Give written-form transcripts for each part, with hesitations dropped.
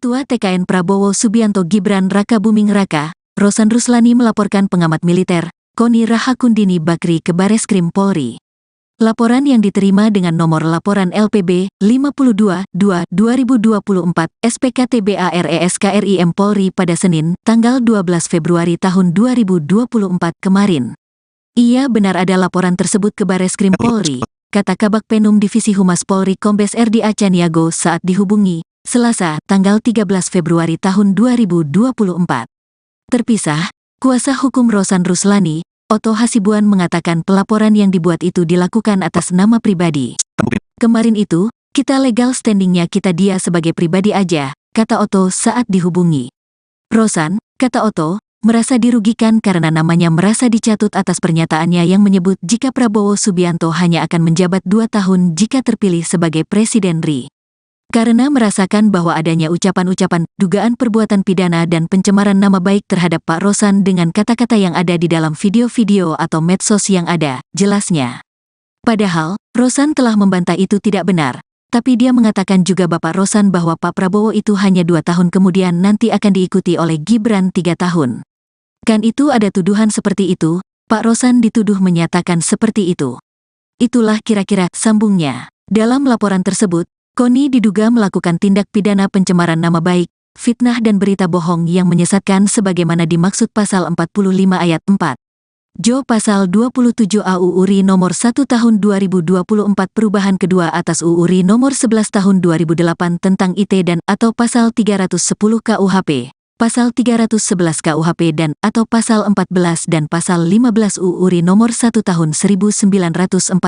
Ketua TKN Prabowo Subianto Gibran Raka Buming Raka, Rosan Ruslani melaporkan pengamat militer, Koni Rahakundini Bakri ke Bareskrim Polri. Laporan yang diterima dengan nomor laporan LPB 52-2-2024 SPKTBARESKRIM Polri pada Senin, tanggal 12 Februari tahun 2024 kemarin. Iya, benar ada laporan tersebut ke Bareskrim Polri, kata Kabag Penum Divisi Humas Polri Kombes RD Acaniago saat dihubungi Selasa, tanggal 13 Februari tahun 2024. Terpisah, kuasa hukum Rosan Ruslani, Otto Hasibuan mengatakan pelaporan yang dibuat itu dilakukan atas nama pribadi. Kemarin itu, kita legal standingnya kita dia sebagai pribadi aja, kata Otto saat dihubungi. Rosan, kata Otto, merasa dirugikan karena namanya merasa dicatut atas pernyataannya yang menyebut jika Prabowo Subianto hanya akan menjabat 2 tahun jika terpilih sebagai Presiden RI. Karena merasakan bahwa adanya ucapan-ucapan, dugaan perbuatan pidana dan pencemaran nama baik terhadap Pak Rosan dengan kata-kata yang ada di dalam video-video atau medsos yang ada, jelasnya. Padahal, Rosan telah membantah itu tidak benar, tapi dia mengatakan juga Bapak Rosan bahwa Pak Prabowo itu hanya 2 tahun kemudian nanti akan diikuti oleh Gibran 3 tahun. Kan itu ada tuduhan seperti itu, Pak Rosan dituduh menyatakan seperti itu. Itulah kira-kira sambungnya. Dalam laporan tersebut, Koni diduga melakukan tindak pidana pencemaran nama baik, fitnah dan berita bohong yang menyesatkan sebagaimana dimaksud pasal 45 ayat 4. Jo pasal 27 AUU RI nomor 1 tahun 2024 perubahan kedua atas UU RI nomor 11 tahun 2008 tentang IT dan atau pasal 310 KUHP, pasal 311 KUHP dan atau pasal 14 dan pasal 15 UU RI nomor 1 tahun 1946.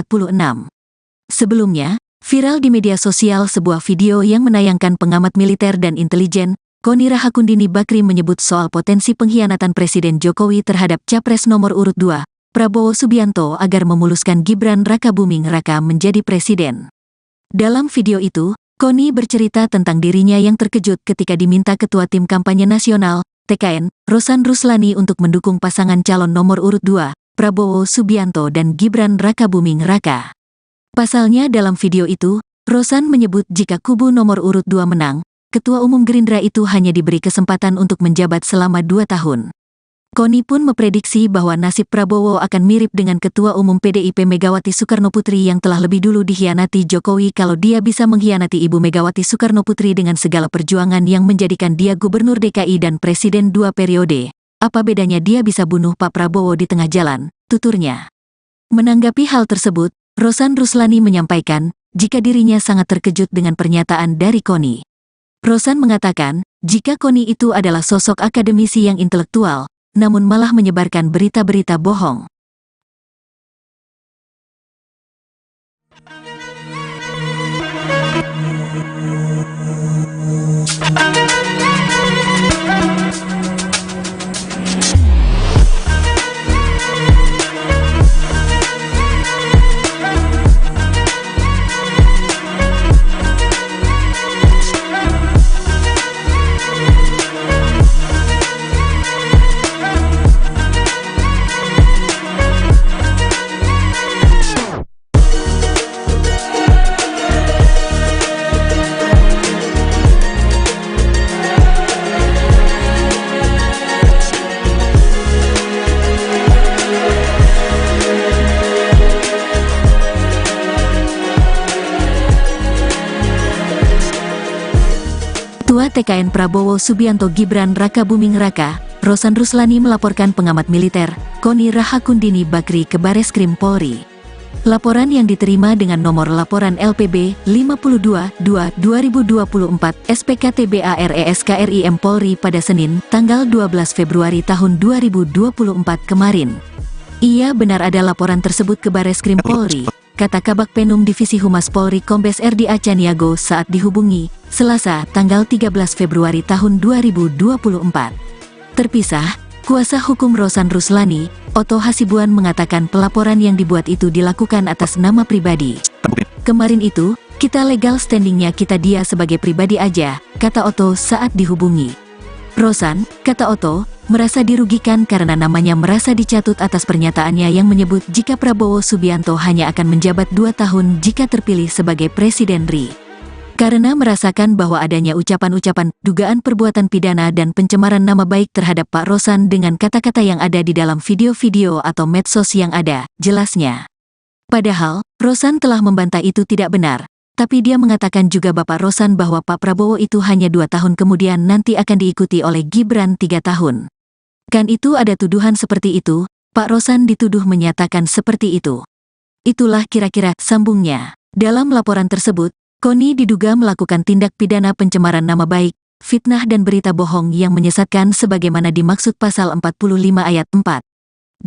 Sebelumnya, viral di media sosial sebuah video yang menayangkan pengamat militer dan intelijen, Koni Rahakundini Bakri menyebut soal potensi pengkhianatan Presiden Jokowi terhadap Capres nomor urut 2, Prabowo Subianto agar memuluskan Gibran Raka Buming Raka menjadi presiden. Dalam video itu, Koni bercerita tentang dirinya yang terkejut ketika diminta Ketua Tim Kampanye Nasional, TKN, Rosan Ruslani untuk mendukung pasangan calon nomor urut 2, Prabowo Subianto dan Gibran Raka Buming Raka. Pasalnya dalam video itu, Rosan menyebut jika kubu nomor urut 2 menang, Ketua Umum Gerindra itu hanya diberi kesempatan untuk menjabat selama 2 tahun. Koni pun memprediksi bahwa nasib Prabowo akan mirip dengan Ketua Umum PDIP Megawati Soekarnoputri yang telah lebih dulu dikhianati Jokowi kalau dia bisa mengkhianati Ibu Megawati Soekarnoputri dengan segala perjuangan yang menjadikan dia Gubernur DKI dan Presiden 2 periode. Apa bedanya dia bisa bunuh Pak Prabowo di tengah jalan, tuturnya. Menanggapi hal tersebut, Rosan Ruslani menyampaikan, jika dirinya sangat terkejut dengan pernyataan dari Koni. Rosan mengatakan, jika Koni itu adalah sosok akademisi yang intelektual, namun malah menyebarkan berita-berita bohong. Ketua TKN Prabowo Subianto Gibran Raka Buming Raka, Rosan Ruslani melaporkan pengamat militer, Koni Rahakundini Bakri ke Bareskrim Polri. Laporan yang diterima dengan nomor laporan LPB 52-2-2024 SPKTBARESKRIM Polri pada Senin, tanggal 12 Februari tahun 2024 kemarin. Iya, benar ada laporan tersebut ke Bareskrim Polri, kata Kabag Penum Divisi Humas Polri Kombes RD Acaniago saat dihubungi Selasa, tanggal 13 Februari tahun 2024. Terpisah, kuasa hukum Rosan Ruslani, Otto Hasibuan mengatakan pelaporan yang dibuat itu dilakukan atas nama pribadi. Kemarin itu, kita legal standingnya kita dia sebagai pribadi aja, kata Otto saat dihubungi. Rosan, kata Otto, merasa dirugikan karena namanya merasa dicatut atas pernyataannya yang menyebut jika Prabowo Subianto hanya akan menjabat 2 tahun jika terpilih sebagai Presiden RI. Karena merasakan bahwa adanya ucapan-ucapan dugaan perbuatan pidana dan pencemaran nama baik terhadap Pak Rosan dengan kata-kata yang ada di dalam video-video atau medsos yang ada, jelasnya. Padahal, Rosan telah membantah itu tidak benar, tapi dia mengatakan juga Bapak Rosan bahwa Pak Prabowo itu hanya 2 tahun kemudian nanti akan diikuti oleh Gibran 3 tahun. Kan itu ada tuduhan seperti itu, Pak Rosan dituduh menyatakan seperti itu. Itulah kira-kira sambungnya. Dalam laporan tersebut, Koni diduga melakukan tindak pidana pencemaran nama baik, fitnah dan berita bohong yang menyesatkan sebagaimana dimaksud pasal 45 ayat 4.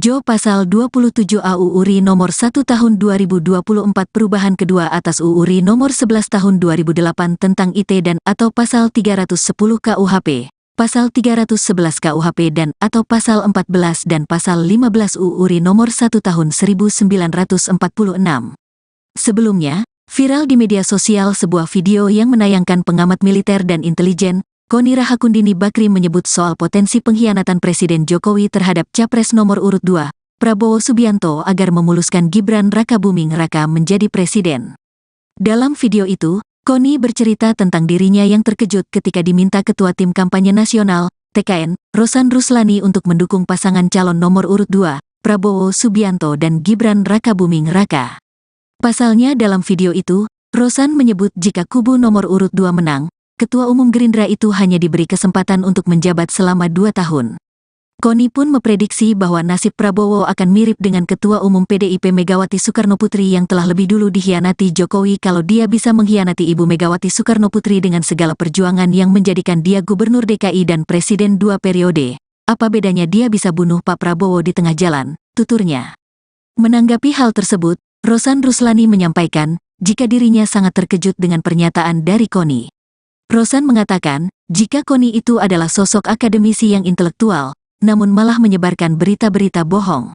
Jo pasal 27 AU URI nomor 1 tahun 2024 perubahan kedua atas UU RI nomor 11 tahun 2008 tentang IT dan atau pasal 310 KUHP, pasal 311 KUHP dan atau pasal 14 dan pasal 15 UU RI nomor 1 tahun 1946. Sebelumnya, viral di media sosial sebuah video yang menayangkan pengamat militer dan intelijen, Koni Rahakundini Bakri menyebut soal potensi pengkhianatan Presiden Jokowi terhadap Capres nomor urut 2, Prabowo Subianto agar memuluskan Gibran Rakabuming Raka menjadi presiden. Dalam video itu, Koni bercerita tentang dirinya yang terkejut ketika diminta Ketua Tim Kampanye Nasional, TKN, Rosan Ruslani untuk mendukung pasangan calon nomor urut 2, Prabowo Subianto dan Gibran Rakabuming Raka. Pasalnya dalam video itu, Rosan menyebut jika kubu nomor urut 2 menang, Ketua Umum Gerindra itu hanya diberi kesempatan untuk menjabat selama 2 tahun. Koni pun memprediksi bahwa nasib Prabowo akan mirip dengan Ketua Umum PDIP Megawati Soekarnoputri yang telah lebih dulu dikhianati Jokowi kalau dia bisa mengkhianati Ibu Megawati Soekarnoputri dengan segala perjuangan yang menjadikan dia Gubernur DKI dan Presiden 2 periode. Apa bedanya dia bisa bunuh Pak Prabowo di tengah jalan, tuturnya. Menanggapi hal tersebut, Rosan Ruslani menyampaikan, jika dirinya sangat terkejut dengan pernyataan dari Koni. Rosan mengatakan, jika Koni itu adalah sosok akademisi yang intelektual, namun malah menyebarkan berita-berita bohong.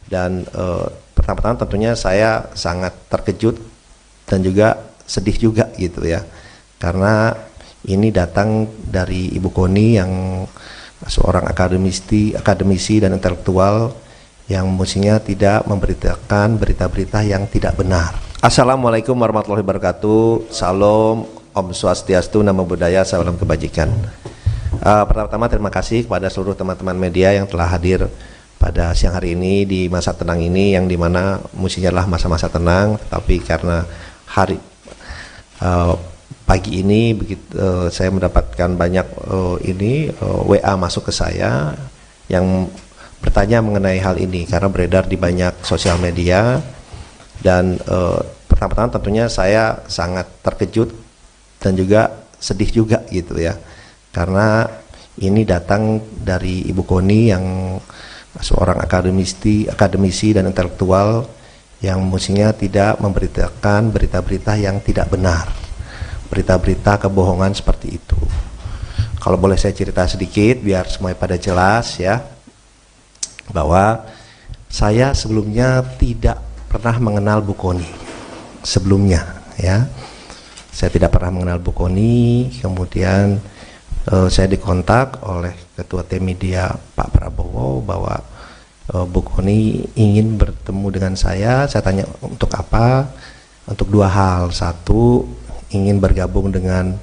Dan pertama-tama tentunya saya sangat terkejut dan juga sedih juga gitu ya, karena ini datang dari Ibu Koni yang seorang akademisi dan intelektual yang mestinya tidak memberitakan berita-berita yang tidak benar. Assalamualaikum warahmatullahi wabarakatuh. Salam, Om Swastiastu, Namo Buddhaya, salam kebajikan. Pertama-tama terima kasih kepada seluruh teman-teman media yang telah hadir pada siang hari ini di masa tenang ini, yang dimana mestinya adalah masa-masa tenang, tapi karena pagi ini begitu saya mendapatkan banyak WA masuk ke saya yang bertanya mengenai hal ini karena beredar di banyak sosial media. Dan pertama-tama tentunya saya sangat terkejut dan juga sedih juga gitu ya, karena ini datang dari Ibu Koni yang seorang akademisi dan intelektual yang mestinya tidak memberitakan berita-berita yang tidak benar, berita-berita kebohongan seperti itu. Kalau boleh saya cerita sedikit biar semuanya pada jelas ya, bahwa saya sebelumnya tidak pernah mengenal Bu Koni sebelumnya ya. Saya tidak pernah mengenal Bu Koni, kemudian saya dikontak oleh Ketua Tim Media Pak Prabowo bahwa Bu Koni ingin bertemu dengan saya tanya untuk apa? Untuk 2 hal. Satu, ingin bergabung dengan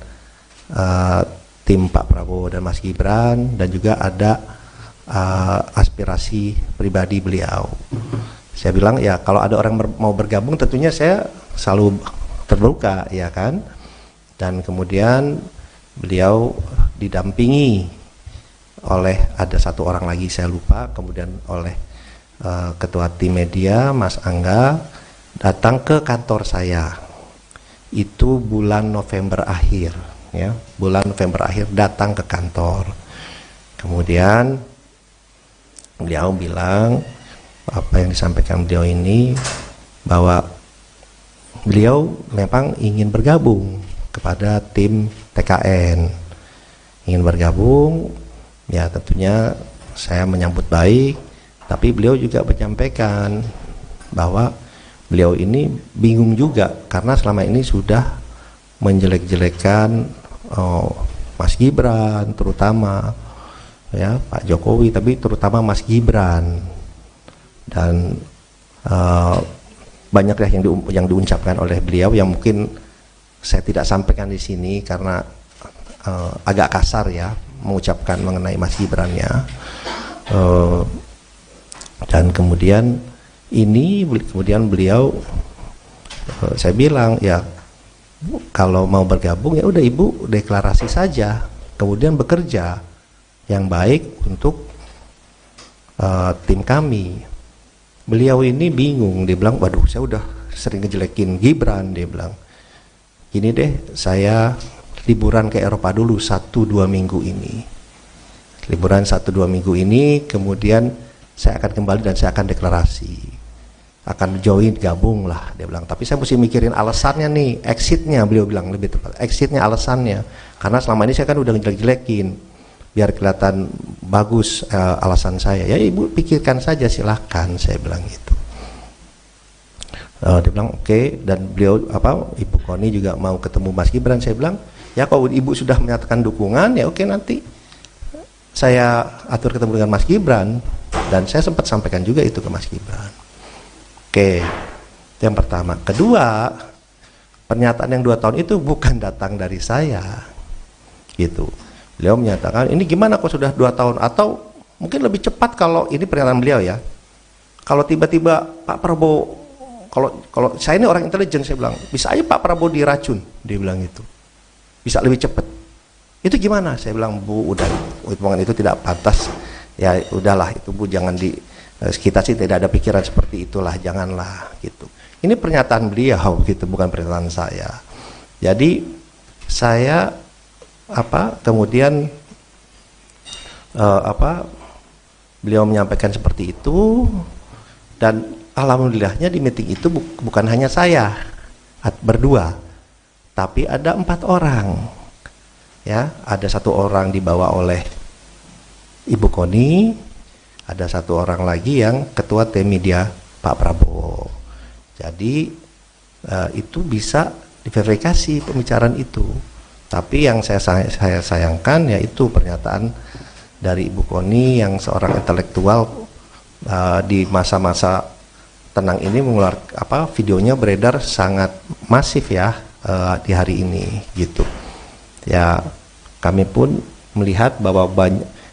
tim Pak Prabowo dan Mas Gibran, dan juga ada aspirasi pribadi beliau. Saya bilang ya kalau ada orang mau bergabung tentunya saya selalu terbuka ya kan. Dan kemudian beliau didampingi oleh ada 1 orang lagi saya lupa, kemudian oleh Ketua Tim Media Mas Angga datang ke kantor saya. Itu bulan November akhir ya, bulan November akhir datang ke kantor. Kemudian beliau bilang apa yang disampaikan beliau ini, bahwa beliau memang ingin bergabung kepada tim TKN, ingin bergabung ya. Tentunya saya menyambut baik, tapi beliau juga menyampaikan bahwa beliau ini bingung juga karena selama ini sudah menjelek-jelekan Mas Gibran terutama, ya Pak Jokowi, tapi terutama Mas Gibran, dan banyak ya yang diucapkan oleh beliau yang mungkin saya tidak sampaikan di sini karena agak kasar ya mengucapkan mengenai Mas Gibran ya. Dan kemudian beliau saya bilang ya kalau mau bergabung ya udah Ibu deklarasi saja, kemudian bekerja yang baik untuk tim kami. Beliau ini bingung, dia bilang waduh saya udah sering ngejelekin Gibran, dia bilang gini deh, saya liburan ke Eropa dulu 1-2 minggu ini, liburan 1-2 minggu ini, kemudian saya akan kembali dan saya akan deklarasi, akan join, gabung lah, dia bilang. Tapi saya mesti mikirin alasannya nih, exitnya, beliau bilang lebih tepat, exitnya, alasannya, karena selama ini saya kan udah ngejelek-jelekin, biar kelihatan bagus alasan saya. Ya Ibu pikirkan saja, silahkan, saya bilang gitu. Dia bilang oke, dan beliau Ibu Koni juga mau ketemu Mas Gibran. Saya bilang ya kalau Ibu sudah menyatakan dukungan ya oke, nanti saya atur ketemu dengan Mas Gibran, dan saya sempat sampaikan juga itu ke Mas Gibran. Oke, itu yang pertama. Kedua, pernyataan yang 2 tahun itu bukan datang dari saya, gitu. Beliau menyatakan ini gimana kok sudah 2 tahun, atau mungkin lebih cepat kalau ini pernyataan beliau ya. Kalau tiba-tiba Pak Prabowo, kalau saya ini orang intelijen, saya bilang bisa aja Pak Prabowo diracun, dia bilang itu, bisa lebih cepat. Itu gimana? Saya bilang Bu, udah hitungan itu tidak pantas. Ya udahlah itu Bu, jangan kita sih tidak ada pikiran seperti itulah, janganlah gitu. Ini pernyataan beliau gitu, bukan pernyataan saya. Jadi saya kemudian beliau menyampaikan seperti itu, dan alhamdulillahnya di meeting itu bukan hanya saya berdua, tapi ada 4 orang. Ya, ada 1 orang dibawa oleh Ibu Koni, ada 1 orang lagi yang ketua tim media Pak Prabowo. Jadi itu bisa diverifikasi pembicaraan itu. Tapi yang saya sayangkan yaitu pernyataan dari Ibu Koni yang seorang intelektual di masa-masa tenang ini mengeluarkan videonya beredar sangat masif ya di hari ini gitu. Ya kami pun melihat bahwa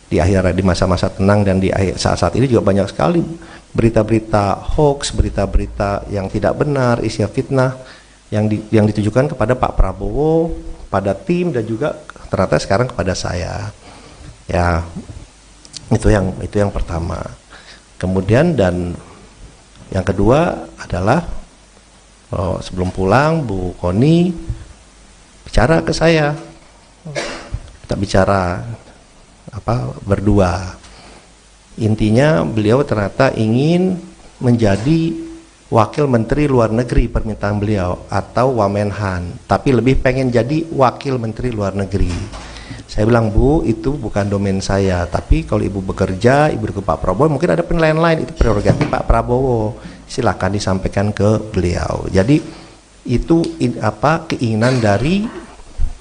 di masa-masa tenang dan di saat-saat ini juga banyak sekali berita-berita hoax, berita-berita yang tidak benar, isinya fitnah yang ditujukan kepada Pak Prabowo, pada tim, dan juga ternyata sekarang kepada saya. Ya itu yang pertama. Kemudian dan yang kedua adalah sebelum pulang Bu Koni bicara ke saya, kita bicara berdua. Intinya beliau ternyata ingin menjadi wakil menteri luar negeri, permintaan beliau, atau Wamenhan, tapi lebih pengen jadi wakil menteri luar negeri. Saya bilang Bu, itu bukan domain saya, tapi kalau Ibu bekerja, Ibu ke Pak Prabowo, mungkin ada penilaian lain, itu prerogatif Pak Prabowo, silakan disampaikan ke beliau. Jadi itu keinginan dari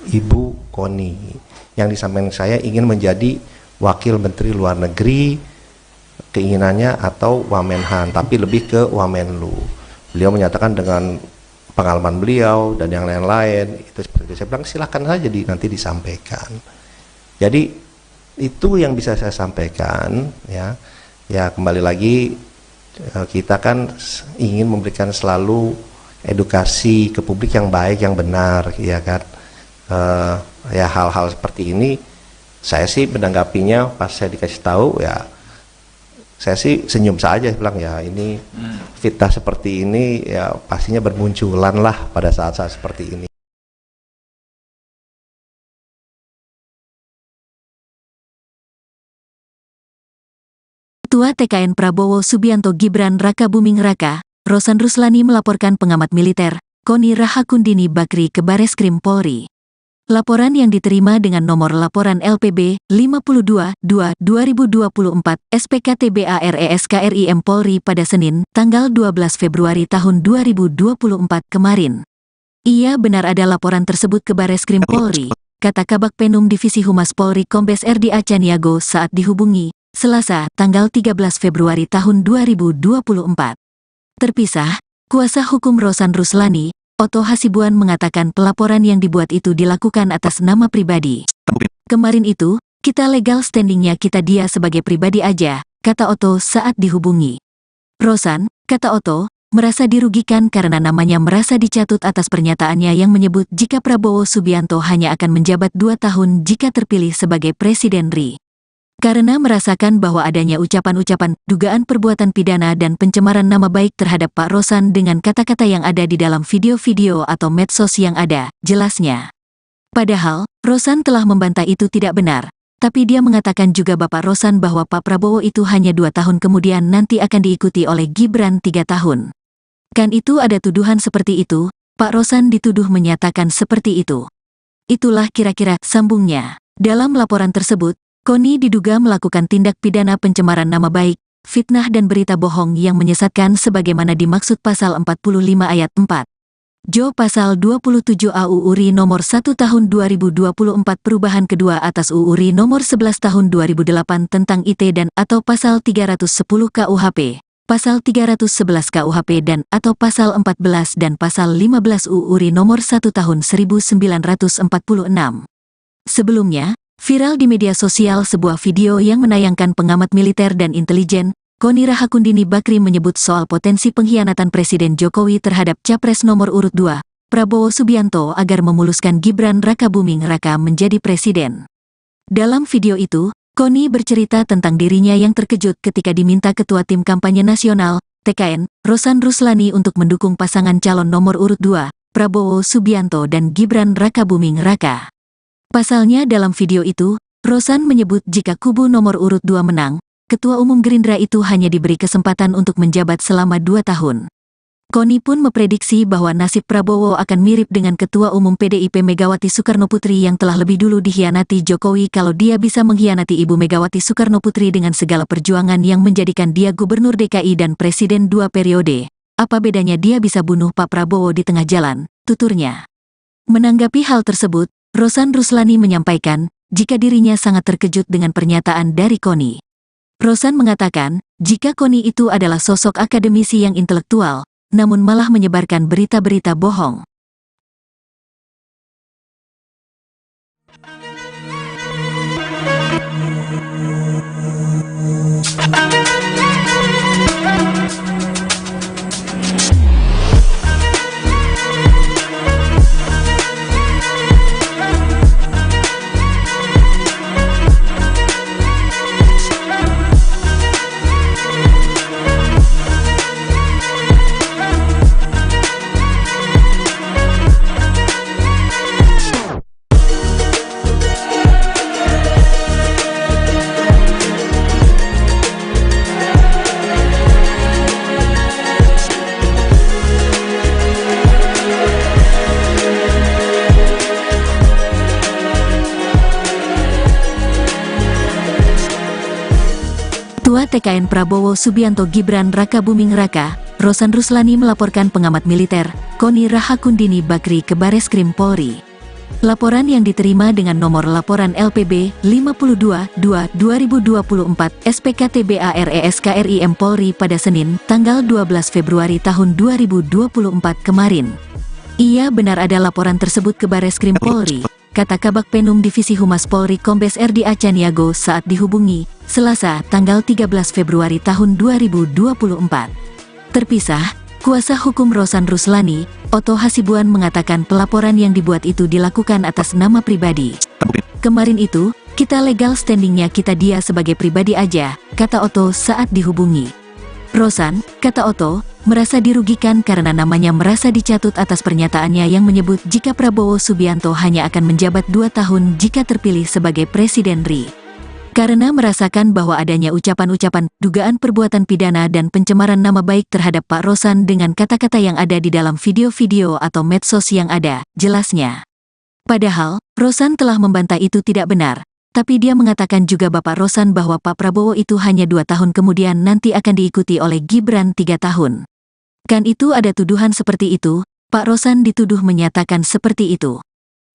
Ibu Koni. Yang disampaikan saya ingin menjadi wakil menteri luar negeri, keinginannya, atau Wamenhan, tapi lebih ke Wamenlu. Beliau menyatakan dengan pengalaman beliau dan yang lain-lain itu seperti itu. Saya bilang silahkan saja nanti disampaikan. Jadi itu yang bisa saya sampaikan ya. Ya kembali lagi kita kan ingin memberikan selalu edukasi ke publik yang baik, yang benar, ya kan. Ya hal-hal seperti ini saya sih menanggapinya pas saya dikasih tahu ya saya sih senyum saja, bilang ya ini fitnah seperti ini ya pastinya bermunculan lah pada saat-saat seperti ini. Ketua TKN Prabowo Subianto Gibran Raka Buming Raka, Rosan Ruslani melaporkan pengamat militer, Koni Rahakundini Bakri ke Bareskrim Polri. Laporan yang diterima dengan nomor laporan LPB 52-2-2024 SPKTBARESKRIM Polri pada Senin, tanggal 12 Februari tahun 2024 kemarin. Ia benar ada laporan tersebut ke Bareskrim Polri, kata Kabak Penum Divisi Humas Polri Kombes RD Acaniago saat dihubungi, Selasa, tanggal 13 Februari tahun 2024. Terpisah, kuasa hukum Rosan Ruslani, Otto Hasibuan mengatakan pelaporan yang dibuat itu dilakukan atas nama pribadi. Kemarin itu, kita legal standingnya kita dia sebagai pribadi aja, kata Otto saat dihubungi. Rosan, kata Otto, merasa dirugikan karena namanya merasa dicatut atas pernyataannya yang menyebut jika Prabowo Subianto hanya akan menjabat 2 tahun jika terpilih sebagai Presiden RI. Karena merasakan bahwa adanya ucapan-ucapan, dugaan perbuatan pidana dan pencemaran nama baik terhadap Pak Rosan dengan kata-kata yang ada di dalam video-video atau medsos yang ada, jelasnya. Padahal, Rosan telah membantah itu tidak benar, tapi dia mengatakan juga Bapak Rosan bahwa Pak Prabowo itu hanya 2 tahun kemudian nanti akan diikuti oleh Gibran 3 tahun. Kan itu ada tuduhan seperti itu, Pak Rosan dituduh menyatakan seperti itu. Itulah kira-kira sambungnya. Dalam laporan tersebut, Koni diduga melakukan tindak pidana pencemaran nama baik, fitnah dan berita bohong yang menyesatkan sebagaimana dimaksud pasal 45 ayat 4. Jo pasal 27 AUU RI nomor 1 tahun 2024 perubahan kedua atas UU RI nomor 11 tahun 2008 tentang IT dan atau pasal 310 KUHP. Pasal 311 KUHP dan atau pasal 14 dan pasal 15 UU RI nomor 1 tahun 1946. Sebelumnya, viral di media sosial sebuah video yang menayangkan pengamat militer dan intelijen, Koni Rahakundini Bakri menyebut soal potensi pengkhianatan Presiden Jokowi terhadap Capres nomor urut 2, Prabowo Subianto agar memuluskan Gibran Rakabuming Raka menjadi presiden. Dalam video itu, Koni bercerita tentang dirinya yang terkejut ketika diminta Ketua Tim Kampanye Nasional, TKN, Rosan Ruslani untuk mendukung pasangan calon nomor urut 2, Prabowo Subianto dan Gibran Rakabuming Raka. Pasalnya dalam video itu, Rosan menyebut jika kubu nomor urut 2 menang, Ketua Umum Gerindra itu hanya diberi kesempatan untuk menjabat selama 2 tahun. Koni pun memprediksi bahwa nasib Prabowo akan mirip dengan Ketua Umum PDIP Megawati Soekarnoputri yang telah lebih dulu dikhianati Jokowi kalau dia bisa mengkhianati Ibu Megawati Soekarnoputri dengan segala perjuangan yang menjadikan dia Gubernur DKI dan Presiden 2 periode. Apa bedanya dia bisa bunuh Pak Prabowo di tengah jalan, tuturnya. Menanggapi hal tersebut, Rosan Ruslani menyampaikan, jika dirinya sangat terkejut dengan pernyataan dari Koni. Rosan mengatakan, jika Koni itu adalah sosok akademisi yang intelektual, namun malah menyebarkan berita-berita bohong. Ketua TKN Prabowo Subianto Gibran Rakabuming Raka, Rosan Ruslani melaporkan pengamat militer, Koni Rahakundini Bakri ke Bareskrim Polri. Laporan yang diterima dengan nomor laporan LPB 52-2-2024 SPKTBARESKRIM Polri pada Senin, tanggal 12 Februari tahun 2024 kemarin. Ia benar ada laporan tersebut ke Bareskrim Polri, kata Kabak Penum Divisi Humas Polri Kombes RD Acaniago saat dihubungi, Selasa, tanggal 13 Februari tahun 2024. Terpisah, kuasa hukum Rosan Ruslani, Otto Hasibuan mengatakan pelaporan yang dibuat itu dilakukan atas nama pribadi. Kemarin itu, kita legal standingnya kita dia sebagai pribadi aja, kata Otto saat dihubungi. Rosan, kata Otto, merasa dirugikan karena namanya merasa dicatut atas pernyataannya yang menyebut jika Prabowo Subianto hanya akan menjabat 2 tahun jika terpilih sebagai Presiden RI. Karena merasakan bahwa adanya ucapan-ucapan, dugaan perbuatan pidana dan pencemaran nama baik terhadap Pak Rosan dengan kata-kata yang ada di dalam video-video atau medsos yang ada, jelasnya. Padahal, Rosan telah membantah itu tidak benar, tapi dia mengatakan juga Bapak Rosan bahwa Pak Prabowo itu hanya 2 tahun kemudian nanti akan diikuti oleh Gibran 3 tahun. Kan itu ada tuduhan seperti itu, Pak Rosan dituduh menyatakan seperti itu.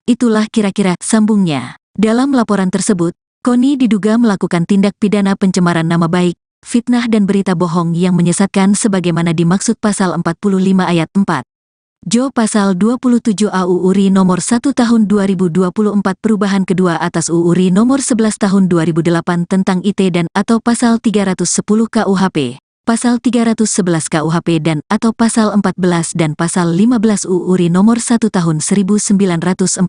Itulah kira-kira sambungnya. Dalam laporan tersebut, Koni diduga melakukan tindak pidana pencemaran nama baik, fitnah dan berita bohong yang menyesatkan sebagaimana dimaksud pasal 45 ayat 4. Jo pasal 27 AUU RI nomor 1 tahun 2024 perubahan kedua atas UU RI nomor 11 tahun 2008 tentang IT dan atau pasal 310 KUHP, pasal 311 KUHP dan atau pasal 14 dan pasal 15 UU RI nomor 1 tahun 1946.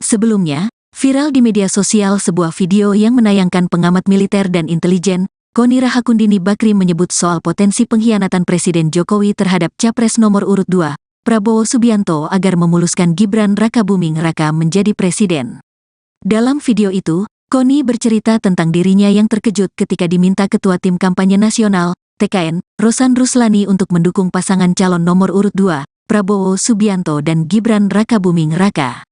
Sebelumnya, viral di media sosial sebuah video yang menayangkan pengamat militer dan intelijen, Koni Rahakundini Bakri menyebut soal potensi pengkhianatan Presiden Jokowi terhadap Capres nomor urut 2, Prabowo Subianto agar memuluskan Gibran Rakabuming Raka menjadi presiden. Dalam video itu, Koni bercerita tentang dirinya yang terkejut ketika diminta Ketua Tim Kampanye Nasional, TKN, Rosan Ruslani untuk mendukung pasangan calon nomor urut 2, Prabowo Subianto dan Gibran Rakabuming Raka.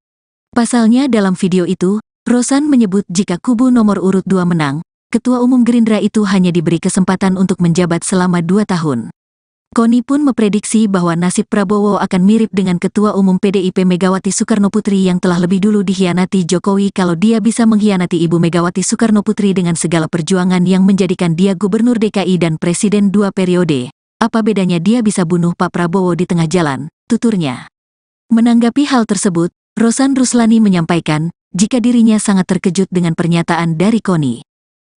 Pasalnya dalam video itu, Rosan menyebut jika kubu nomor urut 2 menang, Ketua Umum Gerindra itu hanya diberi kesempatan untuk menjabat selama 2 tahun. Koni pun memprediksi bahwa nasib Prabowo akan mirip dengan Ketua Umum PDIP Megawati Soekarnoputri yang telah lebih dulu dikhianati Jokowi kalau dia bisa mengkhianati Ibu Megawati Soekarnoputri dengan segala perjuangan yang menjadikan dia Gubernur DKI dan Presiden 2 periode. Apa bedanya dia bisa bunuh Pak Prabowo di tengah jalan, tuturnya. Menanggapi hal tersebut, Rosan Ruslani menyampaikan, jika dirinya sangat terkejut dengan pernyataan dari Koni.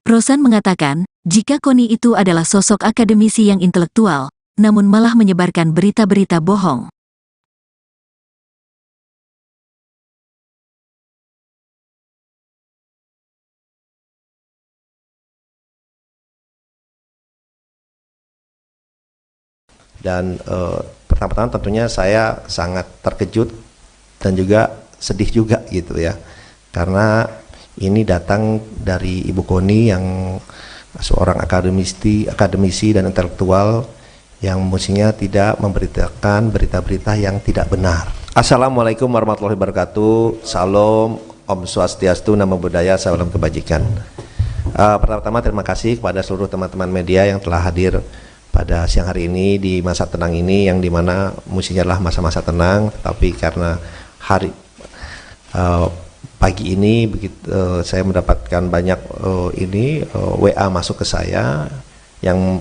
Rosan mengatakan, jika Koni itu adalah sosok akademisi yang intelektual, namun malah menyebarkan berita-berita bohong. Dan pertama-tama tentunya saya sangat terkejut dan juga sedih juga gitu ya, karena ini datang dari Ibu Koni yang seorang akademisi dan intelektual yang mestinya tidak memberitakan berita-berita yang tidak benar. Assalamualaikum warahmatullahi wabarakatuh. Salam, Om Swastiastu, Namo Buddhaya, salam kebajikan. Pertama-tama terima kasih kepada seluruh teman-teman media yang telah hadir pada siang hari ini di masa tenang ini, yang dimana mestinya adalah masa-masa tenang, tapi karena pagi ini saya mendapatkan banyak WA masuk ke saya yang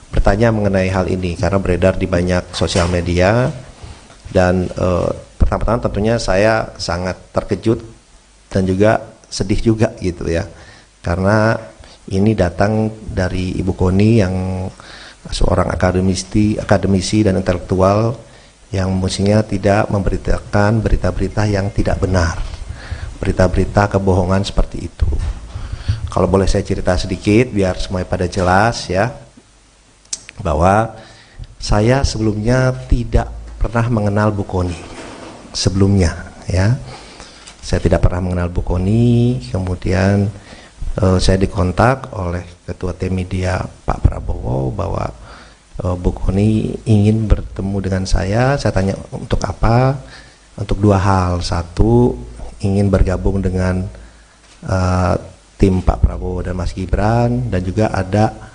bertanya mengenai hal ini karena beredar di banyak sosial media. Dan pertama-tama tentunya saya sangat terkejut dan juga sedih juga gitu ya, karena ini datang dari Ibu Koni yang seorang akademisi dan intelektual yang mestinya tidak memberitakan berita-berita yang tidak benar, berita-berita kebohongan seperti itu. Kalau boleh saya cerita sedikit biar semuanya pada jelas ya, bahwa saya sebelumnya tidak pernah mengenal Bu Koni sebelumnya ya. Saya tidak pernah mengenal Bu Koni. Kemudian saya dikontak oleh Ketua Tim Media Pak Prabowo bahwa Bu Koni ingin bertemu dengan saya. Saya tanya untuk apa? Untuk 2 hal. Satu, ingin bergabung dengan tim Pak Prabowo dan Mas Gibran, dan juga ada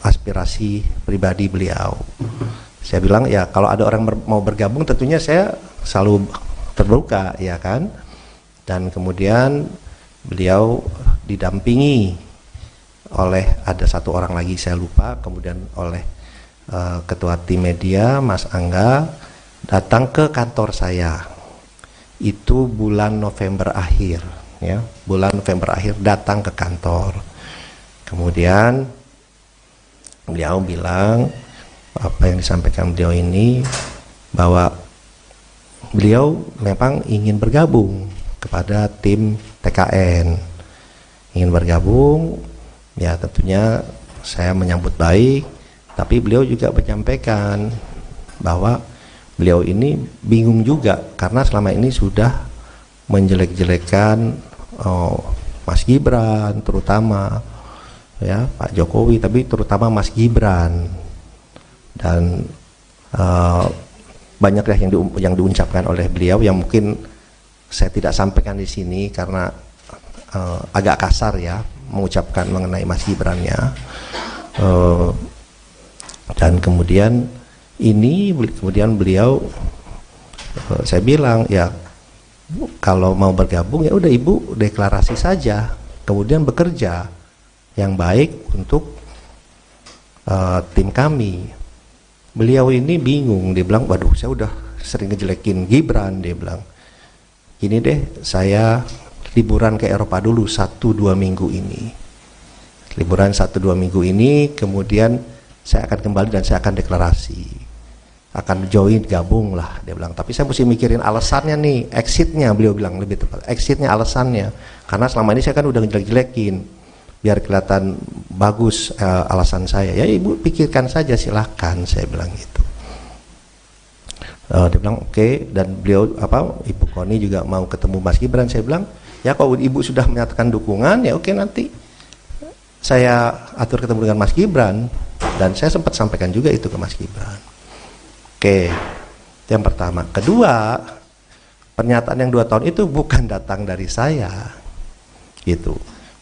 aspirasi pribadi beliau. Saya bilang ya kalau ada orang mau bergabung tentunya saya selalu terbuka ya kan. Dan kemudian beliau didampingi oleh ada 1 orang lagi saya lupa, kemudian oleh Ketua Tim Media Mas Angga datang ke kantor saya. Itu bulan November akhir ya, bulan November akhir datang ke kantor. Kemudian beliau bilang apa yang disampaikan beliau ini, bahwa beliau memang ingin bergabung kepada tim TKN, ingin bergabung ya. Tentunya saya menyambut baik, tapi beliau juga menyampaikan bahwa beliau ini bingung juga karena selama ini sudah menjelek-jelekan Mas Gibran terutama ya, Pak Jokowi, tapi terutama Mas Gibran. Dan banyak ya yang diucapkan oleh beliau yang mungkin saya tidak sampaikan di sini karena agak kasar ya mengucapkan mengenai Mas Gibran-nya. Dan kemudian beliau saya bilang ya, kalau mau bergabung ya udah ibu deklarasi saja, kemudian bekerja yang baik untuk tim kami. Beliau ini bingung, dia bilang, waduh saya udah sering ngejelekin Gibran, dia bilang, gini deh, saya liburan ke Eropa dulu 1-2 minggu ini. Liburan 1-2 minggu ini, kemudian saya akan kembali dan saya akan deklarasi. Akan join, gabung lah, dia bilang. Tapi saya mesti mikirin alasannya nih, exitnya, beliau bilang lebih tepat. Exitnya, alasannya. Karena selama ini saya kan udah ngejelek-jelekin. Biar kelihatan bagus alasan saya. Ya ibu pikirkan saja, silahkan, saya bilang gitu. Dia bilang oke, dan beliau Ibu Koni juga mau ketemu Mas Gibran. Saya bilang ya kalau ibu sudah menyatakan dukungan ya oke, nanti saya atur ketemu dengan Mas Gibran, dan saya sempat sampaikan juga itu ke Mas Gibran. Oke, itu yang pertama. Kedua, pernyataan yang 2 tahun itu bukan datang dari saya, gitu.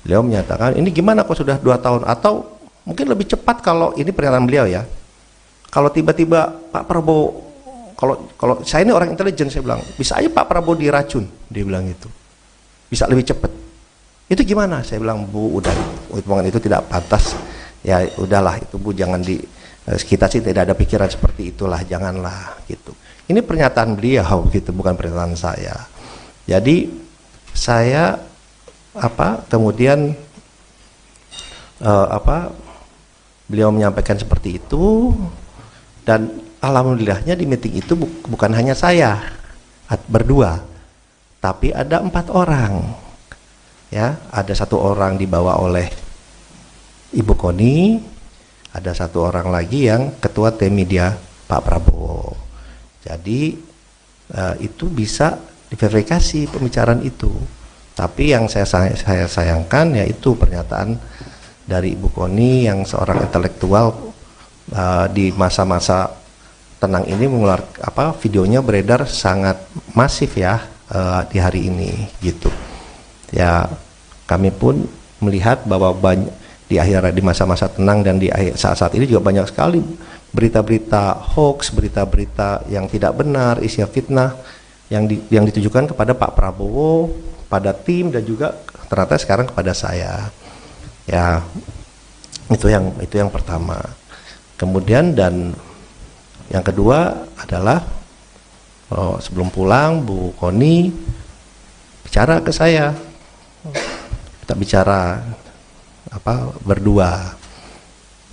Beliau menyatakan ini gimana kok sudah 2 tahun, atau mungkin lebih cepat kalau ini pernyataan beliau ya. Kalau tiba-tiba Pak Prabowo, kalau saya ini orang intelijen, saya bilang bisa aja Pak Prabowo diracun, dia bilang itu bisa lebih cepat. Itu gimana? Saya bilang Bu, udah hitungan itu tidak pantas ya, udahlah itu Bu, jangan kita sih tidak ada pikiran seperti itulah, janganlah gitu. Ini pernyataan beliau gitu, bukan pernyataan saya. Jadi saya kemudian beliau menyampaikan seperti itu, dan alhamdulillahnya di meeting itu bukan hanya saya berdua, tapi ada 4 orang ya. Ada 1 orang dibawa oleh Ibu Koni, ada 1 orang lagi yang ketua tim media Pak Prabowo. Jadi itu bisa diverifikasi pembicaraan itu. Tapi yang saya sayangkan yaitu pernyataan dari Ibu Koni yang seorang intelektual di masa-masa tenang ini mengeluarkan videonya beredar sangat masif ya di hari ini gitu. Ya kami pun melihat bahwa di masa-masa tenang dan di saat-saat ini juga banyak sekali berita-berita hoax, berita-berita yang tidak benar, isinya fitnah yang ditujukan kepada Pak Prabowo, pada tim, dan juga ternyata sekarang kepada saya. Ya itu yang pertama. Kemudian dan yang kedua adalah sebelum pulang Bu Koni bicara ke saya, kita bicara berdua.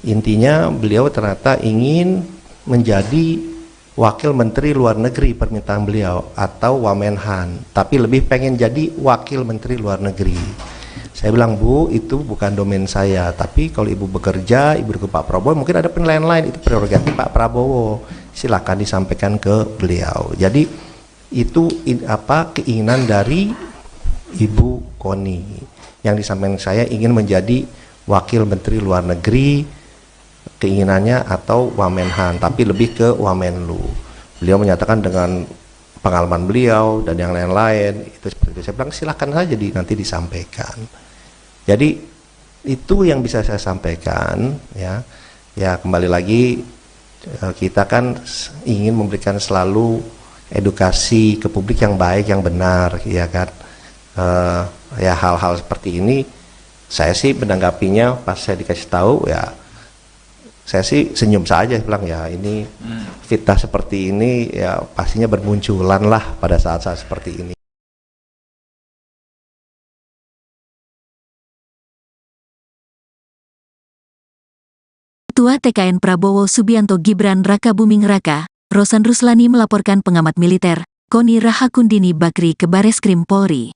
Intinya beliau ternyata ingin menjadi Wakil Menteri Luar Negeri, permintaan beliau, atau Wamenhan, tapi lebih pengen jadi Wakil Menteri Luar Negeri. Saya bilang Bu, itu bukan domain saya, tapi kalau ibu bekerja, ibu ke Pak Prabowo, mungkin ada penilaian lain, itu prerogatif Pak Prabowo, silakan disampaikan ke beliau. Jadi itu keinginan dari Ibu Koni yang disampaikan saya, ingin menjadi Wakil Menteri Luar Negeri, keinginannya, atau Wamenhan, tapi lebih ke Wamenlu. Beliau menyatakan dengan pengalaman beliau dan yang lain-lain itu seperti itu. Saya bilang silakan saja nanti disampaikan. Jadi itu yang bisa saya sampaikan ya. Ya kembali lagi, kita kan ingin memberikan selalu edukasi ke publik yang baik, yang benar, ya kan. Ya hal-hal seperti ini saya sih menanggapinya pas saya dikasih tahu ya, saya sih senyum saja, bilang ya ini fitnah seperti ini ya pastinya bermunculan lah pada saat-saat seperti ini. Ketua TKN Prabowo Subianto Gibran Raka Buming Raka, Rosan Ruslani melaporkan pengamat militer, Koni Rahakundini Bakri ke Bareskrim Polri.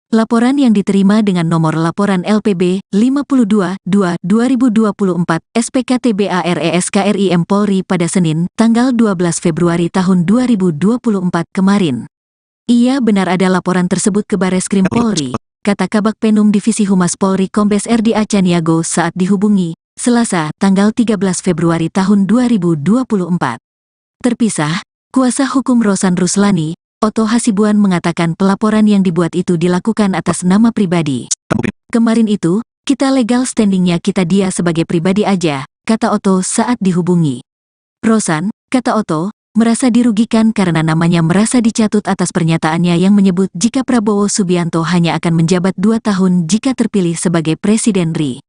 Laporan yang diterima dengan nomor laporan LPB 52-2-2024 SPKTBARESKRIM Polri pada Senin, tanggal 12 Februari tahun 2024 kemarin. Ia benar ada laporan tersebut ke Bareskrim Polri, kata Kabak Penum Divisi Humas Polri Kombes RD Acaniago saat dihubungi, Selasa, tanggal 13 Februari tahun 2024. Terpisah, kuasa hukum Rosan Ruslani, Otto Hasibuan, mengatakan pelaporan yang dibuat itu dilakukan atas nama pribadi. Kemarin itu, kita legal standingnya kita dia sebagai pribadi aja, kata Otto saat dihubungi. Rosan, kata Otto, merasa dirugikan karena namanya merasa dicatut atas pernyataannya yang menyebut jika Prabowo Subianto hanya akan menjabat 2 tahun jika terpilih sebagai Presiden RI.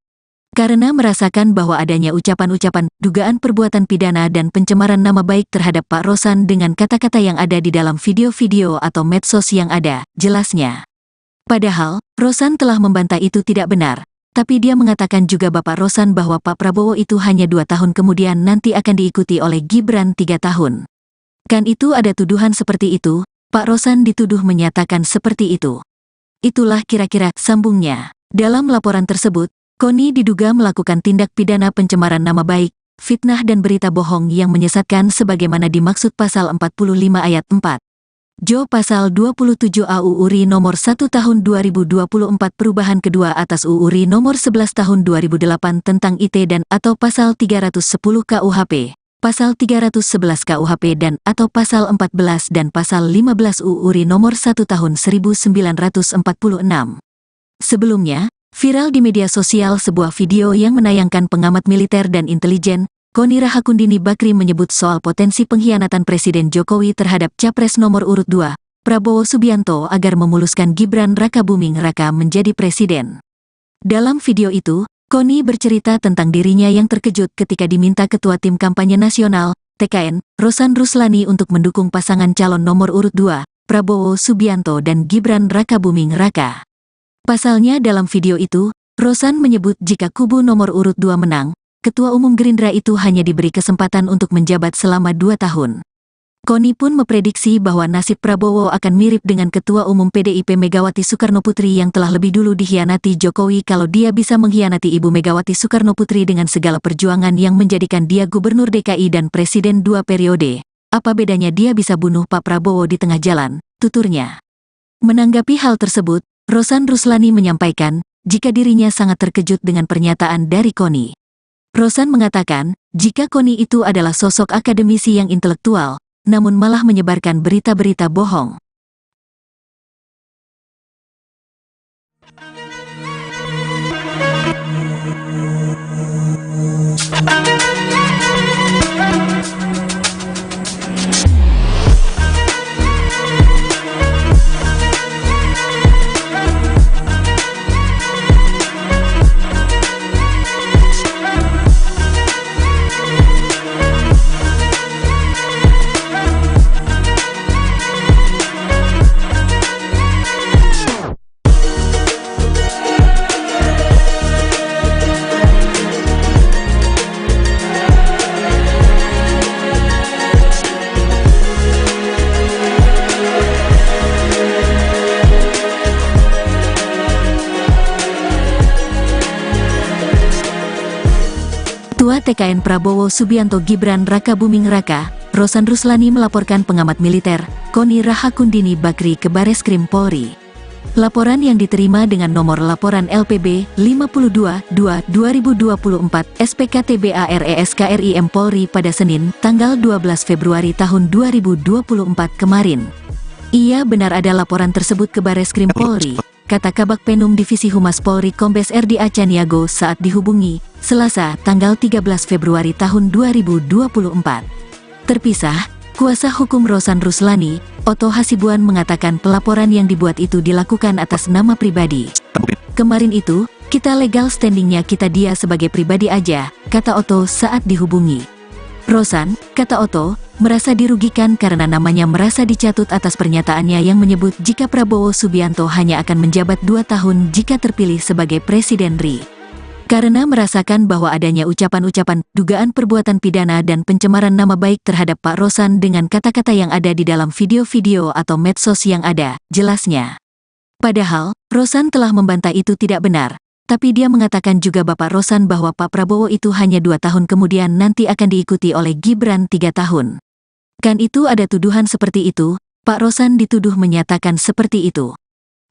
Karena merasakan bahwa adanya ucapan-ucapan, dugaan perbuatan pidana dan pencemaran nama baik terhadap Pak Rosan dengan kata-kata yang ada di dalam video-video atau medsos yang ada, jelasnya. Padahal, Rosan telah membantah itu tidak benar, tapi dia mengatakan juga Bapak Rosan bahwa Pak Prabowo itu hanya 2 tahun kemudian nanti akan diikuti oleh Gibran 3 tahun. Kan itu ada tuduhan seperti itu, Pak Rosan dituduh menyatakan seperti itu. Itulah kira-kira sambungnya. Dalam laporan tersebut, Koni diduga melakukan tindak pidana pencemaran nama baik, fitnah dan berita bohong yang menyesatkan sebagaimana dimaksud pasal 45 ayat 4. Jo pasal 27 AUU RI nomor 1 tahun 2024 perubahan kedua atas UU RI nomor 11 tahun 2008 tentang IT dan atau pasal 310 KUHP, pasal 311 KUHP dan atau pasal 14 dan pasal 15 UU RI nomor 1 tahun 1946. Sebelumnya, viral di media sosial sebuah video yang menayangkan pengamat militer dan intelijen, Koni Rahakundini Bakri menyebut soal potensi pengkhianatan Presiden Jokowi terhadap Capres nomor urut 2, Prabowo Subianto agar memuluskan Gibran Rakabuming Raka menjadi presiden. Dalam video itu, Koni bercerita tentang dirinya yang terkejut ketika diminta Ketua Tim Kampanye Nasional, TKN, Rosan Ruslani untuk mendukung pasangan calon nomor urut 2, Prabowo Subianto dan Gibran Rakabuming Raka. Pasalnya dalam video itu, Rosan menyebut jika kubu nomor urut 2 menang, Ketua Umum Gerindra itu hanya diberi kesempatan untuk menjabat selama 2 tahun. Koni pun memprediksi bahwa nasib Prabowo akan mirip dengan Ketua Umum PDIP Megawati Soekarnoputri yang telah lebih dulu dikhianati Jokowi kalau dia bisa mengkhianati Ibu Megawati Soekarnoputri dengan segala perjuangan yang menjadikan dia Gubernur DKI dan Presiden 2 periode. Apa bedanya dia bisa bunuh Pak Prabowo di tengah jalan, tuturnya. Menanggapi hal tersebut, Rosan Ruslani menyampaikan, jika dirinya sangat terkejut dengan pernyataan dari Koni. Rosan mengatakan, jika Koni itu adalah sosok akademisi yang intelektual, namun malah menyebarkan berita-berita bohong. Ketua TKN Prabowo Subianto Gibran Rakabuming Raka, Rosan Ruslani melaporkan pengamat militer, Koni Rahakundini Bakri ke Bareskrim Polri. Laporan yang diterima dengan nomor laporan LPB 52-2-2024 SPKTBARESKRIM Polri pada Senin, tanggal 12 Februari tahun 2024 kemarin. Ia benar ada laporan tersebut ke Bareskrim Polri, kata Kabak Penum Divisi Humas Polri Kombes RD Acaniago saat dihubungi, Selasa, tanggal 13 Februari tahun 2024. Terpisah, kuasa hukum Rosan Ruslani, Otto Hasibuan mengatakan pelaporan yang dibuat itu dilakukan atas nama pribadi. Kemarin itu, kita legal standingnya kita dia sebagai pribadi aja, kata Otto saat dihubungi. Rosan, kata Otto, merasa dirugikan karena namanya merasa dicatut atas pernyataannya yang menyebut jika Prabowo Subianto hanya akan menjabat 2 tahun jika terpilih sebagai Presiden RI. Karena merasakan bahwa adanya ucapan-ucapan, dugaan perbuatan pidana dan pencemaran nama baik terhadap Pak Rosan dengan kata-kata yang ada di dalam video-video atau medsos yang ada, jelasnya. Padahal, Rosan telah membantah itu tidak benar, tapi dia mengatakan juga Bapak Rosan bahwa Pak Prabowo itu hanya 2 tahun kemudian nanti akan diikuti oleh Gibran 3 tahun. Kan itu ada tuduhan seperti itu, Pak Rosan dituduh menyatakan seperti itu.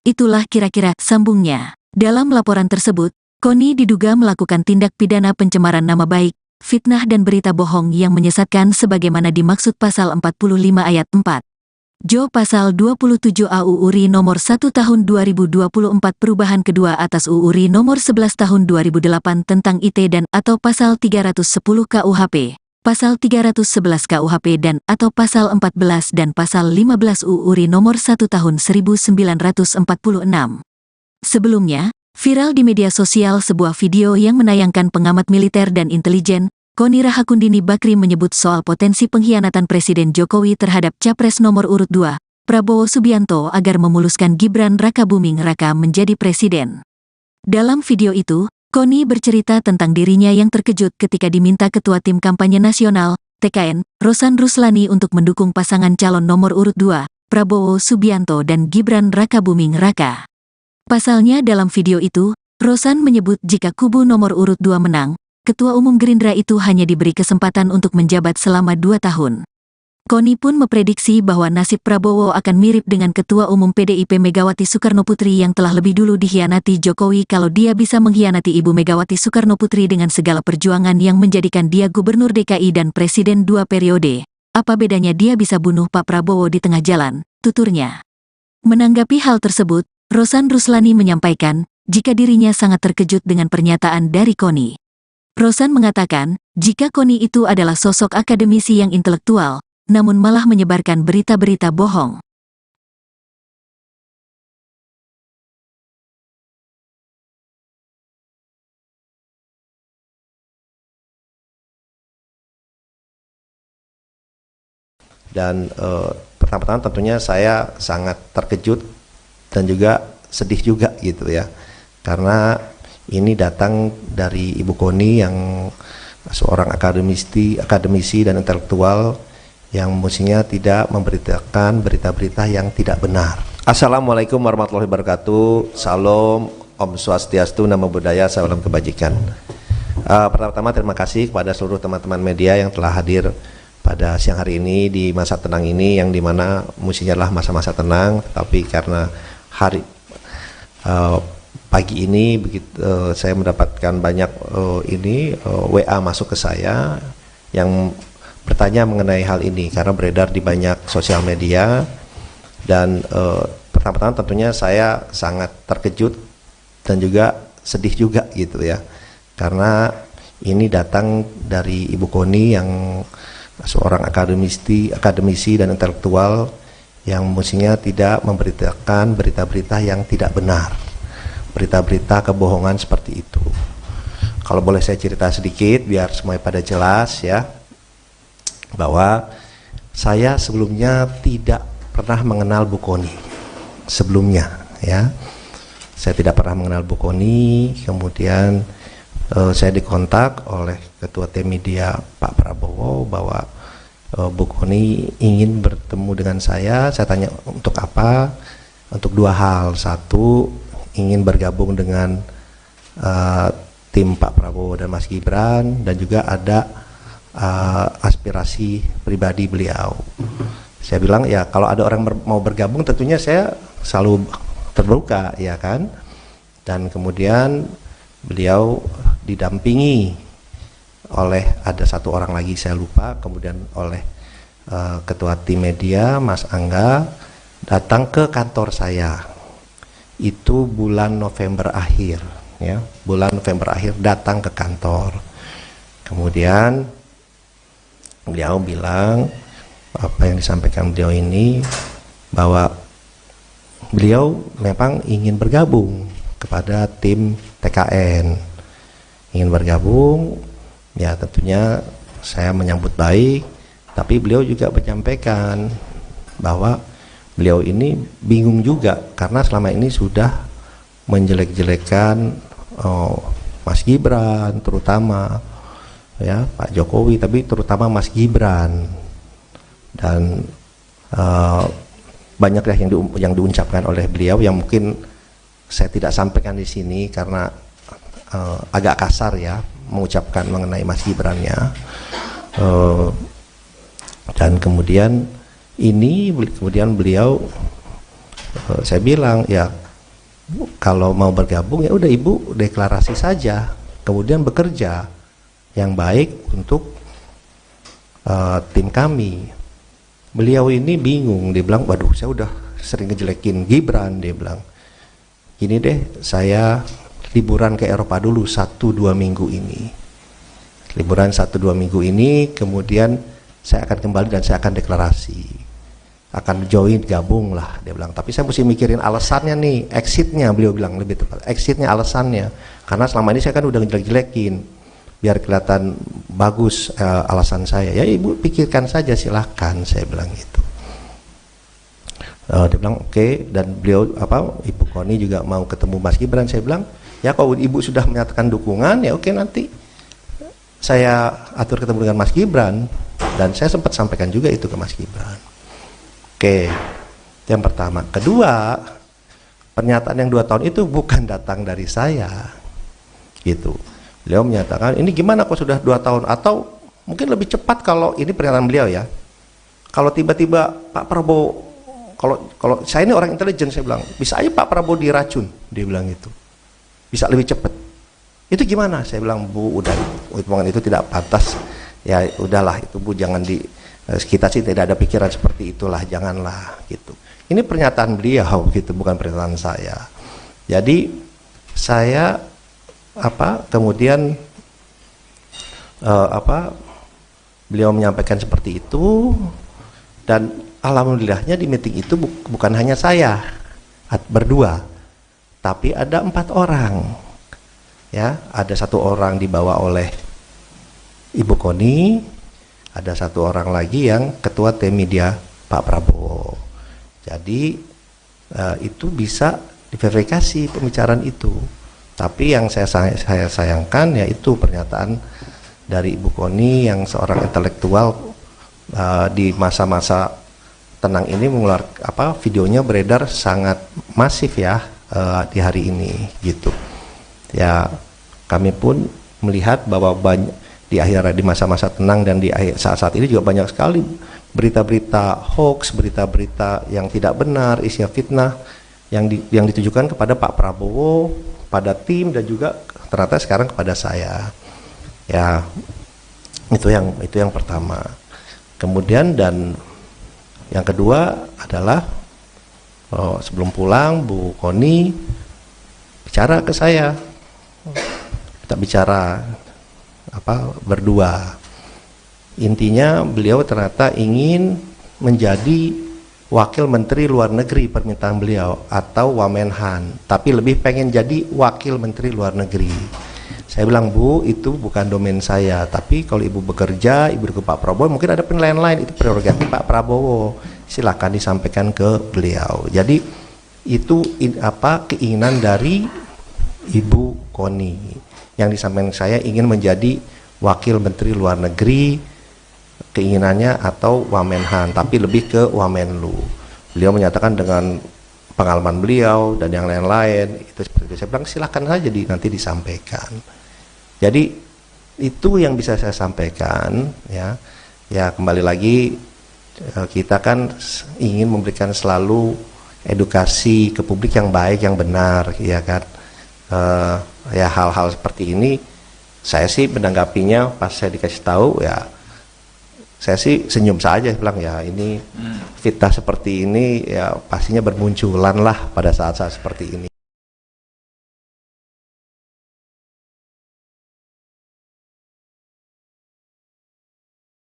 Itulah kira-kira sambungnya. Dalam laporan tersebut, Koni diduga melakukan tindak pidana pencemaran nama baik, fitnah dan berita bohong yang menyesatkan sebagaimana dimaksud pasal 45 ayat 4. Jo pasal 27 AUU RI nomor 1 tahun 2024 perubahan kedua atas UU RI nomor 11 tahun 2008 tentang IT dan atau pasal 310 KUHP, Pasal 311 KUHP dan atau Pasal 14 dan Pasal 15 UU RI Nomor 1 Tahun 1946. Sebelumnya, viral di media sosial sebuah video yang menayangkan pengamat militer dan intelijen, Koni Rahakundini Bakri menyebut soal potensi pengkhianatan Presiden Jokowi terhadap Capres nomor urut 2, Prabowo Subianto agar memuluskan Gibran Rakabuming Raka menjadi presiden. Dalam video itu, Koni bercerita tentang dirinya yang terkejut ketika diminta Ketua Tim Kampanye Nasional, TKN, Rosan Ruslani untuk mendukung pasangan calon nomor urut 2, Prabowo Subianto dan Gibran Rakabuming Raka. Pasalnya dalam video itu, Rosan menyebut jika kubu nomor urut 2 menang, Ketua Umum Gerindra itu hanya diberi kesempatan untuk menjabat selama 2 tahun. Koni pun memprediksi bahwa nasib Prabowo akan mirip dengan Ketua Umum PDIP Megawati Soekarnoputri yang telah lebih dulu dikhianati Jokowi kalau dia bisa mengkhianati Ibu Megawati Soekarnoputri dengan segala perjuangan yang menjadikan dia Gubernur DKI dan Presiden 2 periode. Apa bedanya dia bisa bunuh Pak Prabowo di tengah jalan, tuturnya. Menanggapi hal tersebut, Rosan Ruslani menyampaikan, jika dirinya sangat terkejut dengan pernyataan dari Koni. Rosan mengatakan, jika Koni itu adalah sosok akademisi yang intelektual, namun malah menyebarkan berita-berita bohong. Dan pertama-tama tentunya saya sangat terkejut dan juga sedih juga gitu ya, karena ini datang dari Ibu Koni yang seorang akademisi dan intelektual yang mestinya tidak memberitakan berita-berita yang tidak benar. Assalamualaikum warahmatullahi wabarakatuh. Salam, Om Swastiastu, Namo Buddhaya, salam kebajikan. Pertama-tama terima kasih kepada seluruh teman-teman media yang telah hadir pada siang hari ini di masa tenang ini, yang dimana mestinya adalah masa-masa tenang, tapi karena pagi ini saya mendapatkan banyak WA masuk ke saya yang bertanya mengenai hal ini karena beredar di banyak sosial media. Dan pertama-tama tentunya saya sangat terkejut dan juga sedih juga gitu ya, karena ini datang dari Ibu Koni yang seorang akademisi dan intelektual yang mestinya tidak memberitakan berita-berita yang tidak benar, berita-berita kebohongan seperti itu. Kalau boleh saya cerita sedikit biar semuanya pada jelas ya, bahwa saya sebelumnya tidak pernah mengenal Bu Koni sebelumnya ya. Saya tidak pernah mengenal Bu Koni. Kemudian saya dikontak oleh Ketua Tim Media Pak Prabowo bahwa Bu Koni ingin bertemu dengan saya. Saya tanya untuk apa? Untuk 2 hal. Satu, ingin bergabung dengan tim Pak Prabowo dan Mas Gibran, dan juga ada aspirasi pribadi beliau. Saya bilang ya kalau ada orang mau bergabung tentunya saya selalu terbuka ya kan. Dan kemudian beliau didampingi oleh ada 1 orang lagi saya lupa, kemudian oleh Ketua Tim Media Mas Angga datang ke kantor saya. Itu bulan November akhir ya, bulan November akhir datang ke kantor. Kemudian beliau bilang apa yang disampaikan beliau ini, bahwa beliau memang ingin bergabung kepada tim TKN, ingin bergabung ya. Tentunya saya menyambut baik, tapi beliau juga menyampaikan bahwa beliau ini bingung juga karena selama ini sudah menjelek-jelekan Mas Gibran terutama ya, Pak Jokowi, tapi terutama Mas Gibran. Dan banyak yang diucapkan oleh beliau yang mungkin saya tidak sampaikan di sini karena agak kasar ya mengucapkan mengenai Mas Gibrannya. Dan kemudian beliau saya bilang ya kalau mau bergabung ya udah Ibu deklarasi saja, kemudian bekerja yang baik untuk tim kami. Beliau ini bingung, dia bilang waduh saya udah sering ngejelekin Gibran, dia bilang gini deh, saya liburan ke Eropa dulu 1-2 minggu ini, liburan 1-2 minggu ini, kemudian saya akan kembali dan saya akan deklarasi, akan join, gabung lah, dia bilang. Tapi saya mesti mikirin alasannya nih, exitnya, beliau bilang lebih tepat, exitnya, alasannya, karena selama ini saya kan udah ngejelek-jelekin, biar kelihatan bagus alasan saya. Ya ibu pikirkan saja, silahkan, saya bilang gitu. Dia bilang oke, dan beliau Ibu Koni juga mau ketemu Mas Gibran. Saya bilang ya kalau ibu sudah menyatakan dukungan ya oke, nanti saya atur ketemu dengan Mas Gibran, dan saya sempat sampaikan juga itu ke Mas Gibran. Oke, yang pertama. Kedua, pernyataan yang 2 tahun itu bukan datang dari saya, gitu. Beliau menyatakan ini gimana kok sudah 2 tahun, atau mungkin lebih cepat kalau ini pernyataan beliau ya. Kalau tiba-tiba Pak Prabowo, kalau saya ini orang intelijen, saya bilang bisa aja Pak Prabowo diracun, dia bilang gitu, bisa lebih cepat. Itu gimana? Saya bilang Bu, udah hitungan itu tidak pantas, ya udahlah itu Bu, jangan kita sih tidak ada pikiran seperti itulah, janganlah gitu. Ini pernyataan beliau gitu, bukan pernyataan saya. Jadi saya kemudian beliau menyampaikan seperti itu, dan alhamdulillahnya di meeting itu bukan hanya saya berdua, tapi ada 4 orang. Ya, ada 1 orang dibawa oleh Ibu Koni, ada 1 orang lagi yang ketua tim media Pak Prabowo. Jadi itu bisa diverifikasi pembicaraan itu. Tapi yang saya sayangkan yaitu pernyataan dari Ibu Koni yang seorang intelektual di masa-masa tenang ini mengeluarkan videonya beredar sangat masif ya di hari ini gitu. Ya kami pun melihat bahwa di masa-masa tenang dan di saat-saat ini juga banyak sekali berita-berita hoax, berita-berita yang tidak benar, isinya fitnah yang ditujukan kepada Pak Prabowo, pada tim, dan juga ternyata sekarang kepada saya. Ya itu yang pertama. Kemudian dan yang kedua adalah sebelum pulang Bu Koni bicara ke saya, kita bicara berdua. Intinya beliau ternyata ingin menjadi wakil menteri luar negeri, permintaan beliau, atau Wamenhan, tapi lebih pengen jadi wakil menteri luar negeri. Saya bilang Bu, itu bukan domain saya, tapi kalau ibu bekerja, ibu ke Pak Prabowo, mungkin ada penilaian lain, itu prerogatif Pak Prabowo, silakan disampaikan ke beliau. Jadi itu keinginan dari Ibu Koni yang disampaikan saya, ingin menjadi wakil menteri luar negeri, keinginannya, atau Wamenhan, tapi lebih ke Wamenlu. Beliau menyatakan dengan pengalaman beliau dan yang lain-lain itu seperti itu. Saya bilang silakan saja nanti disampaikan. Jadi itu yang bisa saya sampaikan ya. Ya kembali lagi, kita kan ingin memberikan selalu edukasi ke publik yang baik, yang benar, ya kan. Ya hal-hal seperti ini saya sih menanggapinya pas saya dikasih tahu ya, saya sih senyum saja, bilang ya ini fitnah seperti ini ya pastinya bermunculan lah pada saat-saat seperti ini.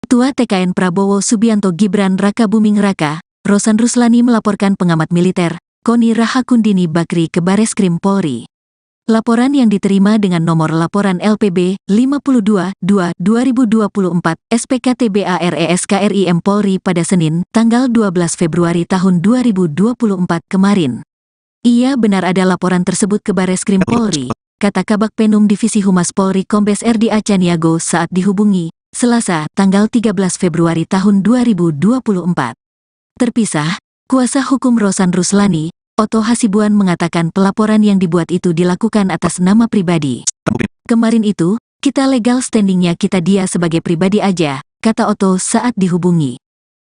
Ketua TKN Prabowo Subianto Gibran Raka Buming Raka, Rosan Ruslani melaporkan pengamat militer, Koni Rahakundini Bakri ke Bareskrim Polri. Laporan yang diterima dengan nomor laporan LPB 52-2-2024 SPKTBARESKRIM Polri pada Senin, tanggal 12 Februari tahun 2024 kemarin. Ia benar ada laporan tersebut ke Bareskrim Polri, kata Kabak Penum Divisi Humas Polri Kombes RD Acaniago saat dihubungi Selasa, tanggal 13 Februari tahun 2024. Terpisah, kuasa hukum Rosan Ruslani, Otto Hasibuan mengatakan pelaporan yang dibuat itu dilakukan atas nama pribadi. Kemarin itu, kita legal standingnya kita dia sebagai pribadi aja, kata Otto saat dihubungi.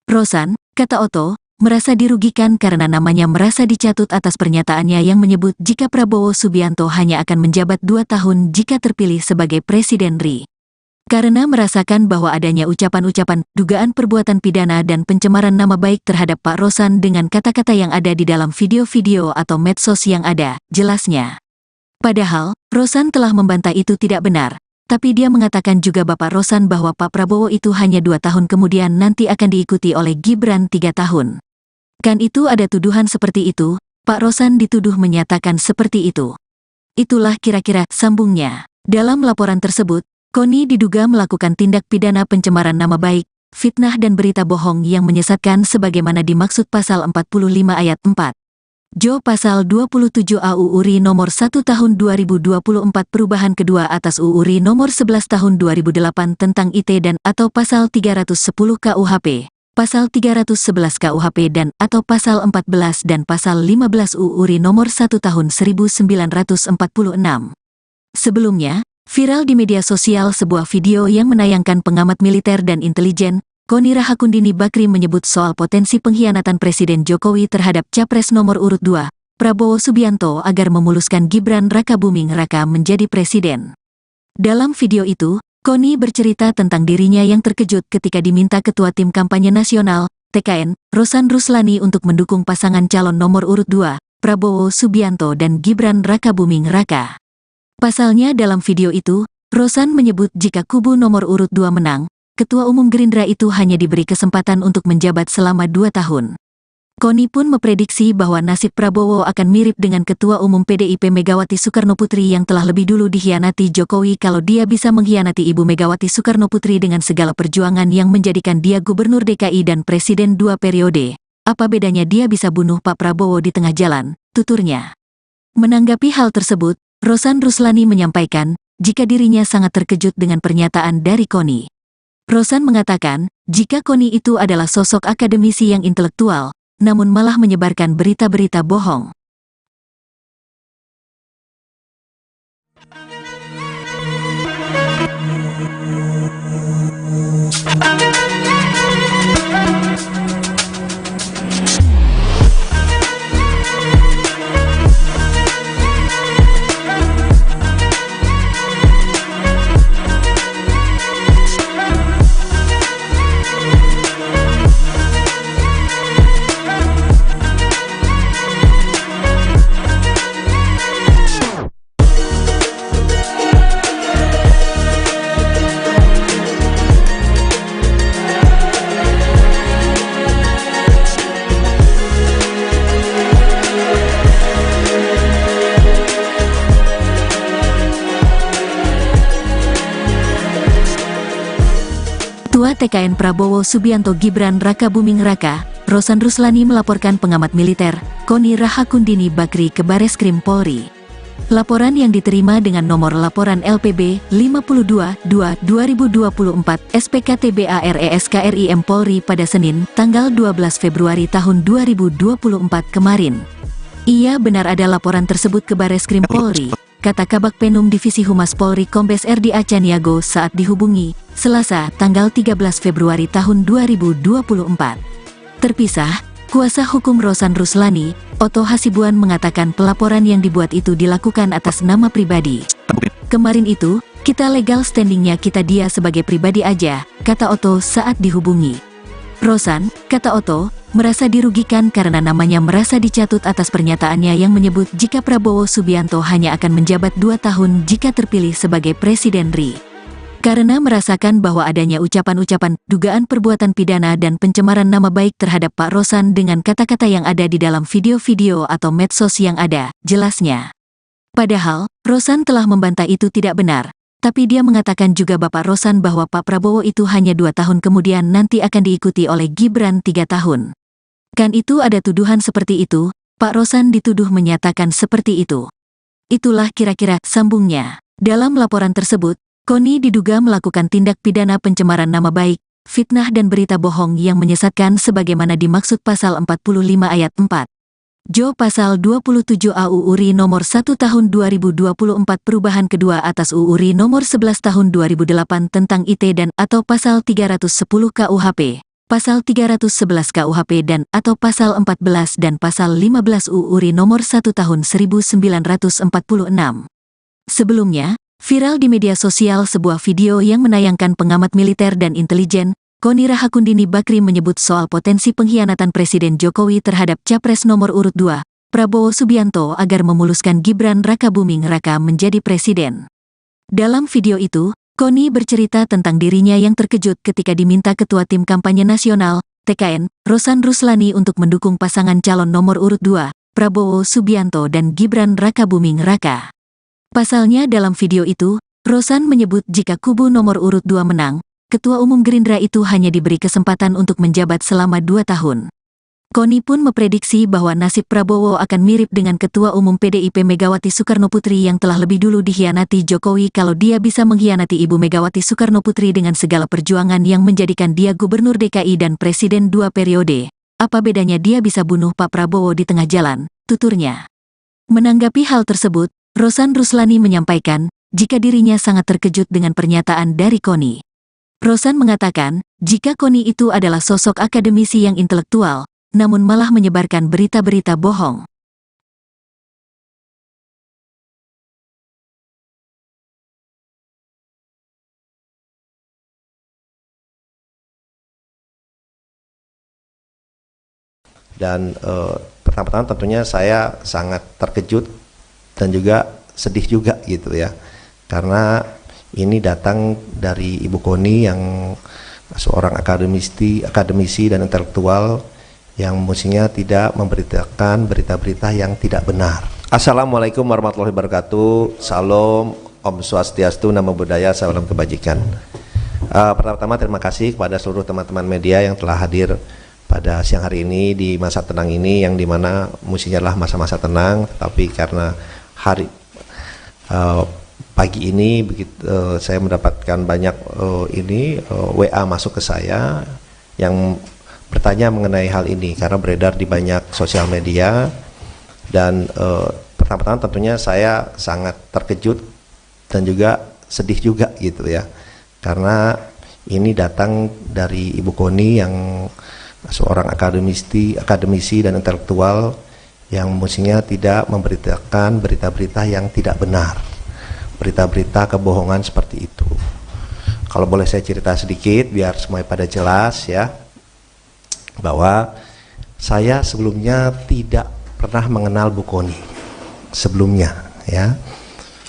Rosan, kata Otto, merasa dirugikan karena namanya merasa dicatut atas pernyataannya yang menyebut jika Prabowo Subianto hanya akan menjabat 2 tahun jika terpilih sebagai Presiden RI. Karena merasakan bahwa adanya ucapan-ucapan, dugaan perbuatan pidana dan pencemaran nama baik terhadap Pak Rosan dengan kata-kata yang ada di dalam video-video atau medsos yang ada, jelasnya. Padahal, Rosan telah membantah itu tidak benar. tapi dia mengatakan juga Bapak Rosan bahwa Pak Prabowo itu hanya 2 tahun kemudian nanti akan diikuti oleh Gibran 3 tahun. Kan itu ada tuduhan seperti itu, Pak Rosan dituduh menyatakan seperti itu. Itulah kira-kira sambungnya. Dalam laporan tersebut, Koni diduga melakukan tindak pidana pencemaran nama baik, fitnah dan berita bohong yang menyesatkan sebagaimana dimaksud pasal 45 ayat 4. Jo pasal 27 UU RI nomor 1 tahun 2024 perubahan kedua atas UU RI nomor 11 tahun 2008 tentang IT dan atau pasal 310 KUHP, pasal 311 KUHP dan atau pasal 14 dan pasal 15 UU RI nomor 1 tahun 1946. Sebelumnya, viral di media sosial sebuah video yang menayangkan pengamat militer dan intelijen, Koni Rahakundini Bakri menyebut soal potensi pengkhianatan Presiden Jokowi terhadap Capres nomor urut 2, Prabowo Subianto agar memuluskan Gibran Rakabuming Raka menjadi presiden. Dalam video itu, Koni bercerita tentang dirinya yang terkejut ketika diminta Ketua Tim Kampanye Nasional, TKN, Rosan Ruslani untuk mendukung pasangan calon nomor urut 2, Prabowo Subianto dan Gibran Rakabuming Raka. Pasalnya dalam video itu, Rosan menyebut jika kubu nomor urut 2 menang, Ketua Umum Gerindra itu hanya diberi kesempatan untuk menjabat selama 2 tahun. Koni pun memprediksi bahwa nasib Prabowo akan mirip dengan Ketua Umum PDIP Megawati Soekarnoputri yang telah lebih dulu dikhianati Jokowi kalau dia bisa mengkhianati Ibu Megawati Soekarnoputri dengan segala perjuangan yang menjadikan dia Gubernur DKI dan Presiden 2 periode. Apa bedanya dia bisa bunuh Pak Prabowo di tengah jalan, tuturnya. Menanggapi hal tersebut, Rosan Ruslani menyampaikan, jika dirinya sangat terkejut dengan pernyataan dari Koni. Rosan mengatakan, jika Koni itu adalah sosok akademisi yang intelektual, namun malah menyebarkan berita-berita bohong. Ketua TKN Prabowo Subianto Gibran Rakabuming Raka, Rosan Ruslani melaporkan pengamat militer, Koni Rahakundini Bakri ke Bareskrim Polri. Laporan yang diterima dengan nomor laporan LPB 52-2-2024 SPKTBARESKRIM Polri pada Senin, tanggal 12 Februari tahun 2024 kemarin. Ia benar ada laporan tersebut ke Bareskrim Polri, kata Kabak Penum Divisi Humas Polri Kombes RD Acaniago saat dihubungi, Selasa, tanggal 13 Februari tahun 2024. Terpisah, kuasa hukum Rosan Ruslani, Otto Hasibuan mengatakan pelaporan yang dibuat itu dilakukan atas nama pribadi. Kemarin itu, kita legal standingnya kita dia sebagai pribadi aja, kata Otto saat dihubungi. Rosan, kata Otto, merasa dirugikan karena namanya merasa dicatut atas pernyataannya yang menyebut jika Prabowo Subianto hanya akan menjabat 2 tahun jika terpilih sebagai Presiden RI. Karena merasakan bahwa adanya ucapan-ucapan, dugaan perbuatan pidana dan pencemaran nama baik terhadap Pak Rosan dengan kata-kata yang ada di dalam video-video atau medsos yang ada, jelasnya. Padahal, Rosan telah membantah itu tidak benar, tapi dia mengatakan juga Bapak Rosan bahwa Pak Prabowo itu hanya 2 tahun kemudian nanti akan diikuti oleh Gibran 3 tahun. Kan itu ada tuduhan seperti itu, Pak Rosan dituduh menyatakan seperti itu. Itulah kira-kira sambungnya. Dalam laporan tersebut, Koni diduga melakukan tindak pidana pencemaran nama baik, fitnah dan berita bohong yang menyesatkan sebagaimana dimaksud pasal 45 ayat 4. Jo pasal 27 UU RI nomor 1 tahun 2024 perubahan kedua atas UU RI nomor 11 tahun 2008 tentang IT dan atau pasal 310 KUHP, pasal 311 KUHP dan atau pasal 14 dan pasal 15 UU RI nomor 1 tahun 1946. Sebelumnya, viral di media sosial sebuah video yang menayangkan pengamat militer dan intelijen, Koni Rahakundini Bakri menyebut soal potensi pengkhianatan Presiden Jokowi terhadap Capres nomor urut 2, Prabowo Subianto agar memuluskan Gibran Rakabuming Raka menjadi presiden. Dalam video itu, Koni bercerita tentang dirinya yang terkejut ketika diminta Ketua Tim Kampanye Nasional, TKN, Rosan Ruslani untuk mendukung pasangan calon nomor urut 2, Prabowo Subianto dan Gibran Rakabuming Raka. Pasalnya dalam video itu, Rosan menyebut jika kubu nomor urut 2 menang, Ketua Umum Gerindra itu hanya diberi kesempatan untuk menjabat selama 2 tahun. Koni pun memprediksi bahwa nasib Prabowo akan mirip dengan Ketua Umum PDIP Megawati Soekarnoputri yang telah lebih dulu dikhianati Jokowi kalau dia bisa mengkhianati Ibu Megawati Soekarnoputri dengan segala perjuangan yang menjadikan dia Gubernur DKI dan Presiden 2 periode. Apa bedanya dia bisa bunuh Pak Prabowo di tengah jalan, tuturnya. Menanggapi hal tersebut, Rosan Ruslani menyampaikan, jika dirinya sangat terkejut dengan pernyataan dari Koni. Rosan mengatakan, jika Koni itu adalah sosok akademisi yang intelektual, namun malah menyebarkan berita-berita bohong. Dan pertama-tama tentunya saya sangat terkejut dan juga sedih juga gitu ya, karena ini datang dari Ibu Koni yang seorang akademisi dan intelektual yang mestinya tidak memberitakan berita-berita yang tidak benar. Assalamualaikum warahmatullahi wabarakatuh. Salam, Om Swastiastu, Namo Buddhaya, salam kebajikan. Pertama-tama terima kasih kepada seluruh teman-teman media yang telah hadir pada siang hari ini di masa tenang ini, yang dimana mestinya adalah masa-masa tenang, tapi karena pagi ini saya mendapatkan banyak WA masuk ke saya yang bertanya mengenai hal ini karena beredar di banyak sosial media. Dan pertama-tama tentunya saya sangat terkejut dan juga sedih juga gitu ya, karena ini datang dari Ibu Koni yang seorang akademisi dan intelektual yang mestinya tidak memberitakan berita-berita yang tidak benar, berita-berita kebohongan seperti itu. Kalau boleh saya cerita sedikit biar semuanya pada jelas ya, bahwa saya sebelumnya tidak pernah mengenal Bu Koni sebelumnya ya.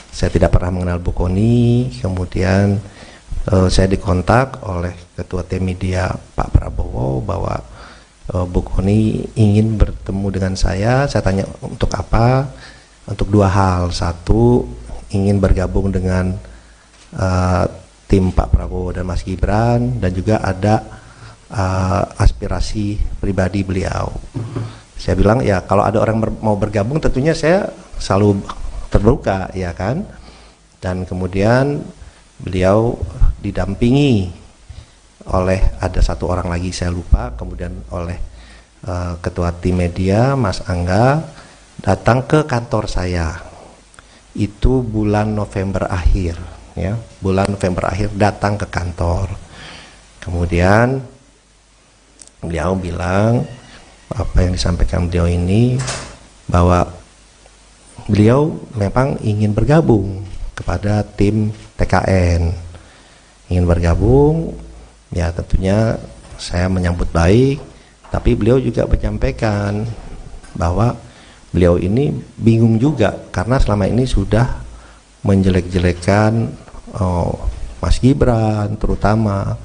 Saya tidak pernah mengenal Bu Koni, kemudian saya dikontak oleh Ketua Tim Media Pak Prabowo bahwa Bu Koni ingin bertemu dengan saya. Saya tanya untuk apa? Untuk 2 hal. Satu, ingin bergabung dengan tim Pak Prabowo dan Mas Gibran, dan juga ada aspirasi pribadi beliau. Saya bilang ya kalau ada orang mau bergabung tentunya saya selalu terbuka ya kan. Dan kemudian beliau didampingi oleh ada 1 orang lagi saya lupa, kemudian oleh Ketua Tim Media Mas Angga datang ke kantor saya. Itu bulan November akhir ya, bulan November akhir datang ke kantor. Kemudian beliau bilang apa yang disampaikan beliau ini, bahwa beliau memang ingin bergabung kepada tim TKN, ingin bergabung ya. Tentunya saya menyambut baik, tapi beliau juga menyampaikan bahwa beliau ini bingung juga karena selama ini sudah menjelek-jelekan Mas Gibran terutama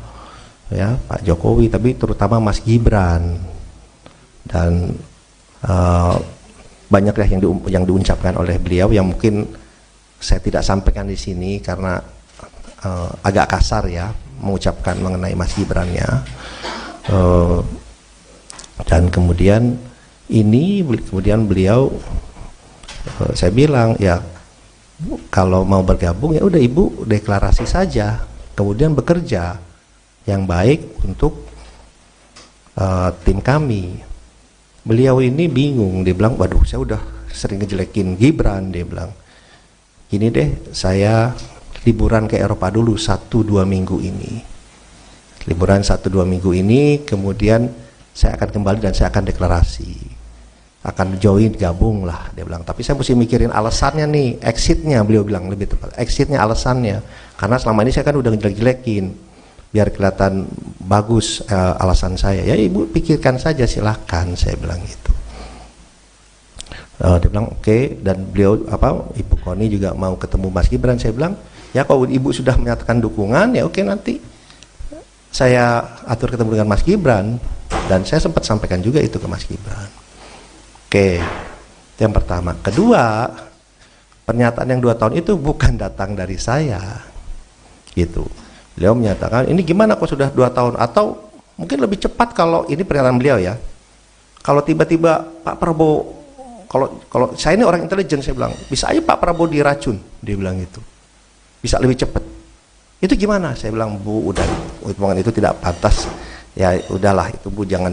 ya, Pak Jokowi, tapi terutama Mas Gibran, dan banyak yang diucapkan oleh beliau yang mungkin saya tidak sampaikan di sini karena agak kasar ya mengucapkan mengenai Mas Gibran ya. Dan kemudian beliau saya bilang ya kalau mau bergabung ya udah Ibu deklarasi saja, kemudian bekerja yang baik untuk tim kami. Beliau ini bingung, dia bilang waduh saya udah sering ngejelekin Gibran, dia bilang gini deh, saya liburan ke Eropa dulu 1-2 minggu ini, liburan 1-2 minggu ini, kemudian saya akan kembali dan saya akan deklarasi, akan join, gabung lah, dia bilang. Tapi saya mesti mikirin alasannya nih, exitnya, beliau bilang lebih tepat, exitnya, alasannya, karena selama ini saya kan udah ngejelek-jelekin, biar kelihatan bagus alasan saya. Ya Ibu pikirkan saja silahkan, saya bilang gitu. Dia bilang oke. Dan beliau Ibu Koni juga mau ketemu Mas Gibran. Saya bilang Ya kalau Ibu sudah menyatakan dukungan, ya oke, nanti saya atur ketemu dengan Mas Gibran, dan saya sempat sampaikan juga itu ke Mas Gibran. Oke, itu yang pertama. Kedua, pernyataan yang 2 tahun itu bukan datang dari saya, gitu. Beliau menyatakan ini gimana kok sudah 2 tahun, atau mungkin lebih cepat kalau ini pernyataan beliau ya. Kalau tiba-tiba Pak Prabowo, kalau saya ini orang intelijen, saya bilang bisa aja Pak Prabowo diracun, dia bilang gitu, bisa lebih cepat. Itu gimana? Saya bilang, Bu, udah, omongan itu tidak pantas. Ya udahlah, itu Bu, jangan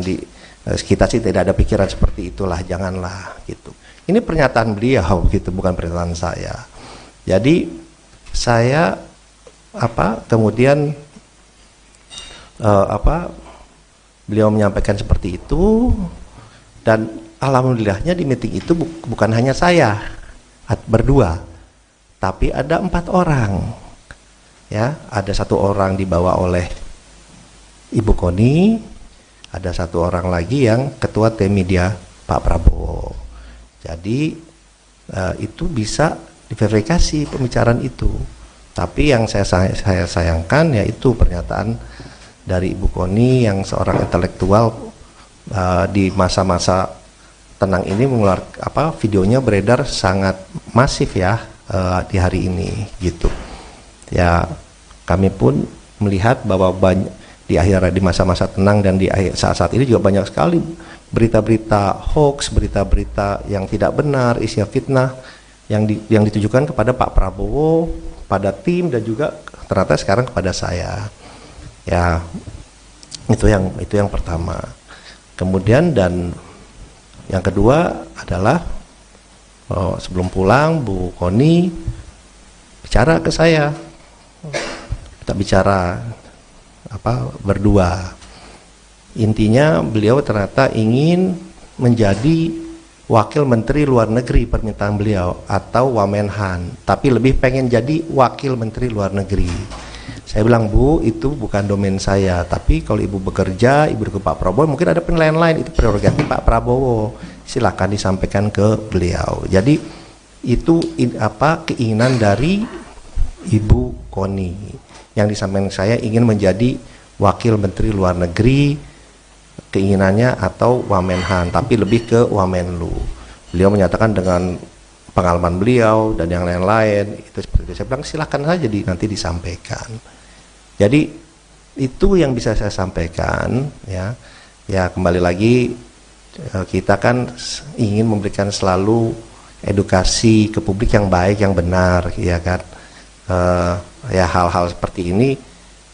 kita sih tidak ada pikiran seperti itulah, janganlah gitu. Ini pernyataan beliau gitu, bukan pernyataan saya. Jadi saya kemudian beliau menyampaikan seperti itu, dan alhamdulillahnya di meeting itu bukan hanya saya berdua, tapi ada 4 orang. Ya, ada 1 orang dibawa oleh Ibu Koni, ada 1 orang lagi yang ketua tim media Pak Prabowo. Jadi itu bisa diverifikasi pembicaraan itu. Tapi yang saya sayangkan yaitu pernyataan dari Ibu Koni yang seorang intelektual di masa-masa tenang ini mengeluarkan videonya beredar sangat masif ya di hari ini gitu. Ya, kami pun melihat bahwa di masa-masa tenang dan di saat-saat ini juga banyak sekali berita-berita hoax, berita-berita yang tidak benar, isinya fitnah yang ditujukan kepada Pak Prabowo, pada tim, dan juga ternyata sekarang kepada saya. Ya, itu yang pertama. Kemudian dan yang kedua adalah sebelum pulang Bu Koni bicara ke saya. Kita bicara berdua. Intinya beliau ternyata ingin menjadi wakil menteri luar negeri, permintaan beliau, atau Wamenhan, tapi lebih pengen jadi wakil menteri luar negeri. Saya bilang, Bu, itu bukan domain saya, tapi kalau Ibu bekerja, Ibu ke Pak Prabowo, mungkin ada penilaian lain, itu prerogatif Pak Prabowo, silakan disampaikan ke beliau. Jadi itu keinginan dari Ibu Koni, yang disampaikan saya ingin menjadi wakil menteri luar negeri, keinginannya, atau Wamenhan, tapi lebih ke Wamenlu. Beliau menyatakan dengan pengalaman beliau dan yang lain-lain itu seperti itu. Saya bilang silakan saja nanti disampaikan. Jadi itu yang bisa saya sampaikan ya. Ya, kembali lagi kita kan ingin memberikan selalu edukasi ke publik yang baik, yang benar, ya kan. Ya, hal-hal seperti ini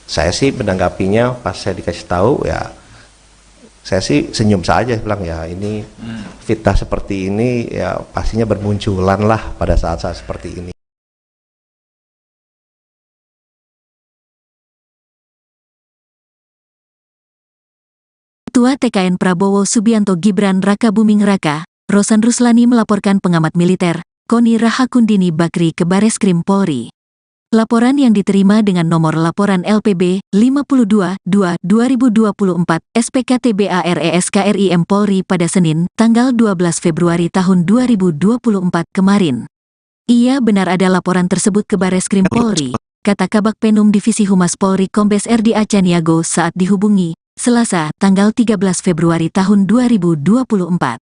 saya sih menanggapinya pas saya dikasih tahu, ya saya sih senyum saja, bilang ya ini fitnah seperti ini ya pastinya bermunculan lah pada saat-saat seperti ini. Ketua TKN Prabowo Subianto Gibran Raka Buming Raka, Rosan Ruslani melaporkan pengamat militer, Koni Rahakundini Bakri ke Bareskrim Polri. Laporan yang diterima dengan nomor laporan LPB 52-2-2024 SPKTBARESKRIM Polri pada Senin, tanggal 12 Februari tahun 2024 kemarin. Ia benar ada laporan tersebut ke Bareskrim Polri, kata Kabak Penum Divisi Humas Polri Kombes RD Acaniago saat dihubungi, Selasa, tanggal 13 Februari tahun 2024.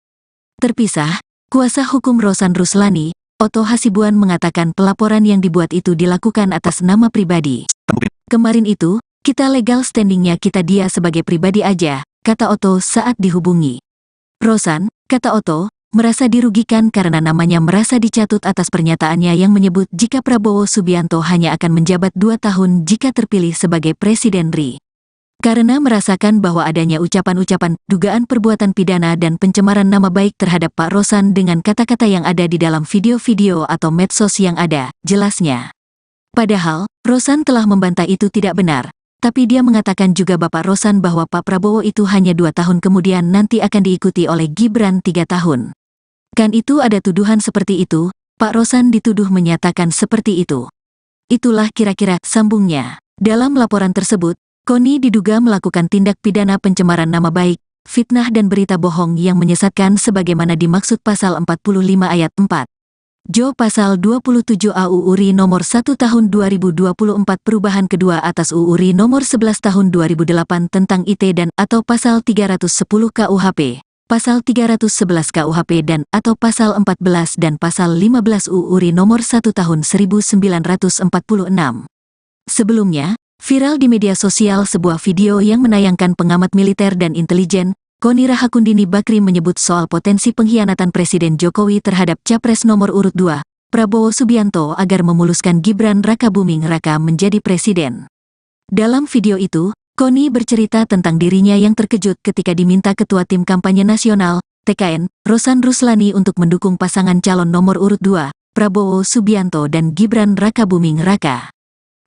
Terpisah, kuasa hukum Rosan Ruslani, Otto Hasibuan mengatakan pelaporan yang dibuat itu dilakukan atas nama pribadi. Kemarin itu, kita legal standingnya kita dia sebagai pribadi aja, kata Otto saat dihubungi. Rosan, kata Otto, merasa dirugikan karena namanya merasa dicatut atas pernyataannya yang menyebut jika Prabowo Subianto hanya akan menjabat 2 tahun jika terpilih sebagai Presiden RI. Karena merasakan bahwa adanya ucapan-ucapan, dugaan perbuatan pidana dan pencemaran nama baik terhadap Pak Rosan dengan kata-kata yang ada di dalam video-video atau medsos yang ada, jelasnya. Padahal, Rosan telah membantah itu tidak benar, tapi dia mengatakan juga Bapak Rosan bahwa Pak Prabowo itu hanya 2 tahun kemudian nanti akan diikuti oleh Gibran 3 tahun. Kan itu ada tuduhan seperti itu, Pak Rosan dituduh menyatakan seperti itu. Itulah kira-kira sambungnya. Dalam laporan tersebut, Koni diduga melakukan tindak pidana pencemaran nama baik, fitnah dan berita bohong yang menyesatkan sebagaimana dimaksud pasal 45 ayat 4. Pasal 27 UU RI Nomor 1 Tahun 2024 Perubahan kedua atas UU RI Nomor 11 Tahun 2008 tentang IT dan atau Pasal 310 KUHP, Pasal 311 KUHP dan atau Pasal 14 dan Pasal 15 UU RI Nomor 1 Tahun 1946. Sebelumnya, viral di media sosial sebuah video yang menayangkan pengamat militer dan intelijen, Koni Rahakundini Bakri menyebut soal potensi pengkhianatan Presiden Jokowi terhadap Capres nomor urut 2, Prabowo Subianto agar memuluskan Gibran Rakabuming Raka menjadi presiden. Dalam video itu, Koni bercerita tentang dirinya yang terkejut ketika diminta Ketua Tim Kampanye Nasional, TKN, Rosan Ruslani untuk mendukung pasangan calon nomor urut 2, Prabowo Subianto dan Gibran Rakabuming Raka.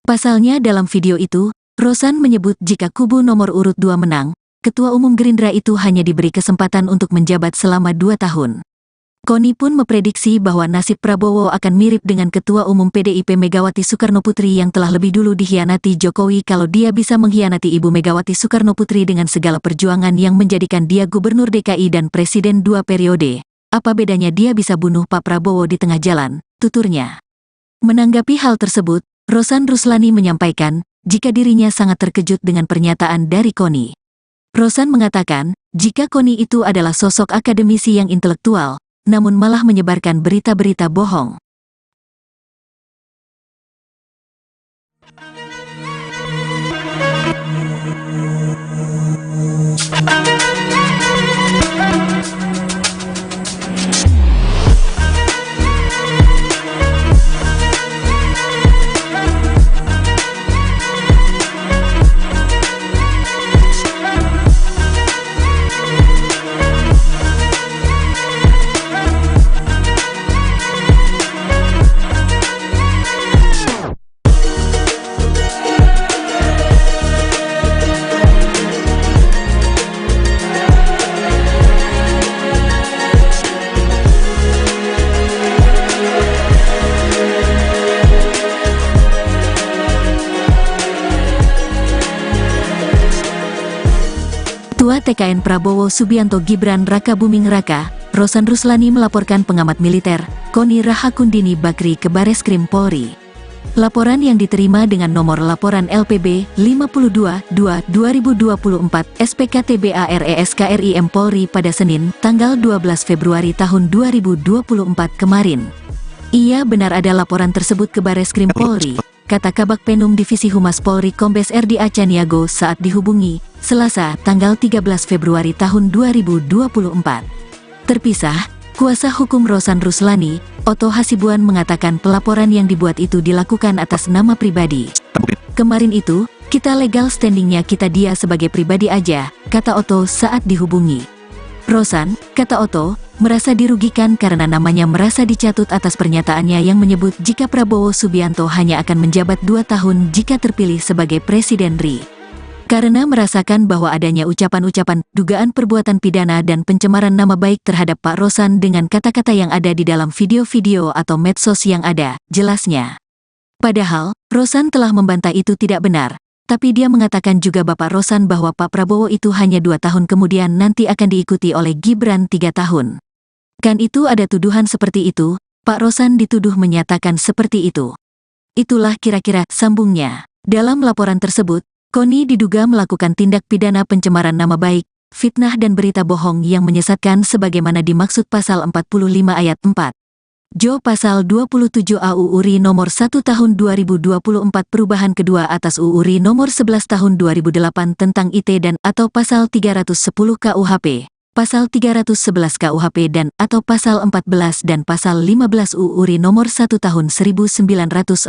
Pasalnya dalam video itu, Rosan menyebut jika kubu nomor urut 2 menang, Ketua Umum Gerindra itu hanya diberi kesempatan untuk menjabat selama 2 tahun. Koni pun memprediksi bahwa nasib Prabowo akan mirip dengan Ketua Umum PDIP Megawati Soekarnoputri yang telah lebih dulu dikhianati Jokowi kalau dia bisa mengkhianati Ibu Megawati Soekarnoputri dengan segala perjuangan yang menjadikan dia Gubernur DKI dan Presiden 2 periode. Apa bedanya dia bisa bunuh Pak Prabowo di tengah jalan, tuturnya. Menanggapi hal tersebut, Rosan Ruslani menyampaikan, jika dirinya sangat terkejut dengan pernyataan dari Koni. Rosan mengatakan, jika Koni itu adalah sosok akademisi yang intelektual, namun malah menyebarkan berita-berita bohong. Ketua TKN Prabowo Subianto Gibran Rakabuming Raka, Rosan Ruslani melaporkan pengamat militer, Koni Rahakundini Bakri ke Bareskrim Polri. Laporan yang diterima dengan nomor laporan LPB 52-2-2024 SPKTBARESKRIM Polri pada Senin, tanggal 12 Februari tahun 2024 kemarin. Ia benar ada laporan tersebut ke Bareskrim Polri, kata Kabak Penum Divisi Humas Polri Kombes RD Acaniago saat dihubungi, Selasa, tanggal 13 Februari tahun 2024. Terpisah, kuasa hukum Rosan Ruslani, Otto Hasibuan mengatakan pelaporan yang dibuat itu dilakukan atas nama pribadi. Kemarin itu, kita legal standingnya kita dia sebagai pribadi aja, kata Otto saat dihubungi. Rosan, kata Otto, merasa dirugikan karena namanya merasa dicatut atas pernyataannya yang menyebut jika Prabowo Subianto hanya akan menjabat 2 tahun jika terpilih sebagai Presiden RI. Karena merasakan bahwa adanya ucapan-ucapan, dugaan perbuatan pidana dan pencemaran nama baik terhadap Pak Rosan dengan kata-kata yang ada di dalam video-video atau medsos yang ada, jelasnya. Padahal, Rosan telah membantah itu tidak benar, tapi dia mengatakan juga Bapak Rosan bahwa Pak Prabowo itu hanya 2 tahun kemudian nanti akan diikuti oleh Gibran 3 tahun. Kan itu ada tuduhan seperti itu, Pak Rosan dituduh menyatakan seperti itu. Itulah kira-kira sambungnya. Dalam laporan tersebut, Koni diduga melakukan tindak pidana pencemaran nama baik, fitnah dan berita bohong yang menyesatkan sebagaimana dimaksud pasal 45 ayat 4. Pasal 27 UU RI Nomor 1 Tahun 2024 Perubahan kedua atas UU RI Nomor 11 Tahun 2008 tentang IT dan atau Pasal 310 KUHP, Pasal 311 KUHP dan atau Pasal 14 dan Pasal 15 UU RI Nomor 1 Tahun 1946.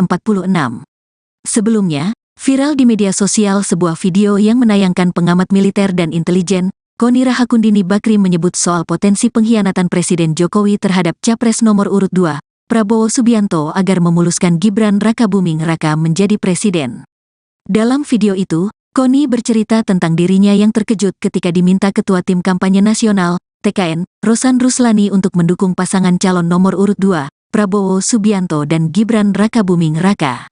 Sebelumnya, viral di media sosial sebuah video yang menayangkan pengamat militer dan intelijen, Koni Rahakundini Bakri menyebut soal potensi pengkhianatan Presiden Jokowi terhadap Capres nomor urut 2, Prabowo Subianto agar memuluskan Gibran Rakabuming Raka menjadi presiden. Dalam video itu, Koni bercerita tentang dirinya yang terkejut ketika diminta Ketua Tim Kampanye Nasional, TKN, Rosan Ruslani untuk mendukung pasangan calon nomor urut 2, Prabowo Subianto dan Gibran Rakabuming Raka.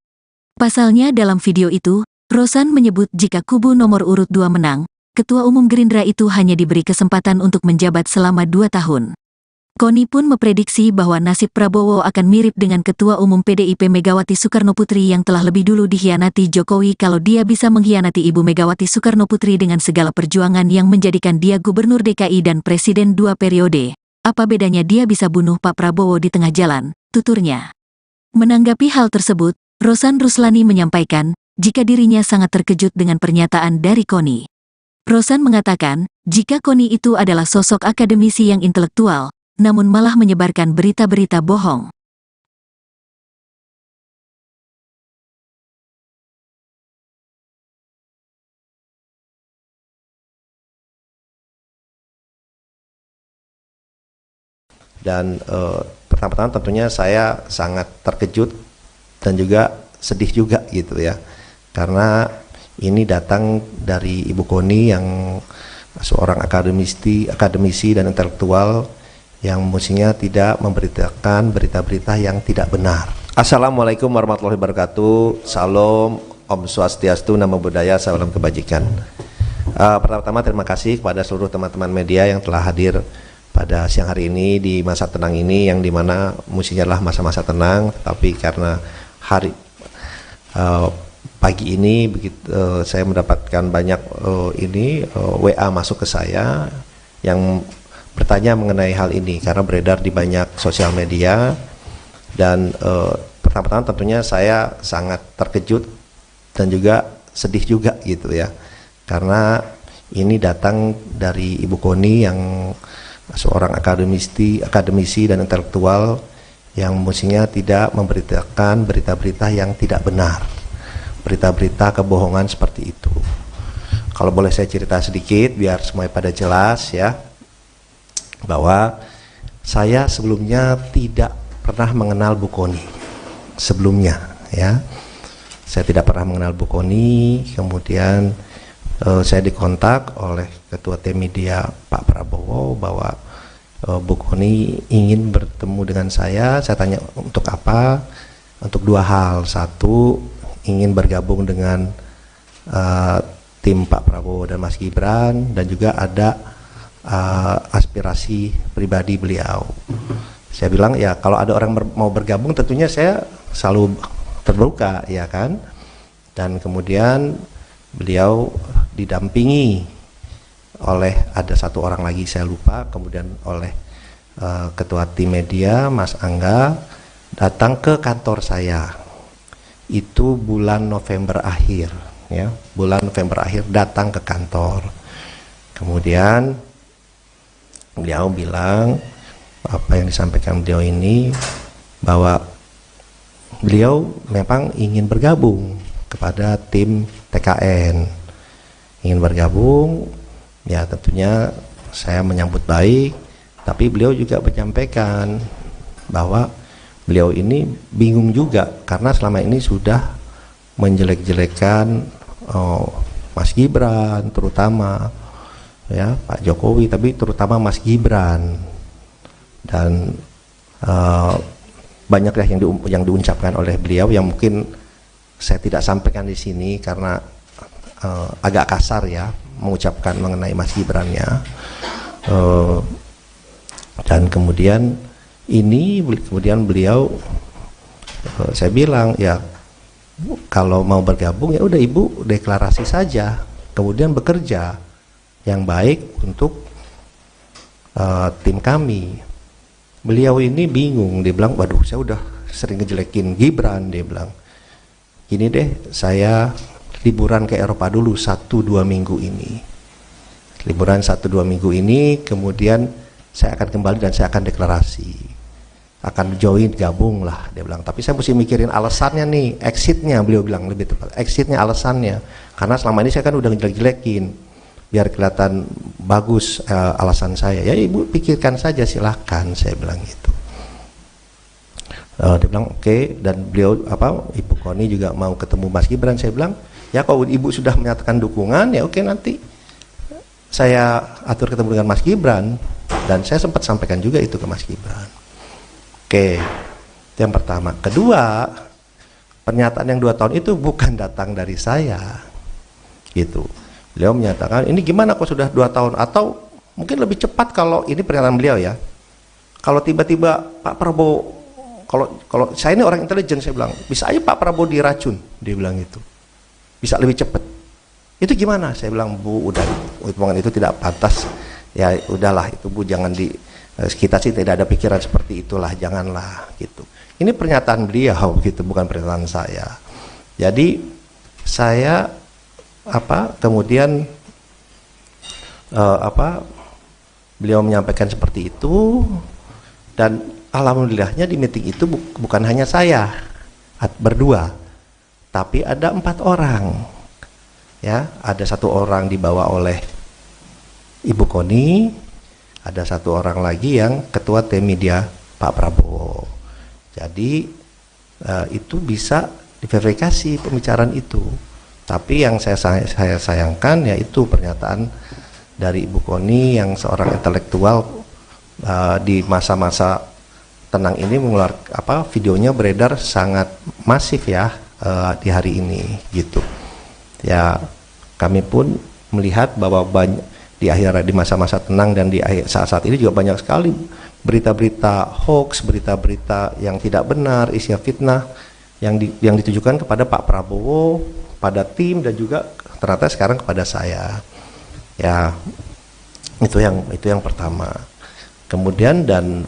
Pasalnya dalam video itu, Rosan menyebut jika kubu nomor urut 2 menang, Ketua Umum Gerindra itu hanya diberi kesempatan untuk menjabat selama 2 tahun. Koni pun memprediksi bahwa nasib Prabowo akan mirip dengan Ketua Umum PDIP Megawati Soekarnoputri yang telah lebih dulu dikhianati Jokowi kalau dia bisa mengkhianati Ibu Megawati Soekarnoputri dengan segala perjuangan yang menjadikan dia Gubernur DKI dan Presiden 2 periode. Apa bedanya dia bisa bunuh Pak Prabowo di tengah jalan, tuturnya. Menanggapi hal tersebut, Rosan Ruslani menyampaikan, jika dirinya sangat terkejut dengan pernyataan dari Koni. Rosan mengatakan, jika Koni itu adalah sosok akademisi yang intelektual, namun malah menyebarkan berita-berita bohong. Dan pertama-tama tentunya saya sangat terkejut dan juga sedih juga gitu ya, karena ini datang dari Ibu Koni yang seorang akademisi dan intelektual yang mestinya tidak memberitakan berita-berita yang tidak benar. Assalamualaikum warahmatullahi wabarakatuh. Salam, Om Swastiastu, Namo Buddhaya, salam kebajikan. Pertama-tama terima kasih kepada seluruh teman-teman media yang telah hadir pada siang hari ini di masa tenang ini, yang dimana mestinya adalah masa-masa tenang, tapi karena hari pagi ini saya mendapatkan banyak WA masuk ke saya yang bertanya mengenai hal ini karena beredar di banyak sosial media. Dan pertama-tama tentunya saya sangat terkejut dan juga sedih juga gitu ya, karena ini datang dari Ibu Koni yang seorang akademisi dan intelektual yang mestinya tidak memberitakan berita-berita yang tidak benar, berita-berita kebohongan seperti itu. Kalau boleh saya cerita sedikit biar semuanya pada jelas ya, bahwa saya sebelumnya tidak pernah mengenal Bu Koni sebelumnya ya. Saya tidak pernah mengenal Bu Koni. Kemudian saya dikontak oleh Ketua Tim Media Pak Prabowo bahwa Bu Koni ingin bertemu dengan saya. Saya tanya untuk apa? Untuk dua hal. Satu, ingin bergabung dengan tim Pak Prabowo dan Mas Gibran, dan juga ada aspirasi pribadi beliau. Saya bilang ya kalau ada orang mau bergabung tentunya saya selalu terbuka ya kan. Dan kemudian beliau didampingi oleh ada satu orang lagi saya lupa, kemudian oleh Ketua Tim Media Mas Angga datang ke kantor saya. Itu bulan November akhir ya, bulan November akhir datang ke kantor. Kemudian beliau bilang apa yang disampaikan beliau ini, bahwa beliau memang ingin bergabung kepada tim TKN, ingin bergabung ya. Tentunya saya menyambut baik, tapi beliau juga menyampaikan bahwa beliau ini bingung juga karena selama ini sudah menjelek-jelekan Mas Gibran terutama ya, Pak Jokowi, tapi terutama Mas Gibran, dan banyaklah yang diucapkan oleh beliau yang mungkin saya tidak sampaikan di sini karena agak kasar ya mengucapkan mengenai Mas Gibrannya. Dan kemudian beliau saya bilang ya kalau mau bergabung ya udah Ibu deklarasi saja, kemudian bekerja yang baik untuk tim kami. Beliau ini bingung, dia bilang waduh saya udah sering ngejelekin Gibran, dia bilang gini deh, saya liburan ke Eropa dulu 1-2 minggu ini, liburan 1-2 minggu ini, kemudian saya akan kembali dan saya akan deklarasi, akan join, gabung lah, dia bilang. Tapi saya mesti mikirin alasannya nih, exitnya, beliau bilang lebih tepat, exitnya, alasannya, karena selama ini saya kan udah ngejelek-jelekin, biar kelihatan bagus alasan saya. Ya Ibu pikirkan saja, silahkan, saya bilang gitu. Dia bilang oke. Dan beliau Ibu Koni juga mau ketemu Mas Gibran. Saya bilang ya kalau Ibu sudah menyatakan dukungan ya oke, nanti saya atur ketemu dengan Mas Gibran. Dan saya sempat sampaikan juga itu ke Mas Gibran. Oke, itu yang pertama. Kedua, pernyataan yang 2 tahun itu bukan datang dari saya gitu. Beliau menyatakan ini gimana kok sudah 2 tahun, atau mungkin lebih cepat kalau ini pernyataan beliau ya, kalau tiba-tiba Pak Prabowo, kalau saya ini orang intelijen, saya bilang bisa aja Pak Prabowo diracun, dia bilang itu bisa lebih cepat. Itu gimana? Saya bilang, Bu, udah, omongan itu tidak pantas. Ya udahlah itu Bu, jangan kita sih tidak ada pikiran seperti itulah, janganlah gitu. Ini pernyataan beliau gitu, bukan pernyataan saya. Jadi saya kemudian beliau menyampaikan seperti itu, dan alhamdulillahnya di meeting itu bukan hanya saya berdua, tapi ada 4 orang. Ya, ada 1 orang dibawa oleh Ibu Koni, ada 1 orang lagi yang ketua tim media Pak Prabowo. Jadi itu bisa diverifikasi pembicaraan itu. Tapi yang saya sayangkan yaitu pernyataan dari Ibu Koni yang seorang intelektual di masa-masa tenang ini mengeluarkan videonya beredar sangat masif ya di hari ini gitu. Ya, kami pun melihat bahwa di masa-masa tenang dan di saat-saat ini juga banyak sekali berita-berita hoax, berita-berita yang tidak benar, isinya fitnah yang ditujukan kepada Pak Prabowo, pada tim, dan juga ternyata sekarang kepada saya. Ya, itu yang pertama. Kemudian dan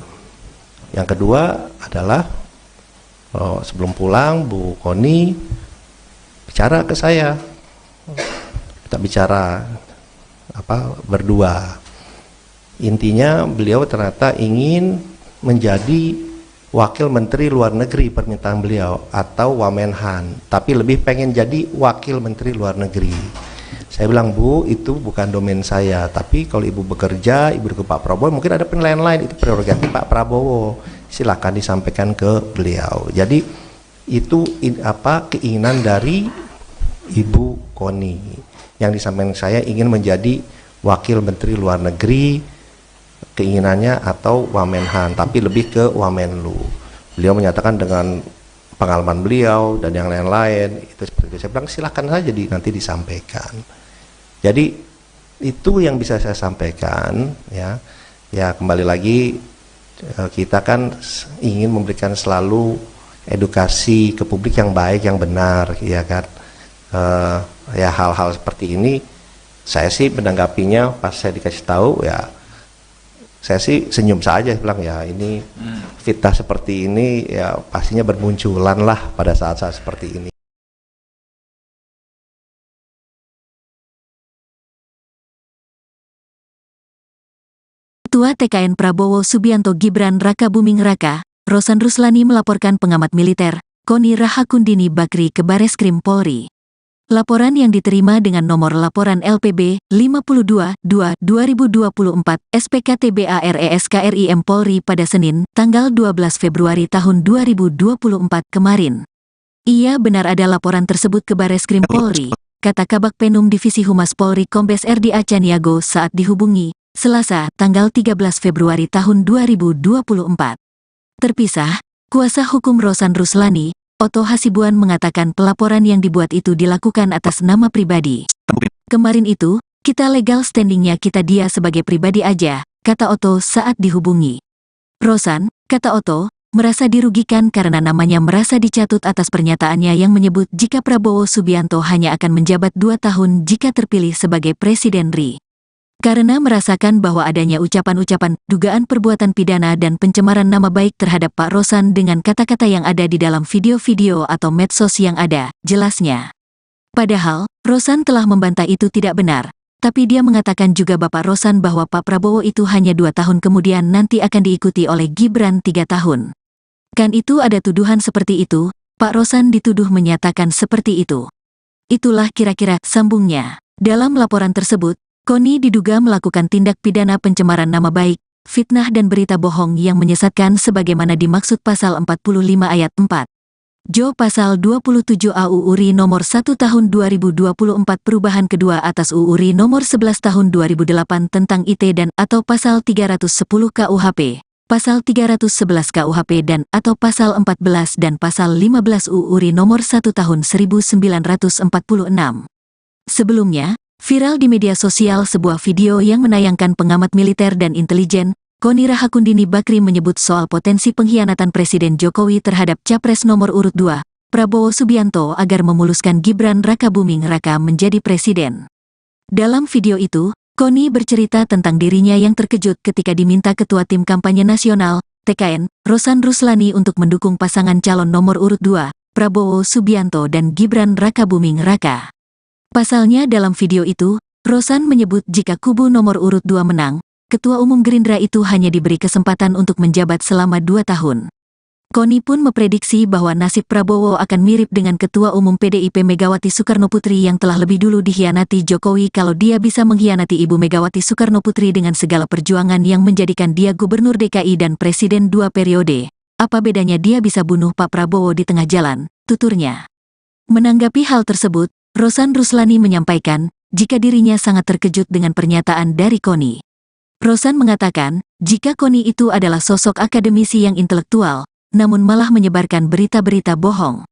yang kedua adalah sebelum pulang Bu Koni bicara ke saya. Kita bicara berdua. Intinya beliau ternyata ingin menjadi wakil menteri luar negeri, permintaan beliau, atau Wamenhan, tapi lebih pengen jadi wakil menteri luar negeri. Saya bilang, Bu, itu bukan domain saya, tapi kalau Ibu bekerja, Ibu ke Pak Prabowo, mungkin ada penilaian lain, itu prerogatif Pak Prabowo, silakan disampaikan ke beliau. Jadi itu keinginan dari Ibu Koni, yang disampaikan saya ingin menjadi wakil menteri luar negeri, keinginannya, atau Wamenhan, tapi lebih ke Wamenlu. Beliau menyatakan dengan pengalaman beliau dan yang lain-lain itu seperti itu. Saya bilang silakan saja nanti disampaikan. Jadi itu yang bisa saya sampaikan ya. Ya, kembali lagi kita kan ingin memberikan selalu edukasi ke publik yang baik, yang benar, ya kan. Ya, hal-hal seperti ini saya sih menanggapinya pas saya dikasih tahu, ya saya sih senyum saja, bilang ya ini fitnah seperti ini ya pastinya bermunculan lah pada saat-saat seperti ini. Ketua TKN Prabowo Subianto Gibran Raka Buming Raka, Rosan Ruslani melaporkan pengamat militer, Koni Rahakundini Bakri ke Bareskrim Polri. Laporan yang diterima dengan nomor laporan LPB 52-2-2024 SPKTBARESKRIM Polri pada Senin, tanggal 12 Februari tahun 2024 kemarin. Ia benar ada laporan tersebut ke Bareskrim Polri, kata Kabak Penum Divisi Humas Polri Kombes RD Acaniago saat dihubungi, Selasa, tanggal 13 Februari tahun 2024. Terpisah, kuasa hukum Rosan Ruslani, Otto Hasibuan mengatakan pelaporan yang dibuat itu dilakukan atas nama pribadi. Kemarin itu, kita legal standingnya kita dia sebagai pribadi aja, kata Otto saat dihubungi. Rosan, kata Otto, merasa dirugikan karena namanya merasa dicatut atas pernyataannya yang menyebut jika Prabowo Subianto hanya akan menjabat 2 tahun jika terpilih sebagai Presiden RI. Karena merasakan bahwa adanya ucapan-ucapan, dugaan perbuatan pidana dan pencemaran nama baik terhadap Pak Rosan dengan kata-kata yang ada di dalam video-video atau medsos yang ada, jelasnya. Padahal, Rosan telah membantah itu tidak benar, tapi dia mengatakan juga Bapak Rosan bahwa Pak Prabowo itu hanya 2 tahun kemudian nanti akan diikuti oleh Gibran 3 tahun. Kan itu ada tuduhan seperti itu, Pak Rosan dituduh menyatakan seperti itu. Itulah kira-kira sambungnya. Dalam laporan tersebut, Koni diduga melakukan tindak pidana pencemaran nama baik, fitnah dan berita bohong yang menyesatkan sebagaimana dimaksud pasal 45 ayat 4. Jo pasal 27 AUU RI nomor 1 tahun 2024 perubahan kedua atas UU RI nomor 11 tahun 2008 tentang IT dan atau pasal 310 KUHP, pasal 311 KUHP dan atau pasal 14 dan pasal 15 UU RI nomor 1 tahun 1946. Sebelumnya, viral di media sosial sebuah video yang menayangkan pengamat militer dan intelijen, Koni Rahakundini Bakri menyebut soal potensi pengkhianatan Presiden Jokowi terhadap Capres nomor urut 2, Prabowo Subianto agar memuluskan Gibran Rakabuming Raka menjadi presiden. Dalam video itu, Koni bercerita tentang dirinya yang terkejut ketika diminta Ketua Tim Kampanye Nasional, TKN, Rosan Ruslani untuk mendukung pasangan calon nomor urut 2, Prabowo Subianto dan Gibran Rakabuming Raka. Pasalnya dalam video itu, Rosan menyebut jika kubu nomor urut 2 menang, Ketua Umum Gerindra itu hanya diberi kesempatan untuk menjabat selama 2 tahun. Koni pun memprediksi bahwa nasib Prabowo akan mirip dengan Ketua Umum PDIP Megawati Soekarnoputri yang telah lebih dulu dikhianati Jokowi kalau dia bisa mengkhianati Ibu Megawati Soekarnoputri dengan segala perjuangan yang menjadikan dia Gubernur DKI dan Presiden 2 periode. Apa bedanya dia bisa bunuh Pak Prabowo di tengah jalan, tuturnya. Menanggapi hal tersebut, Rosan Ruslani menyampaikan, jika dirinya sangat terkejut dengan pernyataan dari Koni. Rosan mengatakan, jika Koni itu adalah sosok akademisi yang intelektual, namun malah menyebarkan berita-berita bohong.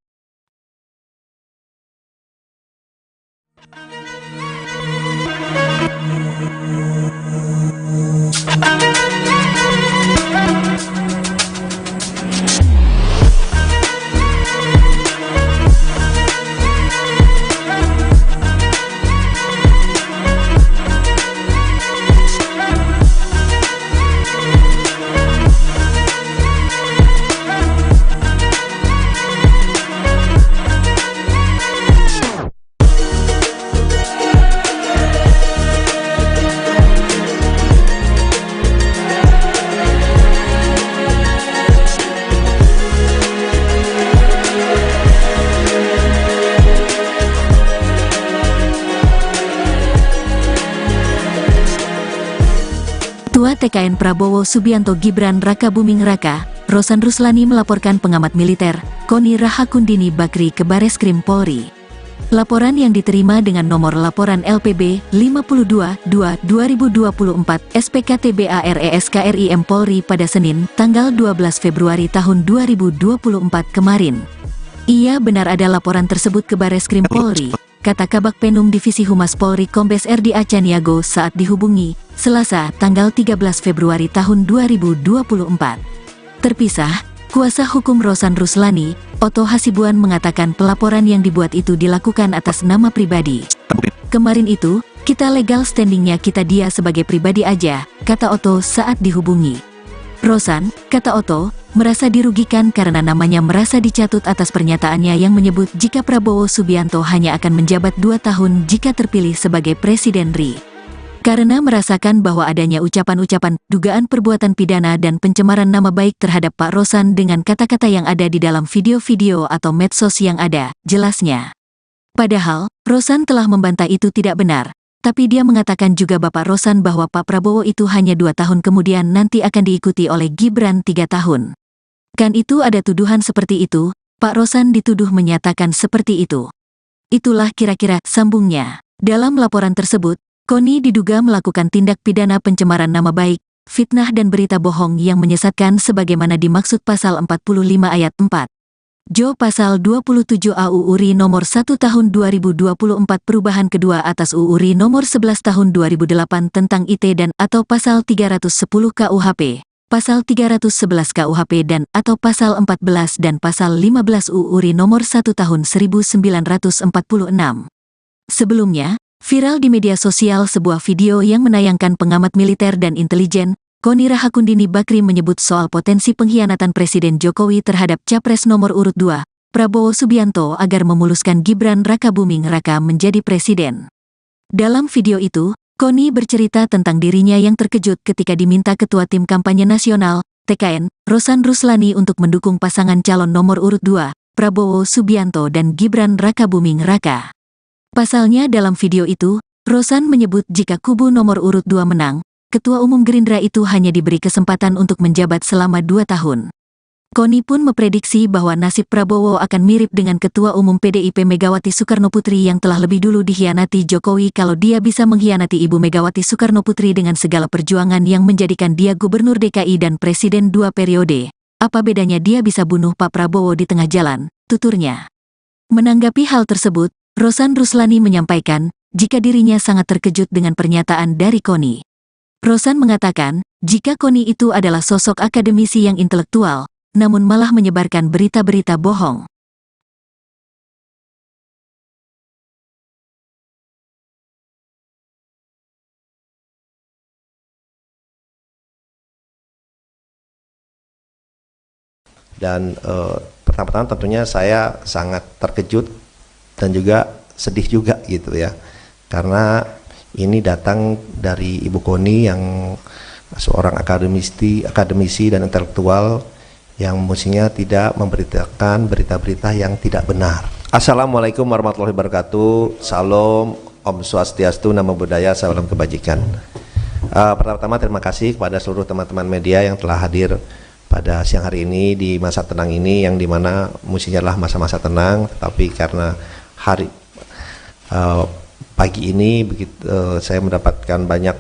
Ketua TKN Prabowo Subianto Gibran Rakabuming Raka, Rosan Ruslani melaporkan pengamat militer, Koni Rahakundini Bakri ke Bareskrim Polri. Laporan yang diterima dengan nomor laporan LPB 52-2-2024 SPKTBARESKRIM Polri pada Senin, tanggal 12 Februari tahun 2024 kemarin. Ia benar ada laporan tersebut ke Bareskrim Polri, kata Kabak Penum Divisi Humas Polri Kombes RD Acaniago saat dihubungi, Selasa, tanggal 13 Februari tahun 2024. Terpisah, kuasa hukum Rosan Ruslani, Otto Hasibuan mengatakan pelaporan yang dibuat itu dilakukan atas nama pribadi. Kemarin itu, kita legal standingnya kita dia sebagai pribadi aja, kata Otto saat dihubungi. Rosan, kata Otto, merasa dirugikan karena namanya merasa dicatut atas pernyataannya yang menyebut jika Prabowo Subianto hanya akan menjabat 2 tahun jika terpilih sebagai Presiden RI. Karena merasakan bahwa adanya ucapan-ucapan, dugaan perbuatan pidana dan pencemaran nama baik terhadap Pak Rosan dengan kata-kata yang ada di dalam video-video atau medsos yang ada, jelasnya. Padahal, Rosan telah membantah itu tidak benar, tapi dia mengatakan juga Bapak Rosan bahwa Pak Prabowo itu hanya 2 tahun kemudian nanti akan diikuti oleh Gibran 3 tahun. Kan itu ada tuduhan seperti itu, Pak Rosan dituduh menyatakan seperti itu. Itulah kira-kira sambungnya. Dalam laporan tersebut, Koni diduga melakukan tindak pidana pencemaran nama baik, fitnah dan berita bohong yang menyesatkan sebagaimana dimaksud pasal 45 ayat 4. Jo pasal 27 AUU RI nomor 1 tahun 2024 perubahan kedua atas UU RI nomor 11 tahun 2008 tentang IT dan atau pasal 310 KUHP, pasal 311 KUHP dan atau pasal 14 dan pasal 15 UU RI nomor 1 tahun 1946. Sebelumnya, viral di media sosial sebuah video yang menayangkan pengamat militer dan intelijen, Koni Rahakundini Bakri menyebut soal potensi pengkhianatan Presiden Jokowi terhadap Capres nomor urut 2, Prabowo Subianto agar memuluskan Gibran Rakabuming Raka menjadi presiden. Dalam video itu, Koni bercerita tentang dirinya yang terkejut ketika diminta Ketua Tim Kampanye Nasional, TKN, Rosan Ruslani untuk mendukung pasangan calon nomor urut 2, Prabowo Subianto dan Gibran Rakabuming Raka. Pasalnya dalam video itu, Rosan menyebut jika kubu nomor urut 2 menang, Ketua Umum Gerindra itu hanya diberi kesempatan untuk menjabat selama 2 tahun. Koni pun memprediksi bahwa nasib Prabowo akan mirip dengan Ketua Umum PDIP Megawati Soekarnoputri yang telah lebih dulu dikhianati Jokowi kalau dia bisa mengkhianati Ibu Megawati Soekarnoputri dengan segala perjuangan yang menjadikan dia Gubernur DKI dan Presiden 2 periode. Apa bedanya dia bisa bunuh Pak Prabowo di tengah jalan, tuturnya. Menanggapi hal tersebut, Rosan Ruslani menyampaikan, jika dirinya sangat terkejut dengan pernyataan dari Koni. Rosan mengatakan, jika Koni itu adalah sosok akademisi yang intelektual, namun malah menyebarkan berita-berita bohong. Dan pertama-tama tentunya saya sangat terkejut dan juga sedih juga gitu ya, karena ini datang dari Ibu Koni yang seorang akademisi dan intelektual yang mestinya tidak memberitakan berita-berita yang tidak benar. Assalamualaikum warahmatullahi wabarakatuh. Salam, Om Swastiastu, Namo Buddhaya, salam kebajikan. Pertama-tama terima kasih kepada seluruh teman-teman media yang telah hadir pada siang hari ini di masa tenang ini, yang dimana mestinya adalah masa-masa tenang, tapi karena pagi ini saya mendapatkan banyak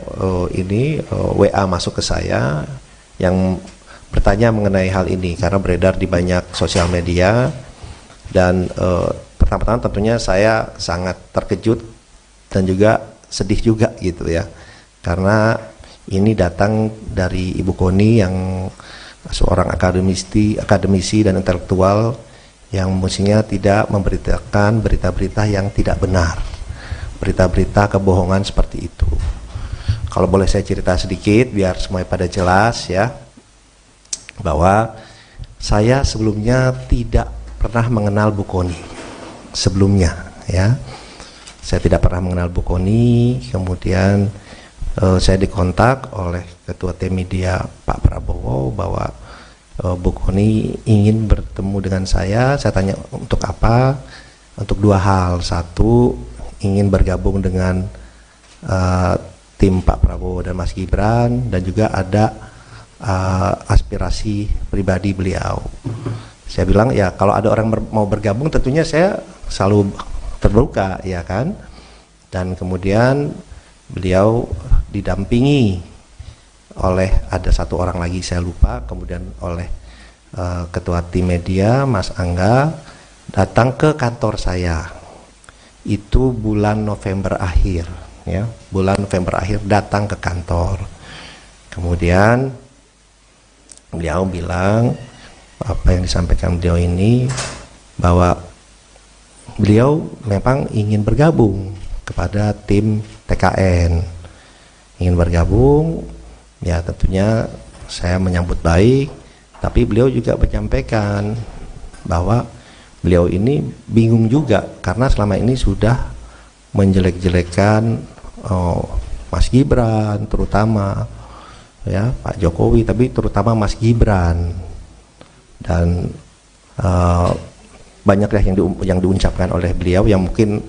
WA masuk ke saya yang bertanya mengenai hal ini karena beredar di banyak sosial media. Dan pertama-tama tentunya saya sangat terkejut dan juga sedih juga gitu ya, karena ini datang dari Ibu Koni yang seorang akademisi dan intelektual yang mestinya tidak memberitakan berita-berita yang tidak benar, berita-berita kebohongan seperti itu. Kalau boleh saya cerita sedikit biar semuanya pada jelas ya, bahwa saya sebelumnya tidak pernah mengenal Bu Koni sebelumnya ya. Saya tidak pernah mengenal Bu Koni. Kemudian saya dikontak oleh Ketua Tim Media Pak Prabowo bahwa Bu Koni ingin bertemu dengan saya. Saya tanya untuk apa? Untuk dua hal. Satu, ingin bergabung dengan tim Pak Prabowo dan Mas Gibran, dan juga ada aspirasi pribadi beliau. Saya bilang ya kalau ada orang mau bergabung tentunya saya selalu terbuka ya kan. Dan kemudian beliau didampingi oleh ada satu orang lagi saya lupa, kemudian oleh Ketua Tim Media Mas Angga datang ke kantor saya. Itu bulan November akhir ya, bulan November akhir datang ke kantor. Kemudian beliau bilang apa yang disampaikan beliau ini, bahwa beliau memang ingin bergabung kepada tim TKN, ingin bergabung ya. Tentunya saya menyambut baik, tapi beliau juga menyampaikan bahwa beliau ini bingung juga karena selama ini sudah menjelek-jelekan Mas Gibran, terutama ya Pak Jokowi, tapi terutama Mas Gibran, dan banyak yang diucapkan oleh beliau yang mungkin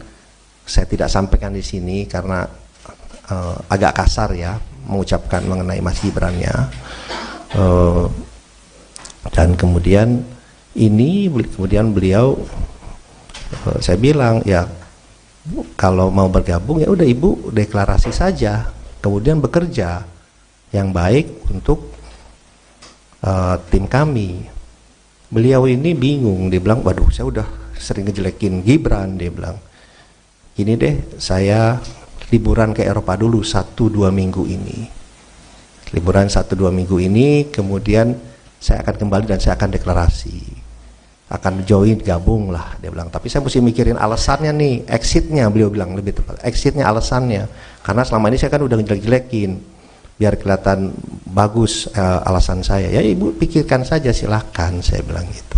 saya tidak sampaikan di sini karena agak kasar ya mengucapkan mengenai Mas Gibran-nya. Dan kemudian beliau saya bilang ya kalau mau bergabung ya udah Ibu deklarasi saja, kemudian bekerja yang baik untuk tim kami. Beliau ini bingung, dia bilang waduh saya udah sering ngejelekin Gibran, dia bilang ini deh saya liburan ke Eropa dulu 1-2 minggu ini, liburan 1-2 minggu ini, kemudian saya akan kembali dan saya akan deklarasi, akan join, gabung lah, dia bilang. Tapi saya mesti mikirin alasannya nih, exitnya, beliau bilang lebih tepat, exitnya, alasannya, karena selama ini saya kan udah ngejelek-jelekin, biar kelihatan bagus alasan saya. Ya Ibu pikirkan saja silahkan, saya bilang gitu.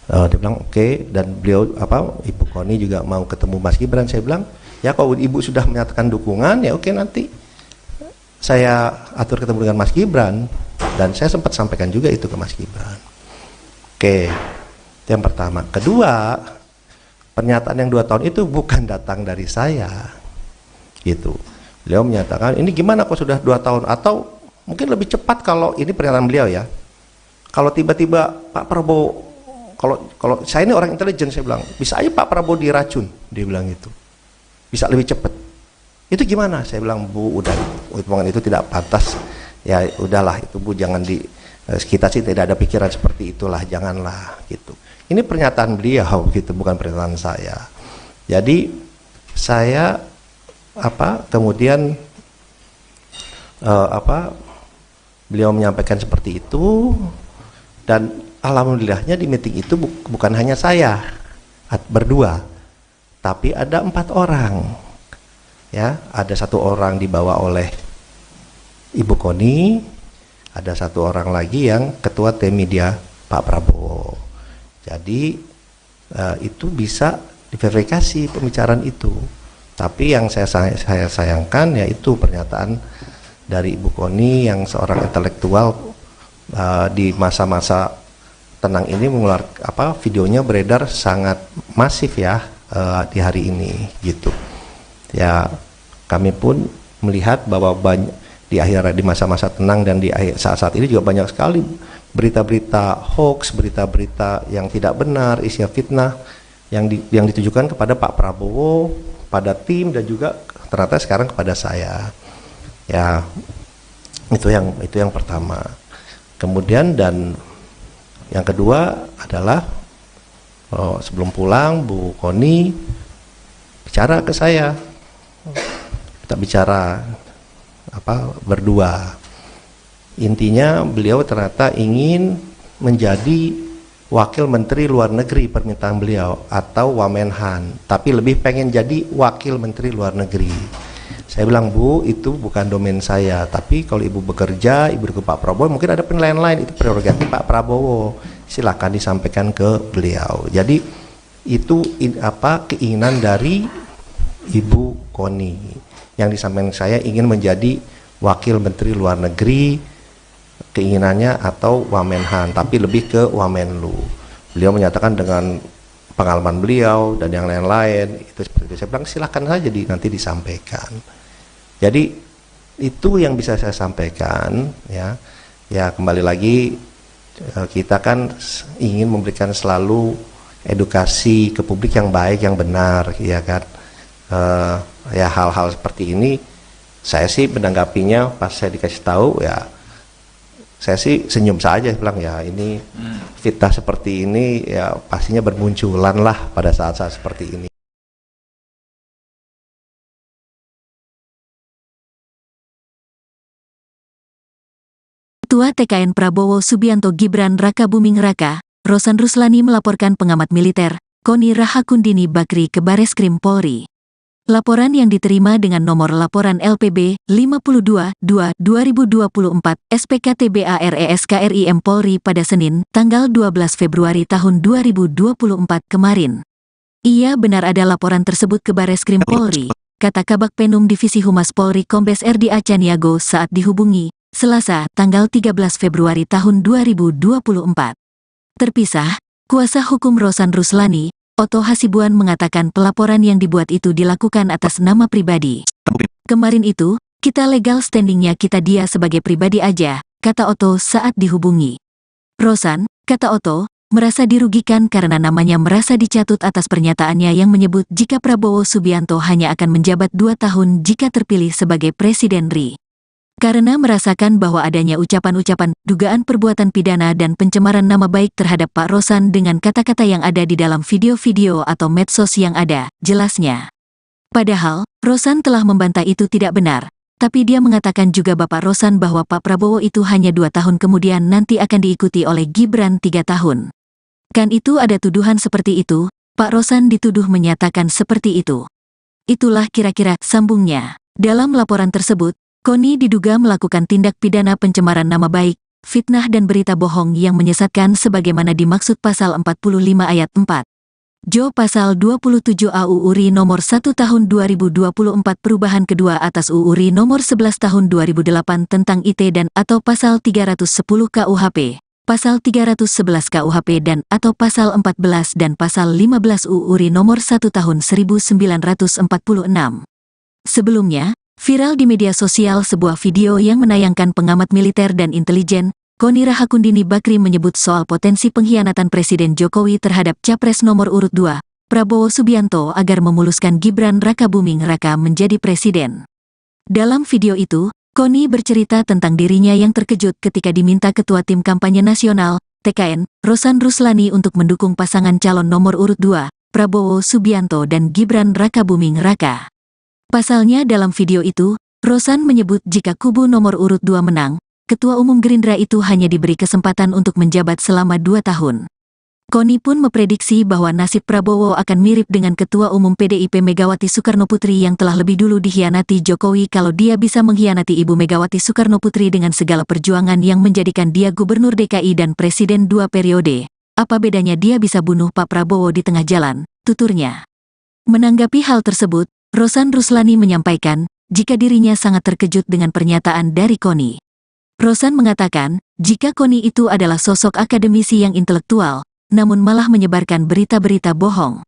Dia bilang oke. Dan beliau Ibu Koni juga mau ketemu Mas Gibran. Saya bilang ya kalau Ibu sudah menyatakan dukungan ya oke, nanti saya atur ketemu dengan Mas Gibran. Dan saya sempat sampaikan juga itu ke Mas Gibran. Oke, itu yang pertama. Kedua, pernyataan yang 2 tahun itu bukan datang dari saya gitu. Beliau menyatakan ini gimana kok sudah 2 tahun, atau mungkin lebih cepat kalau ini pernyataan beliau ya, kalau tiba-tiba Pak Prabowo, kalau saya ini orang intelijen, saya bilang bisa aja Pak Prabowo diracun, dia bilang gitu, bisa lebih cepat. Itu gimana? Saya bilang Bu udah, omongan itu tidak pantas ya, udahlah itu Bu, jangan kita sih tidak ada pikiran seperti itulah, janganlah gitu. Ini pernyataan beliau gitu, bukan pernyataan saya. Jadi saya kemudian apa beliau menyampaikan seperti itu, dan alhamdulillahnya di meeting itu bukan hanya saya berdua, tapi ada 4 orang. Ya, ada 1 orang dibawa oleh Ibu Koni, ada 1 orang lagi yang ketua tim media Pak Prabowo. Jadi itu bisa diverifikasi pembicaraan itu. Tapi yang saya sayangkan yaitu pernyataan dari Ibu Koni yang seorang intelektual di masa-masa tenang ini videonya beredar sangat masif ya di hari ini gitu. Ya, kami pun melihat bahwa di masa-masa tenang dan di saat-saat ini juga banyak sekali berita-berita hoax, berita-berita yang tidak benar, isinya fitnah yang ditujukan kepada Pak Prabowo, pada tim, dan juga ternyata sekarang kepada saya. Ya, itu yang pertama. Kemudian dan yang kedua adalah sebelum pulang Bu Koni bicara ke saya, kita bicara berdua. Intinya beliau ternyata ingin menjadi wakil menteri luar negeri, permintaan beliau, atau Wamenhan, tapi lebih pengen jadi wakil menteri luar negeri. Saya bilang, Bu, itu bukan domain saya, tapi kalau Ibu bekerja, Ibu ke Pak Prabowo, mungkin ada penilaian lain, itu prerogatif Pak Prabowo, silakan disampaikan ke beliau. Jadi itu keinginan dari Ibu Koni yang disampaikan saya, ingin menjadi wakil menteri luar negeri, keinginannya, atau Wamenhan, tapi lebih ke Wamenlu. Beliau menyatakan dengan pengalaman beliau dan yang lain-lain itu seperti itu. Saya bilang silakan saja nanti disampaikan. Jadi itu yang bisa saya sampaikan, ya. Ya, kembali lagi kita kan ingin memberikan selalu edukasi ke publik yang baik, yang benar, ya kan. Ya, hal-hal seperti ini saya sih menanggapinya pas saya dikasih tahu, ya saya sih senyum saja, bilang ya ini fitnah seperti ini ya pastinya bermunculan lah pada saat-saat seperti ini. Ketua TKN Prabowo Subianto Gibran Rakabuming Raka, Rosan Ruslani melaporkan pengamat militer, Koni Rahakundini Bakri ke Bareskrim Polri. Laporan yang diterima dengan nomor laporan LPB 52-2-2024 SPKTBARESKRIM Polri pada Senin, tanggal 12 Februari tahun 2024 kemarin. Ia benar ada laporan tersebut ke Bareskrim Polri, kata Kabak Penum Divisi Humas Polri Kombes RD Acaniago saat dihubungi Selasa, tanggal 13 Februari tahun 2024. Terpisah, kuasa hukum Rosan Ruslani, Otto Hasibuan mengatakan pelaporan yang dibuat itu dilakukan atas nama pribadi. Kemarin itu, kita legal standingnya kita dia sebagai pribadi aja, kata Otto saat dihubungi. Rosan, kata Otto, merasa dirugikan karena namanya merasa dicatut atas pernyataannya yang menyebut jika Prabowo Subianto hanya akan menjabat 2 tahun jika terpilih sebagai Presiden RI. Karena merasakan bahwa adanya ucapan-ucapan, dugaan perbuatan pidana dan pencemaran nama baik terhadap Pak Rosan dengan kata-kata yang ada di dalam video-video atau medsos yang ada, jelasnya. Padahal, Rosan telah membantah itu tidak benar, tapi dia mengatakan juga Bapak Rosan bahwa Pak Prabowo itu hanya 2 tahun kemudian nanti akan diikuti oleh Gibran 3 tahun. Kan itu ada tuduhan seperti itu, Pak Rosan dituduh menyatakan seperti itu. Itulah kira-kira sambungnya. Dalam laporan tersebut, Koni diduga melakukan tindak pidana pencemaran nama baik, fitnah dan berita bohong yang menyesatkan sebagaimana dimaksud pasal 45 ayat 4. Jo pasal 27 AUU RI nomor 1 tahun 2024 perubahan kedua atas UU RI nomor 11 tahun 2008 tentang IT dan atau pasal 310 KUHP, pasal 311 KUHP dan atau pasal 14 dan pasal 15 UU RI nomor 1 tahun 1946. Sebelumnya, viral di media sosial sebuah video yang menayangkan pengamat militer dan intelijen, Koni Rahakundini Bakri menyebut soal potensi pengkhianatan Presiden Jokowi terhadap Capres nomor urut 2, Prabowo Subianto agar memuluskan Gibran Rakabuming Raka menjadi presiden. Dalam video itu, Koni bercerita tentang dirinya yang terkejut ketika diminta Ketua Tim Kampanye Nasional, TKN, Rosan Ruslani untuk mendukung pasangan calon nomor urut 2, Prabowo Subianto dan Gibran Rakabuming Raka. Pasalnya dalam video itu, Rosan menyebut jika kubu nomor urut 2 menang, Ketua Umum Gerindra itu hanya diberi kesempatan untuk menjabat selama 2 tahun. Koni pun memprediksi bahwa nasib Prabowo akan mirip dengan Ketua Umum PDIP Megawati Soekarnoputri yang telah lebih dulu dikhianati Jokowi kalau dia bisa mengkhianati Ibu Megawati Soekarnoputri dengan segala perjuangan yang menjadikan dia Gubernur DKI dan Presiden 2 periode. Apa bedanya dia bisa bunuh Pak Prabowo di tengah jalan, tuturnya. Menanggapi hal tersebut, Rosan Ruslani menyampaikan, jika dirinya sangat terkejut dengan pernyataan dari Koni. Rosan mengatakan, jika Koni itu adalah sosok akademisi yang intelektual, namun malah menyebarkan berita-berita bohong.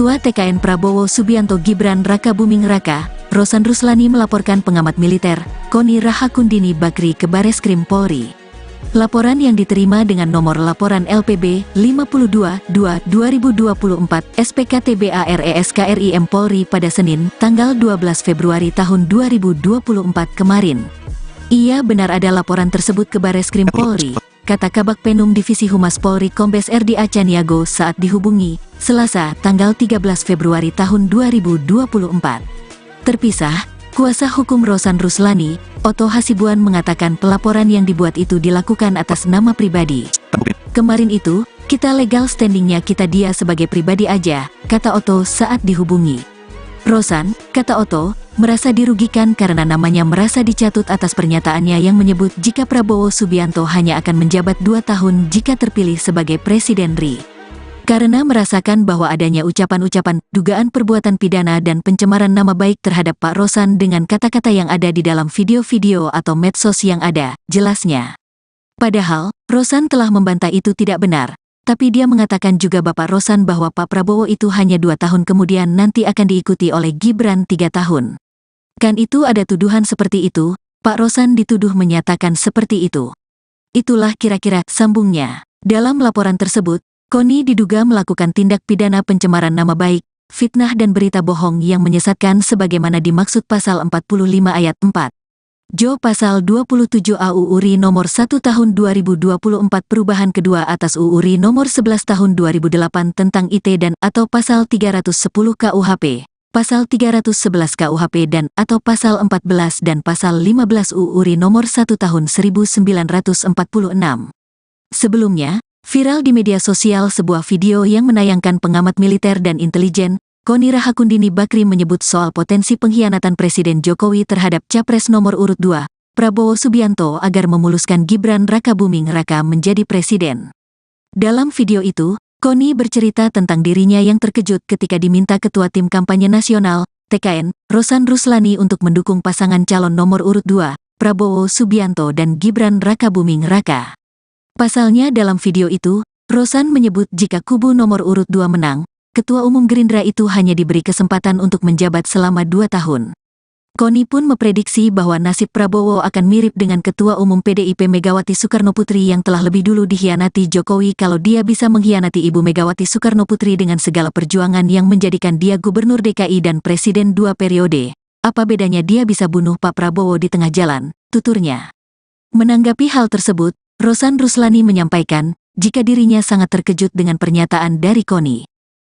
Ketua TKN Prabowo Subianto Gibran Raka Buming Raka, Rosan Ruslani melaporkan pengamat militer, Koni Rahakundini Bakri ke Bareskrim Polri. Laporan yang diterima dengan nomor laporan LPB 52-2-2024 SPKTBARESKRIM Polri pada Senin, tanggal 12 Februari tahun 2024 kemarin. Ia benar ada laporan tersebut ke Bareskrim Polri, kata Kabak Penum Divisi Humas Polri Kombes RD Acaniago saat dihubungi, Selasa, tanggal 13 Februari tahun 2024. Terpisah, kuasa hukum Rosan Ruslani, Otto Hasibuan mengatakan pelaporan yang dibuat itu dilakukan atas nama pribadi. Kemarin itu, kita legal standingnya kita dia sebagai pribadi aja, kata Otto saat dihubungi. Rosan, kata Otto, merasa dirugikan karena namanya merasa dicatut atas pernyataannya yang menyebut jika Prabowo Subianto hanya akan menjabat 2 tahun jika terpilih sebagai Presiden RI. Karena merasakan bahwa adanya ucapan-ucapan, dugaan perbuatan pidana dan pencemaran nama baik terhadap Pak Rosan dengan kata-kata yang ada di dalam video-video atau medsos yang ada, jelasnya. Padahal, Rosan telah membantah itu tidak benar, tapi dia mengatakan juga Bapak Rosan bahwa Pak Prabowo itu hanya 2 tahun kemudian nanti akan diikuti oleh Gibran 3 tahun. Kan itu ada tuduhan seperti itu, Pak Rosan dituduh menyatakan seperti itu. Itulah kira-kira sambungnya. Dalam laporan tersebut, Koni diduga melakukan tindak pidana pencemaran nama baik, fitnah dan berita bohong yang menyesatkan sebagaimana dimaksud pasal 45 ayat 4. Jo pasal 27 AUU RI nomor 1 tahun 2024 perubahan kedua atas UU RI nomor 11 tahun 2008 tentang IT dan atau pasal 310 KUHP, pasal 311 KUHP dan atau pasal 14 dan pasal 15 UU RI nomor 1 tahun 1946. Sebelumnya, viral di media sosial sebuah video yang menayangkan pengamat militer dan intelijen, Koni Rahakundini Bakri menyebut soal potensi pengkhianatan Presiden Jokowi terhadap Capres nomor urut 2, Prabowo Subianto agar memuluskan Gibran Raka Buming Raka menjadi presiden. Dalam video itu, Koni bercerita tentang dirinya yang terkejut ketika diminta Ketua Tim Kampanye Nasional, TKN, Rosan Ruslani untuk mendukung pasangan calon nomor urut 2, Prabowo Subianto dan Gibran Raka Buming Raka. Pasalnya dalam video itu, Rosan menyebut jika kubu nomor urut 2 menang, Ketua Umum Gerindra itu hanya diberi kesempatan untuk menjabat selama 2 tahun. Koni pun memprediksi bahwa nasib Prabowo akan mirip dengan Ketua Umum PDIP Megawati Soekarnoputri yang telah lebih dulu dikhianati Jokowi kalau dia bisa mengkhianati Ibu Megawati Soekarnoputri dengan segala perjuangan yang menjadikan dia Gubernur DKI dan Presiden 2 periode. Apa bedanya dia bisa bunuh Pak Prabowo di tengah jalan, tuturnya. Menanggapi hal tersebut, Rosan Ruslani menyampaikan, jika dirinya sangat terkejut dengan pernyataan dari Koni.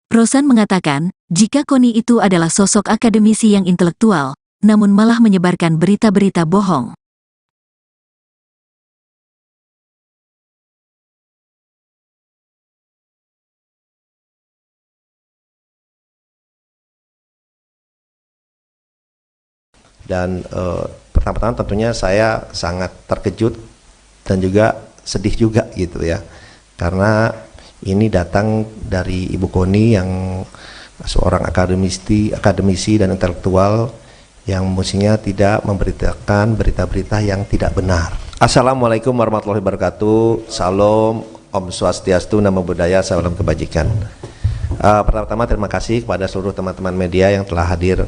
Rosan mengatakan, jika Koni itu adalah sosok akademisi yang intelektual, namun malah menyebarkan berita-berita bohong. Dan pertama-tama tentunya saya sangat terkejut dan juga sedih juga gitu ya, karena ini datang dari Ibu Koni yang seorang akademisi dan intelektual yang mestinya tidak memberitakan berita-berita yang tidak benar. Assalamualaikum warahmatullahi wabarakatuh. Salam, Om Swastiastu, Namo Buddhaya, salam kebajikan. Pertama-tama terima kasih kepada seluruh teman-teman media yang telah hadir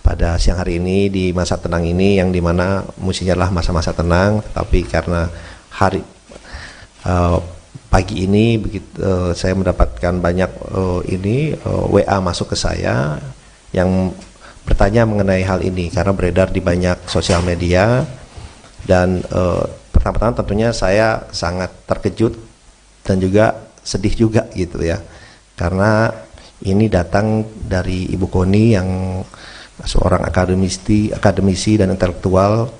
pada siang hari ini di masa tenang ini, yang dimana mestinya adalah masa-masa tenang, tapi karena pagi ini saya mendapatkan banyak WA masuk ke saya yang bertanya mengenai hal ini karena beredar di banyak sosial media, dan pertama-tama tentunya saya sangat terkejut dan juga sedih juga gitu ya, karena ini datang dari Ibu Koni yang seorang akademisi dan intelektual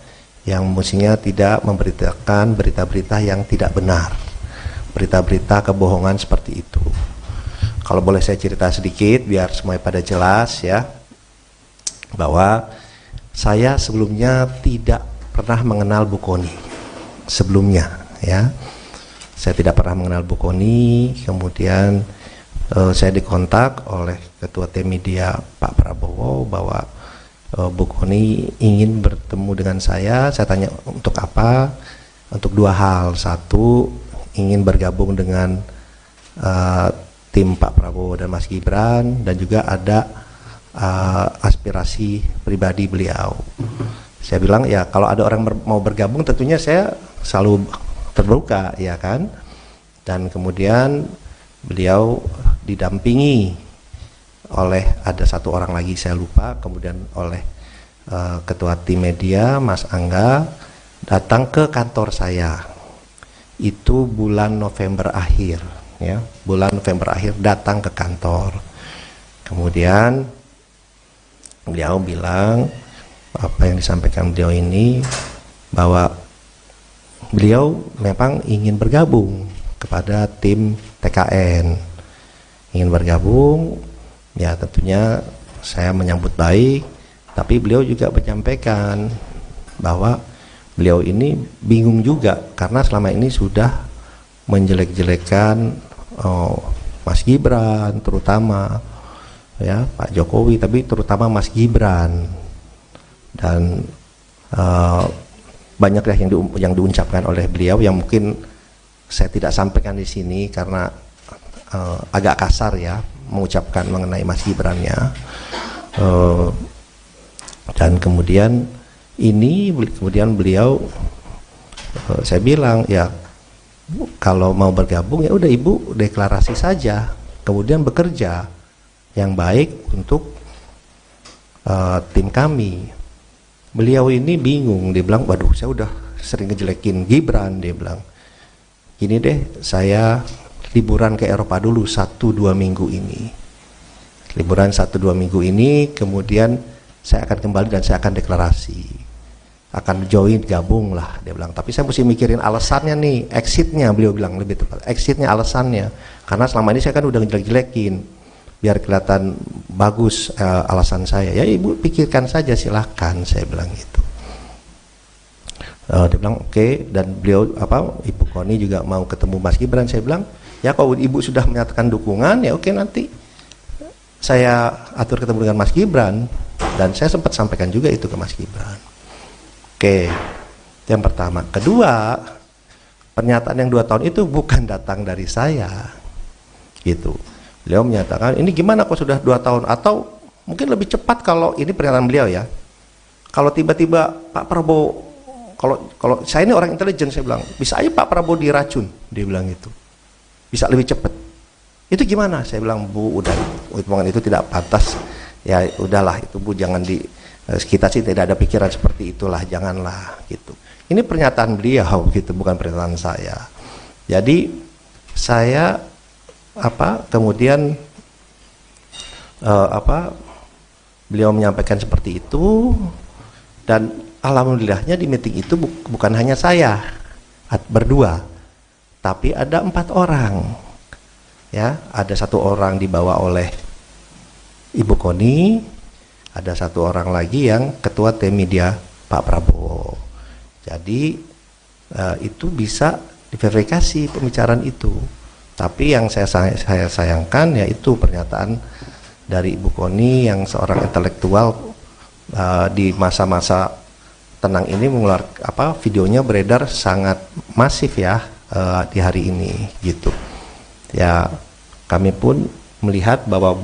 yang mestinya tidak memberitakan berita-berita yang tidak benar, berita-berita kebohongan seperti itu. Kalau boleh saya cerita sedikit biar semuanya pada jelas ya, bahwa saya sebelumnya tidak pernah mengenal Bu Koni sebelumnya ya. Saya tidak pernah mengenal Bu Koni, kemudian saya dikontak oleh Ketua Tim Media Pak Prabowo bahwa Bu Koni ingin bertemu dengan saya. Saya tanya untuk apa? Untuk dua hal. Satu, ingin bergabung dengan tim Pak Prabowo dan Mas Gibran, dan juga ada aspirasi pribadi beliau. Saya bilang ya kalau ada orang mau bergabung tentunya saya selalu terbuka ya kan. Dan kemudian beliau didampingi oleh ada satu orang lagi saya lupa, kemudian oleh Ketua Tim Media Mas Angga datang ke kantor saya. Itu bulan November akhir ya, bulan November akhir datang ke kantor. Kemudian beliau bilang apa yang disampaikan beliau ini, bahwa beliau memang ingin bergabung kepada tim TKN, ingin bergabung ya. Tentunya saya menyambut baik, tapi beliau juga menyampaikan bahwa beliau ini bingung juga karena selama ini sudah menjelek-jelekan Mas Gibran terutama ya, Pak Jokowi, tapi terutama Mas Gibran, dan banyak ya yang diucapkan oleh beliau yang mungkin saya tidak sampaikan di sini karena agak kasar ya mengucapkan mengenai Mas Gibran-nya. Dan kemudian beliau saya bilang ya kalau mau bergabung ya udah Ibu deklarasi saja, kemudian bekerja yang baik untuk tim kami. Beliau ini bingung, dia bilang waduh saya udah sering ngejelekin Gibran, dia bilang gini deh, saya liburan ke Eropa dulu 1-2 minggu ini, liburan 1-2 minggu ini, kemudian saya akan kembali dan saya akan deklarasi, akan join, gabung lah, dia bilang. Tapi saya mesti mikirin alasannya nih, exitnya, beliau bilang lebih tepat, exitnya, alasannya, karena selama ini saya kan udah ngejelek-jelekin, biar kelihatan bagus alasan saya. Ya Ibu pikirkan saja, silahkan, saya bilang gitu. Dia bilang oke. Dan beliau Ibu Koni juga mau ketemu Mas Gibran. Saya bilang ya kalau Ibu sudah menyatakan dukungan ya oke, nanti saya atur ketemu dengan Mas Gibran. Dan saya sempat sampaikan juga itu ke Mas Gibran. Oke, yang pertama. Kedua, pernyataan yang 2 tahun itu bukan datang dari saya gitu. Beliau menyatakan ini gimana kok sudah 2 tahun, atau mungkin lebih cepat kalau ini pernyataan beliau ya, kalau tiba-tiba Pak Prabowo, kalau saya ini orang intelijen, saya bilang bisa aja Pak Prabowo diracun, dia bilang itu bisa lebih cepat. Itu gimana? Saya bilang Bu, udah hitungan itu tidak pantas ya, udahlah itu Bu, jangan kita sih tidak ada pikiran seperti itulah, janganlah gitu. Ini pernyataan beliau gitu, bukan pernyataan saya. Jadi saya kemudian beliau menyampaikan seperti itu, dan alhamdulillahnya di meeting itu bukan hanya saya berdua, tapi ada 4 orang ya. Ada 1 orang dibawa oleh Ibu Koni, ada 1 orang lagi yang Ketua Tim Media Pak Prabowo. Jadi itu bisa diverifikasi pembicaraan itu. Tapi yang saya sayangkan yaitu pernyataan dari Ibu Koni yang seorang intelektual di masa-masa tenang ini videonya beredar sangat masif ya di hari ini gitu. Ya kami pun melihat bahwa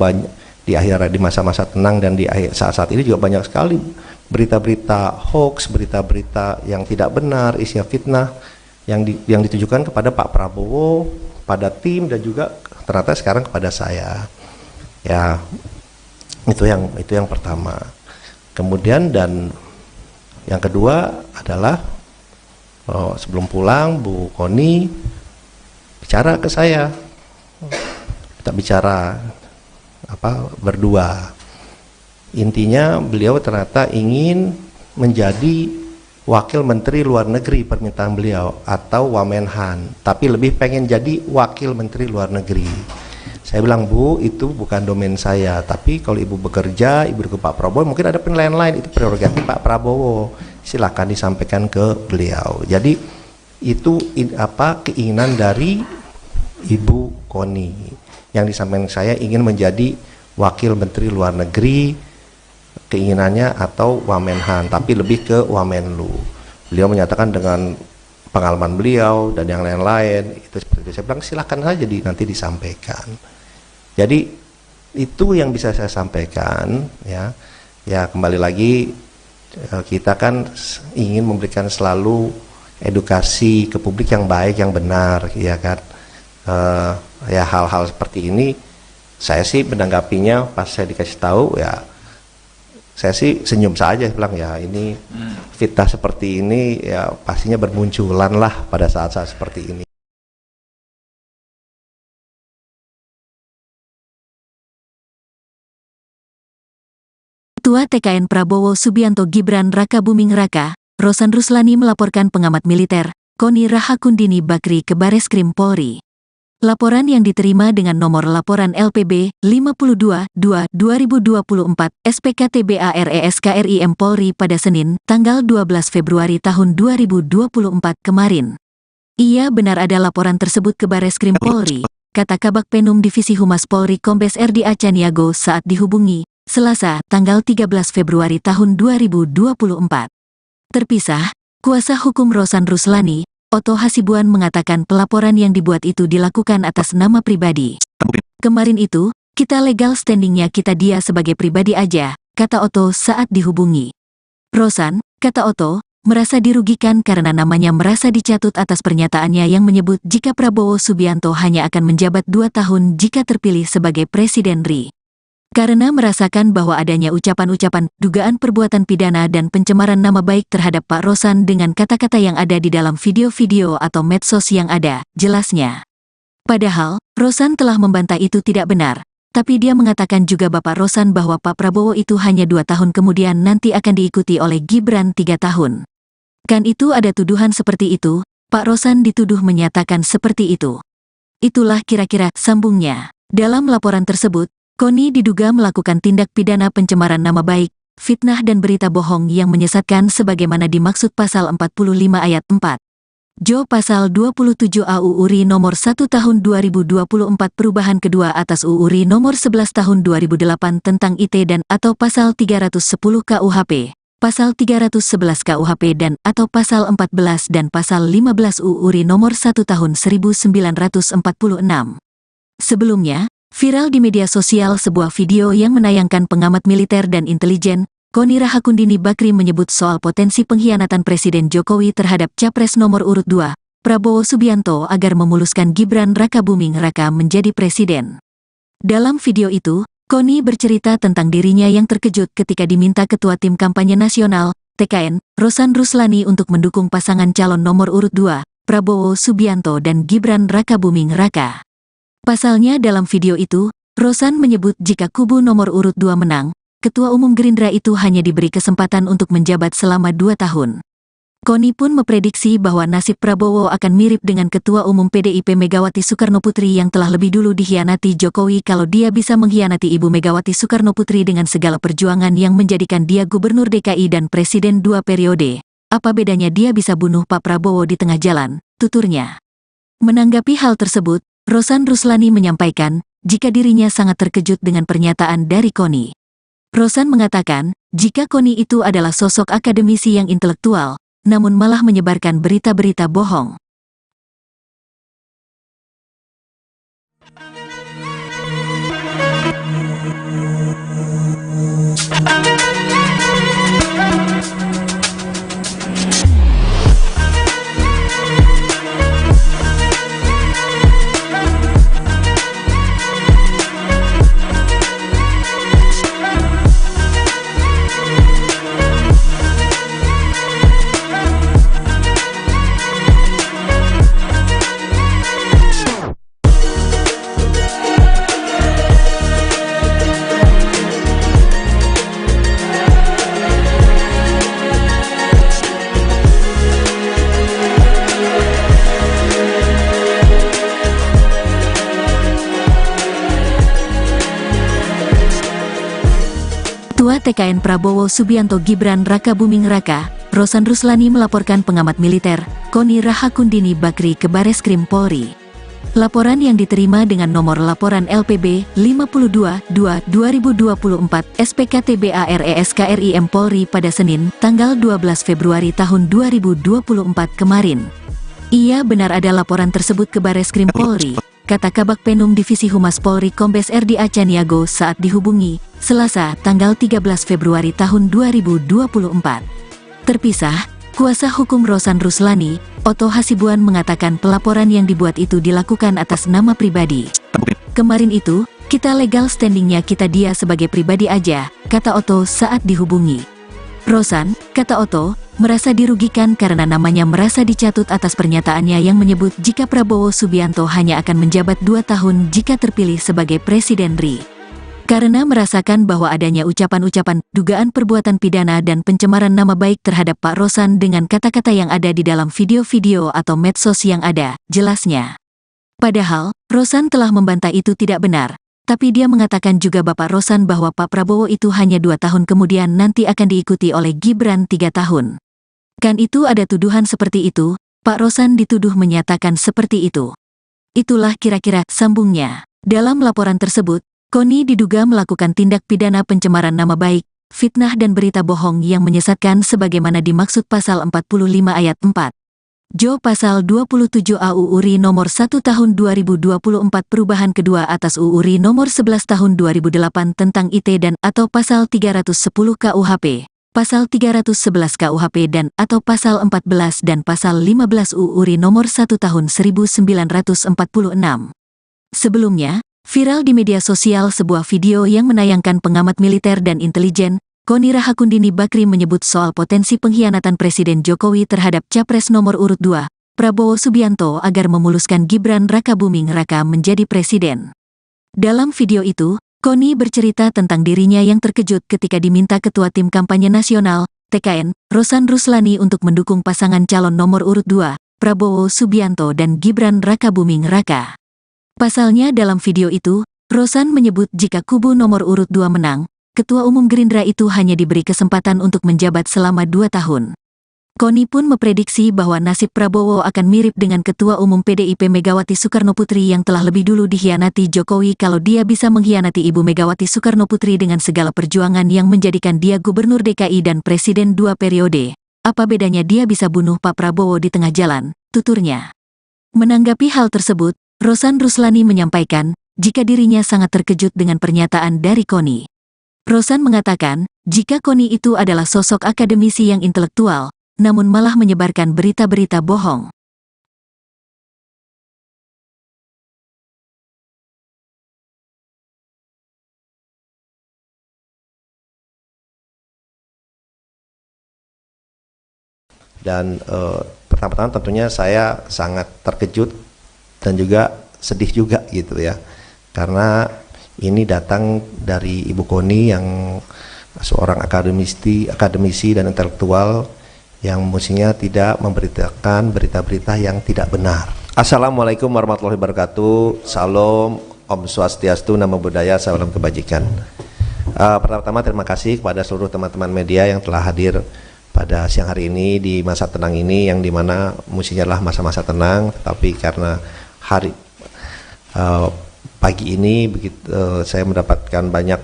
di masa-masa tenang dan di saat-saat ini juga banyak sekali berita-berita hoax, berita-berita yang tidak benar, isinya fitnah yang ditujukan kepada Pak Prabowo, pada tim, dan juga ternyata sekarang kepada saya. Ya itu yang pertama. Kemudian dan yang kedua adalah sebelum pulang Bu Koni bicara ke saya, kita bicara berdua. Intinya beliau ternyata ingin menjadi Wakil Menteri Luar Negeri permintaan beliau, atau Wamenhan, tapi lebih pengen jadi Wakil Menteri Luar Negeri. Saya bilang, Bu, itu bukan domain saya, tapi kalau Ibu bekerja, Ibu ke Pak Prabowo, mungkin ada penilaian lain, itu prerogatif Pak Prabowo, silakan disampaikan ke beliau. Jadi itu keinginan dari Ibu Koni, yang disampaikan saya ingin menjadi Wakil Menteri Luar Negeri, keinginannya, atau Wamenhan, tapi lebih ke Wamenlu. Beliau menyatakan dengan pengalaman beliau dan yang lain-lain itu seperti itu. Saya bilang silakan saja nanti disampaikan. Jadi itu yang bisa saya sampaikan ya. Ya kembali lagi kita kan ingin memberikan selalu edukasi ke publik yang baik, yang benar, ya kan. Ya hal-hal seperti ini saya sih menanggapinya pas saya dikasih tahu ya, saya sih senyum saja, bilang ya ini fitnah seperti ini ya pastinya bermunculan lah pada saat-saat seperti ini. Ketua TKN Prabowo Subianto Gibran Raka Buming Raka, Rosan Ruslani melaporkan pengamat militer, Koni Rahakundini Bakri ke Bareskrim Polri. Laporan yang diterima dengan nomor laporan LPB 52-2-2024 SPKTBARESKRIM Polri pada Senin, tanggal 12 Februari tahun 2024 kemarin. Ia benar ada laporan tersebut ke Bareskrim Polri, kata Kabak Penum Divisi Humas Polri Kombes RD Acaniago saat dihubungi Selasa, tanggal 13 Februari tahun 2024. Terpisah, kuasa hukum Rosan Ruslani, Otto Hasibuan, mengatakan pelaporan yang dibuat itu dilakukan atas nama pribadi. Kemarin itu, kita legal standingnya kita dia sebagai pribadi aja, kata Otto saat dihubungi. Rosan, kata Otto, merasa dirugikan karena namanya merasa dicatut atas pernyataannya yang menyebut jika Prabowo Subianto hanya akan menjabat 2 tahun jika terpilih sebagai Presiden RI. Karena merasakan bahwa adanya ucapan-ucapan, dugaan perbuatan pidana dan pencemaran nama baik terhadap Pak Rosan dengan kata-kata yang ada di dalam video-video atau medsos yang ada, jelasnya. Padahal, Rosan telah membantah itu tidak benar, tapi dia mengatakan juga Bapak Rosan bahwa Pak Prabowo itu hanya 2 tahun kemudian nanti akan diikuti oleh Gibran 3 tahun. Kan itu ada tuduhan seperti itu, Pak Rosan dituduh menyatakan seperti itu. Itulah kira-kira sambungnya. Dalam laporan tersebut, Koni diduga melakukan tindak pidana pencemaran nama baik, fitnah dan berita bohong yang menyesatkan sebagaimana dimaksud pasal 45 ayat 4. Jo pasal 27 AU URI nomor 1 tahun 2024 perubahan kedua atas UU RI nomor 11 tahun 2008 tentang IT dan atau pasal 310 KUHP, pasal 311 KUHP dan atau pasal 14 dan pasal 15 UU RI nomor 1 tahun 1946. Sebelumnya, viral di media sosial sebuah video yang menayangkan pengamat militer dan intelijen, Koni Rahakundini Bakri menyebut soal potensi pengkhianatan Presiden Jokowi terhadap Capres nomor urut 2, Prabowo Subianto agar memuluskan Gibran Raka Buming Raka menjadi presiden. Dalam video itu, Koni bercerita tentang dirinya yang terkejut ketika diminta Ketua Tim Kampanye Nasional, TKN, Rosan Ruslani untuk mendukung pasangan calon nomor urut 2, Prabowo Subianto dan Gibran Raka Buming Raka. Pasalnya dalam video itu, Rosan menyebut jika kubu nomor urut 2 menang, Ketua Umum Gerindra itu hanya diberi kesempatan untuk menjabat selama 2 tahun. Koni pun memprediksi bahwa nasib Prabowo akan mirip dengan Ketua Umum PDIP Megawati Soekarnoputri yang telah lebih dulu dikhianati Jokowi kalau dia bisa mengkhianati Ibu Megawati Soekarnoputri dengan segala perjuangan yang menjadikan dia Gubernur DKI dan Presiden 2 periode. Apa bedanya dia bisa bunuh Pak Prabowo di tengah jalan, tuturnya. Menanggapi hal tersebut, Rosan Ruslani menyampaikan jika dirinya sangat terkejut dengan pernyataan dari Koni. Rosan mengatakan jika Koni itu adalah sosok akademisi yang intelektual, namun malah menyebarkan berita-berita bohong. Ketua TKN Prabowo Subianto Gibran Raka Buming Raka, Rosan Ruslani melaporkan pengamat militer, Koni Rahakundini Bakri ke Bareskrim Polri. Laporan yang diterima dengan nomor laporan LPB 52-2-2024 SPKTBARESKRIM Polri pada Senin, tanggal 12 Februari tahun 2024 kemarin. Ia benar ada laporan tersebut ke Bareskrim Polri, kata Kabak Penum Divisi Humas Polri Kombes RD Acaniago saat dihubungi, Selasa, tanggal 13 Februari tahun 2024. Terpisah, kuasa hukum Rosan Ruslani, Otto Hasibuan mengatakan pelaporan yang dibuat itu dilakukan atas nama pribadi. Kemarin itu, kita legal standingnya kita dia sebagai pribadi aja, kata Otto saat dihubungi. Rosan, kata Otto, merasa dirugikan karena namanya merasa dicatut atas pernyataannya yang menyebut jika Prabowo Subianto hanya akan menjabat 2 tahun jika terpilih sebagai Presiden RI. Karena merasakan bahwa adanya ucapan-ucapan, dugaan perbuatan pidana dan pencemaran nama baik terhadap Pak Rosan dengan kata-kata yang ada di dalam video-video atau medsos yang ada, jelasnya. Padahal, Rosan telah membantah itu tidak benar, tapi dia mengatakan juga Bapak Rosan bahwa Pak Prabowo itu hanya 2 tahun kemudian nanti akan diikuti oleh Gibran 3 tahun. Kan itu ada tuduhan seperti itu, Pak Rosan dituduh menyatakan seperti itu. Itulah kira-kira sambungnya. Dalam laporan tersebut, Koni diduga melakukan tindak pidana pencemaran nama baik, fitnah dan berita bohong yang menyesatkan sebagaimana dimaksud pasal 45 ayat 4. Jo pasal 27 AUU RI nomor 1 tahun 2024 perubahan kedua atas UU RI nomor 11 tahun 2008 tentang IT dan atau pasal 310 KUHP, pasal 311 KUHP dan atau pasal 14 dan pasal 15 UU RI nomor 1 tahun 1946. Sebelumnya, viral di media sosial sebuah video yang menayangkan pengamat militer dan intelijen, Koni Rahakundini Bakri menyebut soal potensi pengkhianatan Presiden Jokowi terhadap Capres nomor urut 2, Prabowo Subianto agar memuluskan Gibran Raka Buming Raka menjadi presiden. Dalam video itu, Koni bercerita tentang dirinya yang terkejut ketika diminta Ketua Tim Kampanye Nasional, TKN, Rosan Ruslani untuk mendukung pasangan calon nomor urut 2, Prabowo Subianto dan Gibran Raka Buming Raka. Pasalnya dalam video itu, Rosan menyebut jika kubu nomor urut 2 menang, Ketua Umum Gerindra itu hanya diberi kesempatan untuk menjabat selama 2 tahun. Koni pun memprediksi bahwa nasib Prabowo akan mirip dengan Ketua Umum PDIP Megawati Soekarnoputri yang telah lebih dulu dikhianati Jokowi kalau dia bisa mengkhianati Ibu Megawati Soekarnoputri dengan segala perjuangan yang menjadikan dia Gubernur DKI dan Presiden 2 periode. Apa bedanya dia bisa bunuh Pak Prabowo di tengah jalan, tuturnya. Menanggapi hal tersebut, Rosan Ruslani menyampaikan, jika dirinya sangat terkejut dengan pernyataan dari Koni. Rosan mengatakan, jika Koni itu adalah sosok akademisi yang intelektual, namun malah menyebarkan berita-berita bohong. Dan pertama-tama tentunya saya sangat terkejut dan juga sedih juga gitu ya, karena ini datang dari Ibu Koni yang seorang akademisi dan intelektual yang mestinya tidak memberitakan berita-berita yang tidak benar. Assalamualaikum warahmatullahi wabarakatuh. Salam, Om Swastiastu, Namo Buddhaya, salam kebajikan. Pertama-tama terima kasih kepada seluruh teman-teman media yang telah hadir pada siang hari ini di masa tenang ini, yang dimana mestinya adalah masa-masa tenang, tetapi karena Eh, pagi ini saya mendapatkan banyak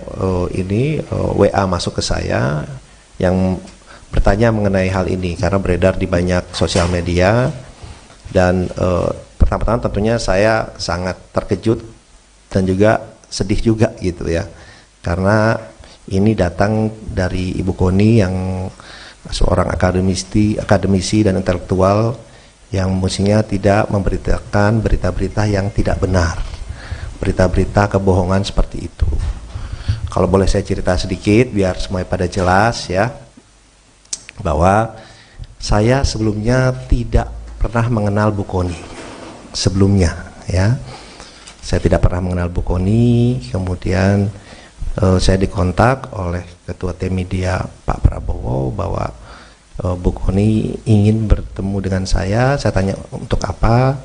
WA masuk ke saya yang bertanya mengenai hal ini karena beredar di banyak sosial media dan pertama-tama tentunya saya sangat terkejut dan juga sedih juga gitu ya, karena ini datang dari Ibu Koni yang seorang akademisi dan intelektual yang mestinya tidak memberitakan berita-berita yang tidak benar, berita-berita kebohongan seperti itu. Kalau boleh saya cerita sedikit biar semuanya pada jelas ya, bahwa saya sebelumnya tidak pernah mengenal Bu Koni sebelumnya ya. Saya tidak pernah mengenal Bu Koni, kemudian saya dikontak oleh Ketua Tim Media Pak Prabowo bahwa Bu Koni ingin bertemu dengan saya. Saya tanya untuk apa?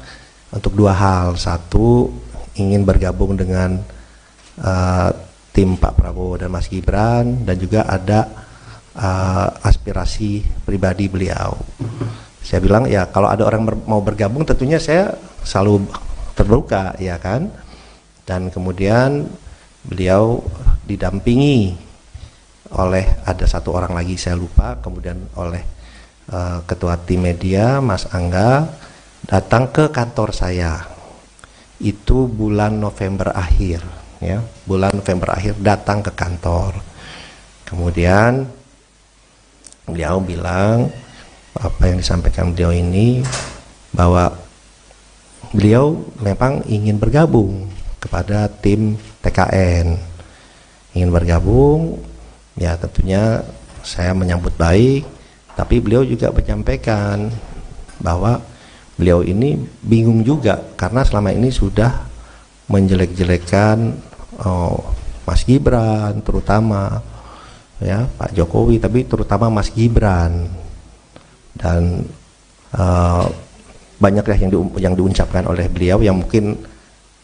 Untuk dua hal. Satu, ingin bergabung dengan tim Pak Prabowo dan Mas Gibran, dan juga ada aspirasi pribadi beliau. Saya bilang ya kalau ada orang mau bergabung tentunya saya selalu terbuka ya kan. Dan kemudian beliau didampingi oleh ada satu orang lagi saya lupa, kemudian oleh Ketua Tim Media Mas Angga datang ke kantor saya. Itu bulan November akhir ya, bulan November akhir datang ke kantor. Kemudian beliau bilang apa yang disampaikan beliau ini, bahwa beliau memang ingin bergabung kepada tim TKN, ingin bergabung. Ya tentunya saya menyambut baik, tapi beliau juga menyampaikan bahwa beliau ini bingung juga karena selama ini sudah menjelek-jelekan Mas Gibran terutama ya, Pak Jokowi, tapi terutama Mas Gibran, dan banyak yang diucapkan oleh beliau yang mungkin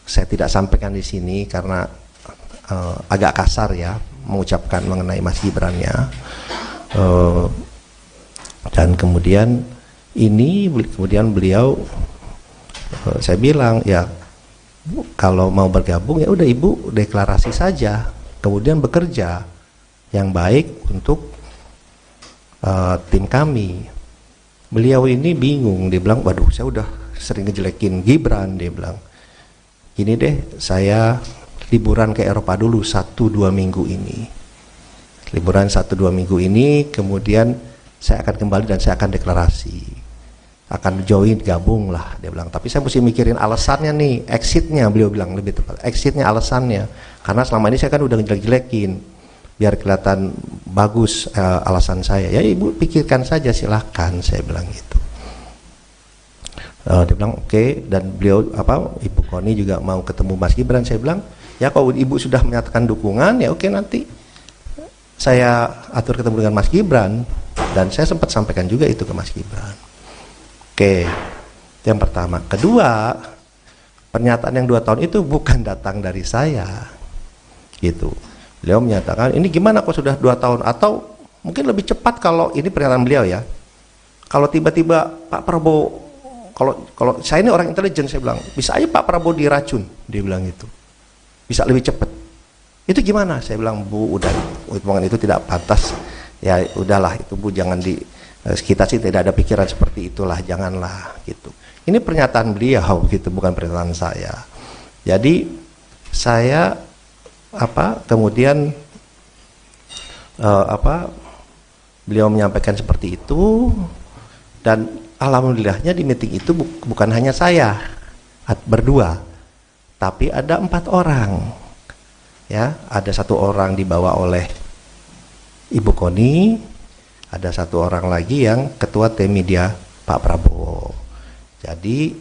saya tidak sampaikan di sini karena agak kasar ya mengucapkan mengenai Mas Gibran-nya. Dan kemudian beliau saya bilang ya kalau mau bergabung ya udah Ibu deklarasi saja, kemudian bekerja yang baik untuk tim kami. Beliau ini bingung, dia bilang waduh saya udah sering ngejelekin Gibran, dia bilang gini deh, saya liburan ke Eropa dulu 1-2 minggu ini, liburan 1-2 minggu ini, kemudian saya akan kembali dan saya akan deklarasi, akan join, gabung lah, dia bilang. Tapi saya mesti mikirin alasannya nih, exitnya, beliau bilang lebih tepat, exitnya, alasannya, karena selama ini saya kan udah ngejelek-jelekin, biar kelihatan bagus alasan saya. Ya Ibu pikirkan saja silahkan, saya bilang gitu. Dia bilang oke, dan beliau Ibu Koni juga mau ketemu Mas Gibran. Saya bilang ya kalau Ibu sudah menyatakan dukungan ya oke, nanti saya atur ketemu dengan Mas Gibran, dan saya sempat sampaikan juga itu ke Mas Gibran. Oke, yang pertama. Kedua, pernyataan yang 2 tahun itu bukan datang dari saya gitu. Beliau menyatakan ini gimana kok sudah 2 tahun, atau mungkin lebih cepat kalau ini pernyataan beliau ya, kalau tiba-tiba Pak Prabowo, kalau saya ini orang intelijen, saya bilang bisa aja Pak Prabowo diracun, dia bilang gitu, bisa lebih cepat. Itu gimana? Saya bilang Bu, udah omongan itu tidak pantas ya, udahlah itu Bu, jangan kita sih tidak ada pikiran seperti itulah, janganlah gitu. Ini pernyataan beliau gitu, bukan pernyataan saya. Jadi saya kemudian beliau menyampaikan seperti itu, dan alhamdulillahnya di meeting itu bukan hanya saya berdua, tapi ada 4 orang ya. Ada 1 orang dibawa oleh Ibu Koni, ada 1 orang lagi yang Ketua Tim Media Pak Prabowo. Jadi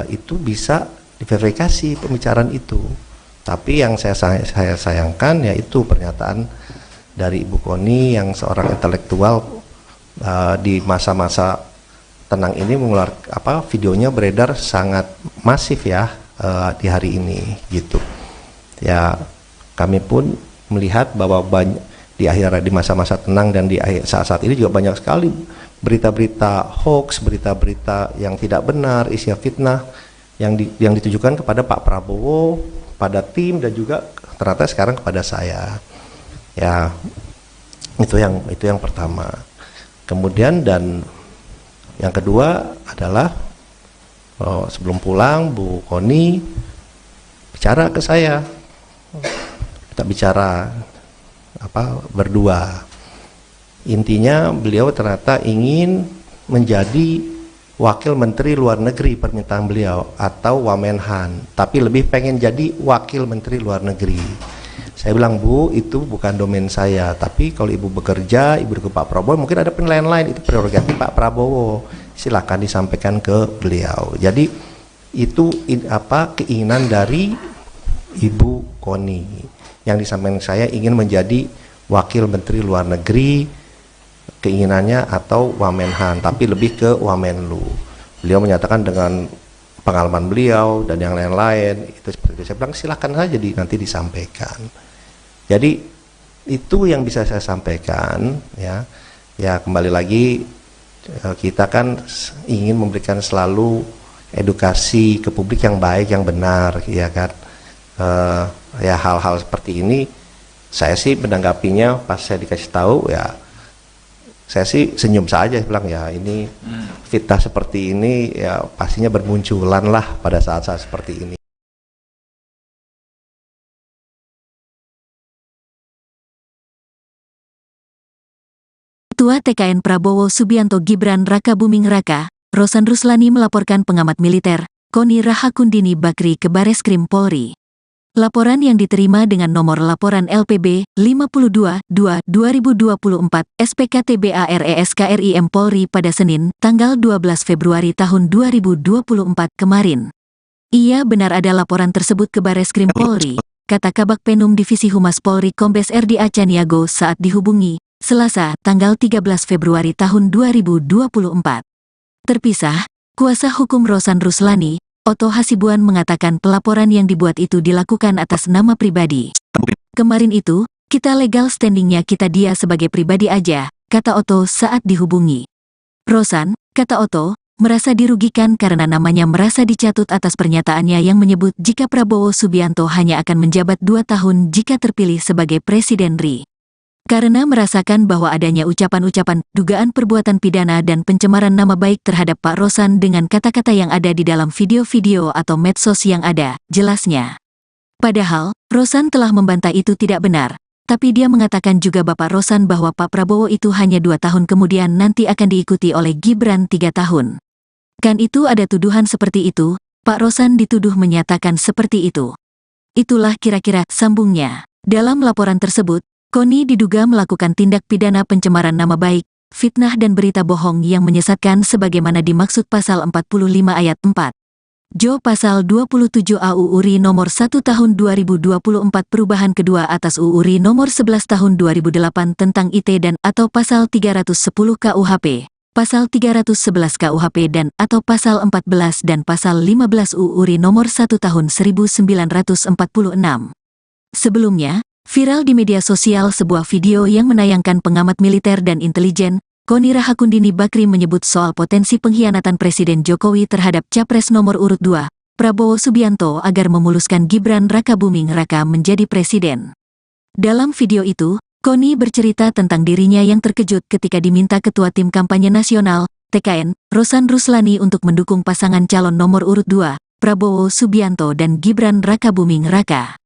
itu bisa diverifikasi pembicaraan itu. Tapi yang saya sayangkan yaitu pernyataan dari Ibu Koni yang seorang intelektual di masa-masa tenang ini mengeluarkan videonya beredar sangat masif ya di hari ini gitu. Ya kami pun melihat bahwa di masa-masa tenang dan di saat-saat ini juga banyak sekali berita-berita hoax, berita-berita yang tidak benar, isi fitnah yang ditujukan kepada Pak Prabowo, pada tim, dan juga ternyata sekarang kepada saya. Ya, itu yang pertama. Kemudian dan yang kedua adalah sebelum pulang Bu Koni bicara ke saya, kita bicara berdua. Intinya beliau ternyata ingin menjadi Wakil Menteri Luar Negeri permintaan beliau, atau Wamenhan, tapi lebih pengen jadi Wakil Menteri Luar Negeri. Saya bilang, Bu, itu bukan domain saya, tapi kalau Ibu bekerja, Ibu ke Pak Prabowo, mungkin ada penilaian lain, itu prerogatif Pak Prabowo, silakan disampaikan ke beliau. Jadi itu keinginan dari Ibu Koni, yang disampaikan saya ingin menjadi Wakil Menteri Luar Negeri, keinginannya, atau Wamenhan, tapi lebih ke Wamenlu. Beliau menyatakan dengan pengalaman beliau dan yang lain-lain itu seperti itu. Saya bilang silakan saja nanti disampaikan. Jadi itu yang bisa saya sampaikan, ya. Ya, kembali lagi kita kan ingin memberikan selalu edukasi ke publik yang baik, yang benar, ya kan. Ya, hal-hal seperti ini saya sih menanggapinya pas saya dikasih tahu, ya saya sih senyum saja, bilang ya ini fitnah seperti ini ya pastinya bermunculan lah pada saat-saat seperti ini. Ketua TKN Prabowo Subianto Gibran Raka Buming Raka, Rosan Ruslani melaporkan pengamat militer, Koni Rahakundini Bakri ke Bareskrim Polri. Laporan yang diterima dengan nomor laporan LPB 52-2-2024 SPKTBARESKRIM Polri pada Senin, tanggal 12 Februari tahun 2024 kemarin. Ia benar ada laporan tersebut ke Bareskrim Polri, kata Kabak Penum Divisi Humas Polri Kombes RD Acaniago saat dihubungi, Selasa, tanggal 13 Februari tahun 2024. Terpisah, kuasa hukum Rosan Ruslani, Oto Hasibuan mengatakan pelaporan yang dibuat itu dilakukan atas nama pribadi. Kemarin itu, kita legal standingnya kita dia sebagai pribadi aja, kata Oto saat dihubungi. Rosan, kata Oto, merasa dirugikan karena namanya merasa dicatut atas pernyataannya yang menyebut jika Prabowo Subianto hanya akan menjabat 2 tahun jika terpilih sebagai Presiden RI. Karena merasakan bahwa adanya ucapan-ucapan, dugaan perbuatan pidana dan pencemaran nama baik terhadap Pak Rosan dengan kata-kata yang ada di dalam video-video atau medsos yang ada, jelasnya. Padahal, Rosan telah membantah itu tidak benar, tapi dia mengatakan juga Bapak Rosan bahwa Pak Prabowo itu hanya 2 tahun kemudian nanti akan diikuti oleh Gibran 3 tahun. Kan itu ada tuduhan seperti itu, Pak Rosan dituduh menyatakan seperti itu. Itulah kira-kira sambungnya. Dalam laporan tersebut, Koni diduga melakukan tindak pidana pencemaran nama baik, fitnah dan berita bohong yang menyesatkan sebagaimana dimaksud pasal 45 ayat 4. Jo pasal 27 AUU RI nomor 1 tahun 2024 perubahan kedua atas UU RI nomor 11 tahun 2008 tentang IT dan atau pasal 310 KUHP, pasal 311 KUHP dan atau pasal 14 dan pasal 15 UU RI nomor 1 tahun 1946. Sebelumnya, viral di media sosial sebuah video yang menayangkan pengamat militer dan intelijen, Koni Rahakundini Bakri menyebut soal potensi pengkhianatan Presiden Jokowi terhadap Capres nomor urut 2, Prabowo Subianto agar memuluskan Gibran Raka Buming Raka menjadi presiden. Dalam video itu, Koni bercerita tentang dirinya yang terkejut ketika diminta Ketua Tim Kampanye Nasional, TKN, Rosan Ruslani untuk mendukung pasangan calon nomor urut 2, Prabowo Subianto dan Gibran Raka Buming Raka.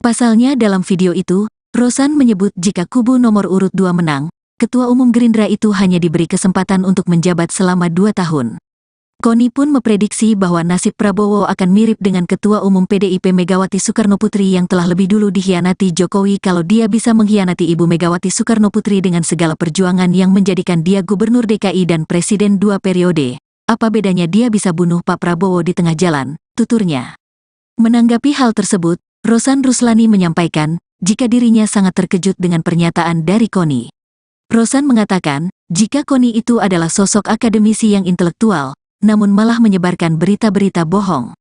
Pasalnya dalam video itu, Rosan menyebut jika kubu nomor urut 2 menang, Ketua Umum Gerindra itu hanya diberi kesempatan untuk menjabat selama 2 tahun. Koni pun memprediksi bahwa nasib Prabowo akan mirip dengan Ketua Umum PDIP Megawati Soekarnoputri yang telah lebih dulu dikhianati Jokowi kalau dia bisa mengkhianati Ibu Megawati Soekarnoputri dengan segala perjuangan yang menjadikan dia Gubernur DKI dan Presiden 2 periode. Apa bedanya dia bisa bunuh Pak Prabowo di tengah jalan, tuturnya. Menanggapi hal tersebut, Rosan Ruslani menyampaikan, jika dirinya sangat terkejut dengan pernyataan dari Koni. Rosan mengatakan, jika Koni itu adalah sosok akademisi yang intelektual, namun malah menyebarkan berita-berita bohong.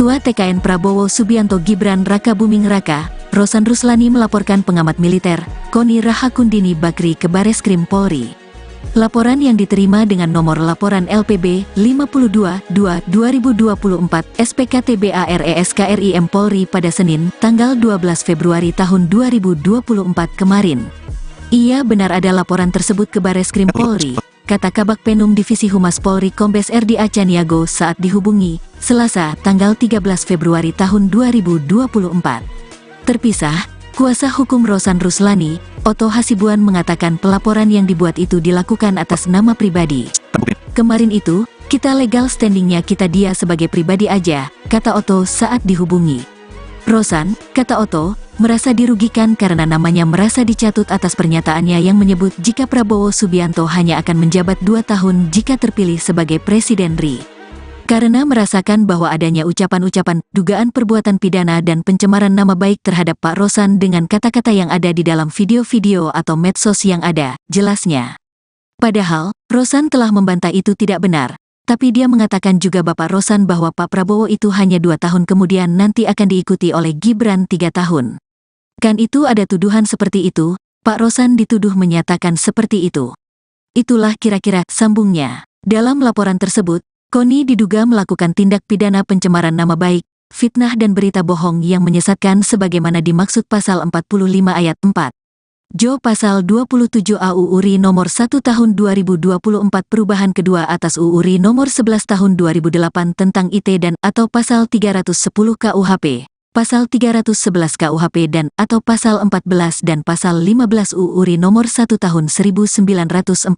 Ketua TKN Prabowo Subianto Gibran Raka Buming Raka, Rosan Ruslani melaporkan pengamat militer, Koni Rahakundini Bakri ke Bareskrim Polri. Laporan yang diterima dengan nomor laporan LPB 52-2-2024 SPKTBARESKRIM Polri pada Senin, tanggal 12 Februari tahun 2024 kemarin. Ia benar ada laporan tersebut ke Bareskrim Polri, kata Kabak Penum Divisi Humas Polri Kombes RDA Caniago saat dihubungi, Selasa, tanggal 13 Februari tahun 2024. Terpisah, Kuasa Hukum Rosan Ruslani, Otto Hasibuan mengatakan pelaporan yang dibuat itu dilakukan atas nama pribadi. Kemarin itu, kita legal standingnya kita dia sebagai pribadi aja, kata Otto saat dihubungi. Rosan, kata Otto, merasa dirugikan karena namanya merasa dicatut atas pernyataannya yang menyebut jika Prabowo Subianto hanya akan menjabat 2 tahun jika terpilih sebagai Presiden RI. Karena merasakan bahwa adanya ucapan-ucapan, dugaan perbuatan pidana dan pencemaran nama baik terhadap Pak Rosan dengan kata-kata yang ada di dalam video-video atau medsos yang ada, jelasnya. Padahal, Rosan telah membantah itu tidak benar, tapi dia mengatakan juga Bapak Rosan bahwa Pak Prabowo itu hanya 2 tahun kemudian nanti akan diikuti oleh Gibran 3 tahun. Kan itu ada tuduhan seperti itu, Pak Rosan dituduh menyatakan seperti itu. Itulah kira-kira sambungnya. Dalam laporan tersebut, Koni diduga melakukan tindak pidana pencemaran nama baik, fitnah dan berita bohong yang menyesatkan sebagaimana dimaksud pasal 45 ayat 4. Jo pasal 27 AU URI nomor 1 tahun 2024 perubahan kedua atas UU RI nomor 11 tahun 2008 tentang IT dan atau pasal 310 KUHP, pasal 311 KUHP dan atau pasal 14 dan pasal 15 UU RI nomor 1 tahun 1946.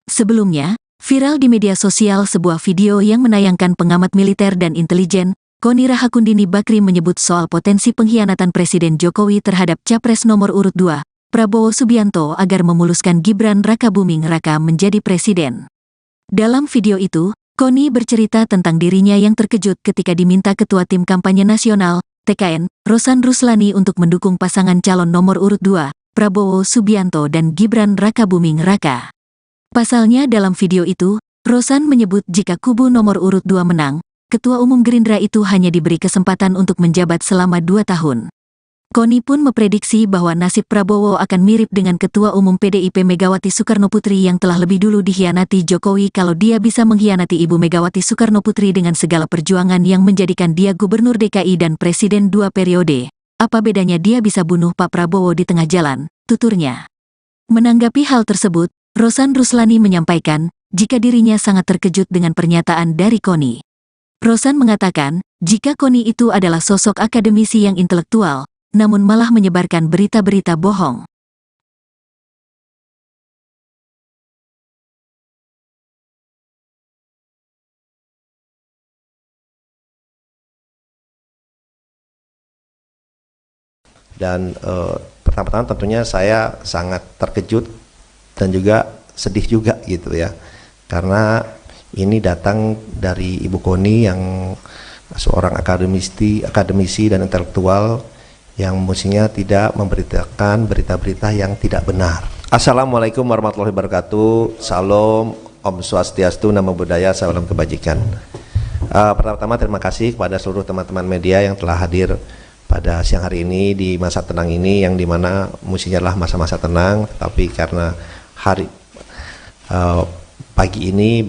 Sebelumnya, viral di media sosial sebuah video yang menayangkan pengamat militer dan intelijen, Koni Rahakundini Bakri menyebut soal potensi pengkhianatan Presiden Jokowi terhadap Capres nomor urut 2, Prabowo Subianto agar memuluskan Gibran Raka Buming Raka menjadi presiden. Dalam video itu, Koni bercerita tentang dirinya yang terkejut ketika diminta Ketua Tim Kampanye Nasional, TKN, Rosan Ruslani untuk mendukung pasangan calon nomor urut 2, Prabowo Subianto dan Gibran Raka Buming Raka. Pasalnya dalam video itu, Rosan menyebut jika kubu nomor urut 2 menang, Ketua Umum Gerindra itu hanya diberi kesempatan untuk menjabat selama 2 tahun. Koni pun memprediksi bahwa nasib Prabowo akan mirip dengan Ketua Umum PDIP Megawati Soekarnoputri yang telah lebih dulu dikhianati Jokowi kalau dia bisa mengkhianati Ibu Megawati Soekarnoputri dengan segala perjuangan yang menjadikan dia Gubernur DKI dan Presiden 2 periode. Apa bedanya dia bisa bunuh Pak Prabowo di tengah jalan, tuturnya. Menanggapi hal tersebut, Rosan Ruslani menyampaikan, jika dirinya sangat terkejut dengan pernyataan dari Koni. Rosan mengatakan, jika Koni itu adalah sosok akademisi yang intelektual, namun malah menyebarkan berita-berita bohong. Dan pertama-tama tentunya saya sangat terkejut dan juga sedih juga gitu ya, karena ini datang dari Ibu Koni yang seorang akademisi dan intelektual yang mestinya tidak memberitakan berita-berita yang tidak benar. Assalamualaikum warahmatullahi wabarakatuh. Salam, Om Swastiastu, Namo Buddhaya, salam kebajikan. Pertama-tama terima kasih kepada seluruh teman-teman media yang telah hadir pada siang hari ini di masa tenang ini, yang dimana mestinya adalah masa-masa tenang, tapi karena pagi ini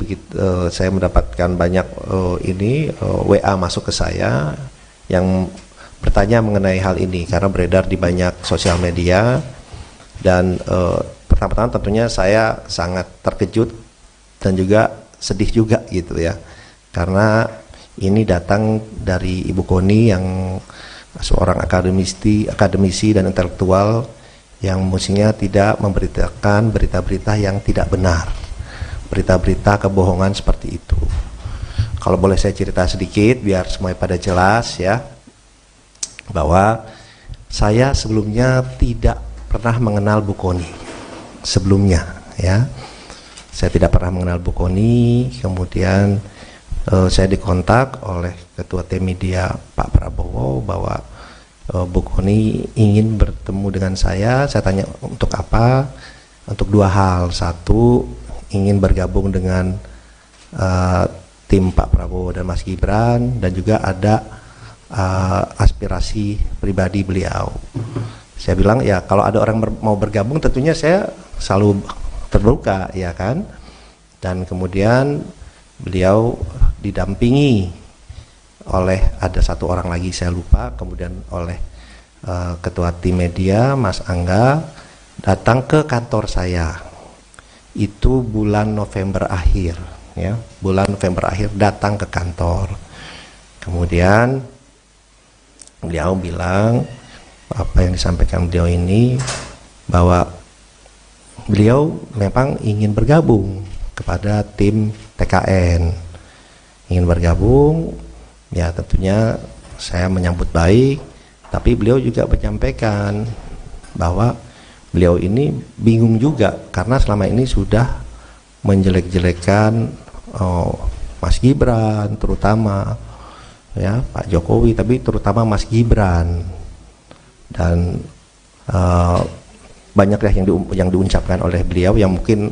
saya mendapatkan banyak WA masuk ke saya yang bertanya mengenai hal ini karena beredar di banyak sosial media. Dan pertama-tama tentunya saya sangat terkejut dan juga sedih juga gitu ya, karena ini datang dari Ibu Koni yang seorang akademisi dan intelektual yang mestinya tidak memberitakan berita-berita yang tidak benar, berita-berita kebohongan seperti itu. Kalau boleh saya cerita sedikit biar semuanya pada jelas ya, bahwa saya sebelumnya tidak pernah mengenal Bu Koni sebelumnya ya. Saya tidak pernah mengenal Bu Koni, kemudian saya dikontak oleh Ketua Tim Media Pak Prabowo bahwa Bu Koni ingin bertemu dengan saya tanya untuk apa? Untuk 2 hal. 1, ingin bergabung dengan tim Pak Prabowo dan Mas Gibran, dan juga ada aspirasi pribadi beliau. Saya bilang ya kalau ada orang mau bergabung tentunya saya selalu terbuka, ya kan. Dan kemudian beliau didampingi oleh ada satu orang lagi saya lupa, kemudian oleh ketua tim media Mas Angga datang ke kantor saya. Itu bulan November akhir, ya, bulan November akhir datang ke kantor. Kemudian beliau bilang apa yang disampaikan beliau ini, bahwa beliau memang ingin bergabung kepada tim TKN, ingin bergabung, ya tentunya saya menyambut baik, tapi beliau juga menyampaikan bahwa beliau ini bingung juga karena selama ini sudah menjelek-jelekan Mas Gibran terutama, ya Pak Jokowi, tapi terutama Mas Gibran, dan banyak ya yang diucapkan oleh beliau yang mungkin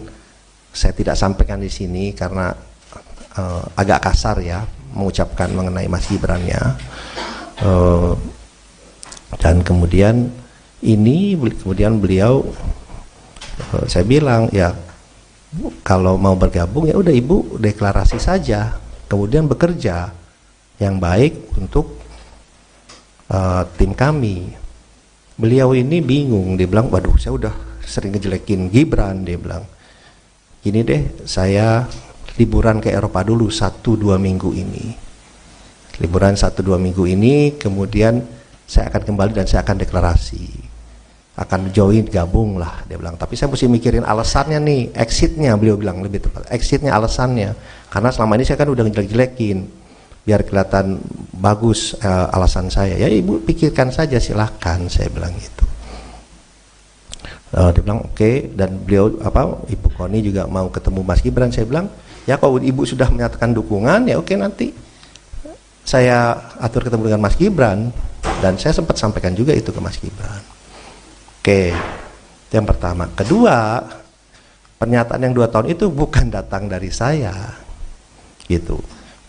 saya tidak sampaikan di sini karena agak kasar ya mengucapkan mengenai Mas Gibran-nya. Dan kemudian beliau saya bilang ya kalau mau bergabung ya udah Ibu deklarasi saja, kemudian bekerja yang baik untuk tim kami. Beliau ini bingung, dia bilang waduh saya udah sering ngejelekin Gibran, dia bilang gini deh, saya liburan ke Eropa dulu 1-2 minggu ini, liburan 1-2 minggu ini, kemudian saya akan kembali dan saya akan deklarasi, akan join, gabung lah, dia bilang. Tapi saya mesti mikirin alasannya nih, exitnya, beliau bilang lebih tepat, exitnya, alasannya, karena selama ini saya kan udah ngejelek-jelekin, biar kelihatan bagus alasan saya. Ya Ibu pikirkan saja, silahkan, saya bilang gitu. Dia bilang oke, dan beliau Ibu Koni juga mau ketemu Mas Gibran. Saya bilang ya kalau Ibu sudah menyatakan dukungan ya oke, nanti saya atur ketemu dengan Mas Gibran, dan saya sempat sampaikan juga itu ke Mas Gibran. Oke, itu yang pertama. Kedua, pernyataan yang 2 tahun itu bukan datang dari saya, gitu.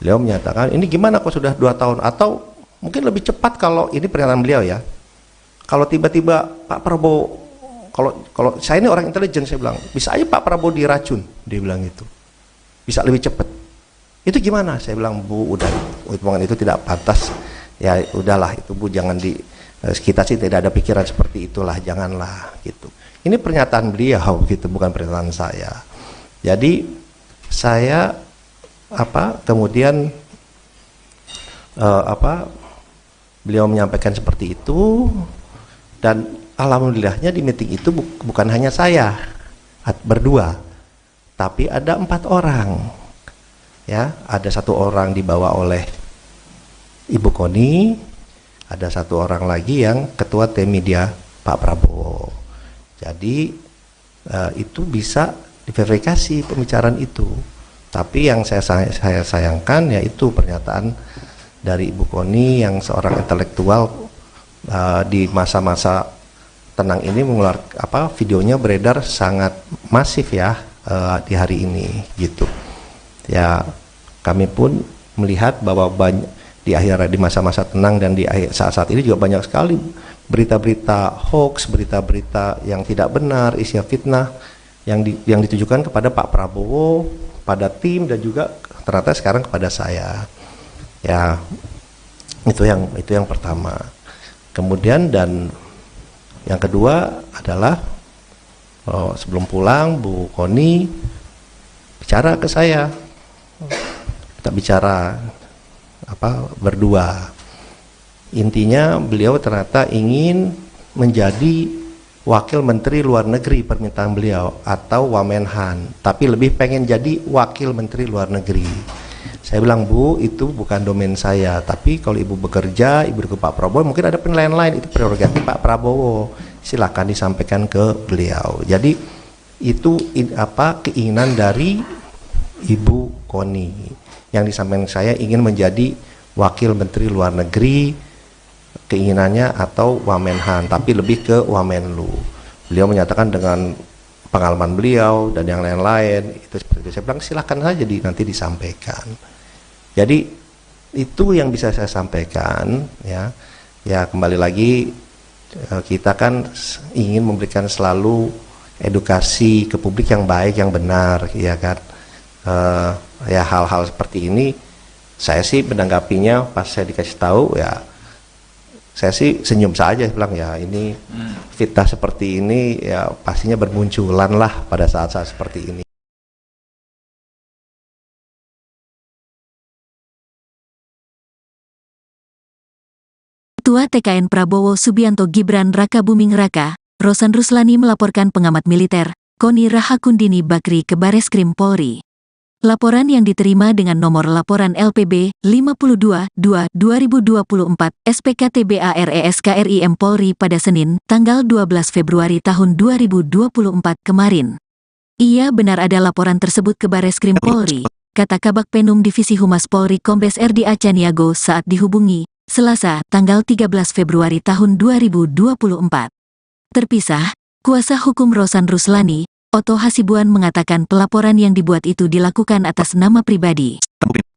Beliau menyatakan ini gimana kok sudah 2 tahun, atau mungkin lebih cepat kalau ini pernyataan beliau ya. Kalau tiba-tiba Pak Prabowo, kalau saya ini orang intelijen, saya bilang bisa aja Pak Prabowo diracun, dia bilang gitu, bisa lebih cepat. Itu gimana? Saya bilang Bu, udah hitungan itu tidak pantas. Ya udahlah itu Bu, jangan kita sih tidak ada pikiran seperti itulah, janganlah gitu. Ini pernyataan beliau gitu, bukan pernyataan saya. Jadi saya kemudian beliau menyampaikan seperti itu, dan alhamdulillahnya di meeting itu bukan hanya saya berdua, tapi ada 4 orang, ya, ada 1 orang dibawa oleh Ibu Koni, ada 1 orang lagi yang ketua tim media Pak Prabowo. Jadi itu bisa diverifikasi pembicaraan itu. Tapi yang saya sayangkan yaitu pernyataan dari Ibu Koni yang seorang intelektual di masa-masa tenang ini mengeluarkan videonya beredar sangat masif ya di hari ini gitu. Ya kami pun melihat bahwa di masa-masa tenang dan di saat-saat ini juga banyak sekali berita-berita hoax, berita-berita yang tidak benar, isinya fitnah yang ditujukan kepada Pak Prabowo, pada tim, dan juga ternyata sekarang kepada saya. Ya itu yang pertama. Kemudian dan yang kedua adalah sebelum pulang Bu Koni bicara ke saya, kita bicara berdua. Intinya beliau ternyata ingin menjadi Wakil Menteri Luar Negeri, permintaan beliau, atau Wamenhan, tapi lebih pengen jadi Wakil Menteri Luar Negeri. Saya bilang Bu, itu bukan domain saya, tapi kalau Ibu bekerja, Ibu ke Pak Prabowo, mungkin ada penilaian lain, itu prerogatif Pak Prabowo, silakan disampaikan ke beliau. Jadi itu keinginan dari Ibu Koni, yang disampaikan saya ingin menjadi Wakil Menteri Luar Negeri, keinginannya, atau Wamenhan, tapi lebih ke Wamenlu. Beliau menyatakan dengan pengalaman beliau dan yang lain-lain itu seperti itu. Saya bilang silakan saja nanti disampaikan Jadi itu yang bisa saya sampaikan, ya. Ya kembali lagi, kita kan ingin memberikan selalu edukasi ke publik yang baik, yang benar, ya kan. Ya hal-hal seperti ini saya sih menanggapinya pas saya dikasih tahu, ya saya sih senyum saja, bilang ya ini fitnah seperti ini ya pastinya bermunculan lah pada saat-saat seperti ini. Ketua TKN Prabowo Subianto Gibran Rakabuming Raka, Rosan Ruslani melaporkan pengamat militer, Koni Rahakundini Bakri ke Bareskrim Polri. Laporan yang diterima dengan nomor laporan LPB 52-2-2024 SPKTBARESKRIM Polri pada Senin, tanggal 12 Februari tahun 2024 kemarin. Ia benar ada laporan tersebut ke Bareskrim Polri, kata Kabak Penum Divisi Humas Polri Kombes RD Acaniago saat dihubungi, Selasa, tanggal 13 Februari tahun 2024. Terpisah, kuasa hukum Rosan Ruslani, Otto Hasibuan mengatakan pelaporan yang dibuat itu dilakukan atas nama pribadi.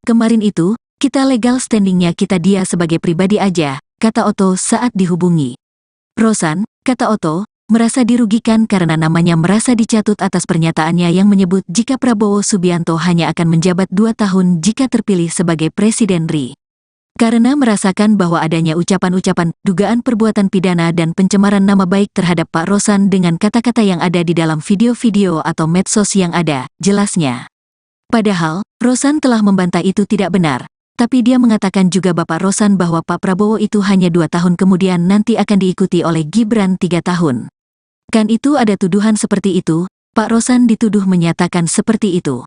Kemarin itu, kita legal standingnya kita dia sebagai pribadi aja, kata Otto saat dihubungi. Rosan, kata Otto, merasa dirugikan karena namanya merasa dicatut atas pernyataannya yang menyebut jika Prabowo Subianto hanya akan menjabat 2 tahun jika terpilih sebagai Presiden RI. Karena merasakan bahwa adanya ucapan-ucapan, dugaan perbuatan pidana dan pencemaran nama baik terhadap Pak Rosan dengan kata-kata yang ada di dalam video-video atau medsos yang ada, jelasnya. Padahal, Rosan telah membantah itu tidak benar, tapi dia mengatakan juga Bapak Rosan bahwa Pak Prabowo itu hanya 2 tahun kemudian nanti akan diikuti oleh Gibran 3 tahun. Kan itu ada tuduhan seperti itu, Pak Rosan dituduh menyatakan seperti itu.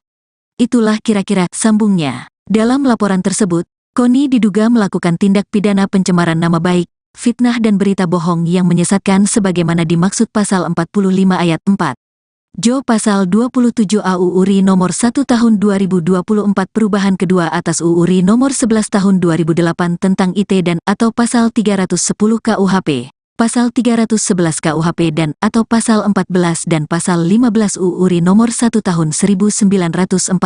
Itulah kira-kira sambungnya. Dalam laporan tersebut, Koni diduga melakukan tindak pidana pencemaran nama baik, fitnah dan berita bohong yang menyesatkan sebagaimana dimaksud pasal 45 ayat 4. Jo pasal 27 AU URI nomor 1 tahun 2024 perubahan kedua atas UU RI nomor 11 tahun 2008 tentang IT dan atau pasal 310 KUHP, pasal 311 KUHP dan atau pasal 14 dan pasal 15 UU RI nomor 1 tahun 1946.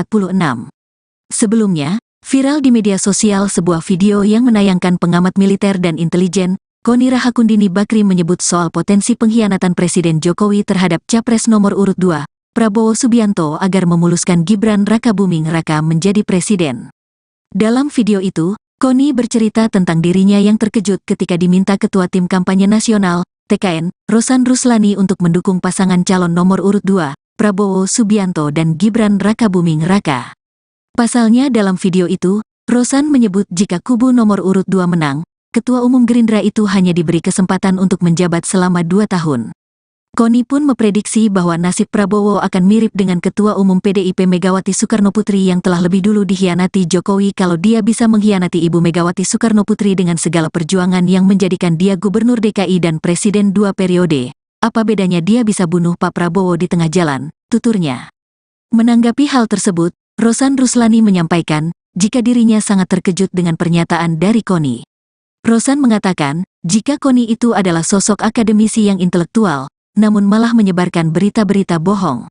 Sebelumnya, viral di media sosial sebuah video yang menayangkan pengamat militer dan intelijen, Koni Rahakundini Bakri menyebut soal potensi pengkhianatan Presiden Jokowi terhadap Capres nomor urut 2, Prabowo Subianto agar memuluskan Gibran Rakabuming Raka menjadi presiden. Dalam video itu, Koni bercerita tentang dirinya yang terkejut ketika diminta Ketua Tim Kampanye Nasional, TKN, Rosan Ruslani untuk mendukung pasangan calon nomor urut 2, Prabowo Subianto dan Gibran Rakabuming Raka. Pasalnya dalam video itu, Rosan menyebut jika kubu nomor urut 2 menang, Ketua Umum Gerindra itu hanya diberi kesempatan untuk menjabat selama 2 tahun. Koni pun memprediksi bahwa nasib Prabowo akan mirip dengan Ketua Umum PDIP Megawati Soekarnoputri yang telah lebih dulu dikhianati Jokowi kalau dia bisa mengkhianati Ibu Megawati Soekarnoputri dengan segala perjuangan yang menjadikan dia Gubernur DKI dan Presiden 2 periode. Apa bedanya dia bisa bunuh Pak Prabowo di tengah jalan, tuturnya. Menanggapi hal tersebut, Rosan Ruslani menyampaikan, jika dirinya sangat terkejut dengan pernyataan dari Koni. Rosan mengatakan, jika Koni itu adalah sosok akademisi yang intelektual, namun malah menyebarkan berita-berita bohong.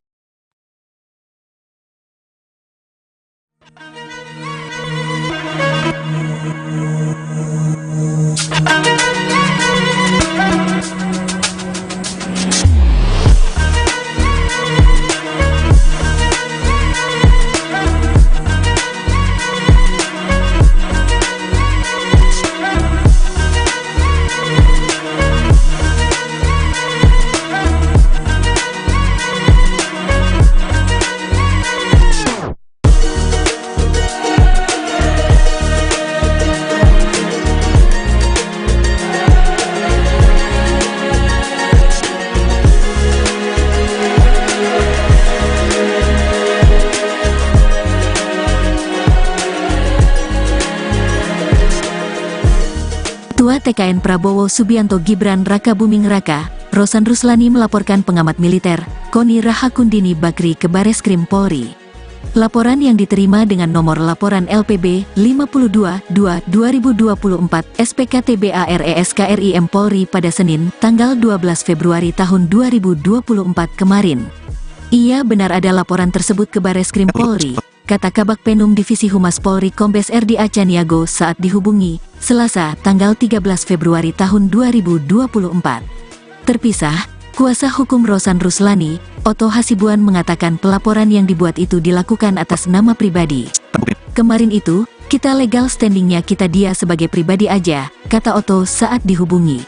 Ketua TKN Prabowo Subianto Gibran Rakabuming Raka, Rosan Ruslani melaporkan pengamat militer, Koni Rahakundini Bakri ke Bareskrim Polri. Laporan yang diterima dengan nomor laporan LPB 52-2-2024 SPKTBARESKRIM Polri pada Senin, tanggal 12 Februari tahun 2024 kemarin. Ia benar ada laporan tersebut ke Bareskrim Polri, kata Kabak Penum Divisi Humas Polri Kombes RD Acaniago saat dihubungi, Selasa, tanggal 13 Februari tahun 2024. Terpisah, kuasa hukum Rosan Ruslani, Otto Hasibuan mengatakan pelaporan yang dibuat itu dilakukan atas nama pribadi. Kemarin itu, kita legal standingnya kita dia sebagai pribadi aja, kata Otto saat dihubungi.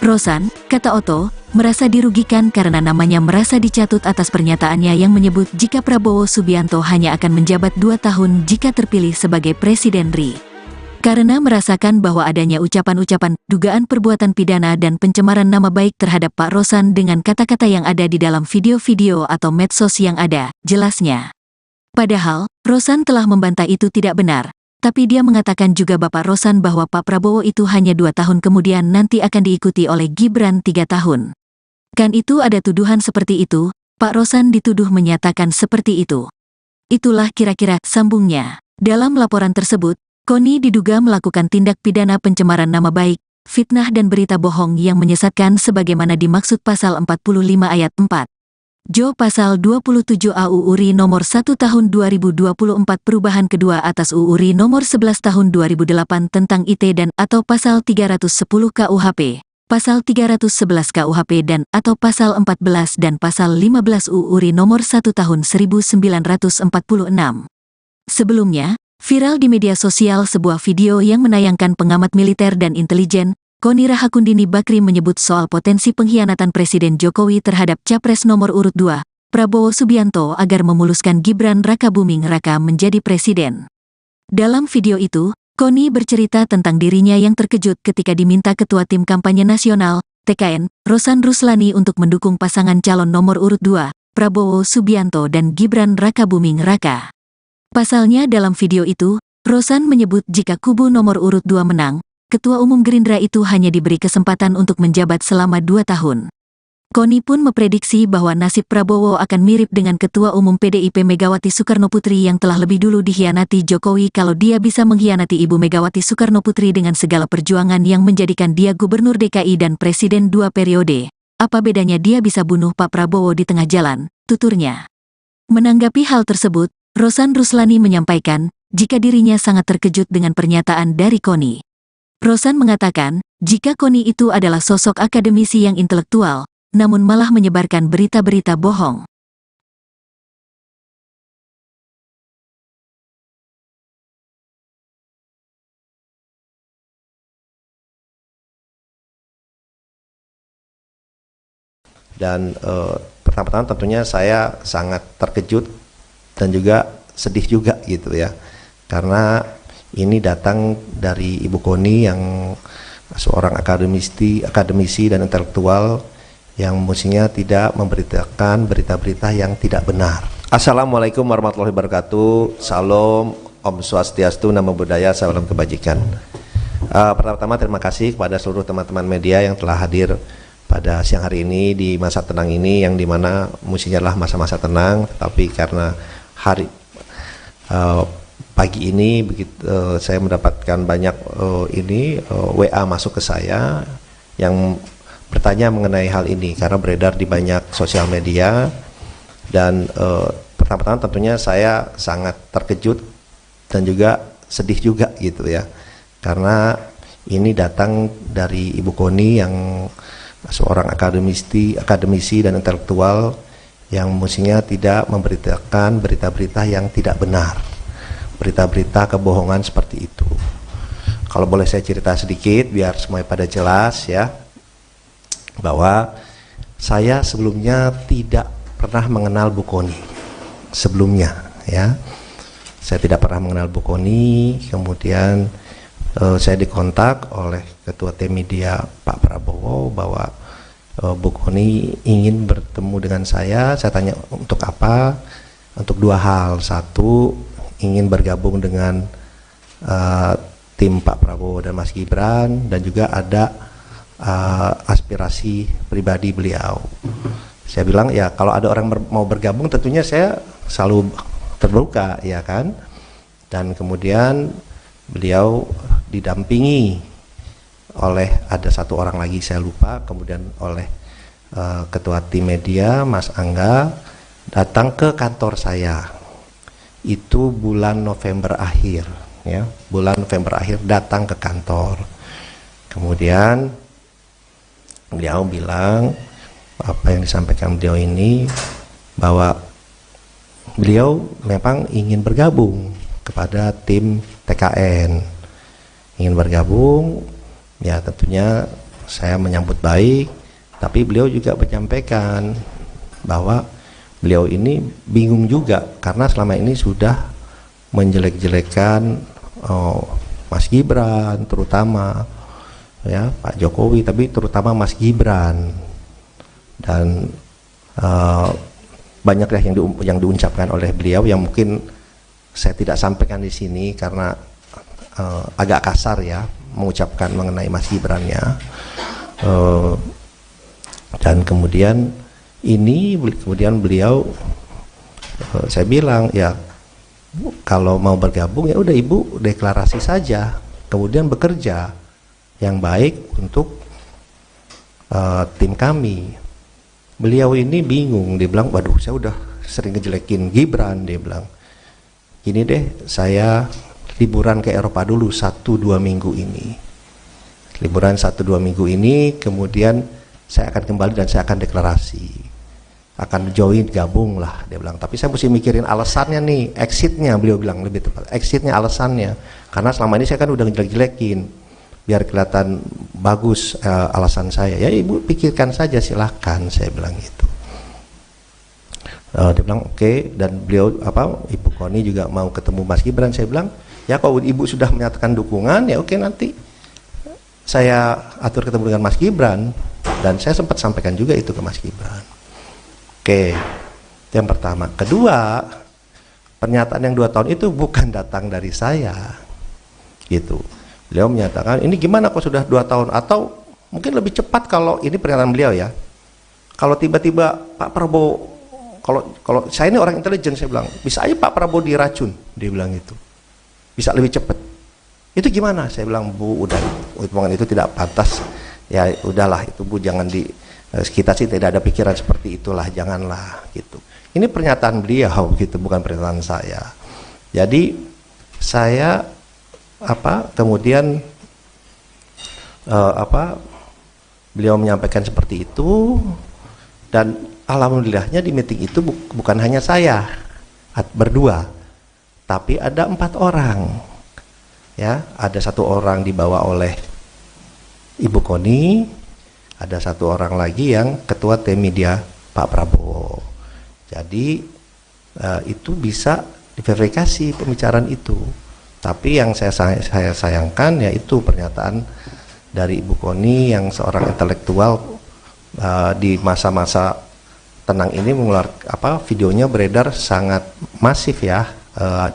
Rosan, kata Otto, merasa dirugikan karena namanya merasa dicatut atas pernyataannya yang menyebut jika Prabowo Subianto hanya akan menjabat 2 tahun jika terpilih sebagai Presiden RI. Karena merasakan bahwa adanya ucapan-ucapan, dugaan perbuatan pidana dan pencemaran nama baik terhadap Pak Rosan dengan kata-kata yang ada di dalam video-video atau medsos yang ada, jelasnya. Padahal, Rosan telah membantah itu tidak benar. Tapi dia mengatakan juga Bapak Rosan bahwa Pak Prabowo itu hanya 2 tahun kemudian nanti akan diikuti oleh Gibran 3 tahun. Kan itu ada tuduhan seperti itu, Pak Rosan dituduh menyatakan seperti itu. Itulah kira-kira sambungnya. Dalam laporan tersebut, Koni diduga melakukan tindak pidana pencemaran nama baik, fitnah dan berita bohong yang menyesatkan sebagaimana dimaksud pasal 45 ayat 4. Jo pasal 27 AUU RI nomor 1 tahun 2024 perubahan kedua atas UU RI nomor 11 tahun 2008 tentang IT dan atau pasal 310 KUHP, pasal 311 KUHP dan atau pasal 14 dan pasal 15 UU RI nomor 1 tahun 1946. Sebelumnya, viral di media sosial sebuah video yang menayangkan pengamat militer dan intelijen, Koni Rahakundini Bakri menyebut soal potensi pengkhianatan Presiden Jokowi terhadap Capres nomor urut 2, Prabowo Subianto agar memuluskan Gibran Rakabuming Raka menjadi presiden. Dalam video itu, Koni bercerita tentang dirinya yang terkejut ketika diminta Ketua Tim Kampanye Nasional, TKN, Rosan Ruslani untuk mendukung pasangan calon nomor urut 2, Prabowo Subianto dan Gibran Rakabuming Raka. Pasalnya dalam video itu, Rosan menyebut jika kubu nomor urut 2 menang, Ketua Umum Gerindra itu hanya diberi kesempatan untuk menjabat selama 2 tahun. Koni pun memprediksi bahwa nasib Prabowo akan mirip dengan Ketua Umum PDIP Megawati Soekarnoputri yang telah lebih dulu dikhianati Jokowi kalau dia bisa mengkhianati Ibu Megawati Soekarnoputri dengan segala perjuangan yang menjadikan dia Gubernur DKI dan Presiden 2 periode. Apa bedanya dia bisa bunuh Pak Prabowo di tengah jalan, tuturnya. Menanggapi hal tersebut, Rosan Ruslani menyampaikan, jika dirinya sangat terkejut dengan pernyataan dari Koni. Rosan mengatakan, jika Koni itu adalah sosok akademisi yang intelektual, namun malah menyebarkan berita-berita bohong. Dan pertama-tama tentunya saya sangat terkejut dan juga sedih juga gitu ya, karena ini datang dari Ibu Koni yang seorang akademisi dan intelektual yang mestinya tidak memberitakan berita-berita yang tidak benar. Assalamualaikum warahmatullahi wabarakatuh. Salam, Om Swastiastu, Namo Buddhaya, salam kebajikan. Pertama-tama terima kasih kepada seluruh teman-teman media yang telah hadir pada siang hari ini di masa tenang ini, yang dimana mestinya adalah masa-masa tenang, tetapi karena pagi ini saya mendapatkan banyak WA masuk ke saya yang bertanya mengenai hal ini karena beredar di banyak sosial media. Dan pertama-tama tentunya saya sangat terkejut dan juga sedih juga gitu ya, karena ini datang dari Ibu Koni yang seorang akademisi dan intelektual yang mestinya tidak memberitakan berita-berita yang tidak benar, berita-berita kebohongan seperti itu. Kalau boleh saya cerita sedikit biar semuanya pada jelas ya, bahwa saya sebelumnya tidak pernah mengenal Bu Koni sebelumnya ya. Saya tidak pernah mengenal Bu Koni. Kemudian saya dikontak oleh Ketua Tim Media Pak Prabowo bahwa Bu Koni ingin bertemu dengan saya. Saya tanya untuk apa? Untuk 2 hal. Satu, ingin bergabung dengan tim Pak Prabowo dan Mas Gibran, dan juga ada aspirasi pribadi beliau. Saya bilang ya kalau ada orang mau bergabung tentunya saya selalu terbuka ya kan. Dan kemudian beliau didampingi oleh ada 1 orang lagi saya lupa, kemudian oleh Ketua Tim Media Mas Angga datang ke kantor saya itu bulan November akhir, ya, bulan November akhir datang ke kantor. Kemudian beliau bilang apa yang disampaikan beliau ini, bahwa beliau memang ingin bergabung kepada tim TKN, ingin bergabung, ya tentunya saya menyambut baik, tapi beliau juga menyampaikan bahwa beliau ini bingung juga karena selama ini sudah menjelek-jelekan Mas Gibran, terutama ya Pak Jokowi, tapi terutama Mas Gibran, dan banyak yang diucapkan oleh beliau yang mungkin saya tidak sampaikan di sini karena agak kasar ya mengucapkan mengenai Mas Gibran-nya. Dan kemudian beliau saya bilang ya kalau mau bergabung ya udah Ibu deklarasi saja, kemudian bekerja yang baik untuk tim kami. Beliau ini bingung, dia bilang waduh saya udah sering ngejelekin Gibran, dia bilang gini deh, saya liburan ke Eropa dulu 1-2 minggu ini, liburan 1-2 minggu ini, kemudian saya akan kembali dan saya akan deklarasi, akan join, gabung lah, dia bilang. Tapi saya mesti mikirin alasannya nih, exitnya, beliau bilang lebih tepat, exitnya, alasannya, karena selama ini saya kan udah ngejelek-jelekin, biar kelihatan bagus alasan saya. Ya Ibu pikirkan saja, silahkan, saya bilang gitu. Dia bilang oke, dan beliau Ibu Koni juga mau ketemu Mas Gibran. Saya bilang ya kalau Ibu sudah menyatakan dukungan ya oke, nanti saya atur ketemu dengan Mas Gibran, dan saya sempat sampaikan juga itu ke Mas Gibran. Oke, itu yang pertama. Kedua, pernyataan yang 2 tahun itu bukan datang dari saya, gitu. Beliau menyatakan ini gimana kok sudah 2 tahun, atau mungkin lebih cepat kalau ini pernyataan beliau ya. Kalau tiba-tiba Pak Prabowo, kalau saya ini orang intelijen, saya bilang bisa aja Pak Prabowo diracun, dia bilang gitu. Bisa lebih cepat. Itu gimana? Saya bilang Bu, udah hitungan itu tidak pantas. Ya udahlah itu Bu, jangan kita sih tidak ada pikiran seperti itulah, janganlah gitu. Ini pernyataan beliau gitu, bukan pernyataan saya. Jadi saya kemudian beliau menyampaikan seperti itu, dan alhamdulillahnya di meeting itu bukan hanya saya berdua, tapi ada 4 orang. Ya, ada 1 orang dibawa oleh Ibu Koni, ada 1 orang lagi yang ketua tim media Pak Prabowo. Jadi itu bisa diverifikasi pembicaraan itu. Tapi yang saya sayangkan yaitu pernyataan dari Ibu Koni yang seorang intelektual di masa-masa tenang ini mengeluarkan videonya beredar sangat masif ya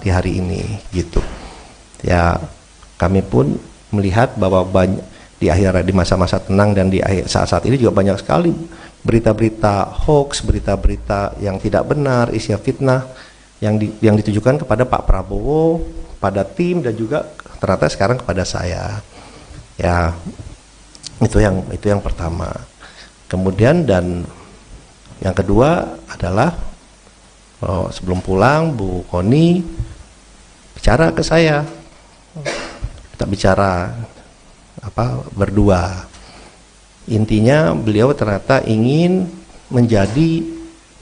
di hari ini gitu. Ya kami pun melihat bahwa di masa-masa tenang dan di saat-saat ini juga banyak sekali berita-berita hoax, berita-berita yang tidak benar, isinya fitnah yang ditujukan kepada Pak Prabowo, pada tim, dan juga ternyata sekarang kepada saya. Ya itu yang pertama. Kemudian dan yang kedua adalah sebelum pulang Bu Koni bicara ke saya, kita bicara berdua. Intinya beliau ternyata ingin menjadi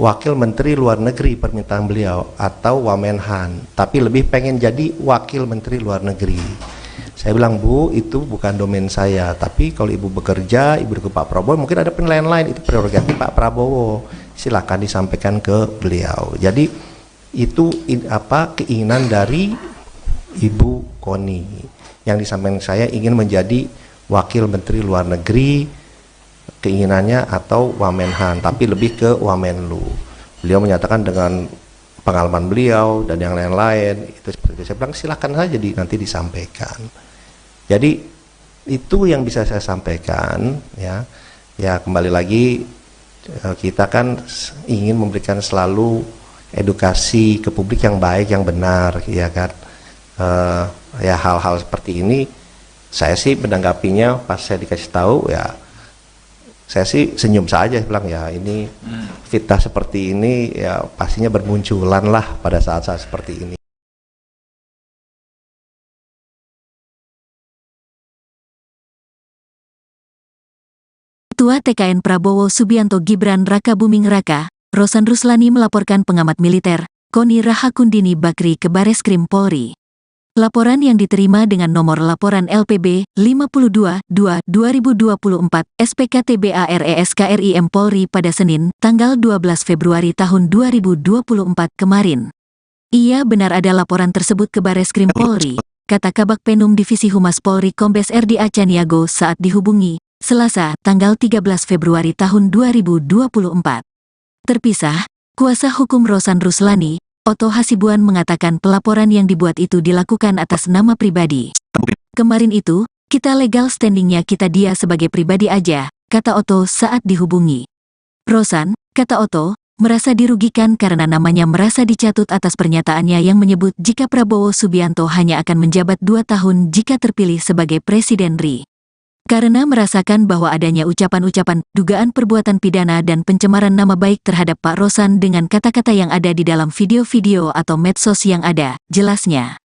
wakil menteri luar negeri, permintaan beliau, atau Wamenhan, tapi lebih pengen jadi wakil menteri luar negeri. Saya bilang Bu, itu bukan domain saya, tapi kalau Ibu bekerja, Ibu ke Pak Prabowo, mungkin ada penilaian lain, itu prerogatif Pak Prabowo, silakan disampaikan ke beliau. Jadi itu keinginan dari Ibu Koni yang disampaikan saya, ingin menjadi wakil menteri luar negeri, keinginannya, atau Wamenhan, tapi lebih ke Wamenlu. Beliau menyatakan dengan pengalaman beliau dan yang lain-lain itu seperti itu. Saya bilang silakan saja nanti disampaikan. Jadi itu yang bisa saya sampaikan ya. Ya kembali lagi kita kan ingin memberikan selalu edukasi ke publik yang baik, yang benar, ya kan. Ya hal-hal seperti ini saya sih menanggapinya pas saya dikasih tahu ya, saya sih senyum saja, bilang ya ini fitnah seperti ini ya pastinya bermunculan lah pada saat-saat seperti ini. Ketua TKN Prabowo Subianto Gibran Raka Buming Raka, Rosan Ruslani melaporkan pengamat militer, Koni Rahakundini Bakri ke Bareskrim Polri. Laporan yang diterima dengan nomor laporan LPB 52-2-2024 SPKTBARESKRIM Polri pada Senin, tanggal 12 Februari tahun 2024 kemarin. Ia benar ada laporan tersebut ke Bareskrim Polri, kata Kabak Penum Divisi Humas Polri Kombes RD Acaniago saat dihubungi, Selasa, tanggal 13 Februari tahun 2024. Terpisah, kuasa hukum Rosan Ruslani, Otto Hasibuan mengatakan pelaporan yang dibuat itu dilakukan atas nama pribadi. Kemarin itu, kita legal standingnya kita dia sebagai pribadi aja, kata Otto saat dihubungi. Rosan, kata Otto, merasa dirugikan karena namanya merasa dicatut atas pernyataannya yang menyebut jika Prabowo Subianto hanya akan menjabat 2 tahun jika terpilih sebagai Presiden RI. Karena merasakan bahwa adanya ucapan-ucapan, dugaan perbuatan pidana dan pencemaran nama baik terhadap Pak Rosan dengan kata-kata yang ada di dalam video-video atau medsos yang ada, jelasnya.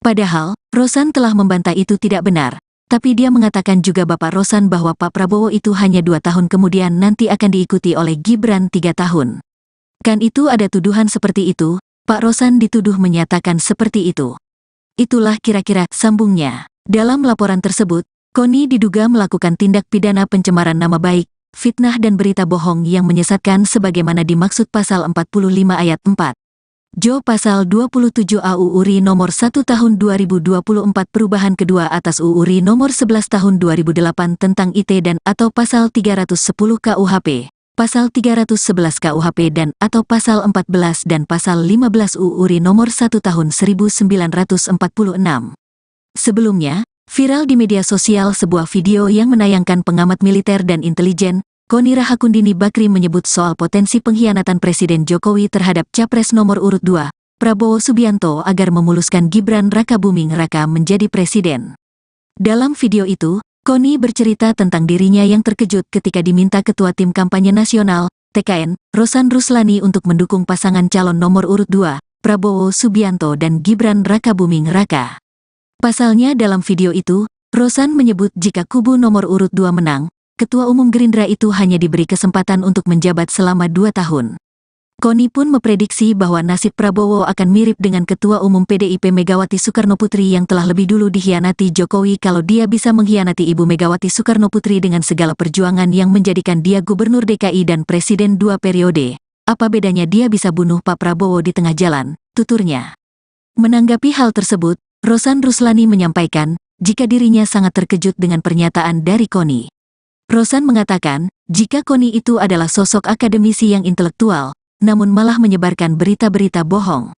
Padahal, Rosan telah membantah itu tidak benar, tapi dia mengatakan juga Bapak Rosan bahwa Pak Prabowo itu hanya 2 tahun kemudian nanti akan diikuti oleh Gibran 3 tahun. Kan itu ada tuduhan seperti itu, Pak Rosan dituduh menyatakan seperti itu. Itulah kira-kira sambungnya. Dalam laporan tersebut, Koni diduga melakukan tindak pidana pencemaran nama baik, fitnah dan berita bohong yang menyesatkan sebagaimana dimaksud pasal 45 ayat 4. Jo pasal 27 AUU RI nomor 1 tahun 2024 perubahan kedua atas UU RI nomor 11 tahun 2008 tentang IT dan atau pasal 310 KUHP, pasal 311 KUHP dan atau pasal 14 dan pasal 15 UU RI nomor 1 tahun 1946. Sebelumnya, viral di media sosial sebuah video yang menayangkan pengamat militer dan intelijen, Koni Rahakundini Bakri menyebut soal potensi pengkhianatan Presiden Jokowi terhadap Capres nomor urut 2, Prabowo Subianto agar memuluskan Gibran Raka Buming Raka menjadi presiden. Dalam video itu, Koni bercerita tentang dirinya yang terkejut ketika diminta Ketua Tim Kampanye Nasional, TKN, Rosan Ruslani untuk mendukung pasangan calon nomor urut 2, Prabowo Subianto dan Gibran Raka Buming Raka. Pasalnya dalam video itu, Rosan menyebut jika kubu nomor urut 2 menang, Ketua Umum Gerindra itu hanya diberi kesempatan untuk menjabat selama 2 tahun. Koni pun memprediksi bahwa nasib Prabowo akan mirip dengan Ketua Umum PDIP Megawati Soekarnoputri yang telah lebih dulu dikhianati Jokowi kalau dia bisa mengkhianati Ibu Megawati Soekarnoputri dengan segala perjuangan yang menjadikan dia Gubernur DKI dan Presiden 2 periode. Apa bedanya dia bisa bunuh Pak Prabowo di tengah jalan, tuturnya. Menanggapi hal tersebut, Rosan Ruslani menyampaikan, jika dirinya sangat terkejut dengan pernyataan dari Koni. Rosan mengatakan, jika Koni itu adalah sosok akademisi yang intelektual, namun malah menyebarkan berita-berita bohong.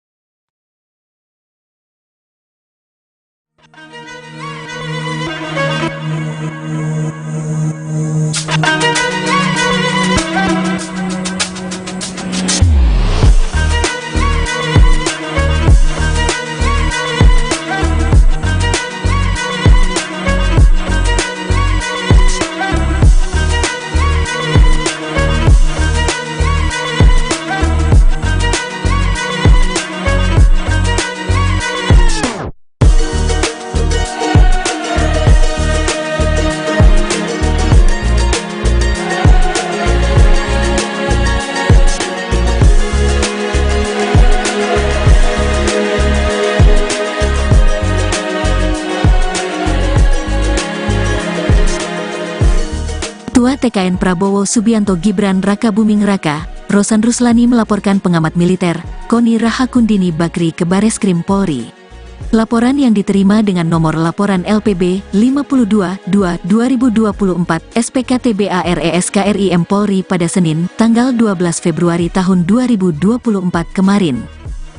Ketua TKN Prabowo Subianto Gibran Raka Buming Raka, Rosan Ruslani melaporkan pengamat militer, Koni Rahakundini Bakri ke Bareskrim Polri. Laporan yang diterima dengan nomor laporan LPB 52-2-2024 SPKTBARESKRIM Polri pada Senin, tanggal 12 Februari tahun 2024 kemarin.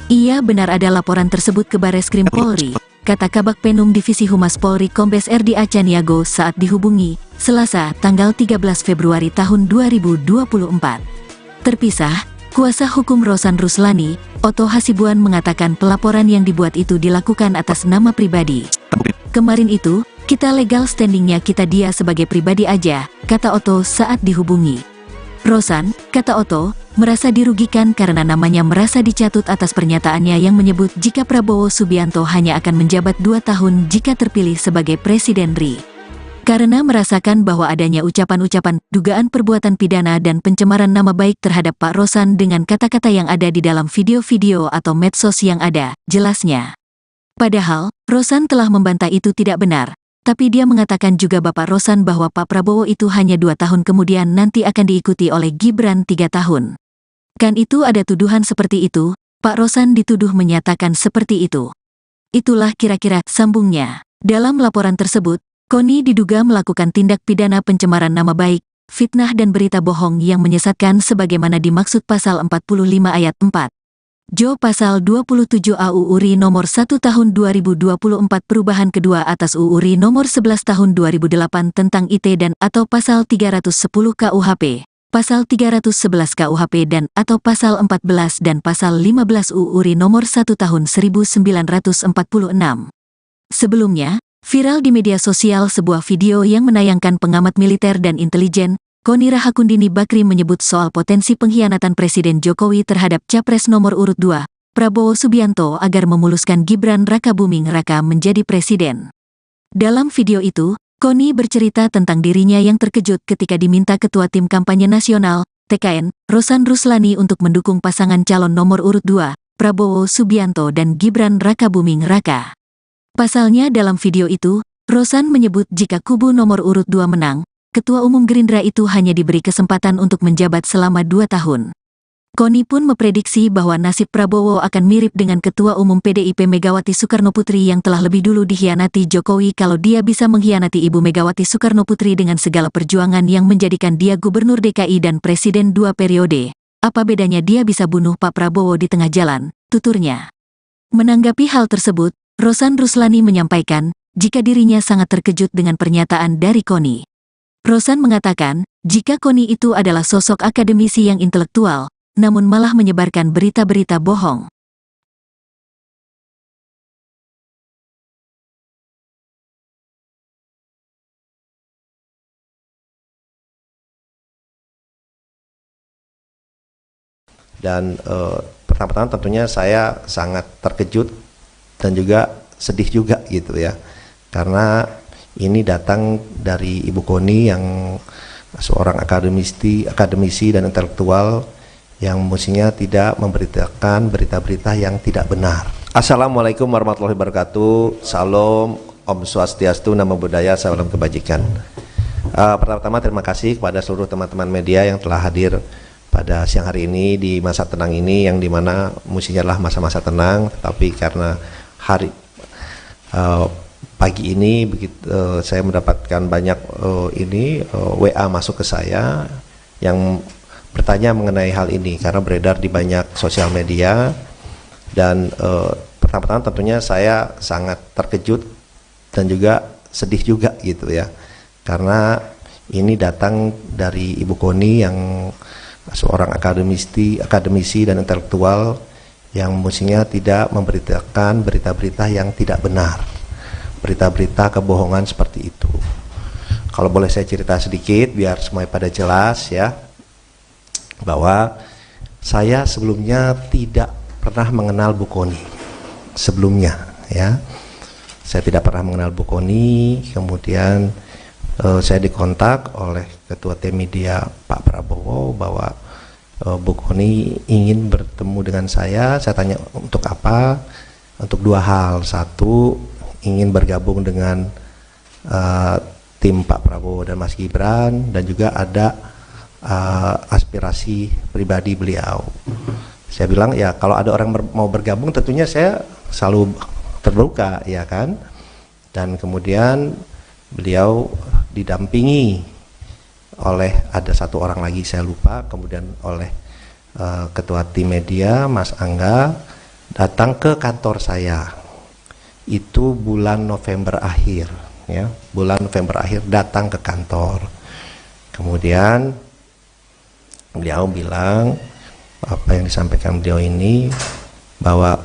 Ia benar ada laporan tersebut ke Bareskrim Polri, kata Kabak Penum Divisi Humas Polri Kombes RD Acaniago saat dihubungi, Selasa, tanggal 13 Februari tahun 2024. Terpisah, kuasa hukum Rosan Ruslani, Otto Hasibuan mengatakan pelaporan yang dibuat itu dilakukan atas nama pribadi. Kemarin itu, kita legal standingnya kita dia sebagai pribadi aja, kata Otto saat dihubungi. Rosan, kata Otto, merasa dirugikan karena namanya merasa dicatut atas pernyataannya yang menyebut jika Prabowo Subianto hanya akan menjabat 2 tahun jika terpilih sebagai Presiden RI. karena merasakan bahwa adanya ucapan-ucapan dugaan perbuatan pidana dan pencemaran nama baik terhadap Pak Rosan dengan kata-kata yang ada di dalam video-video atau medsos yang ada, jelasnya. Padahal, Rosan telah membantah itu tidak benar, tapi dia mengatakan juga Bapak Rosan bahwa Pak Prabowo itu hanya 2 tahun kemudian nanti akan diikuti oleh Gibran 3 tahun. Kan itu ada tuduhan seperti itu, Pak Rosan dituduh menyatakan seperti itu. Itulah kira-kira sambungnya. Dalam laporan tersebut, Koni diduga melakukan tindak pidana pencemaran nama baik, fitnah dan berita bohong yang menyesatkan sebagaimana dimaksud pasal 45 ayat 4. Jo pasal 27 AU URI nomor 1 tahun 2024 perubahan kedua atas UU RI nomor 11 tahun 2008 tentang IT dan atau pasal 310 KUHP, pasal 311 KUHP dan atau pasal 14 dan pasal 15 UU RI nomor 1 tahun 1946. Sebelumnya, viral di media sosial sebuah video yang menayangkan pengamat militer dan intelijen, Koni Rahakundini Bakri menyebut soal potensi pengkhianatan Presiden Jokowi terhadap Capres nomor urut 2, Prabowo Subianto agar memuluskan Gibran Rakabuming Raka menjadi presiden. Dalam video itu, Koni bercerita tentang dirinya yang terkejut ketika diminta Ketua Tim Kampanye Nasional, TKN, Rosan Ruslani untuk mendukung pasangan calon nomor urut 2, Prabowo Subianto dan Gibran Rakabuming Raka. Pasalnya dalam video itu, Rosan menyebut jika kubu nomor urut 2 menang, Ketua Umum Gerindra itu hanya diberi kesempatan untuk menjabat selama 2 tahun. Koni pun memprediksi bahwa nasib Prabowo akan mirip dengan Ketua Umum PDIP Megawati Soekarnoputri yang telah lebih dulu dikhianati Jokowi kalau dia bisa mengkhianati Ibu Megawati Soekarnoputri dengan segala perjuangan yang menjadikan dia Gubernur DKI dan Presiden 2 periode. Apa bedanya dia bisa bunuh Pak Prabowo di tengah jalan, tuturnya. Menanggapi hal tersebut, Rosan Ruslani menyampaikan, jika dirinya sangat terkejut dengan pernyataan dari Koni. Rosan mengatakan, jika Koni itu adalah sosok akademisi yang intelektual, namun malah menyebarkan berita-berita bohong. Dan pertama-tama tentunya saya sangat terkejut dan juga sedih juga gitu ya, karena ini datang dari Ibu Koni yang seorang akademisi dan intelektual yang mestinya tidak memberitakan berita-berita yang tidak benar. Assalamualaikum warahmatullahi wabarakatuh. Salam, Om Swastiastu, Namo Buddhaya, salam kebajikan. Pertama-tama terima kasih kepada seluruh teman-teman media yang telah hadir pada siang hari ini di masa tenang ini, yang dimana mestinya adalah masa-masa tenang, tetapi karena pagi ini saya mendapatkan banyak WA masuk ke saya yang bertanya mengenai hal ini karena beredar di banyak sosial media. Dan pertama-tama tentunya saya sangat terkejut dan juga sedih juga gitu ya, karena ini datang dari Ibu Koni yang seorang akademisi dan intelektual yang mestinya tidak memberitakan berita-berita yang tidak benar, berita-berita kebohongan seperti itu. Kalau boleh saya cerita sedikit biar semuanya pada jelas ya, bahwa saya sebelumnya tidak pernah mengenal Bu Koni sebelumnya ya. Saya tidak pernah mengenal Bu Koni, kemudian saya dikontak oleh Ketua Tim Media Pak Prabowo bahwa Bu Koni ingin bertemu dengan saya tanya untuk apa? Untuk 2 hal. Satu, ingin bergabung dengan tim Pak Prabowo dan Mas Gibran, dan juga ada aspirasi pribadi beliau. Saya bilang ya kalau ada orang mau bergabung tentunya saya selalu terbuka ya kan. Dan kemudian beliau didampingi oleh ada 1 orang lagi saya lupa, kemudian oleh Ketua Tim Media Mas Angga datang ke kantor saya. Itu bulan November akhir ya, bulan November akhir datang ke kantor. Kemudian beliau bilang apa yang disampaikan beliau ini, bahwa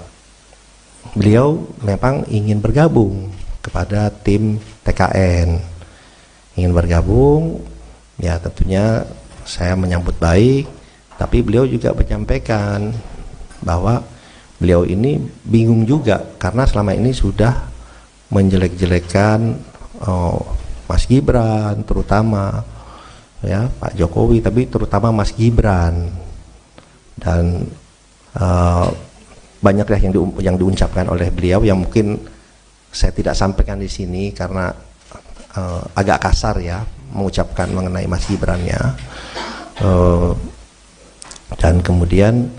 beliau memang ingin bergabung kepada tim TKN, ingin bergabung ya. Tentunya saya menyambut baik, tapi beliau juga menyampaikan bahwa beliau ini bingung juga karena selama ini sudah menjelek-jelekan Mas Gibran terutama, ya Pak Jokowi, tapi terutama Mas Gibran, dan banyak ya yang diucapkan oleh beliau yang mungkin saya tidak sampaikan di sini karena agak kasar ya mengucapkan mengenai Mas Gibran ya. Dan kemudian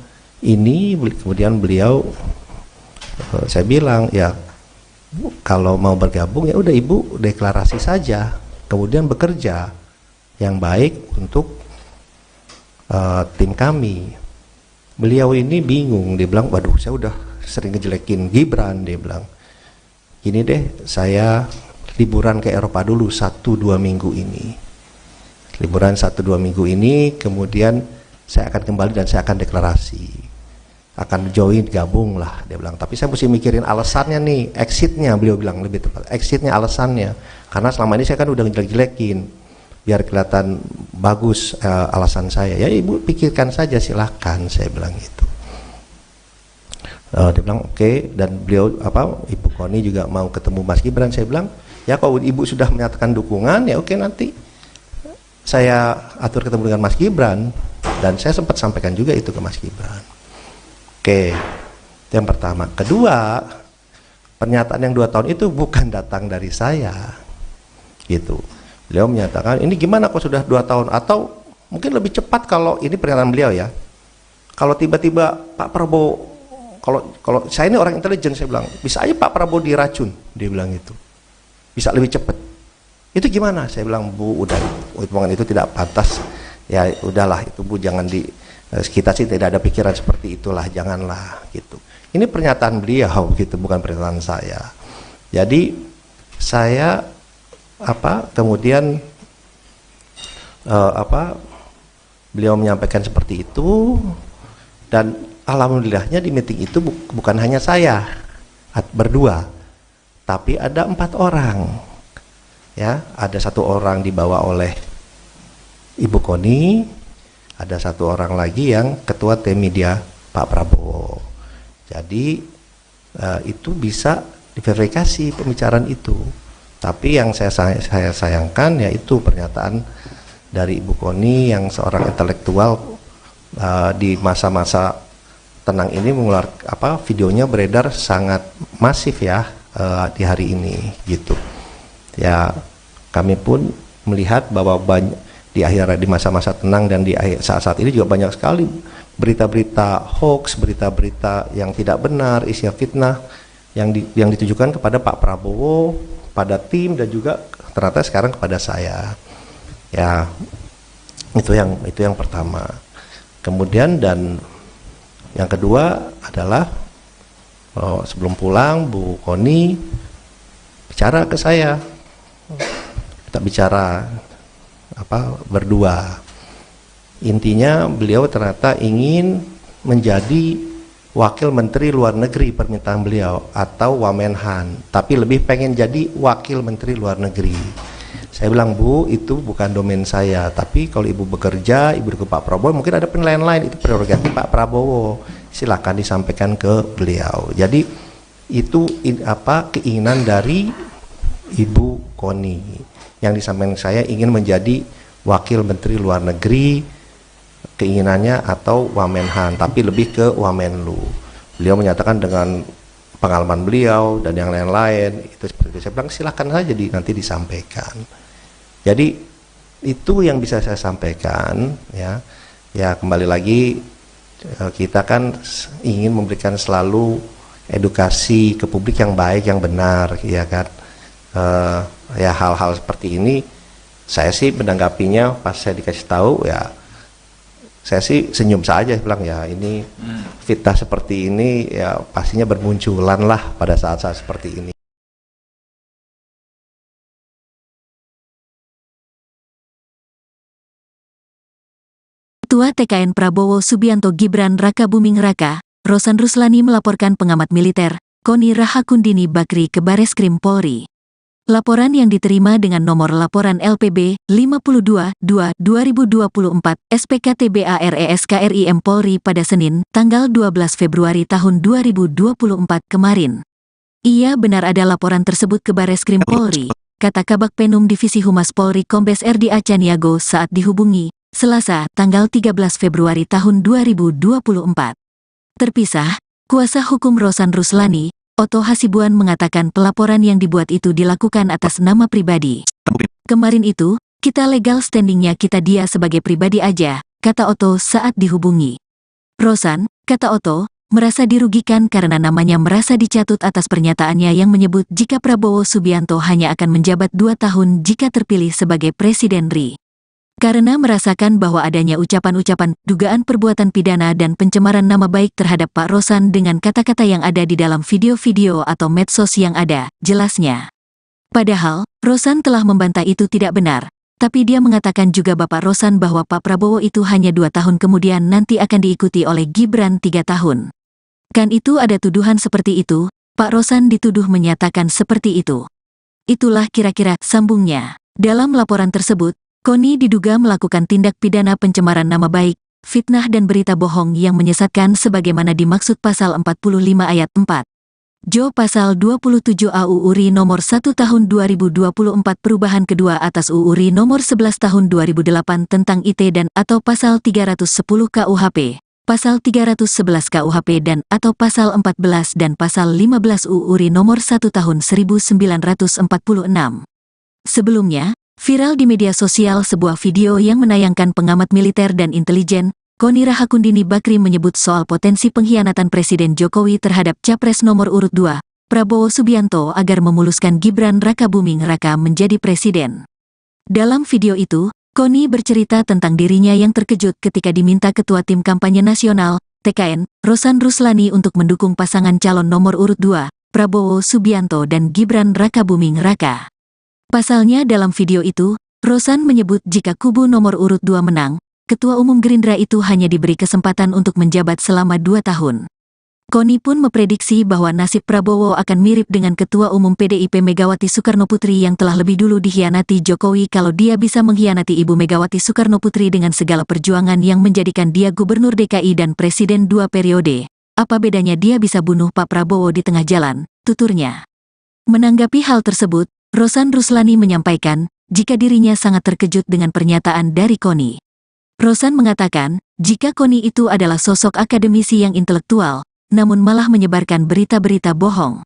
beliau saya bilang ya kalau mau bergabung ya udah Ibu deklarasi saja, kemudian bekerja yang baik untuk tim kami. Beliau ini bingung, dia bilang waduh saya udah sering ngejelekin Gibran, dia bilang gini deh, saya liburan ke Eropa dulu 1-2 minggu ini, liburan 1-2 minggu ini, kemudian saya akan kembali dan saya akan deklarasi, akan join, gabung lah, dia bilang. Tapi saya mesti mikirin alasannya nih, exitnya, beliau bilang lebih tepat, exitnya, alasannya, karena selama ini saya kan udah ngejelek-jelekin, biar kelihatan bagus alasan saya. Ya Ibu pikirkan saja, silahkan, saya bilang gitu. Dia bilang oke, dan beliau Ibu Koni juga mau ketemu Mas Gibran. Saya bilang ya kalau Ibu sudah menyatakan dukungan ya oke, nanti saya atur ketemu dengan Mas Gibran, dan saya sempat sampaikan juga itu ke Mas Gibran. Oke, itu yang pertama. Kedua, pernyataan yang 2 tahun itu bukan datang dari saya, gitu. Beliau menyatakan ini gimana kok sudah 2 tahun, atau mungkin lebih cepat kalau ini pernyataan beliau ya. Kalau tiba-tiba Pak Prabowo, kalau saya ini orang intelijen, saya bilang bisa aja Pak Prabowo diracun, dia bilang itu, bisa lebih cepat. Itu gimana? Saya bilang Bu, udah omongan itu tidak pantas. Ya udahlah itu Bu, jangan kita sih tidak ada pikiran seperti itulah, janganlah gitu. Ini pernyataan beliau gitu, bukan pernyataan saya. Jadi saya kemudian beliau menyampaikan seperti itu, dan alhamdulillahnya di meeting itu bukan hanya saya berdua, tapi ada 4 orang ya. Ada 1 orang dibawa oleh Ibu Koni, ada 1 orang lagi yang ketua tim media Pak Prabowo. Jadi itu bisa diverifikasi pembicaraan itu. Tapi yang saya sayangkan yaitu pernyataan dari Ibu Koni yang seorang intelektual di masa-masa tenang ini mengeluarkan videonya beredar sangat masif ya di hari ini gitu. Ya kami pun melihat bahwa di masa-masa tenang dan di saat-saat ini juga banyak sekali berita-berita hoax, berita-berita yang tidak benar, isinya fitnah yang ditujukan kepada Pak Prabowo, pada tim, dan juga ternyata sekarang kepada saya. Ya itu yang pertama. Kemudian dan yang kedua adalah sebelum pulang Bu Koni bicara ke saya, kita bicara berdua. Intinya beliau ternyata ingin menjadi wakil menteri luar negeri, permintaan beliau, atau Wamenhan, tapi lebih pengen jadi wakil menteri luar negeri. Saya bilang Bu, itu bukan domain saya, tapi kalau Ibu bekerja, Ibu ke Pak Prabowo, mungkin ada penilaian lain, itu prerogatif Pak Prabowo, silakan disampaikan ke beliau. Jadi itu keinginan dari Ibu Koni. Yang disampaikan saya ingin menjadi wakil menteri luar negeri, keinginannya, atau Wamenhan, tapi lebih ke Wamenlu. Beliau menyatakan dengan pengalaman beliau dan yang lain-lain itu seperti itu. Saya bilang silahkan saja nanti disampaikan. Jadi itu yang bisa saya sampaikan ya. Ya kembali lagi kita kan ingin memberikan selalu edukasi ke publik yang baik, yang benar, ya kan. Ya hal-hal seperti ini saya sih menanggapinya pas saya dikasih tahu ya saya sih senyum saja, bilang ya ini fitnah seperti ini ya pastinya bermunculan lah pada saat-saat seperti ini. Ketua TKN Prabowo Subianto Gibran Raka Buming Raka, Rosan Ruslani melaporkan pengamat militer, Koni Rahakundini Bakri ke Bareskrim Polri. Laporan yang diterima dengan nomor laporan LPB 52-2-2024 SPKTBARESKRIM Polri pada Senin, tanggal 12 Februari tahun 2024 kemarin. Ia benar ada laporan tersebut ke Bareskrim Polri. kata Kabag Penum Divisi Humas Polri Kombes RDA Caniago saat dihubungi, Selasa, tanggal 13 Februari tahun 2024. Terpisah, kuasa hukum Rosan Ruslani, Otto Hasibuan mengatakan pelaporan yang dibuat itu dilakukan atas nama pribadi. Kemarin itu, kita legal standingnya kita dia sebagai pribadi aja, kata Otto saat dihubungi. Rosan, kata Otto, merasa dirugikan karena namanya merasa dicatut atas pernyataannya yang menyebut jika Prabowo Subianto hanya akan menjabat 2 tahun jika terpilih sebagai Presiden RI. Karena merasakan bahwa adanya ucapan-ucapan, dugaan perbuatan pidana dan pencemaran nama baik terhadap Pak Rosan dengan kata-kata yang ada di dalam video-video atau medsos yang ada, jelasnya. Padahal, Rosan telah membantah itu tidak benar. Tapi dia mengatakan juga Bapak Rosan bahwa Pak Prabowo itu hanya 2 tahun kemudian nanti akan diikuti oleh Gibran 3 tahun. Kan itu ada tuduhan seperti itu, Pak Rosan dituduh menyatakan seperti itu. Itulah kira-kira sambungnya. Dalam laporan tersebut, Koni diduga melakukan tindak pidana pencemaran nama baik, fitnah dan berita bohong yang menyesatkan sebagaimana dimaksud pasal 45 ayat 4. Jo pasal 27 AUU RI nomor 1 tahun 2024 perubahan kedua atas UU RI nomor 11 tahun 2008 tentang IT dan atau pasal 310 KUHP, pasal 311 KUHP dan atau pasal 14 dan pasal 15 UU RI nomor 1 tahun 1946. Sebelumnya, viral di media sosial sebuah video yang menayangkan pengamat militer dan intelijen, Koni Rahakundini Bakri menyebut soal potensi pengkhianatan Presiden Jokowi terhadap Capres nomor urut 2, Prabowo Subianto agar memuluskan Gibran Rakabuming Raka menjadi presiden. Dalam video itu, Koni bercerita tentang dirinya yang terkejut ketika diminta Ketua Tim Kampanye Nasional, TKN, Rosan Ruslani untuk mendukung pasangan calon nomor urut 2, Prabowo Subianto dan Gibran Rakabuming Raka. Pasalnya dalam video itu, Rosan menyebut jika kubu nomor urut 2 menang, Ketua Umum Gerindra itu hanya diberi kesempatan untuk menjabat selama 2 tahun. Koni pun memprediksi bahwa nasib Prabowo akan mirip dengan Ketua Umum PDIP Megawati Soekarnoputri yang telah lebih dulu dikhianati Jokowi kalau dia bisa mengkhianati Ibu Megawati Soekarnoputri dengan segala perjuangan yang menjadikan dia Gubernur DKI dan Presiden 2 periode. Apa bedanya dia bisa bunuh Pak Prabowo di tengah jalan, tuturnya. Menanggapi hal tersebut, Rosan Ruslani menyampaikan, jika dirinya sangat terkejut dengan pernyataan dari Koni. Rosan mengatakan, jika Koni itu adalah sosok akademisi yang intelektual, namun malah menyebarkan berita-berita bohong.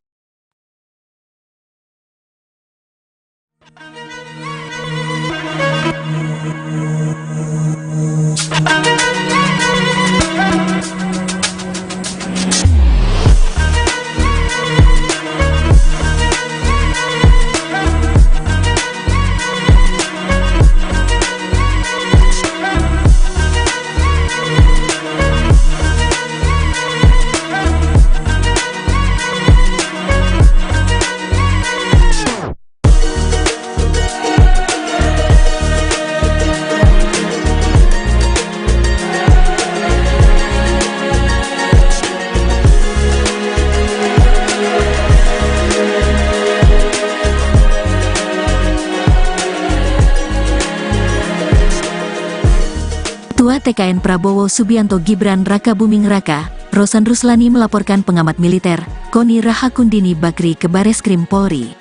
Ketua TKN Prabowo Subianto Gibran Rakabuming Raka, Rosan Ruslani melaporkan pengamat militer, Koni Rahakundini Bakri ke Bareskrim Polri.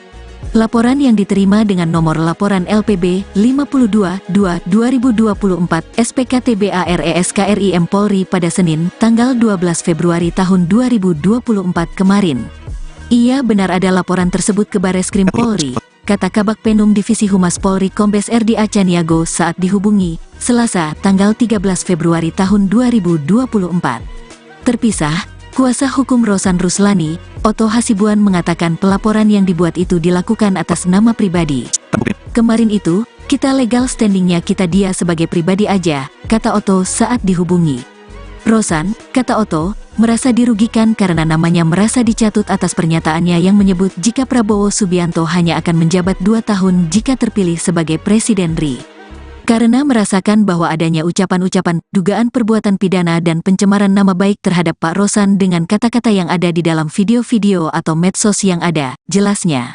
Laporan yang diterima dengan nomor laporan LPB 52-2-2024 SPKTBARESKRIM Polri pada Senin, tanggal 12 Februari tahun 2024 kemarin. Ia benar ada laporan tersebut ke Bareskrim Polri, kata Kabag Penum Divisi Humas Polri Kombes RDA Caniago saat dihubungi, Selasa, tanggal 13 Februari tahun 2024. Terpisah, kuasa hukum Rosan Ruslani, Otto Hasibuan mengatakan pelaporan yang dibuat itu dilakukan atas nama pribadi. Kemarin itu, kita legal standingnya kita dia sebagai pribadi aja, kata Otto saat dihubungi. Rosan, kata Otto, merasa dirugikan karena namanya merasa dicatut atas pernyataannya yang menyebut jika Prabowo Subianto hanya akan menjabat 2 tahun jika terpilih sebagai Presiden RI. Karena merasakan bahwa adanya ucapan-ucapan, dugaan perbuatan pidana dan pencemaran nama baik terhadap Pak Rosan dengan kata-kata yang ada di dalam video-video atau medsos yang ada, jelasnya.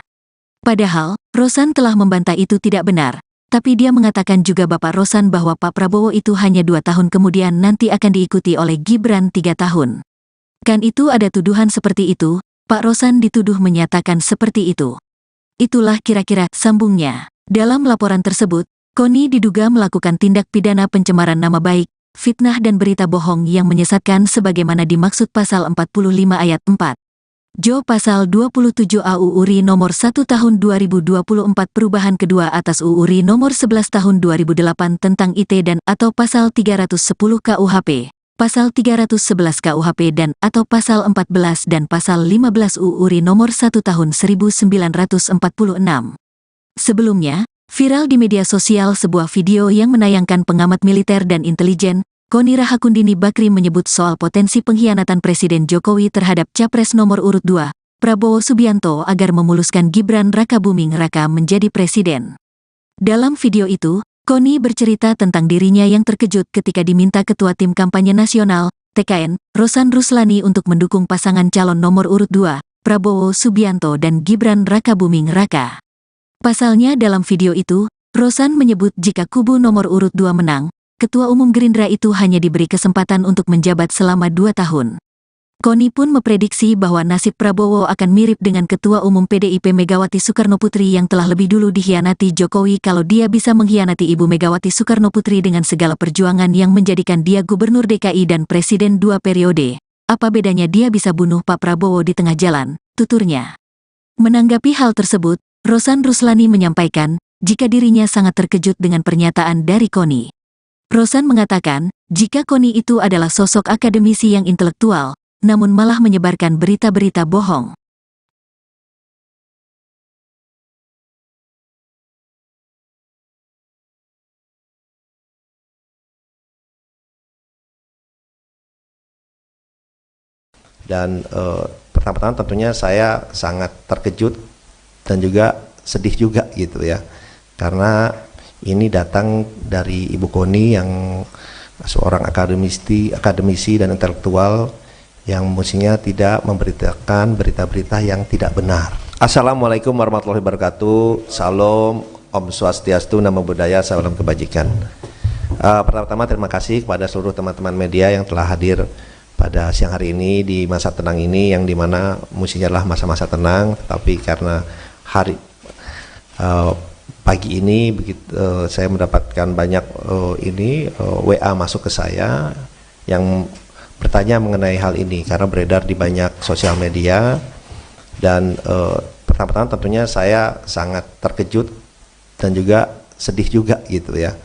Padahal, Rosan telah membantah itu tidak benar, tapi dia mengatakan juga Bapak Rosan bahwa Pak Prabowo itu hanya 2 tahun kemudian nanti akan diikuti oleh Gibran 3 tahun. Kan itu ada tuduhan seperti itu, Pak Rosan dituduh menyatakan seperti itu. Itulah kira-kira sambungnya. Dalam laporan tersebut, Koni diduga melakukan tindak pidana pencemaran nama baik, fitnah dan berita bohong yang menyesatkan sebagaimana dimaksud pasal 45 ayat 4. Jo pasal 27 AUU RI nomor 1 tahun 2024 perubahan kedua atas UU RI nomor 11 tahun 2008 tentang IT dan atau pasal 310 KUHP, pasal 311 KUHP dan atau pasal 14 dan pasal 15 UU RI nomor 1 tahun 1946. Sebelumnya, viral di media sosial sebuah video yang menayangkan pengamat militer dan intelijen, Koni Rahakundini Bakri menyebut soal potensi pengkhianatan Presiden Jokowi terhadap Capres nomor urut 2, Prabowo Subianto agar memuluskan Gibran Rakabuming Raka menjadi presiden. Dalam video itu, Koni bercerita tentang dirinya yang terkejut ketika diminta Ketua Tim Kampanye Nasional, TKN, Rosan Ruslani untuk mendukung pasangan calon nomor urut 2, Prabowo Subianto dan Gibran Rakabuming Raka. Pasalnya dalam video itu, Rosan menyebut jika kubu nomor urut 2 menang, Ketua Umum Gerindra itu hanya diberi kesempatan untuk menjabat selama 2 tahun. Koni pun memprediksi bahwa nasib Prabowo akan mirip dengan Ketua Umum PDIP Megawati Soekarnoputri yang telah lebih dulu dikhianati Jokowi kalau dia bisa mengkhianati Ibu Megawati Soekarnoputri dengan segala perjuangan yang menjadikan dia Gubernur DKI dan Presiden 2 periode. Apa bedanya dia bisa bunuh Pak Prabowo di tengah jalan, tuturnya. Menanggapi hal tersebut, Rosan Ruslani menyampaikan, jika dirinya sangat terkejut dengan pernyataan dari Koni. Rosan mengatakan, jika Koni itu adalah sosok akademisi yang intelektual, namun malah menyebarkan berita-berita bohong. Dan pertama-tama tentunya saya sangat terkejut dan juga sedih juga gitu ya, karena ini datang dari Ibu Koni yang seorang akademisi dan intelektual yang mestinya tidak memberitakan berita-berita yang tidak benar. Assalamualaikum warahmatullahi wabarakatuh. Salam, Om Swastiastu, Namo Buddhaya, salam kebajikan. Pertama-tama terima kasih kepada seluruh teman-teman media yang telah hadir pada siang hari ini di masa tenang ini, yang dimana mestinya adalah masa-masa tenang, tapi karena pagi ini saya mendapatkan banyak WA masuk ke saya yang bertanya mengenai hal ini karena beredar di banyak sosial media. Dan pertama-tama tentunya saya sangat terkejut dan juga sedih juga gitu ya,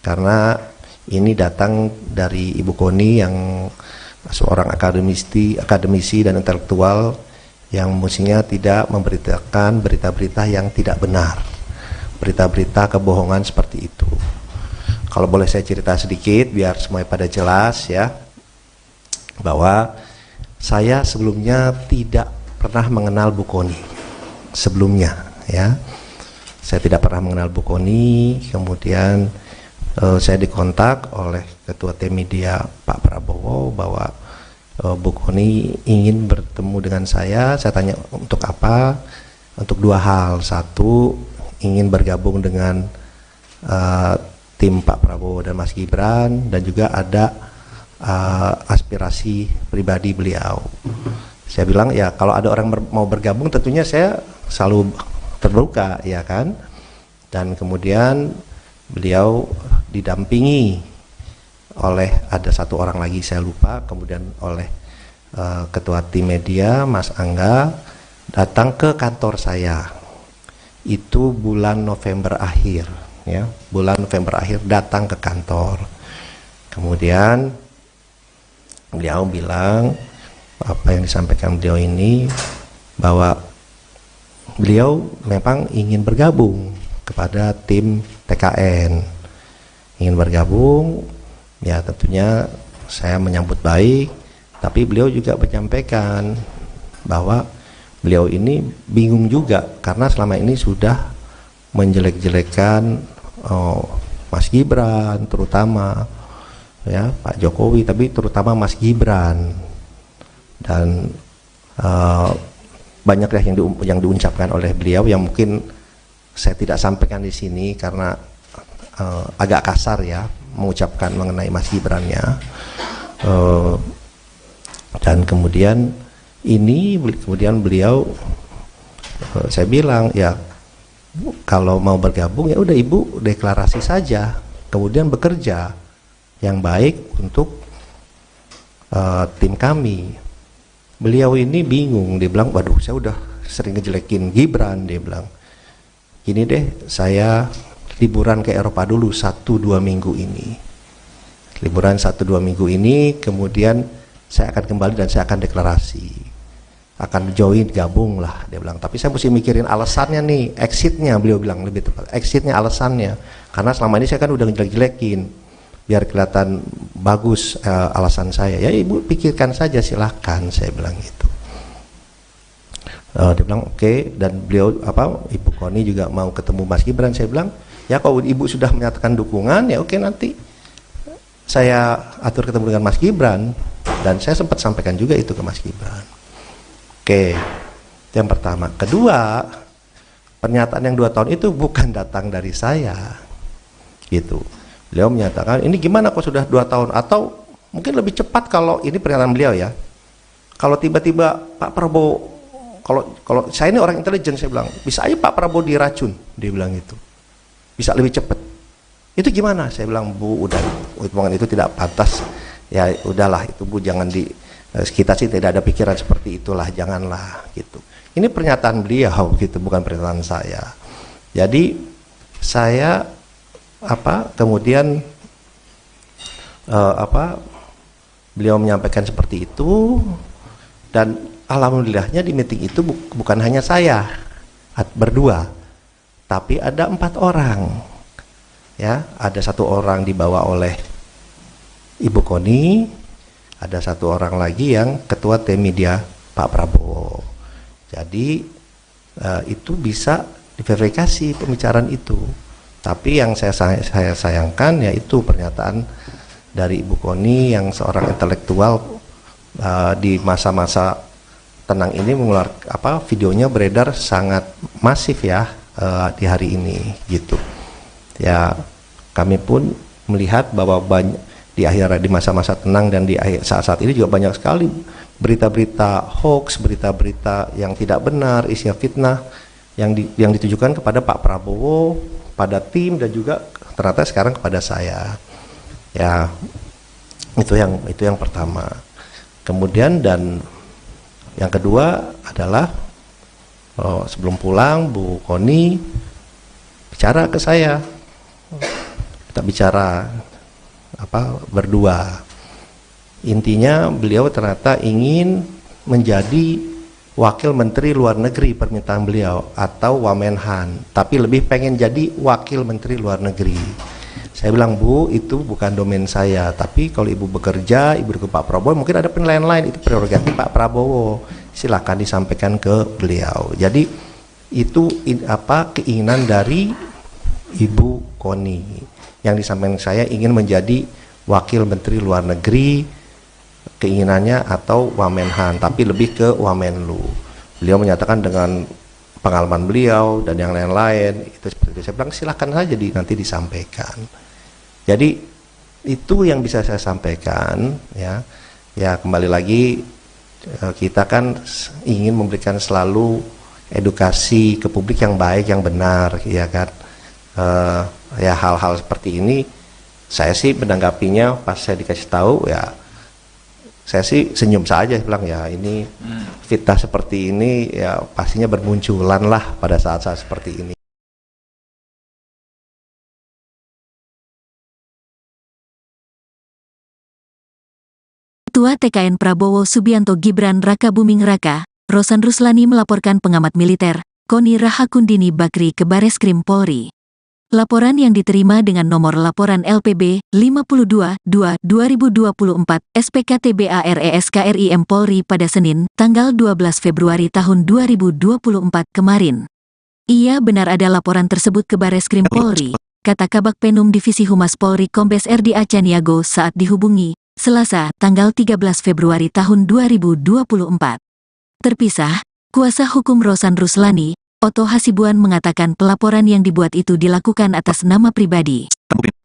karena ini datang dari Ibu Koni yang seorang akademisi dan intelektual yang mestinya tidak memberitakan berita-berita yang tidak benar, berita-berita kebohongan seperti itu. Kalau boleh saya cerita sedikit biar semuanya pada jelas ya, bahwa saya sebelumnya tidak pernah mengenal Bu Koni sebelumnya ya. Saya tidak pernah mengenal Bu Koni. Kemudian saya dikontak oleh Ketua Tim Media Pak Prabowo bahwa Bu Koni ingin bertemu dengan saya. Saya tanya untuk apa? Untuk dua hal. Satu, ingin bergabung dengan tim Pak Prabowo dan Mas Gibran, dan juga ada aspirasi pribadi beliau. Saya bilang ya kalau ada orang mau bergabung tentunya saya selalu terbuka ya kan. Dan kemudian beliau didampingi oleh ada satu orang lagi saya lupa, kemudian oleh Ketua Tim Media Mas Angga datang ke kantor saya. Itu bulan November akhir ya, bulan November akhir datang ke kantor. Kemudian beliau bilang apa yang disampaikan beliau ini, bahwa beliau memang ingin bergabung kepada tim TKN, ingin bergabung ya. Tentunya saya menyambut baik, tapi beliau juga menyampaikan bahwa beliau ini bingung juga karena selama ini sudah menjelek-jelekan Mas Gibran terutama ya, Pak Jokowi, tapi terutama Mas Gibran, dan banyak yang diucapkan oleh beliau yang mungkin saya tidak sampaikan di sini karena agak kasar ya mengucapkan mengenai Mas Gibrannya. Dan kemudian beliau saya bilang ya kalau mau bergabung ya udah ibu deklarasi saja, kemudian bekerja yang baik untuk tim kami. Beliau ini bingung, dia bilang, waduh saya udah sering ngejelekin Gibran, dia bilang, gini deh, saya liburan ke Eropa dulu 1-2 minggu ini. Liburan 1-2 minggu ini, kemudian saya akan kembali dan saya akan deklarasi. Akan join, gabung lah, dia bilang. Tapi saya mesti mikirin alasannya nih, exitnya, beliau bilang lebih tepat. Exitnya, alasannya. Karena selama ini saya kan udah ngejelek-jelekin. Biar kelihatan bagus alasan saya. Ya ibu pikirkan saja, silahkan, saya bilang gitu. Dia bilang oke, dan beliau Ibu Koni juga mau ketemu Mas Gibran. Saya bilang ya kalau ibu sudah menyatakan dukungan ya oke, nanti saya atur ketemu dengan Mas Gibran, dan saya sempat sampaikan juga itu ke Mas Gibran. Oke, itu yang pertama. Kedua, pernyataan yang 2 tahun itu bukan datang dari saya, gitu. Beliau menyatakan ini gimana kok sudah 2 tahun, atau mungkin lebih cepat kalau ini pernyataan beliau ya. Kalau tiba-tiba Pak Prabowo, kalau saya ini orang intelijen, saya bilang bisa aja Pak Prabowo diracun, dia bilang gitu, bisa lebih cepat. Itu gimana? Saya bilang Bu, udah hitungan itu tidak pantas, ya udahlah itu Bu, jangan kita sih tidak ada pikiran seperti itulah, janganlah gitu. Ini pernyataan beliau gitu, bukan pernyataan saya. Jadi saya kemudian beliau menyampaikan seperti itu, dan alhamdulillahnya di meeting itu bukan hanya saya berdua, tapi ada 4 orang. Ya, ada 1 orang dibawa oleh Ibu Koni, ada 1 orang lagi yang ketua tim media Pak Prabowo. Jadi itu bisa diverifikasi pembicaraan itu. Tapi yang saya sayangkan yaitu pernyataan dari Ibu Koni yang seorang intelektual di masa-masa tenang ini mengeluarkan videonya beredar sangat masif ya di hari ini gitu. Ya kami pun melihat bahwa di masa-masa tenang dan di saat-saat ini juga banyak sekali berita-berita hoax, berita-berita yang tidak benar, isinya fitnah yang ditujukan kepada Pak Prabowo, pada tim, dan juga ternyata sekarang kepada saya. Ya itu yang pertama. Kemudian dan yang kedua adalah sebelum pulang Bu Koni bicara ke saya, kita bicara berdua. Intinya beliau ternyata ingin menjadi wakil menteri luar negeri, permintaan beliau, atau Wamenhan, tapi lebih pengen jadi wakil menteri luar negeri. Saya bilang Bu, itu bukan domain saya, tapi kalau ibu bekerja, ibu ke Pak Prabowo, mungkin ada penilaian lain, itu prerogatif Pak Prabowo, silakan disampaikan ke beliau. Jadi itu keinginan dari Ibu Koni yang disampaikan saya, ingin menjadi wakil menteri luar negeri, keinginannya, atau Wamenhan, tapi lebih ke Wamenlu. Beliau menyatakan dengan pengalaman beliau dan yang lain-lain itu seperti itu. Saya bilang silahkan saja nanti disampaikan. Jadi itu yang bisa saya sampaikan ya. Ya kembali lagi, kita kan ingin memberikan selalu edukasi ke publik yang baik, yang benar, ya kan. Ya hal-hal seperti ini saya sih menanggapinya pas saya dikasih tahu ya, saya sih senyum saja, bilang ya ini fitnah seperti ini ya pastinya bermunculan lah pada saat-saat seperti ini. Ketua TKN Prabowo Subianto Gibran Raka Buming Raka, Rosan Ruslani melaporkan pengamat militer, Koni Rahakundini Bakri ke Bareskrim Polri. Laporan yang diterima dengan nomor laporan LPB 52-2-2024 SPKTBARESKRIM Polri pada Senin, tanggal 12 Februari tahun 2024 kemarin. Ia benar ada laporan tersebut ke Bareskrim Polri, kata Kabak Penum Divisi Humas Polri Kombes RD Acaniago saat dihubungi, Selasa, tanggal 13 Februari tahun 2024. Terpisah, kuasa hukum Rosan Ruslani, Otto Hasibuan mengatakan pelaporan yang dibuat itu dilakukan atas nama pribadi.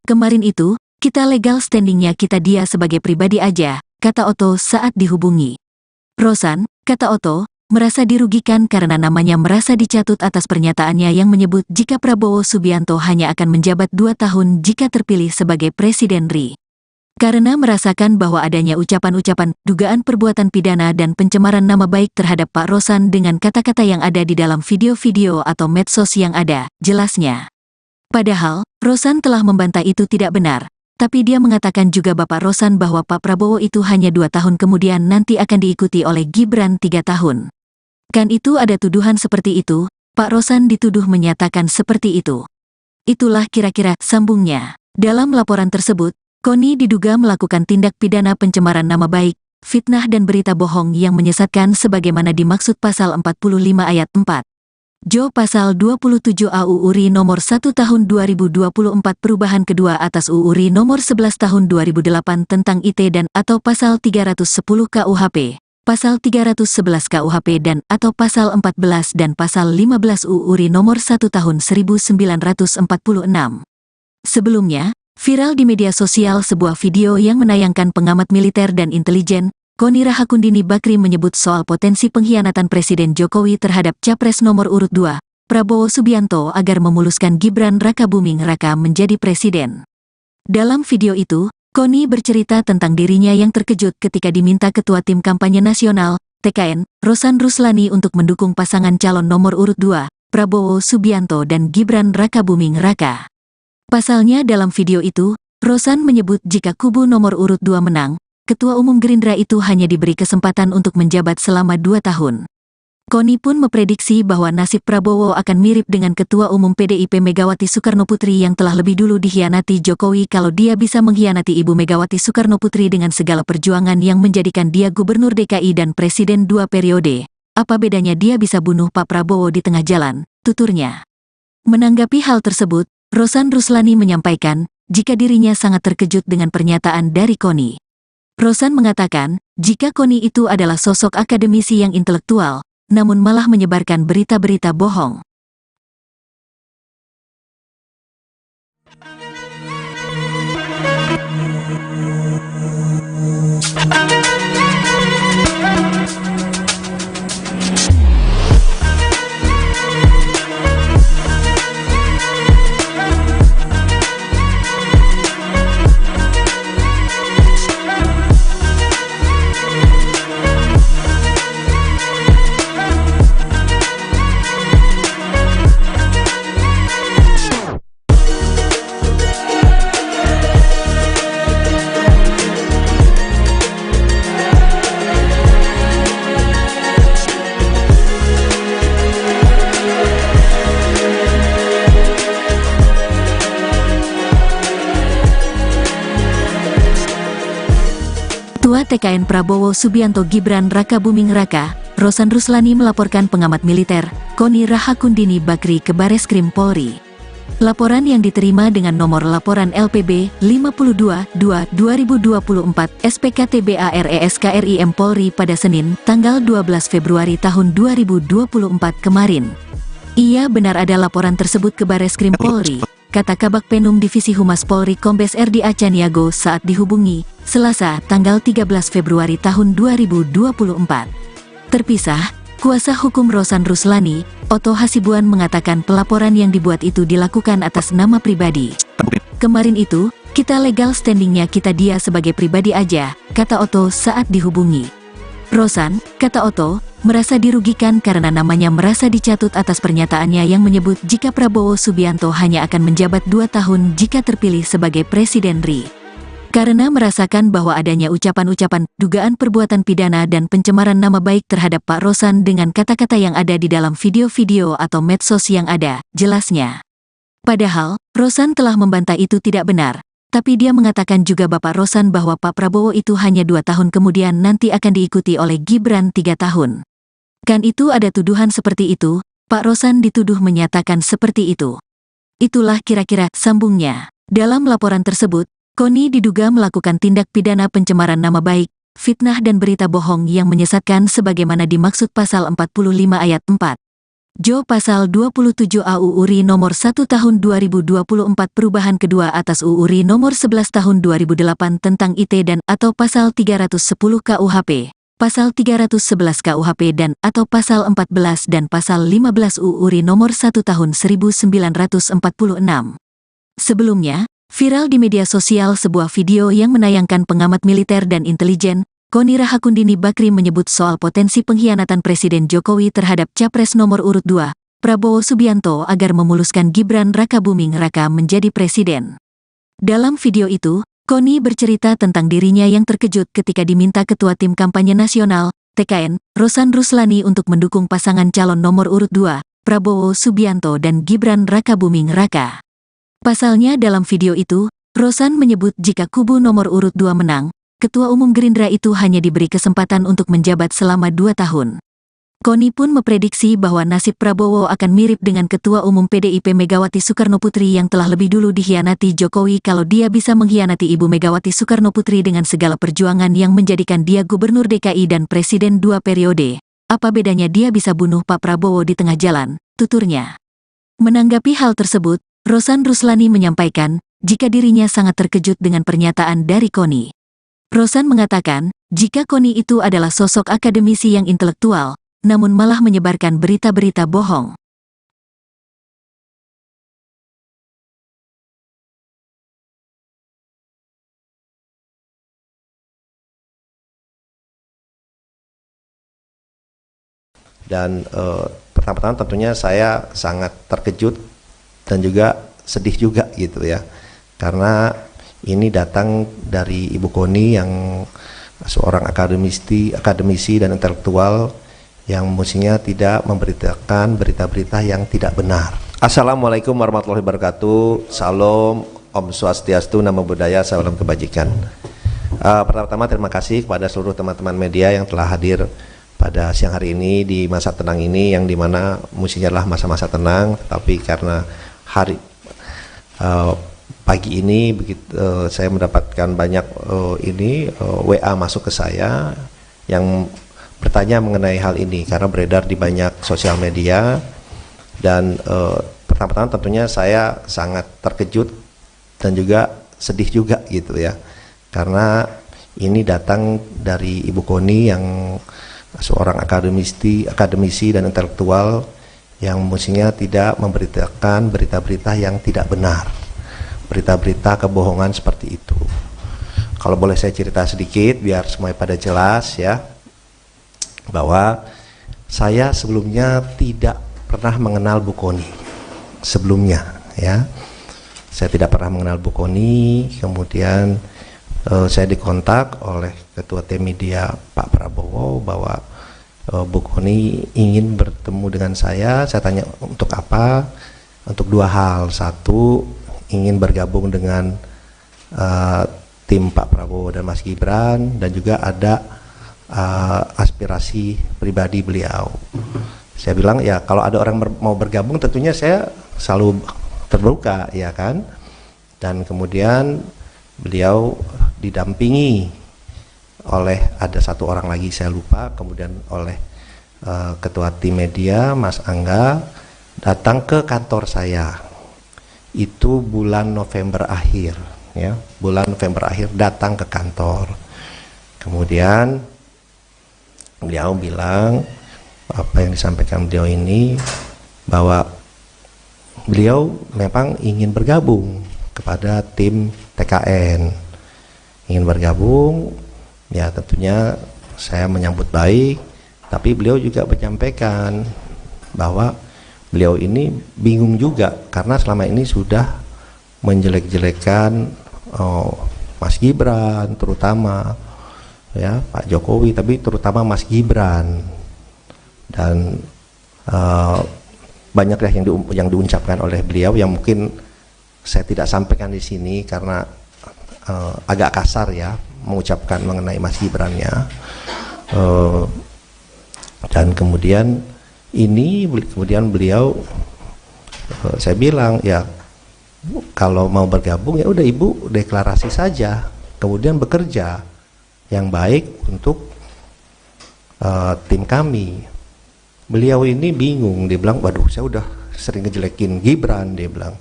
Kemarin itu, kita legal standingnya kita dia sebagai pribadi aja, kata Otto saat dihubungi. Rosan, kata Otto, merasa dirugikan karena namanya merasa dicatut atas pernyataannya yang menyebut jika Prabowo Subianto hanya akan menjabat 2 tahun jika terpilih sebagai Presiden RI. Karena merasakan bahwa adanya ucapan-ucapan, dugaan perbuatan pidana dan pencemaran nama baik terhadap Pak Rosan dengan kata-kata yang ada di dalam video-video atau medsos yang ada, jelasnya. Padahal, Rosan telah membantah itu tidak benar. Tapi dia mengatakan juga Bapak Rosan bahwa Pak Prabowo itu hanya 2 tahun kemudian nanti akan diikuti oleh Gibran 3 tahun. Kan itu ada tuduhan seperti itu, Pak Rosan dituduh menyatakan seperti itu. Itulah kira-kira sambungnya. Dalam laporan tersebut, Koni diduga melakukan tindak pidana pencemaran nama baik, fitnah dan berita bohong yang menyesatkan sebagaimana dimaksud pasal 45 ayat 4. Jo pasal 27 AUU RI nomor 1 tahun 2024 perubahan kedua atas UU RI nomor 11 tahun 2008 tentang IT dan atau pasal 310 KUHP. Pasal 311 KUHP dan atau pasal 14 dan pasal 15 UU RI nomor 1 tahun 1946. Sebelumnya, viral di media sosial sebuah video yang menayangkan pengamat militer dan intelijen, Koni Rahakundini Bakri menyebut soal potensi pengkhianatan Presiden Jokowi terhadap Capres nomor urut 2, Prabowo Subianto agar memuluskan Gibran Rakabuming Raka menjadi presiden. Dalam video itu, Koni bercerita tentang dirinya yang terkejut ketika diminta Ketua Tim Kampanye Nasional, TKN, Rosan Ruslani untuk mendukung pasangan calon nomor urut 2, Prabowo Subianto dan Gibran Rakabuming Raka. Pasalnya dalam video itu, Rosan menyebut jika kubu nomor urut 2 menang, Ketua Umum Gerindra itu hanya diberi kesempatan untuk menjabat selama 2 tahun. Koni pun memprediksi bahwa nasib Prabowo akan mirip dengan Ketua Umum PDIP Megawati Soekarnoputri yang telah lebih dulu dikhianati Jokowi kalau dia bisa mengkhianati Ibu Megawati Soekarnoputri dengan segala perjuangan yang menjadikan dia Gubernur DKI dan Presiden 2 periode. Apa bedanya dia bisa bunuh Pak Prabowo di tengah jalan, tuturnya. Menanggapi hal tersebut, Rosan Ruslani menyampaikan, jika dirinya sangat terkejut dengan pernyataan dari Koni. Rosan mengatakan, jika Koni itu adalah sosok akademisi yang intelektual, namun malah menyebarkan berita-berita bohong. Ketua TKN Prabowo Subianto Gibran Rakabuming Raka, Rosan Ruslani melaporkan pengamat militer, Koni Rahakundini Bakri ke Bareskrim Polri. Laporan yang diterima dengan nomor laporan LPB 52-2-2024 SPKTBARESKRIM Polri pada Senin, tanggal 12 Februari tahun 2024 kemarin. Ia benar ada laporan tersebut ke Bareskrim Polri, kata Kabak Penum Divisi Humas Polri Kombes RD Acaniago saat dihubungi, Selasa, tanggal 13 Februari tahun 2024. Terpisah, kuasa hukum Rosan Ruslani, Otto Hasibuan mengatakan pelaporan yang dibuat itu dilakukan atas nama pribadi. Kemarin itu, kita legal standingnya kita dia sebagai pribadi aja, kata Otto saat dihubungi. Rosan, kata Otto, merasa dirugikan karena namanya merasa dicatut atas pernyataannya yang menyebut jika Prabowo Subianto hanya akan menjabat 2 tahun jika terpilih sebagai Presiden RI. Karena merasakan bahwa adanya ucapan-ucapan, dugaan perbuatan pidana dan pencemaran nama baik terhadap Pak Rosan dengan kata-kata yang ada di dalam video-video atau medsos yang ada, jelasnya. Padahal, Rosan telah membantah itu tidak benar, tapi dia mengatakan juga Bapak Rosan bahwa Pak Prabowo itu hanya 2 tahun kemudian nanti akan diikuti oleh Gibran 3 tahun. Kan itu ada tuduhan seperti itu, Pak Rosan dituduh menyatakan seperti itu. Itulah kira-kira sambungnya. Dalam laporan tersebut, Koni diduga melakukan tindak pidana pencemaran nama baik, fitnah dan berita bohong yang menyesatkan sebagaimana dimaksud pasal 45 ayat 4. Jo pasal 27 AUU RI nomor 1 tahun 2024 perubahan kedua atas UU RI nomor 11 tahun 2008 tentang IT dan atau pasal 310 KUHP. Pasal 311 KUHP dan atau Pasal 14 dan Pasal 15 UU RI Nomor 1 Tahun 1946. Sebelumnya, viral di media sosial sebuah video yang menayangkan pengamat militer dan intelijen, Koni Rahakundini Bakri menyebut soal potensi pengkhianatan Presiden Jokowi terhadap Capres nomor urut 2, Prabowo Subianto agar memuluskan Gibran Rakabuming Raka menjadi presiden. Dalam video itu, Koni bercerita tentang dirinya yang terkejut ketika diminta Ketua Tim Kampanye Nasional, TKN, Rosan Ruslani untuk mendukung pasangan calon nomor urut 2, Prabowo Subianto dan Gibran Rakabuming Raka. Pasalnya dalam video itu, Rosan menyebut jika kubu nomor urut 2 menang, Ketua Umum Gerindra itu hanya diberi kesempatan untuk menjabat selama 2 tahun. Koni pun memprediksi bahwa nasib Prabowo akan mirip dengan Ketua Umum PDIP Megawati Soekarnoputri yang telah lebih dulu dikhianati Jokowi kalau dia bisa mengkhianati Ibu Megawati Soekarnoputri dengan segala perjuangan yang menjadikan dia Gubernur DKI dan Presiden 2 periode. Apa bedanya dia bisa bunuh Pak Prabowo di tengah jalan, tuturnya. Menanggapi hal tersebut, Rosan Ruslani menyampaikan, jika dirinya sangat terkejut dengan pernyataan dari Koni. Rosan mengatakan, jika Koni itu adalah sosok akademisi yang intelektual, namun malah menyebarkan berita-berita bohong. Dan pertama-tama tentunya saya sangat terkejut dan juga sedih juga gitu ya, karena ini datang dari Ibu Koni yang seorang akademisi dan intelektual yang mestinya tidak memberitakan berita-berita yang tidak benar. Assalamualaikum warahmatullahi wabarakatuh. Salam, Om Swastiastu, Namo Buddhaya, salam kebajikan. Pertama-tama terima kasih kepada seluruh teman-teman media yang telah hadir pada siang hari ini di masa tenang ini, yang dimana mestinya adalah masa-masa tenang, tapi karena hari pagi ini saya mendapatkan banyak WA masuk ke saya yang bertanya mengenai hal ini karena beredar di banyak sosial media. Dan pertama-tama tentunya saya sangat terkejut dan juga sedih juga gitu ya, karena ini datang dari Ibu Koni yang seorang akademisi dan intelektual yang mestinya tidak memberitakan berita-berita yang tidak benar, berita-berita kebohongan seperti itu. Kalau boleh saya cerita sedikit biar semuanya pada jelas ya, bahwa saya sebelumnya tidak pernah mengenal Bu Koni sebelumnya ya. Saya tidak pernah mengenal Bu Koni. Kemudian saya dikontak oleh Ketua Tim Media Pak Prabowo bahwa Bu Koni ingin bertemu dengan saya. Saya tanya untuk apa? Untuk 2 hal. Satu, ingin bergabung dengan tim Pak Prabowo dan Mas Gibran, dan juga ada aspirasi pribadi beliau. Saya bilang ya kalau ada orang mau bergabung tentunya saya selalu terbuka ya kan. Dan kemudian beliau didampingi oleh ada 1 orang lagi saya lupa, kemudian oleh Ketua Tim Media Mas Angga datang ke kantor saya. Itu bulan November akhir ya, bulan November akhir datang ke kantor. Kemudian beliau bilang apa yang disampaikan beliau ini, bahwa beliau memang ingin bergabung kepada tim TKN, ingin bergabung ya. Tentunya saya menyambut baik, tapi beliau juga menyampaikan bahwa beliau ini bingung juga karena selama ini sudah menjelek-jelekan Mas Gibran terutama ya, Pak Jokowi, tapi terutama Mas Gibran. Dan banyaklah yang diucapkan oleh beliau yang mungkin saya tidak sampaikan di sini karena agak kasar ya mengucapkan mengenai Mas Gibrannya. Dan kemudian beliau saya bilang ya kalau mau bergabung ya udah Ibu deklarasi saja, kemudian bekerja yang baik untuk tim kami. Beliau ini bingung, dia bilang waduh saya udah sering ngejelekin Gibran, dia bilang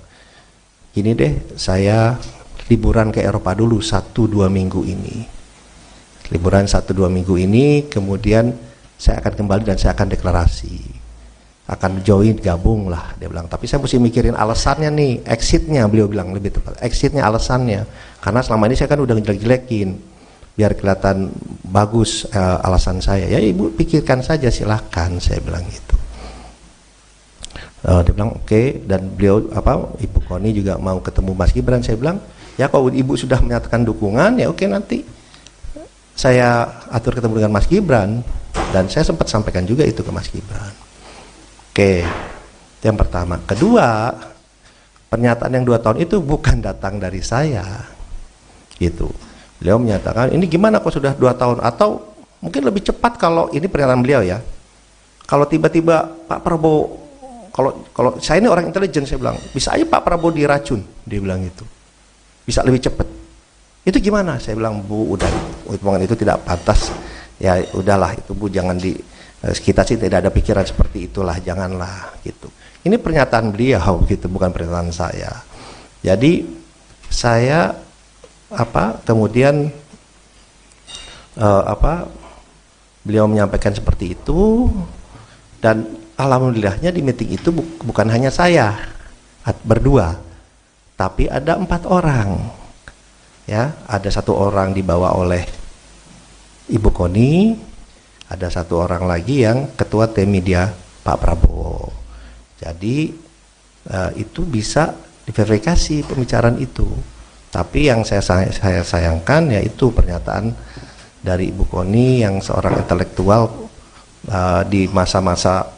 gini deh, saya liburan ke Eropa dulu 1-2 minggu ini, liburan 1-2 minggu ini, kemudian saya akan kembali dan saya akan deklarasi, akan join, gabung lah, dia bilang. Tapi saya mesti mikirin alasannya nih, exitnya, beliau bilang lebih tepat, exitnya, alasannya, karena selama ini saya kan udah jelek-jelekin, biar kelihatan bagus alasan saya. Ya ibu pikirkan saja, silahkan, saya bilang gitu. Dia bilang oke. Dan beliau Ibu Koni juga mau ketemu Mas Gibran. Saya bilang ya kalau ibu sudah menyatakan dukungan ya oke, nanti saya atur ketemu dengan Mas Gibran. Dan saya sempat sampaikan juga itu ke Mas Gibran. Oke, itu yang pertama. Kedua, pernyataan yang 2 tahun itu bukan datang dari saya gitu. Beliau menyatakan ini gimana kok sudah 2 tahun, atau mungkin lebih cepat kalau ini pernyataan beliau ya, kalau tiba-tiba Pak Prabowo, kalau saya ini orang intelijen, saya bilang bisa aja Pak Prabowo diracun, dia bilang gitu, bisa lebih cepat. Itu gimana? Saya bilang Bu, udah hitungan itu tidak pantas ya, udahlah itu Bu, jangan kita sih tidak ada pikiran seperti itulah, janganlah gitu. Ini pernyataan beliau gitu, bukan pernyataan saya. Jadi saya kemudian beliau menyampaikan seperti itu, dan alhamdulillahnya di meeting itu bukan hanya saya berdua, tapi ada 4 orang ya. Ada 1 orang dibawa oleh Ibu Koni, ada 1 orang lagi yang ketua tim media Pak Prabowo. Jadi itu bisa diverifikasi pembicaraan itu. Tapi yang saya sayangkan yaitu pernyataan dari Ibu Koni yang seorang intelektual di masa-masa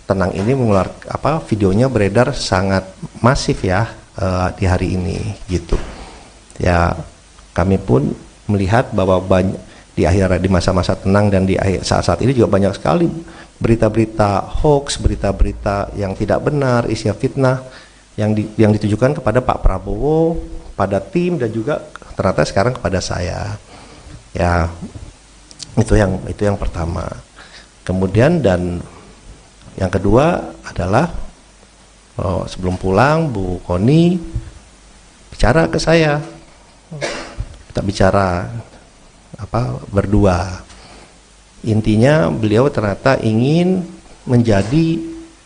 tenang ini mengeluarkan videonya beredar sangat masif ya di hari ini gitu. Ya kami pun melihat bahwa di masa-masa tenang dan di saat-saat ini juga banyak sekali berita-berita hoax, berita-berita yang tidak benar, isinya fitnah yang ditujukan kepada Pak Prabowo, pada tim, dan juga ternyata sekarang kepada saya. Ya itu yang pertama. Kemudian dan yang kedua adalah sebelum pulang Bu Koni bicara ke saya, kita bicara berdua. Intinya beliau ternyata ingin menjadi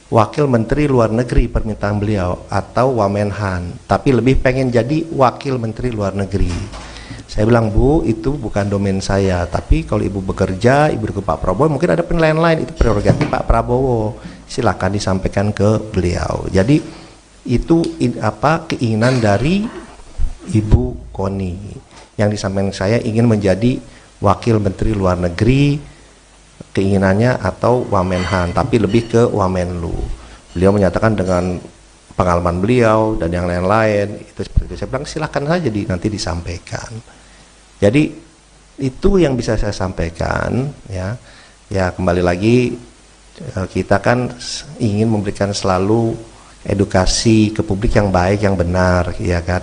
wakil menteri luar negeri, permintaan beliau, atau Wamenhan, tapi lebih pengen jadi wakil menteri luar negeri. Saya bilang Bu, itu bukan domain saya, tapi kalau ibu bekerja, ibu ke Pak Prabowo, mungkin ada penilaian lain, itu prerogatif Pak Prabowo, silakan disampaikan ke beliau. Jadi itu keinginan dari Ibu Koni, yang disampaikan saya ingin menjadi wakil menteri luar negeri, keinginannya, atau Wamenhan, tapi lebih ke Wamenlu. Beliau menyatakan dengan pengalaman beliau dan yang lain-lain itu seperti itu. Saya bilang silakan saja nanti disampaikan. Jadi itu yang bisa saya sampaikan ya. Ya kembali lagi, kita kan ingin memberikan selalu edukasi ke publik yang baik, yang benar, ya kan.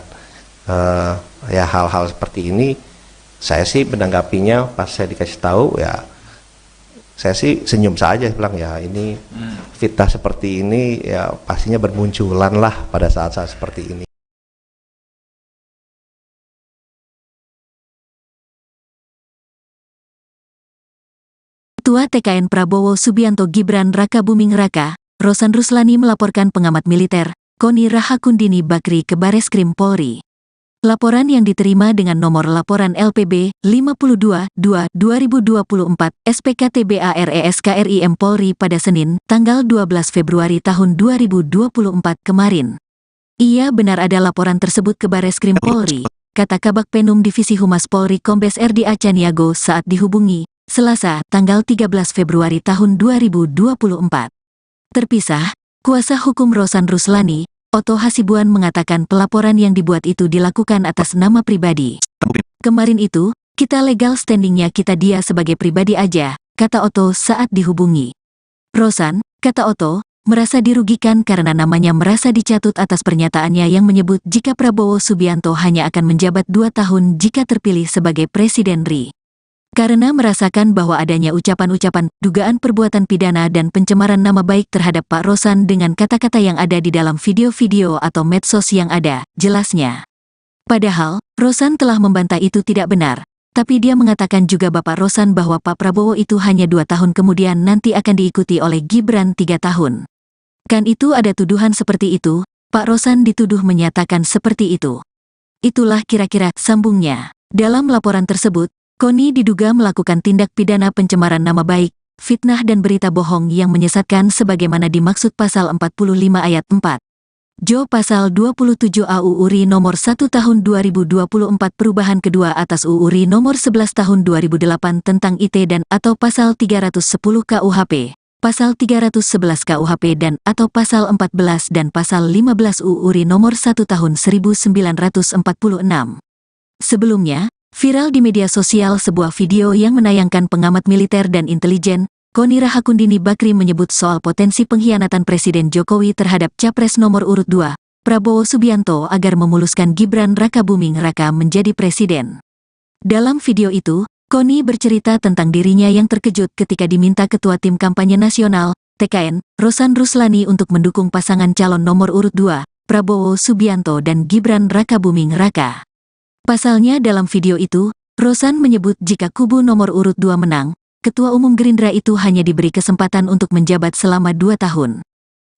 Ya hal-hal seperti ini saya sih menanggapinya pas saya dikasih tahu ya, saya sih senyum saja, bilang ya ini fitnah seperti ini ya pastinya bermunculan lah pada saat-saat seperti ini. Ketua TKN Prabowo Subianto Gibran Raka Buming Raka, Rosan Ruslani melaporkan pengamat militer, Koni Rahakundini Bakri ke Bareskrim Polri. Laporan yang diterima dengan nomor laporan LPB 52-2-2024 SPKTBARESKRIM Polri pada Senin, tanggal 12 Februari tahun 2024 kemarin. Ia benar ada laporan tersebut ke Bareskrim Polri, kata Kabak Penum Divisi Humas Polri Kombes RD Acaniago saat dihubungi Selasa, tanggal 13 Februari tahun 2024. Terpisah, kuasa hukum Rosan Ruslani, Otto Hasibuan mengatakan pelaporan yang dibuat itu dilakukan atas nama pribadi. Kemarin itu, kita legal standingnya kita dia sebagai pribadi aja, kata Otto saat dihubungi. Rosan, kata Otto, merasa dirugikan karena namanya merasa dicatut atas pernyataannya yang menyebut jika Prabowo Subianto hanya akan menjabat 2 tahun jika terpilih sebagai Presiden RI. Karena merasakan bahwa adanya ucapan-ucapan, dugaan perbuatan pidana dan pencemaran nama baik terhadap Pak Rosan dengan kata-kata yang ada di dalam video-video atau medsos yang ada, jelasnya. Padahal, Rosan telah membantah itu tidak benar. tapi dia mengatakan juga Bapak Rosan bahwa Pak Prabowo itu hanya 2 tahun kemudian nanti akan diikuti oleh Gibran 3 tahun. Kan itu ada tuduhan seperti itu, Pak Rosan dituduh menyatakan seperti itu. Itulah kira-kira sambungnya. Dalam laporan tersebut, Koni diduga melakukan tindak pidana pencemaran nama baik, fitnah dan berita bohong yang menyesatkan sebagaimana dimaksud pasal 45 ayat 4. Jo pasal 27 UU RI nomor 1 tahun 2024 perubahan kedua atas UU RI nomor 11 tahun 2008 tentang IT dan atau pasal 310 KUHP. Pasal 311 KUHP dan atau pasal 14 dan pasal 15 UU RI nomor 1 tahun 1946. Sebelumnya, viral di media sosial sebuah video yang menayangkan pengamat militer dan intelijen, Koni Rahakundini Bakri menyebut soal potensi pengkhianatan Presiden Jokowi terhadap Capres nomor urut 2, Prabowo Subianto agar memuluskan Gibran Rakabuming Raka menjadi presiden. Dalam video itu, Koni bercerita tentang dirinya yang terkejut ketika diminta Ketua Tim Kampanye Nasional, TKN, Rosan Ruslani untuk mendukung pasangan calon nomor urut 2, Prabowo Subianto dan Gibran Rakabuming Raka. Pasalnya dalam video itu, Rosan menyebut jika kubu nomor urut 2 menang, Ketua Umum Gerindra itu hanya diberi kesempatan untuk menjabat selama 2 tahun.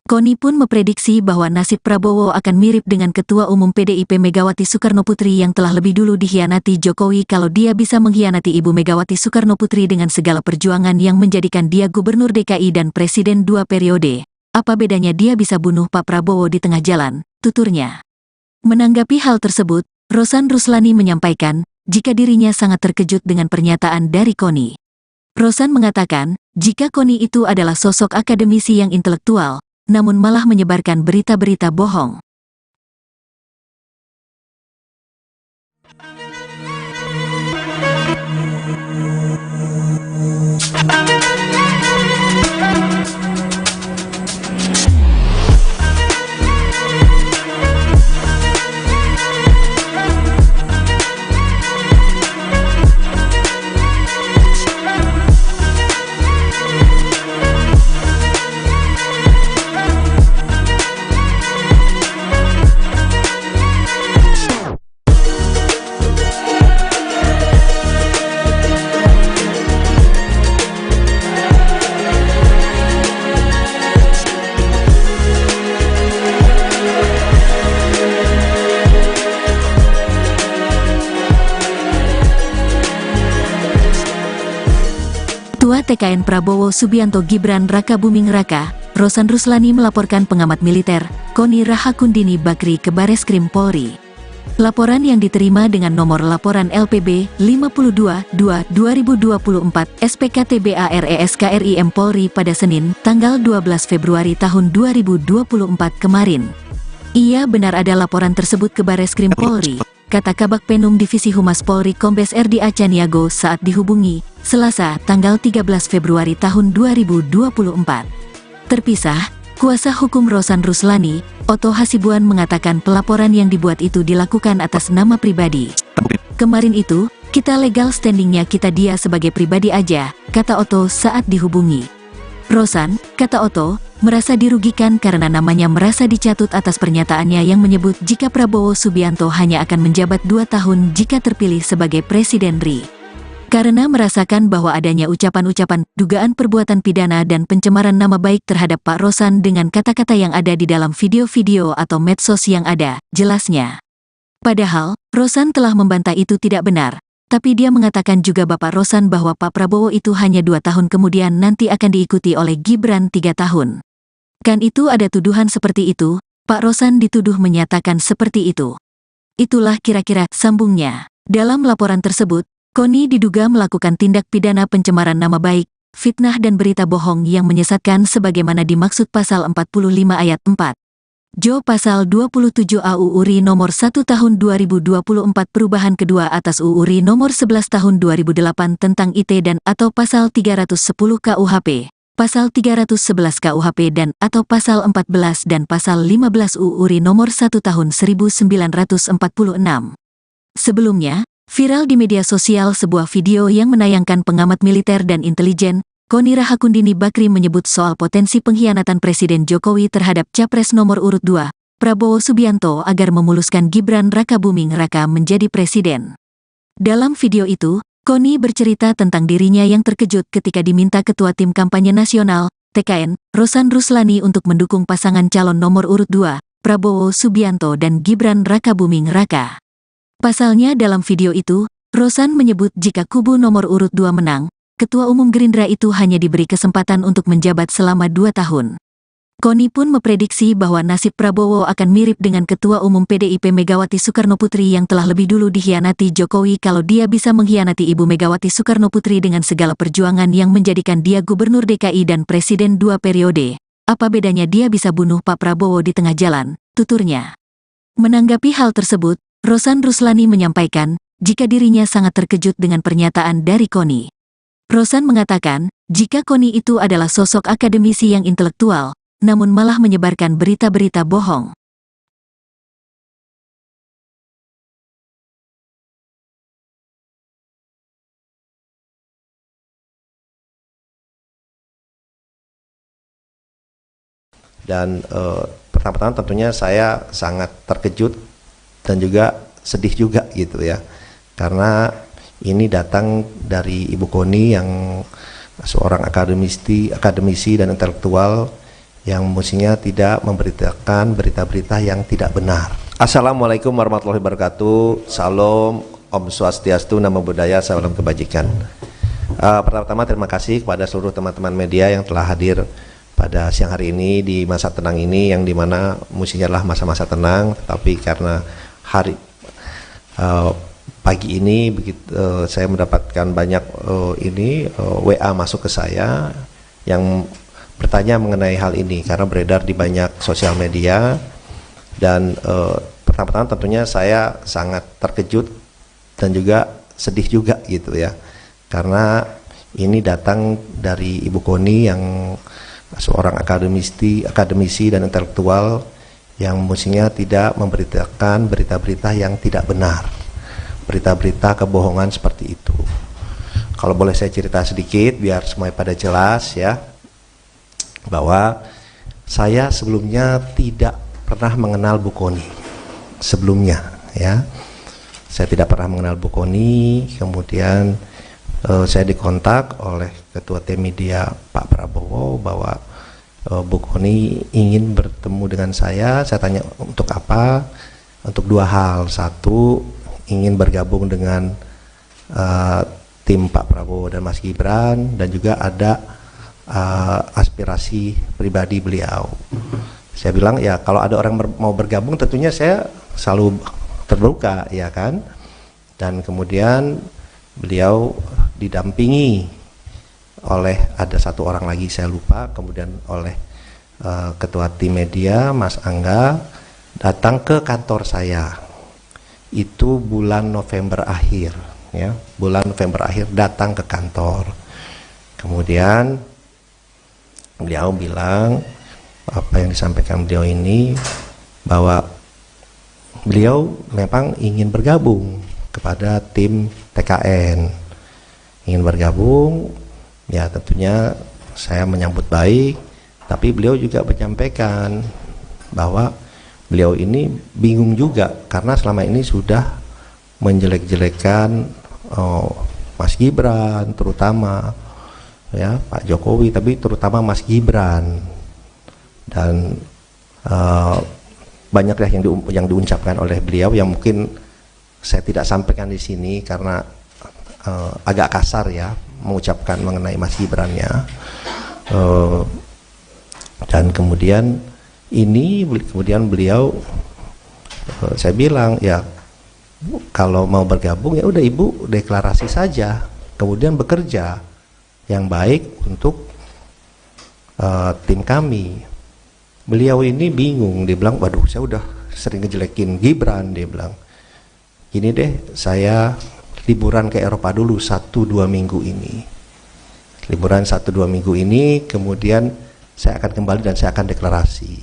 Koni pun memprediksi bahwa nasib Prabowo akan mirip dengan Ketua Umum PDIP Megawati Soekarnoputri yang telah lebih dulu dikhianati Jokowi kalau dia bisa mengkhianati Ibu Megawati Soekarnoputri dengan segala perjuangan yang menjadikan dia Gubernur DKI dan Presiden 2 periode. Apa bedanya dia bisa bunuh Pak Prabowo di tengah jalan, tuturnya. Menanggapi hal tersebut, Rosan Ruslani menyampaikan, jika dirinya sangat terkejut dengan pernyataan dari Koni. Rosan mengatakan, jika Koni itu adalah sosok akademisi yang intelektual, namun malah menyebarkan berita-berita bohong. Ketua TKN Prabowo Subianto Gibran Rakabuming Raka, Rosan Ruslani melaporkan pengamat militer, Koni Rahakundini Bakri ke Bareskrim Polri. Laporan yang diterima dengan nomor laporan LPB 52-2-2024 SPKTBARESKRIM Polri pada Senin, tanggal 12 Februari tahun 2024 kemarin. Ia benar ada laporan tersebut ke Bareskrim Polri, kata Kabak Penum Divisi Humas Polri Kombes RD Acaniago saat dihubungi, Selasa, tanggal 13 Februari tahun 2024. Terpisah, kuasa hukum Rosan Ruslani, Otto Hasibuan mengatakan pelaporan yang dibuat itu dilakukan atas nama pribadi. Kemarin itu, kita legal standingnya kita dia sebagai pribadi aja, kata Otto saat dihubungi. Rosan, kata Otto, merasa dirugikan karena namanya merasa dicatut atas pernyataannya yang menyebut jika Prabowo Subianto hanya akan menjabat 2 tahun jika terpilih sebagai Presiden RI. Karena merasakan bahwa adanya ucapan-ucapan, dugaan perbuatan pidana dan pencemaran nama baik terhadap Pak Rosan dengan kata-kata yang ada di dalam video-video atau medsos yang ada, jelasnya. Padahal, Rosan telah membantah itu tidak benar, tapi dia mengatakan juga Bapak Rosan bahwa Pak Prabowo itu hanya 2 tahun kemudian nanti akan diikuti oleh Gibran 3 tahun. Kan itu ada tuduhan seperti itu, Pak Rosan dituduh menyatakan seperti itu. Itulah kira-kira sambungnya. Dalam laporan tersebut, Koni diduga melakukan tindak pidana pencemaran nama baik, fitnah dan berita bohong yang menyesatkan sebagaimana dimaksud pasal 45 ayat 4. Jo pasal 27 UU RI nomor 1 tahun 2024 perubahan kedua atas UU RI nomor 11 tahun 2008 tentang IT dan atau pasal 310 KUHP, pasal 311 KUHP dan atau pasal 14 dan pasal 15 UU RI nomor 1 tahun 1946. Sebelumnya, viral di media sosial sebuah video yang menayangkan pengamat militer dan intelijen, Koni Rahakundini Bakri menyebut soal potensi pengkhianatan Presiden Jokowi terhadap Capres nomor urut 2, Prabowo Subianto agar memuluskan Gibran Rakabuming Raka menjadi presiden. Dalam video itu, Koni bercerita tentang dirinya yang terkejut ketika diminta Ketua Tim Kampanye Nasional, TKN, Rosan Ruslani untuk mendukung pasangan calon nomor urut 2, Prabowo Subianto dan Gibran Rakabuming Raka. Pasalnya dalam video itu, Rosan menyebut jika kubu nomor urut 2 menang, Ketua Umum Gerindra itu hanya diberi kesempatan untuk menjabat selama 2 tahun. Koni pun memprediksi bahwa nasib Prabowo akan mirip dengan Ketua Umum PDIP Megawati Soekarnoputri yang telah lebih dulu dikhianati Jokowi kalau dia bisa mengkhianati Ibu Megawati Soekarnoputri dengan segala perjuangan yang menjadikan dia Gubernur DKI dan Presiden 2 periode. Apa bedanya dia bisa bunuh Pak Prabowo di tengah jalan, tuturnya. Menanggapi hal tersebut, Rosan Ruslani menyampaikan, jika dirinya sangat terkejut dengan pernyataan dari Koni. Rosan mengatakan, jika Koni itu adalah sosok akademisi yang intelektual, namun malah menyebarkan berita-berita bohong. Dan pertama-tama tentunya saya sangat terkejut dan juga sedih juga gitu ya, karena ini datang dari Ibu Koni yang seorang akademisi dan intelektual yang mestinya tidak memberitakan berita-berita yang tidak benar. Assalamualaikum warahmatullahi wabarakatuh. Salam, Om Swastiastu, Namo Buddhaya, salam kebajikan. Pertama-tama terima kasih kepada seluruh teman-teman media yang telah hadir pada siang hari ini di masa tenang ini, yang dimana mestinya adalah masa-masa tenang, tapi karena pagi ini saya mendapatkan banyak WA masuk ke saya yang bertanya mengenai hal ini karena beredar di banyak sosial media. Dan pertama-tama tentunya saya sangat terkejut dan juga sedih juga gitu ya, karena ini datang dari Ibu Koni yang seorang akademisi dan intelektual yang mestinya tidak memberitakan berita-berita yang tidak benar, berita-berita kebohongan seperti itu. Kalau boleh saya cerita sedikit biar semuanya pada jelas ya, bahwa saya sebelumnya tidak pernah mengenal Bu Koni sebelumnya ya. Saya tidak pernah mengenal Bu Koni, kemudian saya dikontak oleh Ketua Tim Media Pak Prabowo bahwa Bu Koni ingin bertemu dengan saya. Saya tanya untuk apa? Untuk 2 hal. Satu, ingin bergabung dengan tim Pak Prabowo dan Mas Gibran, dan juga ada aspirasi pribadi beliau. Saya bilang ya kalau ada orang mau bergabung tentunya saya selalu terbuka ya kan. Dan kemudian beliau didampingi oleh ada 1 orang lagi saya lupa, kemudian oleh Ketua Tim Media Mas Angga datang ke kantor saya. Itu bulan November akhir ya, bulan November akhir datang ke kantor. Kemudian beliau bilang apa yang disampaikan beliau ini, bahwa beliau memang ingin bergabung kepada tim TKN, ingin bergabung ya. Tentunya saya menyambut baik, tapi beliau juga menyampaikan bahwa beliau ini bingung juga karena selama ini sudah menjelek-jelekan Mas Gibran terutama ya, Pak Jokowi, tapi terutama Mas Gibran, dan banyak yang diucapkan oleh beliau yang mungkin saya tidak sampaikan di sini karena agak kasar ya mengucapkan mengenai Mas Gibran ya. Dan kemudian beliau saya bilang ya kalau mau bergabung ya udah Ibu deklarasi saja, kemudian bekerja yang baik untuk tim kami. Beliau ini bingung, dia bilang waduh saya udah sering ngejelekin Gibran, dia bilang gini deh, saya liburan ke Eropa dulu 1-2 minggu ini, liburan 1-2 minggu ini, kemudian saya akan kembali dan saya akan deklarasi,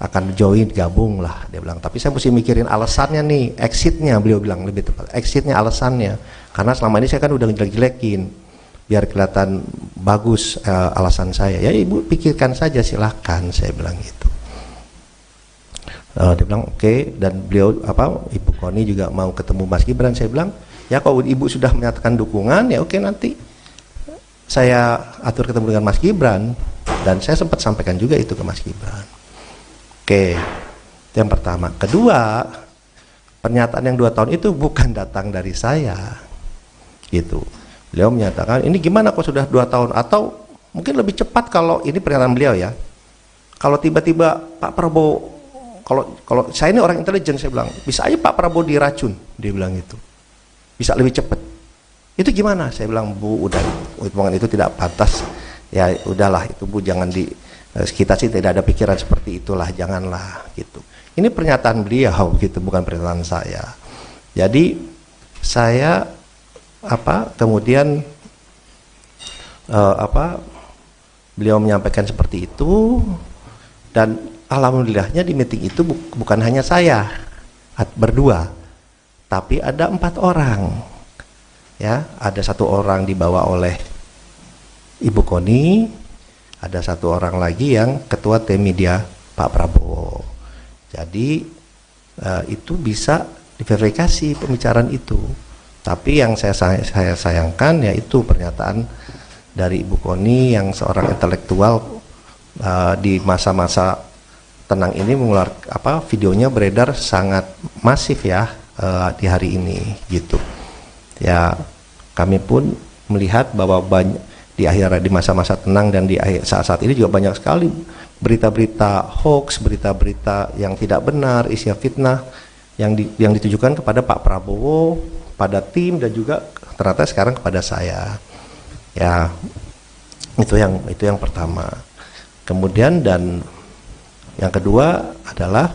akan join, gabung lah, dia bilang. Tapi saya mesti mikirin alasannya nih, exitnya, beliau bilang lebih tepat, exitnya, alasannya, karena selama ini saya kan udah ngejelek-jelekin, biar kelihatan bagus alasan saya. Ya Ibu pikirkan saja, silahkan, saya bilang gitu. Dia bilang oke. Dan beliau Ibu Koni juga mau ketemu Mas Gibran. Saya bilang Ya kalau Ibu sudah menyatakan dukungan, ya oke, nanti saya atur ketemu dengan Mas Gibran, dan saya sempat sampaikan juga itu ke Mas Gibran. Oke, itu yang pertama. Kedua, pernyataan yang 2 tahun itu bukan datang dari saya, gitu. Beliau menyatakan ini gimana kok sudah 2 tahun, atau mungkin lebih cepat kalau ini pernyataan beliau ya. Kalau tiba-tiba Pak Prabowo, kalau saya ini orang intelijen, saya bilang bisa aja Pak Prabowo diracun, dia bilang itu, bisa lebih cepat. Itu gimana? Saya bilang, Bu, udah, omongan itu tidak pantas. Ya udahlah, itu Bu, jangan kita sih tidak ada pikiran seperti itulah, janganlah gitu. Ini pernyataan beliau gitu, bukan pernyataan saya. Jadi saya kemudian beliau menyampaikan seperti itu, dan alhamdulillahnya di meeting itu bukan hanya saya berdua, tapi ada 4 orang. Ya, ada 1 orang dibawa oleh Ibu Koni, ada 1 orang lagi yang ketua tim media Pak Prabowo. Jadi itu bisa diverifikasi pembicaraan itu. Tapi yang saya sayangkan yaitu pernyataan dari Ibu Koni yang seorang intelektual di masa-masa tenang ini videonya beredar sangat masif ya di hari ini gitu. Ya, kami pun melihat bahwa di masa-masa tenang dan di saat-saat ini juga banyak sekali berita-berita hoax, berita-berita yang tidak benar, isinya fitnah yang ditujukan kepada Pak Prabowo, pada tim, dan juga ternyata sekarang kepada saya. Ya, itu yang pertama. Kemudian dan yang kedua adalah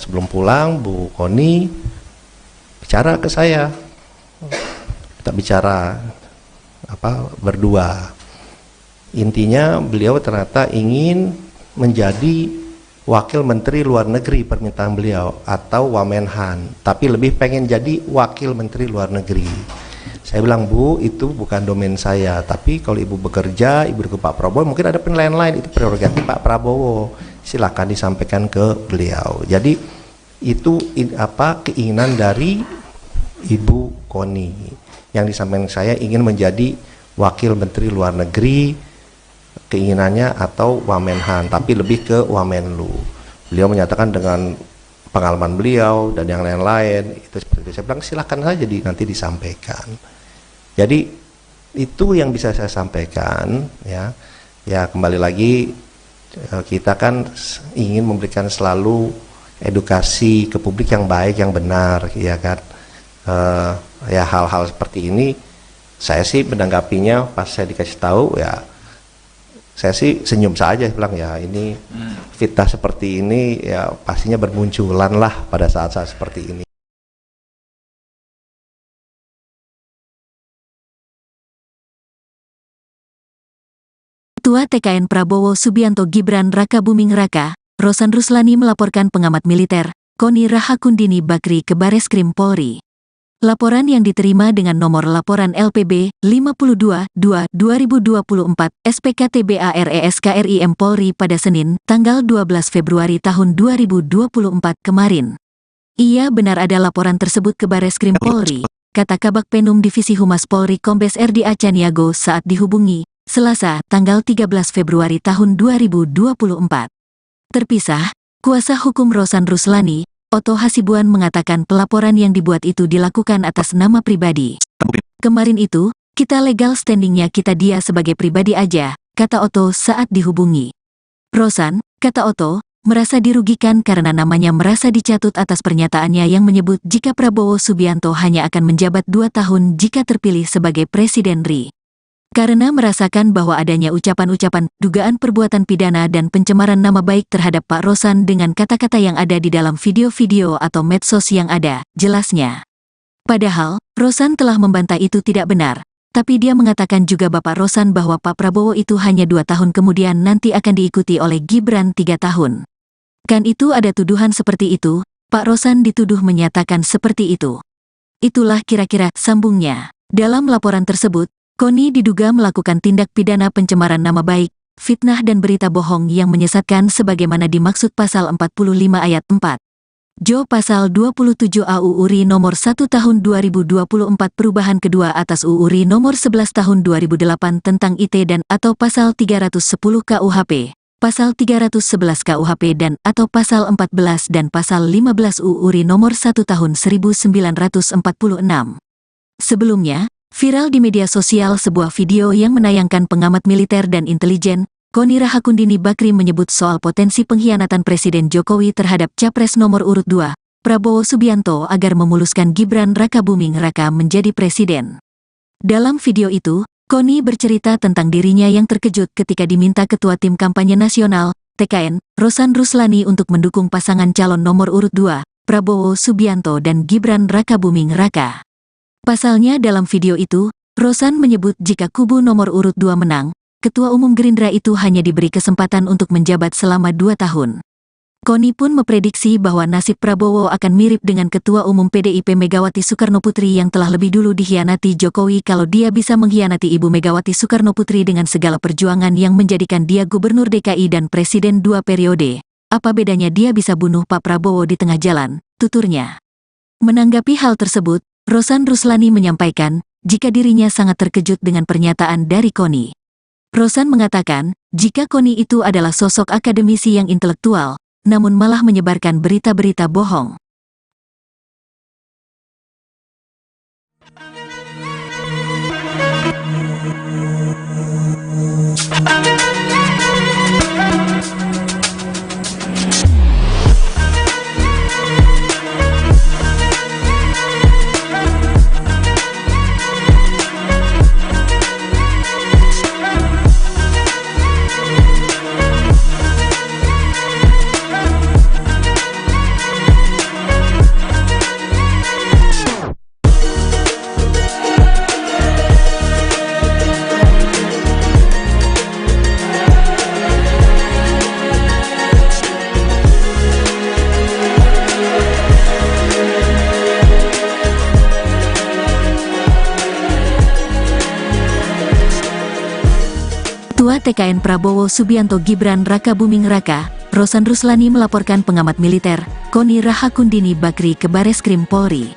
sebelum pulang Bu Koni bicara ke saya. Kita bicara berdua. Intinya beliau ternyata ingin menjadi wakil menteri luar negeri, permintaan beliau, atau Wamenhan, tapi lebih pengen jadi wakil menteri luar negeri. Saya bilang, Bu, itu bukan domain saya, tapi kalau Ibu bekerja, Ibu ke Pak Prabowo, mungkin ada penilaian lain, itu prerogatif Pak Prabowo, silakan disampaikan ke beliau. Jadi itu keinginan dari Ibu Koni, yang disampaikan saya ingin menjadi wakil menteri luar negeri, keinginannya, atau Wamenhan, tapi lebih ke Wamenlu. Beliau menyatakan dengan pengalaman beliau dan yang lain-lain itu seperti itu. Saya bilang silakan saja nanti disampaikan. Jadi itu yang bisa saya sampaikan ya. Ya, kembali lagi kita kan ingin memberikan selalu edukasi ke publik yang baik, yang benar, ya kan. Ya, hal-hal seperti ini saya sih menanggapinya pas saya dikasih tahu, ya saya sih senyum saja, bilang ya ini fitnah seperti ini ya pastinya bermunculan lah pada saat-saat seperti ini. Ketua TKN Prabowo Subianto Gibran Raka Buming Raka, Rosan Ruslani melaporkan pengamat militer, Koni Rahakundini Bakri ke Bareskrim Polri. Laporan yang diterima dengan nomor laporan LPB 52-2-2024 SPKTBARESKRIM Polri pada Senin, tanggal 12 Februari tahun 2024 kemarin. Ia benar ada laporan tersebut ke Bareskrim Polri, kata Kabak Penum Divisi Humas Polri Kombes RD Acaniago saat dihubungi, Selasa, tanggal 13 Februari tahun 2024. Terpisah, kuasa hukum Rosan Ruslani, Otto Hasibuan, mengatakan pelaporan yang dibuat itu dilakukan atas nama pribadi. Kemarin itu, kita legal standingnya kita dia sebagai pribadi aja, kata Otto saat dihubungi. Rosan, kata Otto, merasa dirugikan karena namanya merasa dicatut atas pernyataannya yang menyebut jika Prabowo Subianto hanya akan menjabat 2 tahun jika terpilih sebagai Presiden RI. Karena merasakan bahwa adanya ucapan-ucapan, dugaan perbuatan pidana dan pencemaran nama baik terhadap Pak Rosan dengan kata-kata yang ada di dalam video-video atau medsos yang ada, jelasnya. Padahal, Rosan telah membantah itu tidak benar, tapi dia mengatakan juga Bapak Rosan bahwa Pak Prabowo itu hanya 2 tahun kemudian nanti akan diikuti oleh Gibran 3 tahun. Kan itu ada tuduhan seperti itu, Pak Rosan dituduh menyatakan seperti itu. Itulah kira-kira sambungnya. Dalam laporan tersebut, Koni diduga melakukan tindak pidana pencemaran nama baik, fitnah dan berita bohong yang menyesatkan sebagaimana dimaksud pasal 45 ayat 4. Jo Pasal 27 AU URI Nomor 1 Tahun 2024 Perubahan kedua atas URI Nomor 11 Tahun 2008 tentang IT dan atau Pasal 310 KUHP, Pasal 311 KUHP dan atau Pasal 14 dan Pasal 15 URI Nomor 1 Tahun 1946. Sebelumnya, viral di media sosial sebuah video yang menayangkan pengamat militer dan intelijen, Koni Rahakundini Bakri menyebut soal potensi pengkhianatan Presiden Jokowi terhadap Capres nomor urut 2, Prabowo Subianto agar memuluskan Gibran Rakabuming Raka menjadi presiden. Dalam video itu, Koni bercerita tentang dirinya yang terkejut ketika diminta Ketua Tim Kampanye Nasional, TKN, Rosan Ruslani untuk mendukung pasangan calon nomor urut 2, Prabowo Subianto dan Gibran Rakabuming Raka. Pasalnya dalam video itu, Rosan menyebut jika kubu nomor urut 2 menang, Ketua Umum Gerindra itu hanya diberi kesempatan untuk menjabat selama 2 tahun. Koni pun memprediksi bahwa nasib Prabowo akan mirip dengan Ketua Umum PDIP Megawati Soekarnoputri yang telah lebih dulu dikhianati Jokowi kalau dia bisa mengkhianati Ibu Megawati Soekarnoputri dengan segala perjuangan yang menjadikan dia Gubernur DKI dan Presiden 2 periode. Apa bedanya dia bisa bunuh Pak Prabowo di tengah jalan, tuturnya. Menanggapi hal tersebut, Rosan Ruslani menyampaikan, jika dirinya sangat terkejut dengan pernyataan dari Koni. Rosan mengatakan, jika Koni itu adalah sosok akademisi yang intelektual, namun malah menyebarkan berita-berita bohong. Ketua TKN Prabowo Subianto Gibran Rakabuming Raka, Rosan Ruslani melaporkan pengamat militer, Koni Rahakundini Bakri ke Bareskrim Polri.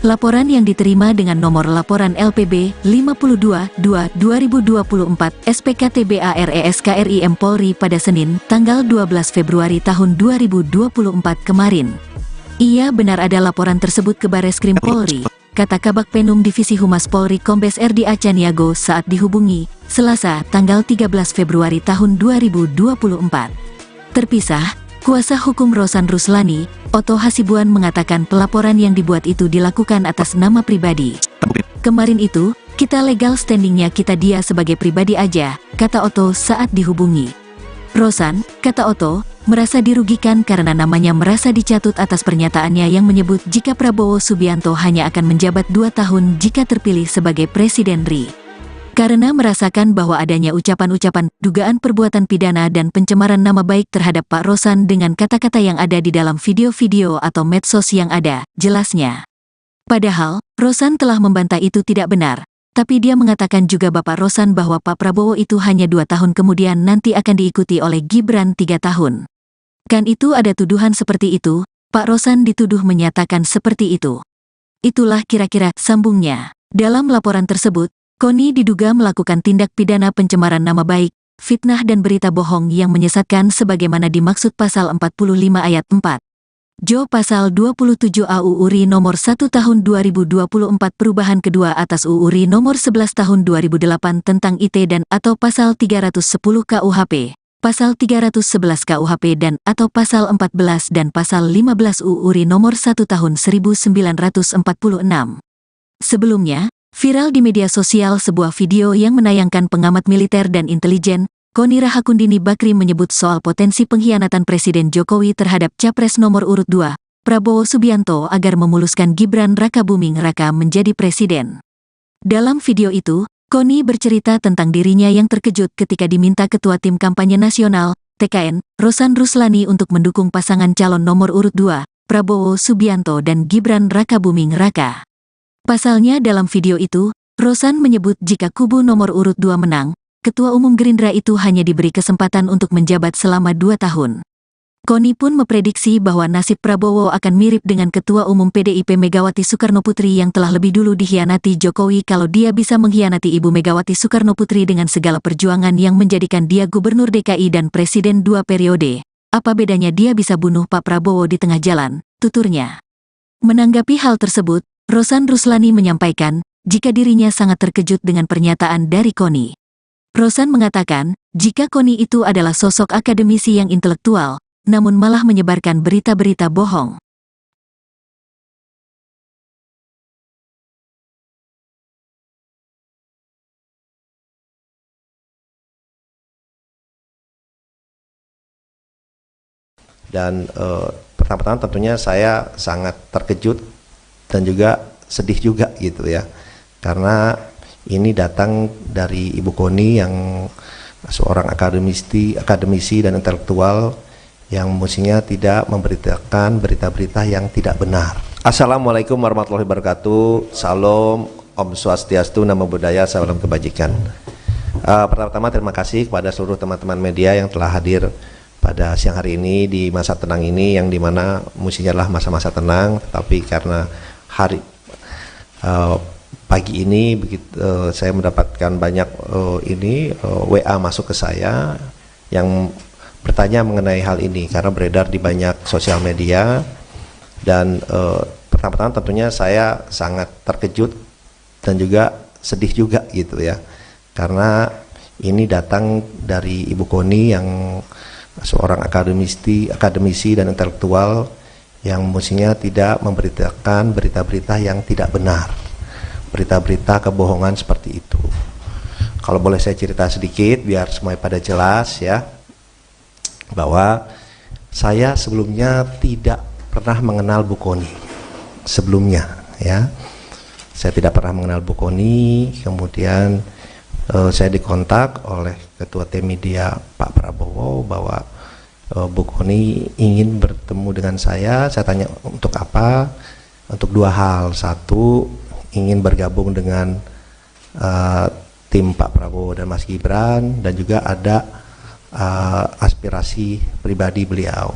Laporan yang diterima dengan nomor laporan LPB 52-2-2024 SPKTBARESKRIM Polri pada Senin, tanggal 12 Februari tahun 2024 kemarin. Ia benar ada laporan tersebut ke Bareskrim Polri, kata Kabak Penum Divisi Humas Polri Kombes RD Acaniago saat dihubungi, Selasa, tanggal 13 Februari tahun 2024. Terpisah, kuasa hukum Rosan Ruslani, Otto Hasibuan mengatakan pelaporan yang dibuat itu dilakukan atas nama pribadi. Kemarin itu, kita legal standingnya kita dia sebagai pribadi aja, kata Otto saat dihubungi. Rosan, kata Otto, merasa dirugikan karena namanya merasa dicatut atas pernyataannya yang menyebut jika Prabowo Subianto hanya akan menjabat 2 tahun jika terpilih sebagai Presiden RI. Karena merasakan bahwa adanya ucapan-ucapan, dugaan perbuatan pidana dan pencemaran nama baik terhadap Pak Rosan dengan kata-kata yang ada di dalam video-video atau medsos yang ada, jelasnya. Padahal, Rosan telah membantah itu tidak benar, tapi dia mengatakan juga Bapak Rosan bahwa Pak Prabowo itu hanya 2 tahun kemudian nanti akan diikuti oleh Gibran 3 tahun. Kan itu ada tuduhan seperti itu, Pak Rosan dituduh menyatakan seperti itu. Itulah kira-kira sambungnya. Dalam laporan tersebut, Koni diduga melakukan tindak pidana pencemaran nama baik, fitnah dan berita bohong yang menyesatkan sebagaimana dimaksud Pasal 45 Ayat 4. Jo Pasal 27 AU URI Nomor 1 Tahun 2024 Perubahan kedua atas URI Nomor 11 Tahun 2008 tentang IT dan atau Pasal 310 KUHP, Pasal 311 KUHP dan atau Pasal 14 dan Pasal 15 URI Nomor 1 Tahun 1946. Sebelumnya, viral di media sosial sebuah video yang menayangkan pengamat militer dan intelijen, Koni Rahakundini Bakri menyebut soal potensi pengkhianatan Presiden Jokowi terhadap Capres nomor urut 2, Prabowo Subianto agar memuluskan Gibran Rakabuming Raka menjadi presiden. Dalam video itu, Koni bercerita tentang dirinya yang terkejut ketika diminta Ketua Tim Kampanye Nasional, TKN, Rosan Ruslani untuk mendukung pasangan calon nomor urut 2, Prabowo Subianto dan Gibran Rakabuming Raka. Pasalnya dalam video itu, Rosan menyebut jika kubu nomor urut 2 menang, Ketua Umum Gerindra itu hanya diberi kesempatan untuk menjabat selama 2 tahun. Koni pun memprediksi bahwa nasib Prabowo akan mirip dengan Ketua Umum PDIP Megawati Soekarnoputri yang telah lebih dulu dikhianati Jokowi kalau dia bisa mengkhianati Ibu Megawati Soekarnoputri dengan segala perjuangan yang menjadikan dia Gubernur DKI dan Presiden 2 periode. Apa bedanya dia bisa bunuh Pak Prabowo di tengah jalan, tuturnya. Menanggapi hal tersebut, Rosan Ruslani menyampaikan, jika dirinya sangat terkejut dengan pernyataan dari Koni. Rosan mengatakan, jika Koni itu adalah sosok akademisi yang intelektual, namun malah menyebarkan berita-berita bohong. Dan pertama-tama tentunya saya sangat terkejut dan juga sedih juga gitu ya, karena ini datang dari Ibu Koni yang seorang akademisi dan intelektual yang mestinya tidak memberitakan berita-berita yang tidak benar. Assalamualaikum warahmatullahi wabarakatuh. Salam, Om Swastiastu, Namo Buddhaya, salam kebajikan. Pertama-tama terima kasih kepada seluruh teman-teman media yang telah hadir pada siang hari ini di masa tenang ini, yang dimana mestinya adalah masa-masa tenang, tetapi karena pagi ini saya mendapatkan banyak WA masuk ke saya yang bertanya mengenai hal ini karena beredar di banyak sosial media. Dan pertama-tama tentunya saya sangat terkejut dan juga sedih juga gitu ya, karena ini datang dari Ibu Koni yang seorang akademisi dan intelektual yang mestinya tidak memberitakan berita-berita yang tidak benar, berita-berita kebohongan seperti itu. Kalau boleh saya cerita sedikit biar semuanya pada jelas ya, bahwa saya sebelumnya tidak pernah mengenal Bu Koni sebelumnya ya. Saya tidak pernah mengenal Bu Koni. Kemudian saya dikontak oleh Ketua Tim Media Pak Prabowo bahwa Bu Koni ingin bertemu dengan saya. Saya tanya untuk apa? Untuk dua hal. Satu, ingin bergabung dengan tim Pak Prabowo dan Mas Gibran, dan juga ada aspirasi pribadi beliau.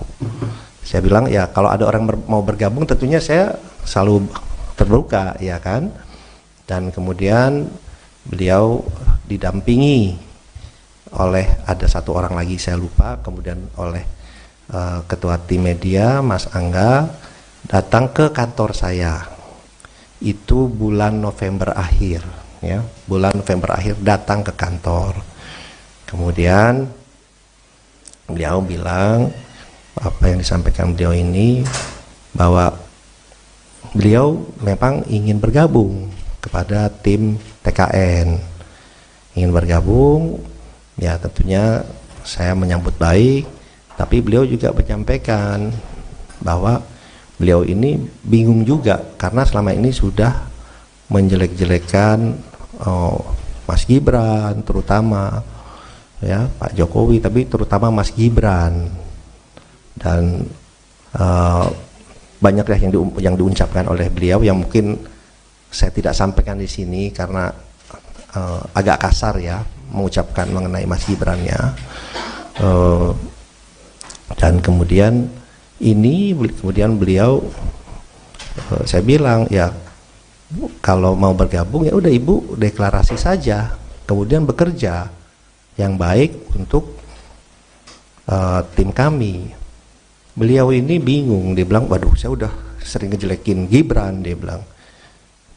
Saya bilang ya kalau ada orang mau bergabung tentunya saya selalu terbuka ya kan. Dan kemudian beliau didampingi oleh ada satu orang lagi saya lupa, kemudian oleh Ketua Tim Media Mas Angga datang ke kantor saya. Itu bulan November akhir ya, bulan November akhir datang ke kantor. Kemudian beliau bilang apa yang disampaikan beliau ini, bahwa beliau memang ingin bergabung kepada tim TKN, ingin bergabung ya. Tentunya saya menyambut baik, tapi beliau juga menyampaikan bahwa beliau ini bingung juga karena selama ini sudah menjelek-jelekan Mas Gibran terutama ya, Pak Jokowi, tapi terutama Mas Gibran. Dan banyak yang diucapkan oleh beliau yang mungkin saya tidak sampaikan di sini karena agak kasar ya mengucapkan mengenai Mas Gibrannya. Dan kemudian beliau saya bilang ya kalau mau bergabung ya udah Ibu deklarasi saja, kemudian bekerja yang baik untuk tim kami. Beliau ini bingung, dia bilang waduh saya udah sering ngejelekin Gibran, dia bilang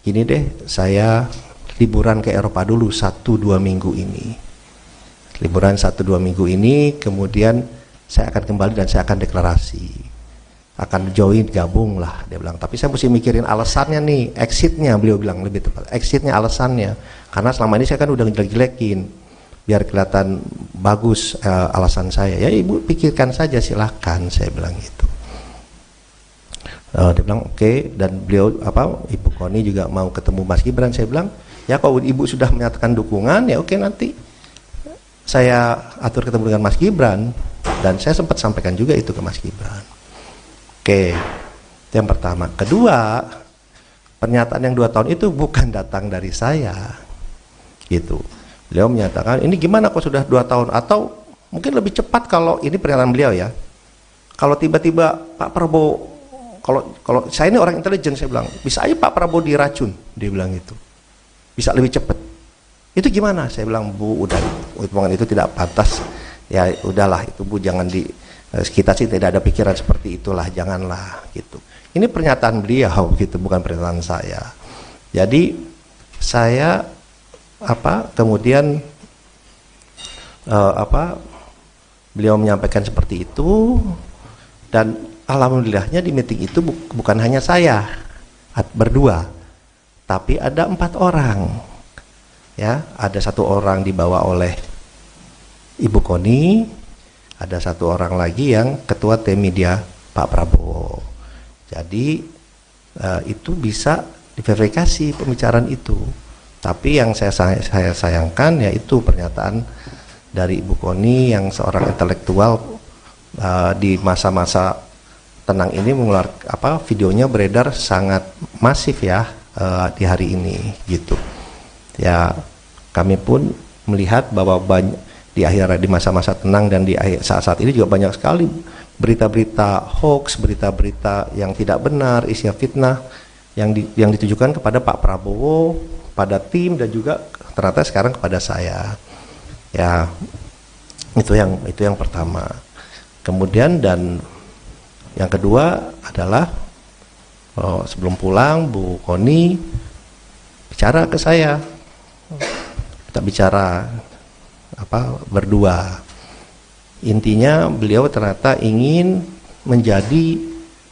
gini deh, saya liburan ke Eropa dulu 1-2 minggu ini, liburan 1-2 minggu ini, kemudian saya akan kembali dan saya akan deklarasi, akan join, gabung lah, dia bilang. Tapi saya mesti mikirin alasannya nih, exitnya, beliau bilang lebih tepat, exitnya, alasannya, karena selama ini saya kan udah ngejelek-jelekin, biar kelihatan bagus alasan saya. Ya Ibu pikirkan saja, silahkan, saya bilang gitu. Dia bilang oke. Dan beliau Ibu Koni juga mau ketemu Mas Gibran. Saya bilang ya kalau Ibu sudah menyatakan dukungan ya oke, nanti saya atur ketemu dengan Mas Gibran. Dan saya sempat sampaikan juga itu ke Mas Gibran. Oke, itu yang pertama. Kedua, pernyataan yang 2 tahun itu bukan datang dari saya gitu. Beliau menyatakan ini gimana kok sudah 2 tahun, atau mungkin lebih cepat kalau ini pernyataan beliau ya, kalau tiba-tiba Pak Prabowo, kalau saya ini orang intelijen, saya bilang, bisa aja Pak Prabowo diracun, dia bilang gitu. Bisa lebih cepat. Itu gimana? Saya bilang, Bu, udah, hitungan itu tidak pantas. Ya udahlah, itu Bu, jangan kita sih tidak ada pikiran seperti itulah, janganlah gitu. Ini pernyataan beliau gitu, bukan pernyataan saya. Jadi saya kemudian beliau menyampaikan seperti itu, dan alhamdulillahnya di meeting itu bukan hanya saya berdua, tapi ada 4 orang. Ya, ada 1 orang dibawa oleh Ibu Koni, ada 1 orang lagi yang ketua tim media Pak Prabowo. Jadi itu bisa diverifikasi pembicaraan itu. Tapi yang saya sayangkan yaitu pernyataan dari Ibu Koni yang seorang intelektual di masa-masa tenang ini mengeluarkan videonya beredar sangat masif ya di hari ini gitu. Ya, kami pun melihat bahwa di masa-masa tenang dan di saat-saat ini juga banyak sekali berita-berita hoax, berita-berita yang tidak benar, isinya fitnah yang ditujukan kepada Pak Prabowo, pada tim, dan juga ternyata sekarang kepada saya. Ya, itu yang pertama. Kemudian dan yang kedua adalah sebelum pulang Bu Koni bicara ke saya. Kita bicara berdua. Intinya beliau ternyata ingin menjadi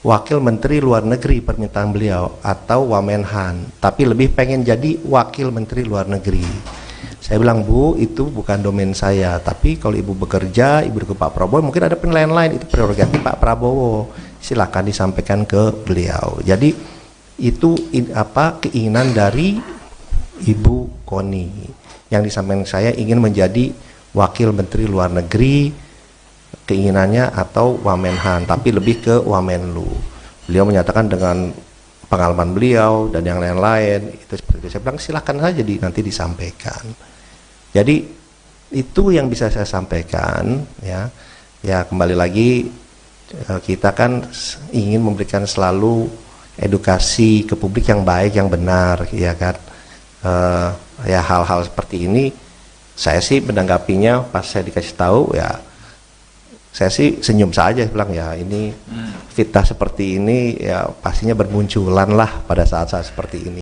wakil menteri luar negeri, permintaan beliau, atau Wamenhan, tapi lebih pengen jadi wakil menteri luar negeri. Saya bilang, Bu, itu bukan domain saya, tapi kalau Ibu bekerja, Ibu ke Pak Prabowo, mungkin ada penilaian lain, itu prerogatif Pak Prabowo, silakan disampaikan ke beliau. Jadi itu keinginan dari Ibu Koni yang disampaikan saya, ingin menjadi wakil menteri luar negeri, keinginannya, atau Wamenhan, tapi lebih ke Wamenlu. Beliau menyatakan dengan pengalaman beliau dan yang lain-lain itu seperti itu. Saya bilang silakan saja nanti disampaikan. Jadi itu yang bisa saya sampaikan ya. Ya, kembali lagi kita kan ingin memberikan selalu edukasi ke publik yang baik, yang benar, ya kan. Ya, hal-hal seperti ini saya sih menanggapinya pas saya dikasih tahu, ya saya sih senyum saja, bilang ya ini fitnah seperti ini ya pastinya bermunculan lah pada saat-saat seperti ini.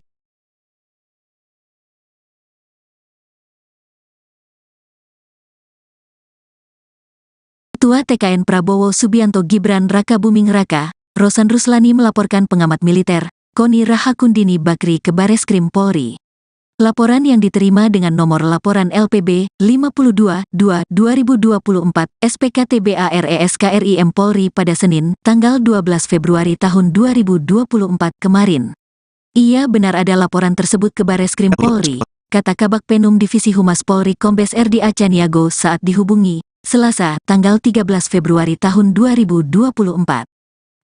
Ketua TKN Prabowo Subianto Gibran Raka Buming Raka, Rosan Ruslani melaporkan pengamat militer, Koni Rahakundini Bakri ke Bareskrim Polri. Laporan yang diterima dengan nomor laporan LPB 52-2-2024 SPKTBARESKRIM Polri pada Senin, tanggal 12 Februari tahun 2024 kemarin. Ia benar ada laporan tersebut ke Bareskrim Polri, kata Kabak Penum Divisi Humas Polri Kombes RD Acaniago saat dihubungi, Selasa, tanggal 13 Februari tahun 2024.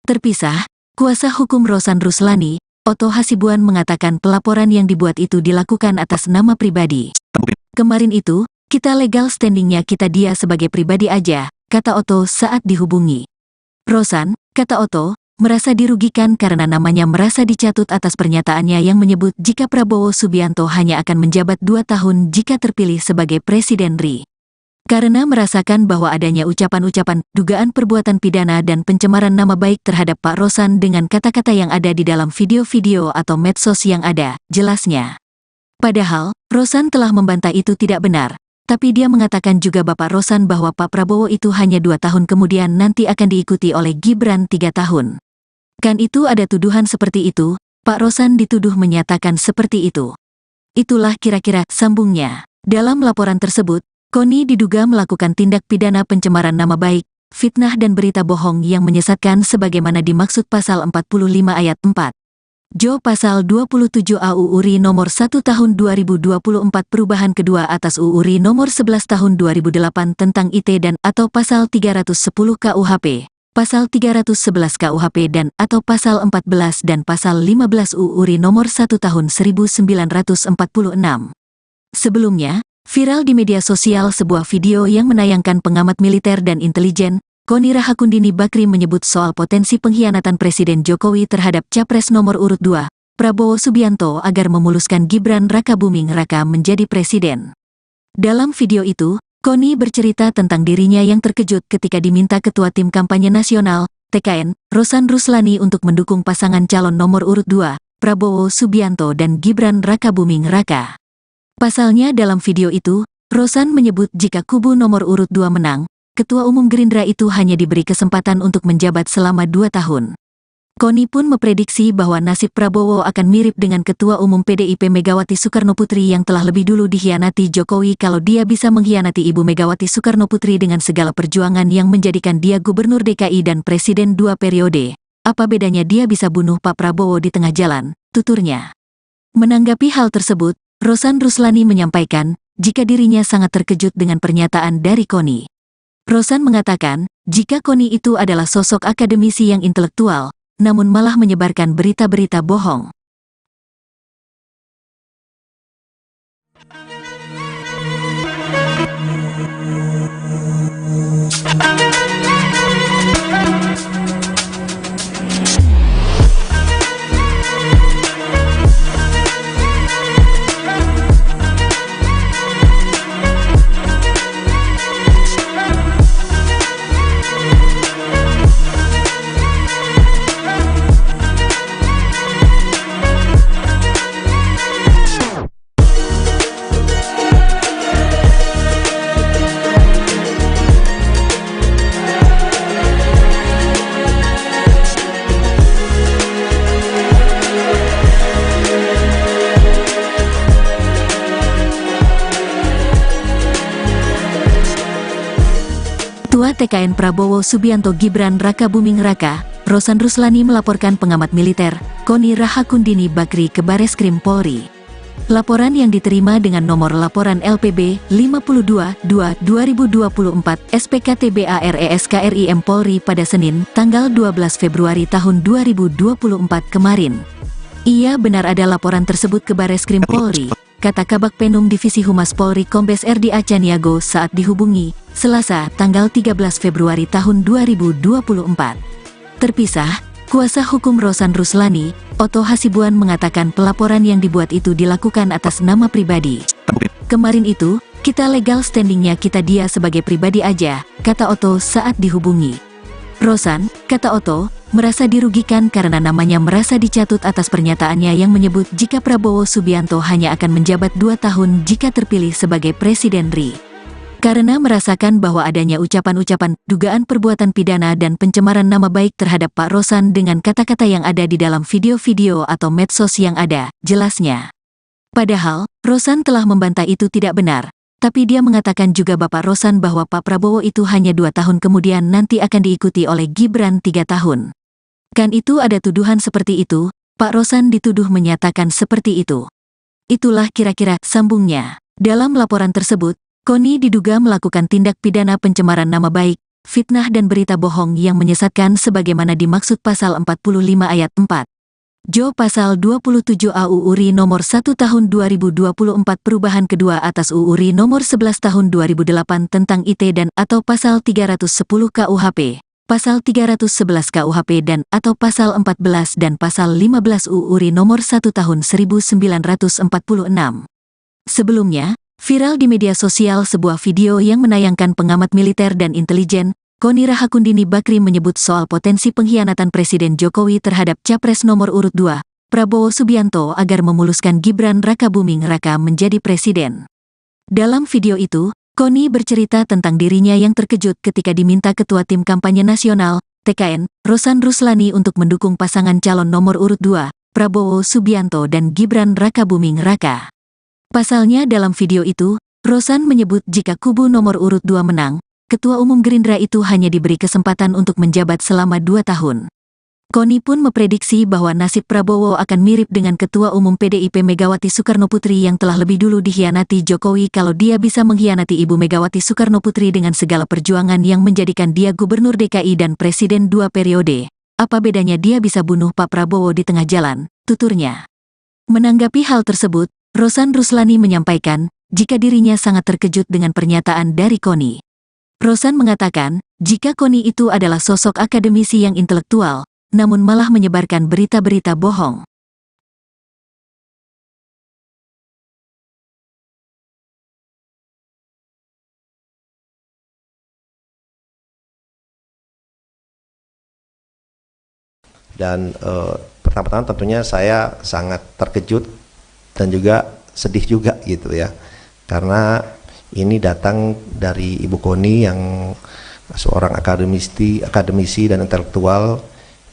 Terpisah, kuasa hukum Rosan Ruslani, Oto Hasibuan mengatakan pelaporan yang dibuat itu dilakukan atas nama pribadi. Kemarin itu, kita legal standingnya kita dia sebagai pribadi aja, kata Oto saat dihubungi. Rosan, kata Oto, merasa dirugikan karena namanya merasa dicatut atas pernyataannya yang menyebut jika Prabowo Subianto hanya akan menjabat 2 tahun jika terpilih sebagai Presiden RI. Karena merasakan bahwa adanya ucapan-ucapan, dugaan perbuatan pidana dan pencemaran nama baik terhadap Pak Rosan dengan kata-kata yang ada di dalam video-video atau medsos yang ada, jelasnya. Padahal, Rosan telah membantah itu tidak benar, tapi dia mengatakan juga Bapak Rosan bahwa Pak Prabowo itu hanya 2 tahun kemudian nanti akan diikuti oleh Gibran 3 tahun. Kan itu ada tuduhan seperti itu, Pak Rosan dituduh menyatakan seperti itu. Itulah kira-kira sambungnya. Dalam laporan tersebut, Koni diduga melakukan tindak pidana pencemaran nama baik, fitnah dan berita bohong yang menyesatkan sebagaimana dimaksud pasal 45 ayat 4. Jo pasal 27 AUU RI nomor 1 tahun 2024 perubahan kedua atas UU RI nomor 11 tahun 2008 tentang IT dan atau pasal 310 KUHP, pasal 311 KUHP dan atau pasal 14 dan pasal 15 UU RI nomor 1 tahun 1946. Sebelumnya, viral di media sosial sebuah video yang menayangkan pengamat militer dan intelijen, Koni Rahakundini Bakri menyebut soal potensi pengkhianatan Presiden Jokowi terhadap Capres nomor urut 2, Prabowo Subianto agar memuluskan Gibran Rakabuming Raka menjadi presiden. Dalam video itu, Koni bercerita tentang dirinya yang terkejut ketika diminta Ketua Tim Kampanye Nasional, TKN, Rosan Ruslani untuk mendukung pasangan calon nomor urut 2, Prabowo Subianto dan Gibran Rakabuming Raka. Pasalnya dalam video itu, Rosan menyebut jika kubu nomor urut 2 menang, Ketua Umum Gerindra itu hanya diberi kesempatan untuk menjabat selama 2 tahun. Koni pun memprediksi bahwa nasib Prabowo akan mirip dengan Ketua Umum PDIP Megawati Soekarnoputri yang telah lebih dulu dikhianati Jokowi kalau dia bisa mengkhianati Ibu Megawati Soekarnoputri dengan segala perjuangan yang menjadikan dia Gubernur DKI dan Presiden 2 periode. Apa bedanya dia bisa bunuh Pak Prabowo di tengah jalan, tuturnya. Menanggapi hal tersebut, Rosan Ruslani menyampaikan, jika dirinya sangat terkejut dengan pernyataan dari Koni. Rosan mengatakan, jika Koni itu adalah sosok akademisi yang intelektual, namun malah menyebarkan berita-berita bohong. Ketua TKN Prabowo Subianto Gibran Rakabuming Raka, Rosan Ruslani melaporkan pengamat militer, Koni Rahakundini Bakri ke Bareskrim Polri. Laporan yang diterima dengan nomor laporan LPB 52-2-2024 SPKTBARESKRIM Polri pada Senin, tanggal 12 Februari tahun 2024 kemarin. Ia benar ada laporan tersebut ke Bareskrim Polri, kata Kabak Penum Divisi Humas Polri Kombes RD Acaniago saat dihubungi, Selasa, tanggal 13 Februari tahun 2024. Terpisah, kuasa hukum Rosan Ruslani, Otto Hasibuan mengatakan pelaporan yang dibuat itu dilakukan atas nama pribadi. Kemarin itu, kita legal standingnya kita dia sebagai pribadi aja, kata Otto saat dihubungi. Rosan, kata Otto, merasa dirugikan karena namanya merasa dicatut atas pernyataannya yang menyebut jika Prabowo Subianto hanya akan menjabat 2 tahun jika terpilih sebagai Presiden RI. Karena merasakan bahwa adanya ucapan-ucapan, dugaan perbuatan pidana dan pencemaran nama baik terhadap Pak Rosan dengan kata-kata yang ada di dalam video-video atau medsos yang ada, jelasnya. Padahal, Rosan telah membantah itu tidak benar, tapi dia mengatakan juga Bapak Rosan bahwa Pak Prabowo itu hanya 2 tahun kemudian nanti akan diikuti oleh Gibran 3 tahun. Kan itu ada tuduhan seperti itu, Pak Rosan dituduh menyatakan seperti itu. Itulah kira-kira sambungnya. Dalam laporan tersebut, Koni diduga melakukan tindak pidana pencemaran nama baik, fitnah dan berita bohong yang menyesatkan sebagaimana dimaksud pasal 45 ayat 4. Jo pasal 27 AUU RI nomor 1 tahun 2024 perubahan kedua atas UU RI nomor 11 tahun 2008 tentang IT dan atau pasal 310 KUHP, pasal 311 KUHP dan atau pasal 14 dan pasal 15 UU RI nomor 1 tahun 1946. Sebelumnya, viral di media sosial sebuah video yang menayangkan pengamat militer dan intelijen, Koni Rahakundini Bakri menyebut soal potensi pengkhianatan Presiden Jokowi terhadap Capres nomor urut 2, Prabowo Subianto agar memuluskan Gibran Rakabuming Raka menjadi presiden. Dalam video itu, Koni bercerita tentang dirinya yang terkejut ketika diminta Ketua Tim Kampanye Nasional, TKN, Rosan Ruslani untuk mendukung pasangan calon nomor urut 2, Prabowo Subianto dan Gibran Rakabuming Raka. Pasalnya dalam video itu, Rosan menyebut jika kubu nomor urut 2 menang, Ketua Umum Gerindra itu hanya diberi kesempatan untuk menjabat selama 2 tahun. Koni pun memprediksi bahwa nasib Prabowo akan mirip dengan Ketua Umum PDIP Megawati Soekarnoputri yang telah lebih dulu dikhianati Jokowi kalau dia bisa mengkhianati Ibu Megawati Soekarnoputri dengan segala perjuangan yang menjadikan dia Gubernur DKI dan Presiden 2 periode. Apa bedanya dia bisa bunuh Pak Prabowo di tengah jalan, tuturnya. Menanggapi hal tersebut, Rosan Ruslani menyampaikan, jika dirinya sangat terkejut dengan pernyataan dari Koni. Rosan mengatakan, jika Koni itu adalah sosok akademisi yang intelektual, namun malah menyebarkan berita-berita bohong. Dan pertama-tama tentunya saya sangat terkejut dan juga sedih juga gitu ya, karena ini datang dari Ibu Koni yang seorang akademisi dan intelektual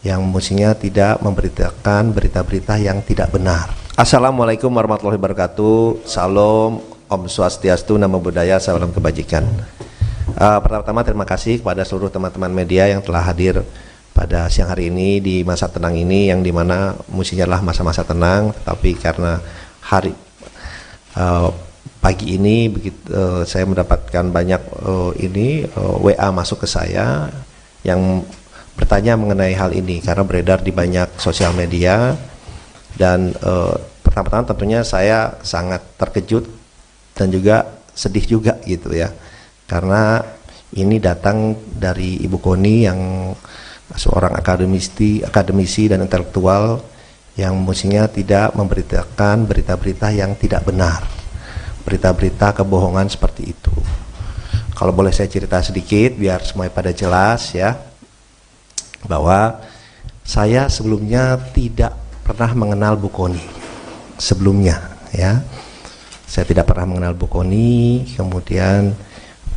yang mestinya tidak memberitakan berita-berita yang tidak benar. Assalamualaikum warahmatullahi wabarakatuh. Salam, Om Swastiastu, Namo Buddhaya, salam kebajikan. Pertama-tama terima kasih kepada seluruh teman-teman media yang telah hadir pada siang hari ini di masa tenang ini, yang dimana mestinya adalah masa-masa tenang, tapi karena hari pagi ini saya mendapatkan banyak WA masuk ke saya yang bertanya mengenai hal ini karena beredar di banyak sosial media. Dan pertama-tama tentunya saya sangat terkejut dan juga sedih juga gitu ya, karena ini datang dari Ibu Koni yang seorang akademisi dan intelektual yang mestinya tidak memberitakan berita-berita yang tidak benar, berita-berita kebohongan seperti itu. Kalau boleh saya cerita sedikit biar semuanya pada jelas ya, bahwa saya sebelumnya tidak pernah mengenal Bu Koni sebelumnya ya. Saya tidak pernah mengenal Bu Koni, kemudian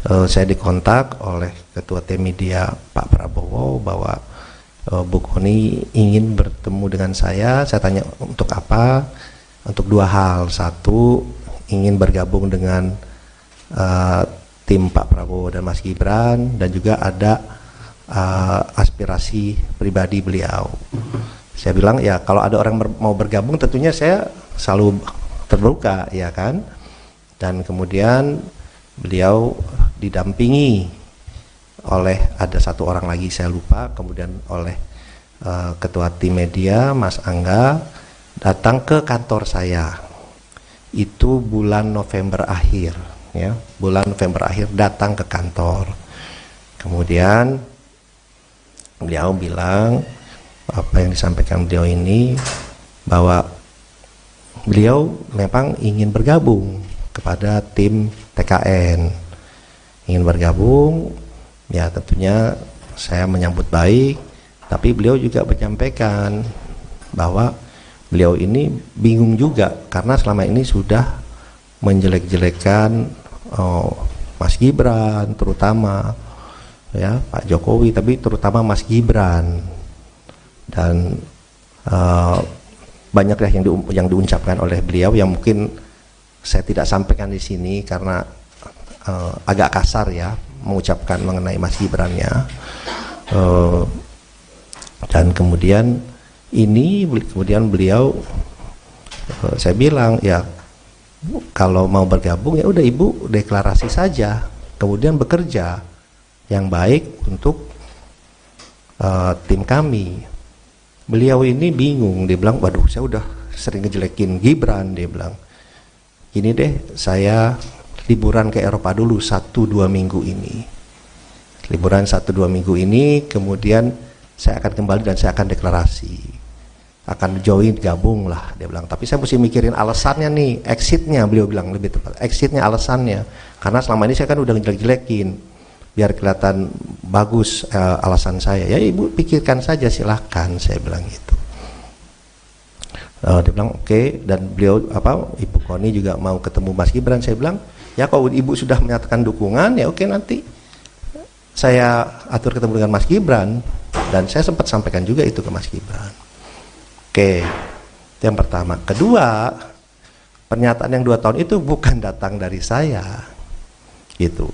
saya dikontak oleh Ketua Tim Media Pak Prabowo bahwa Bu Koni ingin bertemu dengan saya. Saya tanya untuk apa? Untuk dua hal. Satu, ingin bergabung dengan tim Pak Prabowo dan Mas Gibran, dan juga ada aspirasi pribadi beliau. Saya bilang ya kalau ada orang mau bergabung tentunya saya selalu terbuka ya kan. Dan kemudian beliau didampingi oleh ada satu orang lagi saya lupa, kemudian oleh Ketua Tim Media Mas Angga datang ke kantor saya. Itu bulan November akhir ya, bulan November akhir datang ke kantor. Kemudian beliau bilang apa yang disampaikan beliau ini, bahwa beliau memang ingin bergabung kepada tim TKN, ingin bergabung ya. Tentunya saya menyambut baik, tapi beliau juga menyampaikan bahwa beliau ini bingung juga karena selama ini sudah menjelek-jelekan Mas Gibran terutama ya, Pak Jokowi, tapi terutama Mas Gibran, dan banyak yang diucapkan oleh beliau yang mungkin saya tidak sampaikan di sini karena agak kasar ya mengucapkan mengenai Mas Gibran-nya. Dan kemudian beliau saya bilang ya kalau mau bergabung ya udah Ibu deklarasi saja, kemudian bekerja yang baik untuk tim kami. Beliau ini bingung, dia bilang waduh saya udah sering ngejelekin Gibran, dia bilang gini deh, saya liburan ke Eropa dulu 1-2 minggu ini, liburan 1-2 minggu ini, kemudian saya akan kembali dan saya akan deklarasi, akan join, gabung lah, dia bilang. Tapi saya mesti mikirin alasannya nih, exitnya, beliau bilang lebih tepat, exitnya, alasannya, karena selama ini saya kan udah ngejelek-jelekin, biar kelihatan bagus alasan saya. Ya Ibu pikirkan saja silahkan, saya bilang gitu. Dia bilang oke. Dan beliau Ibu Koni juga mau ketemu Mas Gibran. Saya bilang ya kalau Ibu sudah menyatakan dukungan ya oke, nanti saya atur ketemu dengan Mas Gibran. Dan saya sempat sampaikan juga itu ke Mas Gibran. Oke, itu yang pertama. Kedua, pernyataan yang 2 tahun itu bukan datang dari saya gitu.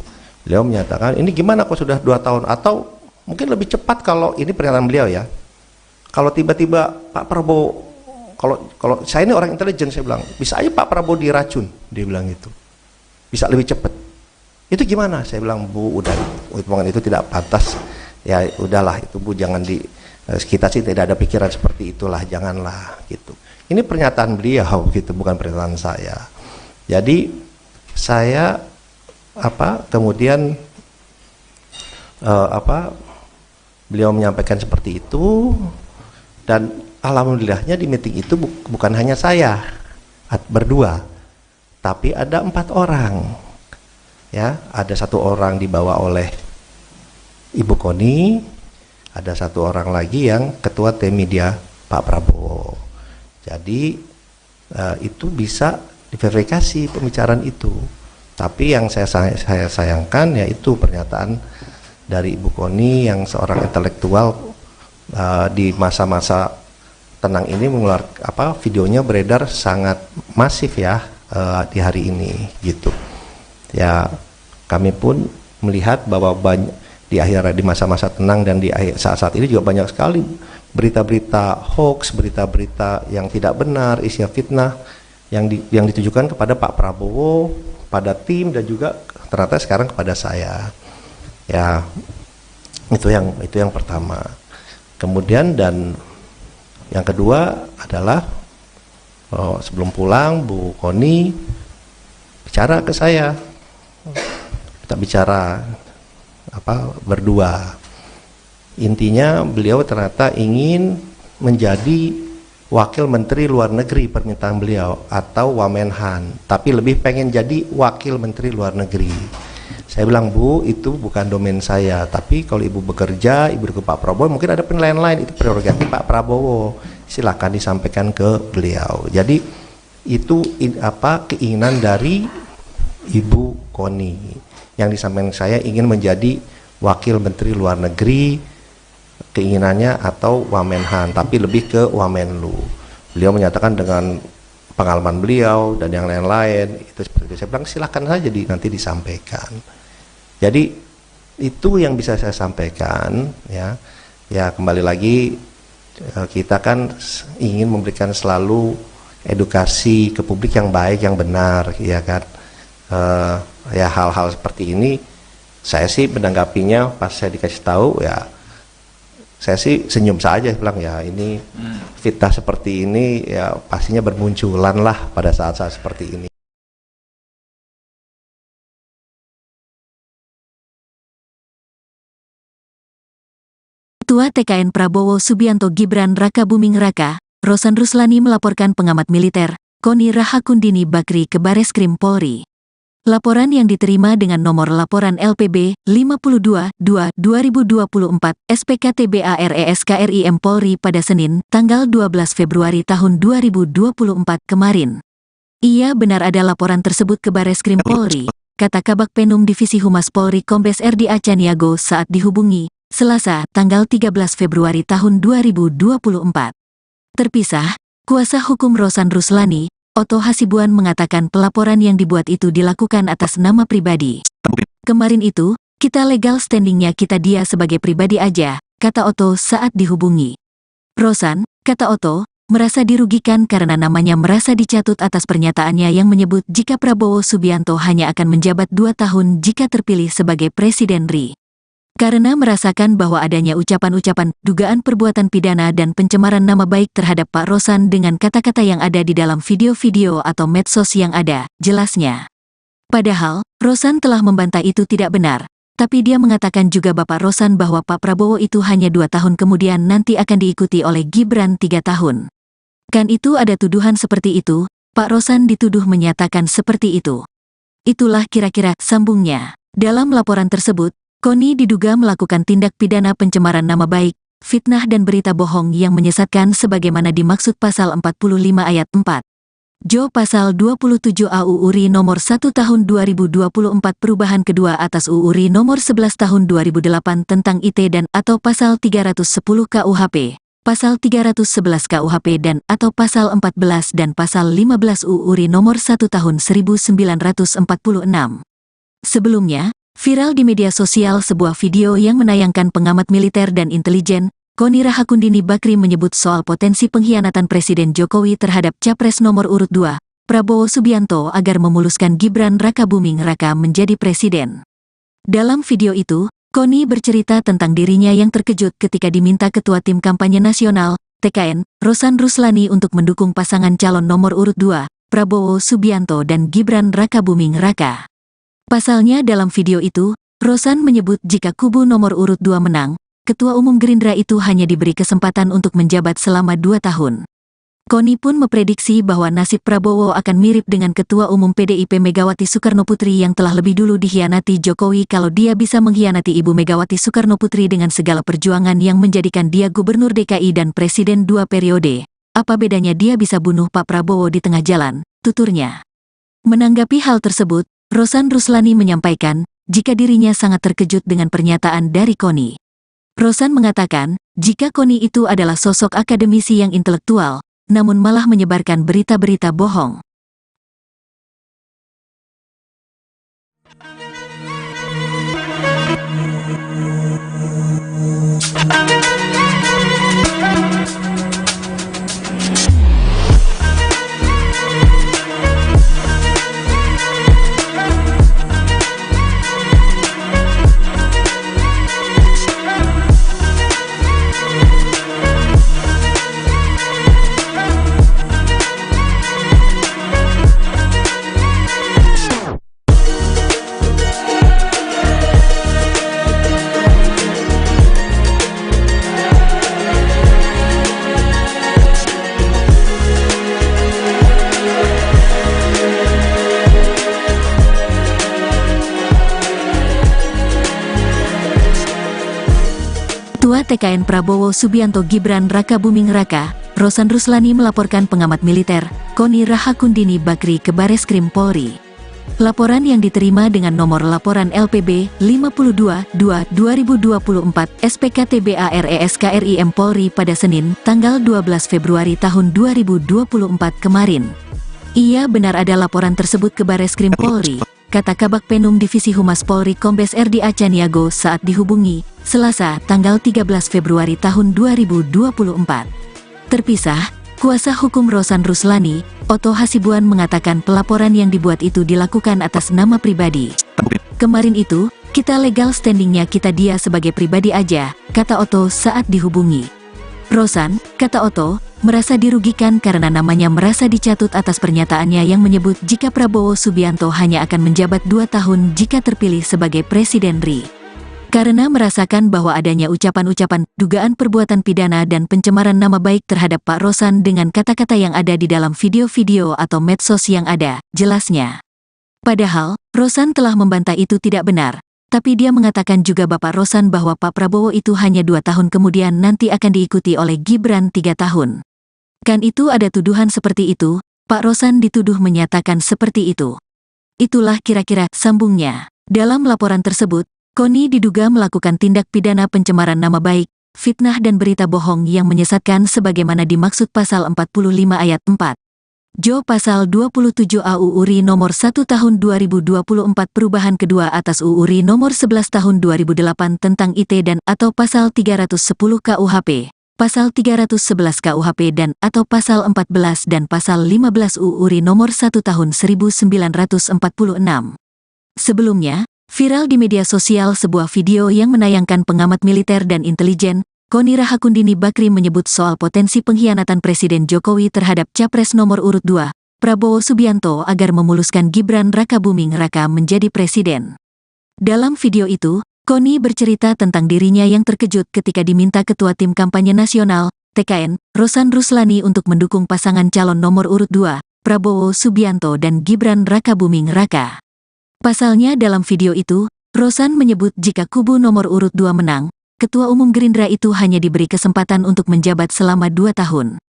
Beliau menyatakan ini gimana kok sudah 2 tahun, atau mungkin lebih cepat kalau ini pernyataan beliau ya, kalau tiba-tiba Pak Prabowo, kalau saya ini orang intelijen, saya bilang bisa aja Pak Prabowo diracun, dia bilang gitu, bisa lebih cepat. Itu gimana? Saya bilang Bu, udah omongan itu tidak pantas ya, udahlah itu Bu, jangan kita sih tidak ada pikiran seperti itulah, janganlah gitu. Ini pernyataan beliau gitu, bukan pernyataan saya. Jadi saya kemudian beliau menyampaikan seperti itu, dan alhamdulillahnya di meeting itu bukan hanya saya berdua, tapi ada 4 orang. Ya, ada 1 orang dibawa oleh Ibu Koni, ada 1 orang lagi yang ketua tim media Pak Prabowo. Jadi itu bisa diverifikasi pembicaraan itu. Tapi yang saya sayangkan yaitu pernyataan dari Ibu Koni yang seorang intelektual di masa-masa tenang ini mengeluarkan videonya beredar sangat masif ya di hari ini gitu. Ya, kami pun melihat bahwa di masa-masa tenang dan di saat-saat ini juga banyak sekali berita-berita hoax, berita-berita yang tidak benar, isinya fitnah yang ditujukan kepada Pak Prabowo, pada tim, dan juga ternyata sekarang kepada saya. Ya, itu yang pertama. Kemudian dan yang kedua adalah sebelum pulang Bu Koni bicara ke saya, kita bicara berdua. Intinya beliau ternyata ingin menjadi Wakil Menteri Luar Negeri, permintaan beliau, atau Wamenhan, tapi lebih pengen jadi Wakil Menteri Luar Negeri. Saya bilang, Bu, itu bukan domain saya, tapi kalau Ibu bekerja, Ibu ke Pak Prabowo, mungkin ada penilaian lain, itu prerogatif Pak Prabowo, silakan disampaikan ke beliau. Jadi itu keinginan dari Ibu Koni, yang disampaikan saya ingin menjadi Wakil Menteri Luar Negeri, keinginannya, atau Wamenhan, tapi lebih ke Wamenlu. Beliau menyatakan dengan pengalaman beliau dan yang lain-lain itu seperti itu. Saya bilang silakan saja nanti disampaikan. Jadi itu yang bisa saya sampaikan ya. Ya, kembali lagi kita kan ingin memberikan selalu edukasi ke publik yang baik, yang benar, ya kan. Ya, hal-hal seperti ini saya sih menanggapinya pas saya dikasih tahu ya, saya sih senyum saja, bilang ya ini fitnah seperti ini ya pastinya bermunculan lah pada saat-saat seperti ini. Ketua TKN Prabowo Subianto Gibran Raka Buming Raka, Rosan Ruslani melaporkan pengamat militer, Koni Rahakundini Bakri ke Bareskrim Polri. Laporan yang diterima dengan nomor laporan LPB 52-2-2024 SPKTBARESKRIM Polri pada Senin, tanggal 12 Februari tahun 2024 kemarin. Ia benar ada laporan tersebut ke Bareskrim Polri, kata Kabak Penum Divisi Humas Polri Kombes RD Acaniago saat dihubungi, Selasa, tanggal 13 Februari tahun 2024. Terpisah, kuasa hukum Rosan Ruslani, Otto Hasibuan mengatakan pelaporan yang dibuat itu dilakukan atas nama pribadi. Kemarin itu, kita legal standingnya kita dia sebagai pribadi aja, kata Otto saat dihubungi. Rosan, kata Otto, merasa dirugikan karena namanya merasa dicatut atas pernyataannya yang menyebut jika Prabowo Subianto hanya akan menjabat 2 tahun jika terpilih sebagai Presiden RI. Karena merasakan bahwa adanya ucapan-ucapan, dugaan perbuatan pidana dan pencemaran nama baik terhadap Pak Rosan dengan kata-kata yang ada di dalam video-video atau medsos yang ada, jelasnya. Padahal, Rosan telah membantah itu tidak benar, tapi dia mengatakan juga Bapak Rosan bahwa Pak Prabowo itu hanya 2 tahun kemudian nanti akan diikuti oleh Gibran 3 tahun. Kan itu ada tuduhan seperti itu, Pak Rosan dituduh menyatakan seperti itu. Itulah kira-kira sambungnya. Dalam laporan tersebut, Koni diduga melakukan tindak pidana pencemaran nama baik, fitnah dan berita bohong yang menyesatkan sebagaimana dimaksud pasal 45 ayat 4. Jo pasal 27 AUU RI nomor 1 tahun 2024 perubahan kedua atas UU RI nomor 11 tahun 2008 tentang IT dan atau pasal 310 KUHP, pasal 311 KUHP dan atau pasal 14 dan pasal 15 UU RI nomor 1 tahun 1946. Sebelumnya, viral di media sosial sebuah video yang menayangkan pengamat militer dan intelijen, Koni Rahakundini Bakri menyebut soal potensi pengkhianatan Presiden Jokowi terhadap Capres nomor urut 2, Prabowo Subianto agar memuluskan Gibran Raka Buming Raka menjadi presiden. Dalam video itu, Koni bercerita tentang dirinya yang terkejut ketika diminta Ketua Tim Kampanye Nasional, TKN, Rosan Ruslani untuk mendukung pasangan calon nomor urut 2, Prabowo Subianto dan Gibran Raka Buming Raka. Pasalnya dalam video itu, Rosan menyebut jika kubu nomor urut 2 menang, Ketua Umum Gerindra itu hanya diberi kesempatan untuk menjabat selama 2 tahun. Koni pun memprediksi bahwa nasib Prabowo akan mirip dengan Ketua Umum PDIP Megawati Soekarnoputri yang telah lebih dulu dikhianati Jokowi kalau dia bisa mengkhianati Ibu Megawati Soekarnoputri dengan segala perjuangan yang menjadikan dia Gubernur DKI dan Presiden 2 periode. Apa bedanya dia bisa bunuh Pak Prabowo di tengah jalan, tuturnya. Menanggapi hal tersebut, Rosan Ruslani menyampaikan, jika dirinya sangat terkejut dengan pernyataan dari Koni. Rosan mengatakan, jika Koni itu adalah sosok akademisi yang intelektual, namun malah menyebarkan berita-berita bohong. Ketua TKN Prabowo Subianto Gibran Raka Buming Raka, Rosan Ruslani melaporkan pengamat militer, Koni Rahakundini Bakri ke Bareskrim Polri. Laporan yang diterima dengan nomor laporan LPB 52-2-2024 SPKTBARESKRIM Polri pada Senin, tanggal 12 Februari tahun 2024 kemarin. Ia benar ada laporan tersebut ke Bareskrim Polri, kata Kabak Penum Divisi Humas Polri Kombes RD Acaniago saat dihubungi, Selasa, tanggal 13 Februari tahun 2024. Terpisah, kuasa hukum Rosan Ruslani, Otto Hasibuan mengatakan pelaporan yang dibuat itu dilakukan atas nama pribadi. Kemarin itu, kita legal standingnya kita dia sebagai pribadi aja, kata Otto saat dihubungi. Rosan, kata Otto, merasa dirugikan karena namanya merasa dicatut atas pernyataannya yang menyebut jika Prabowo Subianto hanya akan menjabat 2 tahun jika terpilih sebagai Presiden RI. Karena merasakan bahwa adanya ucapan-ucapan, dugaan perbuatan pidana dan pencemaran nama baik terhadap Pak Rosan dengan kata-kata yang ada di dalam video-video atau medsos yang ada, jelasnya. Padahal, Rosan telah membantah itu tidak benar, tapi dia mengatakan juga Bapak Rosan bahwa Pak Prabowo itu hanya 2 tahun kemudian nanti akan diikuti oleh Gibran 3 tahun. Kan itu ada tuduhan seperti itu, Pak Rosan dituduh menyatakan seperti itu. Itulah kira-kira sambungnya. Dalam laporan tersebut, Koni diduga melakukan tindak pidana pencemaran nama baik, fitnah dan berita bohong yang menyesatkan sebagaimana dimaksud pasal 45 ayat 4. Jo pasal 27 AU URI nomor 1 tahun 2024 perubahan kedua atas UU RI nomor 11 tahun 2008 tentang IT dan atau pasal 310 KUHP, pasal 311 KUHP dan atau pasal 14 dan pasal 15 UU RI nomor 1 tahun 1946. Sebelumnya, viral di media sosial sebuah video yang menayangkan pengamat militer dan intelijen, Koni Rahakundini Bakri menyebut soal potensi pengkhianatan Presiden Jokowi terhadap Capres nomor urut 2, Prabowo Subianto agar memuluskan Gibran Raka Buming Raka menjadi presiden. Dalam video itu, Koni bercerita tentang dirinya yang terkejut ketika diminta Ketua Tim Kampanye Nasional, TKN, Rosan Ruslani untuk mendukung pasangan calon nomor urut 2, Prabowo Subianto dan Gibran Raka Buming Raka. Pasalnya dalam video itu, Rosan menyebut jika kubu nomor urut 2 menang, Ketua Umum Gerindra itu hanya diberi kesempatan untuk menjabat selama 2 tahun.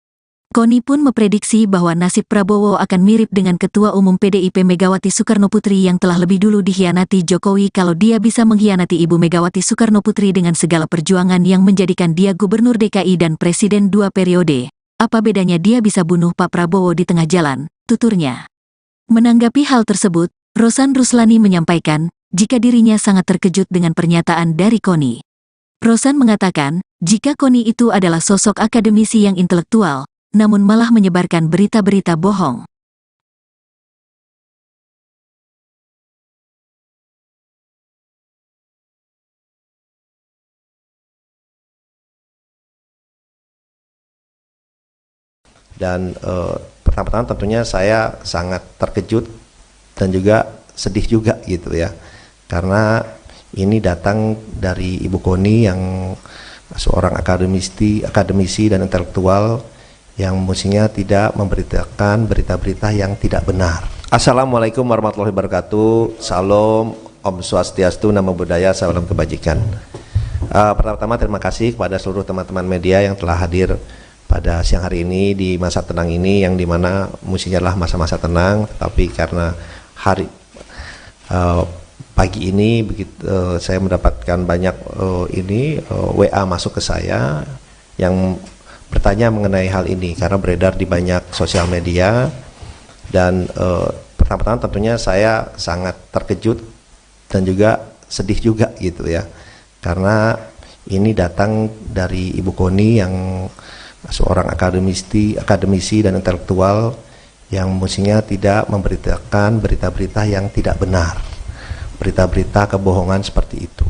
Koni pun memprediksi bahwa nasib Prabowo akan mirip dengan Ketua Umum PDIP Megawati Soekarnoputri yang telah lebih dulu dikhianati Jokowi kalau dia bisa mengkhianati Ibu Megawati Soekarnoputri dengan segala perjuangan yang menjadikan dia Gubernur DKI dan Presiden 2 periode. Apa bedanya dia bisa bunuh Pak Prabowo di tengah jalan, tuturnya. Menanggapi hal tersebut, Rosan Ruslani menyampaikan, jika dirinya sangat terkejut dengan pernyataan dari Koni. Rosan mengatakan, jika Koni itu adalah sosok akademisi yang intelektual, namun malah menyebarkan berita-berita bohong. Dan pertama-tama tentunya saya sangat terkejut dan juga sedih juga gitu ya, karena ini datang dari Ibu Koni yang seorang akademisi dan intelektual yang mestinya tidak memberitakan berita-berita yang tidak benar. Assalamualaikum warahmatullahi wabarakatuh. Salam, Om Swastiastu, Namo Buddhaya, salam kebajikan. Pertama-tama terima kasih kepada seluruh teman-teman media yang telah hadir pada siang hari ini di masa tenang ini, yang dimana mestinya adalah masa-masa tenang, tapi karena pagi ini saya mendapatkan banyak WA masuk ke saya yang bertanya mengenai hal ini karena beredar di banyak sosial media, dan pertama-tama tentunya saya sangat terkejut dan juga sedih juga gitu ya, karena ini datang dari Ibu Koni yang seorang akademisi dan intelektual yang mestinya tidak memberitakan berita-berita yang tidak benar, berita-berita kebohongan seperti itu.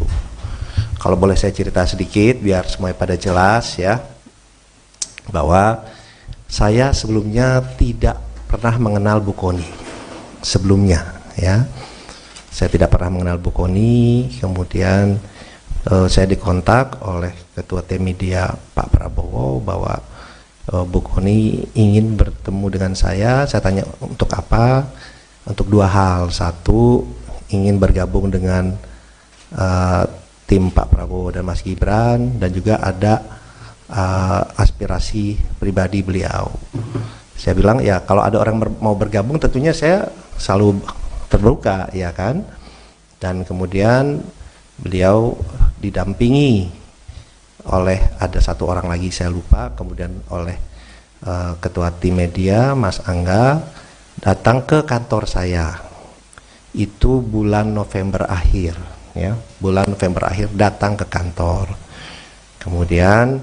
Kalau boleh saya cerita sedikit biar semuanya pada jelas ya, bahwa saya sebelumnya tidak pernah mengenal Bu Koni sebelumnya ya. Saya tidak pernah mengenal Bu Koni, kemudian saya dikontak oleh Ketua Tim Media Pak Prabowo bahwa Bu Koni ingin bertemu dengan saya. Saya tanya untuk apa? Untuk dua hal. Satu, ingin bergabung dengan tim Pak Prabowo dan Mas Gibran, dan juga ada aspirasi pribadi beliau. Saya bilang ya kalau ada orang mau bergabung tentunya saya selalu terbuka ya kan. Dan kemudian beliau didampingi oleh ada satu orang lagi saya lupa, kemudian oleh Ketua Tim Media Mas Angga datang ke kantor saya. Itu bulan November akhir ya, bulan November akhir datang ke kantor. Kemudian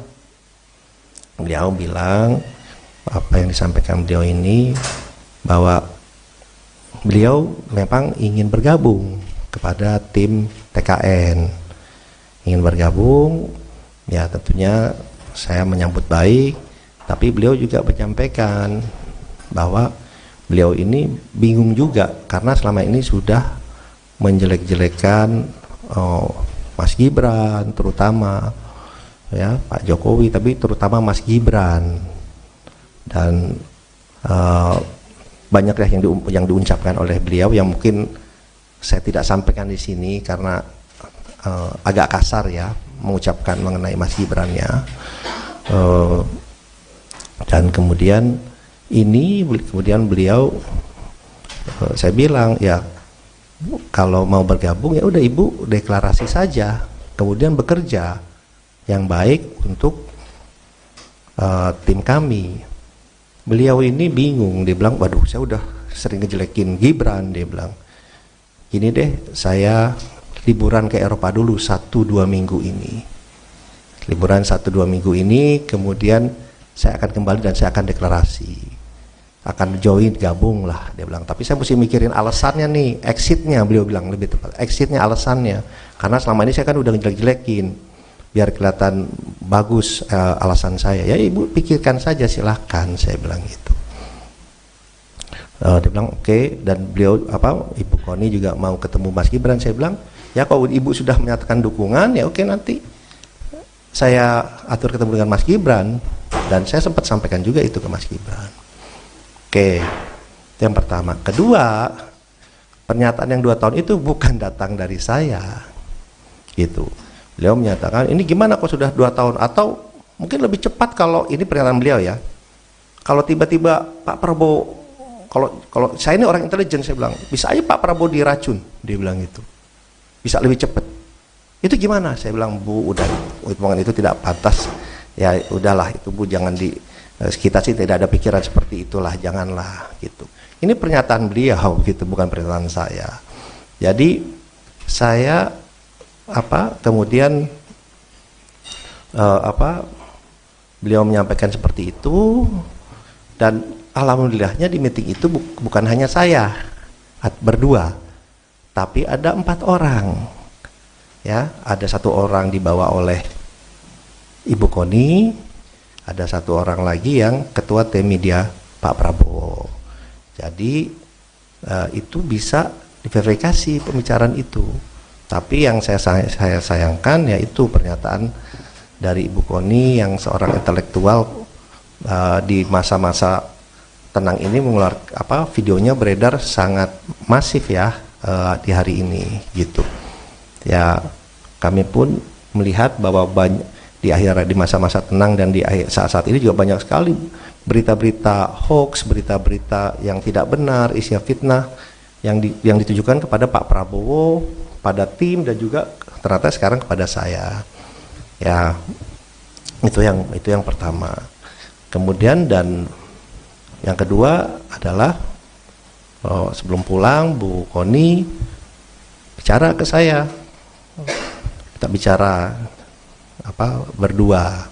beliau bilang apa yang disampaikan beliau ini, bahwa beliau memang ingin bergabung kepada tim TKN, ingin bergabung ya. Tentunya saya menyambut baik, tapi beliau juga menyampaikan bahwa beliau ini bingung juga karena selama ini sudah menjelek-jelekan Mas Gibran terutama ya, Pak Jokowi, tapi terutama Mas Gibran, dan banyak yang diucapkan oleh beliau yang mungkin saya tidak sampaikan di sini karena agak kasar ya mengucapkan mengenai Mas Gibran-nya. Dan kemudian beliau saya bilang ya kalau mau bergabung ya udah Ibu deklarasi saja, kemudian bekerja yang baik untuk tim kami. Beliau ini bingung, dia bilang waduh saya udah sering ngejelekin Gibran, dia bilang gini deh, saya liburan ke Eropa dulu 1-2 minggu ini, liburan 1-2 minggu ini, kemudian saya akan kembali dan saya akan deklarasi, akan join, gabung lah, dia bilang. Tapi saya mesti mikirin alasannya nih, exitnya, beliau bilang lebih tepat, exitnya, alasannya, karena selama ini saya kan udah ngejelek-jelekin, biar kelihatan bagus alasan saya. Ya Ibu pikirkan saja, silahkan, saya bilang gitu. Dia bilang oke. Dan beliau Ibu Koni juga mau ketemu Mas Gibran. Saya bilang ya kalau Ibu sudah menyatakan dukungan ya oke, nanti saya atur ketemu dengan Mas Gibran. Dan saya sempat sampaikan juga itu ke Mas Gibran. Oke, itu yang pertama. Kedua, pernyataan yang 2 tahun itu bukan datang dari saya gitu. Beliau menyatakan ini gimana kok sudah 2 tahun, atau mungkin lebih cepat kalau ini pernyataan beliau ya, kalau tiba-tiba Pak Prabowo, kalau saya ini orang intelijen, saya bilang bisa aja Pak Prabowo diracun, dia bilang gitu, bisa lebih cepat. Itu gimana? Saya bilang Bu, udah hitungan itu tidak pantas ya, udahlah itu Bu, jangan kita sih tidak ada pikiran seperti itulah, janganlah gitu. Ini pernyataan beliau gitu, bukan pernyataan saya. Jadi saya kemudian beliau menyampaikan seperti itu, dan alhamdulillahnya di meeting itu bukan hanya saya berdua, tapi ada 4 orang ya. Ada 1 orang dibawa oleh Ibu Koni, ada 1 orang lagi yang Ketua Tim Media Pak Prabowo. Jadi itu bisa diverifikasi pembicaraan itu. Tapi yang saya sayangkan yaitu pernyataan dari Ibu Koni yang seorang intelektual di masa-masa tenang ini videonya beredar sangat masif ya di hari ini gitu. Ya kami pun melihat bahwa di masa-masa tenang dan di saat-saat ini juga banyak sekali berita-berita hoax, berita-berita yang tidak benar, isinya fitnah yang ditujukan kepada Pak Prabowo, pada tim, dan juga ternyata sekarang kepada saya. Ya, itu yang pertama. Kemudian dan yang kedua adalah sebelum pulang Bu Koni bicara ke saya. Kita bicara berdua.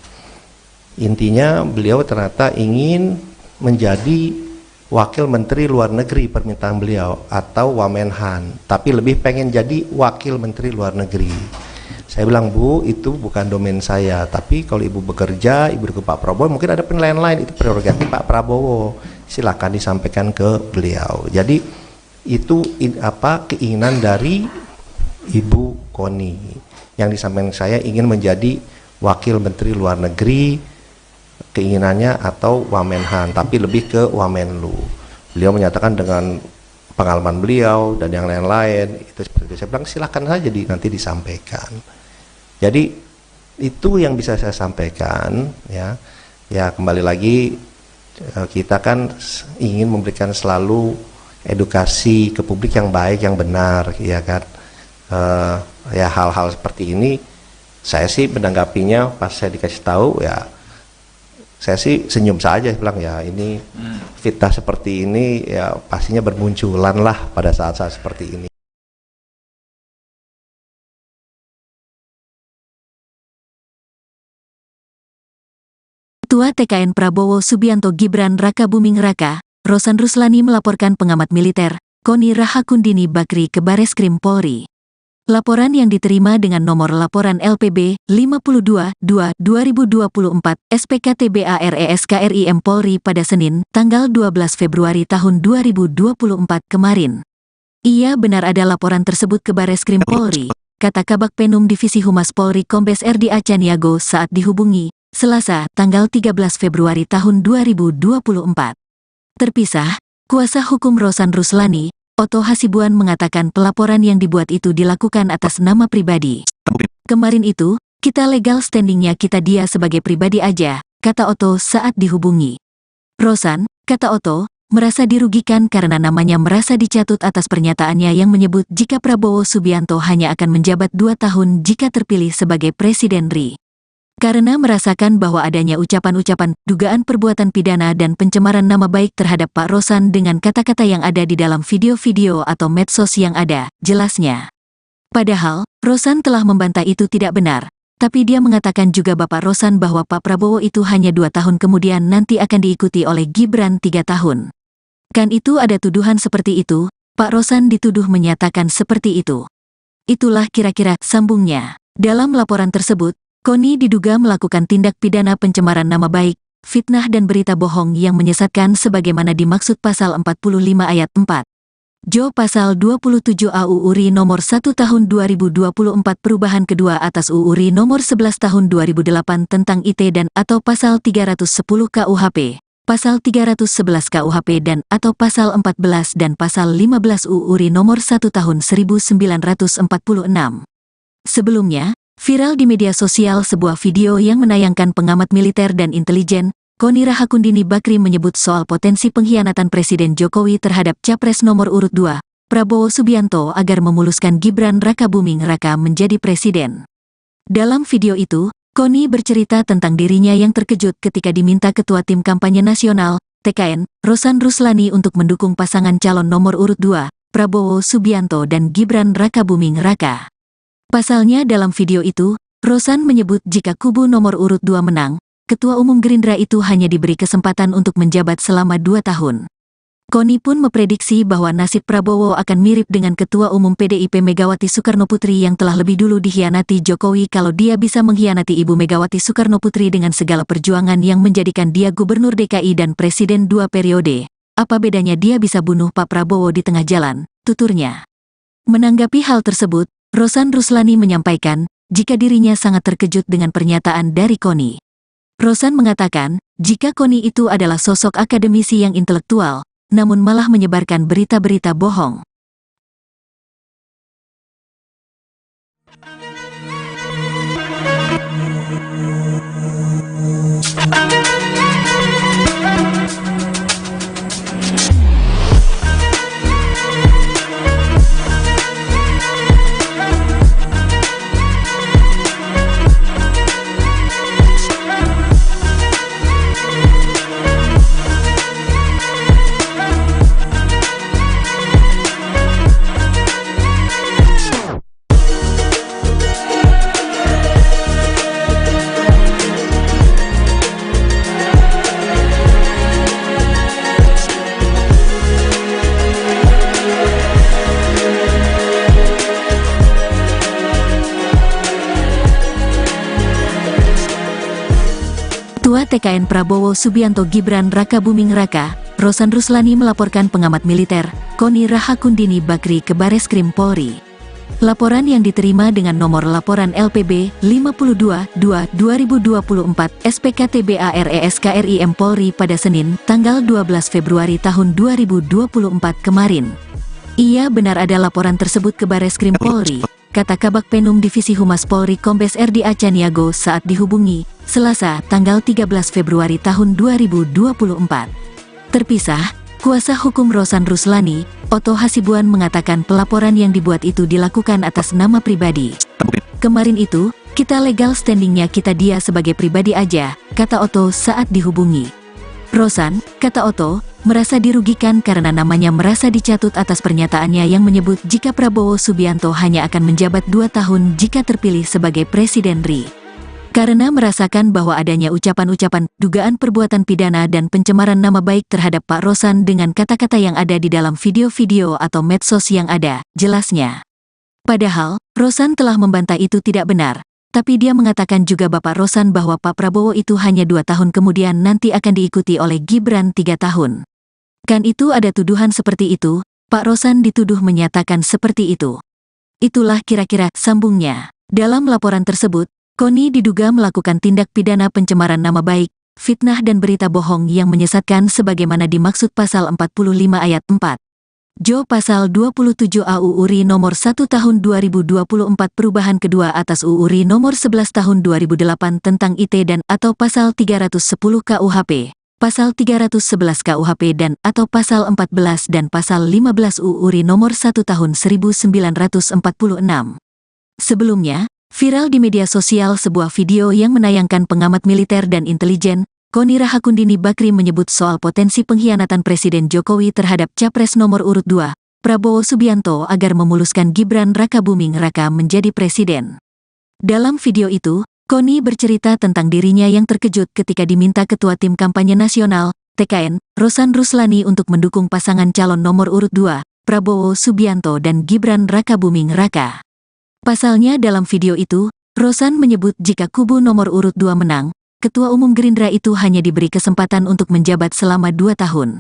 Intinya beliau ternyata ingin menjadi Wakil Menteri Luar Negeri permintaan beliau atau Wamenhan, tapi lebih pengen jadi Wakil Menteri Luar Negeri. Saya bilang, Bu, itu bukan domain saya, tapi kalau Ibu bekerja, Ibu ke Pak Prabowo, mungkin ada penilaian lain, itu prerogatif Pak Prabowo, silakan disampaikan ke beliau. Jadi itu keinginan dari Ibu Koni yang disampaikan saya ingin menjadi Wakil Menteri Luar Negeri, keinginannya atau Wamenhan, tapi lebih ke Wamenlu. Beliau menyatakan dengan pengalaman beliau dan yang lain-lain itu seperti itu. Saya bilang silakan saja nanti disampaikan. Jadi itu yang bisa saya sampaikan ya. Ya kembali lagi kita kan ingin memberikan selalu edukasi ke publik yang baik, yang benar, ya kan. Ya hal-hal seperti ini saya sih menanggapinya pas saya dikasih tahu ya. Saya sih senyum saja, bilang ya ini fitnah seperti ini ya pastinya bermunculan lah pada saat-saat seperti ini. Ketua TKN Prabowo Subianto Gibran Rakabuming Raka, Rosan Ruslani melaporkan pengamat militer, Koni Rahakundini Bakri ke Bareskrim Polri. Laporan yang diterima dengan nomor laporan LPB 52-2-2024 SPKTBARESKRIM Polri pada Senin, tanggal 12 Februari tahun 2024 kemarin. Ia benar ada laporan tersebut ke Bareskrim Polri, kata Kabak Penum Divisi Humas Polri Kombes RD Acaniago saat dihubungi, Selasa, tanggal 13 Februari tahun 2024. Terpisah, kuasa hukum Rosan Ruslani, Otto Hasibuan mengatakan pelaporan yang dibuat itu dilakukan atas nama pribadi. Kemarin itu, kita legal standingnya kita dia sebagai pribadi aja, kata Otto saat dihubungi. Rosan, kata Otto, merasa dirugikan karena namanya merasa dicatut atas pernyataannya yang menyebut jika Prabowo Subianto hanya akan menjabat 2 tahun jika terpilih sebagai Presiden RI. Karena merasakan bahwa adanya ucapan-ucapan, dugaan perbuatan pidana dan pencemaran nama baik terhadap Pak Rosan dengan kata-kata yang ada di dalam video-video atau medsos yang ada, jelasnya. Padahal, Rosan telah membantah itu tidak benar, tapi dia mengatakan juga Bapak Rosan bahwa Pak Prabowo itu hanya 2 tahun kemudian nanti akan diikuti oleh Gibran 3 tahun. Kan itu ada tuduhan seperti itu, Pak Rosan dituduh menyatakan seperti itu. Itulah kira-kira sambungnya. Dalam laporan tersebut, Koni diduga melakukan tindak pidana pencemaran nama baik, fitnah dan berita bohong yang menyesatkan sebagaimana dimaksud pasal 45 ayat 4. Jo pasal 27 AUU RI nomor 1 tahun 2024 perubahan kedua atas UU RI nomor 11 tahun 2008 tentang IT dan atau pasal 310 KUHP, pasal 311 KUHP dan atau pasal 14 dan pasal 15 UU RI nomor 1 tahun 1946. Sebelumnya, viral di media sosial sebuah video yang menayangkan pengamat militer dan intelijen, Koni Rahakundini Bakri menyebut soal potensi pengkhianatan Presiden Jokowi terhadap Capres nomor urut 2, Prabowo Subianto agar memuluskan Gibran Rakabuming Raka menjadi presiden. Dalam video itu, Koni bercerita tentang dirinya yang terkejut ketika diminta Ketua Tim Kampanye Nasional, TKN, Rosan Ruslani untuk mendukung pasangan calon nomor urut 2, Prabowo Subianto dan Gibran Rakabuming Raka. Pasalnya dalam video itu, Rosan menyebut jika kubu nomor urut 2 menang, Ketua Umum Gerindra itu hanya diberi kesempatan untuk menjabat selama 2 tahun. Koni pun memprediksi bahwa nasib Prabowo akan mirip dengan Ketua Umum PDIP Megawati Soekarnoputri yang telah lebih dulu dikhianati Jokowi kalau dia bisa mengkhianati Ibu Megawati Soekarnoputri dengan segala perjuangan yang menjadikan dia Gubernur DKI dan Presiden 2 periode. Apa bedanya dia bisa bunuh Pak Prabowo di tengah jalan, tuturnya. Menanggapi hal tersebut, Rosan Ruslani menyampaikan jika dirinya sangat terkejut dengan pernyataan dari Koni. Rosan mengatakan jika Koni itu adalah sosok akademisi yang intelektual, namun malah menyebarkan berita-berita bohong. Ketua TKN Prabowo Subianto Gibran Raka Buming Raka, Rosan Ruslani melaporkan pengamat militer, Koni Rahakundini Bakri ke Bareskrim Polri. Laporan yang diterima dengan nomor laporan LPB 52-2-2024 SPKTBARESKRIM Polri pada Senin, tanggal 12 Februari tahun 2024 kemarin. Ia benar ada laporan tersebut ke Bareskrim Polri, kata Kabak Penum Divisi Humas Polri Kombes RD Acaniago saat dihubungi, Selasa, tanggal 13 Februari tahun 2024. Terpisah, kuasa hukum Rosan Ruslani, Otto Hasibuan mengatakan pelaporan yang dibuat itu dilakukan atas nama pribadi. Kemarin itu, kita legal standingnya kita dia sebagai pribadi aja, kata Otto saat dihubungi. Rosan, kata Otto, merasa dirugikan karena namanya merasa dicatut atas pernyataannya yang menyebut jika Prabowo Subianto hanya akan menjabat 2 tahun jika terpilih sebagai Presiden RI. Karena merasakan bahwa adanya ucapan-ucapan, dugaan perbuatan pidana dan pencemaran nama baik terhadap Pak Rosan dengan kata-kata yang ada di dalam video-video atau medsos yang ada, jelasnya. Padahal, Rosan telah membantah itu tidak benar, tapi dia mengatakan juga Bapak Rosan bahwa Pak Prabowo itu hanya 2 tahun kemudian nanti akan diikuti oleh Gibran 3 tahun. Kan itu ada tuduhan seperti itu, Pak Rosan dituduh menyatakan seperti itu. Itulah kira-kira sambungnya. Dalam laporan tersebut, Koni diduga melakukan tindak pidana pencemaran nama baik, fitnah dan berita bohong yang menyesatkan sebagaimana dimaksud pasal 45 ayat 4. Jo pasal 27 AUU RI nomor 1 tahun 2024 perubahan kedua atas UU RI nomor 11 tahun 2008 tentang IT dan atau pasal 310 KUHP, pasal 311 KUHP dan atau pasal 14 dan pasal 15 UU RI nomor 1 tahun 1946. Sebelumnya, viral di media sosial sebuah video yang menayangkan pengamat militer dan intelijen, Koni Rahakundini Bakri menyebut soal potensi pengkhianatan Presiden Jokowi terhadap Capres nomor urut 2, Prabowo Subianto agar memuluskan Gibran Raka Buming Raka menjadi presiden. Dalam video itu, Koni bercerita tentang dirinya yang terkejut ketika diminta Ketua Tim Kampanye Nasional, TKN, Rosan Ruslani untuk mendukung pasangan calon nomor urut 2, Prabowo Subianto dan Gibran Raka Buming Raka. Pasalnya dalam video itu, Rosan menyebut jika kubu nomor urut 2 menang, Ketua Umum Gerindra itu hanya diberi kesempatan untuk menjabat selama 2 tahun.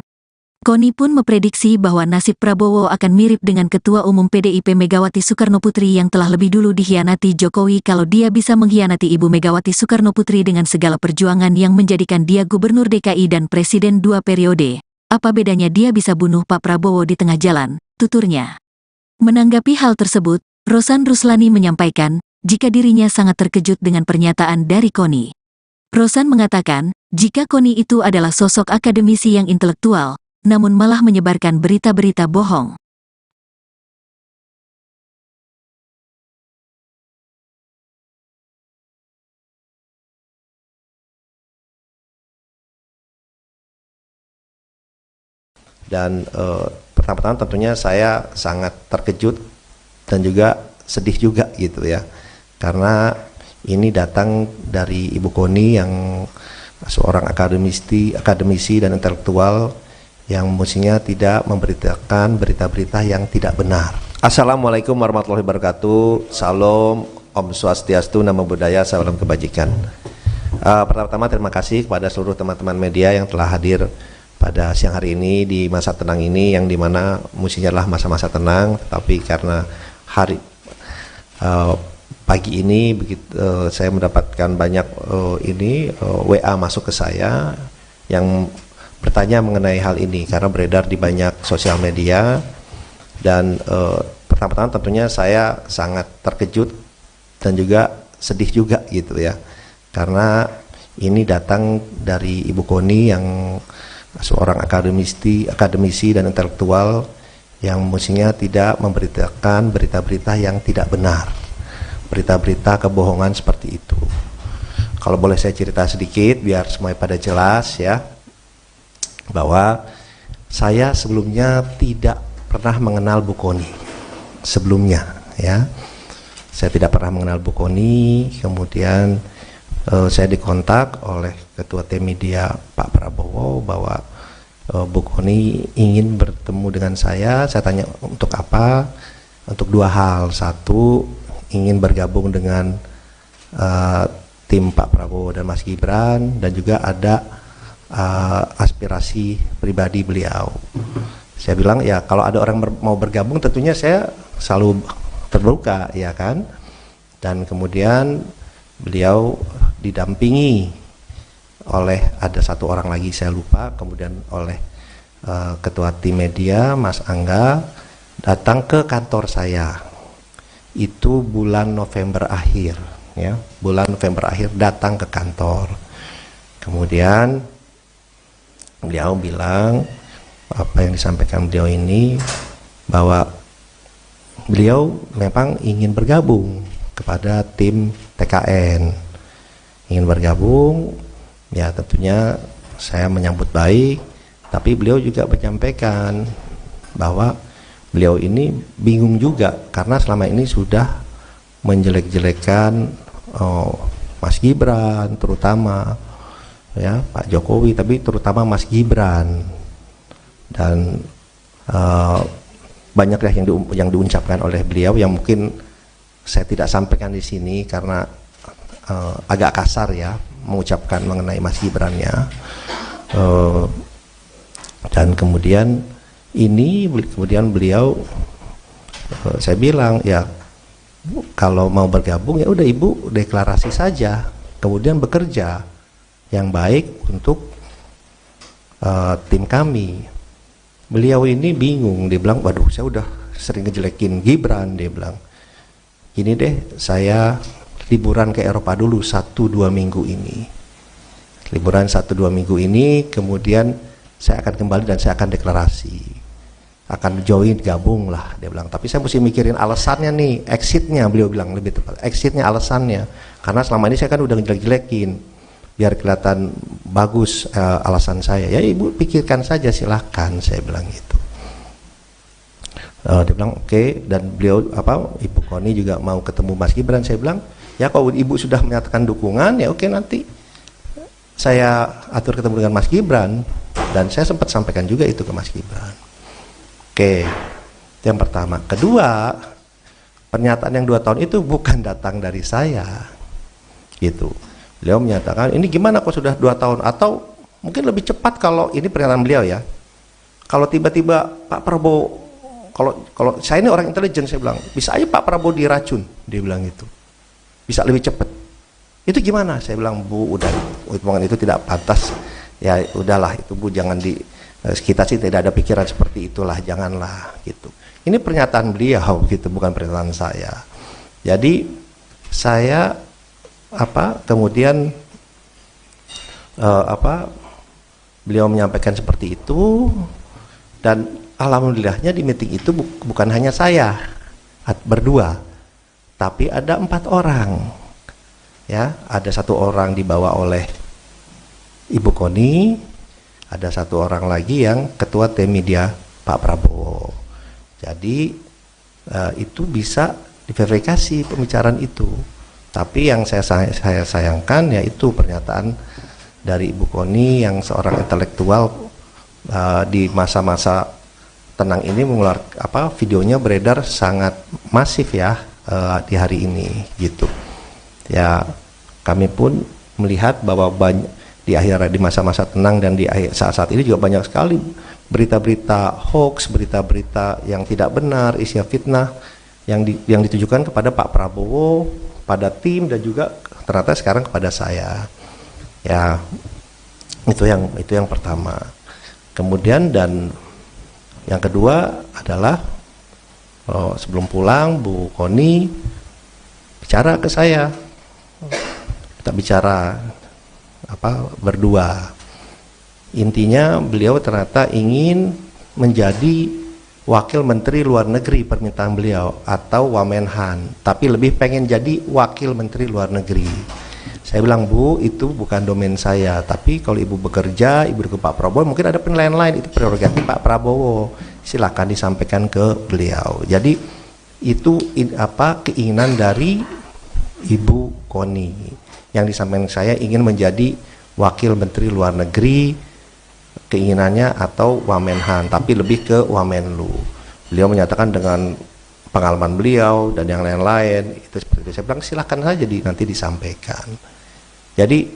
Koni pun memprediksi bahwa nasib Prabowo akan mirip dengan Ketua Umum PDIP Megawati Soekarnoputri yang telah lebih dulu dikhianati Jokowi kalau dia bisa mengkhianati Ibu Megawati Soekarnoputri dengan segala perjuangan yang menjadikan dia Gubernur DKI dan Presiden 2 periode. Apa bedanya dia bisa bunuh Pak Prabowo di tengah jalan, tuturnya. Menanggapi hal tersebut, Rosan Ruslani menyampaikan, jika dirinya sangat terkejut dengan pernyataan dari Koni. Rosan mengatakan, jika Koni itu adalah sosok akademisi yang intelektual, namun malah menyebarkan berita-berita bohong. Dan pertama-tama tentunya saya sangat terkejut dan juga sedih juga gitu ya, karena ini datang dari Ibu Koni yang seorang akademisi dan intelektual yang mestinya tidak memberitakan berita-berita yang tidak benar. Assalamualaikum warahmatullahi wabarakatuh. Salam, Om Swastiastu, Namo Buddhaya, salam kebajikan. Pertama-tama terima kasih kepada seluruh teman-teman media yang telah hadir pada siang hari ini di masa tenang ini, yang dimana mestinya adalah masa-masa tenang, tapi karena Eh, pagi ini saya mendapatkan banyak WA masuk ke saya yang bertanya mengenai hal ini karena beredar di banyak sosial media dan pertama-tama tentunya saya sangat terkejut dan juga sedih juga gitu ya, karena ini datang dari Ibu Koni yang seorang akademisi dan intelektual yang mestinya tidak memberitakan berita-berita yang tidak benar, berita-berita kebohongan seperti itu. Kalau boleh saya cerita sedikit biar semuanya pada jelas ya, bahwa saya sebelumnya tidak pernah mengenal Bu Koni sebelumnya ya. Saya tidak pernah mengenal Bu Koni, kemudian saya dikontak oleh Ketua Tim Media Pak Prabowo bahwa Bu Koni ingin bertemu dengan saya tanya untuk apa? Untuk dua hal. Satu, ingin bergabung dengan tim Pak Prabowo dan Mas Gibran, dan juga ada aspirasi pribadi beliau. Saya bilang ya kalau ada orang mau bergabung tentunya saya selalu terbuka ya kan. Dan kemudian beliau didampingi oleh ada satu orang lagi saya lupa, kemudian oleh Ketua Tim Media Mas Angga datang ke kantor saya. Itu bulan November akhir ya, bulan November akhir datang ke kantor. Kemudian beliau bilang apa yang disampaikan beliau ini, bahwa beliau memang ingin bergabung kepada tim TKN, ingin bergabung ya. Tentunya saya menyambut baik, tapi beliau juga menyampaikan bahwa beliau ini bingung juga karena selama ini sudah menjelek-jelekan Mas Gibran terutama ya, Pak Jokowi, tapi terutama Mas Gibran, dan banyak yang diucapkan oleh beliau yang mungkin saya tidak sampaikan di sini karena agak kasar ya mengucapkan mengenai Mas Gibran ya. Dan kemudian beliau saya bilang ya kalau mau bergabung ya udah Ibu deklarasi saja, kemudian bekerja yang baik untuk tim kami. Beliau ini bingung, dia bilang waduh saya udah sering ngejelekin Gibran, dia bilang gini deh, saya liburan ke Eropa dulu 1-2 minggu ini, liburan 1-2 minggu ini, kemudian saya akan kembali dan saya akan deklarasi, akan join, gabung lah, dia bilang. Tapi saya mesti mikirin alasannya nih, exitnya, beliau bilang lebih tepat, exitnya, alasannya, karena selama ini saya kan udah ngejelek-jelekin, biar kelihatan bagus alasan saya. Ya Ibu pikirkan saja silahkan, saya bilang gitu. Dia bilang oke. Dan beliau Ibu Koni juga mau ketemu Mas Gibran. Saya bilang ya kalau Ibu sudah menyatakan dukungan ya oke, nanti saya atur ketemu dengan Mas Gibran. Dan saya sempat sampaikan juga itu ke Mas Gibran. Oke, itu yang pertama. Kedua, pernyataan yang 2 tahun itu bukan datang dari saya gitu. Beliau menyatakan ini gimana kok sudah 2 tahun, atau mungkin lebih cepat kalau ini pernyataan beliau ya, kalau tiba-tiba Pak Prabowo, kalau saya ini orang intelijen, saya bilang bisa aja Pak Prabowo diracun, dia bilang gitu, bisa lebih cepat. Itu gimana? Saya bilang Bu, udah omongan itu tidak pantas ya, udahlah itu Bu, jangan kita sih tidak ada pikiran seperti itulah, janganlah gitu. Ini pernyataan beliau gitu, bukan pernyataan saya. Jadi saya kemudian beliau menyampaikan seperti itu, dan alhamdulillahnya di meeting itu bukan hanya saya berdua, tapi ada 4 orang ya. Ada 1 orang dibawa oleh Ibu Koni, ada 1 orang lagi yang Ketua Tim Media Pak Prabowo. Jadi itu bisa diverifikasi pembicaraan itu. Tapi yang saya sayangkan yaitu pernyataan dari Ibu Koni yang seorang intelektual di masa-masa tenang ini mengeluarkan videonya beredar sangat masif ya di hari ini gitu. Ya kami pun melihat bahwa di masa-masa tenang dan di saat-saat ini juga banyak sekali berita-berita hoax, berita-berita yang tidak benar, isinya fitnah yang ditujukan kepada Pak Prabowo, pada tim, dan juga ternyata sekarang kepada saya. Ya, itu yang pertama. Kemudian dan yang kedua adalah sebelum pulang Bu Koni bicara ke saya. Kita bicara berdua. Intinya beliau ternyata ingin menjadi Wakil Menteri Luar Negeri permintaan beliau, atau Wamenhan, tapi lebih pengen jadi Wakil Menteri Luar Negeri. Saya bilang, Bu, itu bukan domain saya, tapi kalau Ibu bekerja, Ibu ke Pak Prabowo, mungkin ada penilaian lain, itu prerogatif Pak Prabowo, silakan disampaikan ke beliau. Jadi itu keinginan dari Ibu Koni, yang disampaikan saya ingin menjadi Wakil Menteri Luar Negeri, keinginannya, atau Wamenhan, tapi lebih ke Wamenlu. Beliau menyatakan dengan pengalaman beliau dan yang lain-lain itu seperti itu. Saya bilang silahkan saja nanti disampaikan. Jadi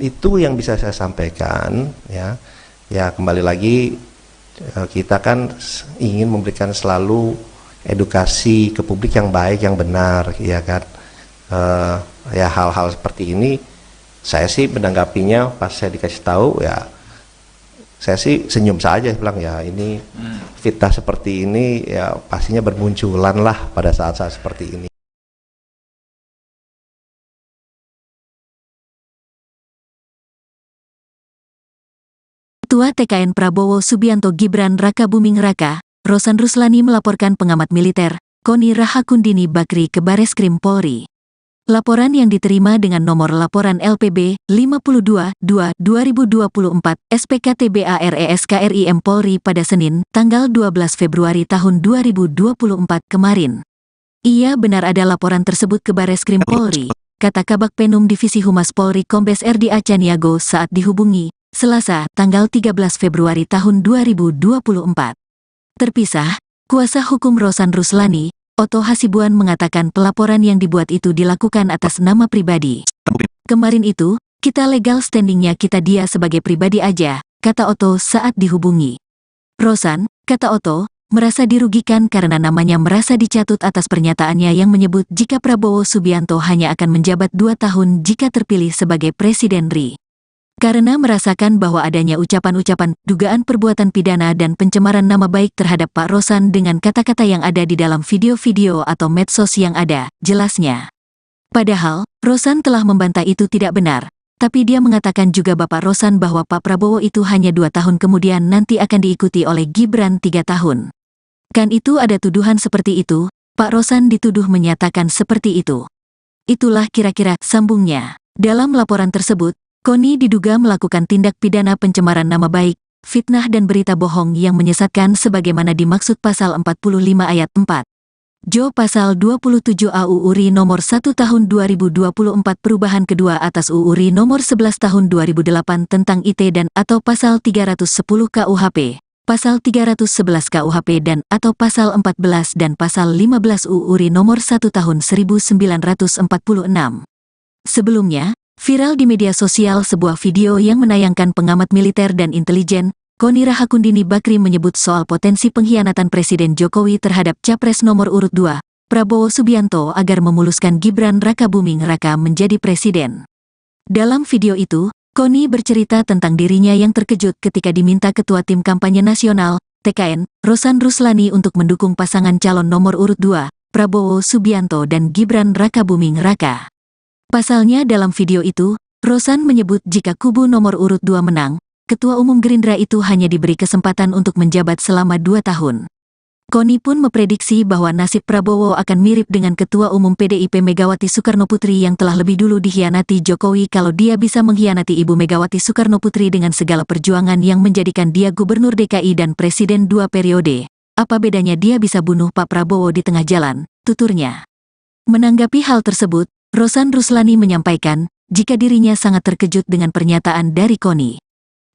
itu yang bisa saya sampaikan, ya. Ya, kembali lagi kita kan ingin memberikan selalu edukasi ke publik yang baik, yang benar, ya kan. Ya, hal-hal seperti ini saya sih menanggapinya pas saya dikasih tahu, ya saya sih senyum saja, bilang ya ini fitnah seperti ini ya pastinya bermunculan lah pada saat-saat seperti ini. Ketua TKN Prabowo Subianto Gibran Rakabuming Raka, Rosan Ruslani melaporkan pengamat militer, Koni Rahakundini Bakri ke Bareskrim Polri. Laporan yang diterima dengan nomor laporan LPB 52-2-2024 SPKTBARESKRIM Polri pada Senin, tanggal 12 Februari tahun 2024 kemarin. Ia benar ada laporan tersebut ke Bareskrim Polri, kata Kabak Penum Divisi Humas Polri Kombes RD Acaniago saat dihubungi, Selasa, tanggal 13 Februari tahun 2024. Terpisah, kuasa hukum Rosan Ruslani, Otto Hasibuan mengatakan pelaporan yang dibuat itu dilakukan atas nama pribadi. Kemarin itu, kita legal standingnya kita dia sebagai pribadi aja, kata Otto saat dihubungi. Rosan, kata Otto, merasa dirugikan karena namanya merasa dicatut atas pernyataannya yang menyebut jika Prabowo Subianto hanya akan menjabat 2 tahun jika terpilih sebagai Presiden RI. Karena merasakan bahwa adanya ucapan-ucapan, dugaan perbuatan pidana dan pencemaran nama baik terhadap Pak Rosan dengan kata-kata yang ada di dalam video-video atau medsos yang ada, jelasnya. Padahal, Rosan telah membantah itu tidak benar, tapi dia mengatakan juga Bapak Rosan bahwa Pak Prabowo itu hanya 2 tahun kemudian nanti akan diikuti oleh Gibran 3 tahun. Kan itu ada tuduhan seperti itu, Pak Rosan dituduh menyatakan seperti itu. Itulah kira-kira sambungnya. Dalam laporan tersebut, Koni diduga melakukan tindak pidana pencemaran nama baik, fitnah dan berita bohong yang menyesatkan sebagaimana dimaksud pasal 45 ayat 4. Jo pasal 27 AUU RI nomor 1 tahun 2024 perubahan kedua atas UU RI nomor 11 tahun 2008 tentang IT dan atau pasal 310 KUHP, pasal 311 KUHP dan atau pasal 14 dan pasal 15 UU RI nomor 1 tahun 1946. Sebelumnya, viral di media sosial sebuah video yang menayangkan pengamat militer dan intelijen, Koni Rahakundini Bakri menyebut soal potensi pengkhianatan Presiden Jokowi terhadap Capres nomor urut 2, Prabowo Subianto agar memuluskan Gibran Rakabuming Raka menjadi presiden. Dalam video itu, Koni bercerita tentang dirinya yang terkejut ketika diminta Ketua Tim Kampanye Nasional, TKN, Rosan Ruslani untuk mendukung pasangan calon nomor urut 2, Prabowo Subianto dan Gibran Rakabuming Raka. Pasalnya dalam video itu, Rosan menyebut jika kubu nomor urut 2 menang, Ketua Umum Gerindra itu hanya diberi kesempatan untuk menjabat selama 2 tahun. Koni pun memprediksi bahwa nasib Prabowo akan mirip dengan Ketua Umum PDIP Megawati Soekarnoputri yang telah lebih dulu dikhianati Jokowi kalau dia bisa mengkhianati Ibu Megawati Soekarnoputri dengan segala perjuangan yang menjadikan dia Gubernur DKI dan Presiden 2 periode. Apa bedanya dia bisa bunuh Pak Prabowo di tengah jalan, tuturnya. Menanggapi hal tersebut, Rosan Ruslani menyampaikan, jika dirinya sangat terkejut dengan pernyataan dari Koni.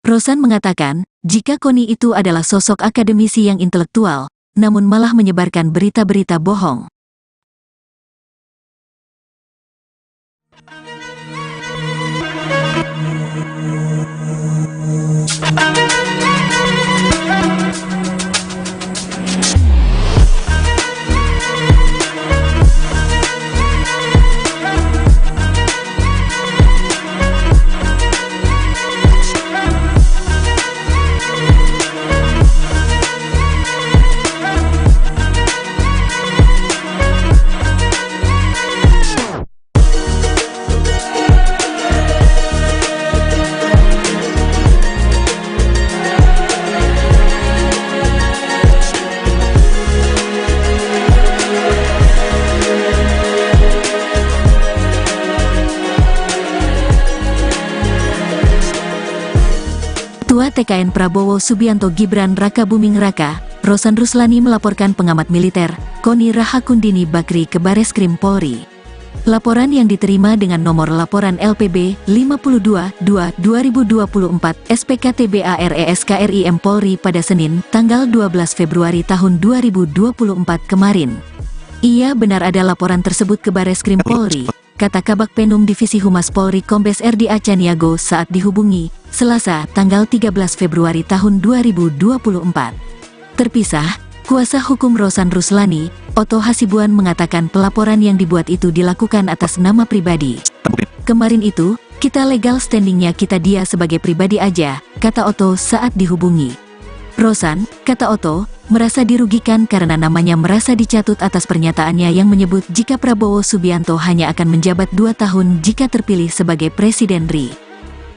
Rosan mengatakan, jika Koni itu adalah sosok akademisi yang intelektual, namun malah menyebarkan berita-berita bohong. TKN Prabowo Subianto Gibran Raka Buming Raka, Rosan Ruslani melaporkan pengamat militer, Koni Rahakundini Bakri ke Bareskrim Polri. Laporan yang diterima dengan nomor laporan LPB 52-2-2024 SPKTBARESKRIM Polri pada Senin, tanggal 12 Februari tahun 2024 kemarin. Ia benar ada laporan tersebut ke Bareskrim Polri, kata Kabak Penum Divisi Humas Polri Kombes RD Acaniago saat dihubungi, Selasa, tanggal 13 Februari tahun 2024. Terpisah, kuasa hukum Rosan Ruslani, Otto Hasibuan mengatakan pelaporan yang dibuat itu dilakukan atas nama pribadi. Kemarin itu, kita legal standingnya kita dia sebagai pribadi aja, kata Otto saat dihubungi. Rosan, kata Otto, merasa dirugikan karena namanya merasa dicatut atas pernyataannya yang menyebut jika Prabowo Subianto hanya akan menjabat 2 tahun jika terpilih sebagai Presiden RI.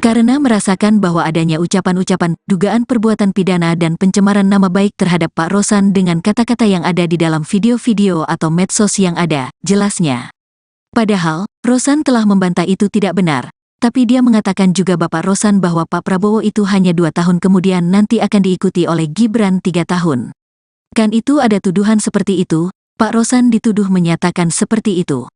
Karena merasakan bahwa adanya ucapan-ucapan, dugaan perbuatan pidana dan pencemaran nama baik terhadap Pak Rosan dengan kata-kata yang ada di dalam video-video atau medsos yang ada, jelasnya. Padahal, Rosan telah membantah itu tidak benar. Tapi dia mengatakan juga Bapak Rosan bahwa Pak Prabowo itu hanya 2 tahun kemudian nanti akan diikuti oleh Gibran 3 tahun. Kan itu ada tuduhan seperti itu, Pak Rosan dituduh menyatakan seperti itu.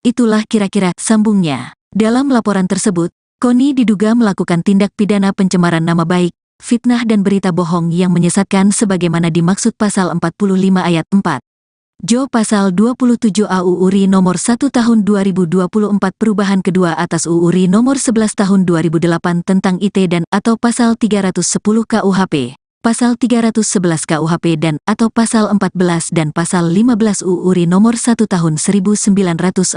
Itulah kira-kira sambungnya. Dalam laporan tersebut, Koni diduga melakukan tindak pidana pencemaran nama baik, fitnah dan berita bohong yang menyesatkan sebagaimana dimaksud pasal 45 ayat 4. Jo pasal 27 AUU RI nomor 1 tahun 2024 perubahan kedua atas UU RI nomor 11 tahun 2008 tentang IT dan atau pasal 310 KUHP, pasal 311 KUHP dan atau pasal 14 dan pasal 15 UU RI nomor 1 tahun 1946.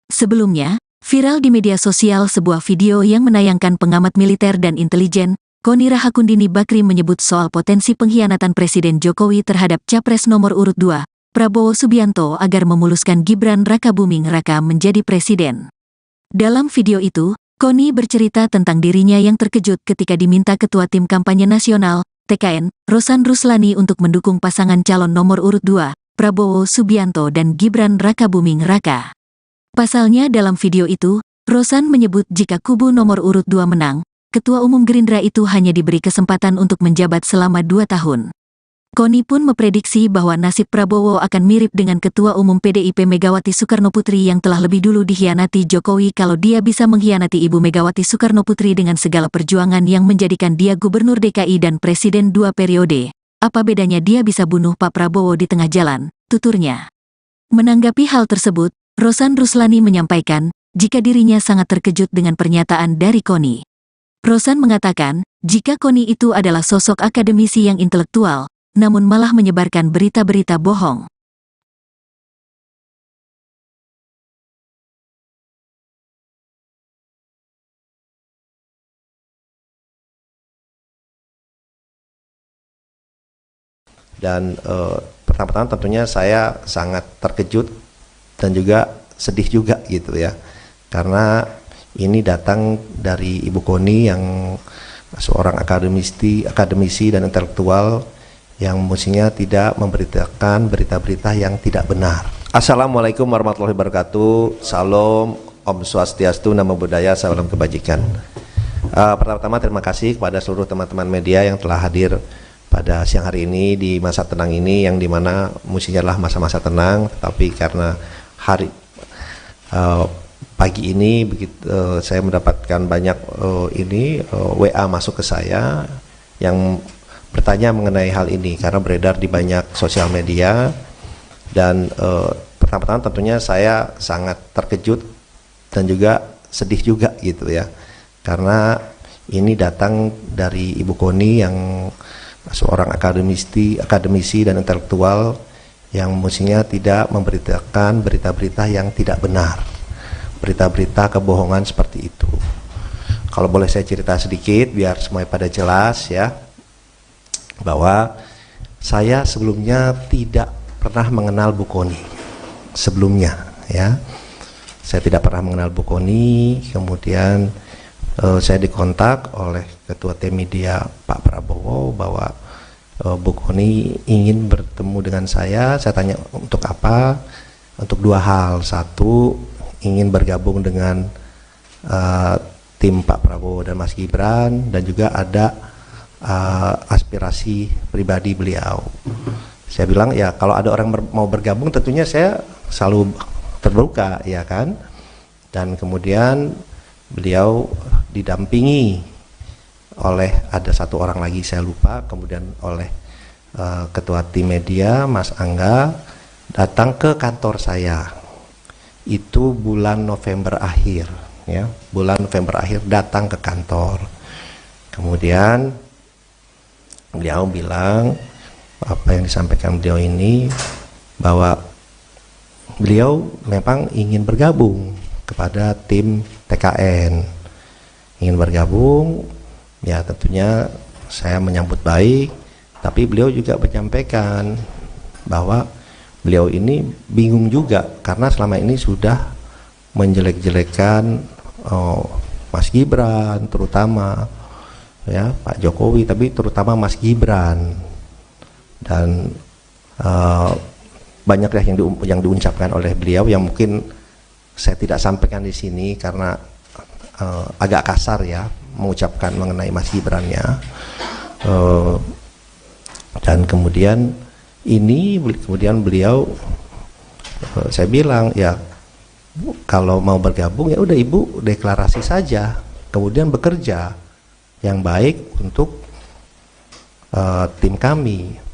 Sebelumnya, viral di media sosial sebuah video yang menayangkan pengamat militer dan intelijen, Koni Rahakundini Bakri menyebut soal potensi pengkhianatan Presiden Jokowi terhadap Capres nomor urut 2, Prabowo Subianto agar memuluskan Gibran Raka Buming Raka menjadi presiden. Dalam video itu, Koni bercerita tentang dirinya yang terkejut ketika diminta Ketua Tim Kampanye Nasional, TKN, Rosan Ruslani untuk mendukung pasangan calon nomor urut 2, Prabowo Subianto dan Gibran Raka Buming Raka. Pasalnya dalam video itu, Rosan menyebut jika kubu nomor urut 2 menang, Ketua Umum Gerindra itu hanya diberi kesempatan untuk menjabat selama 2 tahun. Koni pun memprediksi bahwa nasib Prabowo akan mirip dengan Ketua Umum PDIP Megawati Soekarnoputri yang telah lebih dulu dikhianati Jokowi kalau dia bisa mengkhianati Ibu Megawati Soekarnoputri dengan segala perjuangan yang menjadikan dia Gubernur DKI dan Presiden 2 periode. Apa bedanya dia bisa bunuh Pak Prabowo di tengah jalan, tuturnya. Menanggapi hal tersebut, Rosan Ruslani menyampaikan, jika dirinya sangat terkejut dengan pernyataan dari Koni. Rosan mengatakan, jika Koni itu adalah sosok akademisi yang intelektual, namun malah menyebarkan berita-berita bohong. Dan pertama-tama tentunya saya sangat terkejut dan juga sedih juga gitu ya, karena ini datang dari Ibu Koni yang seorang akademisi dan intelektual yang mestinya tidak memberitakan berita-berita yang tidak benar. Assalamualaikum warahmatullahi wabarakatuh. Salam, Om Swastiastu, Namo Buddhaya, salam kebajikan. Pertama-tama terima kasih kepada seluruh teman-teman media yang telah hadir pada siang hari ini di masa tenang ini, yang dimana mestinya adalah masa-masa tenang, tapi karena hari pagi ini saya mendapatkan banyak WA masuk ke saya yang bertanya mengenai hal ini karena beredar di banyak sosial media. Dan pertama-tama tentunya saya sangat terkejut dan juga sedih juga gitu ya, karena ini datang dari Ibu Koni yang seorang akademisi dan intelektual yang mestinya tidak memberitakan berita-berita yang tidak benar, berita-berita kebohongan seperti itu. Kalau boleh saya cerita sedikit biar semuanya pada jelas ya, bahwa saya sebelumnya tidak pernah mengenal Bu Koni sebelumnya ya. Saya tidak pernah mengenal Bu Koni, kemudian saya dikontak oleh Ketua Tim Media Pak Prabowo bahwa Bu Koni ingin bertemu dengan saya. Saya tanya untuk apa? Untuk dua hal. Satu, ingin bergabung dengan tim Pak Prabowo dan Mas Gibran, dan juga ada aspirasi pribadi beliau. Saya bilang ya kalau ada orang mau bergabung tentunya saya selalu terbuka, ya kan. Dan kemudian beliau didampingi oleh ada satu orang lagi saya lupa, kemudian oleh ketua tim media Mas Angga datang ke kantor saya. Itu bulan November akhir, ya, bulan November akhir datang ke kantor. Kemudian beliau bilang apa yang disampaikan beliau ini, bahwa beliau memang ingin bergabung kepada tim TKN, ingin bergabung, ya tentunya saya menyambut baik, tapi beliau juga menyampaikan bahwa beliau ini bingung juga karena selama ini sudah menjelek-jelekan Mas Gibran terutama, ya Pak Jokowi, tapi terutama Mas Gibran, dan banyaklah yang diucapkan oleh beliau yang mungkin saya tidak sampaikan di sini karena agak kasar ya mengucapkan mengenai Mas Gibran-nya. Dan kemudian beliau saya bilang ya kalau mau bergabung ya udah Ibu deklarasi saja, kemudian bekerja yang baik untuk tim kami.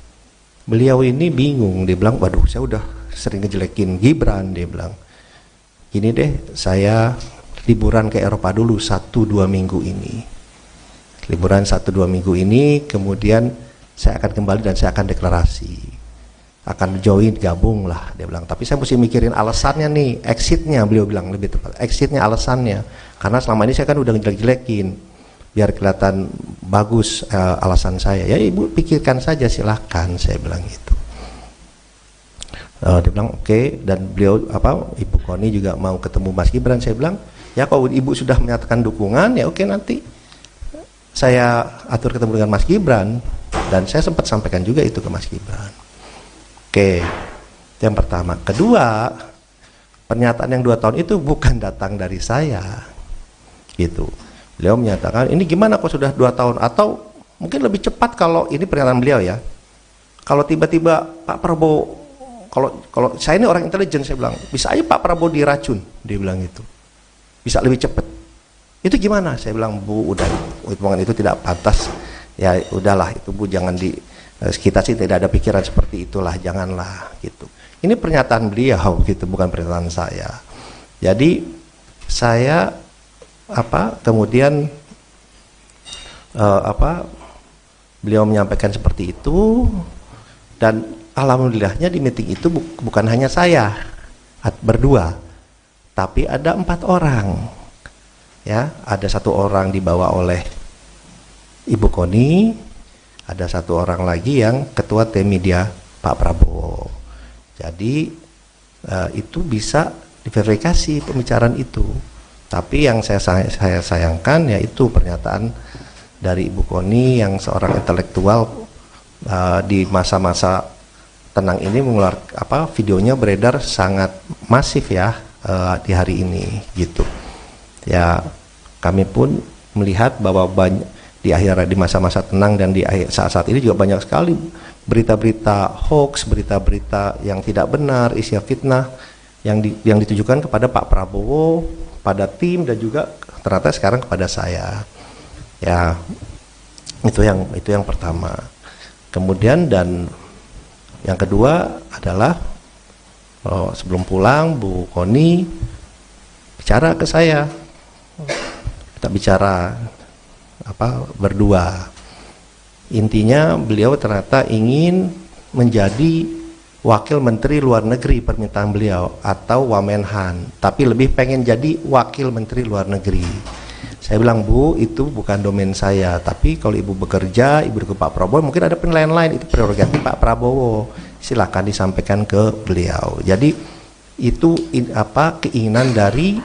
Beliau ini bingung, dia bilang waduh saya udah sering ngejelekin Gibran, dia bilang gini deh, saya liburan ke Eropa dulu 1-2 minggu ini, liburan 1-2 minggu ini, kemudian saya akan kembali dan saya akan deklarasi, akan join, gabung lah, dia bilang. Tapi saya mesti mikirin alasannya nih, exitnya, beliau bilang lebih tepat, exitnya, alasannya, karena selama ini saya kan udah ngejelek-jelekin, biar kelihatan bagus alasan saya. Ya Ibu pikirkan saja, silahkan, saya bilang gitu. Dia bilang oke. Dan beliau Ibu Koni juga mau ketemu Mas Gibran. Saya bilang ya kalau Ibu sudah menyatakan dukungan ya oke, nanti saya atur ketemu dengan Mas Gibran. Dan saya sempat sampaikan juga itu ke Mas Gibran. Oke, itu yang pertama. Kedua, pernyataan yang 2 tahun itu bukan datang dari saya gitu. Beliau menyatakan ini gimana kok sudah 2 tahun, atau mungkin lebih cepat kalau ini pernyataan beliau ya, kalau tiba-tiba Pak Prabowo, kalau saya ini orang intelijen, saya bilang bisa aja Pak Prabowo diracun, dia bilang gitu, bisa lebih cepat. Itu gimana? Saya bilang Bu, udah hitungan itu tidak pantas ya, udahlah itu Bu, jangan kita sih tidak ada pikiran seperti itulah, janganlah gitu. Ini pernyataan beliau gitu, bukan pernyataan saya. Jadi saya kemudian beliau menyampaikan seperti itu, dan alhamdulillahnya di meeting itu bukan hanya saya berdua, tapi ada 4 orang, ya, ada 1 orang dibawa oleh Ibu Koni, ada 1 orang lagi yang ketua tim media Pak Prabowo. Jadi itu bisa diverifikasi pembicaraan itu. Tapi yang saya sayangkan yaitu pernyataan dari Ibu Koni yang seorang intelektual di masa-masa tenang ini mengeluarkan videonya beredar sangat masif ya di hari ini gitu. Ya kami pun melihat bahwa di masa-masa tenang dan di saat-saat ini juga banyak sekali berita-berita hoax, berita-berita yang tidak benar, isi fitnah yang ditujukan kepada Pak Prabowo, pada tim, dan juga ternyata sekarang kepada saya. Ya itu yang pertama. Kemudian dan yang kedua adalah sebelum pulang Bu Koni bicara ke saya, kita bicara berdua. Intinya beliau ternyata ingin menjadi Wakil Menteri Luar Negeri, permintaan beliau, atau Wamenhan, tapi lebih pengen jadi Wakil Menteri Luar Negeri. Saya bilang Bu, itu bukan domain saya, tapi kalau Ibu bekerja, Ibu ke Pak Prabowo, mungkin ada penilaian lain, itu prerogatif Pak Prabowo, silakan disampaikan ke beliau. Jadi itu keinginan dari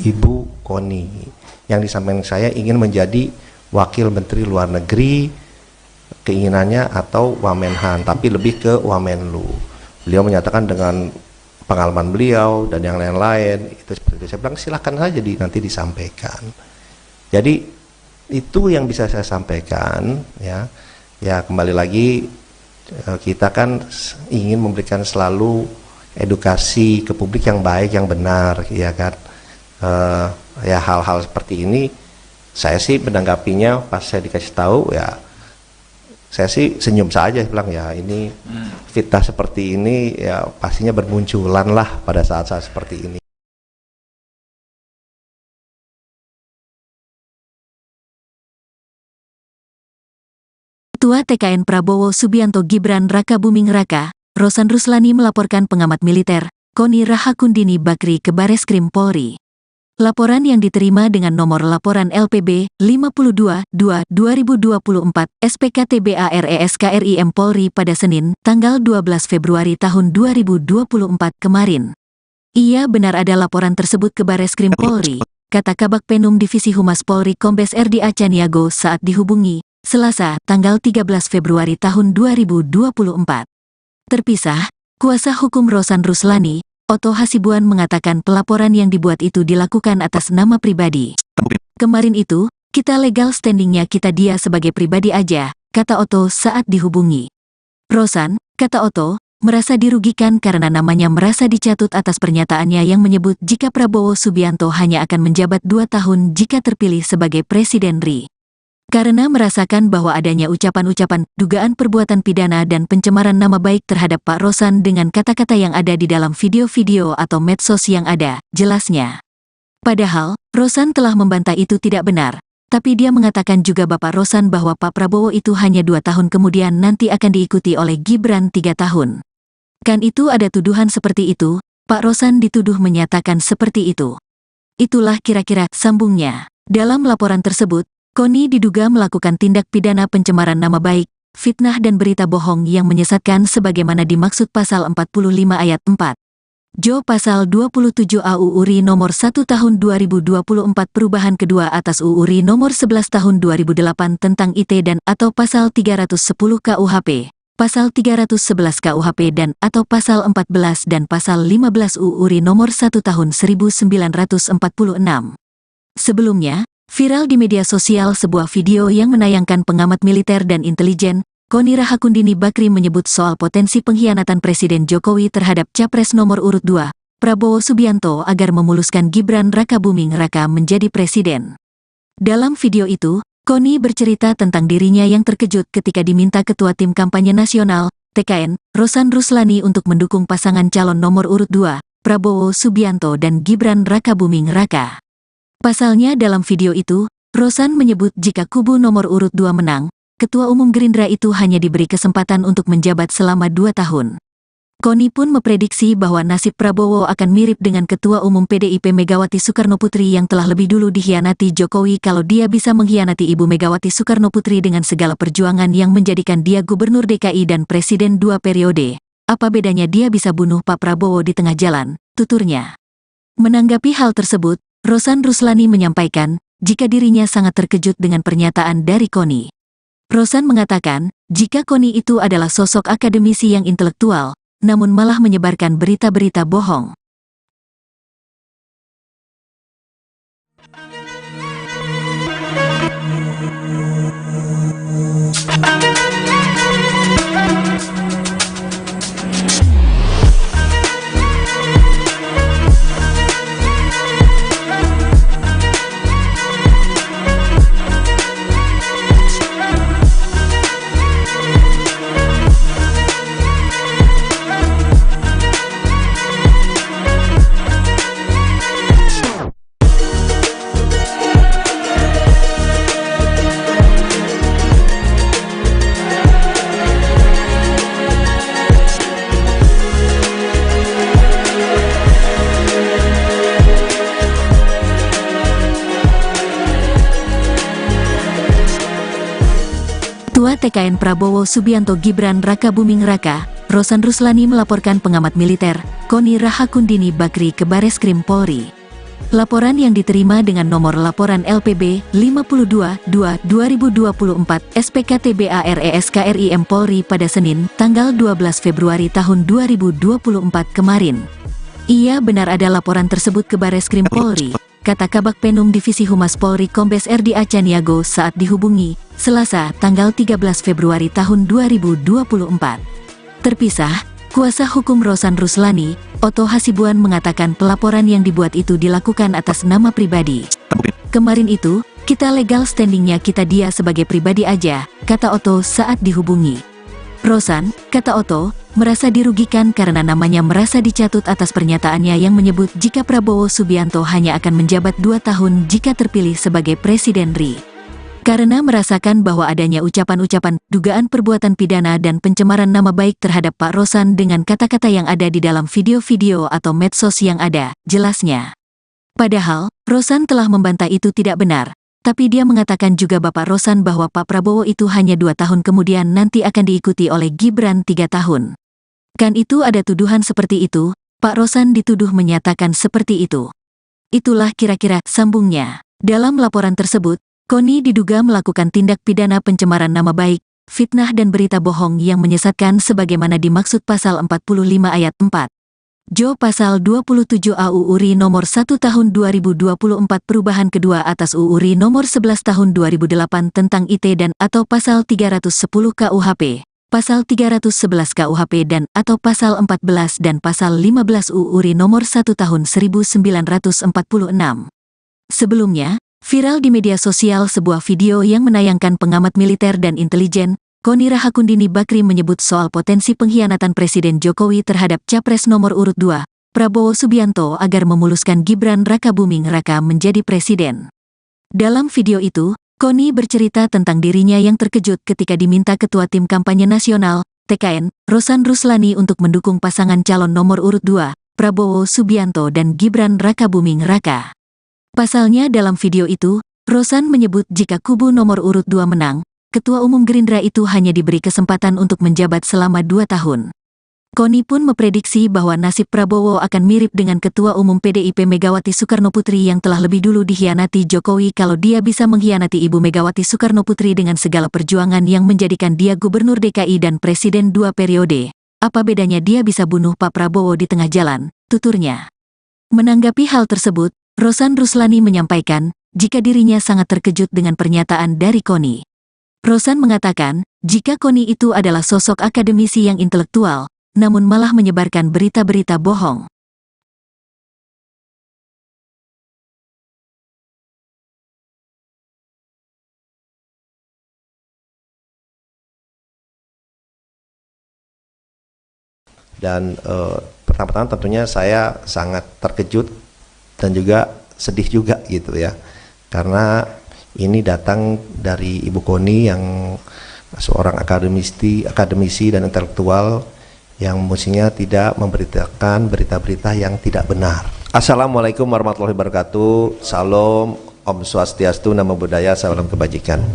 Ibu Koni yang disampaikan saya, ingin menjadi Wakil Menteri Luar Negeri, keinginannya, atau Wamenhan, tapi lebih ke Wamenlu. Beliau menyatakan dengan pengalaman beliau dan yang lain-lain itu seperti itu. Saya bilang silakan saja nanti disampaikan Jadi itu yang bisa saya sampaikan, ya. Ya kembali lagi, kita kan ingin memberikan selalu edukasi ke publik yang baik, yang benar, ya kan. Ya hal-hal seperti ini saya sih menanggapinya pas saya dikasih tahu, ya saya sih senyum saja, bilang ya ini fitnah seperti ini ya pastinya bermunculan lah pada saat-saat seperti ini. Ketua TKN Prabowo Subianto Gibran Raka Buming Raka, Rosan Ruslani melaporkan pengamat militer, Koni Rahakundini Bakri ke Bareskrim Polri. Laporan yang diterima dengan nomor laporan LPB 52-2-2024 SPKTBARESKRIM Polri pada Senin, tanggal 12 Februari tahun 2024 kemarin. Ia benar ada laporan tersebut ke Bareskrim Polri, kata Kabak Penum Divisi Humas Polri Kombes RDA Caniago saat dihubungi Selasa, tanggal 13 Februari tahun 2024. Terpisah, kuasa hukum Rosan Ruslani, Otto Hasibuan mengatakan pelaporan yang dibuat itu dilakukan atas nama pribadi. Kemarin itu, kita legal standingnya kita dia sebagai pribadi aja, kata Otto saat dihubungi. Rosan, kata Otto, merasa dirugikan karena namanya merasa dicatut atas pernyataannya yang menyebut jika Prabowo Subianto hanya akan menjabat 2 tahun jika terpilih sebagai Presiden RI. Karena merasakan bahwa adanya ucapan-ucapan, dugaan perbuatan pidana dan pencemaran nama baik terhadap Pak Rosan dengan kata-kata yang ada di dalam video-video atau medsos yang ada, jelasnya. Padahal, Rosan telah membantah itu tidak benar, tapi dia mengatakan juga Bapak Rosan bahwa Pak Prabowo itu hanya 2 tahun kemudian nanti akan diikuti oleh Gibran 3 tahun. Kan itu ada tuduhan seperti itu, Pak Rosan dituduh menyatakan seperti itu. Itulah kira-kira sambungnya. Dalam laporan tersebut, Koni diduga melakukan tindak pidana pencemaran nama baik, fitnah dan berita bohong yang menyesatkan sebagaimana dimaksud pasal 45 ayat 4. Jo pasal 27 AU URI nomor 1 tahun 2024 perubahan kedua atas UU RI nomor 11 tahun 2008 tentang IT dan atau pasal 310 KUHP, pasal 311 KUHP dan atau pasal 14 dan pasal 15 UU RI nomor 1 tahun 1946. Sebelumnya, viral di media sosial sebuah video yang menayangkan pengamat militer dan intelijen, Koni Rahakundini Bakri menyebut soal potensi pengkhianatan Presiden Jokowi terhadap Capres nomor urut 2, Prabowo Subianto agar memuluskan Gibran Raka Buming Raka menjadi presiden. Dalam video itu, Koni bercerita tentang dirinya yang terkejut ketika diminta Ketua Tim Kampanye Nasional, TKN, Rosan Ruslani untuk mendukung pasangan calon nomor urut 2, Prabowo Subianto dan Gibran Raka Buming Raka. Pasalnya dalam video itu, Rosan menyebut jika kubu nomor urut 2 menang, Ketua Umum Gerindra itu hanya diberi kesempatan untuk menjabat selama 2 tahun. Koni pun memprediksi bahwa nasib Prabowo akan mirip dengan Ketua Umum PDIP Megawati Soekarnoputri yang telah lebih dulu dikhianati Jokowi kalau dia bisa mengkhianati Ibu Megawati Soekarnoputri dengan segala perjuangan yang menjadikan dia Gubernur DKI dan Presiden 2 periode. Apa bedanya dia bisa bunuh Pak Prabowo di tengah jalan, tuturnya. Menanggapi hal tersebut, Rosan Ruslani menyampaikan, jika dirinya sangat terkejut dengan pernyataan dari Koni. Rosan mengatakan, jika Koni itu adalah sosok akademisi yang intelektual, namun malah menyebarkan berita-berita bohong. Ketua TKN Prabowo Subianto Gibran Raka Buming Raka, Rosan Ruslani melaporkan pengamat militer, Koni Rahakundini Bakri ke Bareskrim Polri. Laporan yang diterima dengan nomor laporan LPB 52-2-2024 SPKTBARESKRIM Polri pada Senin, tanggal 12 Februari tahun 2024 kemarin. Ia benar ada laporan tersebut ke Bareskrim Polri, kata Kabak Penum Divisi Humas Polri Kombes RD Acaniago saat dihubungi, Selasa, tanggal 13 Februari tahun 2024. Terpisah, kuasa hukum Rosan Ruslani, Otto Hasibuan mengatakan pelaporan yang dibuat itu dilakukan atas nama pribadi. Kemarin itu, kita legal standingnya kita dia sebagai pribadi aja, kata Otto saat dihubungi. Rosan, kata Otto, merasa dirugikan karena namanya merasa dicatut atas pernyataannya yang menyebut jika Prabowo Subianto hanya akan menjabat 2 tahun jika terpilih sebagai Presiden RI. Karena merasakan bahwa adanya ucapan-ucapan, dugaan perbuatan pidana dan pencemaran nama baik terhadap Pak Rosan dengan kata-kata yang ada di dalam video-video atau medsos yang ada, jelasnya. Padahal, Rosan telah membantah itu tidak benar. Tapi dia mengatakan juga Bapak Rosan bahwa Pak Prabowo itu hanya 2 tahun kemudian nanti akan diikuti oleh Gibran 3 tahun. Kan itu ada tuduhan seperti itu, Pak Rosan dituduh menyatakan seperti itu. Itulah kira-kira sambungnya. Dalam laporan tersebut, Koni diduga melakukan tindak pidana pencemaran nama baik, fitnah dan berita bohong yang menyesatkan sebagaimana dimaksud pasal 45 ayat 4. Jo pasal 27 AUU RI nomor 1 tahun 2024 perubahan kedua atas UU RI nomor 11 tahun 2008 tentang IT dan atau pasal 310 KUHP, pasal 311 KUHP dan atau pasal 14 dan pasal 15 UU RI nomor 1 tahun 1946. Sebelumnya, viral di media sosial sebuah video yang menayangkan pengamat militer dan intelijen, Koni Rahakundini Bakri menyebut soal potensi pengkhianatan Presiden Jokowi terhadap Capres nomor urut 2, Prabowo Subianto agar memuluskan Gibran Rakabuming Raka menjadi presiden. Dalam video itu, Koni bercerita tentang dirinya yang terkejut ketika diminta Ketua Tim Kampanye Nasional, TKN, Rosan Ruslani untuk mendukung pasangan calon nomor urut 2, Prabowo Subianto dan Gibran Rakabuming Raka. Pasalnya dalam video itu, Rosan menyebut jika kubu nomor urut 2 menang, Ketua Umum Gerindra itu hanya diberi kesempatan untuk menjabat selama 2 tahun. Koni pun memprediksi bahwa nasib Prabowo akan mirip dengan Ketua Umum PDIP Megawati Soekarnoputri yang telah lebih dulu dikhianati Jokowi kalau dia bisa mengkhianati Ibu Megawati Soekarnoputri dengan segala perjuangan yang menjadikan dia Gubernur DKI dan Presiden 2 periode. Apa bedanya dia bisa bunuh Pak Prabowo di tengah jalan, tuturnya. Menanggapi hal tersebut, Rosan Ruslani menyampaikan, jika dirinya sangat terkejut dengan pernyataan dari Koni. Rosan mengatakan, jika Koni itu adalah sosok akademisi yang intelektual, namun malah menyebarkan berita-berita bohong. Dan pertama-tama tentunya saya sangat terkejut dan juga sedih juga gitu ya, karena ini datang dari Ibu Koni yang seorang akademisi dan intelektual yang mestinya tidak memberitakan berita-berita yang tidak benar. Assalamualaikum warahmatullahi wabarakatuh. Salam, Om Swastiastu, Namo Buddhaya, salam kebajikan.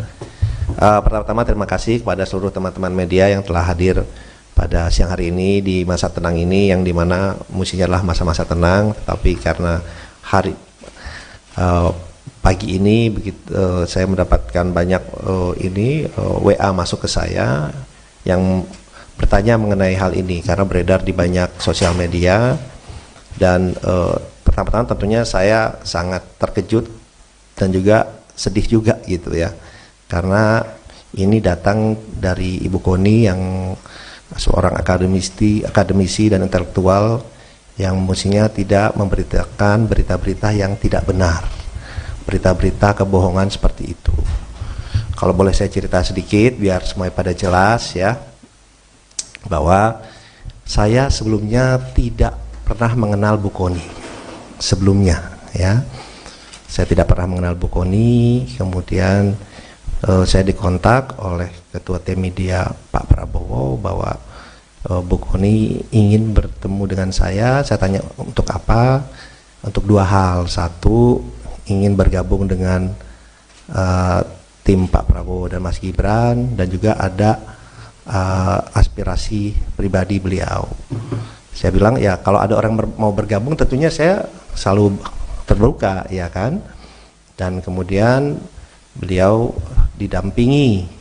Pertama-tama terima kasih kepada seluruh teman-teman media yang telah hadir pada siang hari ini di masa tenang ini, yang dimana mestinya adalah masa-masa tenang, tapi karena pagi ini saya mendapatkan banyak WA masuk ke saya yang bertanya mengenai hal ini karena beredar di banyak sosial media. Dan pertama-tama tentunya saya sangat terkejut dan juga sedih juga gitu ya, karena ini datang dari Ibu Koni yang seorang akademisi dan intelektual yang mestinya tidak memberitakan berita-berita yang tidak benar, berita-berita kebohongan seperti itu. Kalau boleh saya cerita sedikit biar semuanya pada jelas ya, bahwa saya sebelumnya tidak pernah mengenal Bu Koni sebelumnya ya. Saya tidak pernah mengenal Bu Koni. Kemudian saya dikontak oleh Ketua Tim Media Pak Prabowo bahwa Bu Koni ingin bertemu dengan saya. Saya tanya untuk apa? Untuk 2 hal. Satu, ingin bergabung dengan tim Pak Prabowo dan Mas Gibran, dan juga ada aspirasi pribadi beliau. Saya bilang ya kalau ada orang mau bergabung tentunya saya selalu terbuka ya kan. Dan kemudian beliau didampingi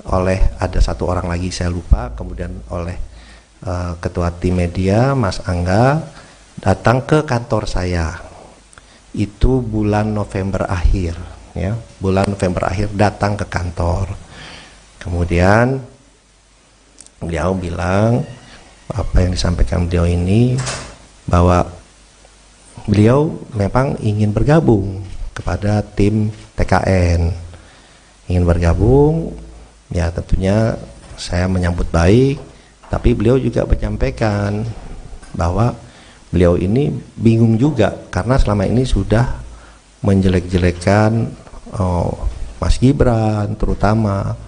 oleh ada 1 orang lagi saya lupa, kemudian oleh Ketua Tim Media Mas Angga datang ke kantor saya. itu bulan November akhir, ya, bulan November akhir datang ke kantor. Kemudian beliau bilang apa yang disampaikan beliau ini, bahwa beliau memang ingin bergabung kepada tim TKN, ingin bergabung, ya tentunya saya menyambut baik, tapi beliau juga menyampaikan bahwa beliau ini bingung juga karena selama ini sudah menjelek-jelekan Mas Gibran, terutama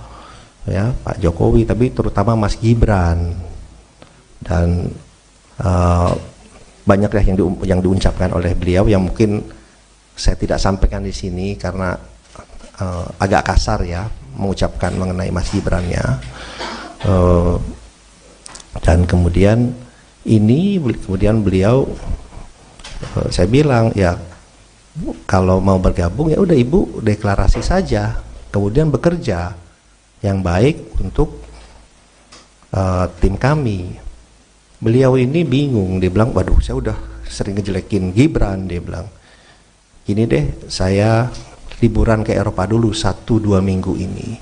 ya Pak Jokowi, tapi terutama Mas Gibran, dan banyak yang diucapkan oleh beliau yang mungkin saya tidak sampaikan di sini karena agak kasar ya mengucapkan mengenai Mas Gibran-nya. Dan kemudian beliau saya bilang ya kalau mau bergabung ya udah Ibu deklarasi saja, kemudian bekerja yang baik untuk tim kami. Beliau ini bingung, dia bilang waduh saya udah sering ngejelekin Gibran, dia bilang gini deh, saya liburan ke Eropa dulu 1-2 minggu ini,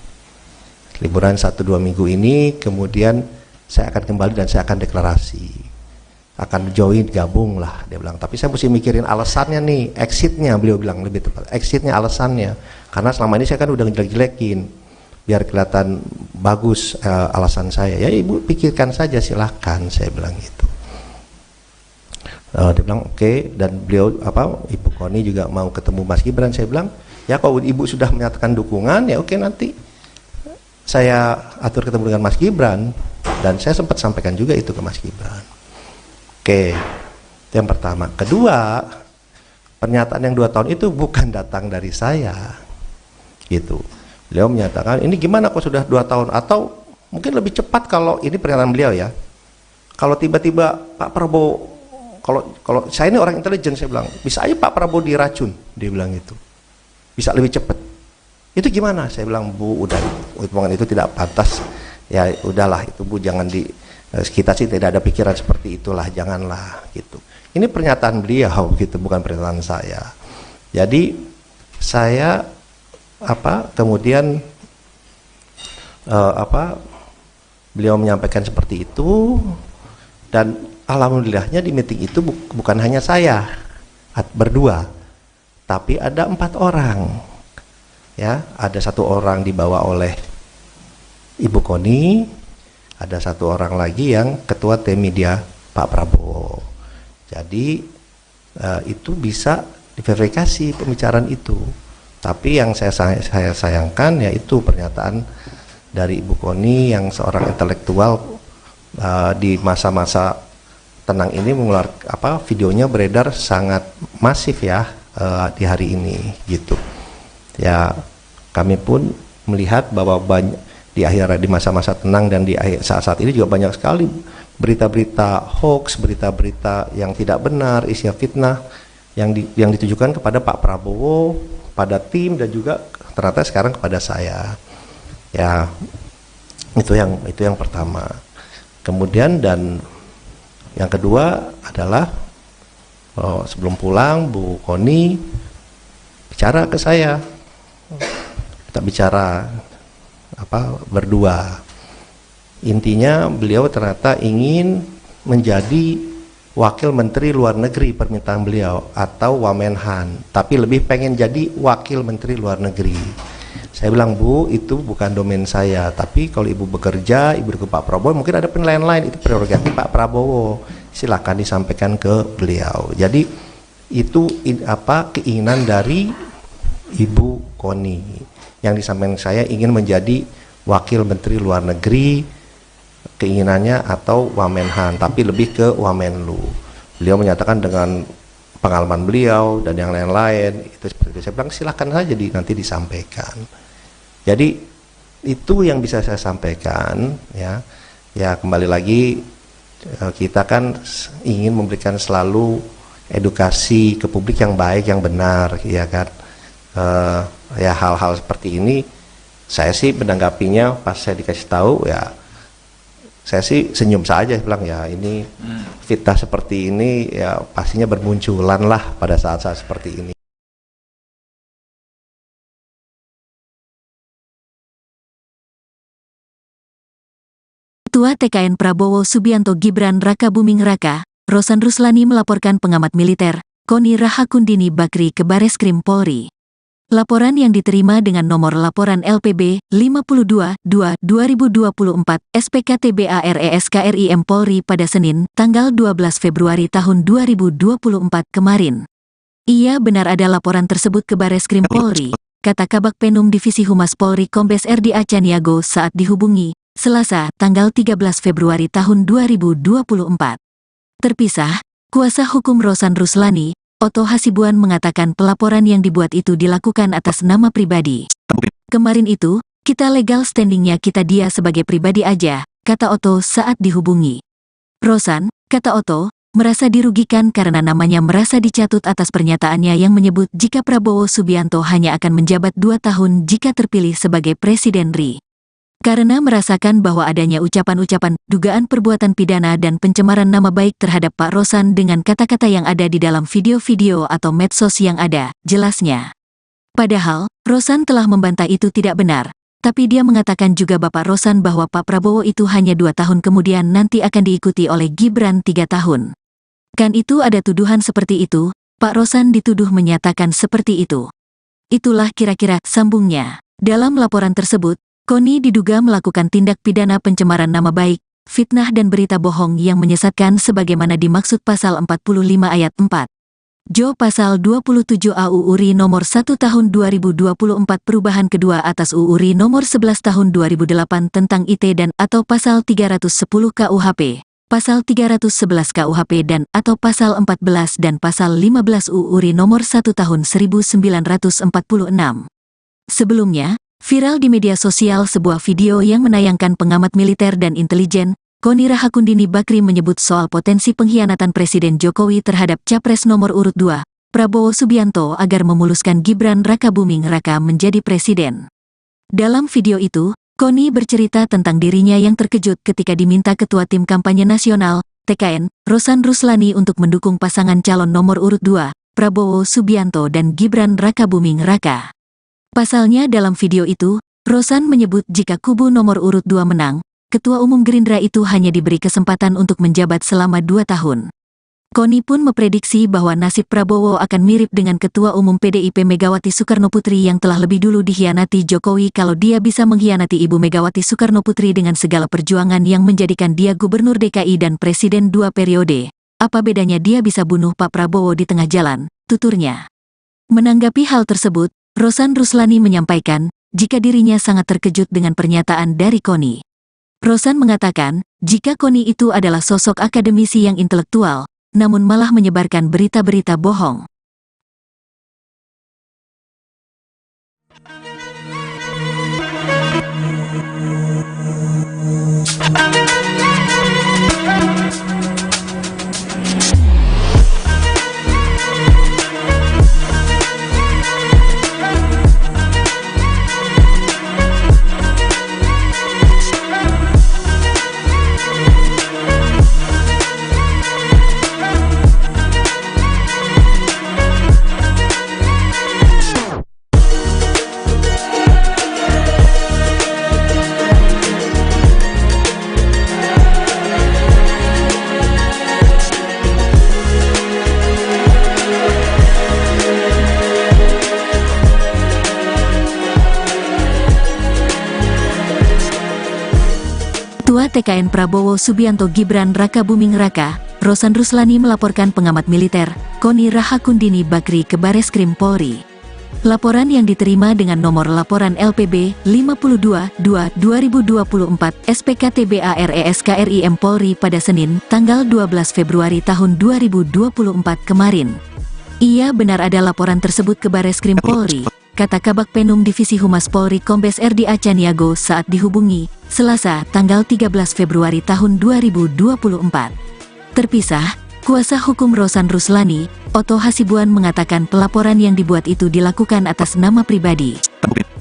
liburan 1-2 minggu ini, kemudian saya akan kembali dan saya akan deklarasi, akan join, gabung lah, dia bilang. Tapi saya mesti mikirin alasannya nih, exitnya, beliau bilang lebih tepat, exitnya, alasannya, karena selama ini saya kan udah ngejelek-jelekin, biar kelihatan bagus alasan saya. Ya Ibu pikirkan saja, silahkan, saya bilang gitu. Dia bilang oke, dan beliau Ibu Koni juga mau ketemu Mas Gibran. Saya bilang ya kalau Ibu sudah menyatakan dukungan ya oke, nanti saya atur ketemu dengan Mas Gibran, dan saya sempat sampaikan juga itu ke Mas Gibran. Oke, itu yang pertama. Kedua, pernyataan yang 2 tahun itu bukan datang dari saya, gitu. Beliau menyatakan ini gimana kok sudah 2 tahun, atau mungkin lebih cepat kalau ini pernyataan beliau ya. Kalau tiba-tiba Pak Prabowo, kalau saya ini orang intelijen, saya bilang bisa aja Pak Prabowo diracun, dia bilang gitu, bisa lebih cepat. Itu gimana? Saya bilang Bu, udah omongan itu tidak pantas. Ya udahlah itu Bu, jangan kita sih tidak ada pikiran seperti itulah, janganlah gitu. Ini pernyataan beliau gitu, bukan pernyataan saya. Jadi saya kemudian beliau menyampaikan seperti itu, dan alhamdulillahnya di meeting itu bukan hanya saya berdua, tapi ada 4 orang. Ya, ada 1 orang dibawa oleh Ibu Koni, ada 1 orang lagi yang ketua tim media Pak Prabowo. Jadi itu bisa diverifikasi pembicaraan itu. Tapi yang saya sayangkan yaitu pernyataan dari Ibu Koni yang seorang intelektual di masa-masa tenang ini mengeluarkan videonya beredar sangat masif ya di hari ini gitu. Ya kami pun melihat bahwa di masa-masa tenang dan di saat-saat ini juga banyak sekali berita-berita hoax, berita-berita yang tidak benar, isinya fitnah yang ditujukan kepada Pak Prabowo, pada tim, dan juga ternyata sekarang kepada saya. Ya itu yang pertama. Kemudian dan yang kedua adalah sebelum pulang Bu Koni bicara ke saya, kita bicara berdua. Intinya beliau ternyata ingin menjadi wakil menteri luar negeri, permintaan beliau, atau Wamenhan, tapi lebih pengen jadi wakil menteri luar negeri. Saya bilang Bu, itu bukan domain saya, tapi kalau Ibu bekerja, Ibu ke Pak Prabowo, mungkin ada penilaian lain, itu prerogatif Pak Prabowo, silakan disampaikan ke beliau. Jadi itu keinginan dari Ibu Koni yang disampaikan saya, ingin menjadi wakil menteri luar negeri, keinginannya, atau Wamenhan, tapi lebih ke Wamenlu. Beliau menyatakan dengan pengalaman beliau dan yang lain-lain itu seperti itu. Saya bilang silahkan saja nanti disampaikan. Jadi itu yang bisa saya sampaikan ya. Ya kembali lagi kita kan ingin memberikan selalu edukasi ke publik yang baik, yang benar, ya kan. Ya hal-hal seperti ini saya sih menanggapinya pas saya dikasih tahu ya, saya sih senyum saja, bilang ya ini fitnah seperti ini ya pastinya bermunculan lah pada saat-saat seperti ini. Ketua TKN Prabowo Subianto Gibran Rakabuming Raka, Rosan Ruslani melaporkan pengamat militer, Koni Rahakundini Bakri ke Bareskrim Polri. Laporan yang diterima dengan nomor laporan LPB 52-2-2024 SPKTBARESKRIM Polri pada Senin, tanggal 12 Februari tahun 2024 kemarin. Ia benar ada laporan tersebut ke Bareskrim Polri, kata Kabak Penum Divisi Humas Polri Kombes RD Acaniago saat dihubungi, Selasa, tanggal 13 Februari tahun 2024. Terpisah, kuasa hukum Rosan Ruslani, Otto Hasibuan mengatakan pelaporan yang dibuat itu dilakukan atas nama pribadi. Kemarin itu, kita legal standingnya kita dia sebagai pribadi aja, kata Otto saat dihubungi. Rosan, kata Otto, merasa dirugikan karena namanya merasa dicatut atas pernyataannya yang menyebut jika Prabowo Subianto hanya akan menjabat 2 tahun jika terpilih sebagai Presiden RI. Karena merasakan bahwa adanya ucapan-ucapan, dugaan perbuatan pidana dan pencemaran nama baik terhadap Pak Rosan dengan kata-kata yang ada di dalam video-video atau medsos yang ada, jelasnya. Padahal, Rosan telah membantah itu tidak benar, tapi dia mengatakan juga Bapak Rosan bahwa Pak Prabowo itu hanya 2 tahun kemudian nanti akan diikuti oleh Gibran 3 tahun. Kan itu ada tuduhan seperti itu, Pak Rosan dituduh menyatakan seperti itu. Itulah kira-kira sambungnya. Dalam laporan tersebut, Koni diduga melakukan tindak pidana pencemaran nama baik, fitnah dan berita bohong yang menyesatkan sebagaimana dimaksud pasal 45 ayat 4. Jo pasal 27 AUU RI nomor 1 tahun 2024 perubahan kedua atas UU RI nomor 11 tahun 2008 tentang IT dan atau pasal 310 KUHP, pasal 311 KUHP dan atau pasal 14 dan pasal 15 UU RI nomor 1 tahun 1946. Sebelumnya, viral di media sosial sebuah video yang menayangkan pengamat militer dan intelijen, Koni Rahakundini Bakri menyebut soal potensi pengkhianatan Presiden Jokowi terhadap Capres nomor urut 2, Prabowo Subianto agar memuluskan Gibran Rakabuming Raka menjadi presiden. Dalam video itu, Koni bercerita tentang dirinya yang terkejut ketika diminta Ketua Tim Kampanye Nasional, TKN, Rosan Ruslani untuk mendukung pasangan calon nomor urut 2, Prabowo Subianto dan Gibran Rakabuming Raka. Pasalnya dalam video itu, Rosan menyebut jika kubu nomor urut 2 menang, Ketua Umum Gerindra itu hanya diberi kesempatan untuk menjabat selama 2 tahun. Koni pun memprediksi bahwa nasib Prabowo akan mirip dengan Ketua Umum PDIP Megawati Soekarnoputri yang telah lebih dulu dikhianati Jokowi kalau dia bisa mengkhianati Ibu Megawati Soekarnoputri dengan segala perjuangan yang menjadikan dia Gubernur DKI dan Presiden 2 periode. Apa bedanya dia bisa bunuh Pak Prabowo di tengah jalan, tuturnya. Menanggapi hal tersebut, Rosan Ruslani menyampaikan, jika dirinya sangat terkejut dengan pernyataan dari Koni. Rosan mengatakan, jika Koni itu adalah sosok akademisi yang intelektual, namun malah menyebarkan berita-berita bohong. Ketua TKN Prabowo Subianto Gibran Rakabuming Raka, Rosan Ruslani melaporkan pengamat militer, Koni Rahakundini Bakri ke Bareskrim Polri. Laporan yang diterima dengan nomor laporan LPB 52-2-2024 SPKTBARESKRIM Polri pada Senin, tanggal 12 Februari tahun 2024 kemarin. Ia benar ada laporan tersebut ke Bareskrim Polri, kata Kabak Penum Divisi Humas Polri Kombes RD Acaniago saat dihubungi, Selasa, tanggal 13 Februari tahun 2024. Terpisah, kuasa hukum Rosan Ruslani, Otto Hasibuan mengatakan pelaporan yang dibuat itu dilakukan atas nama pribadi.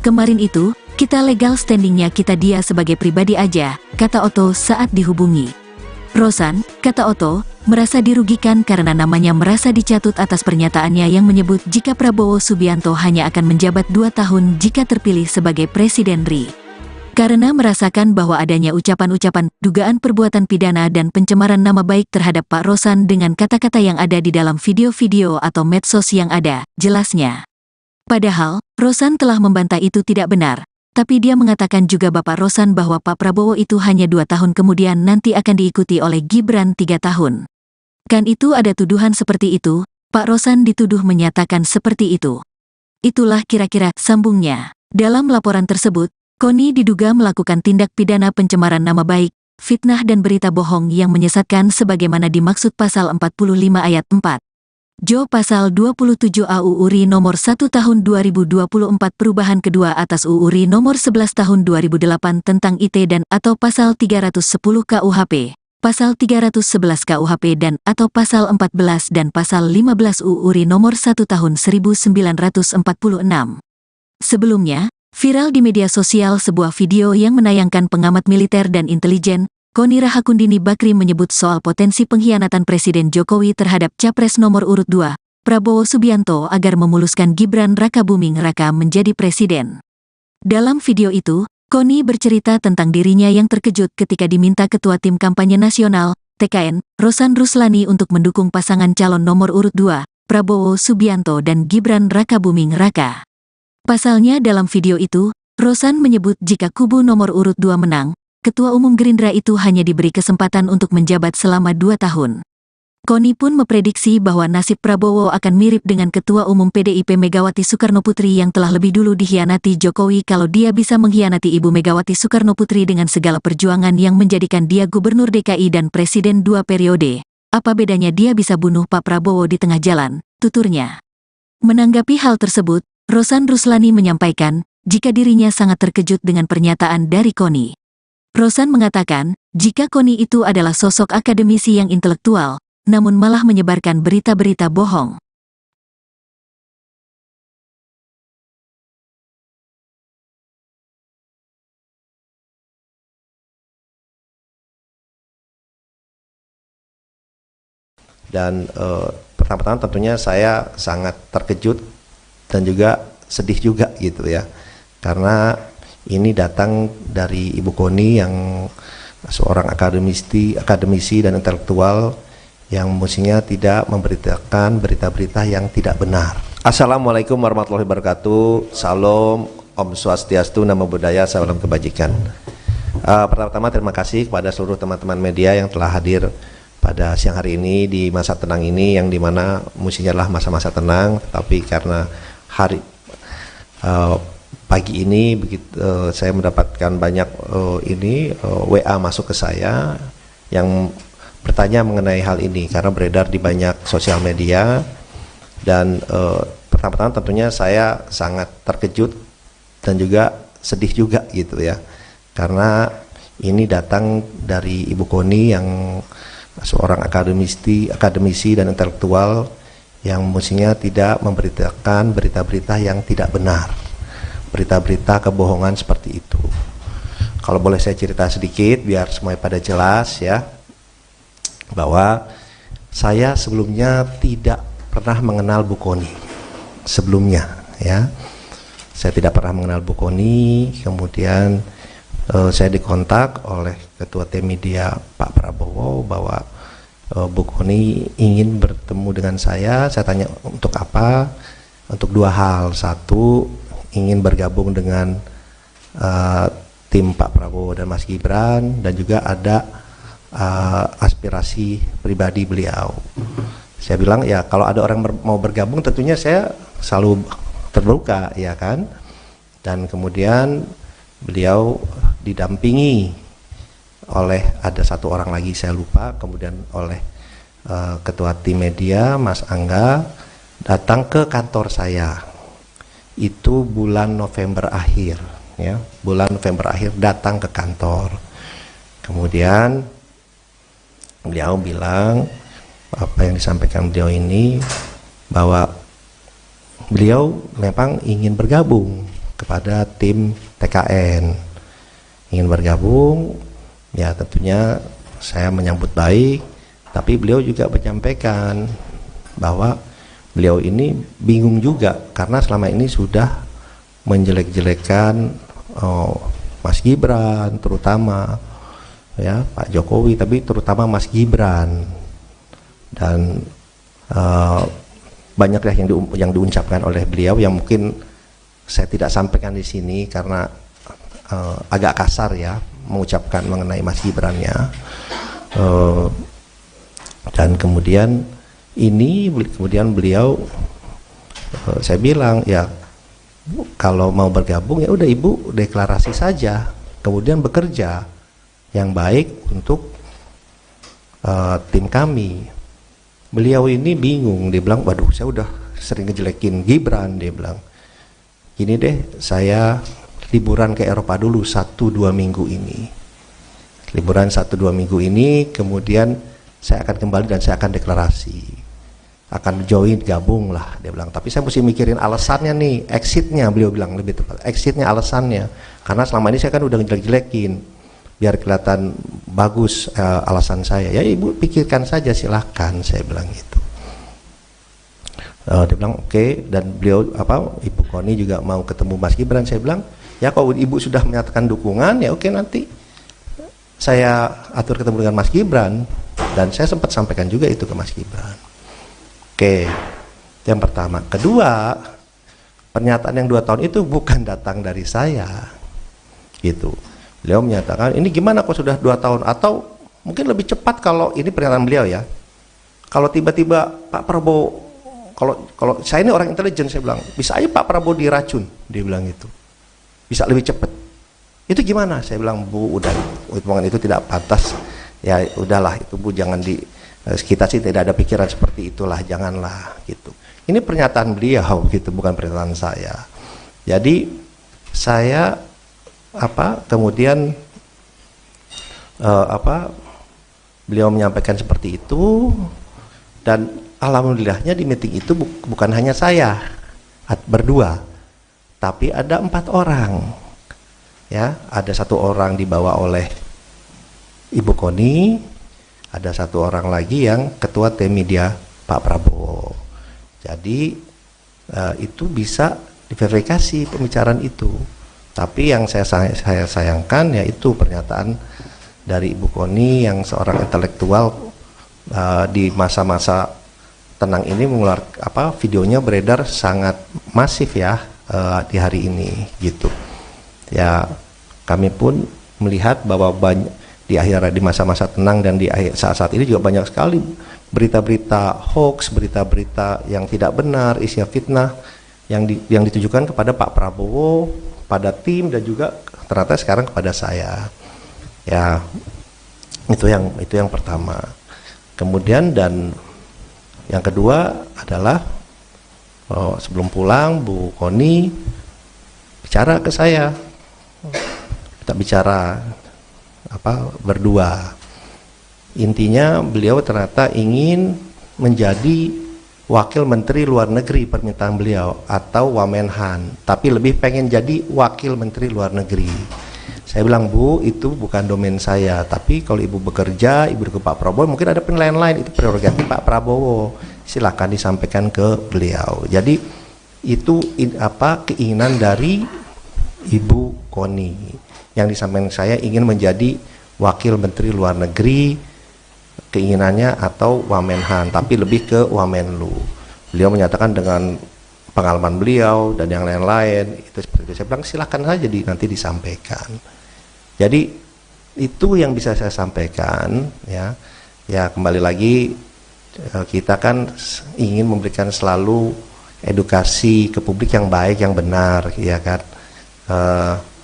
Kemarin itu, kita legal standingnya kita dia sebagai pribadi aja, kata Otto saat dihubungi. Rosan, kata Otto, merasa dirugikan karena namanya merasa dicatut atas pernyataannya yang menyebut jika Prabowo Subianto hanya akan menjabat 2 tahun jika terpilih sebagai Presiden RI. Karena merasakan bahwa adanya ucapan-ucapan dugaan perbuatan pidana dan pencemaran nama baik terhadap Pak Rosan dengan kata-kata yang ada di dalam video-video atau medsos yang ada, jelasnya. Padahal, Rosan telah membantah itu tidak benar, tapi dia mengatakan juga Bapak Rosan bahwa Pak Prabowo itu hanya 2 tahun kemudian nanti akan diikuti oleh Gibran 3 tahun. Kan itu ada tuduhan seperti itu, Pak Rosan dituduh menyatakan seperti itu. Itulah kira-kira sambungnya. Dalam laporan tersebut, Koni diduga melakukan tindak pidana pencemaran nama baik, fitnah dan berita bohong yang menyesatkan sebagaimana dimaksud pasal 45 ayat 4. Jo pasal 27 AUU RI nomor 1 tahun 2024 perubahan kedua atas UU RI nomor 11 tahun 2008 tentang IT dan atau pasal 310 KUHP, pasal 311 KUHP dan atau pasal 14 dan pasal 15 UU RI nomor 1 tahun 1946. Sebelumnya, viral di media sosial sebuah video yang menayangkan pengamat militer dan intelijen, Koni Rahakundini Bakri menyebut soal potensi pengkhianatan Presiden Jokowi terhadap Capres nomor urut 2, Prabowo Subianto agar memuluskan Gibran Rakabuming Raka menjadi presiden. Dalam video itu, Koni bercerita tentang dirinya yang terkejut ketika diminta Ketua Tim Kampanye Nasional, TKN, Rosan Ruslani untuk mendukung pasangan calon nomor urut 2, Prabowo Subianto dan Gibran Rakabuming Raka. Pasalnya dalam video itu, Rosan menyebut jika kubu nomor urut 2 menang, Ketua Umum Gerindra itu hanya diberi kesempatan untuk menjabat selama 2 tahun. Koni pun memprediksi bahwa nasib Prabowo akan mirip dengan Ketua Umum PDIP Megawati Soekarnoputri yang telah lebih dulu dikhianati Jokowi kalau dia bisa mengkhianati Ibu Megawati Soekarnoputri dengan segala perjuangan yang menjadikan dia Gubernur DKI dan Presiden 2 periode. Apa bedanya dia bisa bunuh Pak Prabowo di tengah jalan, tuturnya. Menanggapi hal tersebut, Rosan Ruslani menyampaikan, jika dirinya sangat terkejut dengan pernyataan dari Koni. Rosan mengatakan, jika Koni itu adalah sosok akademisi yang intelektual, namun malah menyebarkan berita-berita bohong. Dan pertama-tama tentunya saya sangat terkejut dan juga sedih juga gitu ya, karena ini datang dari Ibu Koni yang seorang akademisi dan intelektual yang mestinya tidak memberitakan berita-berita yang tidak benar. Assalamualaikum warahmatullahi wabarakatuh. Salam, Om Swastiastu, Namo Buddhaya, salam kebajikan. Pertama-tama terima kasih kepada seluruh teman-teman media yang telah hadir pada siang hari ini di masa tenang ini, yang dimana mestinya adalah masa-masa tenang, tapi karena hari pagi ini saya mendapatkan banyak WA masuk ke saya yang bertanya mengenai hal ini karena beredar di banyak sosial media. Dan pertama-tama tentunya saya sangat terkejut dan juga sedih juga gitu ya, karena ini datang dari Ibu Koni yang seorang akademisi dan intelektual yang mestinya tidak memberitakan berita-berita yang tidak benar, berita-berita kebohongan seperti itu. Kalau boleh saya cerita sedikit biar semuanya pada jelas ya, bahwa saya sebelumnya tidak pernah mengenal Bu Koni sebelumnya ya. Saya tidak pernah mengenal Bu Koni. Kemudian saya dikontak oleh Ketua Tim Media Pak Prabowo bahwa Bu Koni ingin bertemu dengan saya. Saya tanya untuk apa? Untuk 2 hal. Satu, ingin bergabung dengan tim Pak Prabowo dan Mas Gibran, dan juga ada aspirasi pribadi beliau. Saya bilang ya kalau ada orang mau bergabung tentunya saya selalu terbuka ya kan. Dan kemudian beliau didampingi oleh ada 1 orang lagi saya lupa, kemudian oleh Ketua Tim Media Mas Angga datang ke kantor saya. Itu bulan November akhir ya, bulan November akhir datang ke kantor. Kemudian beliau bilang apa yang disampaikan beliau ini, bahwa beliau memang ingin bergabung kepada tim TKN, ingin bergabung ya. Tentunya saya menyambut baik, tapi beliau juga menyampaikan bahwa beliau ini bingung juga karena selama ini sudah menjelek-jelekan Mas Gibran terutama, ya Pak Jokowi, tapi terutama Mas Gibran, dan banyak ya yang diucapkan oleh beliau yang mungkin saya tidak sampaikan di sini karena agak kasar ya mengucapkan mengenai Mas Gibrannya. Dan kemudian beliau saya bilang ya kalau mau bergabung ya udah Ibu deklarasi saja, kemudian bekerja yang baik untuk tim kami. Beliau ini bingung, dia bilang waduh saya udah sering ngejelekin Gibran, dia bilang gini deh, saya liburan ke Eropa dulu 1-2 minggu ini, liburan 1-2 minggu ini, kemudian saya akan kembali dan saya akan deklarasi, akan join, gabung lah, dia bilang. Tapi saya mesti mikirin alasannya nih, exitnya, beliau bilang lebih tepat, exitnya, alasannya, karena selama ini saya kan udah ngejelek-jelekin, biar kelihatan bagus alasan saya. Ya Ibu pikirkan saja, silahkan, saya bilang gitu. Dia bilang oke. Dan beliau Ibu Koni juga mau ketemu Mas Gibran. Saya bilang ya kalau Ibu sudah menyatakan dukungan ya oke, nanti saya atur ketemu dengan Mas Gibran. Dan saya sempat sampaikan juga itu ke Mas Gibran. Oke, itu yang pertama. Kedua, pernyataan yang 2 tahun itu bukan datang dari saya, gitu. Beliau menyatakan ini gimana kok sudah 2 tahun, atau mungkin lebih cepat kalau ini pernyataan beliau ya. Kalau tiba-tiba Pak Prabowo, kalau saya ini orang intelijen, saya bilang bisa aja Pak Prabowo diracun, dia bilang gitu. Bisa lebih cepat. Itu gimana? Saya bilang Bu, udah hitungan itu tidak pantas. Ya udahlah itu Bu, jangan kita sih tidak ada pikiran seperti itulah, janganlah gitu. Ini pernyataan beliau gitu, bukan pernyataan saya. Jadi saya kemudian beliau menyampaikan seperti itu, dan alhamdulillahnya di meeting itu bukan hanya saya berdua, tapi ada 4 orang ya. Ada 1 orang dibawa oleh Ibu Koni, ada 1 orang lagi yang ketua tim media Pak Prabowo. Jadi itu bisa diverifikasi pembicaraan itu. Tapi yang saya sayangkan yaitu pernyataan dari Ibu Koni yang seorang intelektual di masa-masa tenang ini mengeluarkan videonya beredar sangat masif ya di hari ini gitu. Ya kami pun melihat bahwa di masa-masa tenang dan di saat-saat ini juga banyak sekali berita-berita hoax, berita-berita yang tidak benar, isinya fitnah yang ditujukan kepada Pak Prabowo, pada tim, dan juga ternyata sekarang kepada saya. Ya itu yang pertama. Kemudian dan yang kedua adalah sebelum pulang Bu Koni bicara ke saya, kita bicara berdua. Intinya beliau ternyata ingin menjadi Wakil Menteri Luar Negeri, permintaan beliau, atau Wamenhan, tapi lebih pengen jadi Wakil Menteri Luar Negeri. Saya bilang Bu, itu bukan domain saya, tapi kalau Ibu bekerja, Ibu ke Pak Prabowo, mungkin ada penilaian lain, itu prerogatif Pak Prabowo, silakan disampaikan ke beliau. Jadi itu keinginan dari Ibu Koni, yang disampaikan saya ingin menjadi Wakil Menteri Luar Negeri, keinginannya, atau Wamenhan, tapi lebih ke Wamenlu. Beliau menyatakan dengan pengalaman beliau dan yang lain-lain itu seperti itu. Saya bilang silakan saja nanti disampaikan. Jadi itu yang bisa saya sampaikan ya. Ya kembali lagi kita kan ingin memberikan selalu edukasi ke publik yang baik, yang benar, ya kan.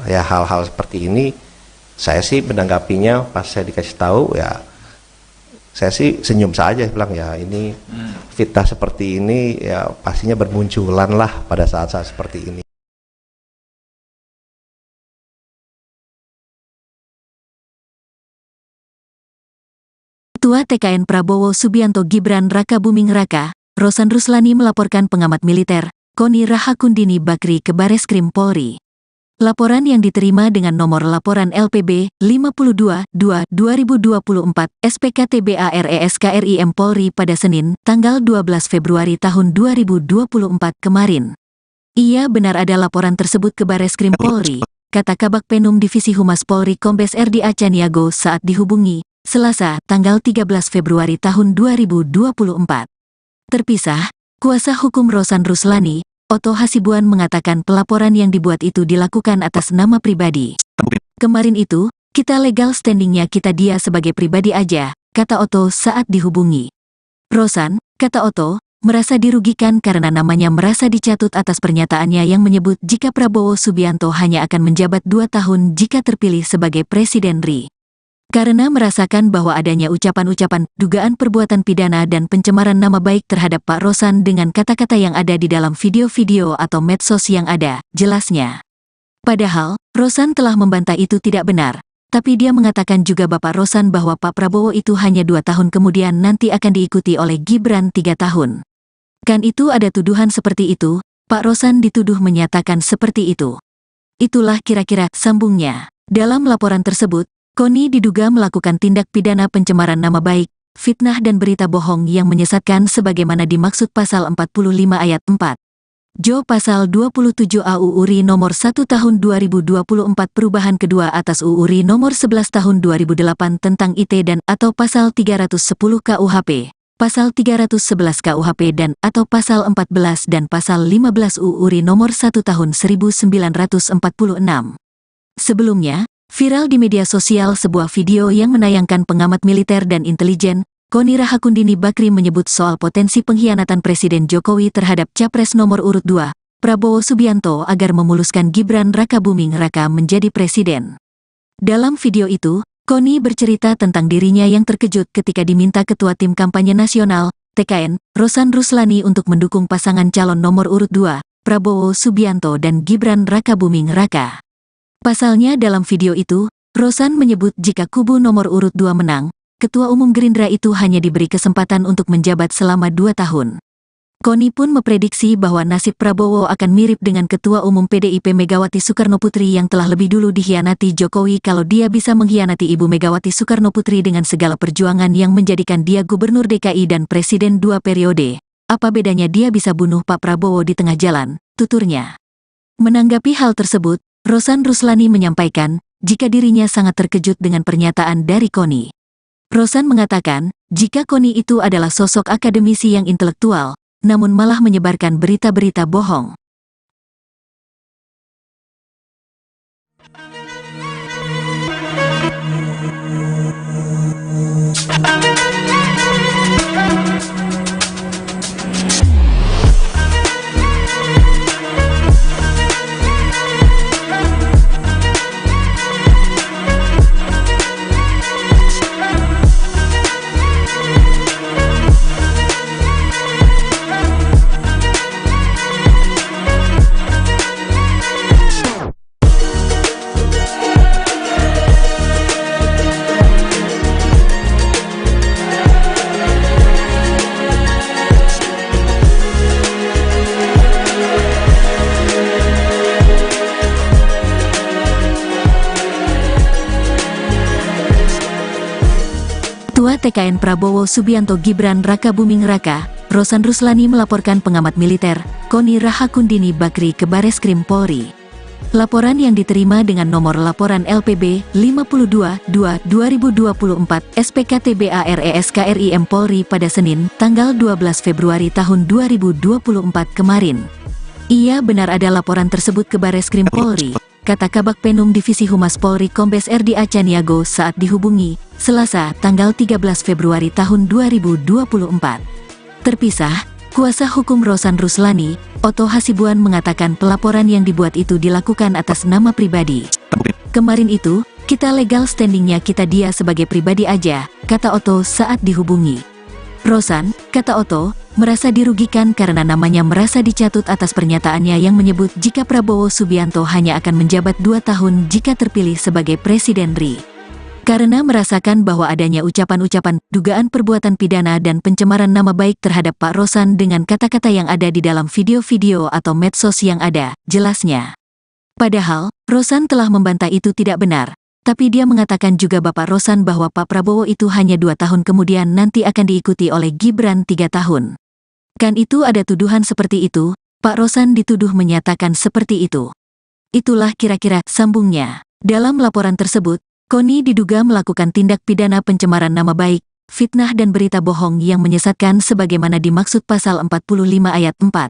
Ya hal-hal seperti ini saya sih menanggapinya pas saya dikasih tahu ya, saya sih senyum saja, bilang ya ini fitnah seperti ini ya pastinya bermunculan lah pada saat-saat seperti ini. Ketua TKN Prabowo Subianto Gibran Raka Buming Raka, Rosan Ruslani melaporkan pengamat militer, Koni Rahakundini Bakri ke Bareskrim Polri. Laporan yang diterima dengan nomor laporan LPB 52-2-2024 SPKTBARESKRIM Polri pada Senin, tanggal 12 Februari tahun 2024 kemarin. Ia benar ada laporan tersebut ke Bareskrim Polri, kata Kabak Penum Divisi Humas Polri Kombes RD Acaniago saat dihubungi, Selasa, tanggal 13 Februari tahun 2024. Terpisah, kuasa hukum Rosan Ruslani, Otto Hasibuan mengatakan pelaporan yang dibuat itu dilakukan atas nama pribadi. Kemarin itu, kita legal standingnya kita dia sebagai pribadi aja, kata Otto saat dihubungi. Rosan, kata Otto, merasa dirugikan karena namanya merasa dicatut atas pernyataannya yang menyebut jika Prabowo Subianto hanya akan menjabat 2 tahun jika terpilih sebagai Presiden RI. Karena merasakan bahwa adanya ucapan-ucapan, dugaan perbuatan pidana dan pencemaran nama baik terhadap Pak Rosan dengan kata-kata yang ada di dalam video-video atau medsos yang ada, jelasnya. Padahal, Rosan telah membantah itu tidak benar, tapi dia mengatakan juga Bapak Rosan bahwa Pak Prabowo itu hanya 2 tahun kemudian nanti akan diikuti oleh Gibran 3 tahun. Kan itu ada tuduhan seperti itu, Pak Rosan dituduh menyatakan seperti itu. Itulah kira-kira sambungnya. Dalam laporan tersebut, Koni diduga melakukan tindak pidana pencemaran nama baik, fitnah dan berita bohong yang menyesatkan sebagaimana dimaksud pasal 45 ayat 4. Jo pasal 27 AUU RI nomor 1 tahun 2024 perubahan kedua atas UU RI nomor 11 tahun 2008 tentang IT dan atau pasal 310 KUHP. Pasal 311 KUHP dan atau pasal 14 dan pasal 15 UU RI nomor 1 tahun 1946. Sebelumnya, viral di media sosial sebuah video yang menayangkan pengamat militer dan intelijen, Koni Rahakundini Bakri menyebut soal potensi pengkhianatan Presiden Jokowi terhadap Capres nomor urut 2, Prabowo Subianto agar memuluskan Gibran Rakabuming Raka menjadi presiden. Dalam video itu, Koni bercerita tentang dirinya yang terkejut ketika diminta Ketua Tim Kampanye Nasional, TKN, Rosan Ruslani untuk mendukung pasangan calon nomor urut 2, Prabowo Subianto dan Gibran Rakabuming Raka. Pasalnya dalam video itu, Rosan menyebut jika kubu nomor urut 2 menang, Ketua Umum Gerindra itu hanya diberi kesempatan untuk menjabat selama 2 tahun. Koni pun memprediksi bahwa nasib Prabowo akan mirip dengan Ketua Umum PDIP Megawati Soekarnoputri yang telah lebih dulu dikhianati Jokowi kalau dia bisa mengkhianati Ibu Megawati Soekarnoputri dengan segala perjuangan yang menjadikan dia Gubernur DKI dan Presiden 2 periode. Apa bedanya dia bisa bunuh Pak Prabowo di tengah jalan, tuturnya. Menanggapi hal tersebut, Rosan Ruslani menyampaikan, jika dirinya sangat terkejut dengan pernyataan dari Koni. Rosan mengatakan, jika Koni itu adalah sosok akademisi yang intelektual, namun malah menyebarkan berita-berita bohong. Ketua TKN Prabowo Subianto Gibran Rakabuming Raka, Rosan Ruslani melaporkan pengamat militer, Koni Rahakundini Bakri ke Bareskrim Polri. Laporan yang diterima dengan nomor laporan LPB 52-2-2024 SPKTBARESKRIM Polri pada Senin, tanggal 12 Februari tahun 2024 kemarin. Ia benar ada laporan tersebut ke Bareskrim Polri, kata Kabak Penum Divisi Humas Polri Kombes RD Acaniago saat dihubungi, Selasa, tanggal 13 Februari tahun 2024. Terpisah, kuasa hukum Rosan Ruslani, Otto Hasibuan mengatakan pelaporan yang dibuat itu dilakukan atas nama pribadi. Kemarin itu, kita legal standingnya kita dia sebagai pribadi aja, kata Otto saat dihubungi. Rosan, kata Otto, merasa dirugikan karena namanya merasa dicatut atas pernyataannya yang menyebut jika Prabowo Subianto hanya akan menjabat 2 tahun jika terpilih sebagai Presiden RI. Karena merasakan bahwa adanya ucapan-ucapan, dugaan perbuatan pidana dan pencemaran nama baik terhadap Pak Rosan dengan kata-kata yang ada di dalam video-video atau medsos yang ada, jelasnya. Padahal, Rosan telah membantah itu tidak benar, tapi dia mengatakan juga Bapak Rosan bahwa Pak Prabowo itu hanya 2 tahun kemudian nanti akan diikuti oleh Gibran 3 tahun. Kan itu ada tuduhan seperti itu, Pak Rosan dituduh menyatakan seperti itu. Itulah kira-kira sambungnya. Dalam laporan tersebut, Koni diduga melakukan tindak pidana pencemaran nama baik, fitnah dan berita bohong yang menyesatkan sebagaimana dimaksud pasal 45 ayat 4.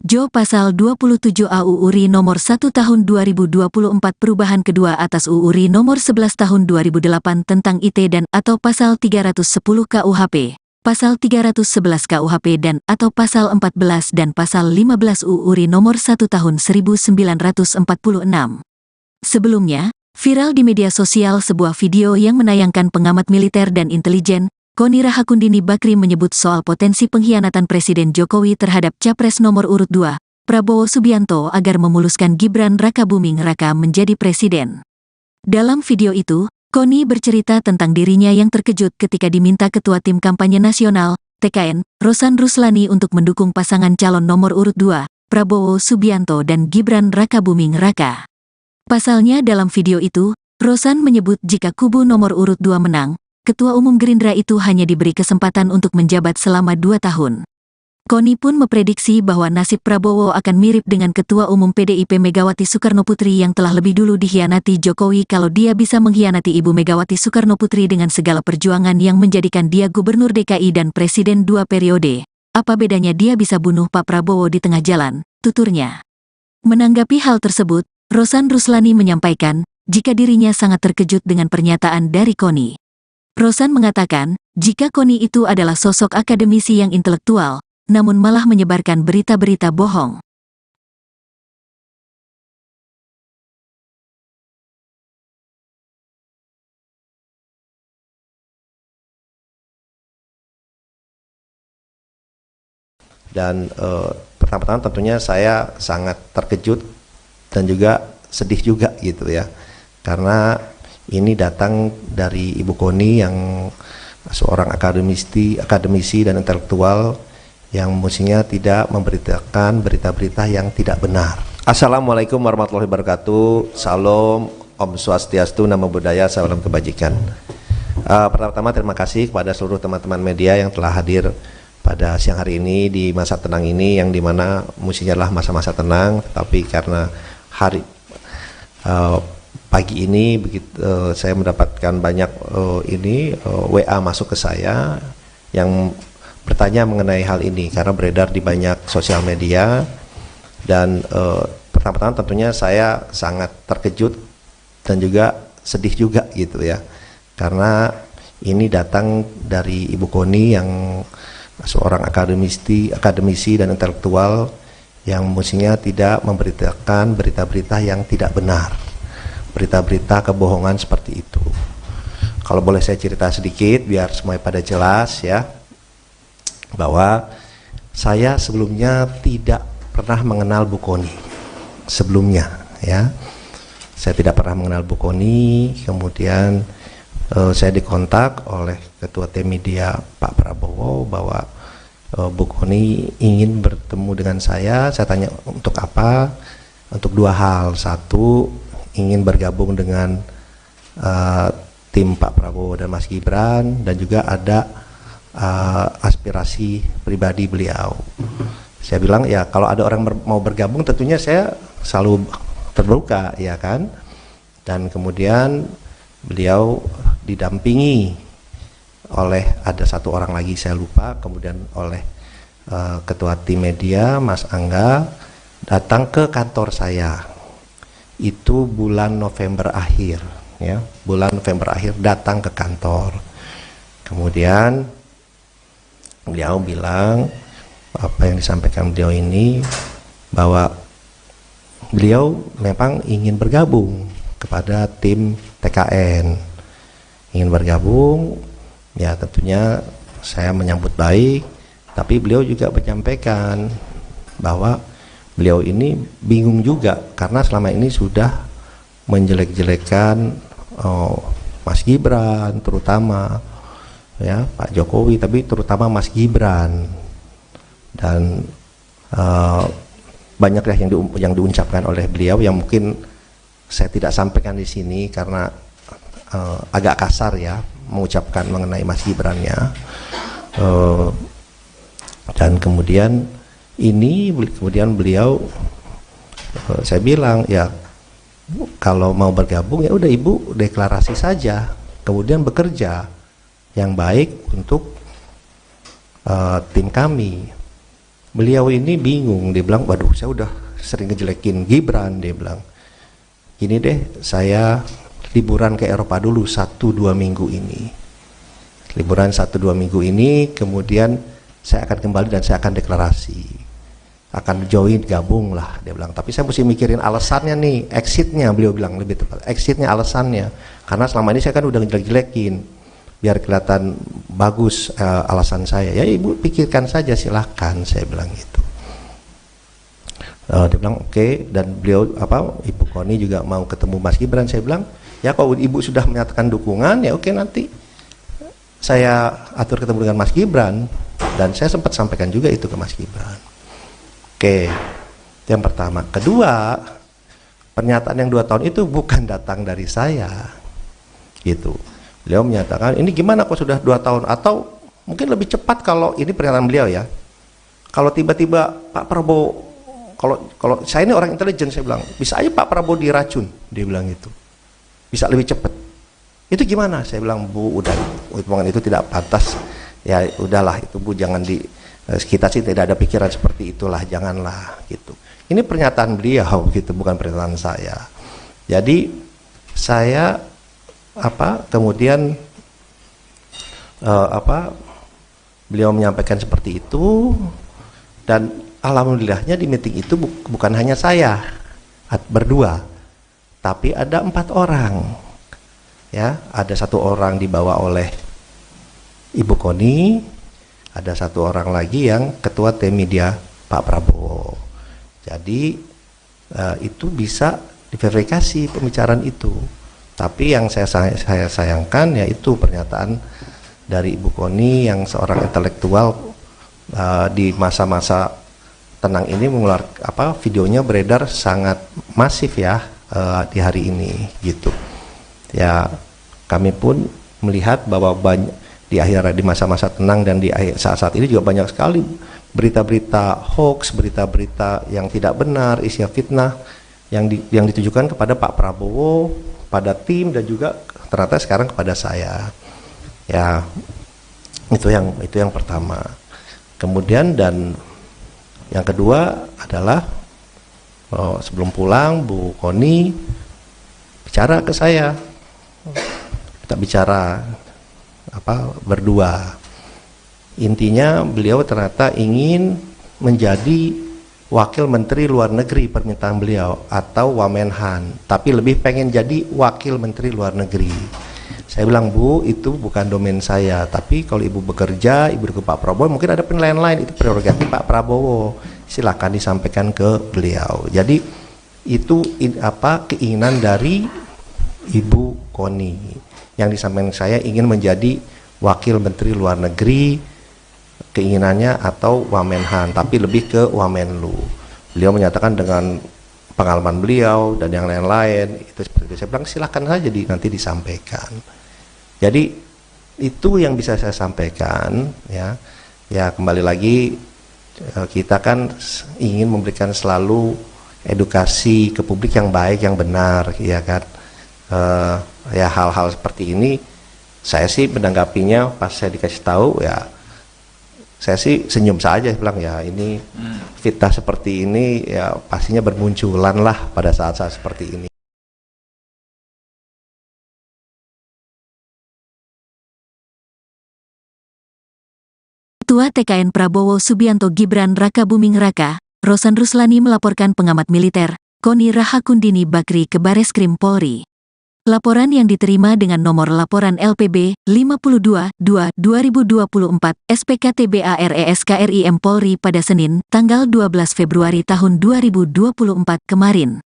Jo pasal 27 AU URI nomor 1 tahun 2024 perubahan kedua atas UU RI nomor 11 tahun 2008 tentang IT dan atau pasal 310 KUHP, pasal 311 KUHP dan atau pasal 14 dan pasal 15 UU RI nomor 1 tahun 1946. Sebelumnya, viral di media sosial sebuah video yang menayangkan pengamat militer dan intelijen, Koni Rahakundini Bakri menyebut soal potensi pengkhianatan Presiden Jokowi terhadap Capres nomor urut 2, Prabowo Subianto agar memuluskan Gibran Rakabuming Raka menjadi presiden. Dalam video itu, Koni bercerita tentang dirinya yang terkejut ketika diminta Ketua Tim Kampanye Nasional, TKN, Rosan Ruslani untuk mendukung pasangan calon nomor urut 2, Prabowo Subianto dan Gibran Rakabuming Raka. Pasalnya dalam video itu, Rosan menyebut jika kubu nomor urut 2 menang, Ketua Umum Gerindra itu hanya diberi kesempatan untuk menjabat selama 2 tahun. Koni pun memprediksi bahwa nasib Prabowo akan mirip dengan Ketua Umum PDIP Megawati Soekarnoputri yang telah lebih dulu dikhianati Jokowi kalau dia bisa mengkhianati Ibu Megawati Soekarnoputri dengan segala perjuangan yang menjadikan dia Gubernur DKI dan Presiden 2 periode. Apa bedanya dia bisa bunuh Pak Prabowo di tengah jalan, tuturnya. Menanggapi hal tersebut, Rosan Ruslani menyampaikan, jika dirinya sangat terkejut dengan pernyataan dari Koni. Rosan mengatakan, jika Koni itu adalah sosok akademisi yang intelektual, namun malah menyebarkan berita-berita bohong. Dan pertama-tama tentunya saya sangat terkejut dan juga sedih juga gitu ya, karena ini datang dari Ibu Koni yang seorang akademisi dan intelektual yang mestinya tidak memberitakan berita-berita yang tidak benar. Assalamualaikum warahmatullahi wabarakatuh. Salam, Om Swastiastu, Namo Buddhaya, salam kebajikan. Pertama-tama terima kasih kepada seluruh teman-teman media yang telah hadir pada siang hari ini di masa tenang ini, yang dimana mestinya adalah masa-masa tenang, tapi karena pagi ini saya mendapatkan banyak WA masuk ke saya yang bertanya mengenai hal ini karena beredar di banyak sosial media. Dan pertama-tama tentunya saya sangat terkejut dan juga sedih juga gitu ya, karena ini datang dari Ibu Koni yang seorang akademisi dan intelektual yang mestinya tidak memberitakan berita-berita yang tidak benar, berita-berita kebohongan seperti itu. Kalau boleh saya cerita sedikit biar semuanya pada jelas ya, bahwa saya sebelumnya tidak pernah mengenal Bu Koni sebelumnya ya. Saya tidak pernah mengenal Bu Koni, kemudian saya dikontak oleh Ketua Tim Media Pak Prabowo bahwa Bu Koni ingin bertemu dengan saya. Saya tanya untuk apa? Untuk dua hal. Satu, ingin bergabung dengan tim Pak Prabowo dan Mas Gibran, dan juga ada aspirasi pribadi beliau. Saya bilang ya kalau ada orang mau bergabung tentunya saya selalu terbuka ya kan. Dan kemudian beliau didampingi oleh ada satu orang lagi saya lupa, kemudian oleh Ketua Tim Media Mas Angga datang ke kantor saya. Itu bulan November akhir ya, bulan November akhir datang ke kantor. Kemudian beliau bilang apa yang disampaikan beliau ini, bahwa beliau memang ingin bergabung kepada tim TKN, ingin bergabung ya. Tentunya saya menyambut baik, tapi beliau juga menyampaikan bahwa beliau ini bingung juga karena selama ini sudah menjelek-jelekan Mas Gibran terutama ya, Pak Jokowi, tapi terutama Mas Gibran, dan banyak yang diucapkan oleh beliau yang mungkin saya tidak sampaikan di sini karena agak kasar ya mengucapkan mengenai Mas Gibran-nya. Dan kemudian beliau saya bilang ya kalau mau bergabung ya udah ibu deklarasi saja, kemudian bekerja yang baik untuk tim kami. Beliau ini bingung, dia bilang, waduh saya udah sering ngejelekin Gibran, dia bilang, gini deh, saya liburan ke Eropa dulu 1-2 minggu ini. Liburan 1-2 minggu ini, kemudian saya akan kembali dan saya akan deklarasi. Akan join, gabung lah, dia bilang. Tapi saya mesti mikirin alasannya nih, exitnya, beliau bilang lebih tepat. Exitnya, alasannya. Karena selama ini saya kan udah ngejelek-jelekin. Biar kelihatan bagus alasan saya. Ya ibu pikirkan saja, silahkan, saya bilang gitu. Dia bilang oke, dan beliau Ibu Koni juga mau ketemu Mas Gibran. Saya bilang ya kalau ibu sudah menyatakan dukungan ya oke, nanti saya atur ketemu dengan Mas Gibran, dan saya sempat sampaikan juga itu ke Mas Gibran. Oke, yang pertama. Kedua, pernyataan yang 2 tahun itu bukan datang dari saya gitu. Beliau menyatakan ini gimana kok sudah 2 tahun, atau mungkin lebih cepat kalau ini pernyataan beliau ya, kalau tiba-tiba Pak Prabowo, kalau saya ini orang intelijen, saya bilang bisa aja Pak Prabowo diracun, dia bilang gitu, bisa lebih cepat. Itu gimana? Saya bilang, Bu, udah, omongan itu tidak pantas ya, udahlah itu Bu, jangan kita sih tidak ada pikiran seperti itulah, janganlah gitu. Ini pernyataan beliau gitu, bukan pernyataan saya. Jadi saya kemudian beliau menyampaikan seperti itu, dan alhamdulillahnya di meeting itu bukan hanya saya berdua, tapi ada 4 orang ya. Ada 1 orang dibawa oleh Ibu Koni, ada 1 orang lagi yang ketua tim media Pak Prabowo. Jadi itu bisa diverifikasi pembicaraan itu. Tapi yang saya sayangkan yaitu pernyataan dari Ibu Koni yang seorang intelektual di masa-masa tenang ini mengeluarkan videonya beredar sangat masif ya di hari ini gitu. Ya kami pun melihat bahwa di masa-masa tenang dan di saat-saat ini juga banyak sekali berita-berita hoax, berita-berita yang tidak benar, isinya fitnah yang ditujukan kepada Pak Prabowo, pada tim, dan juga ternyata sekarang kepada saya. Ya itu yang pertama. Kemudian dan yang kedua adalah sebelum pulang Bu Koni bicara ke saya, kita bicara berdua. Intinya beliau ternyata ingin menjadi wakil menteri luar negeri, permintaan beliau, atau Wamenhan, tapi lebih pengen jadi wakil menteri luar negeri. Saya bilang, Bu, itu bukan domain saya, tapi kalau ibu bekerja, ibu ke Pak Prabowo, mungkin ada penilaian lain, itu prerogatif Pak Prabowo, silakan disampaikan ke beliau. Jadi itu keinginan dari Ibu Koni. Yang disampaikan saya ingin menjadi wakil menteri luar negeri, keinginannya, atau Wamenhan, tapi lebih ke Wamenlu. Beliau menyatakan dengan pengalaman beliau dan yang lain-lain itu seperti itu. Saya bilang silahkan saja nanti disampaikan. Jadi itu yang bisa saya sampaikan ya. Ya kembali lagi, kita kan ingin memberikan selalu edukasi ke publik yang baik, yang benar, ya kan. Ya hal-hal seperti ini saya sih menanggapinya pas saya dikasih tahu ya, saya sih senyum saja, bilang ya ini fitnah seperti ini ya pastinya bermunculan lah pada saat-saat seperti ini. Ketua TKN Prabowo Subianto Gibran Raka Buming Raka, Rosan Ruslani melaporkan pengamat militer, Koni Rahakundini Bakri ke Bareskrim Polri. Laporan yang diterima dengan nomor laporan LPB 52-2-2024 SPKTBARESKRIM Polri pada Senin, tanggal 12 Februari tahun 2024 kemarin.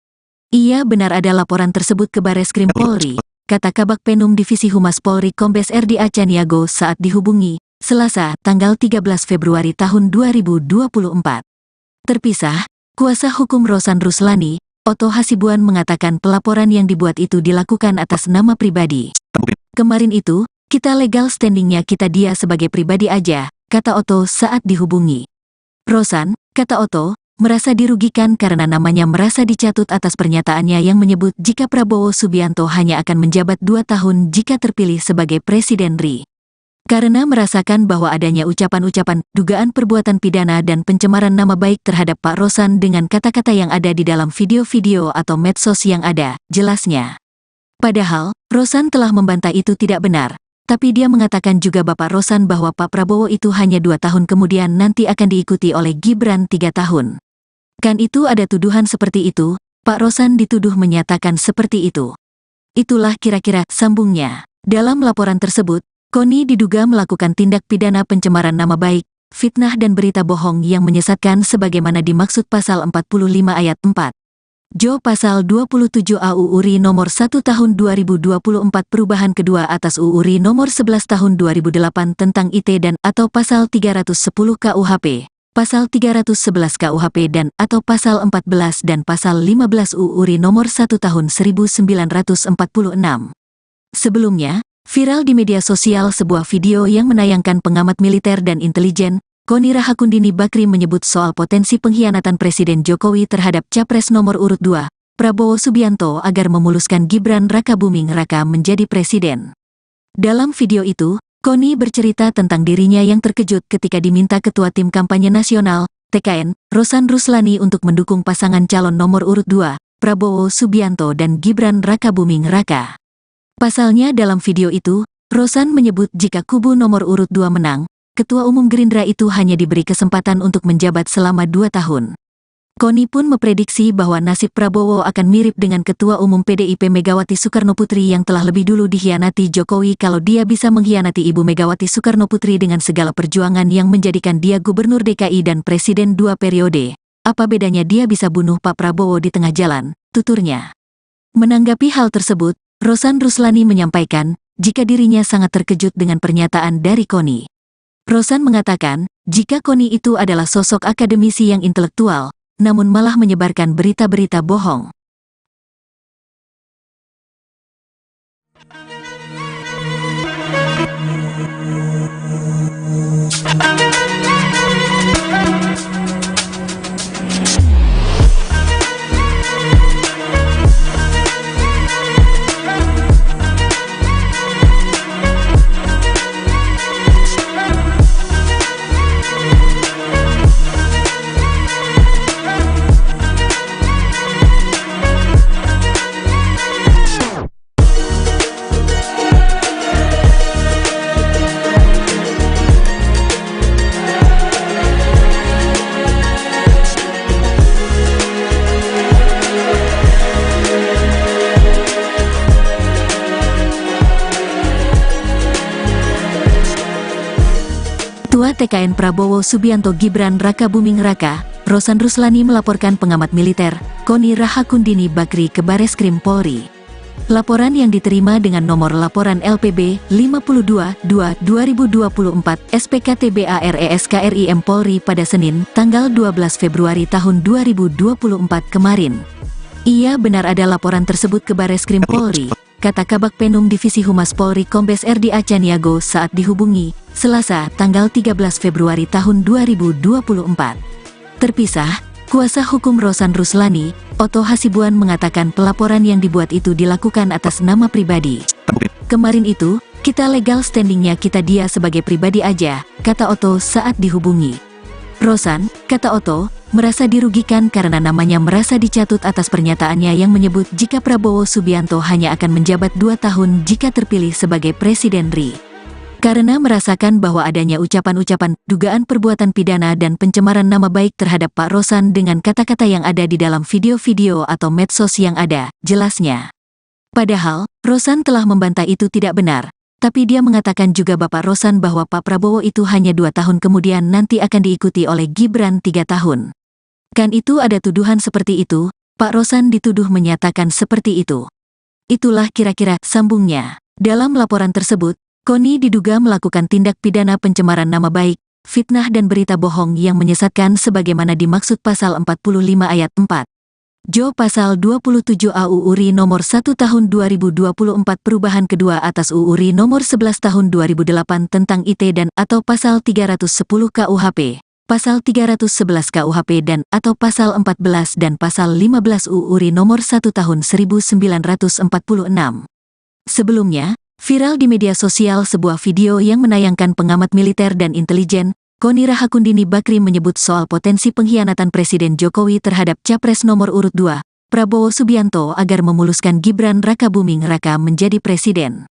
Ia benar ada laporan tersebut ke Bareskrim Polri, kata Kabak Penum Divisi Humas Polri Kombes RD Acaniago saat dihubungi, Selasa, tanggal 13 Februari tahun 2024. Terpisah, kuasa hukum Rosan Ruslani, Otto Hasibuan, mengatakan pelaporan yang dibuat itu dilakukan atas nama pribadi. Kemarin itu, kita legal standingnya kita dia sebagai pribadi aja, kata Otto saat dihubungi. Rosan, kata Otto, merasa dirugikan karena namanya merasa dicatut atas pernyataannya yang menyebut jika Prabowo Subianto hanya akan menjabat 2 tahun jika terpilih sebagai Presiden RI. Karena merasakan bahwa adanya ucapan-ucapan, dugaan perbuatan pidana dan pencemaran nama baik terhadap Pak Rosan dengan kata-kata yang ada di dalam video-video atau medsos yang ada, jelasnya. Padahal, Rosan telah membantah itu tidak benar, tapi dia mengatakan juga Bapak Rosan bahwa Pak Prabowo itu hanya 2 tahun kemudian nanti akan diikuti oleh Gibran 3 tahun. Kan itu ada tuduhan seperti itu, Pak Rosan dituduh menyatakan seperti itu. Itulah kira-kira sambungnya. Dalam laporan tersebut, Koni diduga melakukan tindak pidana pencemaran nama baik, fitnah dan berita bohong yang menyesatkan sebagaimana dimaksud pasal 45 ayat 4. Jo pasal 27 AUU RI nomor 1 tahun 2024 perubahan kedua atas UU RI nomor 11 tahun 2008 tentang IT dan atau pasal 310 KUHP, pasal 311 KUHP dan atau pasal 14 dan pasal 15 UU RI nomor 1 tahun 1946. Sebelumnya, viral di media sosial sebuah video yang menayangkan pengamat militer dan intelijen, Koni Rahakundini Bakri menyebut soal potensi pengkhianatan Presiden Jokowi terhadap Capres nomor urut 2, Prabowo Subianto agar memuluskan Gibran Rakabuming Raka menjadi presiden. Dalam video itu, Koni bercerita tentang dirinya yang terkejut ketika diminta Ketua Tim Kampanye Nasional, TKN, Rosan Ruslani untuk mendukung pasangan calon nomor urut 2, Prabowo Subianto dan Gibran Rakabuming Raka. Pasalnya dalam video itu, Rosan menyebut jika kubu nomor urut 2 menang, Ketua Umum Gerindra itu hanya diberi kesempatan untuk menjabat selama 2 tahun. Koni pun memprediksi bahwa nasib Prabowo akan mirip dengan Ketua Umum PDIP Megawati Soekarnoputri yang telah lebih dulu dikhianati Jokowi kalau dia bisa mengkhianati Ibu Megawati Soekarnoputri dengan segala perjuangan yang menjadikan dia Gubernur DKI dan Presiden 2 periode. Apa bedanya dia bisa bunuh Pak Prabowo di tengah jalan, tuturnya. Menanggapi hal tersebut, Rosan Ruslani menyampaikan, jika dirinya sangat terkejut dengan pernyataan dari Koni. Rosan mengatakan, jika Koni itu adalah sosok akademisi yang intelektual, namun malah menyebarkan berita-berita bohong. Ketua TKN Prabowo Subianto Gibran Rakabuming Raka, Rosan Ruslani melaporkan pengamat militer, Koni Rahakundini Bakri ke Bareskrim Polri. Laporan yang diterima dengan nomor laporan LPB 52-2-2024 SPKTBARESKRIM Polri pada Senin, tanggal 12 Februari tahun 2024 kemarin. Ia benar ada laporan tersebut ke Bareskrim Polri, kata Kabak Penum Divisi Humas Polri Kombes RD Acaniago saat dihubungi, Selasa, tanggal 13 Februari tahun 2024. Terpisah, kuasa hukum Rosan Ruslani, Otto Hasibuan mengatakan pelaporan yang dibuat itu dilakukan atas nama pribadi. Kemarin itu, kita legal standingnya kita dia sebagai pribadi aja, kata Otto saat dihubungi. Rosan, kata Otto, merasa dirugikan karena namanya merasa dicatut atas pernyataannya yang menyebut jika Prabowo Subianto hanya akan menjabat 2 tahun jika terpilih sebagai Presiden RI. Karena merasakan bahwa adanya ucapan-ucapan, dugaan perbuatan pidana dan pencemaran nama baik terhadap Pak Rosan dengan kata-kata yang ada di dalam video-video atau medsos yang ada, jelasnya. Padahal, Rosan telah membantah itu tidak benar, tapi dia mengatakan juga Bapak Rosan bahwa Pak Prabowo itu hanya 2 tahun kemudian nanti akan diikuti oleh Gibran 3 tahun. Kan itu ada tuduhan seperti itu, Pak Rosan dituduh menyatakan seperti itu. Itulah kira-kira sambungnya. Dalam laporan tersebut, Koni diduga melakukan tindak pidana pencemaran nama baik, fitnah dan berita bohong yang menyesatkan sebagaimana dimaksud pasal 45 ayat 4. Jo pasal 27 AUU RI nomor 1 tahun 2024 perubahan kedua atas UU RI nomor 11 tahun 2008 tentang IT dan atau pasal 310 KUHP, Pasal 311 KUHP dan atau Pasal 14 dan Pasal 15 UU RI Nomor 1 Tahun 1946. Sebelumnya, viral di media sosial sebuah video yang menayangkan pengamat militer dan intelijen, Koni Rahakundini Bakri menyebut soal potensi pengkhianatan Presiden Jokowi terhadap Capres nomor urut 2, Prabowo Subianto agar memuluskan Gibran Rakabuming Raka menjadi presiden.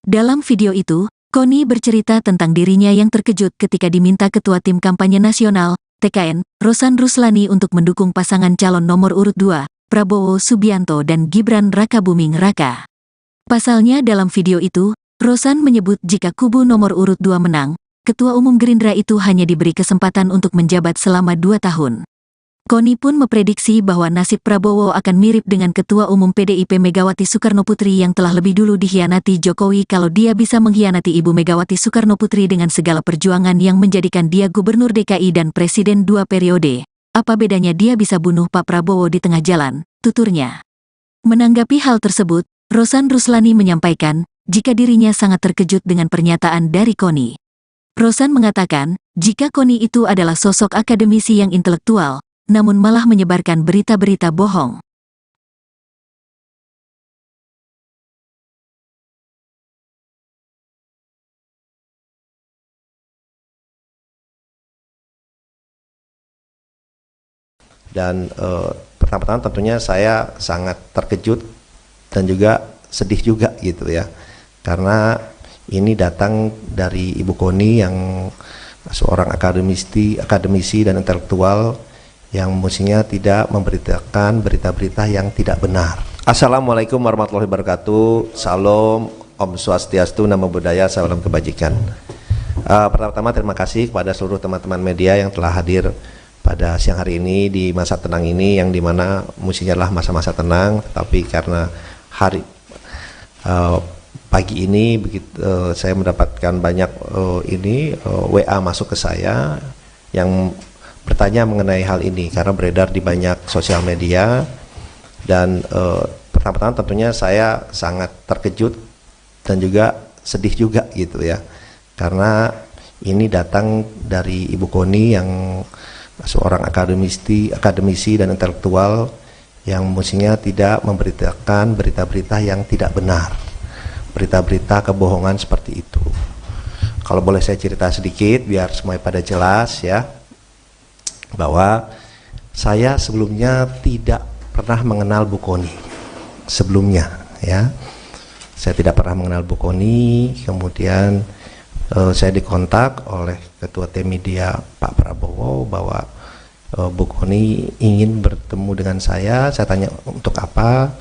Dalam video itu, Koni bercerita tentang dirinya yang terkejut ketika diminta Ketua Tim Kampanye Nasional, TKN, Rosan Ruslani untuk mendukung pasangan calon nomor urut 2, Prabowo Subianto dan Gibran Rakabuming Raka. Pasalnya dalam video itu, Rosan menyebut jika kubu nomor urut 2 menang, Ketua Umum Gerindra itu hanya diberi kesempatan untuk menjabat selama 2 tahun. Koni pun memprediksi bahwa nasib Prabowo akan mirip dengan Ketua Umum PDIP Megawati Soekarnoputri yang telah lebih dulu dikhianati Jokowi kalau dia bisa mengkhianati Ibu Megawati Soekarnoputri dengan segala perjuangan yang menjadikan dia Gubernur DKI dan Presiden 2 periode. Apa bedanya dia bisa bunuh Pak Prabowo di tengah jalan, tuturnya. Menanggapi hal tersebut, Rosan Ruslani menyampaikan, jika dirinya sangat terkejut dengan pernyataan dari Koni. Rosan mengatakan, jika Koni itu adalah sosok akademisi yang intelektual, namun malah menyebarkan berita-berita bohong. Dan pertama-tama tentunya saya sangat terkejut dan juga sedih juga gitu ya, karena ini datang dari Ibu Koni yang seorang akademisi dan intelektual yang mestinya tidak memberitakan berita-berita yang tidak benar. Assalamualaikum warahmatullahi wabarakatuh. Salam, Om Swastiastu, Namo Buddhaya, salam kebajikan. Pertama-tama terima kasih kepada seluruh teman-teman media yang telah hadir pada siang hari ini di masa tenang ini, yang dimana mestinya adalah masa-masa tenang, tapi karena pagi ini saya mendapatkan banyak WA masuk ke saya yang bertanya mengenai hal ini karena beredar di banyak sosial media. Dan pertama-tama tentunya saya sangat terkejut dan juga sedih juga gitu ya, karena ini datang dari Ibu Koni yang seorang akademisi dan intelektual yang mestinya tidak memberitakan berita-berita yang tidak benar, berita-berita kebohongan seperti itu. Kalau boleh saya cerita sedikit biar semuanya pada jelas ya, bahwa saya sebelumnya tidak pernah mengenal Bu Koni sebelumnya ya. Saya tidak pernah mengenal Bu Koni. Kemudian saya dikontak oleh Ketua Tim Media Pak Prabowo bahwa Bu Koni ingin bertemu dengan saya. Saya tanya untuk apa?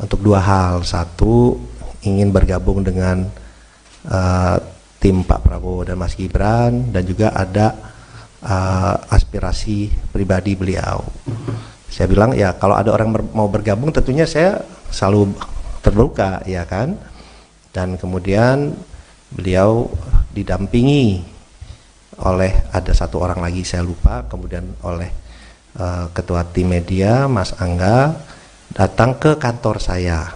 Untuk 2 hal. Satu, ingin bergabung dengan tim Pak Prabowo dan Mas Gibran, dan juga ada aspirasi pribadi beliau. Saya bilang ya kalau ada orang mau bergabung tentunya saya selalu terbuka ya kan. Dan kemudian beliau didampingi oleh ada 1 orang lagi saya lupa, kemudian oleh Ketua Tim Media Mas Angga datang ke kantor saya.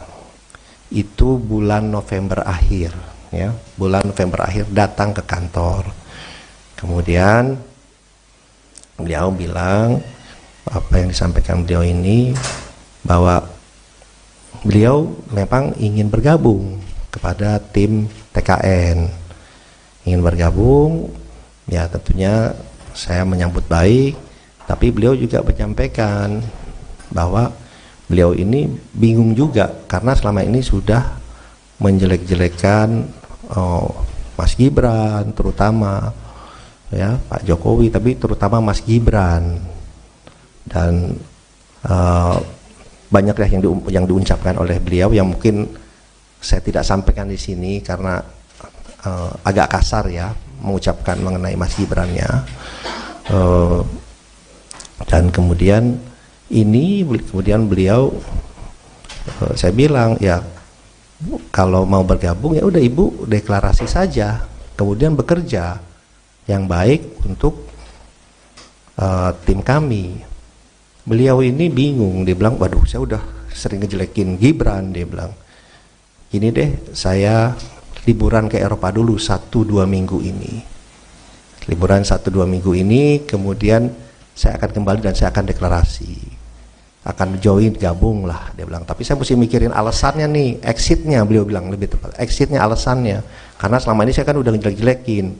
Itu bulan November akhir ya, bulan November akhir datang ke kantor. Kemudian beliau bilang apa yang disampaikan beliau ini, bahwa beliau memang ingin bergabung kepada tim TKN, ingin bergabung ya. Tentunya saya menyambut baik, tapi beliau juga menyampaikan bahwa beliau ini bingung juga karena selama ini sudah menjelek-jelekan Mas Gibran terutama ya, Pak Jokowi, tapi terutama Mas Gibran. Dan banyak yang diucapkan oleh beliau yang mungkin saya tidak sampaikan di sini karena agak kasar ya mengucapkan mengenai Mas Gibrannya. Dan kemudian beliau saya bilang ya kalau mau bergabung ya udah Ibu deklarasi saja, kemudian bekerja yang baik untuk tim kami. Beliau ini bingung, dia bilang waduh saya udah sering ngejelekin Gibran, dia bilang gini deh, saya liburan ke Eropa dulu 1-2 minggu ini, liburan 1-2 minggu ini, kemudian saya akan kembali dan saya akan deklarasi, akan join, gabung lah, dia bilang. Tapi saya mesti mikirin alasannya nih, exitnya, beliau bilang lebih tepat, exitnya, alasannya, karena selama ini saya kan udah ngejelek-jelekin,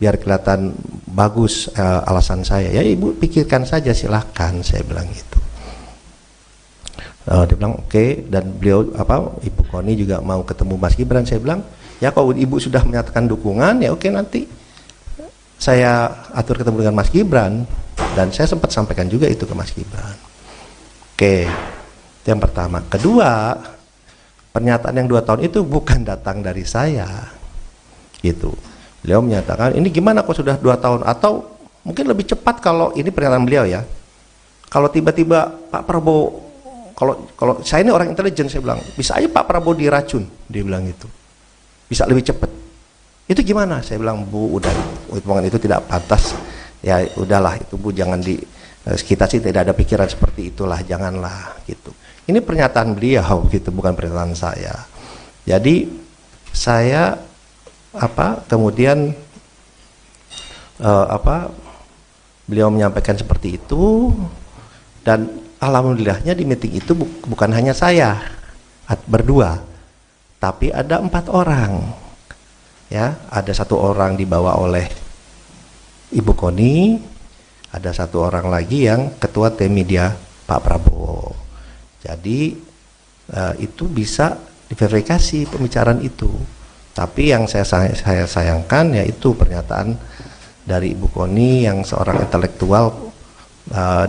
biar kelihatan bagus alasan saya. Ya ibu pikirkan saja, silahkan, saya bilang gitu. Dia bilang oke, dan beliau Ibu Koni juga mau ketemu Mas Gibran. Saya bilang ya kalau ibu sudah menyatakan dukungan ya oke, nanti saya atur ketemu dengan Mas Gibran, dan saya sempat sampaikan juga itu ke Mas Gibran. Oke, itu yang pertama. Kedua, pernyataan yang 2 tahun itu bukan datang dari saya, gitu. Beliau menyatakan ini gimana kok sudah 2 tahun, atau mungkin lebih cepat kalau ini pernyataan beliau ya. Kalau tiba-tiba Pak Prabowo, kalau saya ini orang intelijen, saya bilang bisa aja Pak Prabowo diracun, dia bilang gitu, bisa lebih cepat. Itu gimana? Saya bilang Bu, udah hitungan itu tidak pantas, ya udahlah itu Bu, jangan kita sih tidak ada pikiran seperti itulah, janganlah gitu. Ini pernyataan beliau gitu, bukan pernyataan saya. Jadi saya kemudian beliau menyampaikan seperti itu, dan alhamdulillahnya di meeting itu bukan hanya saya berdua, tapi ada 4 orang. Ya, ada 1 orang dibawa oleh Ibu Koni, ada 1 orang lagi yang ketua tim media Pak Prabowo. Jadi itu bisa diverifikasi pembicaraan itu. Tapi yang saya sayangkan yaitu pernyataan dari Ibu Koni yang seorang intelektual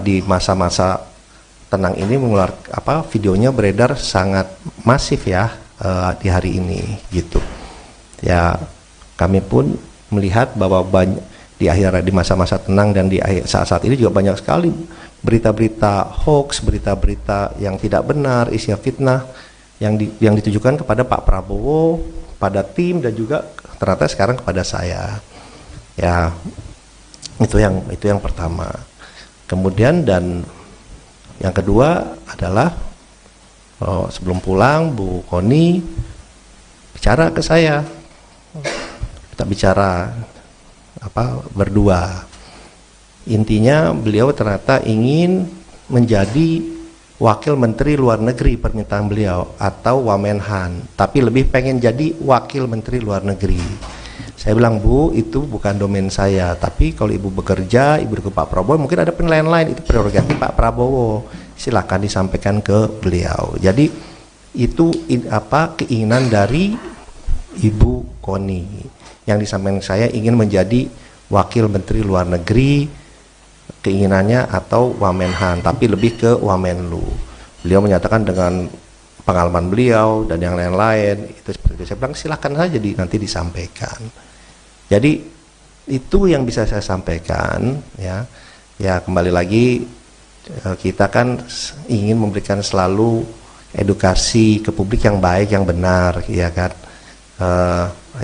di masa-masa tenang ini mengeluarkan videonya beredar sangat masif ya di hari ini gitu. Ya kami pun melihat bahwa di masa-masa tenang dan di saat-saat ini juga banyak sekali berita-berita hoax, berita-berita yang tidak benar, isinya fitnah yang ditujukan kepada Pak Prabowo, pada tim, dan juga ternyata sekarang kepada saya. Ya itu yang pertama. Kemudian dan yang kedua adalah sebelum pulang Bu Koni bicara ke saya, kita bicara berdua. Intinya beliau ternyata ingin menjadi wakil menteri luar negeri, permintaan beliau, atau Wamenhan, tapi lebih pengen jadi wakil menteri luar negeri. Saya bilang Bu, itu bukan domain saya, tapi kalau ibu bekerja, ibu ke Pak Prabowo, mungkin ada penilaian lain, itu prerogatif Pak Prabowo, silakan disampaikan ke beliau. Jadi itu keinginan dari Ibu Koni yang disampaikan saya, ingin menjadi wakil menteri luar negeri, keinginannya, atau Wamenhan, tapi lebih ke Wamenlu. Beliau menyatakan dengan pengalaman beliau dan yang lain-lain itu seperti itu. Saya bilang silakan saja nanti disampaikan. Jadi itu yang bisa saya sampaikan ya. Ya kembali lagi, kita kan ingin memberikan selalu edukasi ke publik yang baik, yang benar, ya kan.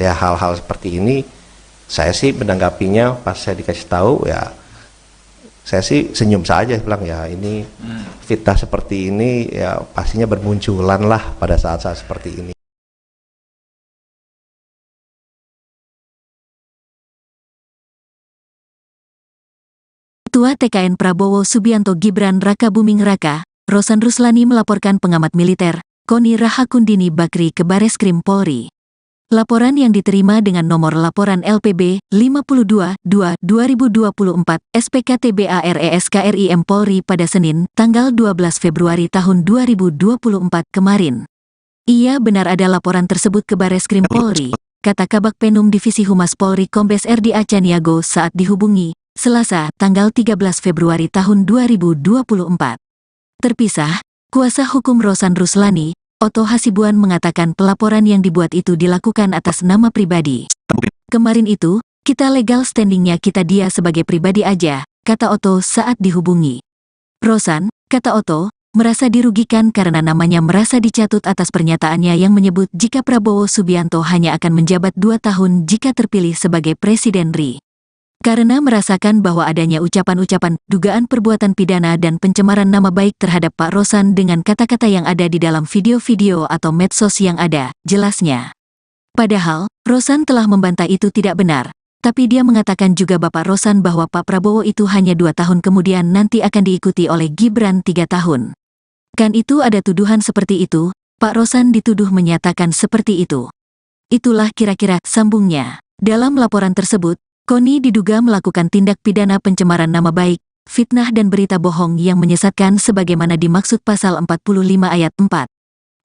Ya hal-hal seperti ini saya sih menanggapinya pas saya dikasih tahu ya, saya sih senyum saja, bilang ya ini fitnah seperti ini ya pastinya bermunculan lah pada saat-saat seperti ini. Ketua TKN Prabowo Subianto Gibran Raka Buming Raka, Rosan Ruslani melaporkan pengamat militer, Koni Rahakundini Bakri ke Bareskrim Polri. Laporan yang diterima dengan nomor laporan LPB 52-2-2024 SPKTBARESKRIM Polri pada Senin, tanggal 12 Februari tahun 2024 kemarin. Ia benar ada laporan tersebut ke Bareskrim Polri, kata Kabak Penum Divisi Humas Polri Kombes RD Acaniago saat dihubungi Selasa, tanggal 13 Februari tahun 2024. Terpisah, kuasa hukum Rosan Ruslani, Otto Hasibuan mengatakan pelaporan yang dibuat itu dilakukan atas nama pribadi. Kemarin itu, kita legal standingnya kita dia sebagai pribadi aja, kata Otto saat dihubungi. Rosan, kata Otto, merasa dirugikan karena namanya merasa dicatut atas pernyataannya yang menyebut jika Prabowo Subianto hanya akan menjabat 2 tahun jika terpilih sebagai Presiden RI. Karena merasakan bahwa adanya ucapan-ucapan, dugaan perbuatan pidana dan pencemaran nama baik terhadap Pak Rosan dengan kata-kata yang ada di dalam video-video atau medsos yang ada, jelasnya. Padahal, Rosan telah membantah itu tidak benar, tapi dia mengatakan juga Bapak Rosan bahwa Pak Prabowo itu hanya 2 tahun kemudian nanti akan diikuti oleh Gibran 3 tahun. Kan itu ada tuduhan seperti itu, Pak Rosan dituduh menyatakan seperti itu. Itulah kira-kira sambungnya. Dalam laporan tersebut, Koni diduga melakukan tindak pidana pencemaran nama baik, fitnah dan berita bohong yang menyesatkan sebagaimana dimaksud pasal 45 ayat 4.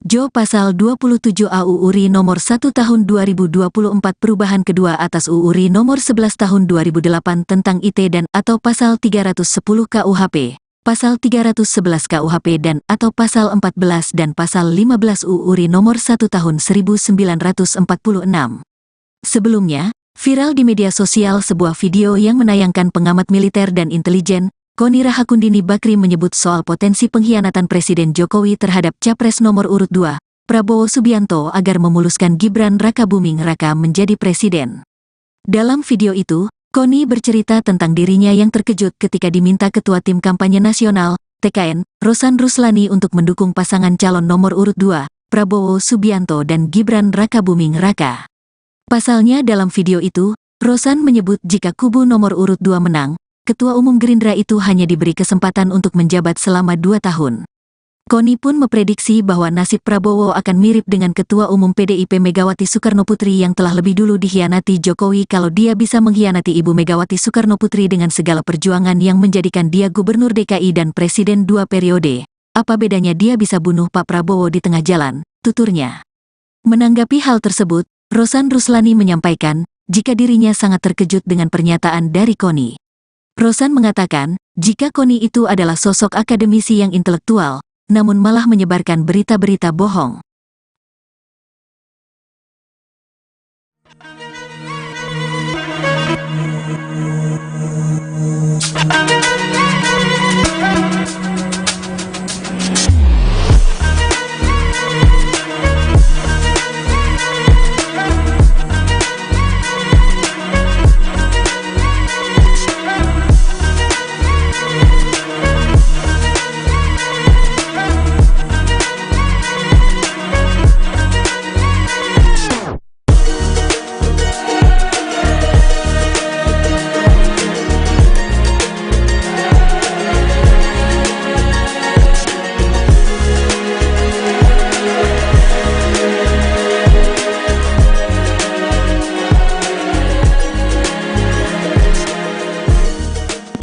Jo pasal 27 AUU RI nomor 1 tahun 2024 perubahan kedua atas UU RI nomor 11 tahun 2008 tentang IT dan atau pasal 310 KUHP, pasal 311 KUHP dan atau pasal 14 dan pasal 15 UU RI nomor 1 tahun 1946. Sebelumnya, viral di media sosial sebuah video yang menayangkan pengamat militer dan intelijen, Koni Rahakundini Bakri menyebut soal potensi pengkhianatan Presiden Jokowi terhadap Capres nomor urut 2, Prabowo Subianto agar memuluskan Gibran Rakabuming Raka menjadi presiden. Dalam video itu, Koni bercerita tentang dirinya yang terkejut ketika diminta Ketua Tim Kampanye Nasional, TKN, Rosan Ruslani untuk mendukung pasangan calon nomor urut 2, Prabowo Subianto dan Gibran Rakabuming Raka. Pasalnya dalam video itu, Rosan menyebut jika kubu nomor urut 2 menang, Ketua Umum Gerindra itu hanya diberi kesempatan untuk menjabat selama 2 tahun. Koni pun memprediksi bahwa nasib Prabowo akan mirip dengan Ketua Umum PDIP Megawati Soekarnoputri yang telah lebih dulu dikhianati Jokowi kalau dia bisa mengkhianati Ibu Megawati Soekarnoputri dengan segala perjuangan yang menjadikan dia Gubernur DKI dan Presiden 2 periode. Apa bedanya dia bisa bunuh Pak Prabowo di tengah jalan, tuturnya. Menanggapi hal tersebut, Rosan Ruslani menyampaikan, jika dirinya sangat terkejut dengan pernyataan dari Koni. Rosan mengatakan, jika Koni itu adalah sosok akademisi yang intelektual, namun malah menyebarkan berita-berita bohong.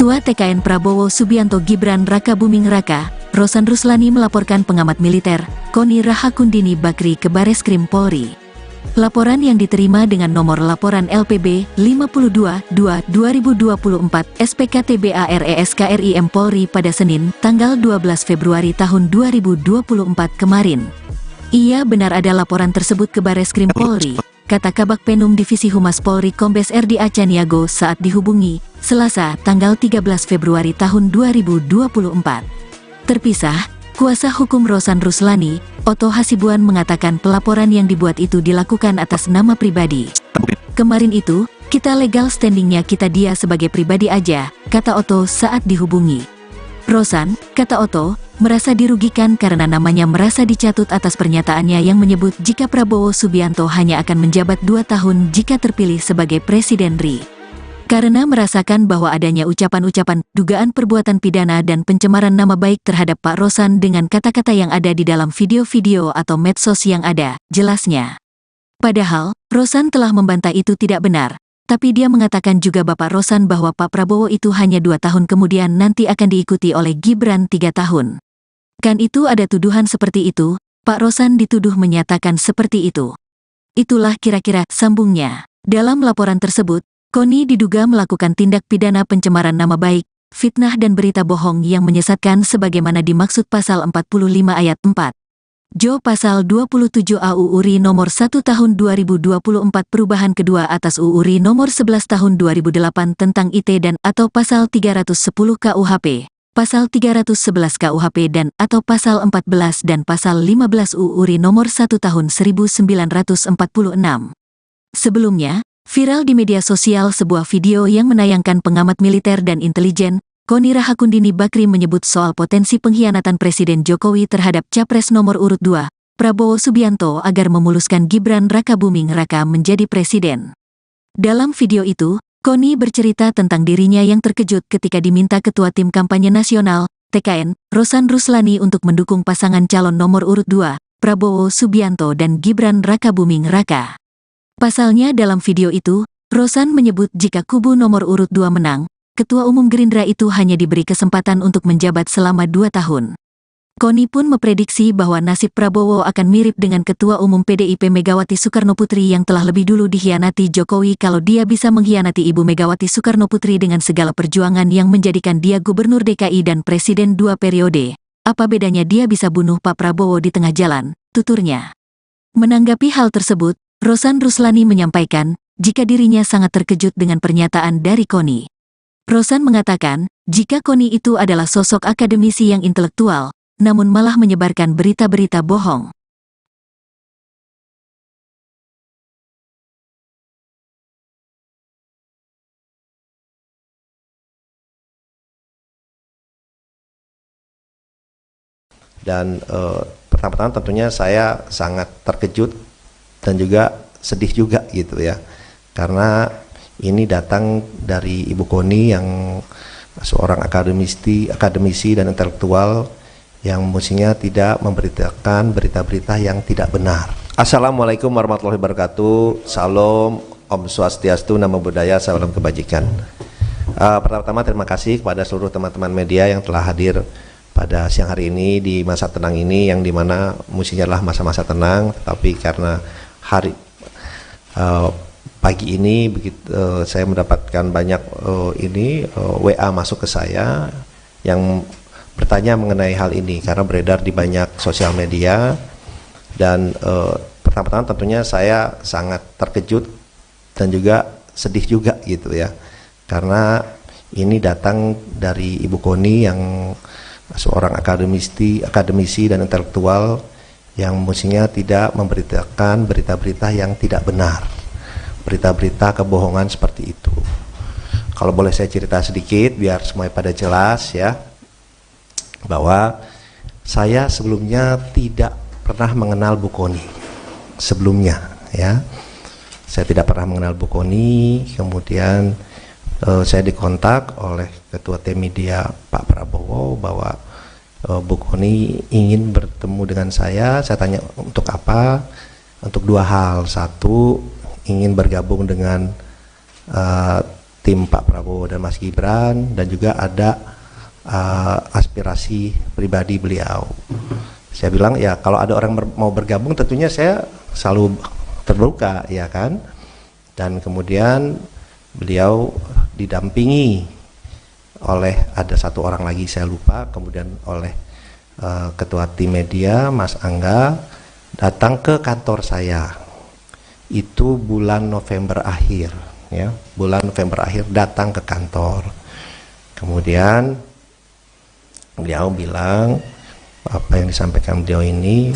Ketua TKN Prabowo Subianto Gibran Rakabuming Raka, Rosan Ruslani melaporkan pengamat militer, Koni Rahakundini Bakri ke Bareskrim Polri. Laporan yang diterima dengan nomor laporan LPB 52-2-2024 SPKTBARESKRIM Polri pada Senin, tanggal 12 Februari tahun 2024 kemarin. Ia benar ada laporan tersebut ke Bareskrim Polri, kata Kabak Penum Divisi Humas Polri Kombes RD Acaniago saat dihubungi, Selasa, tanggal 13 Februari tahun 2024. Terpisah, kuasa hukum Rosan Ruslani, Otto Hasibuan mengatakan pelaporan yang dibuat itu dilakukan atas nama pribadi. Kemarin itu, kita legal standingnya kita dia sebagai pribadi aja, kata Otto saat dihubungi. Rosan, kata Otto, merasa dirugikan karena namanya merasa dicatut atas pernyataannya yang menyebut jika Prabowo Subianto hanya akan menjabat 2 tahun jika terpilih sebagai Presiden RI. Karena merasakan bahwa adanya ucapan-ucapan, dugaan perbuatan pidana dan pencemaran nama baik terhadap Pak Rosan dengan kata-kata yang ada di dalam video-video atau medsos yang ada, jelasnya. Padahal, Rosan telah membantah itu tidak benar, tapi dia mengatakan juga Bapak Rosan bahwa Pak Prabowo itu hanya 2 tahun kemudian nanti akan diikuti oleh Gibran 3 tahun. Kan itu ada tuduhan seperti itu, Pak Rosan dituduh menyatakan seperti itu. Itulah kira-kira sambungnya. Dalam laporan tersebut, Koni diduga melakukan tindak pidana pencemaran nama baik, fitnah dan berita bohong yang menyesatkan sebagaimana dimaksud pasal 45 ayat 4. Jo pasal 27 AUU RI nomor 1 tahun 2024 perubahan kedua atas UU RI nomor 11 tahun 2008 tentang IT dan atau pasal 310 KUHP, pasal 311 KUHP dan atau pasal 14 dan pasal 15 UU RI nomor 1 tahun 1946. Sebelumnya, viral di media sosial sebuah video yang menayangkan pengamat militer dan intelijen, Koni Rahakundini Bakri menyebut soal potensi pengkhianatan Presiden Jokowi terhadap Capres nomor urut 2, Prabowo Subianto agar memuluskan Gibran Rakabuming Raka menjadi presiden. Dalam video itu, Koni bercerita tentang dirinya yang terkejut ketika diminta Ketua Tim Kampanye Nasional, TKN, Rosan Ruslani untuk mendukung pasangan calon nomor urut 2, Prabowo Subianto dan Gibran Rakabuming Raka. Pasalnya dalam video itu, Rosan menyebut jika kubu nomor urut 2 menang, Ketua Umum Gerindra itu hanya diberi kesempatan untuk menjabat selama 2 tahun. Koni pun memprediksi bahwa nasib Prabowo akan mirip dengan Ketua Umum PDIP Megawati Soekarnoputri yang telah lebih dulu dikhianati Jokowi kalau dia bisa mengkhianati Ibu Megawati Soekarnoputri dengan segala perjuangan yang menjadikan dia Gubernur DKI dan Presiden 2 periode. Apa bedanya dia bisa bunuh Pak Prabowo di tengah jalan, tuturnya. Menanggapi hal tersebut, Rosan Ruslani menyampaikan, jika dirinya sangat terkejut dengan pernyataan dari Koni. Rosan mengatakan, jika Koni itu adalah sosok akademisi yang intelektual, namun malah menyebarkan berita-berita bohong. Dan pertama-tama tentunya saya sangat terkejut dan juga sedih juga gitu ya, karena ini datang dari Ibu Koni yang seorang akademisi dan intelektual yang mestinya tidak memberitakan berita-berita yang tidak benar. Assalamualaikum warahmatullahi wabarakatuh. Salam, Om Swastiastu, Namo Buddhaya, salam kebajikan. Pertama-tama terima kasih kepada seluruh teman-teman media yang telah hadir pada siang hari ini di masa tenang ini, yang dimana mestinya adalah masa-masa tenang, tapi karena pagi ini saya mendapatkan banyak WA masuk ke saya yang bertanya mengenai hal ini karena beredar di banyak sosial media. Dan pertama-tama tentunya saya sangat terkejut dan juga sedih juga gitu ya, karena ini datang dari Ibu Koni yang seorang akademisi dan intelektual yang mestinya tidak memberitakan berita-berita yang tidak benar, berita-berita kebohongan seperti itu. Kalau boleh saya cerita sedikit biar semuanya pada jelas ya, bahwa saya sebelumnya tidak pernah mengenal Bu Koni sebelumnya ya. Saya tidak pernah mengenal Bu Koni, kemudian saya dikontak oleh Ketua Tim Media Pak Prabowo bahwa Bu Koni ingin bertemu dengan saya. Saya tanya untuk apa? Untuk 2 hal. Satu, ingin bergabung dengan tim Pak Prabowo dan Mas Gibran, dan juga ada aspirasi pribadi beliau. Saya bilang ya kalau ada orang mau bergabung tentunya saya selalu terbuka ya kan. Dan kemudian beliau didampingi oleh ada 1 orang lagi saya lupa, kemudian oleh Ketua Tim Media Mas Angga datang ke kantor saya. Itu bulan November akhir ya, bulan November akhir datang ke kantor. Kemudian beliau bilang apa yang disampaikan beliau ini,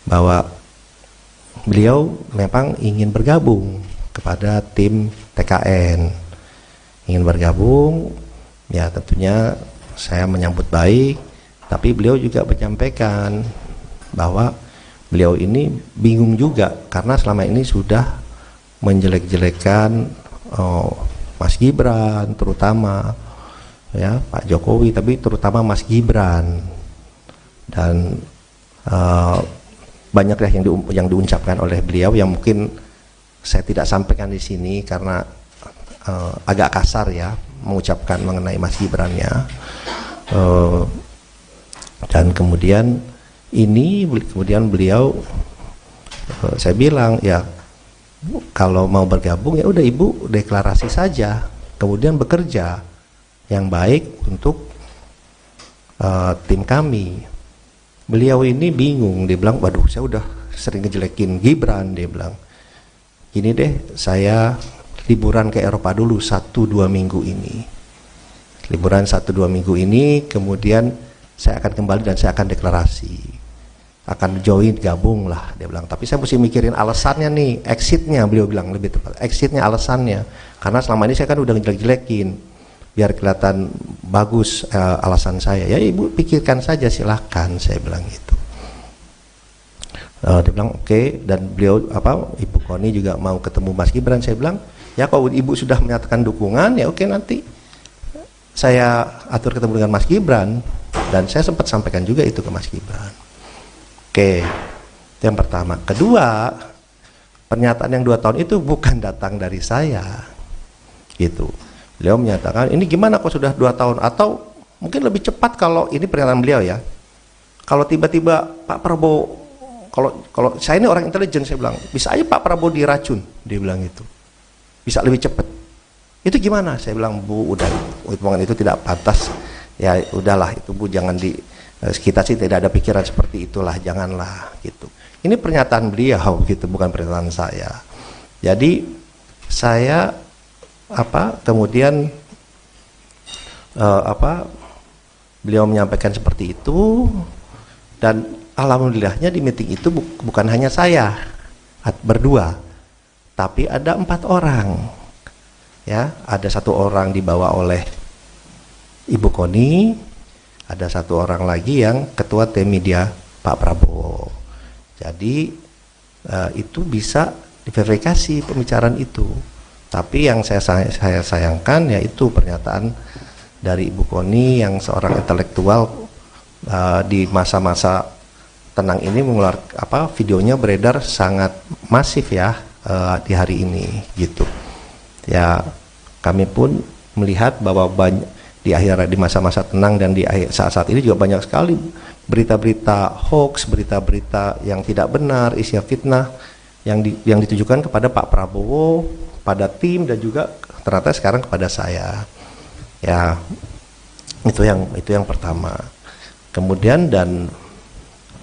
bahwa beliau memang ingin bergabung kepada tim TKN, ingin bergabung ya. Tentunya saya menyambut baik, tapi beliau juga menyampaikan bahwa beliau ini bingung juga karena selama ini sudah menjelek-jelekan Mas Gibran terutama ya, Pak Jokowi, tapi terutama Mas Gibran, dan banyak ya yang diucapkan oleh beliau yang mungkin saya tidak sampaikan di sini karena agak kasar ya mengucapkan mengenai Mas Gibran-nya. Dan kemudian beliau saya bilang ya kalau mau bergabung ya udah Ibu deklarasi saja, kemudian bekerja yang baik untuk tim kami. Beliau ini bingung, dia bilang waduh saya udah sering ngejelekin Gibran, dia bilang gini deh, saya liburan ke Eropa dulu 1-2 minggu ini, liburan 1-2 minggu ini, kemudian saya akan kembali dan saya akan deklarasi, akan join, gabung lah, dia bilang. Tapi saya mesti mikirin alasannya nih, exitnya, beliau bilang lebih tepat, exitnya, alasannya, karena selama ini saya kan udah ngejelek-jelekin, biar kelihatan bagus alasan saya. Ya Ibu pikirkan saja, silahkan, saya bilang gitu. Dia bilang oke. Dan beliau Ibu Koni juga mau ketemu Mas Gibran. Saya bilang Ya kalau Ibu sudah menyatakan dukungan, ya oke, nanti saya atur ketemu dengan Mas Gibran, dan saya sempat sampaikan juga itu ke Mas Gibran. Oke, itu yang pertama. Kedua, pernyataan yang 2 tahun itu bukan datang dari saya, gitu. Beliau menyatakan ini gimana kok sudah 2 tahun, atau mungkin lebih cepat kalau ini pernyataan beliau ya. Kalau tiba-tiba Pak Prabowo, kalau saya ini orang intelijen, saya bilang bisa aja Pak Prabowo diracun, dia bilang itu, bisa lebih cepat. Itu gimana? Saya bilang, Bu, udah, hitungan itu tidak pantas. Ya udahlah, itu Bu, jangan kita sih tidak ada pikiran seperti itulah, janganlah gitu. Ini pernyataan beliau gitu, bukan pernyataan saya. Jadi saya kemudian beliau menyampaikan seperti itu, dan alhamdulillahnya di meeting itu bukan hanya saya berdua, tapi ada 4 orang. Ya, ada 1 orang dibawa oleh Ibu Koni, ada 1 orang lagi yang ketua tim media Pak Prabowo. Jadi itu bisa diverifikasi pembicaraan itu. Tapi yang saya sayangkan yaitu pernyataan dari Ibu Koni yang seorang intelektual di masa-masa tenang ini videonya beredar sangat masif ya di hari ini gitu. Ya, kami pun melihat bahwa di masa-masa tenang dan di saat-saat ini juga banyak sekali berita-berita hoax, berita-berita yang tidak benar, isinya fitnah yang ditujukan kepada Pak Prabowo, pada tim, dan juga ternyata sekarang kepada saya. Ya, itu yang pertama. Kemudian dan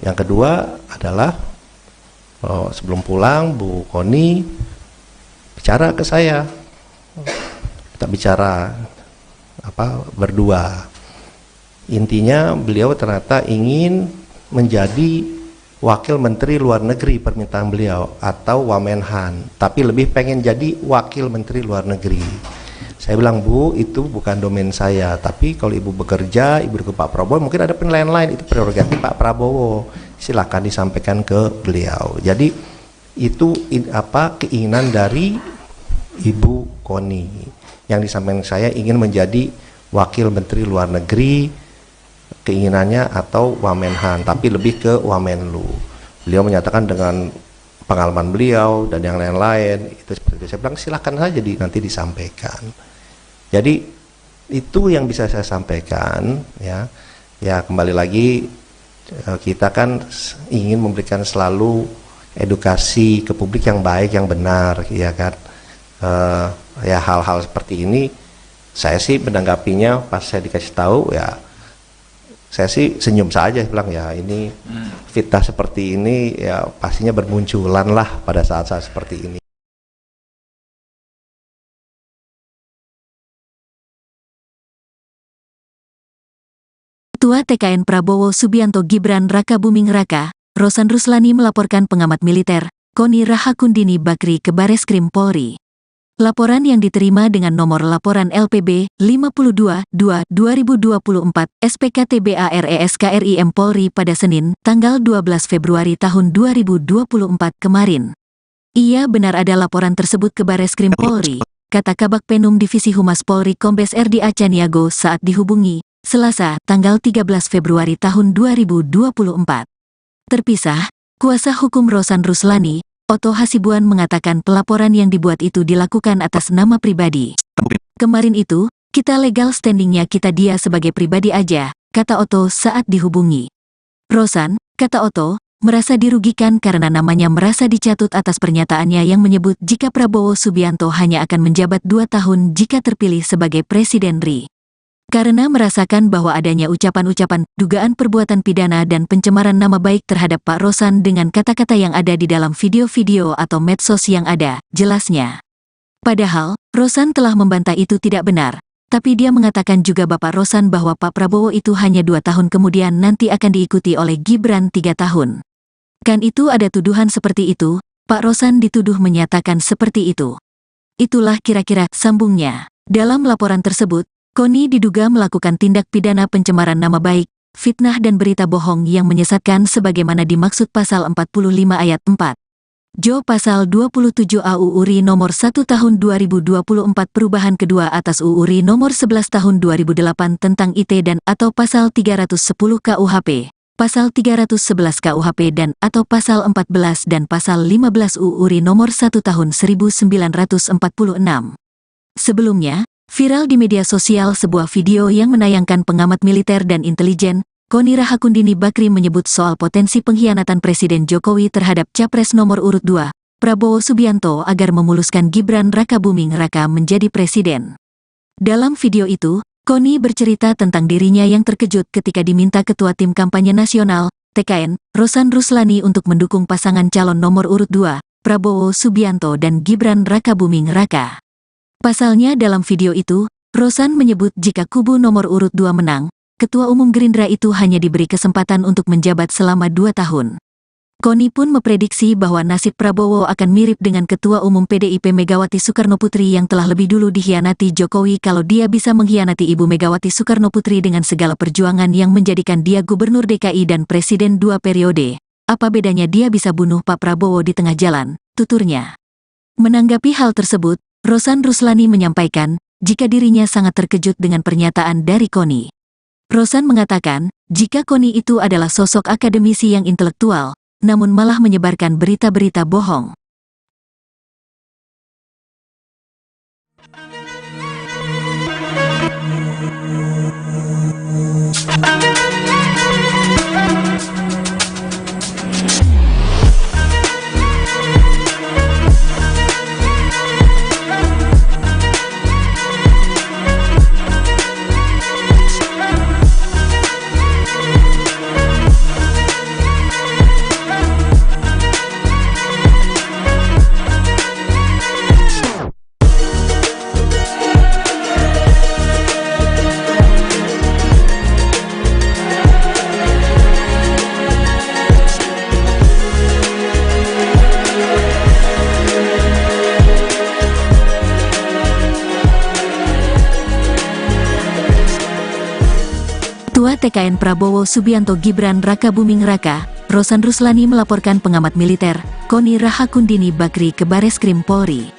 yang kedua adalah sebelum pulang Bu Koni bicara ke saya. Kita bicara berdua. Intinya beliau ternyata ingin menjadi wakil menteri luar negeri, permintaan beliau, atau Wamenhan, tapi lebih pengen jadi wakil menteri luar negeri. Saya bilang, Bu, itu bukan domain saya, tapi kalau Ibu bekerja, Ibu ke Pak Prabowo, mungkin ada penilaian lain, itu prerogatif Pak Prabowo, silakan disampaikan ke beliau. Jadi itu keinginan dari Ibu Koni yang disampaikan saya, ingin menjadi wakil menteri luar negeri, keinginannya, atau Wamenhan, tapi lebih ke Wamenlu. Beliau menyatakan dengan pengalaman beliau dan yang lain-lain itu seperti itu. Saya bilang silakan saja nanti disampaikan. Jadi itu yang bisa saya sampaikan ya. Ya, kembali lagi kita kan ingin memberikan selalu edukasi ke publik yang baik, yang benar, ya kan. Ya, hal-hal seperti ini saya sih menanggapinya pas saya dikasih tahu, ya saya sih senyum saja, bilang ya ini fitnah seperti ini ya pastinya bermunculan lah pada saat-saat seperti ini. Ketua TKN Prabowo Subianto Gibran Raka Buming Raka, Rosan Ruslani melaporkan pengamat militer, Koni Rahakundini Bakri ke Bareskrim Polri. Laporan yang diterima dengan nomor laporan LPB 52-2-2024 SPKTBARESKRIM Polri pada Senin, tanggal 12 Februari tahun 2024 kemarin. Iya, benar ada laporan tersebut ke Bareskrim Polri, kata Kabak Penum Divisi Humas Polri Kombes RD Acaniago saat dihubungi, Selasa, tanggal 13 Februari tahun 2024. Terpisah, kuasa hukum Rosan Ruslani, Otto Hasibuan, mengatakan pelaporan yang dibuat itu dilakukan atas nama pribadi. Kemarin itu, kita legal standingnya kita dia sebagai pribadi aja, kata Otto saat dihubungi. Rosan, kata Otto, merasa dirugikan karena namanya merasa dicatut atas pernyataannya yang menyebut jika Prabowo Subianto hanya akan menjabat 2 tahun jika terpilih sebagai Presiden RI. Karena merasakan bahwa adanya ucapan-ucapan, dugaan perbuatan pidana dan pencemaran nama baik terhadap Pak Rosan dengan kata-kata yang ada di dalam video-video atau medsos yang ada, jelasnya. Padahal, Rosan telah membantah itu tidak benar, tapi dia mengatakan juga Bapak Rosan bahwa Pak Prabowo itu hanya 2 tahun kemudian nanti akan diikuti oleh Gibran 3 tahun. Kan itu ada tuduhan seperti itu, Pak Rosan dituduh menyatakan seperti itu. Itulah kira-kira sambungnya. Dalam laporan tersebut, Koni diduga melakukan tindak pidana pencemaran nama baik, fitnah dan berita bohong yang menyesatkan sebagaimana dimaksud pasal 45 ayat 4. Jo Pasal 27 AU URI Nomor 1 Tahun 2024 Perubahan kedua atas UU RI Nomor 11 Tahun 2008 tentang IT dan atau Pasal 310 KUHP, Pasal 311 KUHP dan atau Pasal 14 dan Pasal 15 UU RI Nomor 1 Tahun 1946. Sebelumnya, viral di media sosial sebuah video yang menayangkan pengamat militer dan intelijen, Koni Rahakundini Bakri menyebut soal potensi pengkhianatan Presiden Jokowi terhadap Capres nomor urut 2, Prabowo Subianto agar memuluskan Gibran Rakabuming Raka menjadi presiden. Dalam video itu, Koni bercerita tentang dirinya yang terkejut ketika diminta Ketua Tim Kampanye Nasional, TKN, Rosan Ruslani untuk mendukung pasangan calon nomor urut 2, Prabowo Subianto dan Gibran Rakabuming Raka. Pasalnya dalam video itu, Rosan menyebut jika kubu nomor urut 2 menang, Ketua Umum Gerindra itu hanya diberi kesempatan untuk menjabat selama 2 tahun. Koni pun memprediksi bahwa nasib Prabowo akan mirip dengan Ketua Umum PDIP Megawati Soekarnoputri yang telah lebih dulu dikhianati Jokowi kalau dia bisa mengkhianati Ibu Megawati Soekarnoputri dengan segala perjuangan yang menjadikan dia Gubernur DKI dan Presiden 2 periode. Apa bedanya dia bisa bunuh Pak Prabowo di tengah jalan, tuturnya. Menanggapi hal tersebut, Rosan Ruslani menyampaikan, jika dirinya sangat terkejut dengan pernyataan dari Koni. Rosan mengatakan, jika Koni itu adalah sosok akademisi yang intelektual, namun malah menyebarkan berita-berita bohong. Ketua TKN Prabowo Subianto Gibran Rakabuming Raka, Rosan Ruslani melaporkan pengamat militer, Koni Rahakundini Bakri ke Bareskrim Polri.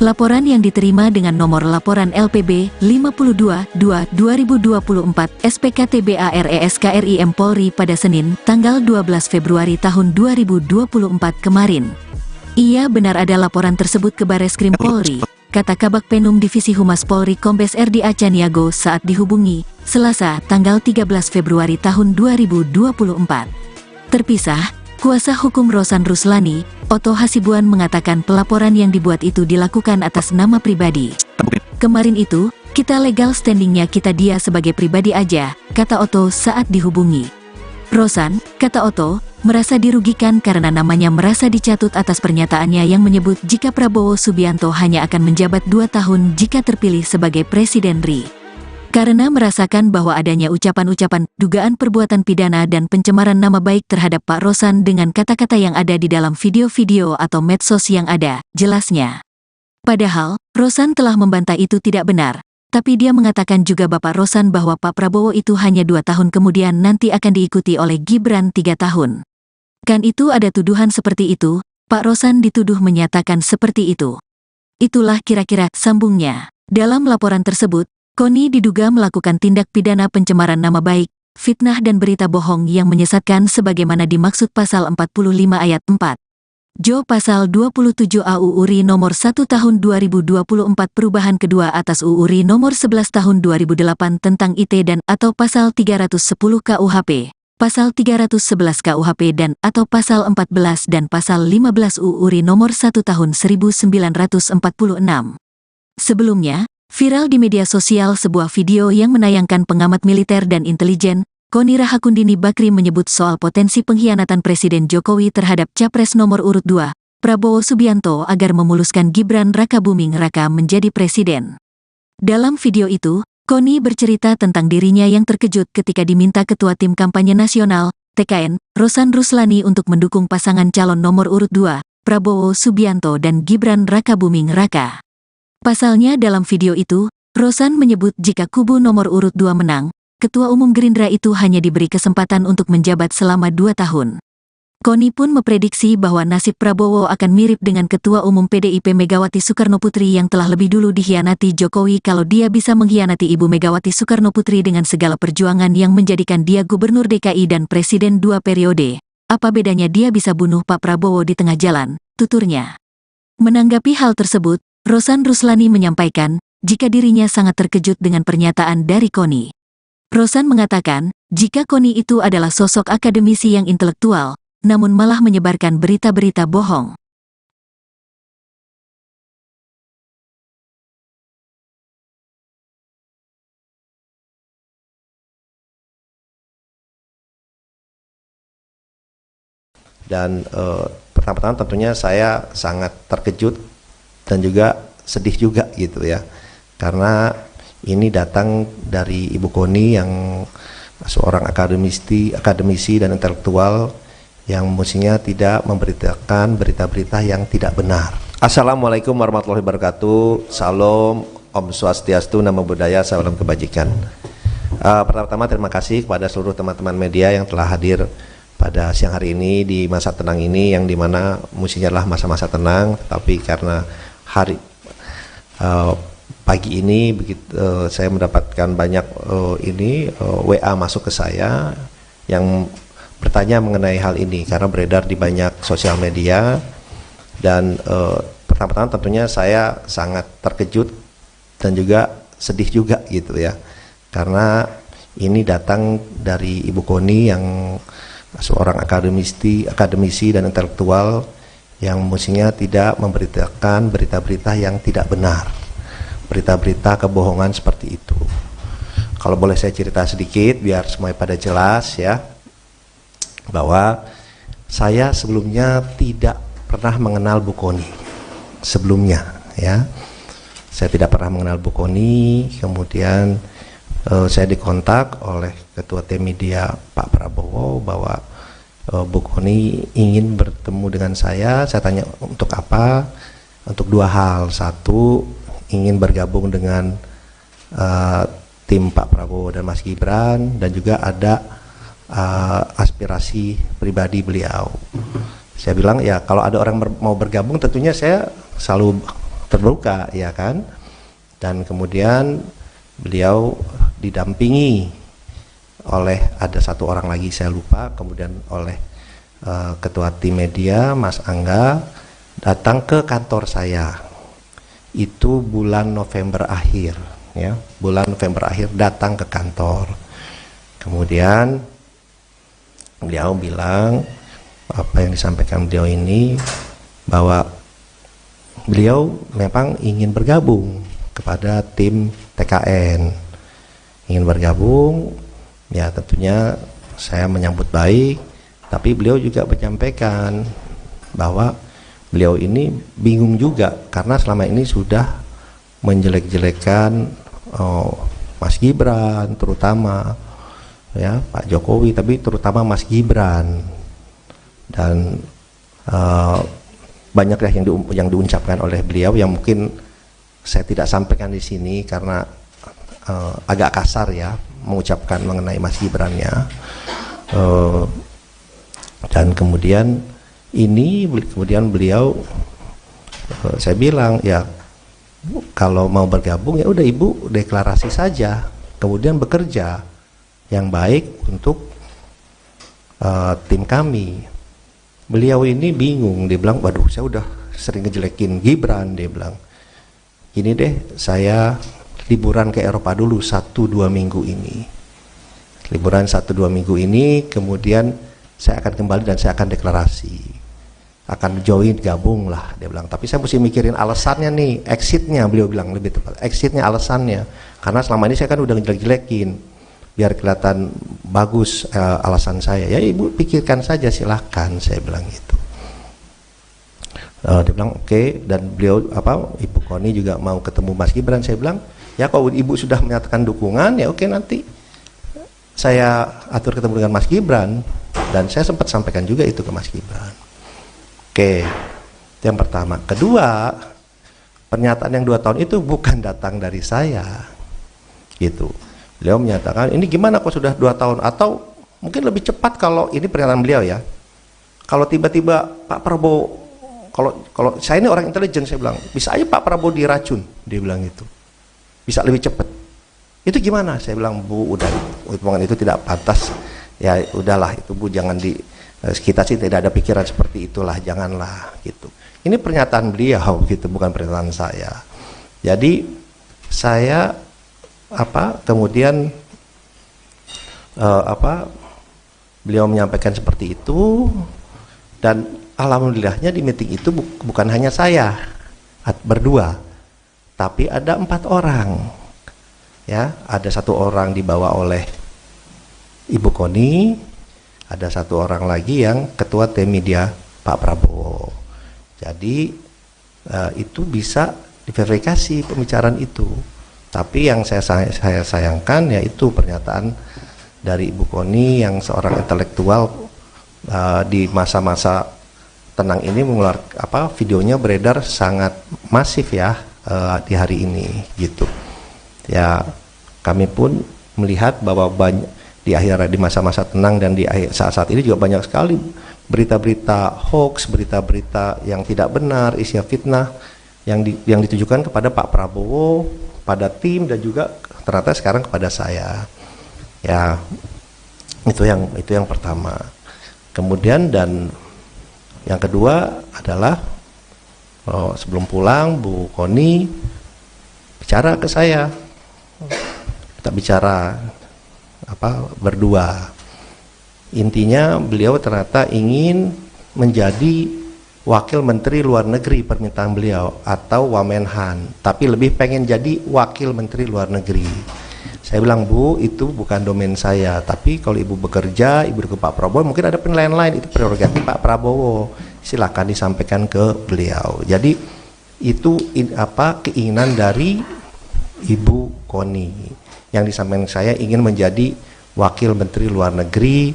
Laporan yang diterima dengan nomor laporan LPB 52-2-2024 SPKTBARESKRIM Polri pada Senin, tanggal 12 Februari tahun 2024 kemarin. Ia benar ada laporan tersebut ke Bareskrim Polri, kata Kabak Penum Divisi Humas Polri Kombes RD Acaniago saat dihubungi, Selasa, tanggal 13 Februari tahun 2024. Terpisah, kuasa hukum Rosan Ruslani, Otto Hasibuan mengatakan pelaporan yang dibuat itu dilakukan atas nama pribadi. Kemarin itu, kita legal standingnya kita dia sebagai pribadi aja, kata Otto saat dihubungi. Rosan, kata Otto, merasa dirugikan karena namanya merasa dicatut atas pernyataannya yang menyebut jika Prabowo Subianto hanya akan menjabat 2 tahun jika terpilih sebagai Presiden RI. Karena merasakan bahwa adanya ucapan-ucapan, dugaan perbuatan pidana dan pencemaran nama baik terhadap Pak Rosan dengan kata-kata yang ada di dalam video-video atau medsos yang ada, jelasnya. Padahal, Rosan telah membantah itu tidak benar, tapi dia mengatakan juga Bapak Rosan bahwa Pak Prabowo itu hanya 2 tahun kemudian nanti akan diikuti oleh Gibran 3 tahun. Kan itu ada tuduhan seperti itu, Pak Rosan dituduh menyatakan seperti itu. Itulah kira-kira sambungnya. Dalam laporan tersebut, Koni diduga melakukan tindak pidana pencemaran nama baik, fitnah dan berita bohong yang menyesatkan sebagaimana dimaksud Pasal 45 Ayat 4. Jo Pasal 27 AU URI Nomor 1 Tahun 2024 Perubahan kedua atas UU RI Nomor 11 Tahun 2008 tentang IT dan atau Pasal 310 KUHP, Pasal 311 KUHP dan atau Pasal 14 dan Pasal 15 UU RI Nomor 1 Tahun 1946. Sebelumnya, viral di media sosial sebuah video yang menayangkan pengamat militer dan intelijen, Koni Rahakundini Bakri menyebut soal potensi pengkhianatan Presiden Jokowi terhadap Capres nomor urut 2, Prabowo Subianto agar memuluskan Gibran Rakabuming Raka menjadi presiden. Dalam video itu, Koni bercerita tentang dirinya yang terkejut ketika diminta Ketua Tim Kampanye Nasional, TKN, Rosan Ruslani untuk mendukung pasangan calon nomor urut 2, Prabowo Subianto dan Gibran Rakabuming Raka. Pasalnya dalam video itu, Rosan menyebut jika kubu nomor urut 2 menang, Ketua Umum Gerindra itu hanya diberi kesempatan untuk menjabat selama 2 tahun. Koni pun memprediksi bahwa nasib Prabowo akan mirip dengan Ketua Umum PDIP Megawati Soekarnoputri yang telah lebih dulu dikhianati Jokowi kalau dia bisa mengkhianati Ibu Megawati Soekarnoputri dengan segala perjuangan yang menjadikan dia Gubernur DKI dan Presiden 2 periode. Apa bedanya dia bisa bunuh Pak Prabowo di tengah jalan, tuturnya. Menanggapi hal tersebut, Rosan Ruslani menyampaikan, jika dirinya sangat terkejut dengan pernyataan dari Koni. Rosan mengatakan, jika Koni itu adalah sosok akademisi yang intelektual, namun malah menyebarkan berita-berita bohong. Dan pertama-tama tentunya saya sangat terkejut dan juga sedih juga gitu ya, karena ini datang dari Ibu Koni yang seorang akademisi dan intelektual yang mestinya tidak memberitakan berita-berita yang tidak benar. Assalamualaikum warahmatullahi wabarakatuh. Salam, Om Swastiastu, Namo Buddhaya, salam kebajikan. Pertama-tama terima kasih kepada seluruh teman-teman media yang telah hadir pada siang hari ini di masa tenang ini, yang dimana mestinya adalah masa-masa tenang, tapi karena pagi ini saya mendapatkan banyak WA masuk ke saya yang bertanya mengenai hal ini karena beredar di banyak sosial media. Dan pertama-tama tentunya saya sangat terkejut dan juga sedih juga gitu ya, karena ini datang dari Ibu Koni yang seorang akademisi dan intelektual yang mestinya tidak memberitakan berita-berita yang tidak benar, berita-berita kebohongan seperti itu. Kalau boleh saya cerita sedikit biar semuanya pada jelas ya, bahwa saya sebelumnya tidak pernah mengenal Bu Koni sebelumnya ya. Saya tidak pernah mengenal Bu Koni. Kemudian saya dikontak oleh Ketua Tim Media Pak Prabowo bahwa Bu Koni ingin bertemu dengan saya. Saya tanya untuk apa? Untuk dua hal. Satu, ingin bergabung dengan tim Pak Prabowo dan Mas Gibran, dan juga ada aspirasi pribadi beliau. Saya bilang ya kalau ada orang mau bergabung tentunya saya selalu terbuka ya kan. Dan kemudian beliau didampingi oleh ada satu orang lagi saya lupa, kemudian oleh Ketua Tim Media Mas Angga datang ke kantor saya. Itu bulan November akhir ya, bulan November akhir datang ke kantor. Kemudian beliau bilang apa yang disampaikan beliau ini, bahwa beliau memang ingin bergabung kepada tim TKN, ingin bergabung ya. Tentunya saya menyambut baik, tapi beliau juga menyampaikan bahwa beliau ini bingung juga karena selama ini sudah menjelek-jelekan Mas Gibran terutama ya, Pak Jokowi, tapi terutama Mas Gibran. Dan banyaklah yang diucapkan oleh beliau yang mungkin saya tidak sampaikan di sini karena agak kasar ya mengucapkan mengenai Mas Gibrannya. Dan kemudian beliau saya bilang ya kalau mau bergabung ya udah Ibu deklarasi saja, kemudian bekerja yang baik untuk tim kami. Beliau ini bingung, dia bilang waduh saya udah sering ngejelekin Gibran, dia bilang ini deh saya liburan ke Eropa dulu 1-2 minggu ini, liburan 1-2 minggu ini, kemudian saya akan kembali dan saya akan deklarasi, akan join, gabung lah, dia bilang. Tapi saya mesti mikirin alasannya nih, exitnya, beliau bilang lebih tepat, exitnya, alasannya, karena selama ini saya kan udah ngejelek-jelekin biar kelihatan bagus alasan saya. Ya Ibu pikirkan saja silahkan, saya bilang gitu. Dia bilang oke. Dan beliau Ibu Koni juga mau ketemu Mas Gibran. Saya bilang ya kalau Ibu sudah menyatakan dukungan ya oke, nanti saya atur ketemu dengan Mas Gibran. Dan saya sempat sampaikan juga itu ke Mas Gibran. Oke, itu yang pertama. Kedua, pernyataan yang 2 tahun itu bukan datang dari saya gitu. Beliau menyatakan ini gimana kok sudah 2 tahun, atau mungkin lebih cepat kalau ini pernyataan beliau ya, kalau tiba-tiba Pak Prabowo, kalau saya ini orang intelijen, saya bilang bisa aja Pak Prabowo diracun, dia bilang gitu, bisa lebih cepat. Itu gimana? Saya bilang, Bu, udah, hubungan itu tidak pantas. Ya udahlah, itu Bu, jangan kita sih tidak ada pikiran seperti itulah, janganlah gitu. Ini pernyataan beliau gitu, bukan pernyataan saya. Jadi saya kemudian beliau menyampaikan seperti itu, dan alhamdulillahnya di meeting itu bukan hanya saya berdua, tapi ada 4 orang. Ya, ada 1 orang dibawa oleh Ibu Koni, ada 1 orang lagi yang ketua tim media Pak Prabowo. Jadi itu bisa diverifikasi pembicaraan itu. Tapi yang saya sayangkan yaitu pernyataan dari Ibu Koni yang seorang intelektual di masa-masa tenang ini mengeluarkan videonya beredar sangat masif ya di hari ini gitu. Ya, kami pun melihat bahwa di masa-masa tenang dan di saat-saat ini juga banyak sekali berita-berita hoax, berita-berita yang tidak benar, isinya fitnah yang ditujukan kepada Pak Prabowo, pada tim, dan juga ternyata sekarang kepada saya. Ya, itu yang pertama. Kemudian dan yang kedua adalah sebelum pulang Bu Koni bicara ke saya, kita bicara berdua. Intinya beliau ternyata ingin menjadi wakil menteri luar negeri, permintaan beliau, atau Wamenhan, tapi lebih pengen jadi wakil menteri luar negeri. Saya bilang, Bu, itu bukan domain saya, tapi kalau Ibu bekerja, Ibu ke Pak Prabowo, mungkin ada penilaian lain, itu prerogatif Pak Prabowo, silakan disampaikan ke beliau. Jadi itu keinginan dari Ibu Koni yang disampaikan saya, ingin menjadi wakil menteri luar negeri,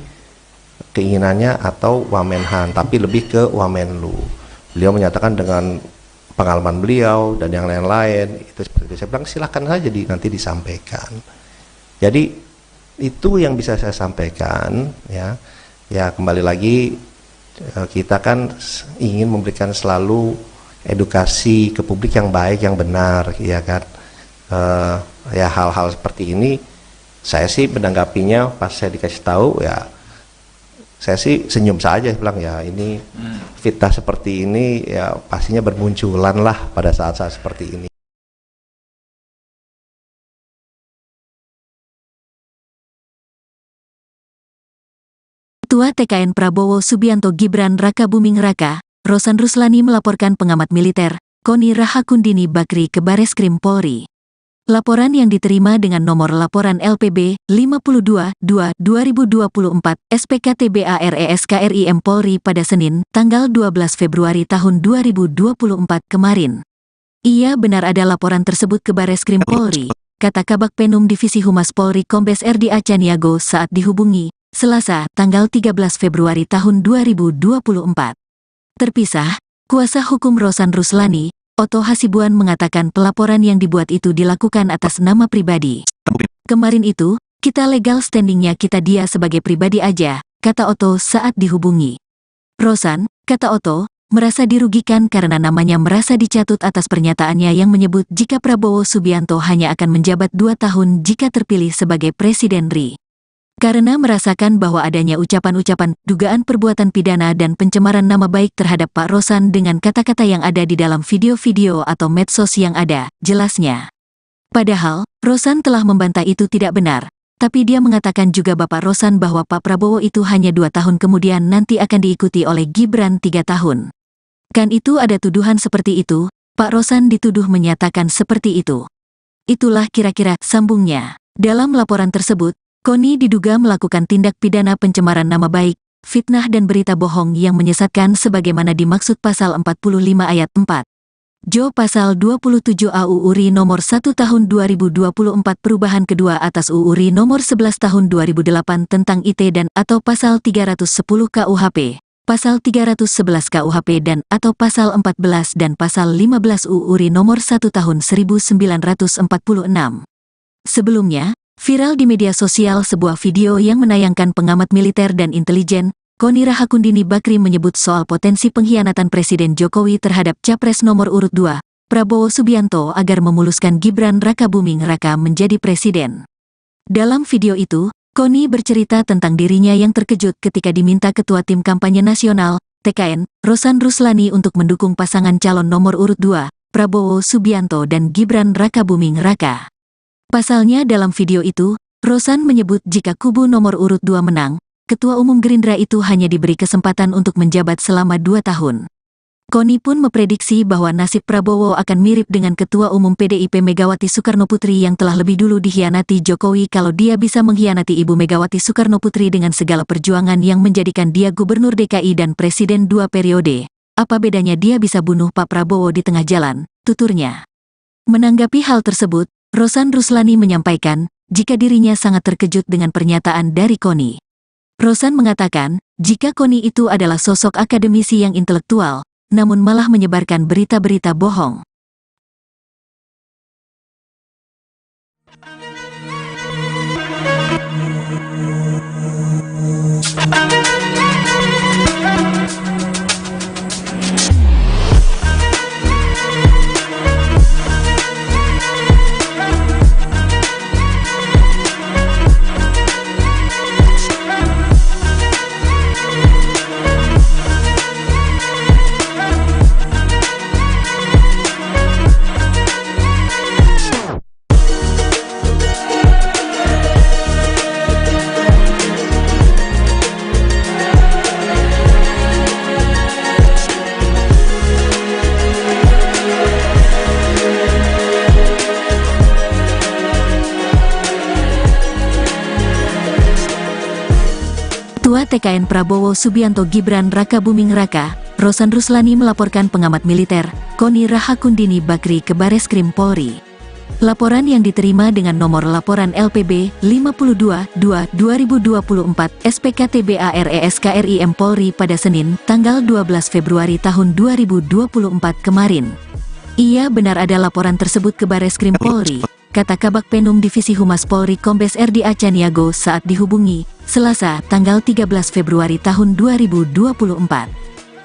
keinginannya, atau Wamenhan, tapi lebih ke Wamenlu. Beliau menyatakan dengan pengalaman beliau dan yang lain-lain itu seperti itu. Saya bilang silakan saja nanti disampaikan. Jadi itu yang bisa saya sampaikan ya. Ya, kembali lagi kita kan ingin memberikan selalu edukasi ke publik yang baik, yang benar, ya kan. Ya, hal-hal seperti ini saya sih menanggapinya pas saya dikasih tahu, ya saya sih senyum saja, bilang ya ini fitnah seperti ini ya pastinya bermunculan lah pada saat-saat seperti ini. Ketua TKN Prabowo Subianto Gibran Raka Buming Raka, Rosan Ruslani melaporkan pengamat militer, Koni Rahakundini Bakri ke Bareskrim Polri. Laporan yang diterima dengan nomor laporan LPB 52-2-2024 SPKTBARESKRIM Polri pada Senin, tanggal 12 Februari tahun 2024 kemarin. Ia benar ada laporan tersebut ke Bareskrim Polri, kata Kabak Penum Divisi Humas Polri Kombes RD Acaniago saat dihubungi, Selasa, tanggal 13 Februari tahun 2024. Terpisah, kuasa hukum Rosan Ruslani, Oto Hasibuan mengatakan pelaporan yang dibuat itu dilakukan atas nama pribadi. Kemarin itu, kita legal standingnya kita dia sebagai pribadi aja, kata Oto saat dihubungi. Rosan, kata Oto, merasa dirugikan karena namanya merasa dicatut atas pernyataannya yang menyebut jika Prabowo Subianto hanya akan menjabat 2 tahun jika terpilih sebagai Presiden RI. Karena merasakan bahwa adanya ucapan-ucapan, dugaan perbuatan pidana dan pencemaran nama baik terhadap Pak Rosan dengan kata-kata yang ada di dalam video-video atau medsos yang ada, jelasnya. Padahal, Rosan telah membantah itu tidak benar, tapi dia mengatakan juga Bapak Rosan bahwa Pak Prabowo itu hanya 2 tahun kemudian nanti akan diikuti oleh Gibran 3 tahun. Kan itu ada tuduhan seperti itu, Pak Rosan dituduh menyatakan seperti itu. Itulah kira-kira sambungnya. Dalam laporan tersebut, Koni diduga melakukan tindak pidana pencemaran nama baik, fitnah dan berita bohong yang menyesatkan sebagaimana dimaksud pasal 45 ayat 4. Jo pasal 27 AUU RI nomor 1 tahun 2024 perubahan kedua atas UU RI nomor 11 tahun 2008 tentang IT dan atau pasal 310 KUHP, pasal 311 KUHP dan atau pasal 14 dan pasal 15 UU RI nomor 1 tahun 1946. Sebelumnya, viral di media sosial sebuah video yang menayangkan pengamat militer dan intelijen, Koni Rahakundini Bakri menyebut soal potensi pengkhianatan Presiden Jokowi terhadap Capres nomor urut 2, Prabowo Subianto agar memuluskan Gibran Rakabuming Raka menjadi presiden. Dalam video itu, Koni bercerita tentang dirinya yang terkejut ketika diminta Ketua Tim Kampanye Nasional, TKN, Rosan Ruslani untuk mendukung pasangan calon nomor urut 2, Prabowo Subianto dan Gibran Rakabuming Raka. Pasalnya dalam video itu, Rosan menyebut jika kubu nomor urut 2 menang, Ketua Umum Gerindra itu hanya diberi kesempatan untuk menjabat selama 2 tahun. Koni pun memprediksi bahwa nasib Prabowo akan mirip dengan Ketua Umum PDIP Megawati Soekarnoputri yang telah lebih dulu dikhianati Jokowi kalau dia bisa mengkhianati Ibu Megawati Soekarnoputri dengan segala perjuangan yang menjadikan dia Gubernur DKI dan Presiden 2 periode. Apa bedanya dia bisa bunuh Pak Prabowo di tengah jalan, tuturnya. Menanggapi hal tersebut, Rosan Ruslani menyampaikan, jika dirinya sangat terkejut dengan pernyataan dari Koni. Rosan mengatakan, jika Koni itu adalah sosok akademisi yang intelektual, namun malah menyebarkan berita-berita bohong. Ketua TKN Prabowo Subianto Gibran Rakabuming Raka, Rosan Ruslani melaporkan pengamat militer, Koni Rahakundini Bakri ke Bareskrim Polri. Laporan yang diterima dengan nomor laporan LPB 52-2-2024 SPKTBARESKRIM Polri pada Senin, tanggal 12 Februari tahun 2024 kemarin. Iya benar ada laporan tersebut ke Bareskrim Polri, kata Kabak Penum Divisi Humas Polri Kombes RD Acaniago saat dihubungi, Selasa, tanggal 13 Februari tahun 2024.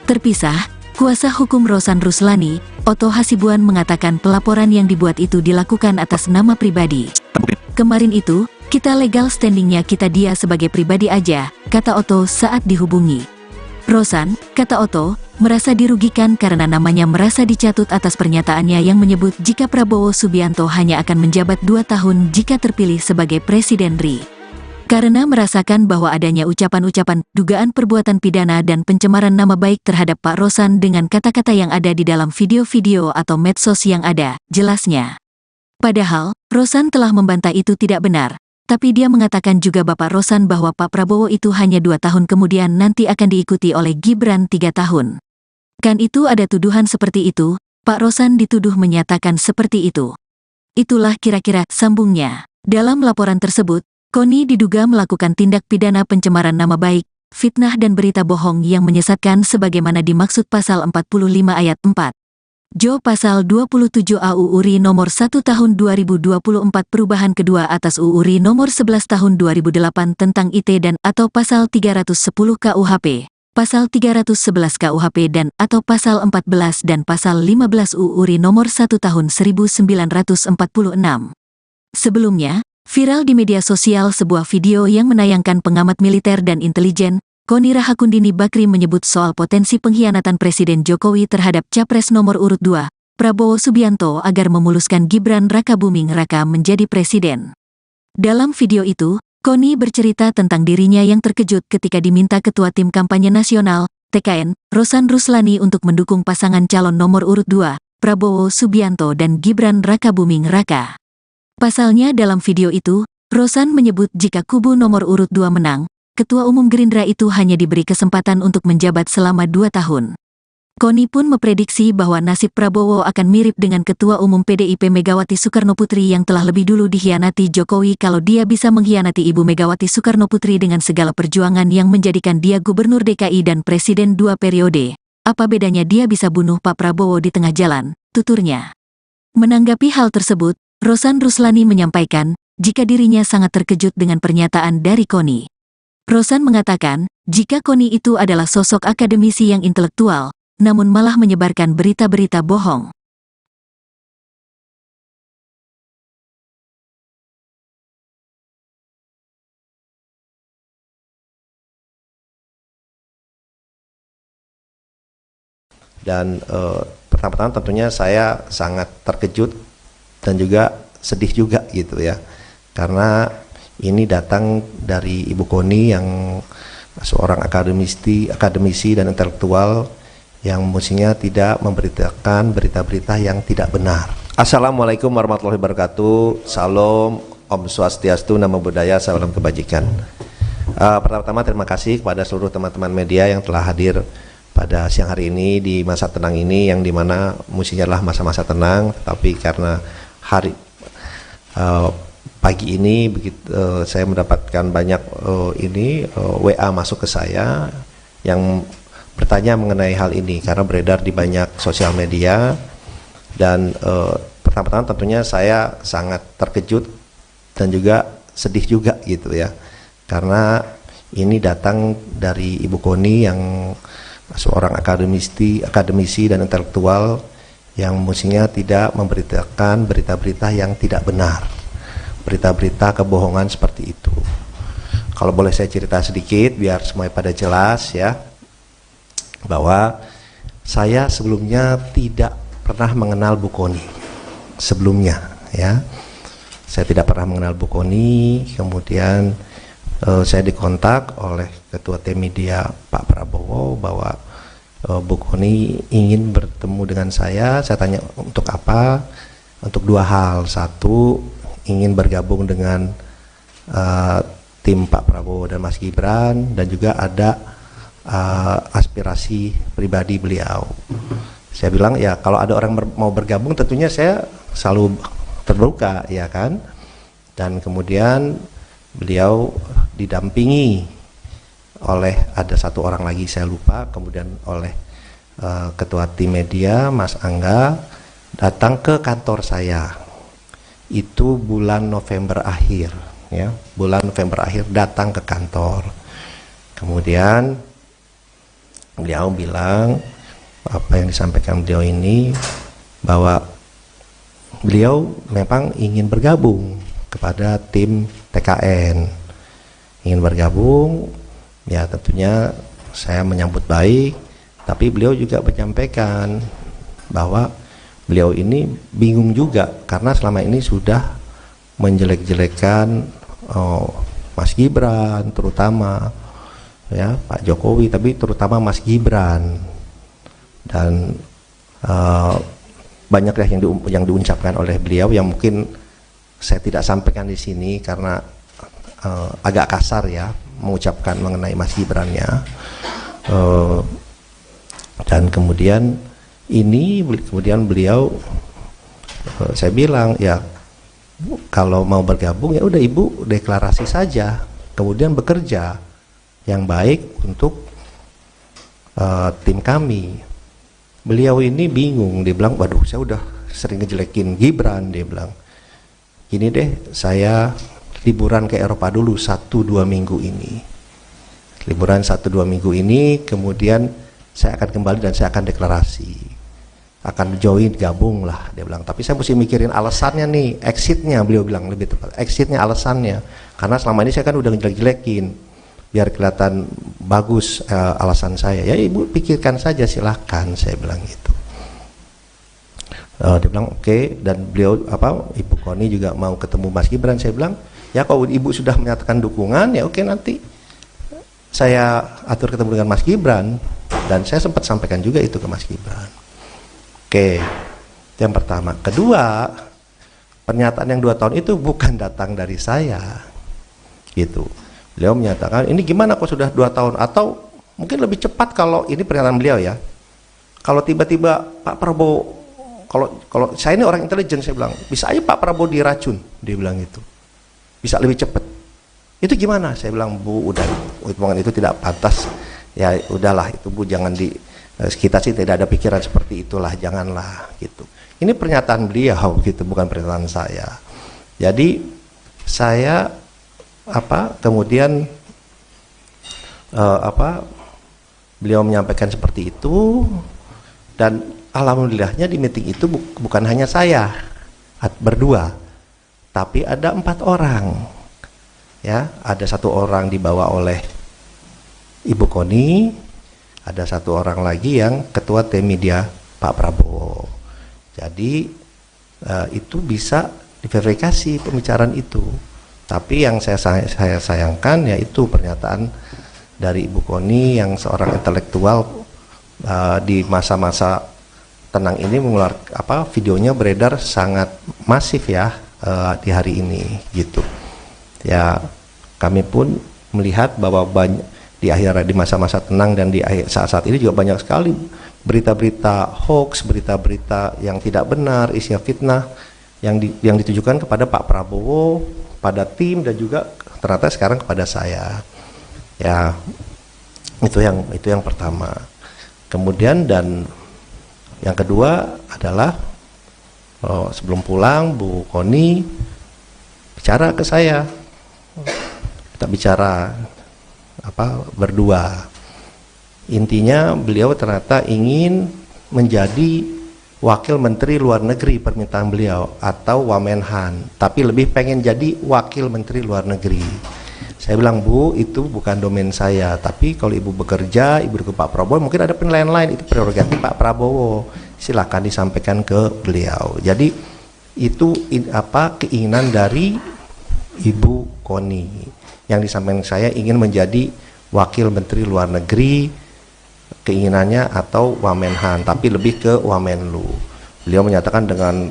Terpisah, kuasa hukum Rosan Ruslani, Otto Hasibuan mengatakan pelaporan yang dibuat itu dilakukan atas nama pribadi. Kemarin itu, kita legal standingnya kita dia sebagai pribadi aja, kata Otto saat dihubungi. Rosan, kata Otto, merasa dirugikan karena namanya merasa dicatut atas pernyataannya yang menyebut jika Prabowo Subianto hanya akan menjabat 2 tahun jika terpilih sebagai Presiden RI. Karena merasakan bahwa adanya ucapan-ucapan, dugaan perbuatan pidana dan pencemaran nama baik terhadap Pak Rosan dengan kata-kata yang ada di dalam video-video atau medsos yang ada, jelasnya. Padahal, Rosan telah membantah itu tidak benar, tapi dia mengatakan juga Bapak Rosan bahwa Pak Prabowo itu hanya 2 tahun kemudian nanti akan diikuti oleh Gibran 3 tahun. Kan itu ada tuduhan seperti itu, Pak Rosan dituduh menyatakan seperti itu. Itulah kira-kira sambungnya. Dalam laporan tersebut, Koni diduga melakukan tindak pidana pencemaran nama baik, fitnah dan berita bohong yang menyesatkan sebagaimana dimaksud pasal 45 ayat 4. Jo pasal 27 AU URI nomor 1 tahun 2024 perubahan kedua atas UU RI nomor 11 tahun 2008 tentang IT dan atau pasal 310 KUHP, pasal 311 KUHP dan atau pasal 14 dan pasal 15 UU RI nomor 1 tahun 1946. Sebelumnya, viral di media sosial sebuah video yang menayangkan pengamat militer dan intelijen, Koni Rahakundini Bakri menyebut soal potensi pengkhianatan Presiden Jokowi terhadap Capres nomor urut 2, Prabowo Subianto agar memuluskan Gibran Rakabuming Raka menjadi presiden. Dalam video itu, Koni bercerita tentang dirinya yang terkejut ketika diminta Ketua Tim Kampanye Nasional, TKN, Rosan Ruslani untuk mendukung pasangan calon nomor urut 2, Prabowo Subianto dan Gibran Rakabuming Raka. Pasalnya dalam video itu, Rosan menyebut jika kubu nomor urut 2 menang, Ketua Umum Gerindra itu hanya diberi kesempatan untuk menjabat selama 2 tahun. Koni pun memprediksi bahwa nasib Prabowo akan mirip dengan Ketua Umum PDIP Megawati Soekarnoputri yang telah lebih dulu dikhianati Jokowi kalau dia bisa mengkhianati Ibu Megawati Soekarnoputri dengan segala perjuangan yang menjadikan dia Gubernur DKI dan Presiden 2 periode. Apa bedanya dia bisa bunuh Pak Prabowo di tengah jalan, tuturnya. Menanggapi hal tersebut, Rosan Ruslani menyampaikan, jika dirinya sangat terkejut dengan pernyataan dari Koni. Rosan mengatakan, jika Koni itu adalah sosok akademisi yang intelektual, namun malah menyebarkan berita-berita bohong. Dan pertama-tama tentunya saya sangat terkejut dan juga sedih juga gitu ya, karena ini datang dari Ibu Koni yang seorang akademisi dan intelektual yang mestinya tidak memberitakan berita-berita yang tidak benar. Assalamualaikum warahmatullahi wabarakatuh. Salam, Om Swastiastu, Namo Buddhaya, salam kebajikan. Pertama-tama terima kasih kepada seluruh teman-teman media yang telah hadir pada siang hari ini di masa tenang ini, yang dimana mestinya adalah masa-masa tenang, tapi karena pagi ini saya mendapatkan banyak WA masuk ke saya yang bertanya mengenai hal ini karena beredar di banyak sosial media. Dan pertama-tama tentunya saya sangat terkejut dan juga sedih juga gitu ya, karena ini datang dari Ibu Koni yang seorang akademisi dan intelektual yang mestinya tidak memberitakan berita-berita yang tidak benar, berita-berita kebohongan seperti itu. Kalau boleh saya cerita sedikit biar semuanya pada jelas ya, bahwa saya sebelumnya tidak pernah mengenal Bu Koni sebelumnya ya. Saya tidak pernah mengenal Bu Koni, kemudian saya dikontak oleh Ketua Tim Media Pak Prabowo bahwa Bu Koni ingin bertemu dengan saya. Saya tanya untuk apa? Untuk dua hal. Satu, ingin bergabung dengan tim Pak Prabowo dan Mas Gibran, dan juga ada aspirasi pribadi beliau. Saya bilang ya kalau ada orang mau bergabung tentunya saya selalu terbuka ya kan. Dan kemudian beliau didampingi oleh ada satu orang lagi saya lupa, kemudian oleh Ketua Tim Media Mas Angga datang ke kantor saya. Itu bulan November akhir ya, bulan November akhir datang ke kantor. Kemudian beliau bilang apa yang disampaikan beliau ini, bahwa beliau memang ingin bergabung kepada tim TKN, ingin bergabung ya. Tentunya saya menyambut baik, tapi beliau juga menyampaikan bahwa beliau ini bingung juga karena selama ini sudah menjelek-jelekan Mas Gibran terutama ya, Pak Jokowi, tapi terutama Mas Gibran, dan banyak yang diucapkan oleh beliau yang mungkin saya tidak sampaikan di sini karena agak kasar ya mengucapkan mengenai Mas Gibran ya. Dan kemudian beliau saya bilang ya kalau mau bergabung ya udah Ibu deklarasi saja, kemudian bekerja yang baik untuk tim kami. Beliau ini bingung, dia bilang waduh saya udah sering ngejelekin Gibran, dia bilang gini deh, saya liburan ke Eropa dulu 1-2 minggu ini, liburan 1-2 minggu ini, kemudian saya akan kembali dan saya akan deklarasi, akan join, gabung lah, dia bilang. Tapi saya mesti mikirin alasannya nih, exitnya, beliau bilang lebih tepat, exitnya, alasannya, karena selama ini saya kan udah ngejelek-jelekin, biar kelihatan bagus alasan saya. Ya Ibu pikirkan saja silahkan, saya bilang gitu. Dia bilang oke. Dan beliau Ibu Koni juga mau ketemu Mas Gibran. Saya bilang ya kalau Ibu sudah menyatakan dukungan ya oke, nanti saya atur ketemu dengan Mas Gibran. Dan saya sempat sampaikan juga itu ke Mas Gibran. Oke, itu yang pertama. Kedua, pernyataan yang 2 tahun itu bukan datang dari saya gitu. Beliau menyatakan ini gimana kok sudah 2 tahun, atau mungkin lebih cepat kalau ini pernyataan beliau ya, kalau tiba-tiba Pak Prabowo, kalau saya ini orang intelijen, saya bilang bisa aja Pak Prabowo diracun, dia bilang gitu, bisa lebih cepat. Itu gimana? Saya bilang Bu, udah hitungan itu tidak pantas ya, udahlah itu Bu, jangan kita sih tidak ada pikiran seperti itulah, janganlah gitu. Ini pernyataan beliau gitu, bukan pernyataan saya. Jadi saya kemudian beliau menyampaikan seperti itu, dan alhamdulillahnya di meeting itu bukan hanya saya berdua, tapi ada 4 orang. Ya, ada 1 orang dibawa oleh Ibu Koni, ada 1 orang lagi yang ketua tim media Pak Prabowo. Jadi itu bisa diverifikasi pembicaraan itu. Tapi yang saya sayangkan yaitu pernyataan dari Ibu Koni yang seorang intelektual di masa-masa tenang ini mengeluarkan videonya beredar sangat masif ya di hari ini gitu. Ya, kami pun melihat bahwa di masa-masa tenang dan di saat-saat ini juga banyak sekali berita-berita hoax, berita-berita yang tidak benar, isinya fitnah yang ditujukan kepada Pak Prabowo, pada tim, dan juga ternyata sekarang kepada saya. Ya, itu yang pertama. Kemudian dan yang kedua adalah sebelum pulang Bu Koni bicara ke saya. Kita bicara berdua. Intinya beliau ternyata ingin menjadi Wakil Menteri Luar Negeri permintaan beliau, atau Wamenhan, tapi lebih pengen jadi Wakil Menteri Luar Negeri. Saya bilang, Bu, itu bukan domain saya, tapi kalau Ibu bekerja, Ibu ke Pak Prabowo, mungkin ada penilaian lain, itu prerogatif Pak Prabowo, silakan disampaikan ke beliau. Jadi itu keinginan dari Ibu Koni, yang disampaikan saya ingin menjadi Wakil Menteri Luar Negeri, keinginannya, atau Wamenhan, tapi lebih ke Wamenlu. Beliau menyatakan dengan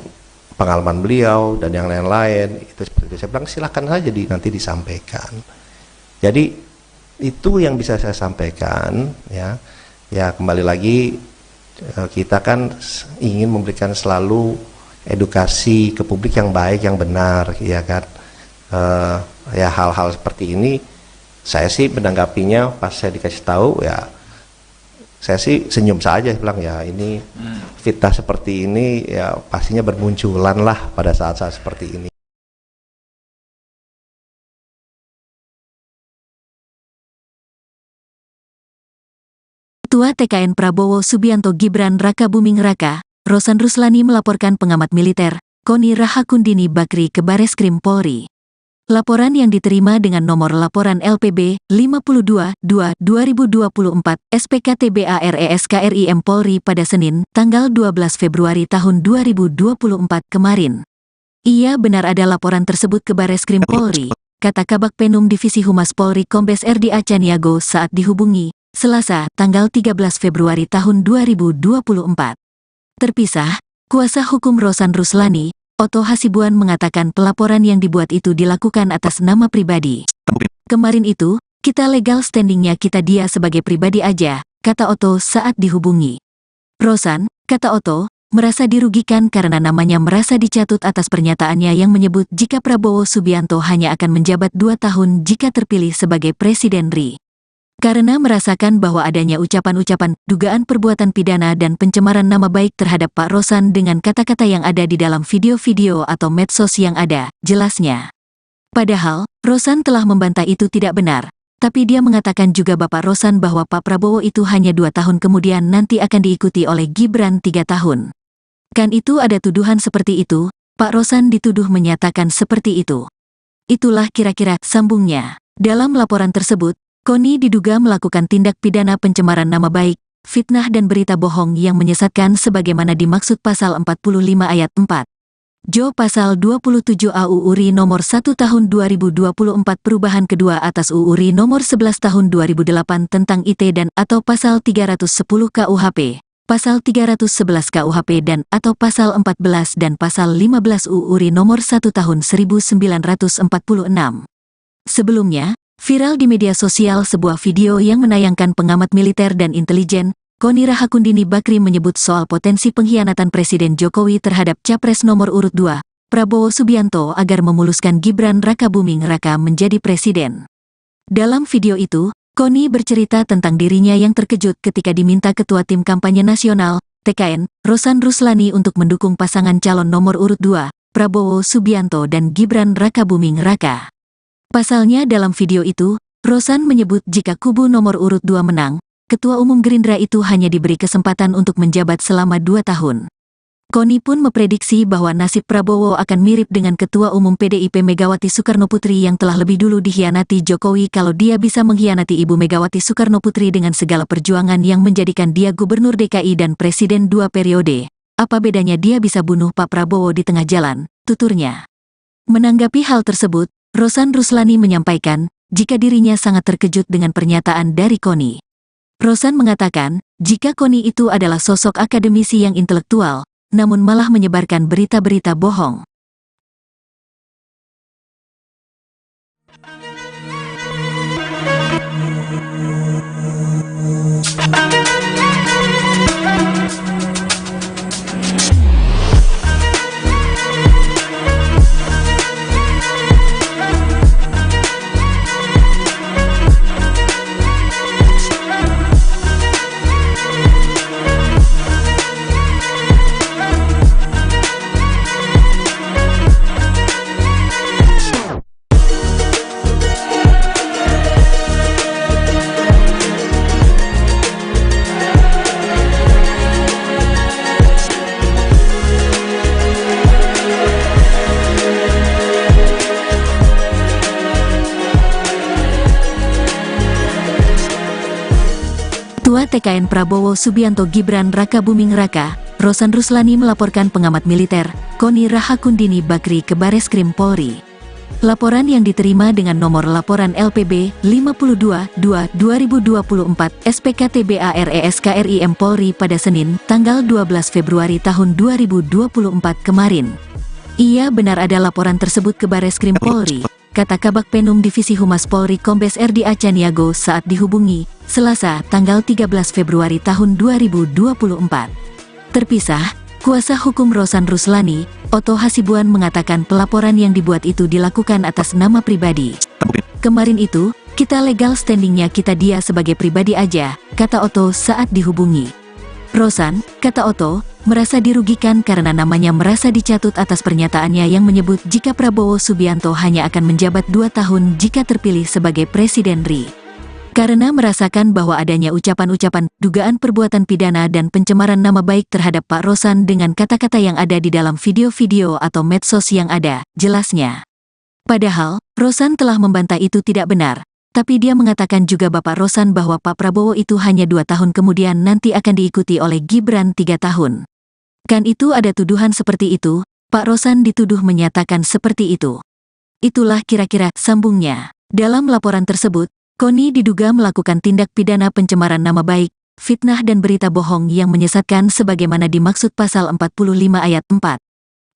pengalaman beliau dan yang lain-lain itu seperti itu. Saya bilang silakan saja nanti disampaikan. Jadi itu yang bisa saya sampaikan ya. Ya, kembali lagi kita kan ingin memberikan selalu edukasi ke publik yang baik, yang benar, ya kan. Ya, hal-hal seperti ini saya sih menanggapinya pas saya dikasih tahu, ya saya sih senyum saja, bilang ya ini fitnah seperti ini ya pastinya bermunculan lah pada saat-saat seperti ini. Ketua TKN Prabowo Subianto Gibran Rakabuming Raka, Rosan Ruslani melaporkan pengamat militer, Koni Rahakundini Bakri ke Bareskrim Polri. Laporan yang diterima dengan nomor laporan LPB 52-2-2024 SPKTBARESKRIM Polri pada Senin, tanggal 12 Februari tahun 2024 kemarin. Ia benar ada laporan tersebut ke Bareskrim Polri, kata Kabak Penum Divisi Humas Polri Kombes RD Acaniago saat dihubungi, Selasa, tanggal 13 Februari tahun 2024. Terpisah, kuasa hukum Rosan Ruslani, Otto Hasibuan, mengatakan pelaporan yang dibuat itu dilakukan atas nama pribadi. Kemarin itu, kita legal standingnya kita dia sebagai pribadi aja, kata Otto saat dihubungi. Rosan, kata Otto, merasa dirugikan karena namanya merasa dicatut atas pernyataannya yang menyebut jika Prabowo Subianto hanya akan menjabat 2 tahun jika terpilih sebagai Presiden RI. Karena merasakan bahwa adanya ucapan-ucapan, dugaan perbuatan pidana dan pencemaran nama baik terhadap Pak Rosan dengan kata-kata yang ada di dalam video-video atau medsos yang ada, jelasnya. Padahal, Rosan telah membantah itu tidak benar, tapi dia mengatakan juga Bapak Rosan bahwa Pak Prabowo itu hanya 2 tahun kemudian nanti akan diikuti oleh Gibran 3 tahun. Kan itu ada tuduhan seperti itu, Pak Rosan dituduh menyatakan seperti itu. Itulah kira-kira sambungnya. Dalam laporan tersebut, Koni diduga melakukan tindak pidana pencemaran nama baik, fitnah dan berita bohong yang menyesatkan sebagaimana dimaksud pasal 45 ayat 4. Jo pasal 27 AUU RI nomor 1 tahun 2024 perubahan kedua atas UU RI nomor 11 tahun 2008 tentang IT dan atau pasal 310 KUHP, pasal 311 KUHP dan atau pasal 14 dan pasal 15 UU RI nomor 1 tahun 1946. Sebelumnya, viral di media sosial sebuah video yang menayangkan pengamat militer dan intelijen, Koni Rahakundini Bakri menyebut soal potensi pengkhianatan Presiden Jokowi terhadap Capres nomor urut 2, Prabowo Subianto agar memuluskan Gibran Rakabuming Raka menjadi presiden. Dalam video itu, Koni bercerita tentang dirinya yang terkejut ketika diminta Ketua Tim Kampanye Nasional, TKN, Rosan Ruslani untuk mendukung pasangan calon nomor urut 2, Prabowo Subianto dan Gibran Rakabuming Raka. Pasalnya dalam video itu, Rosan menyebut jika kubu nomor urut 2 menang, Ketua Umum Gerindra itu hanya diberi kesempatan untuk menjabat selama 2 tahun. Koni pun memprediksi bahwa nasib Prabowo akan mirip dengan Ketua Umum PDIP Megawati Soekarnoputri yang telah lebih dulu dikhianati Jokowi kalau dia bisa mengkhianati Ibu Megawati Soekarnoputri dengan segala perjuangan yang menjadikan dia Gubernur DKI dan Presiden 2 periode. Apa bedanya dia bisa bunuh Pak Prabowo di tengah jalan, tuturnya. Menanggapi hal tersebut, Rosan Ruslani menyampaikan, jika dirinya sangat terkejut dengan pernyataan dari Koni. Rosan mengatakan, jika Koni itu adalah sosok akademisi yang intelektual, namun malah menyebarkan berita-berita bohong. Ketua TKN Prabowo Subianto Gibran Rakabuming Raka, Rosan Ruslani melaporkan pengamat militer, Koni Rahakundini Bakri ke Bareskrim Polri. Laporan yang diterima dengan nomor laporan LPB 52-2-2024 SPKTBARESKRIM Polri pada Senin, tanggal 12 Februari tahun 2024 kemarin. Ia benar ada laporan tersebut ke Bareskrim Polri, kata Kabak Penum Divisi Humas Polri Kombes RD Acaniago saat dihubungi, Selasa, tanggal 13 Februari tahun 2024. Terpisah, kuasa hukum Rosan Ruslani, Otto Hasibuan mengatakan pelaporan yang dibuat itu dilakukan atas nama pribadi. Kemarin itu, kita legal standingnya kita dia sebagai pribadi aja, kata Otto saat dihubungi. Rosan, kata Otto, merasa dirugikan karena namanya merasa dicatut atas pernyataannya yang menyebut jika Prabowo Subianto hanya akan menjabat 2 tahun jika terpilih sebagai Presiden RI. Karena merasakan bahwa adanya ucapan-ucapan, dugaan perbuatan pidana dan pencemaran nama baik terhadap Pak Rosan dengan kata-kata yang ada di dalam video-video atau medsos yang ada, jelasnya. Padahal, Rosan telah membantah itu tidak benar, tapi dia mengatakan juga Bapak Rosan bahwa Pak Prabowo itu hanya 2 tahun kemudian nanti akan diikuti oleh Gibran 3 tahun. Kan itu ada tuduhan seperti itu, Pak Rosan dituduh menyatakan seperti itu. Itulah kira-kira sambungnya. Dalam laporan tersebut, Koni diduga melakukan tindak pidana pencemaran nama baik, fitnah dan berita bohong yang menyesatkan sebagaimana dimaksud pasal 45 ayat 4.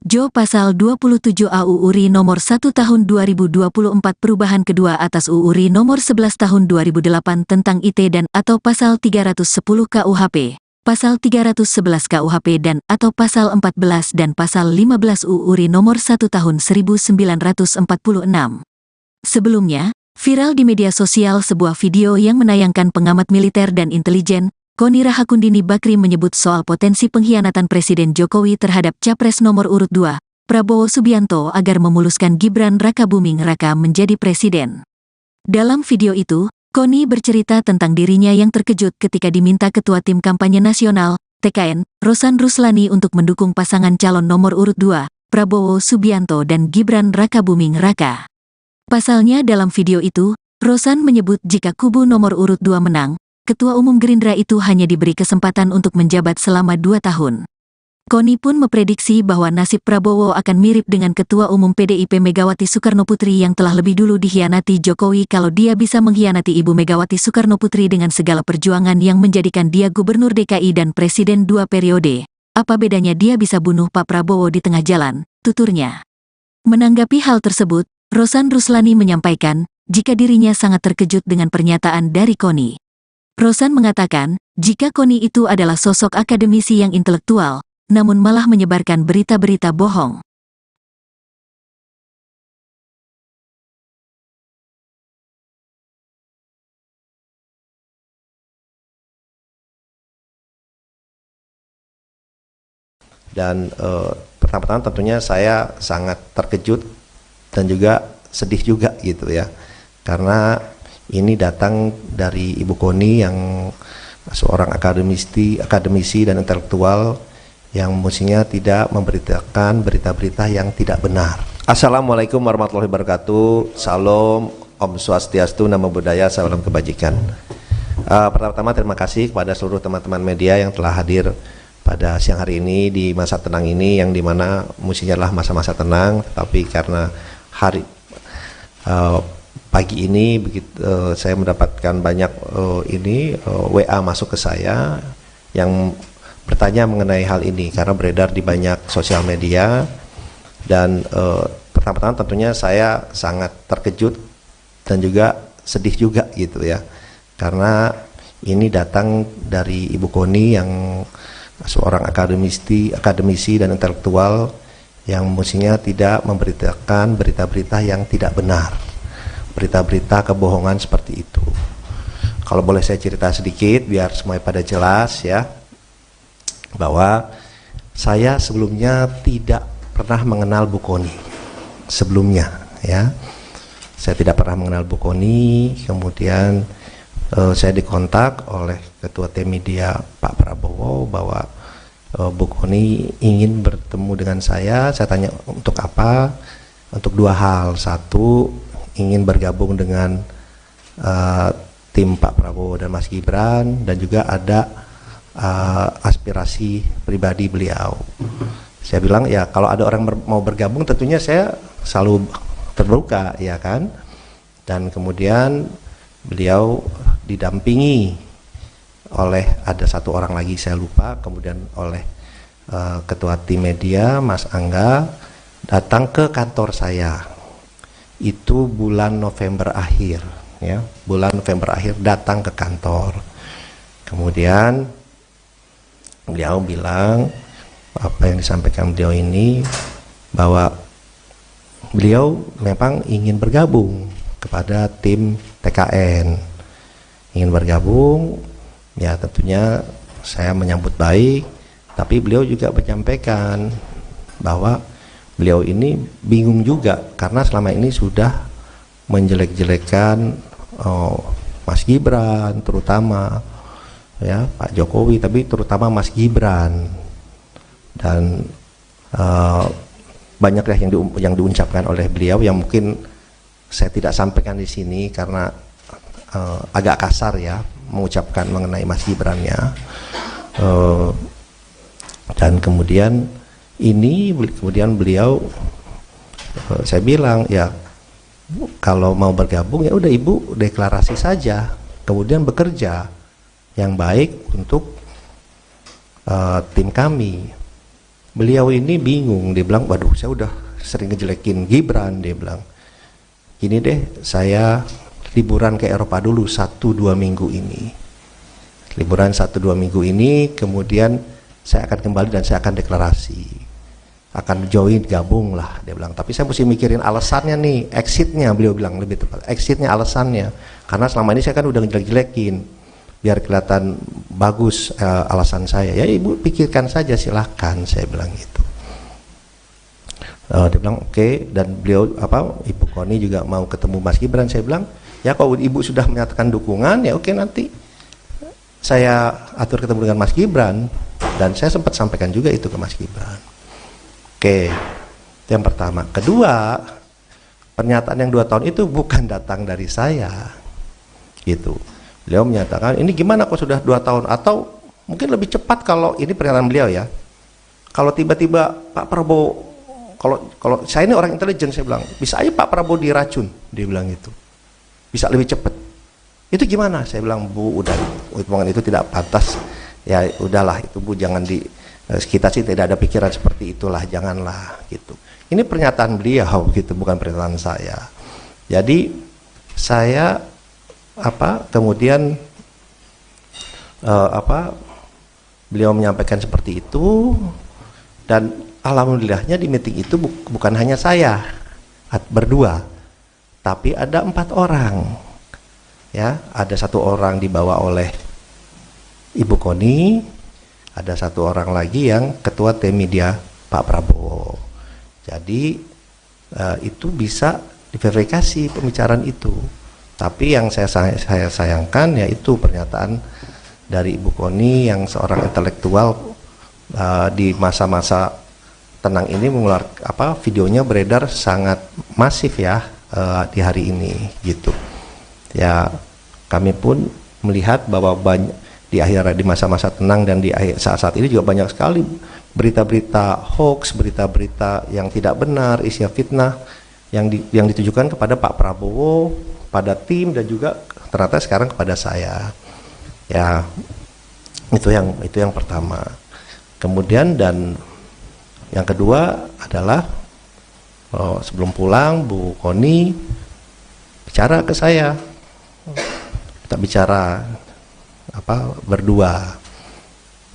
Jo pasal 27 AUU RI nomor 1 tahun 2024 perubahan kedua atas UU RI nomor 11 tahun 2008 tentang IT dan atau pasal 310 KUHP, pasal 311 KUHP dan atau pasal 14 dan pasal 15 UU RI nomor 1 tahun 1946. Sebelumnya, viral di media sosial sebuah video yang menayangkan pengamat militer dan intelijen, Koni Rahakundini Bakri menyebut soal potensi pengkhianatan Presiden Jokowi terhadap Capres nomor urut 2, Prabowo Subianto agar memuluskan Gibran Rakabuming Raka menjadi presiden. Dalam video itu, Koni bercerita tentang dirinya yang terkejut ketika diminta Ketua Tim Kampanye Nasional, TKN, Rosan Ruslani untuk mendukung pasangan calon nomor urut 2, Prabowo Subianto dan Gibran Rakabuming Raka. Pasalnya dalam video itu, Rosan menyebut jika kubu nomor urut 2 menang, Ketua Umum Gerindra itu hanya diberi kesempatan untuk menjabat selama 2 tahun. Koni pun memprediksi bahwa nasib Prabowo akan mirip dengan Ketua Umum PDIP Megawati Soekarnoputri yang telah lebih dulu dikhianati Jokowi kalau dia bisa mengkhianati Ibu Megawati Soekarnoputri dengan segala perjuangan yang menjadikan dia Gubernur DKI dan Presiden 2 periode. Apa bedanya dia bisa bunuh Pak Prabowo di tengah jalan, tuturnya. Menanggapi hal tersebut, Rosan Ruslani menyampaikan, jika dirinya sangat terkejut dengan pernyataan dari Koni. Rosan mengatakan, jika Koni itu adalah sosok akademisi yang intelektual, namun malah menyebarkan berita-berita bohong. Dan pertama-tama tentunya saya sangat terkejut dan juga sedih juga gitu ya, karena ini datang dari Ibu Koni yang seorang akademisi dan intelektual yang mestinya tidak memberitakan berita-berita yang tidak benar. Assalamualaikum warahmatullahi wabarakatuh. Salam, Om Swastiastu, Namo Buddhaya, salam kebajikan. Pertama-tama terima kasih kepada seluruh teman-teman media yang telah hadir pada siang hari ini di masa tenang ini, yang dimana mestinya adalah masa-masa tenang, tapi karena pagi ini saya mendapatkan banyak WA masuk ke saya yang bertanya mengenai hal ini karena beredar di banyak sosial media, dan pertama-tama tentunya saya sangat terkejut dan juga sedih juga gitu ya, karena ini datang dari Ibu Koni yang seorang akademisi dan intelektual yang mestinya tidak memberitakan berita-berita yang tidak benar, berita-berita kebohongan seperti itu. Kalau boleh saya cerita sedikit biar semuanya pada jelas ya, bahwa saya sebelumnya tidak pernah mengenal Bu Koni sebelumnya ya. Saya tidak pernah mengenal Bu Koni, kemudian saya dikontak oleh Ketua Tim Media Pak Prabowo bahwa Bu Koni ingin bertemu dengan saya. Saya tanya untuk apa? Untuk dua hal. Satu, ingin bergabung dengan tim Pak Prabowo dan Mas Gibran, dan juga ada aspirasi pribadi beliau. Saya bilang ya kalau ada orang mau bergabung tentunya saya selalu terbuka ya kan. Dan kemudian beliau didampingi oleh ada satu orang lagi saya lupa, kemudian oleh Ketua Tim Media Mas Angga datang ke kantor saya. Itu bulan November akhir ya, bulan November akhir datang ke kantor. Kemudian beliau bilang apa yang disampaikan beliau ini, bahwa beliau memang ingin bergabung kepada tim TKN, ingin bergabung ya. Tentunya saya menyambut baik, tapi beliau juga menyampaikan bahwa beliau ini bingung juga karena selama ini sudah menjelek-jelekan Mas Gibran terutama ya, Pak Jokowi, tapi terutama Mas Gibran, dan banyaklah yang diucapkan oleh beliau yang mungkin saya tidak sampaikan di sini karena agak kasar ya mengucapkan mengenai Mas Gibran-nya. Dan kemudian beliau saya bilang ya kalau mau bergabung ya udah Ibu deklarasi saja, kemudian bekerja yang baik untuk tim kami. Beliau ini bingung, dia bilang waduh saya udah sering ngejelekin Gibran, dia bilang gini deh, saya liburan ke Eropa dulu 1-2 minggu ini, liburan 1-2 minggu ini, kemudian saya akan kembali dan saya akan deklarasi, akan join, gabung lah, dia bilang. Tapi saya mesti mikirin alasannya nih, exitnya, beliau bilang lebih tepat, exitnya, alasannya, karena selama ini saya kan udah ngejelek-jelekin biar kelihatan bagus alasan saya. Ya Ibu pikirkan saja silahkan, saya bilang gitu. Dia bilang oke. Dan beliau Ibu Koni juga mau ketemu Mas Gibran. Saya bilang ya kalau Ibu sudah menyatakan dukungan ya oke, nanti saya atur ketemu dengan Mas Gibran. Dan saya sempat sampaikan juga itu ke Mas Gibran. Oke, itu yang pertama. Kedua, pernyataan yang 2 tahun itu bukan datang dari saya gitu. Beliau menyatakan ini gimana kok sudah 2 tahun, atau mungkin lebih cepat kalau ini pernyataan beliau ya, kalau tiba-tiba Pak Prabowo, kalau saya ini orang intelijen, saya bilang bisa aja Pak Prabowo diracun, dia bilang itu bisa lebih cepat. Itu gimana? Saya bilang Bu udah hitungan itu tidak pantas ya, udahlah itu Bu, jangan kita sih tidak ada pikiran seperti itulah, janganlah gitu. Ini pernyataan beliau gitu, bukan pernyataan saya. Jadi saya kemudian beliau menyampaikan seperti itu, dan alhamdulillahnya di meeting itu bukan hanya saya berdua, tapi ada 4 orang ya. Ada 1 orang dibawa oleh Ibu Koni, ada 1 orang lagi yang Ketua Tim Media Pak Prabowo. Jadi itu bisa diverifikasi pembicaraan itu. Tapi yang saya sayangkan yaitu pernyataan dari Ibu Koni yang seorang intelektual di masa-masa tenang ini videonya beredar sangat masif ya di hari ini gitu. Ya kami pun melihat bahwa di masa-masa tenang dan di saat-saat ini juga banyak sekali berita-berita hoax, berita-berita yang tidak benar, isinya fitnah yang ditujukan kepada Pak Prabowo, pada tim, dan juga ternyata sekarang kepada saya. Ya itu yang pertama. Kemudian dan yang kedua adalah sebelum pulang Bu Koni bicara ke saya, kita bicara berdua.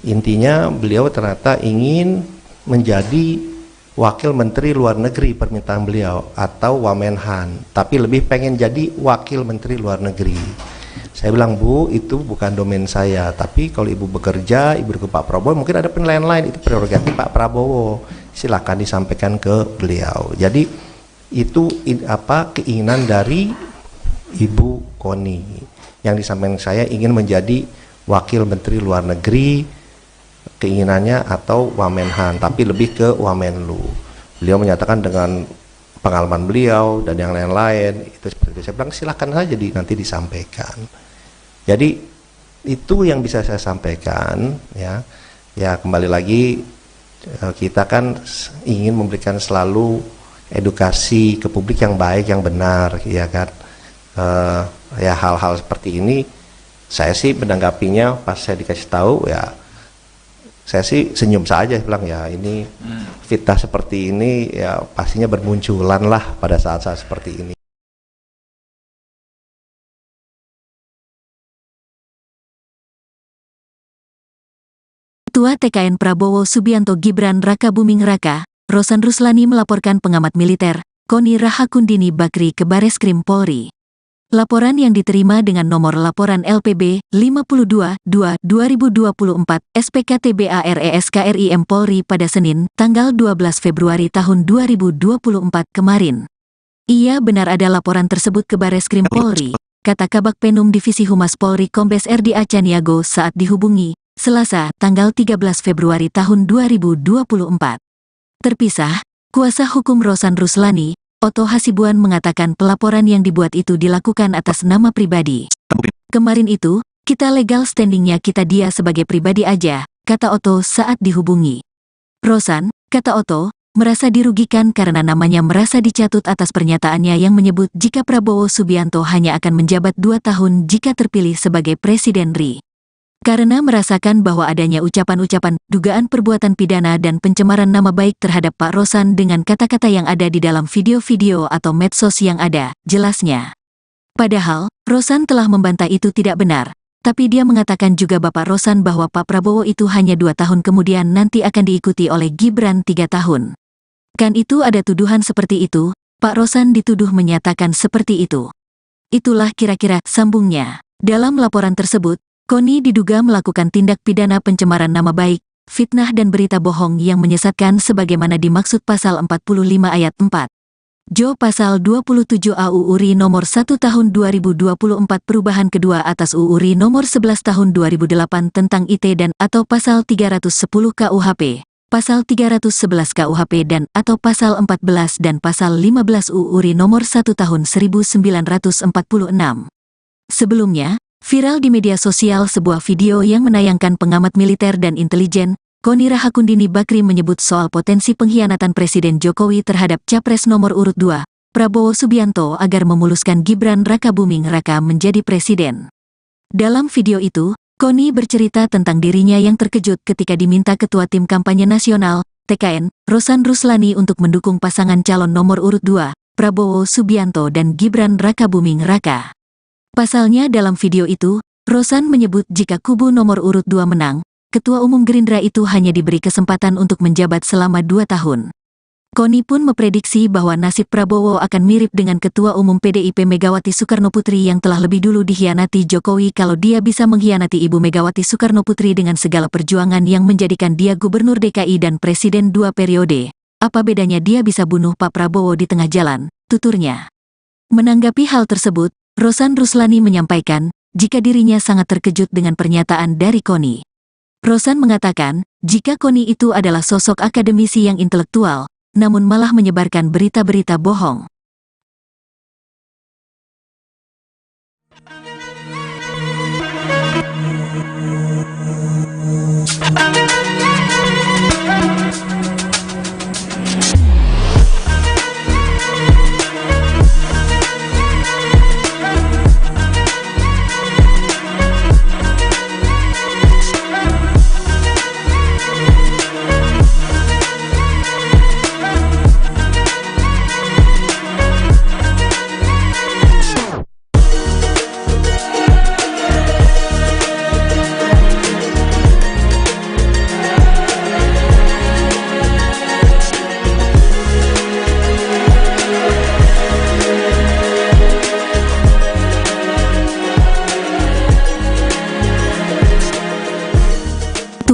Intinya beliau ternyata ingin menjadi wakil menteri luar negeri, permintaan beliau, atau Wamenhan, tapi lebih pengen jadi wakil menteri luar negeri. Saya bilang, Bu, itu bukan domain saya, tapi kalau Ibu bekerja, Ibu ke Pak Prabowo, mungkin ada penilaian lain, itu prerogatif Pak Prabowo, silakan disampaikan ke beliau. Jadi itu keinginan dari Ibu Koni yang disampaikan saya, ingin menjadi wakil menteri luar negeri, keinginannya, atau Wamenhan, tapi lebih ke Wamenlu. Beliau menyatakan dengan pengalaman beliau dan yang lain-lain itu seperti itu. Saya bilang silakan saja nanti disampaikan. Jadi itu yang bisa saya sampaikan ya. Ya kembali lagi kita kan ingin memberikan selalu edukasi ke publik yang baik, yang benar, ya kan. Ya hal-hal seperti ini saya sih menanggapinya pas saya dikasih tahu ya, saya sih senyum saja, bilang ya ini fitnah seperti ini ya pastinya bermunculan lah pada saat-saat seperti ini. Ketua TKN Prabowo Subianto Gibran Rakabuming Raka, Rosan Ruslani melaporkan pengamat militer, Koni Rahakundini Bakri ke Bareskrim Polri. Laporan yang diterima dengan nomor laporan LPB 52-2-2024 SPKTBARESKRIM Polri pada Senin, tanggal 12 Februari tahun 2024 kemarin. Ia benar ada laporan tersebut ke Bareskrim Polri, kata Kabak Penum Divisi Humas Polri Kombes RD Acaniago saat dihubungi Selasa, tanggal 13 Februari tahun 2024. Terpisah, kuasa hukum Rosan Ruslani, Otto Hasibuan mengatakan pelaporan yang dibuat itu dilakukan atas nama pribadi. Kemarin itu, kita legal standingnya kita dia sebagai pribadi aja, kata Otto saat dihubungi. Rosan, kata Otto, merasa dirugikan karena namanya merasa dicatut atas pernyataannya yang menyebut jika Prabowo Subianto hanya akan menjabat 2 tahun jika terpilih sebagai Presiden RI. Karena merasakan bahwa adanya ucapan-ucapan, dugaan perbuatan pidana dan pencemaran nama baik terhadap Pak Rosan dengan kata-kata yang ada di dalam video-video atau medsos yang ada, jelasnya. Padahal, Rosan telah membantah itu tidak benar, tapi dia mengatakan juga Bapak Rosan bahwa Pak Prabowo itu hanya 2 tahun kemudian nanti akan diikuti oleh Gibran 3 tahun. Kan itu ada tuduhan seperti itu, Pak Rosan dituduh menyatakan seperti itu. Itulah kira-kira sambungnya. Dalam laporan tersebut, Koni diduga melakukan tindak pidana pencemaran nama baik, fitnah dan berita bohong yang menyesatkan sebagaimana dimaksud pasal 45 ayat 4. Jo pasal 27 AUU RI nomor 1 tahun 2024 perubahan kedua atas UU RI nomor 11 tahun 2008 tentang IT dan atau pasal 310 KUHP, pasal 311 KUHP dan atau pasal 14 dan pasal 15 UU RI nomor 1 tahun 1946. Sebelumnya, viral di media sosial sebuah video yang menayangkan pengamat militer dan intelijen, Koni Rahakundini Bakri menyebut soal potensi pengkhianatan Presiden Jokowi terhadap Capres nomor urut 2, Prabowo Subianto agar memuluskan Gibran Rakabuming Raka menjadi presiden. Dalam video itu, Koni bercerita tentang dirinya yang terkejut ketika diminta Ketua Tim Kampanye Nasional, TKN, Rosan Ruslani untuk mendukung pasangan calon nomor urut 2, Prabowo Subianto dan Gibran Rakabuming Raka. Pasalnya dalam video itu, Rosan menyebut jika kubu nomor urut 2 menang, Ketua Umum Gerindra itu hanya diberi kesempatan untuk menjabat selama 2 tahun. Koni pun memprediksi bahwa nasib Prabowo akan mirip dengan Ketua Umum PDIP Megawati Soekarnoputri yang telah lebih dulu dikhianati Jokowi kalau dia bisa mengkhianati Ibu Megawati Soekarnoputri dengan segala perjuangan yang menjadikan dia Gubernur DKI dan Presiden 2 periode. Apa bedanya dia bisa bunuh Pak Prabowo di tengah jalan, tuturnya. Menanggapi hal tersebut, Rosan Ruslani menyampaikan jika dirinya sangat terkejut dengan pernyataan dari Koni. Rosan mengatakan jika Koni itu adalah sosok akademisi yang intelektual, namun malah menyebarkan berita-berita bohong.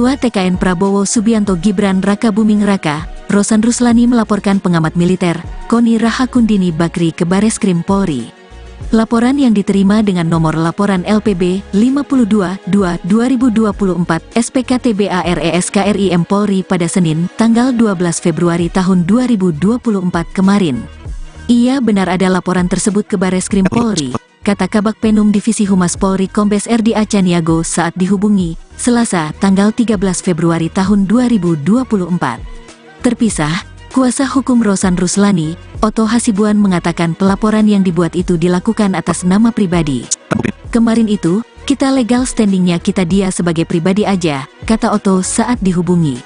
Ketua TKN Prabowo Subianto Gibran Raka Buming Raka, Rosan Ruslani melaporkan pengamat militer, Koni Rahakundini Bakri ke Bareskrim Polri. Laporan yang diterima dengan nomor laporan LPB 52-2-2024 SPKTBARESKRIM Polri pada Senin, tanggal 12 Februari tahun 2024 kemarin. Ia benar ada laporan tersebut ke Bareskrim Polri, kata Kabak Penum Divisi Humas Polri Kombes RD Acaniago saat dihubungi, Selasa, tanggal 13 Februari tahun 2024. Terpisah, kuasa hukum Rosan Ruslani, Otto Hasibuan mengatakan pelaporan yang dibuat itu dilakukan atas nama pribadi. Kemarin itu, kita legal standingnya kita dia sebagai pribadi aja, kata Otto saat dihubungi.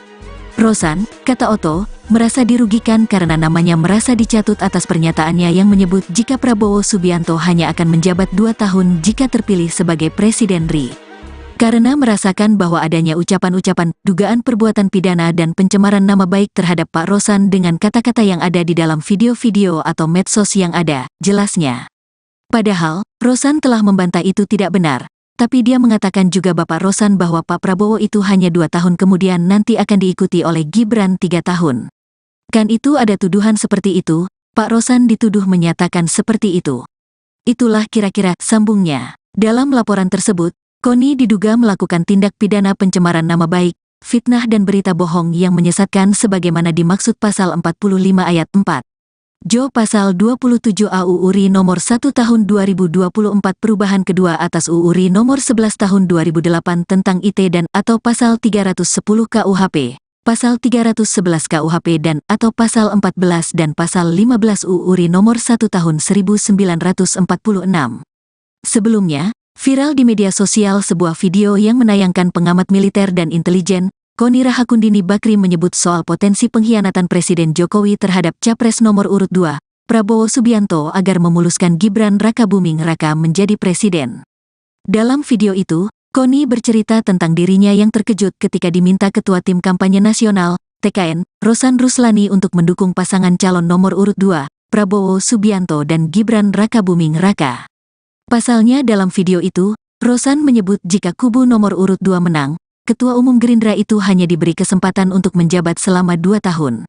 Rosan, kata Otto, merasa dirugikan karena namanya merasa dicatut atas pernyataannya yang menyebut jika Prabowo Subianto hanya akan menjabat 2 tahun jika terpilih sebagai Presiden RI. Karena merasakan bahwa adanya ucapan-ucapan, dugaan perbuatan pidana dan pencemaran nama baik terhadap Pak Rosan dengan kata-kata yang ada di dalam video-video atau medsos yang ada, jelasnya. Padahal, Rosan telah membantah itu tidak benar, tapi dia mengatakan juga Bapak Rosan bahwa Pak Prabowo itu hanya 2 tahun kemudian nanti akan diikuti oleh Gibran 3 tahun. Kan itu ada tuduhan seperti itu, Pak Rosan dituduh menyatakan seperti itu. Itulah kira-kira sambungnya. Dalam laporan tersebut, Koni diduga melakukan tindak pidana pencemaran nama baik, fitnah dan berita bohong yang menyesatkan sebagaimana dimaksud pasal 45 ayat 4. Jo pasal 27 AUU RI nomor 1 tahun 2024 perubahan kedua atas UU RI nomor 11 tahun 2008 tentang IT dan atau pasal 310 KUHP, pasal 311 KUHP dan atau pasal 14 dan pasal 15 UU RI nomor 1 tahun 1946. Sebelumnya, viral di media sosial sebuah video yang menayangkan pengamat militer dan intelijen, Koni Rahakundini Bakri menyebut soal potensi pengkhianatan Presiden Jokowi terhadap Capres nomor urut 2, Prabowo Subianto agar memuluskan Gibran Raka Buming Raka menjadi presiden. Dalam video itu, Koni bercerita tentang dirinya yang terkejut ketika diminta Ketua Tim Kampanye Nasional, TKN, Rosan Ruslani untuk mendukung pasangan calon nomor urut 2, Prabowo Subianto dan Gibran Raka Buming Raka. Pasalnya dalam video itu, Rosan menyebut jika kubu nomor urut 2 menang, Ketua Umum Gerindra itu hanya diberi kesempatan untuk menjabat selama 2 tahun.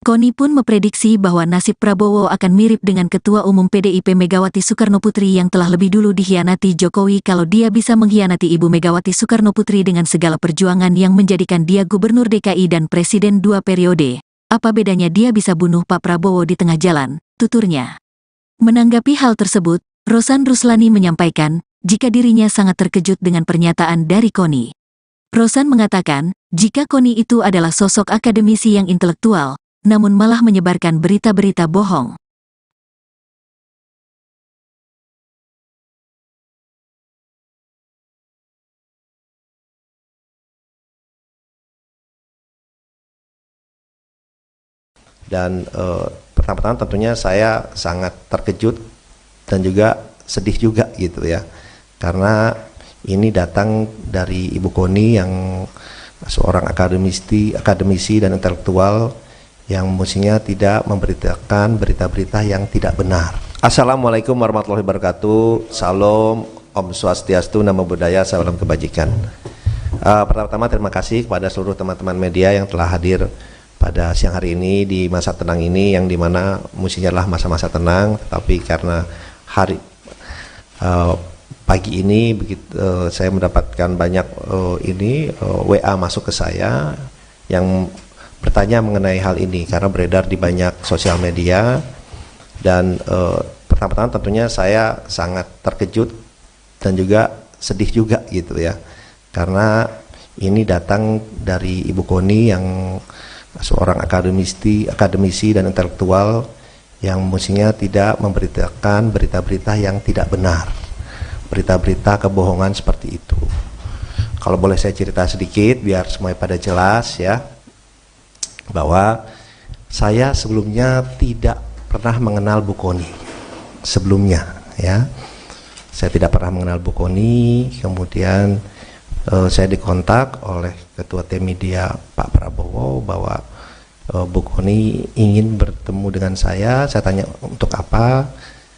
Koni pun memprediksi bahwa nasib Prabowo akan mirip dengan Ketua Umum PDIP Megawati Soekarnoputri yang telah lebih dulu dikhianati Jokowi kalau dia bisa mengkhianati Ibu Megawati Soekarnoputri dengan segala perjuangan yang menjadikan dia Gubernur DKI dan Presiden 2 periode. Apa bedanya dia bisa bunuh Pak Prabowo di tengah jalan, tuturnya. Menanggapi hal tersebut, Rosan Ruslani menyampaikan, jika dirinya sangat terkejut dengan pernyataan dari Koni. Rosan mengatakan, jika Koni itu adalah sosok akademisi yang intelektual, namun malah menyebarkan berita-berita bohong. Dan pertama-tama tentunya saya sangat terkejut dan juga sedih juga gitu ya, karena ini datang dari Ibu Koni yang seorang akademisi dan intelektual yang mestinya tidak memberitakan berita-berita yang tidak benar. Assalamualaikum warahmatullahi wabarakatuh. Salam, Om Swastiastu, Namo Buddhaya, salam kebajikan. Pertama-tama terima kasih kepada seluruh teman-teman media yang telah hadir pada siang hari ini di masa tenang ini, yang dimana mestinya adalah masa-masa tenang, tetapi karena Eh, pagi ini saya mendapatkan banyak WA masuk ke saya yang bertanya mengenai hal ini karena beredar di banyak sosial media dan pertama-tama tentunya saya sangat terkejut dan juga sedih juga gitu ya, karena ini datang dari Ibu Koni yang seorang akademisi dan intelektual yang mestinya tidak memberitakan berita-berita yang tidak benar, berita-berita kebohongan seperti itu. Kalau boleh saya cerita sedikit biar semuanya pada jelas ya, bahwa saya sebelumnya tidak pernah mengenal Bu Koni sebelumnya ya. Saya tidak pernah mengenal Bu Koni, kemudian saya dikontak oleh Ketua Tim Media Pak Prabowo bahwa Bu Koni ingin bertemu dengan saya tanya untuk apa?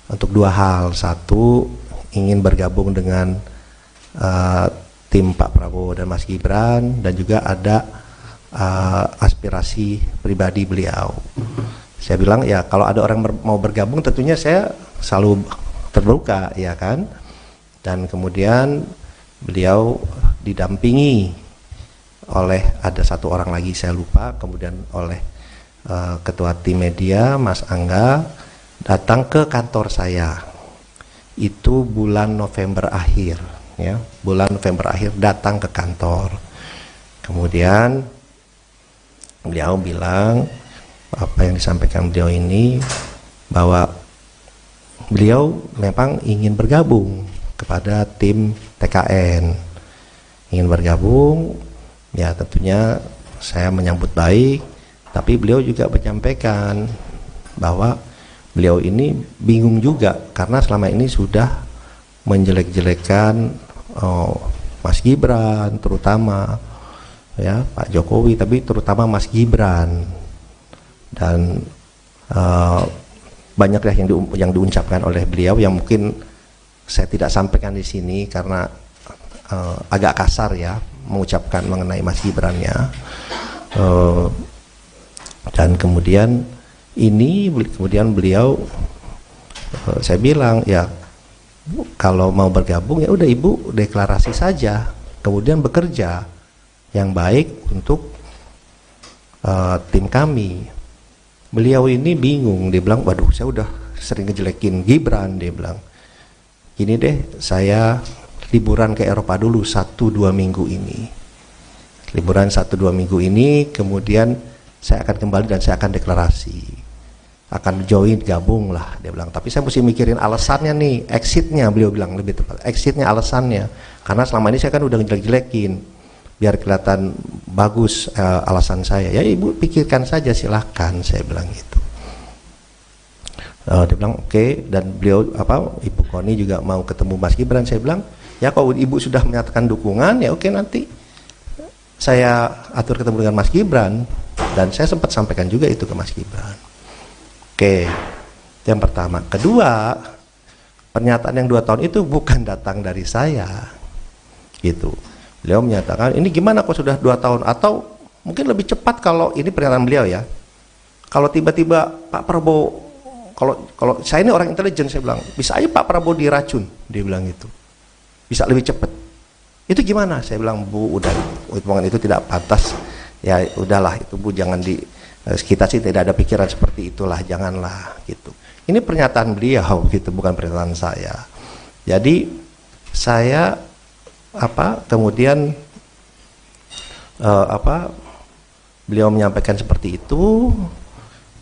Untuk dua hal. Satu, ingin bergabung dengan tim Pak Prabowo dan Mas Gibran, dan juga ada aspirasi pribadi beliau. Saya bilang ya kalau ada orang mau bergabung tentunya saya selalu terbuka ya kan. Dan kemudian beliau didampingi oleh ada satu orang lagi saya lupa, kemudian oleh Ketua Tim Media Mas Angga datang ke kantor saya. Itu bulan November akhir ya, bulan November akhir datang ke kantor. Kemudian beliau bilang apa yang disampaikan beliau ini, bahwa beliau memang ingin bergabung kepada tim TKN, ingin bergabung ya. Tentunya saya menyambut baik, tapi beliau juga menyampaikan bahwa beliau ini bingung juga karena selama ini sudah menjelek-jelekan Mas Gibran terutama ya, Pak Jokowi, tapi terutama Mas Gibran, dan banyak yang diucapkan oleh beliau yang mungkin saya tidak sampaikan di sini karena agak kasar ya mengucapkan mengenai Mas Gibran ya. Dan kemudian beliau saya bilang ya kalau mau bergabung ya udah Ibu deklarasi saja, kemudian bekerja yang baik untuk tim kami. Beliau ini bingung, dia bilang waduh saya udah sering ngejelekin Gibran, dia bilang gini deh, saya liburan ke Eropa dulu 1-2 minggu ini, liburan 1-2 minggu ini, kemudian saya akan kembali dan saya akan deklarasi, akan join, gabung lah, dia bilang. Tapi saya mesti mikirin alasannya nih, exitnya, beliau bilang lebih tepat, exitnya, alasannya, karena selama ini saya kan udah ngejelek-jelekin, biar kelihatan bagus alasan saya. Ya Ibu pikirkan saja silahkan, saya bilang gitu. Dia bilang oke. Dan beliau Ibu Koni juga mau ketemu Mas Gibran. Saya bilang ya kalau Ibu sudah menyatakan dukungan ya oke, nanti saya atur ketemu dengan Mas Gibran. Dan saya sempat sampaikan juga itu ke Mas Gibran. Oke, yang pertama. Kedua, pernyataan yang 2 tahun itu bukan datang dari saya gitu. Beliau menyatakan ini gimana kok sudah 2 tahun, atau mungkin lebih cepat kalau ini pernyataan beliau ya, kalau tiba-tiba Pak Prabowo, kalau saya ini orang intelijen, saya bilang bisa aja Pak Prabowo diracun, dia bilang gitu, bisa lebih cepat. Itu gimana? Saya bilang Bu, udah omongan itu tidak pantas ya, udahlah itu Bu, jangan kita sih tidak ada pikiran seperti itulah, janganlah gitu. Ini pernyataan beliau gitu, bukan pernyataan saya. Jadi saya kemudian beliau menyampaikan seperti itu,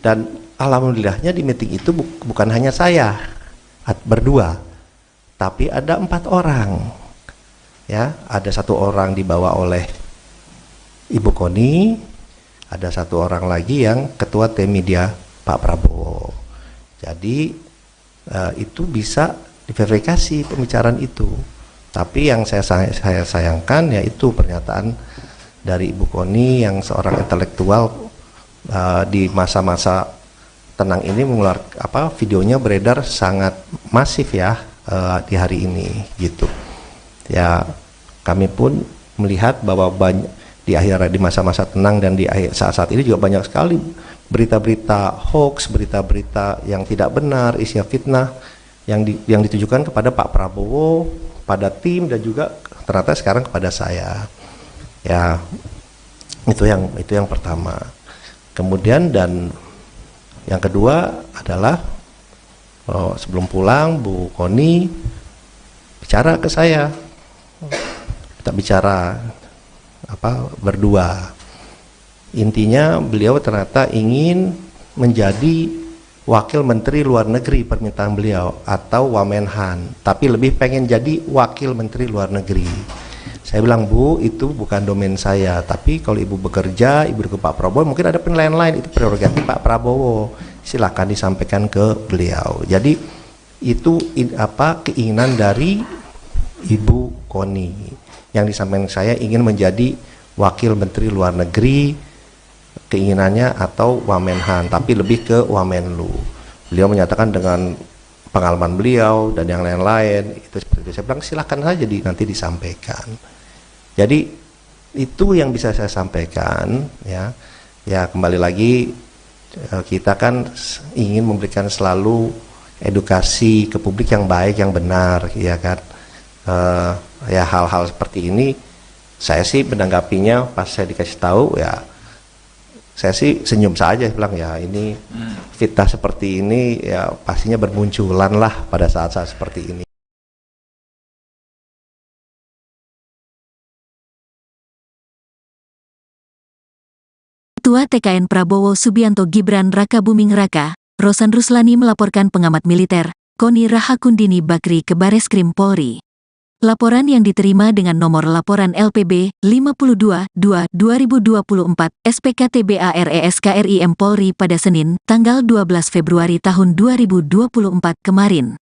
dan alhamdulillahnya di meeting itu bukan hanya saya berdua, tapi ada 4 orang ya. Ada 1 orang dibawa oleh Ibu Koni, ada 1 orang lagi yang Ketua Tim Media Pak Prabowo. Jadi itu bisa diverifikasi pembicaraan itu. Tapi yang saya sayangkan yaitu pernyataan dari Ibu Koni yang seorang intelektual di masa-masa tenang ini mengeluarkan videonya beredar sangat masif ya di hari ini gitu. Ya kami pun melihat bahwa di masa-masa tenang dan di saat-saat ini juga banyak sekali berita-berita hoax, berita-berita yang tidak benar, isinya fitnah yang ditujukan kepada Pak Prabowo, pada tim, dan juga ternyata sekarang kepada saya. Ya, itu yang pertama. Kemudian dan yang kedua adalah sebelum pulang Bu Koni bicara ke saya, kita bicara berdua. Intinya beliau ternyata ingin menjadi Wakil Menteri Luar Negeri, permintaan beliau, atau Wamenhan, tapi lebih pengen jadi Wakil Menteri Luar Negeri. Saya bilang, Bu, itu bukan domain saya, tapi kalau Ibu bekerja, Ibu ke Pak Prabowo, mungkin ada penilaian lain, itu prerogatif Pak Prabowo, silakan disampaikan ke beliau. Jadi itu keinginan dari Ibu Koni, yang disampaikan saya ingin menjadi Wakil Menteri Luar Negeri, keinginannya, atau Wamenhan, tapi lebih ke Wamenlu. Beliau menyatakan dengan pengalaman beliau dan yang lain-lain itu seperti itu. Saya bilang silakan saja nanti disampaikan. Jadi itu yang bisa saya sampaikan, ya. Ya, kembali lagi kita kan ingin memberikan selalu edukasi ke publik yang baik, yang benar, ya kan. Ya, hal-hal seperti ini saya sih menanggapinya pas saya dikasih tahu, ya saya sih senyum saja, bilang ya ini fitnah seperti ini ya pastinya bermunculan lah pada saat-saat seperti ini. Ketua TKN Prabowo Subianto Gibran Raka Buming Raka, Rosan Ruslani melaporkan pengamat militer, Koni Rahakundini Bakri ke Bareskrim Polri. Laporan yang diterima dengan nomor laporan LPB 52-2-2024 SPKTBARESKRIM Polri pada Senin, tanggal 12 Februari tahun 2024 kemarin.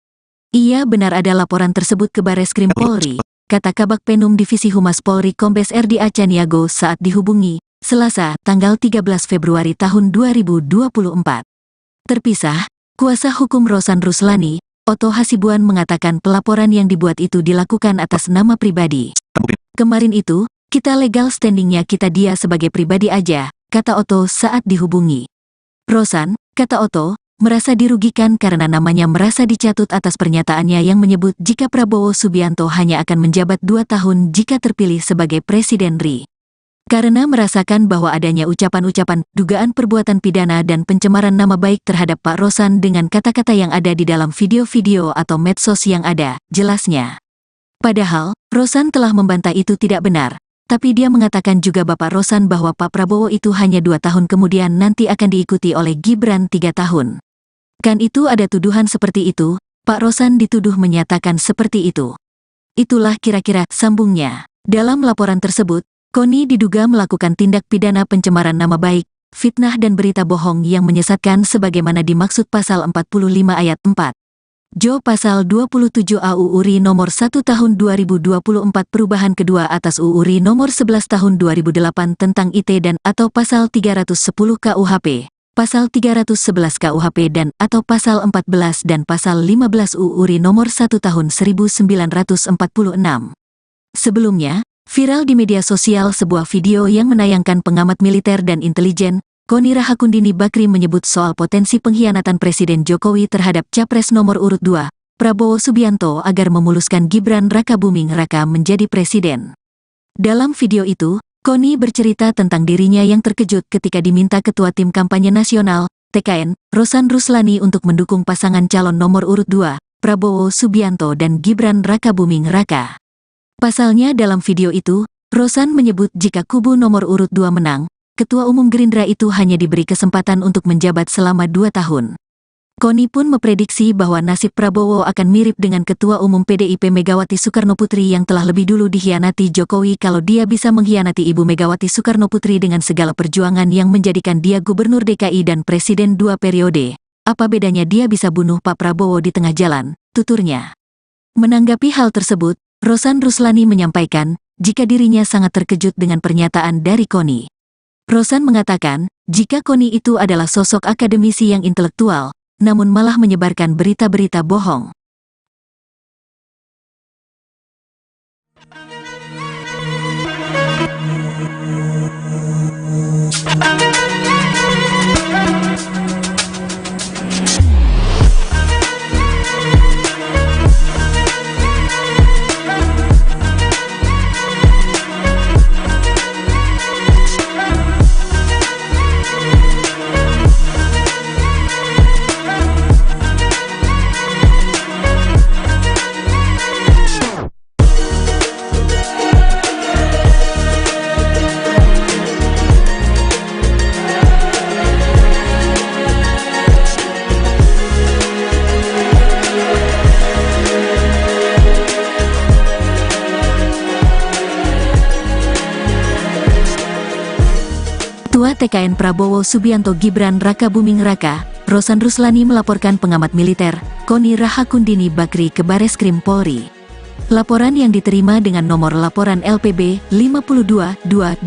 Ia benar ada laporan tersebut ke Bareskrim Polri, kata Kabak Penum Divisi Humas Polri Kombes RD Acaniago saat dihubungi, Selasa, tanggal 13 Februari tahun 2024. Terpisah, kuasa hukum Rosan Ruslani, Otto Hasibuan mengatakan pelaporan yang dibuat itu dilakukan atas nama pribadi. Kemarin itu, kita legal standingnya kita dia sebagai pribadi aja, kata Otto saat dihubungi. Rosan, kata Otto, merasa dirugikan karena namanya merasa dicatut atas pernyataannya yang menyebut jika Prabowo Subianto hanya akan menjabat 2 tahun jika terpilih sebagai Presiden RI. Karena merasakan bahwa adanya ucapan-ucapan, dugaan perbuatan pidana dan pencemaran nama baik terhadap Pak Rosan dengan kata-kata yang ada di dalam video-video atau medsos yang ada, jelasnya. Padahal, Rosan telah membantah itu tidak benar, tapi dia mengatakan juga Bapak Rosan bahwa Pak Prabowo itu hanya 2 tahun kemudian nanti akan diikuti oleh Gibran 3 tahun. Kan itu ada tuduhan seperti itu, Pak Rosan dituduh menyatakan seperti itu. Itulah kira-kira sambungnya. Dalam laporan tersebut, Koni diduga melakukan tindak pidana pencemaran nama baik, fitnah dan berita bohong yang menyesatkan sebagaimana dimaksud pasal 45 ayat 4. Jo pasal 27 AUU RI nomor 1 tahun 2024 perubahan kedua atas UU RI nomor 11 tahun 2008 tentang IT dan atau pasal 310 KUHP, pasal 311 KUHP dan atau pasal 14 dan pasal 15 UU RI nomor 1 tahun 1946. Sebelumnya, viral di media sosial sebuah video yang menayangkan pengamat militer dan intelijen, Koni Rahakundini Bakri menyebut soal potensi pengkhianatan Presiden Jokowi terhadap Capres nomor urut 2, Prabowo Subianto agar memuluskan Gibran Raka Buming Raka menjadi presiden. Dalam video itu, Koni bercerita tentang dirinya yang terkejut ketika diminta Ketua Tim Kampanye Nasional, TKN, Rosan Ruslani untuk mendukung pasangan calon nomor urut 2, Prabowo Subianto dan Gibran Raka Buming Raka. Pasalnya dalam video itu, Rosan menyebut jika kubu nomor urut 2 menang, Ketua Umum Gerindra itu hanya diberi kesempatan untuk menjabat selama 2 tahun. Koni pun memprediksi bahwa nasib Prabowo akan mirip dengan Ketua Umum PDIP Megawati Soekarnoputri yang telah lebih dulu dikhianati Jokowi kalau dia bisa mengkhianati Ibu Megawati Soekarnoputri dengan segala perjuangan yang menjadikan dia Gubernur DKI dan Presiden 2 periode. Apa bedanya dia bisa bunuh Pak Prabowo di tengah jalan, tuturnya. Menanggapi hal tersebut, Rosan Ruslani menyampaikan, jika dirinya sangat terkejut dengan pernyataan dari Koni. Rosan mengatakan, jika Koni itu adalah sosok akademisi yang intelektual, namun malah menyebarkan berita-berita bohong. Putra TKN Prabowo Subianto Gibran Raka Buming Raka, Rosan Ruslani melaporkan pengamat militer, Koni Rahakundini Bakri ke Bareskrim Polri. Laporan yang diterima dengan nomor laporan LPB 52-2-2024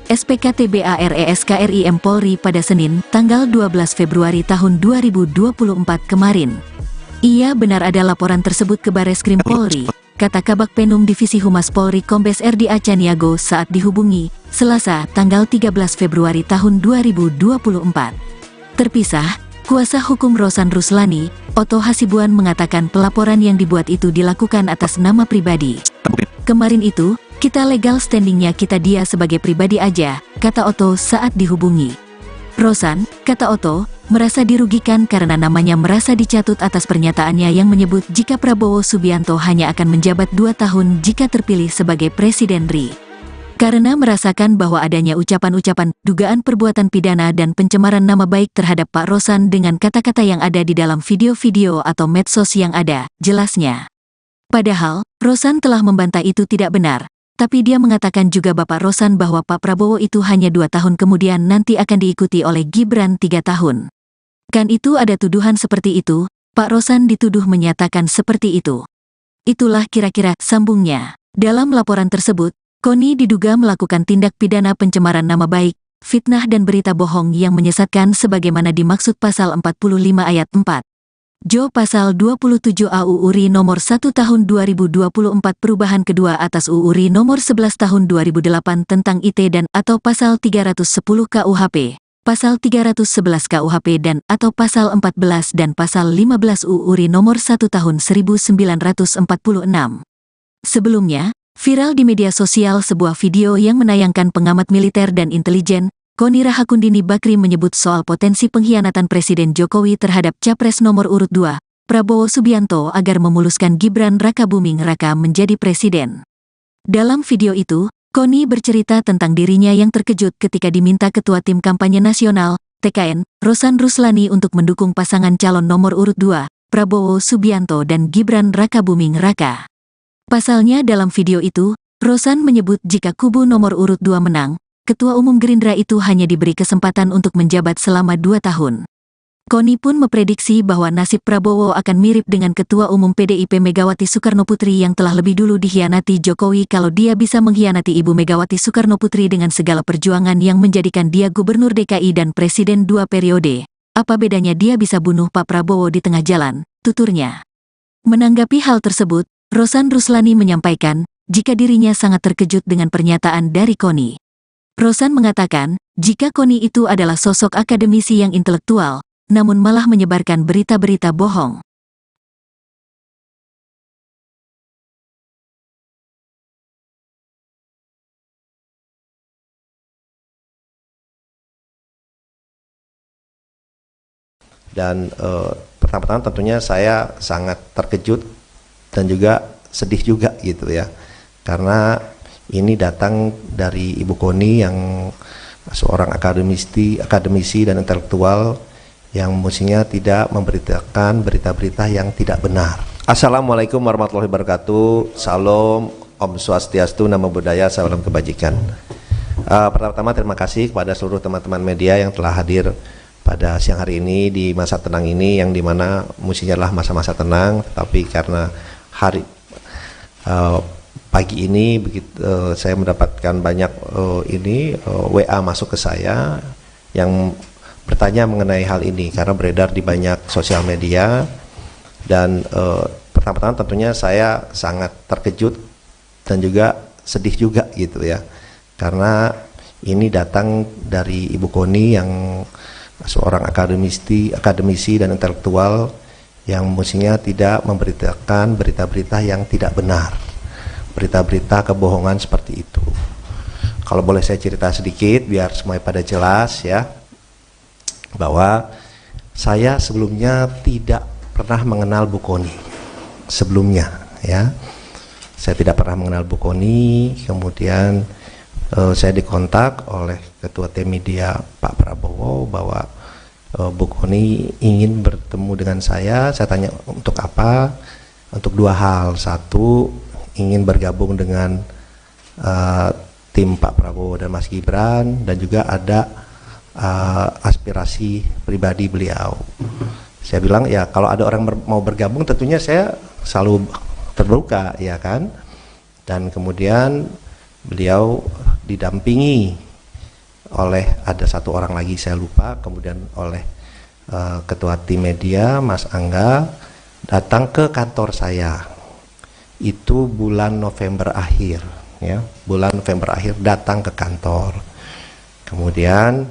SPKTBARESKRIM Polri pada Senin, tanggal 12 Februari tahun 2024 kemarin. Ia benar ada laporan tersebut ke Bareskrim Polri, kata Kabak Penum Divisi Humas Polri Kombes RD Acaniago saat dihubungi, Selasa, tanggal 13 Februari tahun 2024. Terpisah, Kuasa Hukum Rosan Ruslani, Otto Hasibuan mengatakan pelaporan yang dibuat itu dilakukan atas nama pribadi. Kemarin itu, kita legal standingnya kita dia sebagai pribadi aja, kata Otto saat dihubungi. Rosan, kata Otto, merasa dirugikan karena namanya merasa dicatut atas pernyataannya yang menyebut jika Prabowo Subianto hanya akan menjabat 2 tahun jika terpilih sebagai Presiden RI. Karena merasakan bahwa adanya ucapan-ucapan, dugaan perbuatan pidana dan pencemaran nama baik terhadap Pak Rosan dengan kata-kata yang ada di dalam video-video atau medsos yang ada, jelasnya. Padahal, Rosan telah membantah itu tidak benar, tapi dia mengatakan juga Bapak Rosan bahwa Pak Prabowo itu hanya 2 tahun kemudian nanti akan diikuti oleh Gibran 3 tahun. Kan itu ada tuduhan seperti itu, Pak Rosan dituduh menyatakan seperti itu. Itulah kira-kira sambungnya. Dalam laporan tersebut, Koni diduga melakukan tindak pidana pencemaran nama baik, fitnah dan berita bohong yang menyesatkan sebagaimana dimaksud pasal 45 ayat 4. Jo pasal 27 AU URI nomor 1 tahun 2024 perubahan kedua atas UU RI nomor 11 tahun 2008 tentang IT dan atau pasal 310 KUHP, pasal 311 KUHP dan atau pasal 14 dan pasal 15 UU RI nomor 1 tahun 1946. Sebelumnya, viral di media sosial sebuah video yang menayangkan pengamat militer dan intelijen, Koni Rahakundini Bakri menyebut soal potensi pengkhianatan Presiden Jokowi terhadap Capres nomor urut 2, Prabowo Subianto agar memuluskan Gibran Raka Buming Raka menjadi presiden. Dalam video itu, Koni bercerita tentang dirinya yang terkejut ketika diminta Ketua Tim Kampanye Nasional, TKN, Rosan Ruslani untuk mendukung pasangan calon nomor urut 2, Prabowo Subianto dan Gibran Raka Buming Raka. Pasalnya dalam video itu, Rosan menyebut jika kubu nomor urut 2 menang, Ketua Umum Gerindra itu hanya diberi kesempatan untuk menjabat selama 2 tahun. Koni pun memprediksi bahwa nasib Prabowo akan mirip dengan Ketua Umum PDIP Megawati Soekarnoputri yang telah lebih dulu dikhianati Jokowi kalau dia bisa mengkhianati Ibu Megawati Soekarnoputri dengan segala perjuangan yang menjadikan dia Gubernur DKI dan Presiden 2 periode. Apa bedanya dia bisa bunuh Pak Prabowo di tengah jalan, tuturnya. Menanggapi hal tersebut, Rosan Ruslani menyampaikan, jika dirinya sangat terkejut dengan pernyataan dari Koni. Rosan mengatakan, jika Koni itu adalah sosok akademisi yang intelektual, namun malah menyebarkan berita-berita bohong. Dan pertama-tama tentunya saya sangat terkejut dan juga sedih juga gitu ya, karena ini datang dari Ibu Koni yang seorang akademisi dan intelektual yang mestinya tidak memberitakan berita-berita yang tidak benar. Assalamualaikum warahmatullahi wabarakatuh. Salam, Om Swastiastu, Namo Buddhaya, salam kebajikan. Pertama-tama terima kasih kepada seluruh teman-teman media yang telah hadir pada siang hari ini di masa tenang ini, yang dimana mestinya adalah masa-masa tenang, tapi karena pagi ini saya mendapatkan banyak WA masuk ke saya yang bertanya mengenai hal ini karena beredar di banyak sosial media. Dan pertama-tama tentunya saya sangat terkejut dan juga sedih juga gitu ya, karena ini datang dari Ibu Koni yang seorang akademisi dan intelektual yang mestinya tidak memberitakan berita-berita yang tidak benar, berita-berita kebohongan seperti itu. Kalau boleh saya cerita sedikit biar semuanya pada jelas ya, bahwa saya sebelumnya tidak pernah mengenal Bu Koni sebelumnya ya. Saya tidak pernah mengenal Bu Koni, kemudian saya dikontak oleh Ketua Tim Media Pak Prabowo bahwa Bu Koni ingin bertemu dengan saya. Saya tanya untuk apa? Untuk 2 hal. 1, ingin bergabung dengan tim Pak Prabowo dan Mas Gibran, dan juga ada aspirasi pribadi beliau. Saya bilang ya kalau ada orang mau bergabung tentunya saya selalu terbuka, ya kan. Dan kemudian beliau didampingi oleh ada satu orang lagi saya lupa, kemudian oleh ketua tim media Mas Angga datang ke kantor saya. Itu bulan November akhir, ya, bulan November akhir datang ke kantor. Kemudian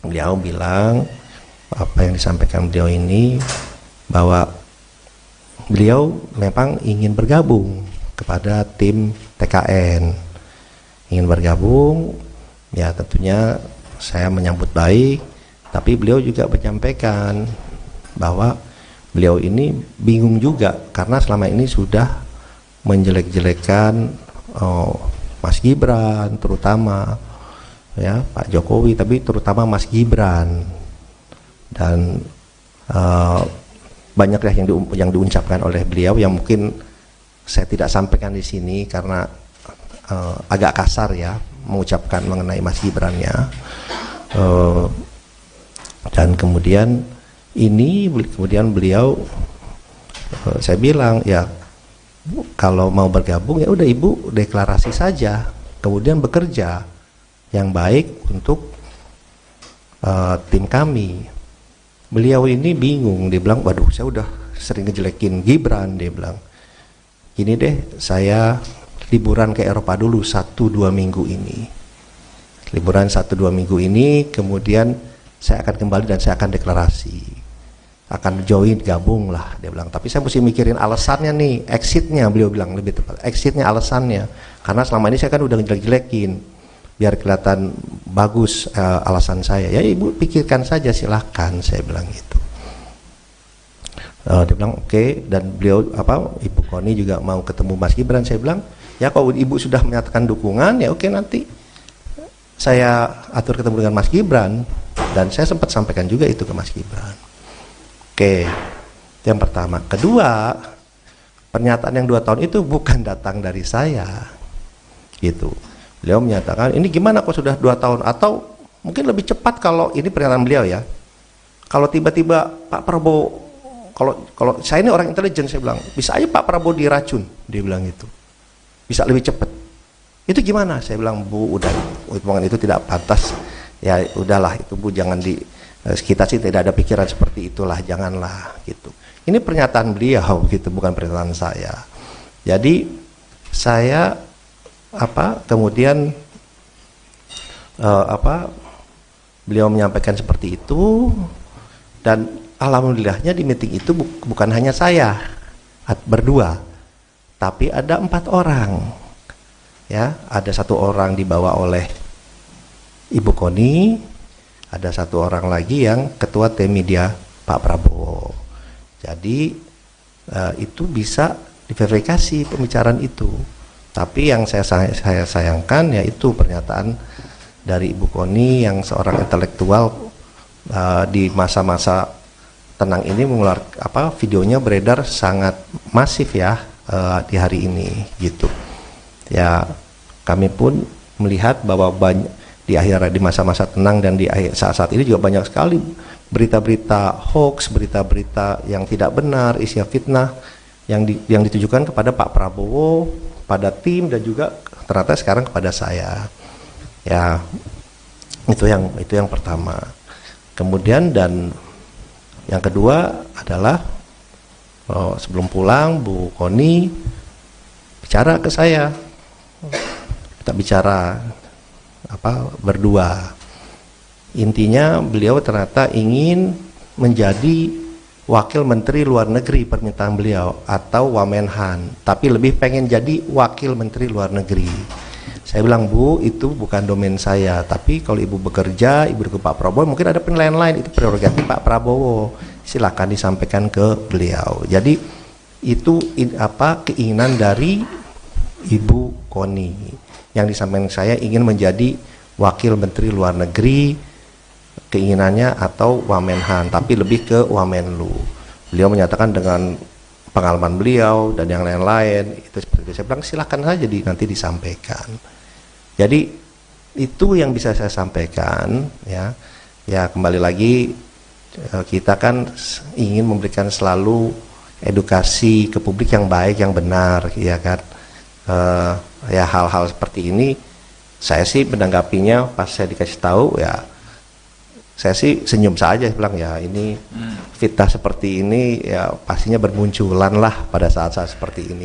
beliau bilang apa yang disampaikan beliau ini, bahwa beliau memang ingin bergabung kepada tim TKN, ingin bergabung, ya tentunya saya menyambut baik, tapi beliau juga menyampaikan bahwa beliau ini bingung juga karena selama ini sudah menjelek-jelekan Mas Gibran terutama, ya Pak Jokowi, tapi terutama Mas Gibran, dan banyak yang diucapkan oleh beliau yang mungkin saya tidak sampaikan di sini karena agak kasar ya mengucapkan mengenai Mas Gibran-nya. Dan kemudian beliau saya bilang ya kalau mau bergabung ya udah Ibu deklarasi saja, kemudian bekerja yang baik untuk tim kami. Beliau ini bingung, dia bilang waduh saya udah sering ngejelekin Gibran, dia bilang gini deh, saya liburan ke Eropa dulu 1-2 minggu ini, liburan 1-2 minggu ini, kemudian saya akan kembali dan saya akan deklarasi, akan join, gabung lah, dia bilang. Tapi saya mesti mikirin alasannya nih, exitnya, beliau bilang lebih tepat, exitnya, alasannya, karena selama ini saya kan udah ngejelek-jelekin, biar kelihatan bagus alasan saya. Ya Ibu pikirkan saja, silahkan, saya bilang gitu. Dia bilang oke, dan beliau Ibu Koni juga mau ketemu Mas Gibran. Saya bilang ya kalau Ibu sudah menyatakan dukungan ya oke, nanti saya atur ketemu dengan Mas Gibran, dan saya sempat sampaikan juga itu ke Mas Gibran. Oke, itu yang pertama. Kedua, pernyataan yang 2 tahun itu bukan datang dari saya, gitu. Beliau menyatakan ini gimana kok sudah 2 tahun, atau mungkin lebih cepat kalau ini pernyataan beliau ya. Kalau tiba-tiba Pak Prabowo, kalau saya ini orang intelijen, saya bilang bisa aja Pak Prabowo diracun, dia bilang gitu, bisa lebih cepat. Itu gimana? Saya bilang Bu, udah hitungan itu tidak pantas. Ya udahlah itu Bu, jangan kita sih tidak ada pikiran seperti itulah, janganlah gitu. Ini pernyataan beliau gitu, bukan pernyataan saya. Jadi saya kemudian beliau menyampaikan seperti itu, dan alhamdulillahnya di meeting itu bukan hanya saya berdua, tapi ada 4 orang. Ya, ada 1 orang dibawa oleh Ibu Koni, ada 1 orang lagi yang ketua tim media Pak Prabowo. Jadi itu bisa diverifikasi pembicaraan itu. Tapi yang saya sayangkan yaitu pernyataan dari Ibu Koni yang seorang intelektual di masa-masa tenang ini mengeluarkan videonya beredar sangat masif ya di hari ini gitu. Ya kami pun melihat bahwa di masa-masa tenang dan di saat-saat ini juga banyak sekali berita-berita hoax, berita-berita yang tidak benar, isinya fitnah yang ditujukan kepada Pak Prabowo, pada tim, dan juga ternyata sekarang kepada saya. Ya itu yang pertama. Kemudian dan yang kedua adalah sebelum pulang Bu Koni bicara ke saya, kita bicara berdua. Intinya beliau ternyata ingin menjadi wakil menteri luar negeri, permintaan beliau, atau Wamenhan, tapi lebih pengen jadi wakil menteri luar negeri. Saya bilang Bu, itu bukan domain saya, tapi kalau Ibu bekerja, Ibu ke Pak Prabowo, mungkin ada penilaian lain, itu prerogatif Pak Prabowo, silakan disampaikan ke beliau. Jadi itu keinginan dari Ibu Koni yang disampaikan saya, ingin menjadi wakil menteri luar negeri, keinginannya, atau Wamenhan, tapi lebih ke Wamenlu. Beliau menyatakan dengan pengalaman beliau dan yang lain-lain itu seperti itu. Saya bilang silakan saja nanti disampaikan Jadi itu yang bisa saya sampaikan, ya. Ya kembali lagi kita kan ingin memberikan selalu edukasi ke publik yang baik, yang benar, ya kan. Ya hal-hal seperti ini saya sih menanggapinya pas saya dikasih tahu, ya saya sih senyum saja, bilang ya ini fitnah seperti ini ya pastinya bermunculan lah pada saat-saat seperti ini.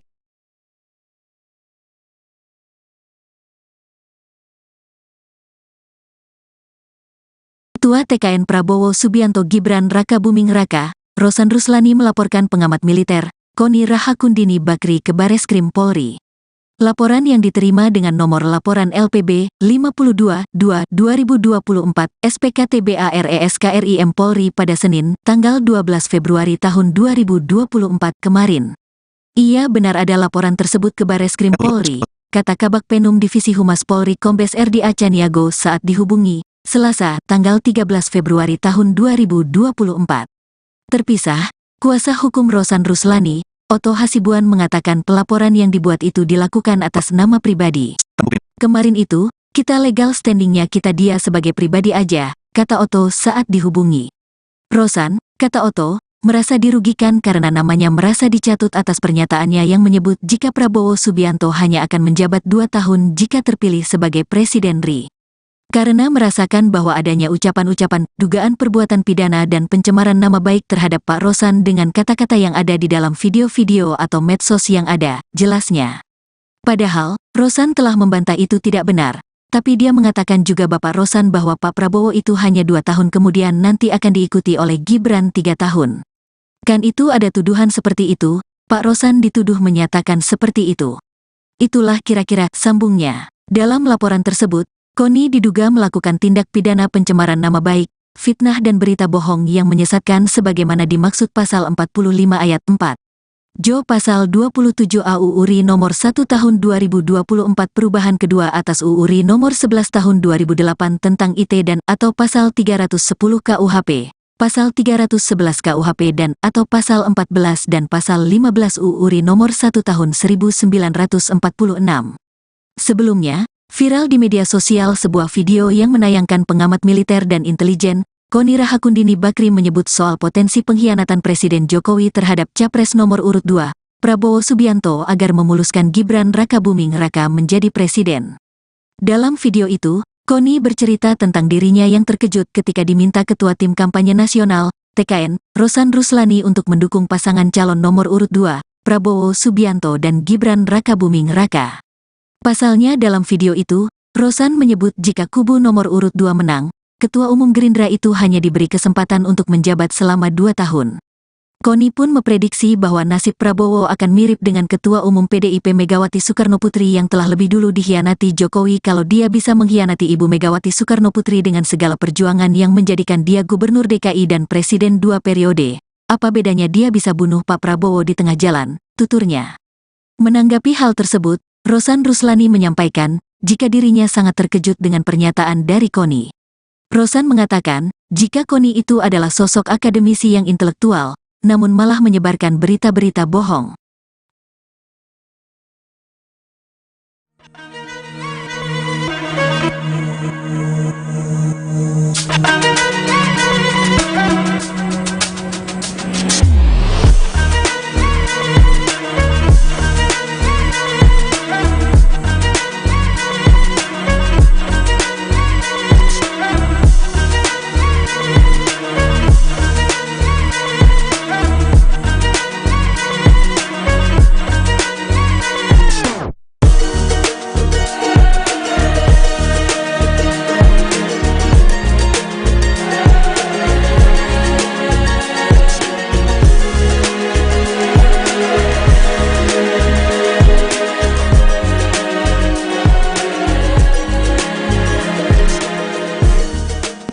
Ketua TKN Prabowo Subianto Gibran Raka Buming Raka, Rosan Ruslani melaporkan pengamat militer, Koni Rahakundini Bakri ke Bareskrim Polri. Laporan yang diterima dengan nomor laporan LPB 52-2-2024 SPKTBARESKRIM Polri pada Senin, tanggal 12 Februari tahun 2024 kemarin. Ia benar ada laporan tersebut ke Bareskrim Polri, kata Kabak Penum Divisi Humas Polri Kombes RD Acaniago saat dihubungi Selasa, tanggal 13 Februari tahun 2024. Terpisah, kuasa hukum Rosan Ruslani, Oto Hasibuan mengatakan pelaporan yang dibuat itu dilakukan atas nama pribadi. Kemarin itu, kita legal standingnya kita dia sebagai pribadi aja, kata Oto saat dihubungi. Rosan, kata Oto, merasa dirugikan karena namanya merasa dicatut atas pernyataannya yang menyebut jika Prabowo Subianto hanya akan menjabat 2 tahun jika terpilih sebagai Presiden RI. Karena merasakan bahwa adanya ucapan-ucapan, dugaan perbuatan pidana dan pencemaran nama baik terhadap Pak Rosan dengan kata-kata yang ada di dalam video-video atau medsos yang ada, jelasnya. Padahal, Rosan telah membantah itu tidak benar, tapi dia mengatakan juga Bapak Rosan bahwa Pak Prabowo itu hanya 2 tahun kemudian nanti akan diikuti oleh Gibran 3 tahun. Kan itu ada tuduhan seperti itu, Pak Rosan dituduh menyatakan seperti itu. Itulah kira-kira sambungnya. Dalam laporan tersebut, Koni diduga melakukan tindak pidana pencemaran nama baik, fitnah dan berita bohong yang menyesatkan sebagaimana dimaksud pasal 45 ayat 4. Jo pasal 27 AUU RI nomor 1 tahun 2024 perubahan kedua atas UU RI nomor 11 tahun 2008 tentang IT dan atau pasal 310 KUHP, pasal 311 KUHP dan atau pasal 14 dan pasal 15 UU RI nomor 1 tahun 1946. Sebelumnya, viral di media sosial sebuah video yang menayangkan pengamat militer dan intelijen, Koni Rahakundini Bakri menyebut soal potensi pengkhianatan Presiden Jokowi terhadap Capres nomor urut 2, Prabowo Subianto agar memuluskan Gibran Raka Buming Raka menjadi presiden. Dalam video itu, Koni bercerita tentang dirinya yang terkejut ketika diminta Ketua Tim Kampanye Nasional, TKN, Rosan Ruslani untuk mendukung pasangan calon nomor urut 2, Prabowo Subianto dan Gibran Raka Buming Raka. Pasalnya dalam video itu, Rosan menyebut jika kubu nomor urut 2 menang, Ketua Umum Gerindra itu hanya diberi kesempatan untuk menjabat selama 2 tahun. Koni pun memprediksi bahwa nasib Prabowo akan mirip dengan Ketua Umum PDIP Megawati Soekarnoputri yang telah lebih dulu dikhianati Jokowi kalau dia bisa mengkhianati Ibu Megawati Soekarnoputri dengan segala perjuangan yang menjadikan dia Gubernur DKI dan Presiden 2 periode. Apa bedanya dia bisa bunuh Pak Prabowo di tengah jalan, tuturnya. Menanggapi hal tersebut, Rosan Ruslani menyampaikan, jika dirinya sangat terkejut dengan pernyataan dari Koni. Rosan mengatakan, jika Koni itu adalah sosok akademisi yang intelektual, namun malah menyebarkan berita-berita bohong.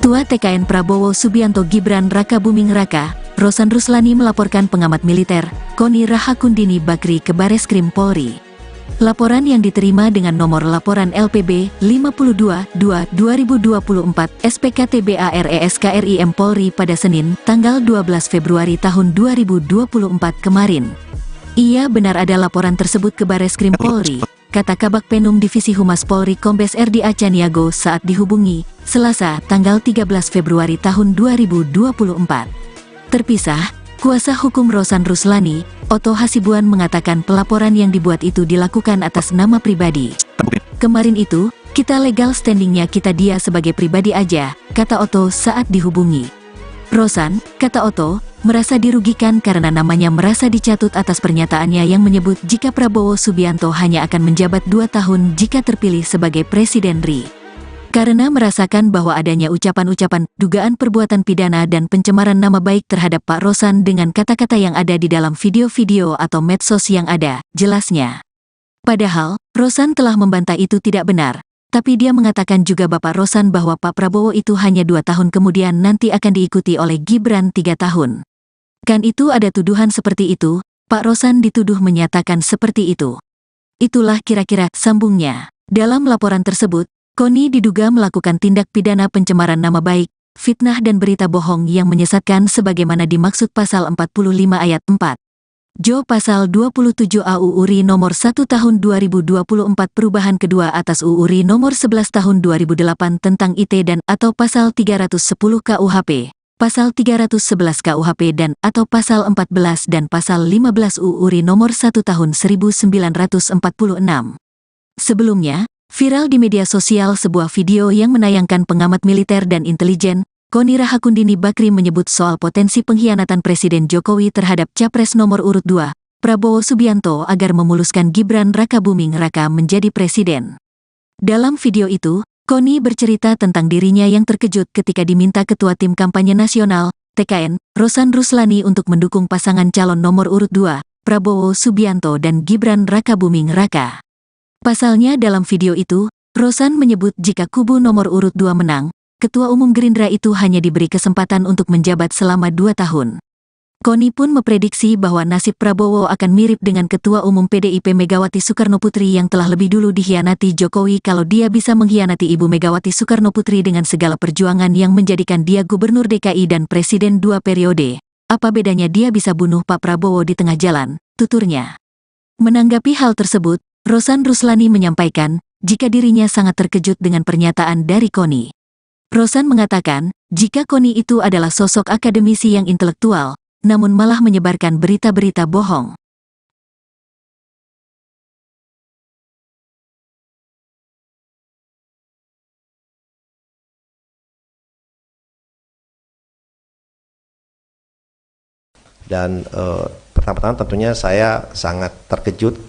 Ketua TKN Prabowo Subianto Gibran Raka Buming Raka, Rosan Ruslani melaporkan pengamat militer, Koni Rahakundini Bakri ke Bareskrim Polri. Laporan yang diterima dengan nomor laporan LPB 52-2-2024 SPKTBARESKRIM Polri pada Senin, tanggal 12 Februari tahun 2024 kemarin. Ia benar ada laporan tersebut ke Bareskrim Polri, kata Kabak Penum Divisi Humas Polri Kombes RD Acaniago saat dihubungi, Selasa, tanggal 13 Februari tahun 2024. Terpisah, kuasa hukum Rosan Ruslani, Otto Hasibuan mengatakan pelaporan yang dibuat itu dilakukan atas nama pribadi. Kemarin itu, kita legal standingnya kita dia sebagai pribadi aja, kata Otto saat dihubungi. Rosan, kata Otto, merasa dirugikan karena namanya merasa dicatut atas pernyataannya yang menyebut jika Prabowo Subianto hanya akan menjabat 2 tahun jika terpilih sebagai Presiden RI. Karena merasakan bahwa adanya ucapan-ucapan, dugaan perbuatan pidana dan pencemaran nama baik terhadap Pak Rosan dengan kata-kata yang ada di dalam video-video atau medsos yang ada, jelasnya. Padahal, Rosan telah membantah itu tidak benar. Tapi dia mengatakan juga Bapak Rosan bahwa Pak Prabowo itu hanya 2 tahun kemudian nanti akan diikuti oleh Gibran 3 tahun. Kan itu ada tuduhan seperti itu, Pak Rosan dituduh menyatakan seperti itu. Itulah kira-kira sambungnya. Dalam laporan tersebut, Koni diduga melakukan tindak pidana pencemaran nama baik, fitnah dan berita bohong yang menyesatkan sebagaimana dimaksud pasal 45 ayat 4. Jo pasal 27 AUU RI nomor 1 tahun 2024 perubahan kedua atas UU RI nomor 11 tahun 2008 tentang IT dan atau pasal 310 KUHP, pasal 311 KUHP dan atau pasal 14 dan pasal 15 UU RI nomor 1 tahun 1946. Sebelumnya, viral di media sosial sebuah video yang menayangkan pengamat militer dan intelijen, Koni Rahakundini Bakri menyebut soal potensi pengkhianatan Presiden Jokowi terhadap Capres nomor urut 2, Prabowo Subianto agar memuluskan Gibran Rakabuming Raka menjadi presiden. Dalam video itu, Koni bercerita tentang dirinya yang terkejut ketika diminta Ketua Tim Kampanye Nasional, TKN, Rosan Ruslani untuk mendukung pasangan calon nomor urut 2, Prabowo Subianto dan Gibran Rakabuming Raka. Pasalnya dalam video itu, Rosan menyebut jika kubu nomor urut 2 menang, Ketua Umum Gerindra itu hanya diberi kesempatan untuk menjabat selama 2 tahun. Koni pun memprediksi bahwa nasib Prabowo akan mirip dengan Ketua Umum PDIP Megawati Soekarnoputri yang telah lebih dulu dikhianati Jokowi kalau dia bisa mengkhianati Ibu Megawati Soekarnoputri dengan segala perjuangan yang menjadikan dia Gubernur DKI dan Presiden 2 periode. Apa bedanya dia bisa bunuh Pak Prabowo di tengah jalan, tuturnya. Menanggapi hal tersebut, Rosan Ruslani menyampaikan, jika dirinya sangat terkejut dengan pernyataan dari Koni. Rosan mengatakan, jika Koni itu adalah sosok akademisi yang intelektual, namun malah menyebarkan berita-berita bohong. Dan pertama-tama tentunya saya sangat terkejut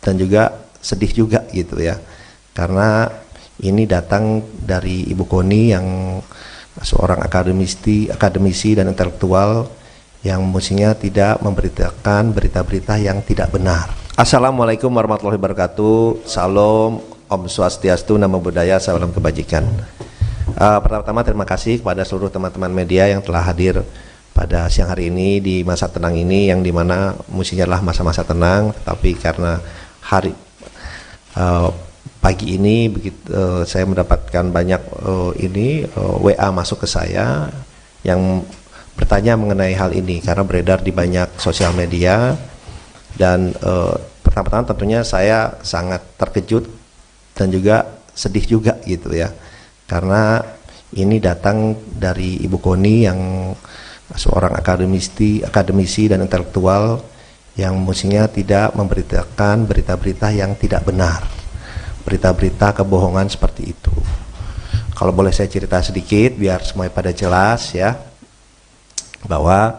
dan juga sedih juga gitu ya, karena ini datang dari Ibu Koni yang seorang akademisi dan intelektual yang mestinya tidak memberitakan berita-berita yang tidak benar. Assalamualaikum warahmatullahi wabarakatuh. Salam, Om Swastiastu, Namo Buddhaya, salam kebajikan. Pertama-tama terima kasih kepada seluruh teman-teman media yang telah hadir pada siang hari ini di masa tenang ini, yang dimana mestinya adalah masa-masa tenang, tapi karena pagi ini saya mendapatkan banyak WA masuk ke saya yang bertanya mengenai hal ini karena beredar di banyak sosial media. Dan pertama-tama tentunya saya sangat terkejut dan juga sedih juga gitu ya, karena ini datang dari Ibu Koni yang seorang akademisi dan intelektual yang mestinya tidak memberitakan berita-berita yang tidak benar, berita-berita kebohongan seperti itu. Kalau boleh saya cerita sedikit biar semuanya pada jelas ya, bahwa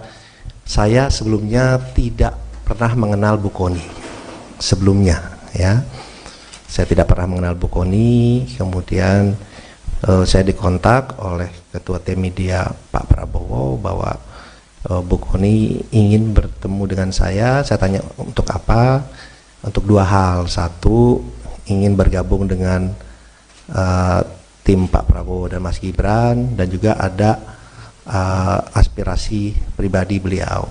saya sebelumnya tidak pernah mengenal Bu Koni sebelumnya ya. Saya tidak pernah mengenal Bu Koni, kemudian saya dikontak oleh Ketua Tim Media Pak Prabowo bahwa Bu Koni ingin bertemu dengan saya. Saya tanya untuk apa? Untuk 2 hal. Satu, ingin bergabung dengan tim Pak Prabowo dan Mas Gibran, dan juga ada aspirasi pribadi beliau.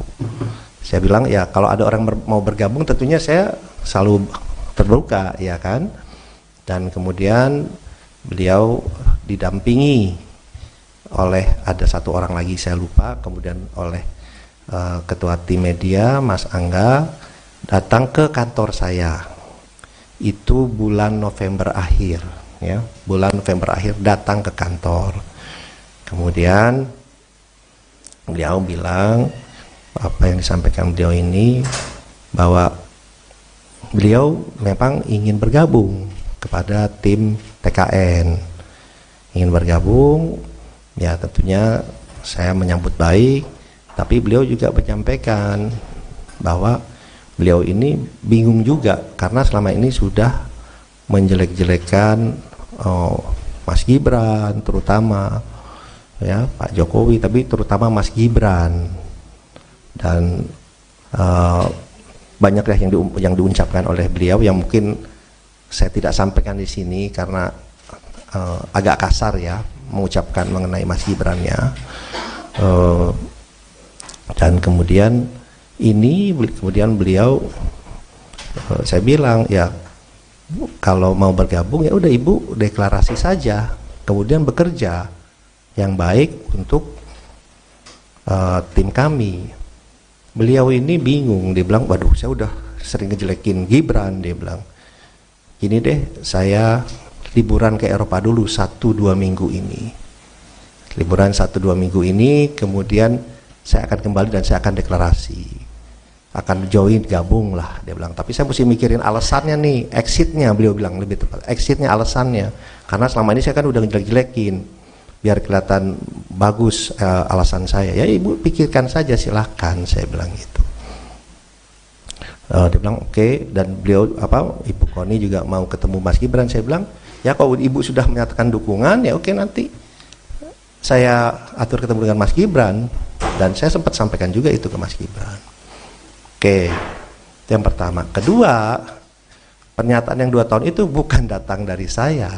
Saya bilang ya kalau ada orang mau bergabung tentunya saya selalu terbuka ya kan. Dan kemudian beliau didampingi oleh ada 1 orang lagi saya lupa, kemudian oleh Ketua Tim Media Mas Angga datang ke kantor saya. itu bulan November akhir, ya, bulan November akhir datang ke kantor. Kemudian beliau bilang apa yang disampaikan beliau ini, bahwa beliau memang ingin bergabung kepada tim TKN, ingin bergabung, ya tentunya saya menyambut baik, tapi beliau juga menyampaikan bahwa beliau ini bingung juga karena selama ini sudah menjelek-jelekan Mas Gibran, terutama ya Pak Jokowi, tapi terutama Mas Gibran, dan banyak yang diucapkan oleh beliau yang mungkin saya tidak sampaikan di sini karena agak kasar ya mengucapkan mengenai Mas Gibran ya. Dan kemudian beliau saya bilang ya kalau mau bergabung ya udah Ibu deklarasi saja, kemudian bekerja yang baik untuk tim kami. Beliau ini bingung, dia bilang, waduh saya udah sering ngejelekin Gibran, dia bilang, gini deh saya liburan ke Eropa dulu 1-2 minggu ini, liburan 1-2 minggu ini, kemudian saya akan kembali dan saya akan deklarasi, akan join, gabung lah, dia bilang, tapi saya mesti mikirin alasannya nih, exitnya, beliau bilang lebih tepat, exitnya, alasannya, karena selama ini saya kan udah ngejelek-jelekin, biar kelihatan bagus alasan saya. Ya Ibu pikirkan saja, silahkan, saya bilang gitu. Dia bilang oke, dan beliau Ibu Koni juga mau ketemu Mas Gibran. Saya bilang ya kalau Ibu sudah menyatakan dukungan ya oke, nanti saya atur ketemu dengan Mas Gibran, dan saya sempat sampaikan juga itu ke Mas Gibran. Oke, itu yang pertama. Kedua, pernyataan yang 2 tahun itu bukan datang dari saya,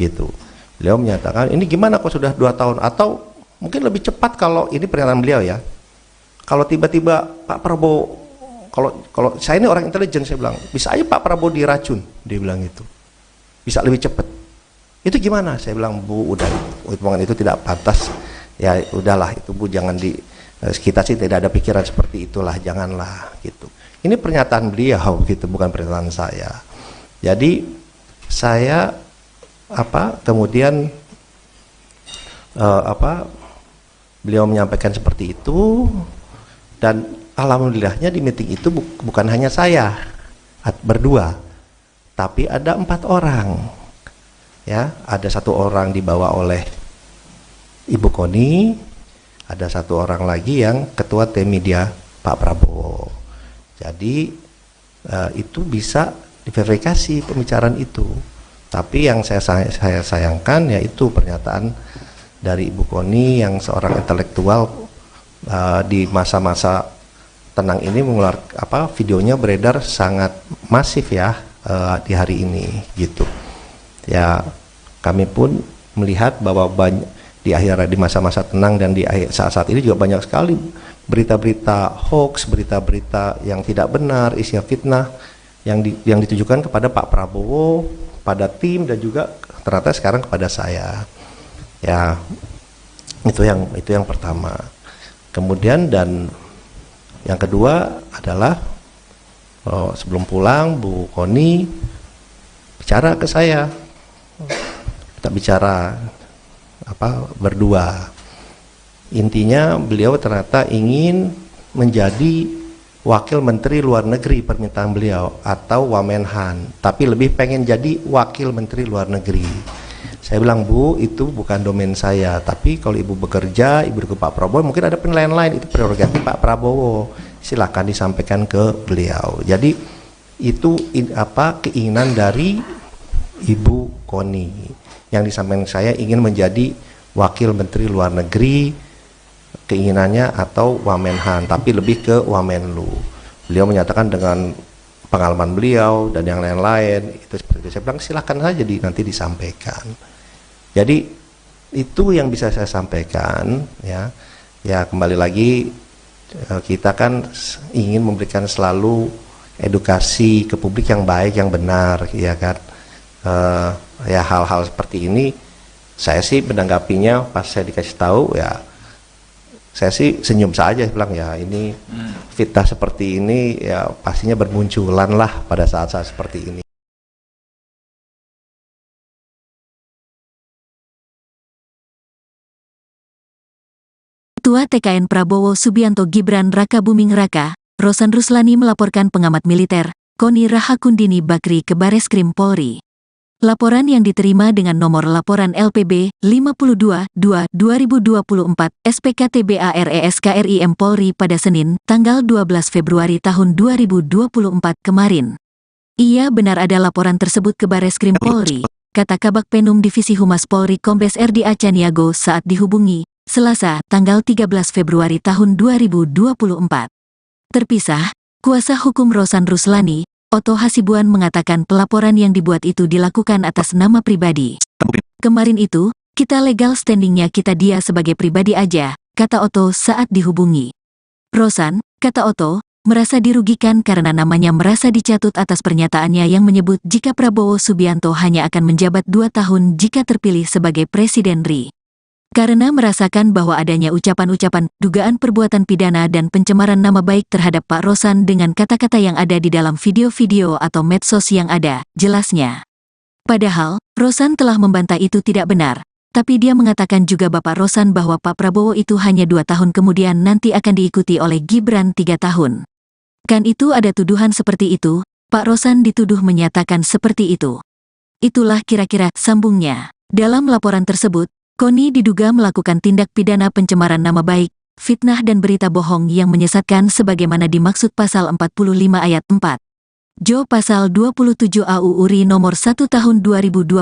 gitu. Beliau menyatakan ini gimana kok sudah 2 tahun, atau mungkin lebih cepat kalau ini pernyataan beliau ya, kalau tiba-tiba Pak Prabowo, kalau saya ini orang intelijen, saya bilang bisa aja Pak Prabowo diracun, dia bilang itu bisa lebih cepat, itu gimana? Saya bilang Bu, udah omongan itu tidak pantas ya, udahlah itu Bu, jangan kita sih tidak ada pikiran seperti itulah, janganlah gitu. Ini pernyataan beliau gitu, bukan pernyataan saya. Jadi saya kemudian beliau menyampaikan seperti itu, dan alhamdulillahnya di meeting itu bukan hanya saya berdua, tapi ada 4 orang ya, ada 1 orang dibawa oleh Ibu Koni, ada 1 orang lagi yang ketua tim media Pak Prabowo. Jadi itu bisa diverifikasi pembicaraan itu. Tapi yang saya sayangkan yaitu pernyataan dari Ibu Koni yang seorang intelektual di masa-masa tenang ini mengeluarkan videonya beredar sangat masif ya di hari ini gitu. Ya kami pun melihat bahwa di masa-masa tenang dan di saat-saat ini juga banyak sekali berita-berita hoax, berita-berita yang tidak benar, isinya fitnah yang ditujukan kepada Pak Prabowo, pada tim, dan juga ternyata sekarang kepada saya. Ya itu yang pertama. Kemudian dan yang kedua adalah sebelum pulang Bu Koni bicara ke saya, kita bicara berdua. Intinya beliau ternyata ingin menjadi Wakil Menteri Luar Negeri, permintaan beliau, atau Wamenhan, tapi lebih pengen jadi Wakil Menteri Luar Negeri. Saya bilang Bu, itu bukan domain saya, tapi kalau Ibu bekerja, Ibu ke Pak Prabowo, mungkin ada penilaian lain, itu prerogatif Pak Prabowo, silakan disampaikan ke beliau. Jadi itu keinginan dari Ibu Koni, yang disampaikan saya ingin menjadi Wakil Menteri Luar Negeri, keinginannya, atau Wamenhan, tapi lebih ke Wamenlu. Beliau menyatakan dengan pengalaman beliau dan yang lain-lain itu seperti itu. Saya bilang silahkan saja nanti disampaikan. Jadi itu yang bisa saya sampaikan ya. Ya kembali lagi, kita kan ingin memberikan selalu edukasi ke publik yang baik, yang benar, ya kan. Ya hal-hal seperti ini saya sih menanggapinya pas saya dikasih tahu ya, saya sih senyum saja, bilang ya ini fitnah seperti ini ya pastinya bermunculan lah pada saat-saat seperti ini. Ketua TKN Prabowo Subianto Gibran Raka Buming Raka, Rosan Ruslani melaporkan pengamat militer, Koni Rahakundini Bakri ke Bareskrim Polri. Laporan yang diterima dengan nomor laporan LPB 52-2-2024 SPKTBARESKRIM Polri pada Senin, tanggal 12 Februari tahun 2024 kemarin. Ia benar ada laporan tersebut ke Bareskrim Polri, kata Kabak Penum Divisi Humas Polri Kombes RD Acaniago saat dihubungi, Selasa, tanggal 13 Februari tahun 2024. Terpisah, kuasa hukum Rosan Ruslani, Otto Hasibuan mengatakan pelaporan yang dibuat itu dilakukan atas nama pribadi. Kemarin itu, kita legal standingnya kita dia sebagai pribadi aja, kata Otto saat dihubungi. Rosan, kata Otto, merasa dirugikan karena namanya merasa dicatut atas pernyataannya yang menyebut jika Prabowo Subianto hanya akan menjabat 2 tahun jika terpilih sebagai Presiden RI. Karena merasakan bahwa adanya ucapan-ucapan, dugaan perbuatan pidana dan pencemaran nama baik terhadap Pak Rosan dengan kata-kata yang ada di dalam video-video atau medsos yang ada, jelasnya. Padahal, Rosan telah membantah itu tidak benar, tapi dia mengatakan juga Bapak Rosan bahwa Pak Prabowo itu hanya 2 tahun kemudian nanti akan diikuti oleh Gibran 3 tahun. Kan itu ada tuduhan seperti itu, Pak Rosan dituduh menyatakan seperti itu. Itulah kira-kira sambungnya. Dalam laporan tersebut, Koni diduga melakukan tindak pidana pencemaran nama baik, fitnah dan berita bohong yang menyesatkan sebagaimana dimaksud pasal 45 ayat 4. Jo pasal 27 AUU RI nomor 1 tahun 2024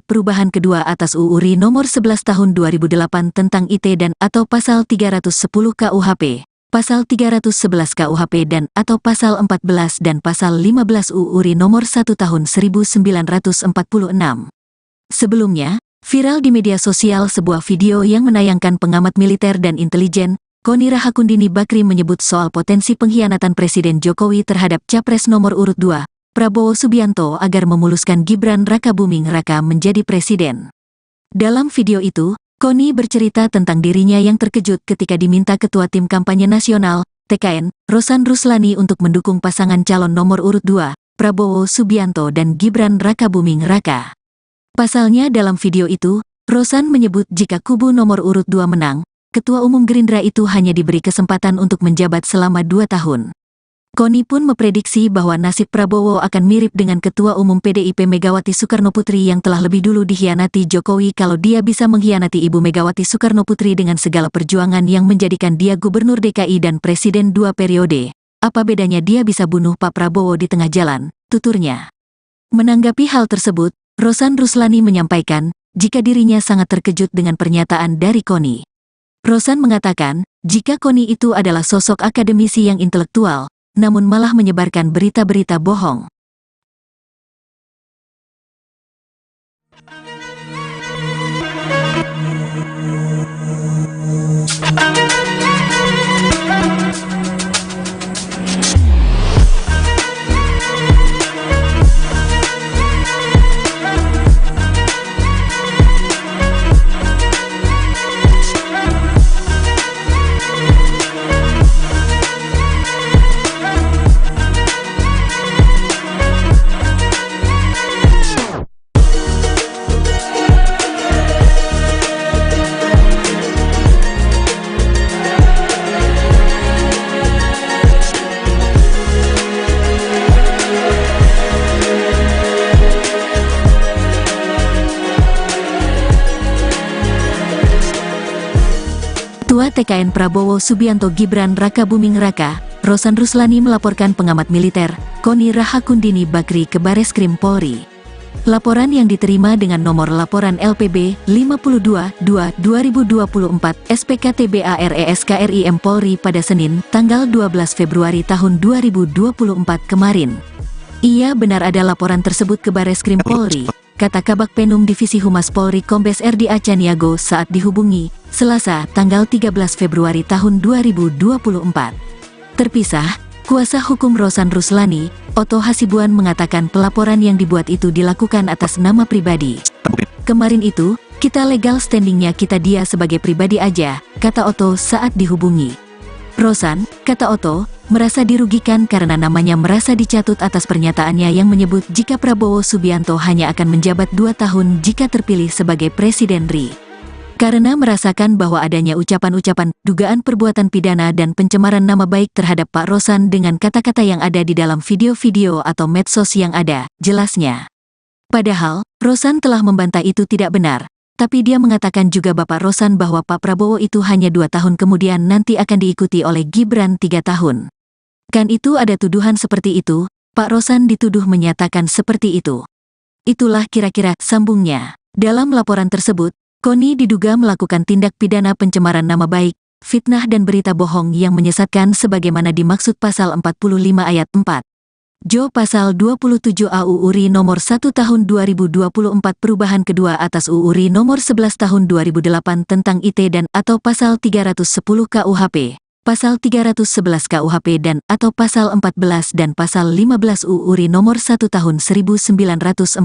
perubahan kedua atas UU RI nomor 11 tahun 2008 tentang IT dan atau pasal 310 KUHP, pasal 311 KUHP dan atau pasal 14 dan pasal 15 UU RI nomor 1 tahun 1946. Sebelumnya, viral di media sosial sebuah video yang menayangkan pengamat militer dan intelijen, Koni Rahakundini Bakri menyebut soal potensi pengkhianatan Presiden Jokowi terhadap Capres nomor urut 2, Prabowo Subianto agar memuluskan Gibran Raka Buming Raka menjadi presiden. Dalam video itu, Koni bercerita tentang dirinya yang terkejut ketika diminta Ketua Tim Kampanye Nasional, TKN, Rosan Ruslani untuk mendukung pasangan calon nomor urut 2, Prabowo Subianto dan Gibran Raka Buming Raka. Pasalnya dalam video itu, Rosan menyebut jika kubu nomor urut 2 menang, Ketua Umum Gerindra itu hanya diberi kesempatan untuk menjabat selama 2 tahun. Koni pun memprediksi bahwa nasib Prabowo akan mirip dengan Ketua Umum PDIP Megawati Soekarnoputri yang telah lebih dulu dikhianati Jokowi kalau dia bisa mengkhianati Ibu Megawati Soekarnoputri dengan segala perjuangan yang menjadikan dia Gubernur DKI dan Presiden 2 periode. Apa bedanya dia bisa bunuh Pak Prabowo di tengah jalan, tuturnya. Menanggapi hal tersebut, Rosan Ruslani menyampaikan, jika dirinya sangat terkejut dengan pernyataan dari Koni. Rosan mengatakan, jika Koni itu adalah sosok akademisi yang intelektual, namun malah menyebarkan berita-berita bohong. Ketua TKN Prabowo Subianto Gibran Raka Buming Raka, Rosan Ruslani melaporkan pengamat militer, Koni Rahakundini Bakri ke Bareskrim Polri. Laporan yang diterima dengan nomor laporan LPB 52-2-2024 SPKTBARESKRIM Polri pada Senin, tanggal 12 Februari tahun 2024 kemarin. Ia benar ada laporan tersebut ke Bareskrim Polri, kata Kabak Penum Divisi Humas Polri Kombes RD Acaniago saat dihubungi, Selasa, tanggal 13 Februari tahun 2024. Terpisah, kuasa hukum Rosan Ruslani, Otto Hasibuan mengatakan pelaporan yang dibuat itu dilakukan atas nama pribadi. Kemarin itu, kita legal standingnya kita dia sebagai pribadi aja, kata Otto saat dihubungi. Rosan, kata Otto, merasa dirugikan karena namanya merasa dicatut atas pernyataannya yang menyebut jika Prabowo Subianto hanya akan menjabat 2 tahun jika terpilih sebagai Presiden RI. Karena merasakan bahwa adanya ucapan-ucapan dugaan perbuatan pidana dan pencemaran nama baik terhadap Pak Rosan dengan kata-kata yang ada di dalam video-video atau medsos yang ada, jelasnya. Padahal, Rosan telah membantah itu tidak benar, tapi dia mengatakan juga Bapak Rosan bahwa Pak Prabowo itu hanya 2 tahun kemudian nanti akan diikuti oleh Gibran 3 tahun. Kan itu ada tuduhan seperti itu, Pak Rosan dituduh menyatakan seperti itu. Itulah kira-kira sambungnya. Dalam laporan tersebut, Koni diduga melakukan tindak pidana pencemaran nama baik, fitnah dan berita bohong yang menyesatkan sebagaimana dimaksud pasal 45 ayat 4. Jo pasal 27 AUU RI nomor 1 tahun 2024 perubahan kedua atas UU RI nomor 11 tahun 2008 tentang IT dan atau pasal 310 KUHP, pasal 311 KUHP dan atau pasal 14 dan pasal 15 UU RI nomor 1 tahun 1946.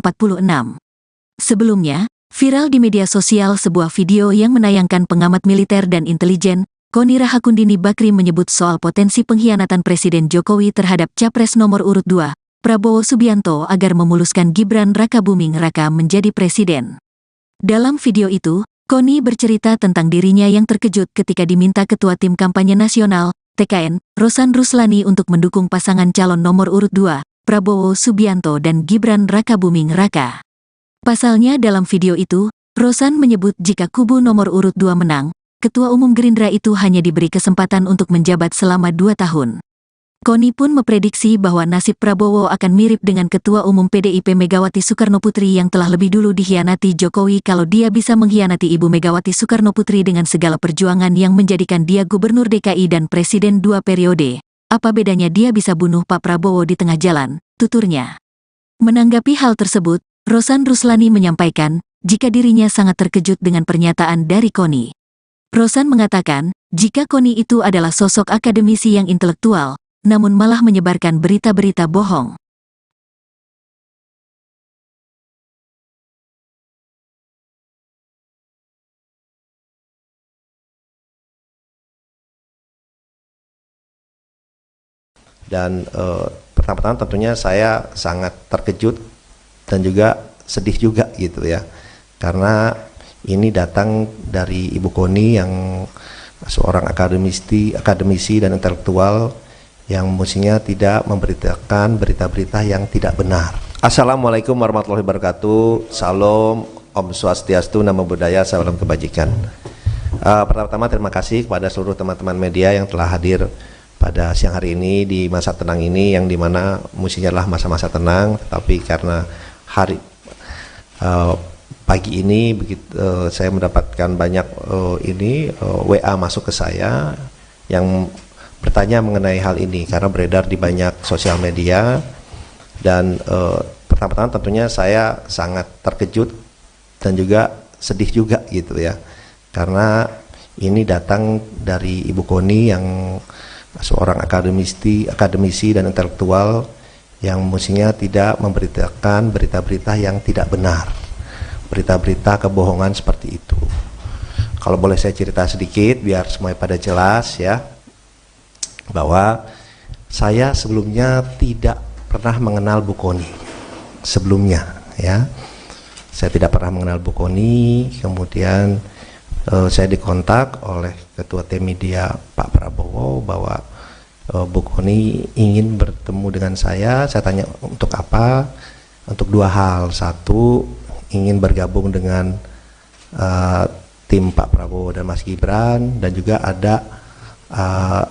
Sebelumnya, viral di media sosial sebuah video yang menayangkan pengamat militer dan intelijen, Koni Rahakundini Bakri menyebut soal potensi pengkhianatan Presiden Jokowi terhadap Capres nomor urut 2, Prabowo Subianto agar memuluskan Gibran Rakabuming Raka menjadi presiden. Dalam video itu, Koni bercerita tentang dirinya yang terkejut ketika diminta Ketua Tim Kampanye Nasional, TKN, Rosan Ruslani untuk mendukung pasangan calon nomor urut 2, Prabowo Subianto dan Gibran Rakabuming Raka. Pasalnya dalam video itu, Rosan menyebut jika kubu nomor urut 2 menang, Ketua Umum Gerindra itu hanya diberi kesempatan untuk menjabat selama 2 tahun. Koni pun memprediksi bahwa nasib Prabowo akan mirip dengan Ketua Umum PDIP Megawati Soekarnoputri yang telah lebih dulu dikhianati Jokowi kalau dia bisa mengkhianati Ibu Megawati Soekarnoputri dengan segala perjuangan yang menjadikan dia Gubernur DKI dan Presiden 2 periode. Apa bedanya dia bisa bunuh Pak Prabowo di tengah jalan, tuturnya. Menanggapi hal tersebut, Rosan Ruslani menyampaikan, jika dirinya sangat terkejut dengan pernyataan dari Koni. Rosan mengatakan, jika Koni itu adalah sosok akademisi yang intelektual, namun malah menyebarkan berita-berita bohong. Dan pertama-tama tentunya saya sangat terkejut dan juga sedih juga gitu ya, karena ini datang dari Ibu Koni yang seorang akademisi dan intelektual yang mestinya tidak memberitakan berita-berita yang tidak benar. Assalamualaikum warahmatullahi wabarakatuh. Salam, Om Swastiastu, Namo Buddhaya, salam kebajikan. Pertama-tama terima kasih kepada seluruh teman-teman media yang telah hadir pada siang hari ini di masa tenang ini, yang dimana mestinya adalah masa-masa tenang, tetapi karena hari pagi ini saya mendapatkan banyak WA masuk ke saya yang bertanya mengenai hal ini karena beredar di banyak sosial media. Dan pertama-tama tentunya saya sangat terkejut dan juga sedih juga gitu ya, karena ini datang dari Ibu Koni yang seorang akademisi dan intelektual yang mestinya tidak memberitakan berita-berita yang tidak benar, berita-berita kebohongan seperti itu. Kalau boleh saya cerita sedikit biar semuanya pada jelas ya, bahwa saya sebelumnya tidak pernah mengenal Bu Koni sebelumnya ya. Saya tidak pernah mengenal Bu Koni, kemudian saya dikontak oleh Ketua Tim Media Pak Prabowo bahwa Bu Koni ingin bertemu dengan saya. Saya tanya untuk apa? Untuk 2 hal. Satu, ingin bergabung dengan tim Pak Prabowo dan Mas Gibran, dan juga ada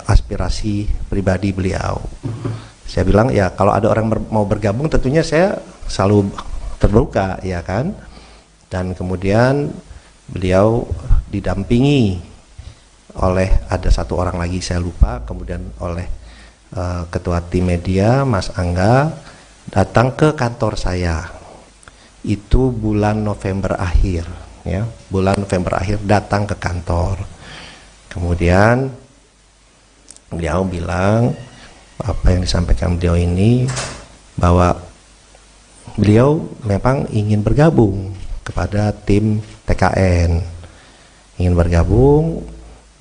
aspirasi pribadi beliau. Saya bilang ya kalau ada orang mau bergabung tentunya saya selalu terbuka ya kan. Dan kemudian beliau didampingi oleh ada 1 orang lagi saya lupa, kemudian oleh Ketua Tim Media Mas Angga datang ke kantor saya. Itu bulan November akhir ya, bulan November akhir datang ke kantor. Kemudian beliau bilang apa yang disampaikan beliau ini, bahwa beliau memang ingin bergabung kepada tim TKN, ingin bergabung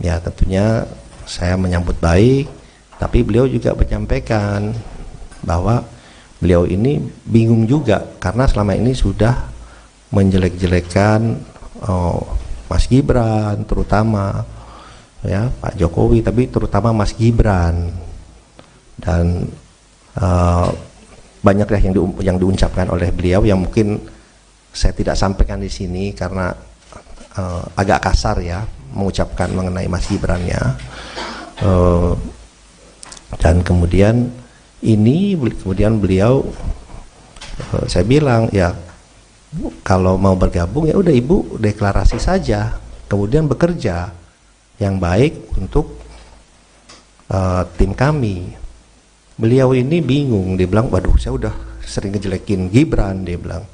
ya. Tentunya saya menyambut baik, tapi beliau juga menyampaikan bahwa beliau ini bingung juga karena selama ini sudah menjelek-jelekan Mas Gibran terutama, ya Pak Jokowi, tapi terutama Mas Gibran, dan banyak ya yang diucapkan oleh beliau yang mungkin saya tidak sampaikan di sini karena agak kasar ya mengucapkan mengenai Mas Gibran-nya. Dan kemudian beliau saya bilang ya kalau mau bergabung ya udah Ibu deklarasi saja, kemudian bekerja yang baik untuk tim kami. Beliau ini bingung, dia bilang waduh saya udah sering ngejelekin Gibran, dia bilang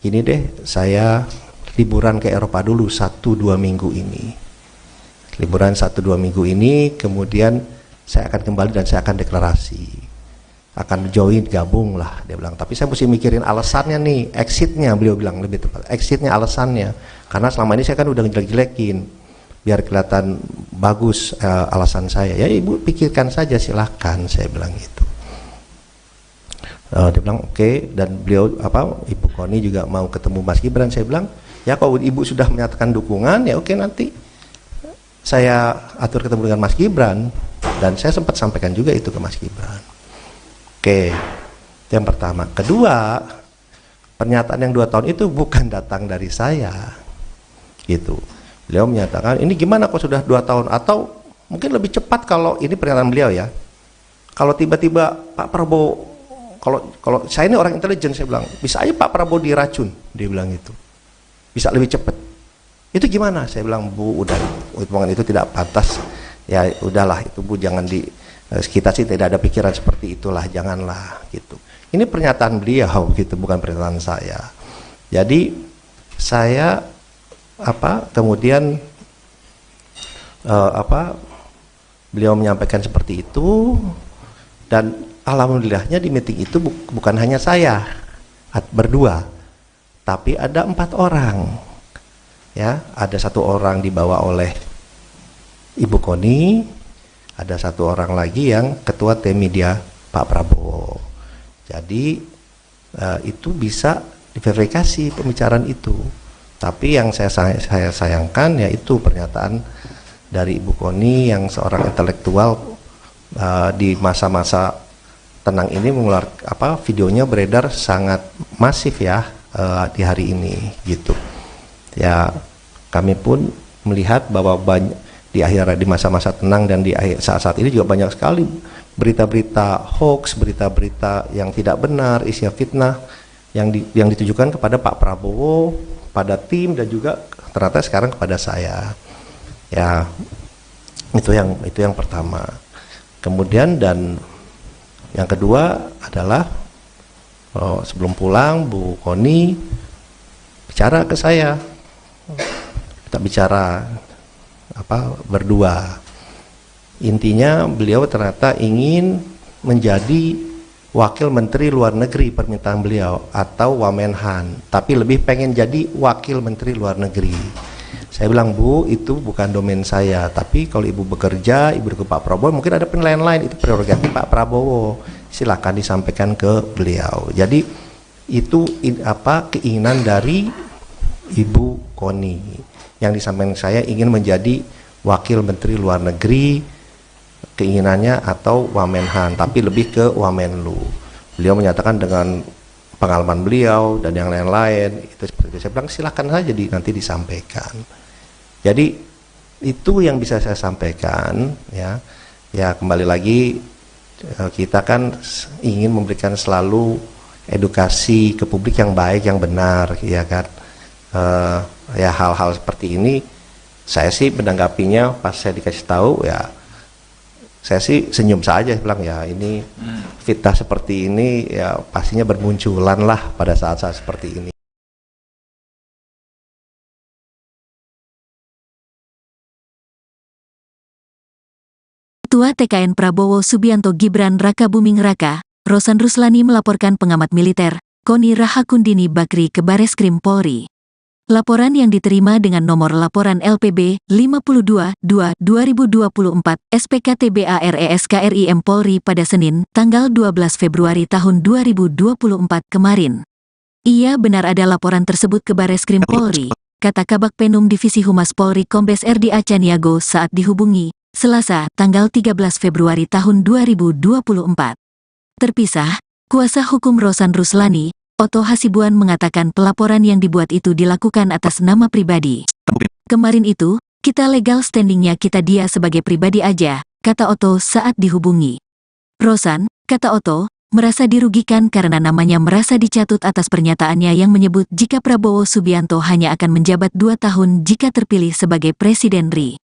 gini deh, saya liburan ke Eropa dulu 1-2 minggu ini, liburan 1-2 minggu ini, kemudian saya akan kembali dan saya akan deklarasi, akan join, gabung lah, dia bilang. Tapi saya mesti mikirin alasannya nih, exitnya, beliau bilang lebih tepat, exitnya, alasannya, karena selama ini saya kan udah ngejelek-jelekin, biar kelihatan bagus alasan saya. Ya Ibu pikirkan saja, silahkan, saya bilang gitu. Dia bilang oke. Dan beliau Ibu Koni juga mau ketemu Mas Gibran. Saya bilang ya kalau Ibu sudah menyatakan dukungan ya oke, nanti saya atur ketemu dengan Mas Gibran. Dan saya sempat sampaikan juga itu ke Mas Gibran. Oke, itu yang pertama. Kedua, pernyataan yang 2 tahun itu bukan datang dari saya gitu. Beliau menyatakan ini gimana kok sudah 2 tahun, atau mungkin lebih cepat kalau ini pernyataan beliau ya, kalau tiba-tiba Pak Prabowo, kalau saya ini orang intelijen, saya bilang bisa aja Pak Prabowo diracun, dia bilang itu bisa lebih cepat. Itu gimana? Saya bilang Bu, udah hitungan itu tidak pantas ya, udahlah itu Bu, jangan kita sih tidak ada pikiran seperti itulah, janganlah gitu. Ini pernyataan beliau gitu, bukan pernyataan saya. Jadi saya kemudian beliau menyampaikan seperti itu, dan alhamdulillahnya di meeting itu bukan hanya saya berdua, tapi ada 4 orang ya. Ada 1 orang dibawa oleh Ibu Koni, ada 1 orang lagi yang ketua tim media Pak Prabowo. Jadi itu bisa diverifikasi pembicaraan itu. Tapi yang saya sayangkan yaitu pernyataan dari Ibu Koni yang seorang intelektual di masa-masa tenang ini mengeluarkan videonya beredar sangat masif ya di hari ini gitu. Ya kami pun melihat bahwa di masa-masa tenang dan di saat-saat ini juga banyak sekali berita-berita hoax, berita-berita yang tidak benar, isinya fitnah yang ditujukan kepada Pak Prabowo, pada tim, dan juga ternyata sekarang kepada saya. Ya itu yang pertama. Kemudian dan yang kedua adalah sebelum pulang Bu Koni bicara ke saya, kita bicara berdua. Intinya beliau ternyata ingin menjadi Wakil Menteri Luar Negeri, permintaan beliau, atau Wamenhan, tapi lebih pengen jadi Wakil Menteri Luar Negeri. Saya bilang Bu, itu bukan domain saya, tapi kalau Ibu bekerja, Ibu ke Pak Prabowo, mungkin ada penilaian lain, itu prerogatif Pak Prabowo, silakan disampaikan ke beliau. Jadi itu keinginan dari Ibu Koni, yang disampaikan saya ingin menjadi Wakil Menteri Luar Negeri, keinginannya, atau Wamenhan, tapi lebih ke Wamenlu. Beliau menyatakan dengan pengalaman beliau dan yang lain-lain itu seperti itu. Saya bilang silakan saja nanti disampaikan. Jadi itu yang bisa saya sampaikan ya. Ya kembali lagi kita kan ingin memberikan selalu edukasi ke publik yang baik, yang benar, ya kan. Ya hal-hal seperti ini saya sih menanggapinya pas saya dikasih tahu ya, saya sih senyum saja, bilang ya ini fitnah seperti ini ya pastinya bermunculan lah pada saat-saat seperti ini. Ketua TKN Prabowo Subianto Gibran Raka Buming Raka, Rosan Ruslani melaporkan pengamat militer, Koni Rahakundini Bakri ke Bareskrim Polri. Laporan yang diterima dengan nomor laporan LPB 52-2-2024 SPKTBARESKRIM Polri pada Senin, tanggal 12 Februari tahun 2024 kemarin. Ia benar ada laporan tersebut ke Bareskrim Polri. kata Kabak Penum Divisi Humas Polri Kombes RD Acaniago saat dihubungi, Selasa, tanggal 13 Februari tahun 2024. Terpisah, kuasa hukum Rosan Ruslani, Otto Hasibuan mengatakan pelaporan yang dibuat itu dilakukan atas nama pribadi. Kemarin itu, kita legal standingnya kita dia sebagai pribadi aja, kata Otto saat dihubungi. Rosan, kata Otto, merasa dirugikan karena namanya merasa dicatut atas pernyataannya yang menyebut jika Prabowo Subianto hanya akan menjabat 2 tahun jika terpilih sebagai Presiden RI.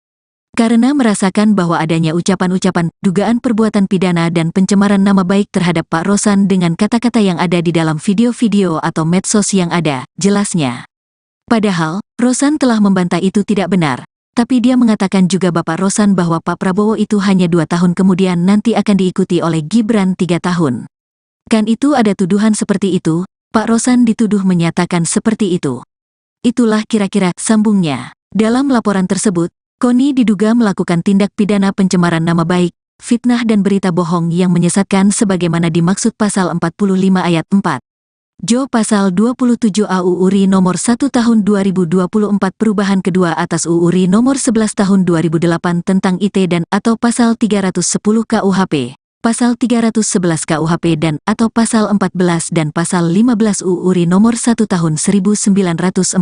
Karena merasakan bahwa adanya ucapan-ucapan, dugaan perbuatan pidana dan pencemaran nama baik terhadap Pak Rosan dengan kata-kata yang ada di dalam video-video atau medsos yang ada, jelasnya. Padahal, Rosan telah membantah itu tidak benar, tapi dia mengatakan juga Bapak Rosan bahwa Pak Prabowo itu hanya 2 tahun kemudian nanti akan diikuti oleh Gibran 3 tahun. Kan itu ada tuduhan seperti itu, Pak Rosan dituduh menyatakan seperti itu. Itulah kira-kira sambungnya. Dalam laporan tersebut, Koni diduga melakukan tindak pidana pencemaran nama baik, fitnah dan berita bohong yang menyesatkan sebagaimana dimaksud pasal 45 ayat 4. Jo pasal 27 AUU RI nomor 1 tahun 2024 perubahan kedua atas UU RI nomor 11 tahun 2008 tentang IT dan atau pasal 310 KUHP. Pasal 311 KUHP dan atau pasal 14 dan pasal 15 UU RI nomor 1 tahun 1946.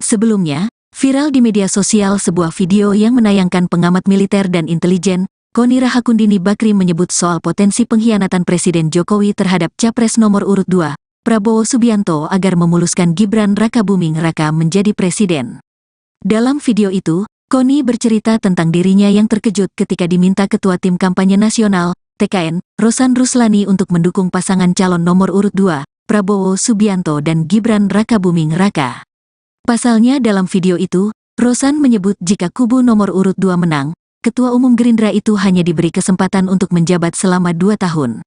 Sebelumnya, viral di media sosial sebuah video yang menayangkan pengamat militer dan intelijen, Koni Rahakundini Bakri menyebut soal potensi pengkhianatan Presiden Jokowi terhadap Capres nomor urut 2, Prabowo Subianto agar memuluskan Gibran Rakabuming Raka menjadi presiden. Dalam video itu, Koni bercerita tentang dirinya yang terkejut ketika diminta Ketua Tim Kampanye Nasional, TKN, Rosan Ruslani untuk mendukung pasangan calon nomor urut 2, Prabowo Subianto dan Gibran Rakabuming Raka. Pasalnya dalam video itu, Rosan menyebut jika kubu nomor urut 2 menang, Ketua Umum Gerindra itu hanya diberi kesempatan untuk menjabat selama 2 tahun.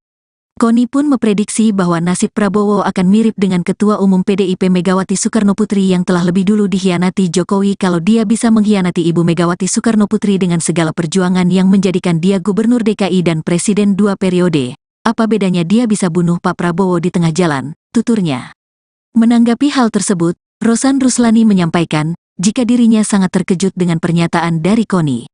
Koni pun memprediksi bahwa nasib Prabowo akan mirip dengan Ketua Umum PDIP Megawati Soekarnoputri yang telah lebih dulu dikhianati Jokowi kalau dia bisa mengkhianati Ibu Megawati Soekarnoputri dengan segala perjuangan yang menjadikan dia Gubernur DKI dan Presiden 2 periode. Apa bedanya dia bisa bunuh Pak Prabowo di tengah jalan, tuturnya. Menanggapi hal tersebut, Rosan Ruslani menyampaikan, jika dirinya sangat terkejut dengan pernyataan dari Koni.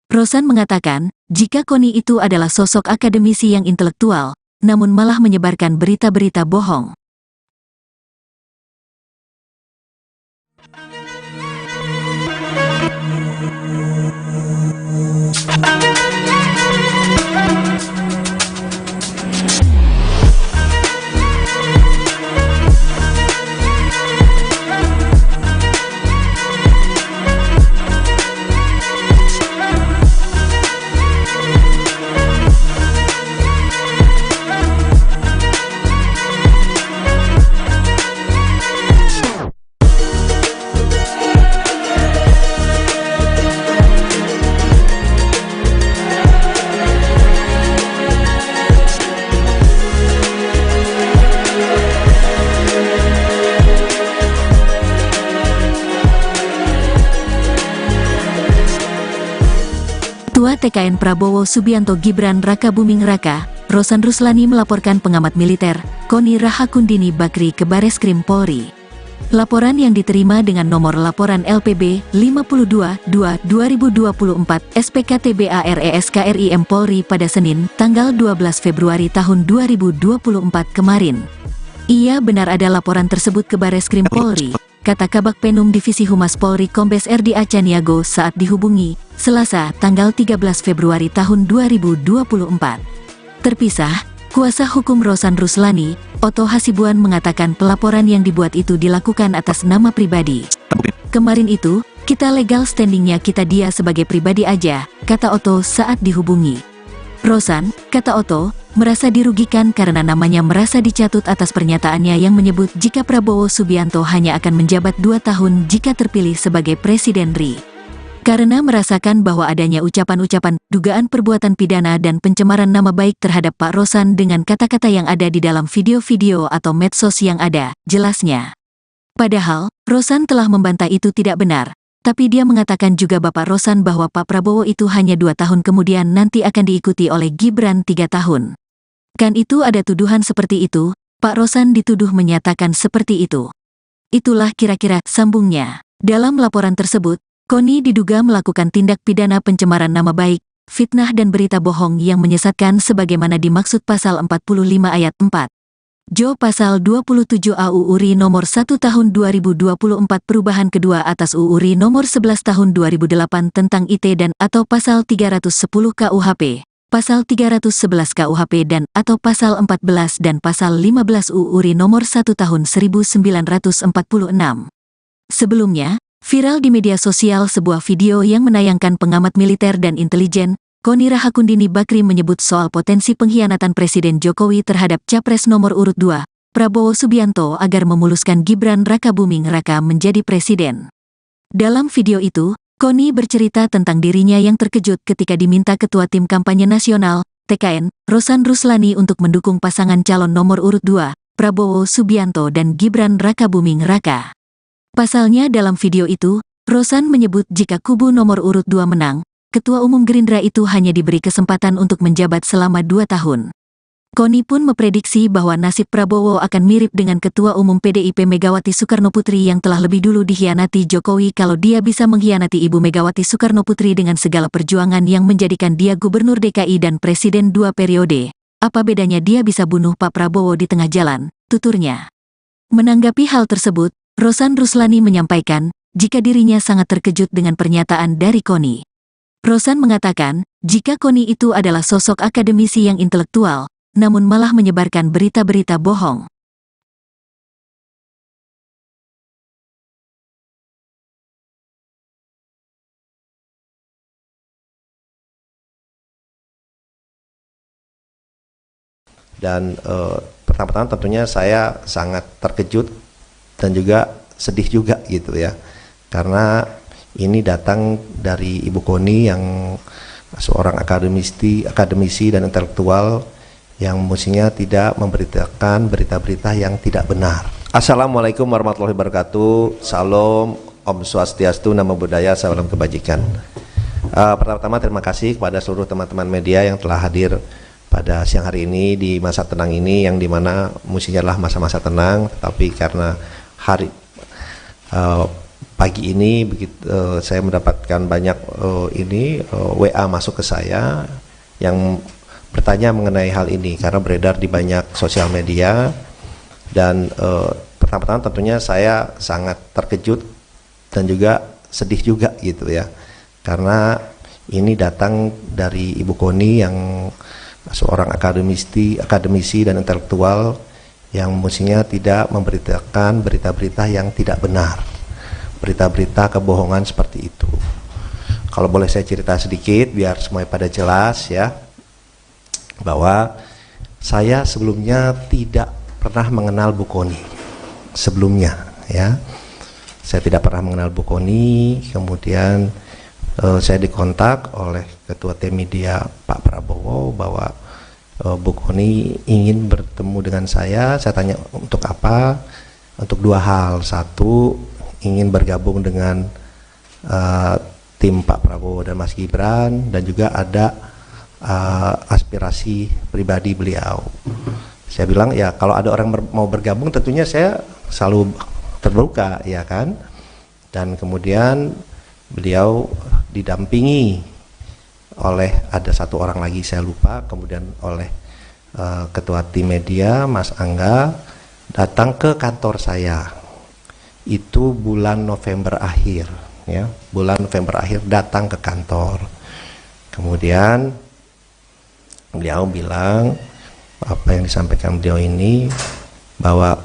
Rosan mengatakan, jika Koni itu adalah sosok akademisi yang intelektual, namun malah menyebarkan berita-berita bohong. Ketua TKN Prabowo Subianto Gibran Rakabuming Raka, Rosan Ruslani melaporkan pengamat militer, Koni Rahakundini Bakri ke Bareskrim Polri. Laporan yang diterima dengan nomor laporan LPB 52-2-2024 SPKTBARESKRIM Polri pada Senin, tanggal 12 Februari tahun 2024 kemarin. Ia benar ada laporan tersebut ke Bareskrim Polri, kata Kabak Penum Divisi Humas Polri Kombes RD Acaniago saat dihubungi, Selasa, tanggal 13 Februari tahun 2024. Terpisah, kuasa hukum Rosan Ruslani, Otto Hasibuan mengatakan pelaporan yang dibuat itu dilakukan atas nama pribadi. Kemarin itu, kita legal standingnya kita dia sebagai pribadi aja, kata Otto saat dihubungi. Rosan, kata Otto, merasa dirugikan karena namanya merasa dicatut atas pernyataannya yang menyebut jika Prabowo Subianto hanya akan menjabat 2 tahun jika terpilih sebagai Presiden RI. Karena merasakan bahwa adanya ucapan-ucapan, dugaan perbuatan pidana dan pencemaran nama baik terhadap Pak Rosan dengan kata-kata yang ada di dalam video-video atau medsos yang ada, jelasnya. Padahal, Rosan telah membantah itu tidak benar, tapi dia mengatakan juga Bapak Rosan bahwa Pak Prabowo itu hanya 2 tahun kemudian nanti akan diikuti oleh Gibran 3 tahun. Kan itu ada tuduhan seperti itu, Pak Rosan dituduh menyatakan seperti itu. Itulah kira-kira sambungnya. Dalam laporan tersebut, Koni diduga melakukan tindak pidana pencemaran nama baik, fitnah dan berita bohong yang menyesatkan sebagaimana dimaksud pasal 45 ayat 4. Jo pasal 27 AU URI nomor 1 tahun 2024 perubahan kedua atas UU RI nomor 11 tahun 2008 tentang IT dan atau pasal 310 KUHP, pasal 311 KUHP dan atau pasal 14 dan pasal 15 UU RI nomor 1 tahun 1946. Sebelumnya, viral di media sosial sebuah video yang menayangkan pengamat militer dan intelijen, Koni Rahakundini Bakri menyebut soal potensi pengkhianatan Presiden Jokowi terhadap Capres nomor urut 2, Prabowo Subianto agar memuluskan Gibran Rakabuming Raka menjadi presiden. Dalam video itu, Koni bercerita tentang dirinya yang terkejut ketika diminta Ketua Tim Kampanye Nasional, TKN, Rosan Ruslani untuk mendukung pasangan calon nomor urut 2, Prabowo Subianto dan Gibran Rakabuming Raka. Pasalnya dalam video itu, Rosan menyebut jika kubu nomor urut 2 menang, Ketua Umum Gerindra itu hanya diberi kesempatan untuk menjabat selama 2 tahun. Koni pun memprediksi bahwa nasib Prabowo akan mirip dengan Ketua Umum PDIP Megawati Soekarnoputri yang telah lebih dulu dikhianati Jokowi kalau dia bisa mengkhianati Ibu Megawati Soekarnoputri dengan segala perjuangan yang menjadikan dia Gubernur DKI dan Presiden 2 periode. Apa bedanya dia bisa bunuh Pak Prabowo di tengah jalan, tuturnya. Menanggapi hal tersebut, Rosan Ruslani menyampaikan, jika dirinya sangat terkejut dengan pernyataan dari Koni. Rosan mengatakan, jika Koni itu adalah sosok akademisi yang intelektual, namun malah menyebarkan berita-berita bohong. Dan pertama-tama tentunya saya sangat terkejut dan juga sedih juga gitu ya, karena ini datang dari Ibu Koni yang seorang akademisi dan intelektual yang mestinya tidak memberitakan berita-berita yang tidak benar. Assalamualaikum warahmatullahi wabarakatuh. Salam, Om Swastiastu, Namo Buddhaya, salam kebajikan. Pertama-tama terima kasih kepada seluruh teman-teman media yang telah hadir pada siang hari ini di masa tenang ini, yang dimana mestinya adalah masa-masa tenang, tapi karena pagi ini saya mendapatkan banyak WA masuk ke saya yang bertanya mengenai hal ini karena beredar di banyak sosial media. Dan pertama-tama tentunya saya sangat terkejut dan juga sedih juga gitu ya, karena ini datang dari Ibu Koni yang seorang akademisi dan intelektual yang mestinya tidak memberitakan berita-berita yang tidak benar, berita-berita kebohongan seperti itu. Kalau boleh saya cerita sedikit biar semuanya pada jelas ya, bahwa saya sebelumnya tidak pernah mengenal Bu Koni sebelumnya ya. Saya tidak pernah mengenal Bu Koni, kemudian saya dikontak oleh Ketua Tim Media Pak Prabowo bahwa Bu Koni ingin bertemu dengan saya. Saya tanya untuk apa? Untuk dua hal. Satu, ingin bergabung dengan tim Pak Prabowo dan Mas Gibran, dan juga ada aspirasi pribadi beliau. Saya bilang ya kalau ada orang mau bergabung tentunya saya selalu terbuka ya kan. Dan kemudian beliau didampingi oleh ada satu orang lagi saya lupa, kemudian oleh Ketua Tim Media Mas Angga datang ke kantor saya. Itu bulan November akhir ya, bulan November akhir datang ke kantor. Kemudian beliau bilang apa yang disampaikan beliau ini, bahwa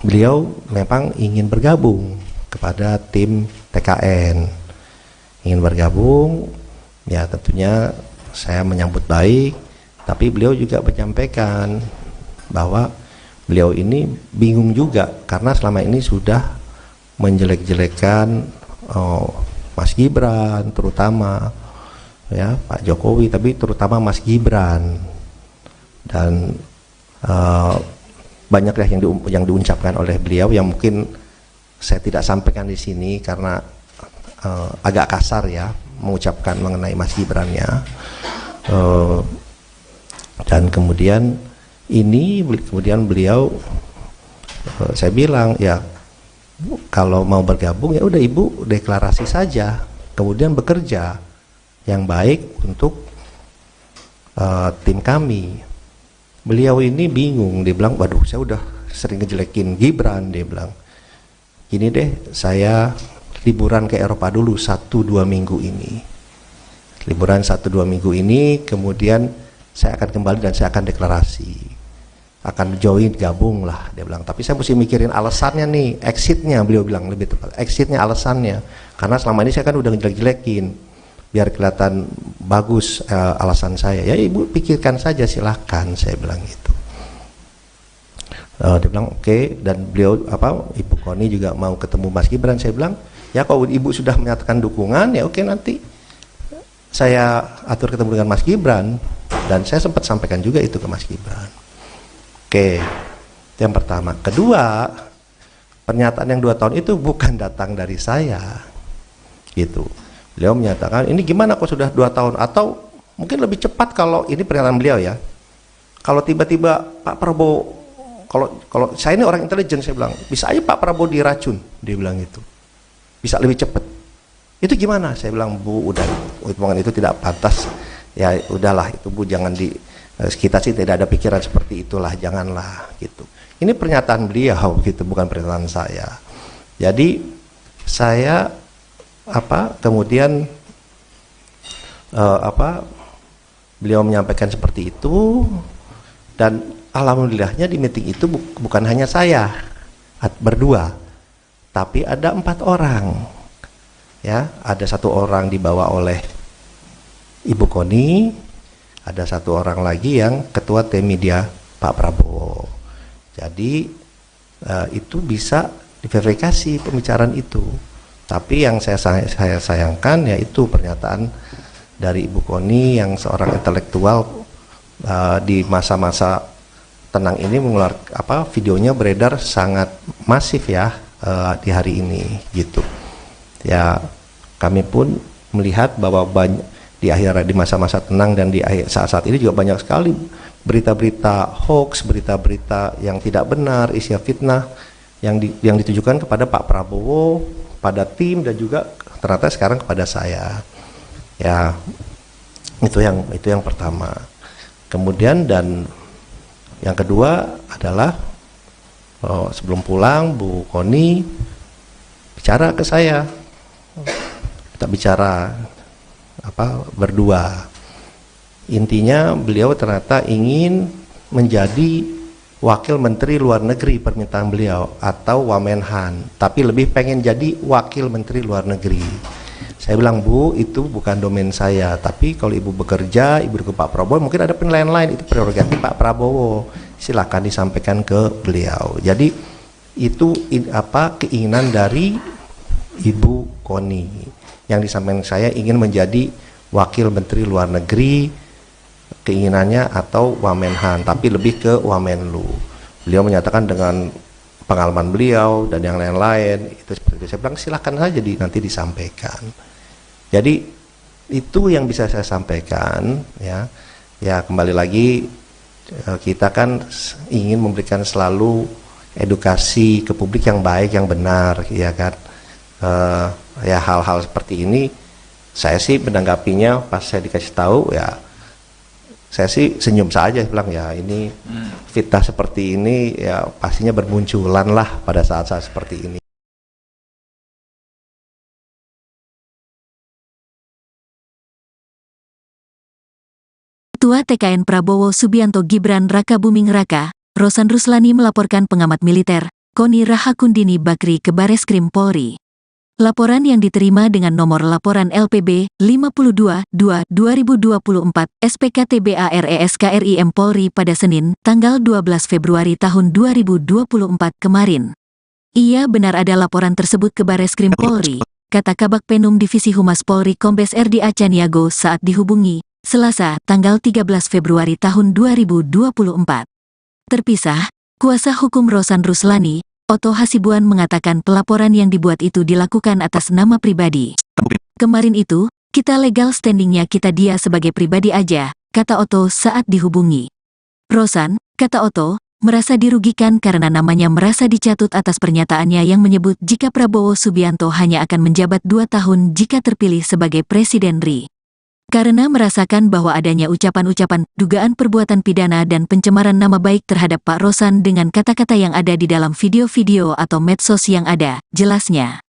beliau memang ingin bergabung kepada tim TKN, ingin bergabung ya. Tentunya saya menyambut baik, tapi beliau juga menyampaikan bahwa beliau ini bingung juga karena selama ini sudah menjelek-jelekan Mas Gibran terutama ya, Pak Jokowi, tapi terutama Mas Gibran, dan banyaklah yang diucapkan oleh beliau yang mungkin saya tidak sampaikan di sini karena agak kasar ya mengucapkan mengenai Mas Gibran ya. Dan kemudian beliau saya bilang ya kalau mau bergabung ya udah ibu deklarasi saja, kemudian bekerja yang baik untuk tim kami. Beliau ini bingung, dia bilang, waduh saya udah sering ngejelekin Gibran, dia bilang, gini deh, saya liburan ke Eropa dulu 1-2 minggu ini. Liburan 1-2 minggu ini, kemudian saya akan kembali dan saya akan deklarasi. Akan join, gabung lah, dia bilang. Tapi saya mesti mikirin alasannya nih, exitnya, beliau bilang lebih tepat. Exitnya, alasannya. Karena selama ini saya kan udah ngejelek-jelekin. Biar kelihatan bagus alasan saya. Ya ibu pikirkan saja, silahkan, saya bilang gitu. Dia bilang oke, dan beliau Ibu Koni juga mau ketemu Mas Gibran. Saya bilang ya kalau ibu sudah menyatakan dukungan ya oke, nanti saya atur ketemu dengan Mas Gibran, dan saya sempat sampaikan juga itu ke Mas Gibran. Oke, itu yang pertama. Kedua, pernyataan yang 2 tahun itu bukan datang dari saya gitu. Beliau menyatakan ini gimana kok sudah 2 tahun, atau mungkin lebih cepat kalau ini pernyataan beliau ya, kalau tiba-tiba Pak Prabowo, kalau saya ini orang intelijen, saya bilang bisa aja Pak Prabowo diracun, dia bilang itu bisa lebih cepat. Itu gimana? Saya bilang Bu, udah omongan itu tidak pantas ya, udahlah itu Bu, jangan kita sih tidak ada pikiran seperti itulah, janganlah gitu. Ini pernyataan beliau gitu, bukan pernyataan saya. Jadi saya kemudian beliau menyampaikan seperti itu, dan alhamdulillahnya di meeting itu bukan hanya saya berdua, tapi ada 4 orang ya. Ada 1 orang dibawa oleh Ibu Koni, ada 1 orang lagi yang ketua tim media Pak Prabowo. Jadi itu bisa diverifikasi pembicaraan itu. Tapi yang saya sayangkan yaitu pernyataan dari Ibu Koni yang seorang intelektual di masa-masa tenang ini mengeluarkan videonya beredar sangat masif ya di hari ini gitu. Ya kami pun melihat bahwa di masa-masa tenang dan di saat-saat ini juga banyak sekali berita-berita hoax, berita-berita yang tidak benar, isinya fitnah yang ditujukan kepada Pak Prabowo, pada tim, dan juga ternyata sekarang kepada saya. Ya itu yang pertama. Kemudian dan yang kedua adalah sebelum pulang Bu Koni bicara ke saya, kita bicara berdua. Intinya beliau ternyata ingin menjadi wakil menteri luar negeri, permintaan beliau, atau Wamenhan, tapi lebih pengen jadi wakil menteri luar negeri. Saya bilang Bu, itu bukan domain saya, tapi kalau ibu bekerja, ibu ke Pak Prabowo, mungkin ada penilaian lain, itu prerogatif Pak Prabowo, silakan disampaikan ke beliau. Jadi itu keinginan dari Ibu Koni. Yang disampaikan saya ingin menjadi wakil menteri luar negeri, keinginannya, atau Wamenhan, tapi lebih ke Wamenlu. Beliau menyatakan dengan pengalaman beliau dan yang lain-lain itu seperti itu. Saya bilang silahkan saja nanti disampaikan. Jadi itu yang bisa saya sampaikan ya. Ya kembali lagi, kita kan ingin memberikan selalu edukasi ke publik yang baik, yang benar, ya kan. Ya hal-hal seperti ini saya sih menanggapinya pas saya dikasih tahu ya, saya sih senyum saja, bilang ya ini fitnah seperti ini ya pastinya bermunculan lah pada saat-saat seperti ini. Ketua TKN Prabowo Subianto Gibran Raka Buming Raka, Rosan Ruslani melaporkan pengamat militer, Koni Rahakundini Bakri ke Bareskrim Polri. Laporan yang diterima dengan nomor laporan LPB 52-2-2024 SPKTBARESKRIM Polri pada Senin, tanggal 12 Februari tahun 2024 kemarin. Ia benar ada laporan tersebut ke Bareskrim Polri, kata Kabak Penum Divisi Humas Polri Kombes RD Acaniago saat dihubungi, Selasa, tanggal 13 Februari tahun 2024. Terpisah, kuasa hukum Rosan Ruslani, Otto Hasibuan mengatakan pelaporan yang dibuat itu dilakukan atas nama pribadi. Kemarin itu, kita legal standingnya kita dia sebagai pribadi aja, kata Otto saat dihubungi. Rosan, kata Otto, merasa dirugikan karena namanya merasa dicatut atas pernyataannya yang menyebut jika Prabowo Subianto hanya akan menjabat 2 tahun jika terpilih sebagai Presiden RI. Karena merasakan bahwa adanya ucapan-ucapan, dugaan perbuatan pidana dan pencemaran nama baik terhadap Pak Rosan dengan kata-kata yang ada di dalam video-video atau medsos yang ada, jelasnya.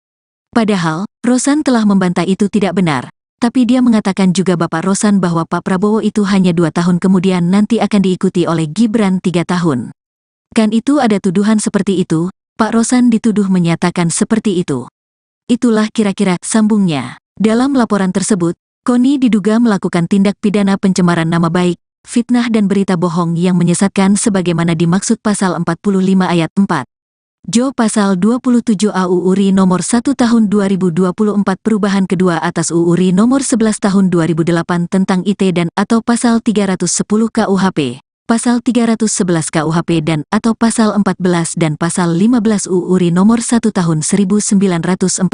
Padahal, Rosan telah membantah itu tidak benar, tapi dia mengatakan juga Bapak Rosan bahwa Pak Prabowo itu hanya 2 tahun kemudian nanti akan diikuti oleh Gibran 3 tahun. Kan itu ada tuduhan seperti itu, Pak Rosan dituduh menyatakan seperti itu. Itulah kira-kira sambungnya. Dalam laporan tersebut, Koni diduga melakukan tindak pidana pencemaran nama baik, fitnah dan berita bohong yang menyesatkan sebagaimana dimaksud pasal 45 ayat 4. Jo pasal 27 UU RI nomor 1 tahun 2024 perubahan kedua atas UU RI nomor 11 tahun 2008 tentang IT dan atau pasal 310 KUHP. Pasal 311 KUHP dan atau pasal 14 dan pasal 15 UU RI nomor 1 tahun 1946.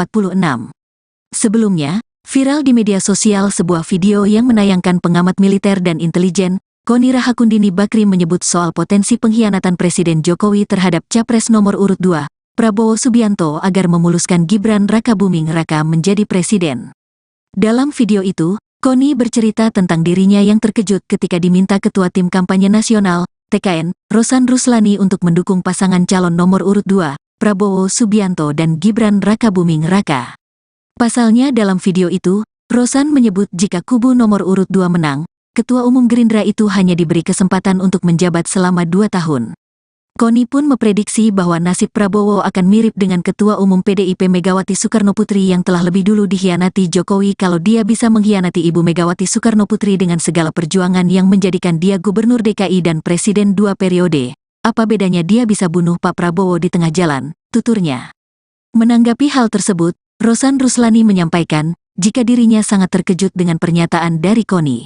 Sebelumnya, viral di media sosial sebuah video yang menayangkan pengamat militer dan intelijen, Koni Rahakundini Bakri menyebut soal potensi pengkhianatan Presiden Jokowi terhadap Capres nomor urut 2, Prabowo Subianto agar memuluskan Gibran Rakabuming Raka menjadi presiden. Dalam video itu, Koni bercerita tentang dirinya yang terkejut ketika diminta Ketua Tim Kampanye Nasional, TKN, Rosan Ruslani untuk mendukung pasangan calon nomor urut 2, Prabowo Subianto dan Gibran Rakabuming Raka. Pasalnya dalam video itu, Rosan menyebut jika kubu nomor urut 2 menang, Ketua Umum Gerindra itu hanya diberi kesempatan untuk menjabat selama 2 tahun. Koni pun memprediksi bahwa nasib Prabowo akan mirip dengan Ketua Umum PDIP Megawati Soekarnoputri yang telah lebih dulu dikhianati Jokowi kalau dia bisa mengkhianati Ibu Megawati Soekarnoputri dengan segala perjuangan yang menjadikan dia Gubernur DKI dan Presiden 2 periode. Apa bedanya dia bisa bunuh Pak Prabowo di tengah jalan, tuturnya. Menanggapi hal tersebut, Rosan Ruslani menyampaikan, jika dirinya sangat terkejut dengan pernyataan dari Koni.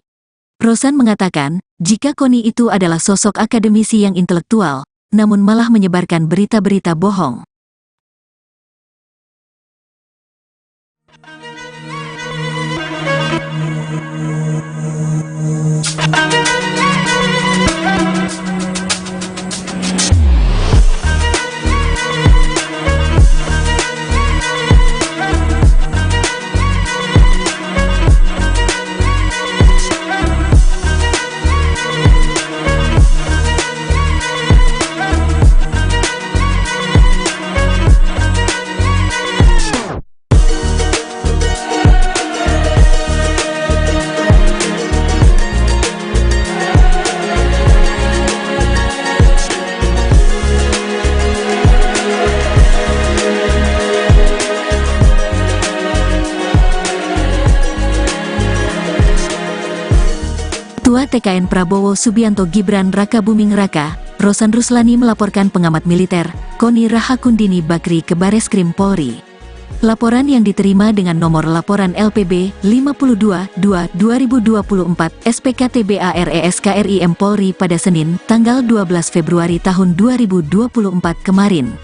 Rosan mengatakan, jika Koni itu adalah sosok akademisi yang intelektual, namun malah menyebarkan berita-berita bohong. Ketua TKN Prabowo Subianto Gibran Rakabuming Raka, Rosan Ruslani melaporkan pengamat militer, Koni Rahakundini Bakri ke Bareskrim Polri. Laporan yang diterima dengan nomor laporan LPB 52-2-2024 SPKTBARESKRIM Polri pada Senin, tanggal 12 Februari tahun 2024 kemarin.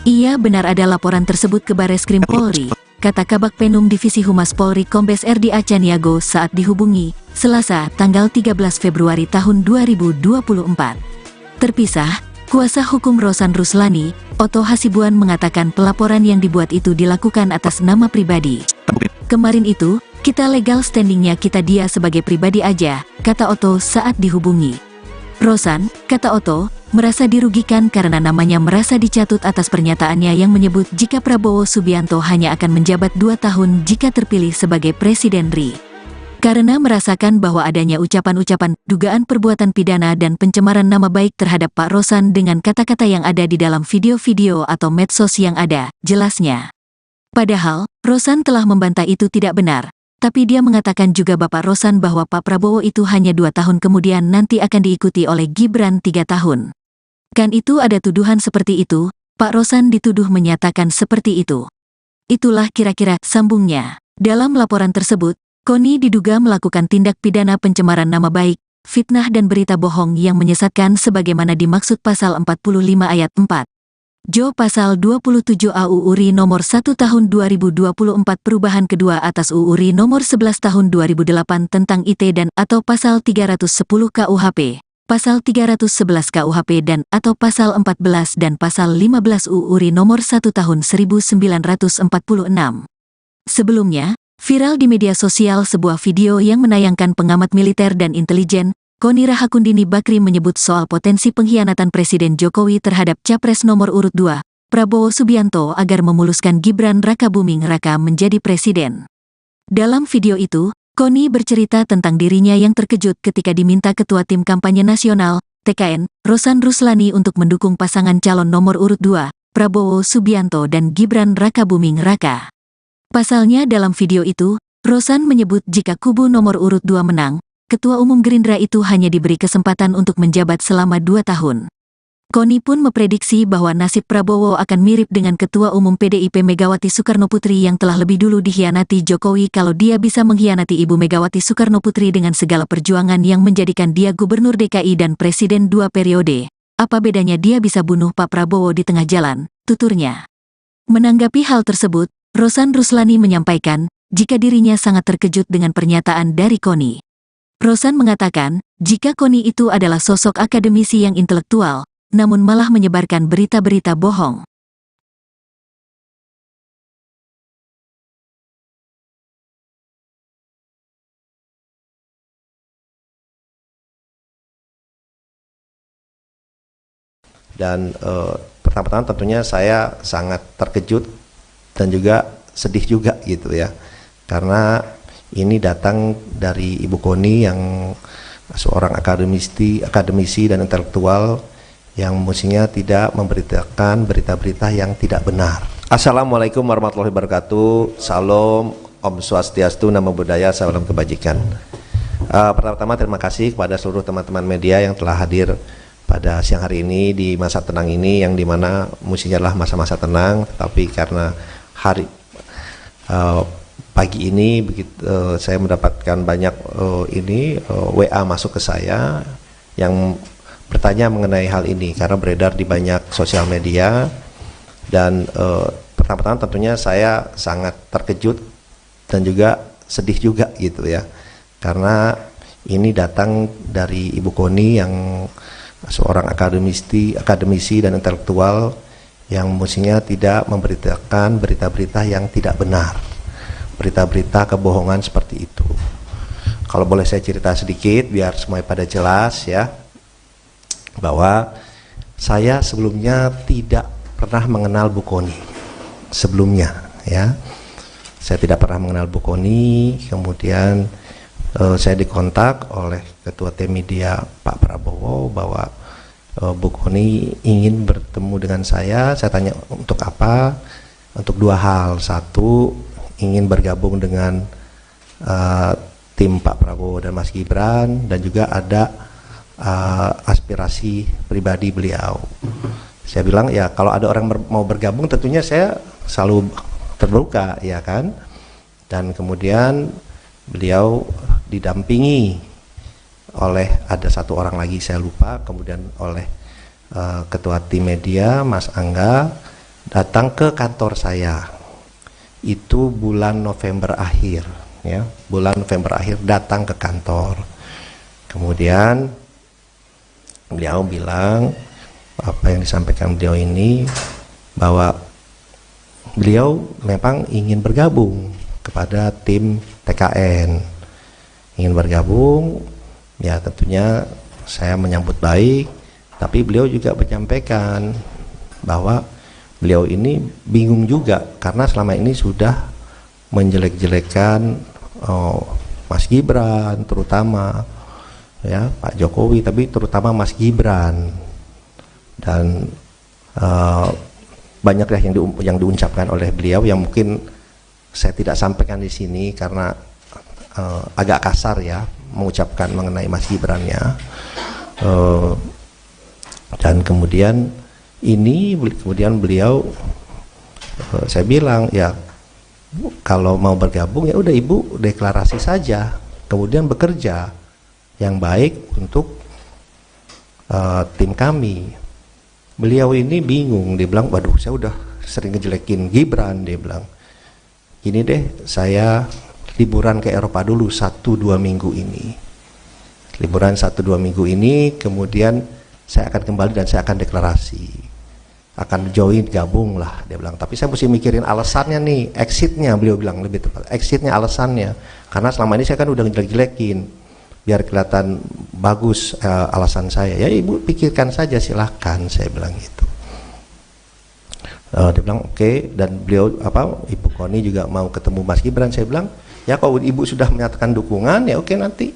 Ia benar ada laporan tersebut ke Bareskrim Polri, kata Kabak Penum Divisi Humas Polri Kombes RD Acaniago saat dihubungi, Selasa, tanggal 13 Februari tahun 2024. Terpisah, kuasa hukum Rosan Ruslani, Otto Hasibuan mengatakan pelaporan yang dibuat itu dilakukan atas nama pribadi. Kemarin itu, kita legal standingnya kita dia sebagai pribadi aja, kata Otto saat dihubungi. Rosan, kata Otto, merasa dirugikan karena namanya merasa dicatut atas pernyataannya yang menyebut jika Prabowo Subianto hanya akan menjabat 2 tahun jika terpilih sebagai Presiden RI. Karena merasakan bahwa adanya ucapan-ucapan, dugaan perbuatan pidana dan pencemaran nama baik terhadap Pak Rosan dengan kata-kata yang ada di dalam video-video atau medsos yang ada, jelasnya. Padahal, Rosan telah membantah itu tidak benar, tapi dia mengatakan juga Bapak Rosan bahwa Pak Prabowo itu hanya 2 tahun kemudian nanti akan diikuti oleh Gibran 3 tahun. Kan itu ada tuduhan seperti itu, Pak Rosan dituduh menyatakan seperti itu. Itulah kira-kira sambungnya. Dalam laporan tersebut, Koni diduga melakukan tindak pidana pencemaran nama baik, fitnah dan berita bohong yang menyesatkan sebagaimana dimaksud pasal 45 ayat 4. Jo pasal 27 UU RI nomor 1 tahun 2024 perubahan kedua atas UU RI nomor 11 tahun 2008 tentang IT dan atau pasal 310 KUHP. Pasal 311 KUHP dan atau Pasal 14 dan Pasal 15 UU RI Nomor 1 Tahun 1946. Sebelumnya, viral di media sosial sebuah video yang menayangkan pengamat militer dan intelijen, Koni Rahakundini Bakri menyebut soal potensi pengkhianatan Presiden Jokowi terhadap Capres nomor urut 2, Prabowo Subianto agar memuluskan Gibran Rakabuming Raka menjadi presiden. Dalam video itu, Koni bercerita tentang dirinya yang terkejut ketika diminta Ketua Tim Kampanye Nasional, TKN, Rosan Ruslani untuk mendukung pasangan calon nomor urut 2, Prabowo Subianto dan Gibran Rakabuming Raka. Pasalnya dalam video itu, Rosan menyebut jika kubu nomor urut 2 menang, Ketua Umum Gerindra itu hanya diberi kesempatan untuk menjabat selama 2 tahun. Koni pun memprediksi bahwa nasib Prabowo akan mirip dengan Ketua Umum PDIP Megawati Soekarnoputri yang telah lebih dulu dikhianati Jokowi kalau dia bisa mengkhianati Ibu Megawati Soekarnoputri dengan segala perjuangan yang menjadikan dia Gubernur DKI dan Presiden 2 periode. Apa bedanya dia bisa bunuh Pak Prabowo di tengah jalan, tuturnya. Menanggapi hal tersebut, Rosan Ruslani menyampaikan, jika dirinya sangat terkejut dengan pernyataan dari Koni. Rosan mengatakan, jika Koni itu adalah sosok akademisi yang intelektual, namun malah menyebarkan berita-berita bohong. Dan pertama-tama tentunya saya sangat terkejut dan juga sedih juga gitu ya, karena ini datang dari Ibu Koni yang seorang akademisi dan intelektual yang mestinya tidak memberitakan berita-berita yang tidak benar. Assalamualaikum warahmatullahi wabarakatuh. Salam, Om Swastiastu, Namo Buddhaya, salam kebajikan. Pertama-tama terima kasih kepada seluruh teman-teman media yang telah hadir pada siang hari ini di masa tenang ini, yang dimana mestinya adalah masa-masa tenang, tetapi karena pagi ini saya mendapatkan banyak WA masuk ke saya yang bertanya mengenai hal ini karena beredar di banyak sosial media. Dan pertama-tama tentunya saya sangat terkejut dan juga sedih juga gitu ya, karena ini datang dari Ibu Koni yang seorang akademisi dan intelektual yang mestinya tidak memberitakan berita-berita yang tidak benar, berita-berita kebohongan seperti itu. Kalau boleh saya cerita sedikit biar semuanya pada jelas ya, bahwa saya sebelumnya tidak pernah mengenal Bu Koni sebelumnya ya. Saya tidak pernah mengenal Bu Koni. Kemudian saya dikontak oleh Ketua Tim Media Pak Prabowo bahwa Bu Koni ingin bertemu dengan saya. Saya tanya untuk apa? Untuk 2 hal. Satu, ingin bergabung dengan tim Pak Prabowo dan Mas Gibran, dan juga ada aspirasi pribadi beliau. Saya bilang ya kalau ada orang mau bergabung tentunya saya selalu terbuka ya kan. Dan kemudian beliau didampingi oleh ada 1 orang lagi saya lupa, kemudian oleh Ketua Tim Media Mas Angga datang ke kantor saya. Itu bulan November akhir ya, bulan November akhir datang ke kantor. Kemudian beliau bilang apa yang disampaikan beliau ini, bahwa beliau memang ingin bergabung kepada tim TKN, ingin bergabung ya. Tentunya saya menyambut baik, tapi beliau juga menyampaikan bahwa beliau ini bingung juga karena selama ini sudah menjelek-jelekan Mas Gibran terutama ya, Pak Jokowi, tapi terutama Mas Gibran, dan banyaklah yang diucapkan oleh beliau yang mungkin saya tidak sampaikan di sini karena agak kasar ya mengucapkan mengenai Mas Gibrannya. Dan kemudian beliau saya bilang ya kalau mau bergabung ya udah Ibu deklarasi saja, kemudian bekerja yang baik untuk tim kami. Beliau ini bingung, dia bilang waduh saya udah sering ngejelekin Gibran, dia bilang gini deh, saya liburan ke Eropa dulu 1-2 minggu ini, liburan 1-2 minggu ini, kemudian saya akan kembali dan saya akan deklarasi, akan join, gabung lah, dia bilang. Tapi saya mesti mikirin alasannya nih, exitnya, beliau bilang lebih tepat, exitnya, alasannya, karena selama ini saya kan udah jelek-jelekin, biar kelihatan bagus alasan saya. Ya ibu pikirkan saja, silahkan, saya bilang gitu. Dia bilang oke, dan beliau Ibu Koni juga mau ketemu Mas Gibran. Saya bilang ya kalau ibu sudah menyatakan dukungan ya oke, nanti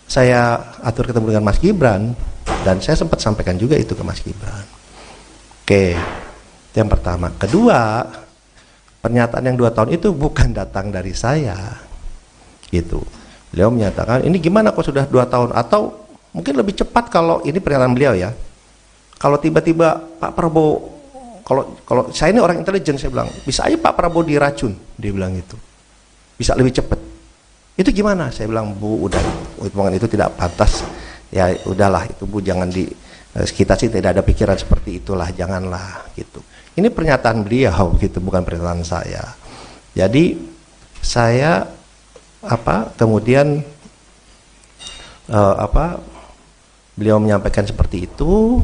saya atur ketemu dengan Mas Gibran, dan saya sempat sampaikan juga itu ke Mas Gibran. Oke, itu yang pertama. Kedua, pernyataan yang 2 tahun itu bukan datang dari saya, gitu. Beliau menyatakan ini gimana kok sudah 2 tahun, atau mungkin lebih cepat kalau ini pernyataan beliau ya. Kalau tiba-tiba Pak Prabowo, kalau saya ini orang intelijen, saya bilang bisa aja Pak Prabowo diracun, dia bilang gitu, bisa lebih cepat. Itu gimana? Saya bilang Bu, udah hitungan itu tidak pantas. Ya udahlah itu Bu, jangan kita sih tidak ada pikiran seperti itulah, janganlah gitu. Ini pernyataan beliau gitu, bukan pernyataan saya. Jadi saya kemudian beliau menyampaikan seperti itu,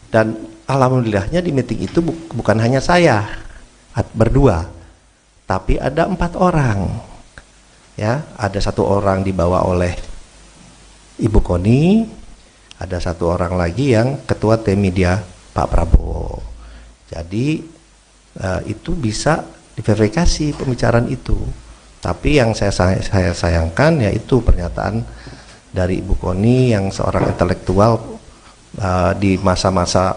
dan alhamdulillahnya di meeting itu bukan hanya saya berdua, tapi ada 4 orang. Ya, ada 1 orang dibawa oleh Ibu Koni, ada 1 orang lagi yang ketua tim media Pak Prabowo. Jadi itu bisa diverifikasi pembicaraan itu. Tapi yang saya sayangkan yaitu pernyataan dari Ibu Koni yang seorang intelektual di masa-masa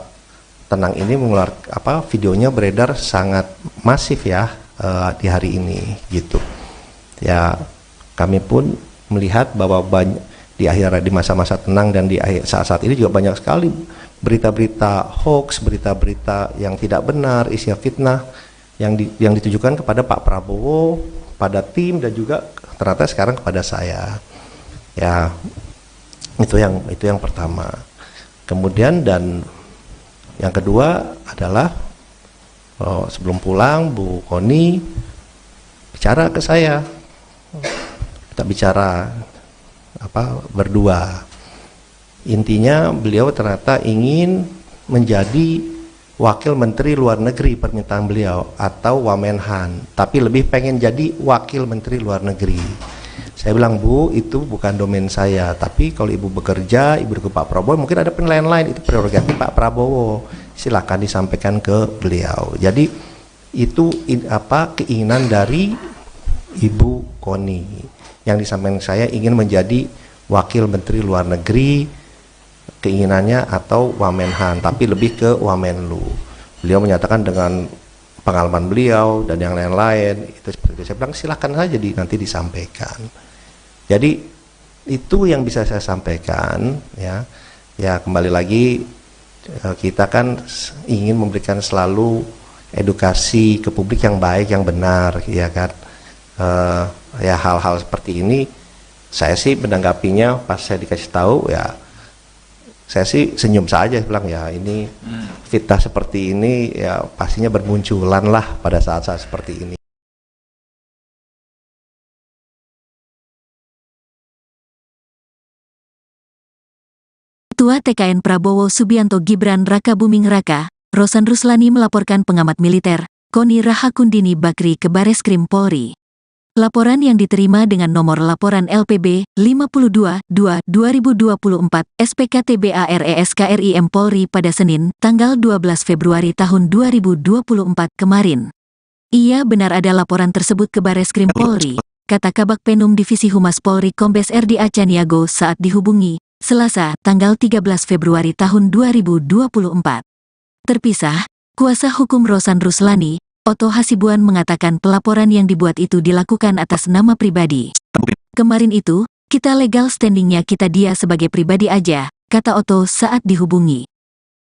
tenang ini mengeluarkan videonya beredar sangat masif ya di hari ini gitu. Ya kami pun melihat bahwa di masa-masa tenang dan di saat-saat ini juga banyak sekali berita-berita hoax, berita-berita yang tidak benar, isinya fitnah yang ditujukan kepada Pak Prabowo, pada tim, dan juga ternyata sekarang kepada saya. Ya itu yang pertama. Kemudian dan yang kedua adalah sebelum pulang Bu Koni bicara ke saya, kita bicara berdua. Intinya beliau ternyata ingin menjadi wakil menteri luar negeri, permintaan beliau, atau Wamenhan, tapi lebih pengen jadi wakil menteri luar negeri. Saya bilang Bu, itu bukan domain saya, tapi kalau ibu bekerja, ibu ke Pak Prabowo, mungkin ada penilaian lain, itu prerogatif Pak Prabowo, silakan disampaikan ke beliau. Jadi itu keinginan dari Ibu Koni yang disampaikan saya, ingin menjadi wakil menteri luar negeri, keinginannya, atau Wamenhan, tapi lebih ke Wamenlu. Beliau menyatakan dengan pengalaman beliau dan yang lain-lain itu seperti itu. Saya bilang silakan saja nanti disampaikan. Jadi itu yang bisa saya sampaikan ya. Ya kembali lagi kita kan ingin memberikan selalu edukasi ke publik yang baik, yang benar, ya kan. Ya hal-hal seperti ini saya sih menanggapinya pas saya dikasih tahu ya, saya sih senyum saja, bilang ya ini fitnah seperti ini ya pastinya bermunculan lah pada saat-saat seperti ini. Ketua TKN Prabowo Subianto Gibran Raka Buming Raka, Rosan Ruslani melaporkan pengamat militer, Koni Rahakundini Bakri ke Bareskrim Polri. Laporan yang diterima dengan nomor laporan LPB 52-2-2024 SPKTBARESKRIM Polri pada Senin, tanggal 12 Februari tahun 2024 kemarin. Ia benar ada laporan tersebut ke Bareskrim Polri, kata Kabak Penum Divisi Humas Polri Kombes RD Acaniago saat dihubungi, Selasa, tanggal 13 Februari tahun 2024. Terpisah, kuasa hukum Rosan Ruslani, Otto Hasibuan mengatakan pelaporan yang dibuat itu dilakukan atas nama pribadi. Kemarin itu, kita legal standingnya kita dia sebagai pribadi aja, kata Otto saat dihubungi.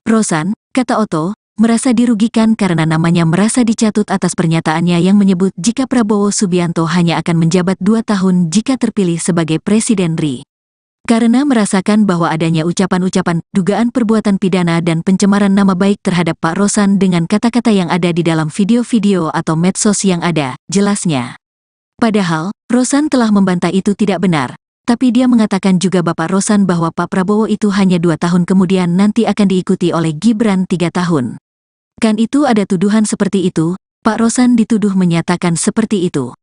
Rosan, kata Otto, merasa dirugikan karena namanya merasa dicatut atas pernyataannya yang menyebut jika Prabowo Subianto hanya akan menjabat 2 tahun jika terpilih sebagai Presiden RI. Karena merasakan bahwa adanya ucapan-ucapan, dugaan perbuatan pidana dan pencemaran nama baik terhadap Pak Rosan dengan kata-kata yang ada di dalam video-video atau medsos yang ada, jelasnya. Padahal, Rosan telah membantah itu tidak benar. tapi dia mengatakan juga Bapak Rosan bahwa Pak Prabowo itu hanya 2 tahun kemudian nanti akan diikuti oleh Gibran 3 tahun. Kan itu ada tuduhan seperti itu, Pak Rosan dituduh menyatakan seperti itu.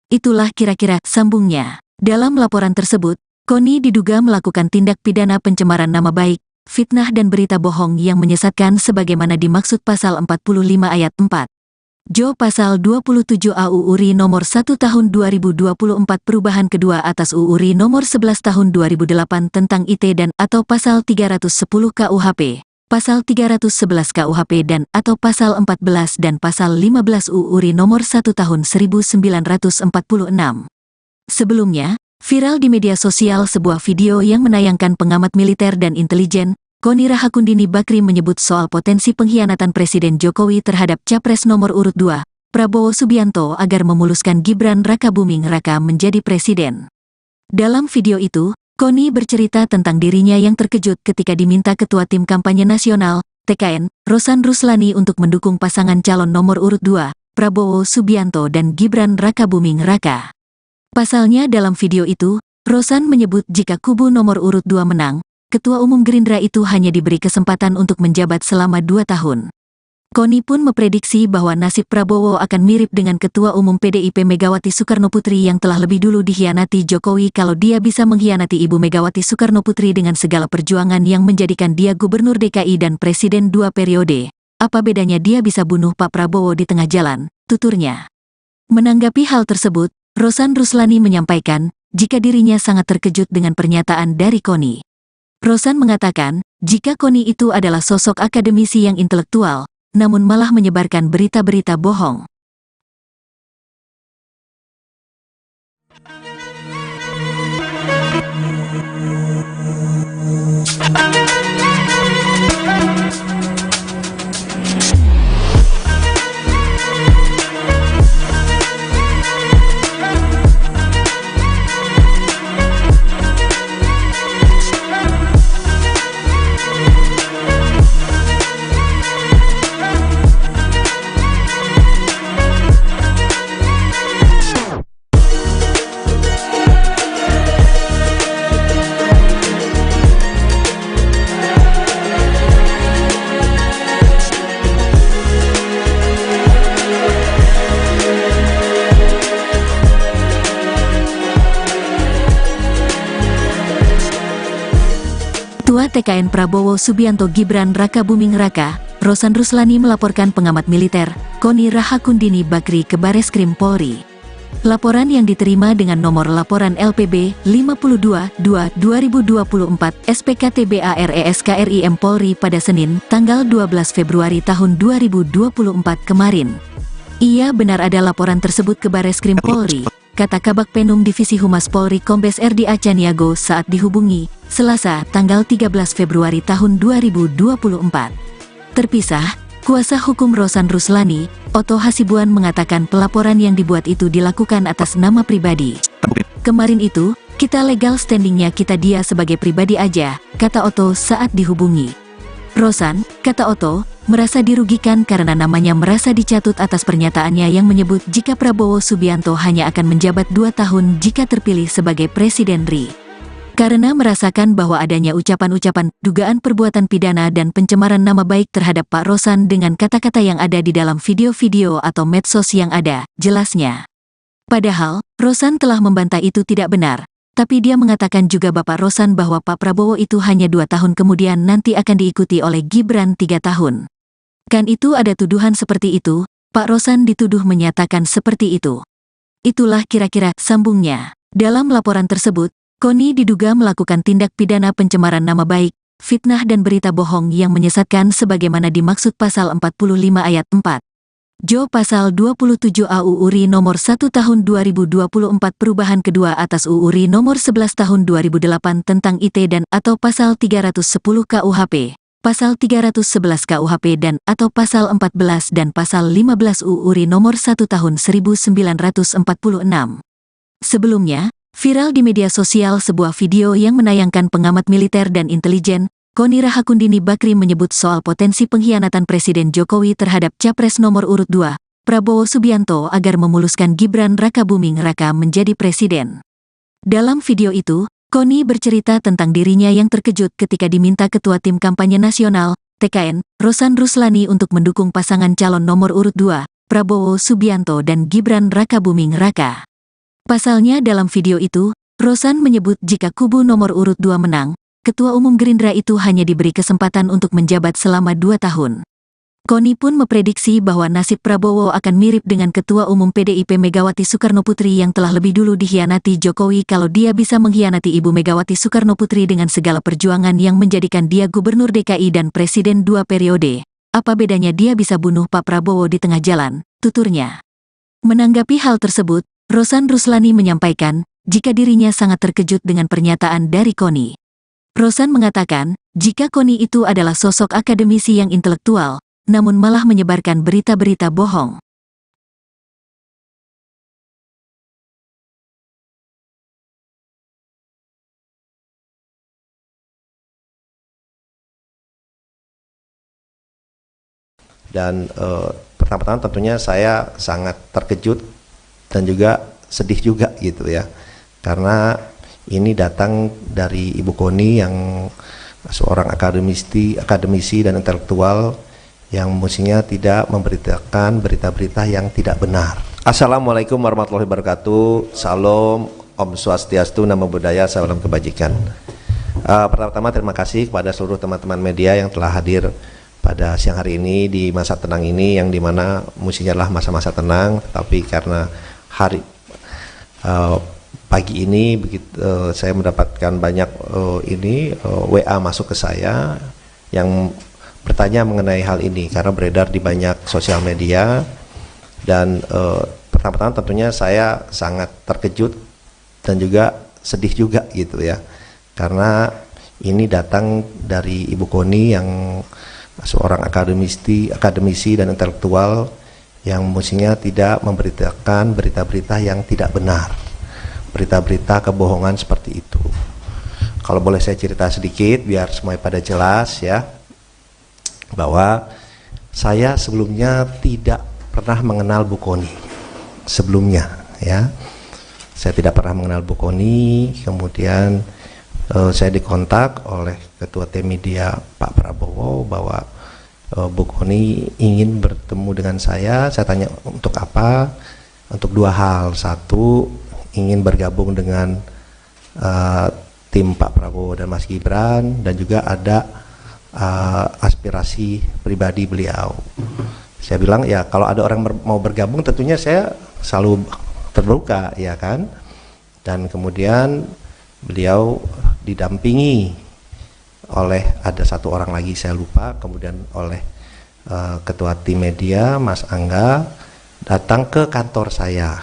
Itulah kira-kira sambungnya. Dalam laporan tersebut, Koni diduga melakukan tindak pidana pencemaran nama baik, fitnah dan berita bohong yang menyesatkan sebagaimana dimaksud pasal 45 ayat 4. Jo pasal 27 AU URI nomor 1 tahun 2024 perubahan kedua atas UU RI nomor 11 tahun 2008 tentang IT dan atau pasal 310 KUHP, pasal 311 KUHP dan atau pasal 14 dan pasal 15 UU RI nomor 1 tahun 1946. Sebelumnya, viral di media sosial sebuah video yang menayangkan pengamat militer dan intelijen, Koni Rahakundini Bakri menyebut soal potensi pengkhianatan Presiden Jokowi terhadap Capres nomor urut 2, Prabowo Subianto agar memuluskan Gibran Rakabuming Raka menjadi presiden. Dalam video itu, Koni bercerita tentang dirinya yang terkejut ketika diminta Ketua Tim Kampanye Nasional, TKN, Rosan Ruslani untuk mendukung pasangan calon nomor urut 2, Prabowo Subianto dan Gibran Rakabuming Raka. Pasalnya dalam video itu, Rosan menyebut jika kubu nomor urut 2 menang, Ketua Umum Gerindra itu hanya diberi kesempatan untuk menjabat selama 2 tahun. Koni pun memprediksi bahwa nasib Prabowo akan mirip dengan Ketua Umum PDIP Megawati Soekarnoputri yang telah lebih dulu dikhianati Jokowi kalau dia bisa mengkhianati Ibu Megawati Soekarnoputri dengan segala perjuangan yang menjadikan dia Gubernur DKI dan Presiden 2 periode. Apa bedanya dia bisa bunuh Pak Prabowo di tengah jalan, tuturnya. Menanggapi hal tersebut, Rosan Ruslani menyampaikan, jika dirinya sangat terkejut dengan pernyataan dari Koni. Rosan mengatakan, jika Koni itu adalah sosok akademisi yang intelektual, namun malah menyebarkan berita-berita bohong. Ketua TKN Prabowo Subianto Gibran Rakabuming Raka, Rosan Ruslani melaporkan pengamat militer, Koni Rahakundini Bakri ke Bareskrim Polri. Laporan yang diterima dengan nomor laporan LPB 52-2-2024 SPKTBARESKRIM Polri pada Senin, tanggal 12 Februari tahun 2024 kemarin. Ia benar ada laporan tersebut ke Bareskrim Polri, kata Kabak Penum Divisi Humas Polri Kombes RD Acaniago saat dihubungi, Selasa, tanggal 13 Februari tahun 2024. Terpisah, kuasa hukum Rosan Ruslani, Otto Hasibuan mengatakan pelaporan yang dibuat itu dilakukan atas nama pribadi. Kemarin itu, kita legal standingnya kita dia sebagai pribadi aja, kata Otto saat dihubungi. Rosan, kata Otto, merasa dirugikan karena namanya merasa dicatut atas pernyataannya yang menyebut jika Prabowo Subianto hanya akan menjabat 2 tahun jika terpilih sebagai Presiden RI. Karena merasakan bahwa adanya ucapan-ucapan, dugaan perbuatan pidana dan pencemaran nama baik terhadap Pak Rosan dengan kata-kata yang ada di dalam video-video atau medsos yang ada, jelasnya. Padahal, Rosan telah membantah itu tidak benar, tapi dia mengatakan juga Bapak Rosan bahwa Pak Prabowo itu hanya 2 tahun kemudian nanti akan diikuti oleh Gibran 3 tahun. Kan itu ada tuduhan seperti itu, Pak Rosan dituduh menyatakan seperti itu. Itulah kira-kira sambungnya. Dalam laporan tersebut, Koni diduga melakukan tindak pidana pencemaran nama baik, fitnah dan berita bohong yang menyesatkan sebagaimana dimaksud pasal 45 ayat 4. Jo pasal 27 AU URI nomor 1 tahun 2024 perubahan kedua atas UU RI nomor 11 tahun 2008 tentang IT dan atau pasal 310 KUHP, pasal 311 KUHP dan atau pasal 14 dan pasal 15 UU RI nomor 1 tahun 1946. Sebelumnya, viral di media sosial sebuah video yang menayangkan pengamat militer dan intelijen, Koni Rahakundini Bakri menyebut soal potensi pengkhianatan Presiden Jokowi terhadap Capres nomor urut 2, Prabowo Subianto agar memuluskan Gibran Rakabuming Raka menjadi presiden. Dalam video itu, Koni bercerita tentang dirinya yang terkejut ketika diminta Ketua Tim Kampanye Nasional, TKN, Rosan Ruslani untuk mendukung pasangan calon nomor urut 2, Prabowo Subianto dan Gibran Rakabuming Raka. Pasalnya dalam video itu, Rosan menyebut jika kubu nomor urut 2 menang, Ketua Umum Gerindra itu hanya diberi kesempatan untuk menjabat selama 2 tahun. Koni pun memprediksi bahwa nasib Prabowo akan mirip dengan Ketua Umum PDIP Megawati Soekarnoputri yang telah lebih dulu dikhianati Jokowi kalau dia bisa mengkhianati Ibu Megawati Soekarnoputri dengan segala perjuangan yang menjadikan dia Gubernur DKI dan Presiden 2 periode. Apa bedanya dia bisa bunuh Pak Prabowo di tengah jalan, tuturnya. Menanggapi hal tersebut, Rosan Ruslani menyampaikan, jika dirinya sangat terkejut dengan pernyataan dari Koni. Rosan mengatakan, jika Koni itu adalah sosok akademisi yang intelektual, namun malah menyebarkan berita-berita bohong. Dan pertama-tama tentunya saya sangat terkejut dan juga sedih juga gitu ya, karena ini datang dari Ibu Koni yang seorang akademisi dan intelektual yang mestinya tidak memberitakan berita-berita yang tidak benar. Assalamualaikum warahmatullahi wabarakatuh. Salam, Om Swastiastu, Namo Buddhaya, salam kebajikan. Pertama-tama terima kasih kepada seluruh teman-teman media yang telah hadir pada siang hari ini di masa tenang ini, yang dimana mestinya adalah masa-masa tenang, tapi karena pagi ini saya mendapatkan banyak WA masuk ke saya yang bertanya mengenai hal ini karena beredar di banyak sosial media. Dan pertama-tama tentunya saya sangat terkejut dan juga sedih juga gitu ya, karena ini datang dari Ibu Koni yang seorang akademisi dan intelektual yang mestinya tidak memberitakan berita-berita yang tidak benar, berita-berita kebohongan seperti itu. Kalau boleh saya cerita sedikit biar semuanya pada jelas ya, bahwa saya sebelumnya tidak pernah mengenal Bu Koni sebelumnya ya. Saya tidak pernah mengenal Bu Koni. Kemudian saya dikontak oleh Ketua Tim Media Pak Prabowo bahwa Bu Koni ingin bertemu dengan saya. Saya tanya untuk apa? Untuk 2 hal. Satu, ingin bergabung dengan tim Pak Prabowo dan Mas Gibran, dan juga ada aspirasi pribadi beliau. Saya bilang ya kalau ada orang mau bergabung tentunya saya selalu terbuka ya kan. Dan kemudian beliau didampingi oleh ada 1 orang lagi saya lupa, kemudian oleh Ketua Tim Media Mas Angga datang ke kantor saya.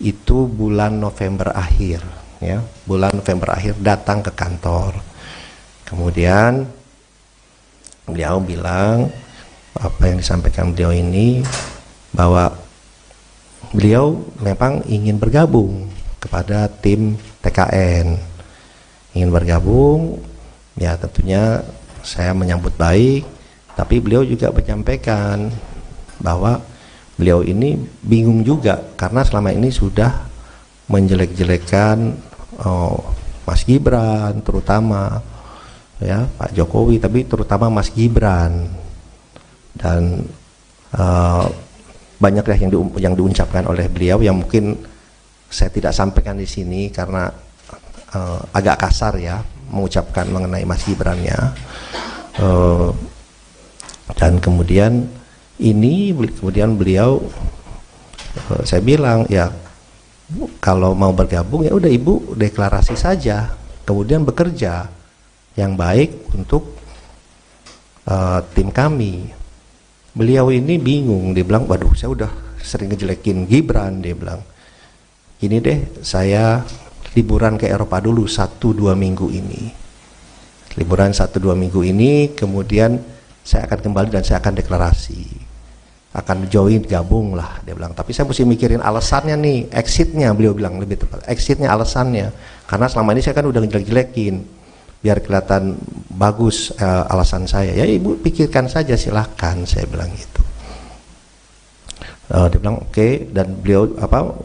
Itu bulan November akhir ya, bulan November akhir datang ke kantor. Kemudian beliau bilang apa yang disampaikan beliau ini, bahwa beliau memang ingin bergabung kepada tim TKN, ingin bergabung ya. Tentunya saya menyambut baik, tapi beliau juga menyampaikan bahwa beliau ini bingung juga karena selama ini sudah menjelek-jelekan Mas Gibran terutama ya, Pak Jokowi, tapi terutama Mas Gibran, dan banyak yang diucapkan oleh beliau yang mungkin saya tidak sampaikan di sini karena agak kasar ya mengucapkan mengenai Mas Gibran-nya. Dan kemudian beliau saya bilang ya kalau mau bergabung ya udah Ibu deklarasi saja, kemudian bekerja yang baik untuk tim kami. Beliau ini bingung, dia bilang waduh saya udah sering ngejelekin Gibran, dia bilang gini deh, saya liburan ke Eropa dulu 1-2 minggu ini, liburan 1-2 minggu ini, kemudian saya akan kembali dan saya akan deklarasi, akan join, gabung lah, dia bilang. Tapi saya mesti mikirin alasannya nih, exitnya, beliau bilang lebih tepat, exitnya, alasannya, karena selama ini saya kan udah ngejelek-jelekin, biar kelihatan bagus alasan saya. Ya Ibu pikirkan saja silahkan, saya bilang gitu. Dia bilang oke. Dan beliau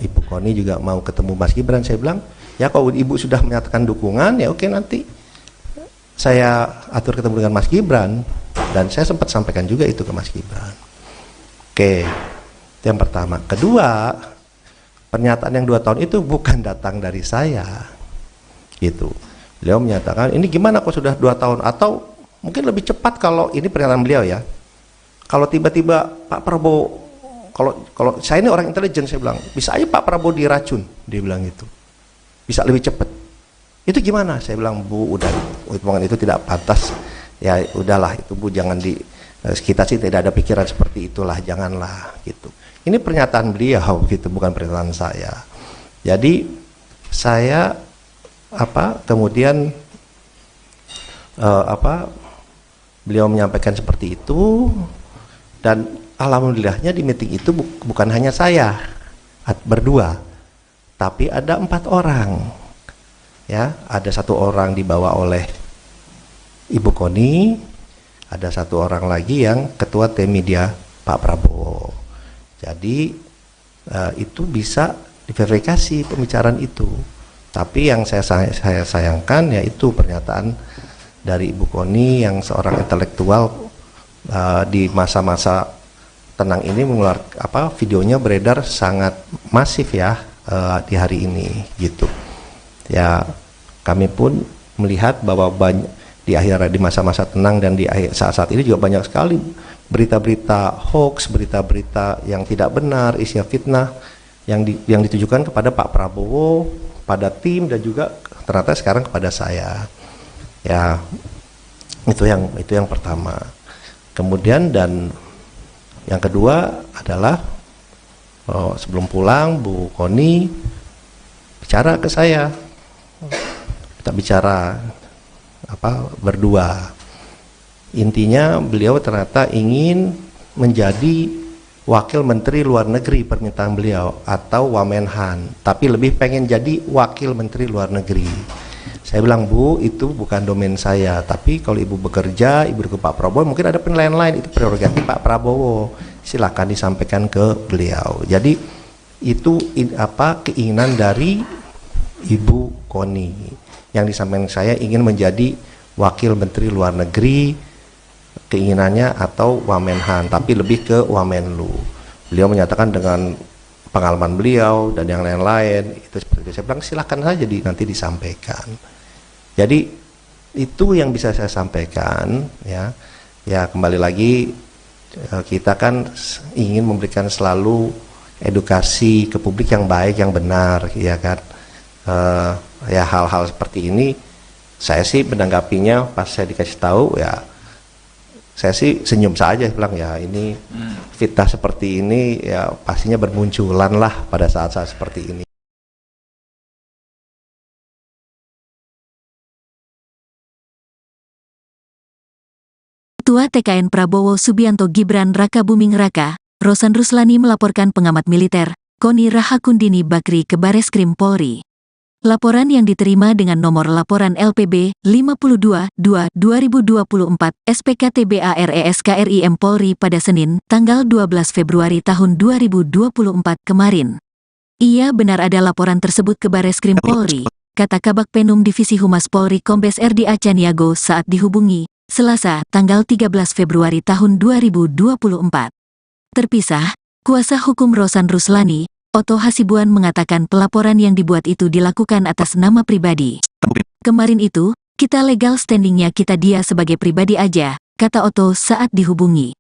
Ibu Koni juga mau ketemu Mas Gibran. Saya bilang Ya kalau Ibu sudah menyatakan dukungan, ya oke, nanti saya atur ketemu dengan Mas Gibran, dan saya sempat sampaikan juga itu ke Mas Gibran. Oke, itu yang pertama. Kedua, pernyataan yang 2 tahun itu bukan datang dari saya, gitu. Beliau menyatakan ini gimana kok sudah 2 tahun, atau mungkin lebih cepat kalau ini pernyataan beliau ya. Kalau tiba-tiba Pak Prabowo, kalau saya ini orang intelijen, saya bilang bisa aja Pak Prabowo diracun, dia bilang gitu, bisa lebih cepat. Itu gimana? Saya bilang, Bu, udah, omongan itu tidak pantas. Ya udahlah, itu Bu, jangan kita sih tidak ada pikiran seperti itulah, janganlah gitu. Ini pernyataan beliau gitu, bukan pernyataan saya. Jadi saya kemudian beliau menyampaikan seperti itu, dan alhamdulillahnya di meeting itu bukan hanya saya berdua, tapi ada 4 orang. Ya, ada 1 orang dibawa oleh Ibu Koni, ada 1 orang lagi yang ketua tim media Pak Prabowo. Jadi itu bisa diverifikasi pembicaraan itu. Tapi yang saya sayangkan yaitu pernyataan dari Ibu Koni yang seorang intelektual di masa-masa tenang ini mengeluarkan videonya beredar sangat masif ya di hari ini gitu. Ya, kami pun melihat bahwa di masa-masa tenang dan di saat-saat ini juga banyak sekali berita-berita hoax, berita-berita yang tidak benar, isinya fitnah yang ditujukan kepada Pak Prabowo, pada tim, dan juga ternyata sekarang kepada saya. Ya, itu yang pertama. Kemudian dan yang kedua adalah sebelum pulang Bu Koni bicara ke saya. Kita bicara berdua. Intinya beliau ternyata ingin menjadi wakil menteri luar negeri, permintaan beliau, atau Wamenhan, tapi lebih pengen jadi wakil menteri luar negeri. Saya bilang, Bu, itu bukan domain saya, tapi kalau Ibu bekerja, Ibu ke Pak Prabowo, mungkin ada penilaian lain, itu prerogatif Pak Prabowo, silakan disampaikan ke beliau. Jadi itu keinginan dari Ibu Koni yang disampaikan saya, ingin menjadi wakil menteri luar negeri, keinginannya, atau Wamenhan, tapi lebih ke Wamenlu. Beliau menyatakan dengan pengalaman beliau dan yang lain-lain itu seperti itu. Saya bilang silakan saja nanti disampaikan. Jadi itu yang bisa saya sampaikan ya. Ya, kembali lagi kita kan ingin memberikan selalu edukasi ke publik yang baik, yang benar, ya kan. Ya, hal-hal seperti ini saya sih menanggapinya pas saya dikasih tahu, ya saya sih senyum saja, bilang ya ini fitnah seperti ini ya pastinya bermunculan lah pada saat-saat seperti ini. Ketua TKN Prabowo Subianto Gibran Raka Buming Raka, Rosan Ruslani melaporkan pengamat militer, Koni Rahakundini Bakri ke Bareskrim Polri. Laporan yang diterima dengan nomor laporan LPB 52-2-2024 SPKTBARESKRIM Polri pada Senin, tanggal 12 Februari tahun 2024 kemarin. Ia benar ada laporan tersebut ke Bareskrim Polri, kata Kabak Penum Divisi Humas Polri Kombes RD Acaniago saat dihubungi, Selasa, tanggal 13 Februari tahun 2024. Terpisah, kuasa hukum Rosan Ruslani, Oto Hasibuan mengatakan pelaporan yang dibuat itu dilakukan atas nama pribadi. Kemarin itu, kita legal standingnya kita dia sebagai pribadi aja, kata Oto saat dihubungi.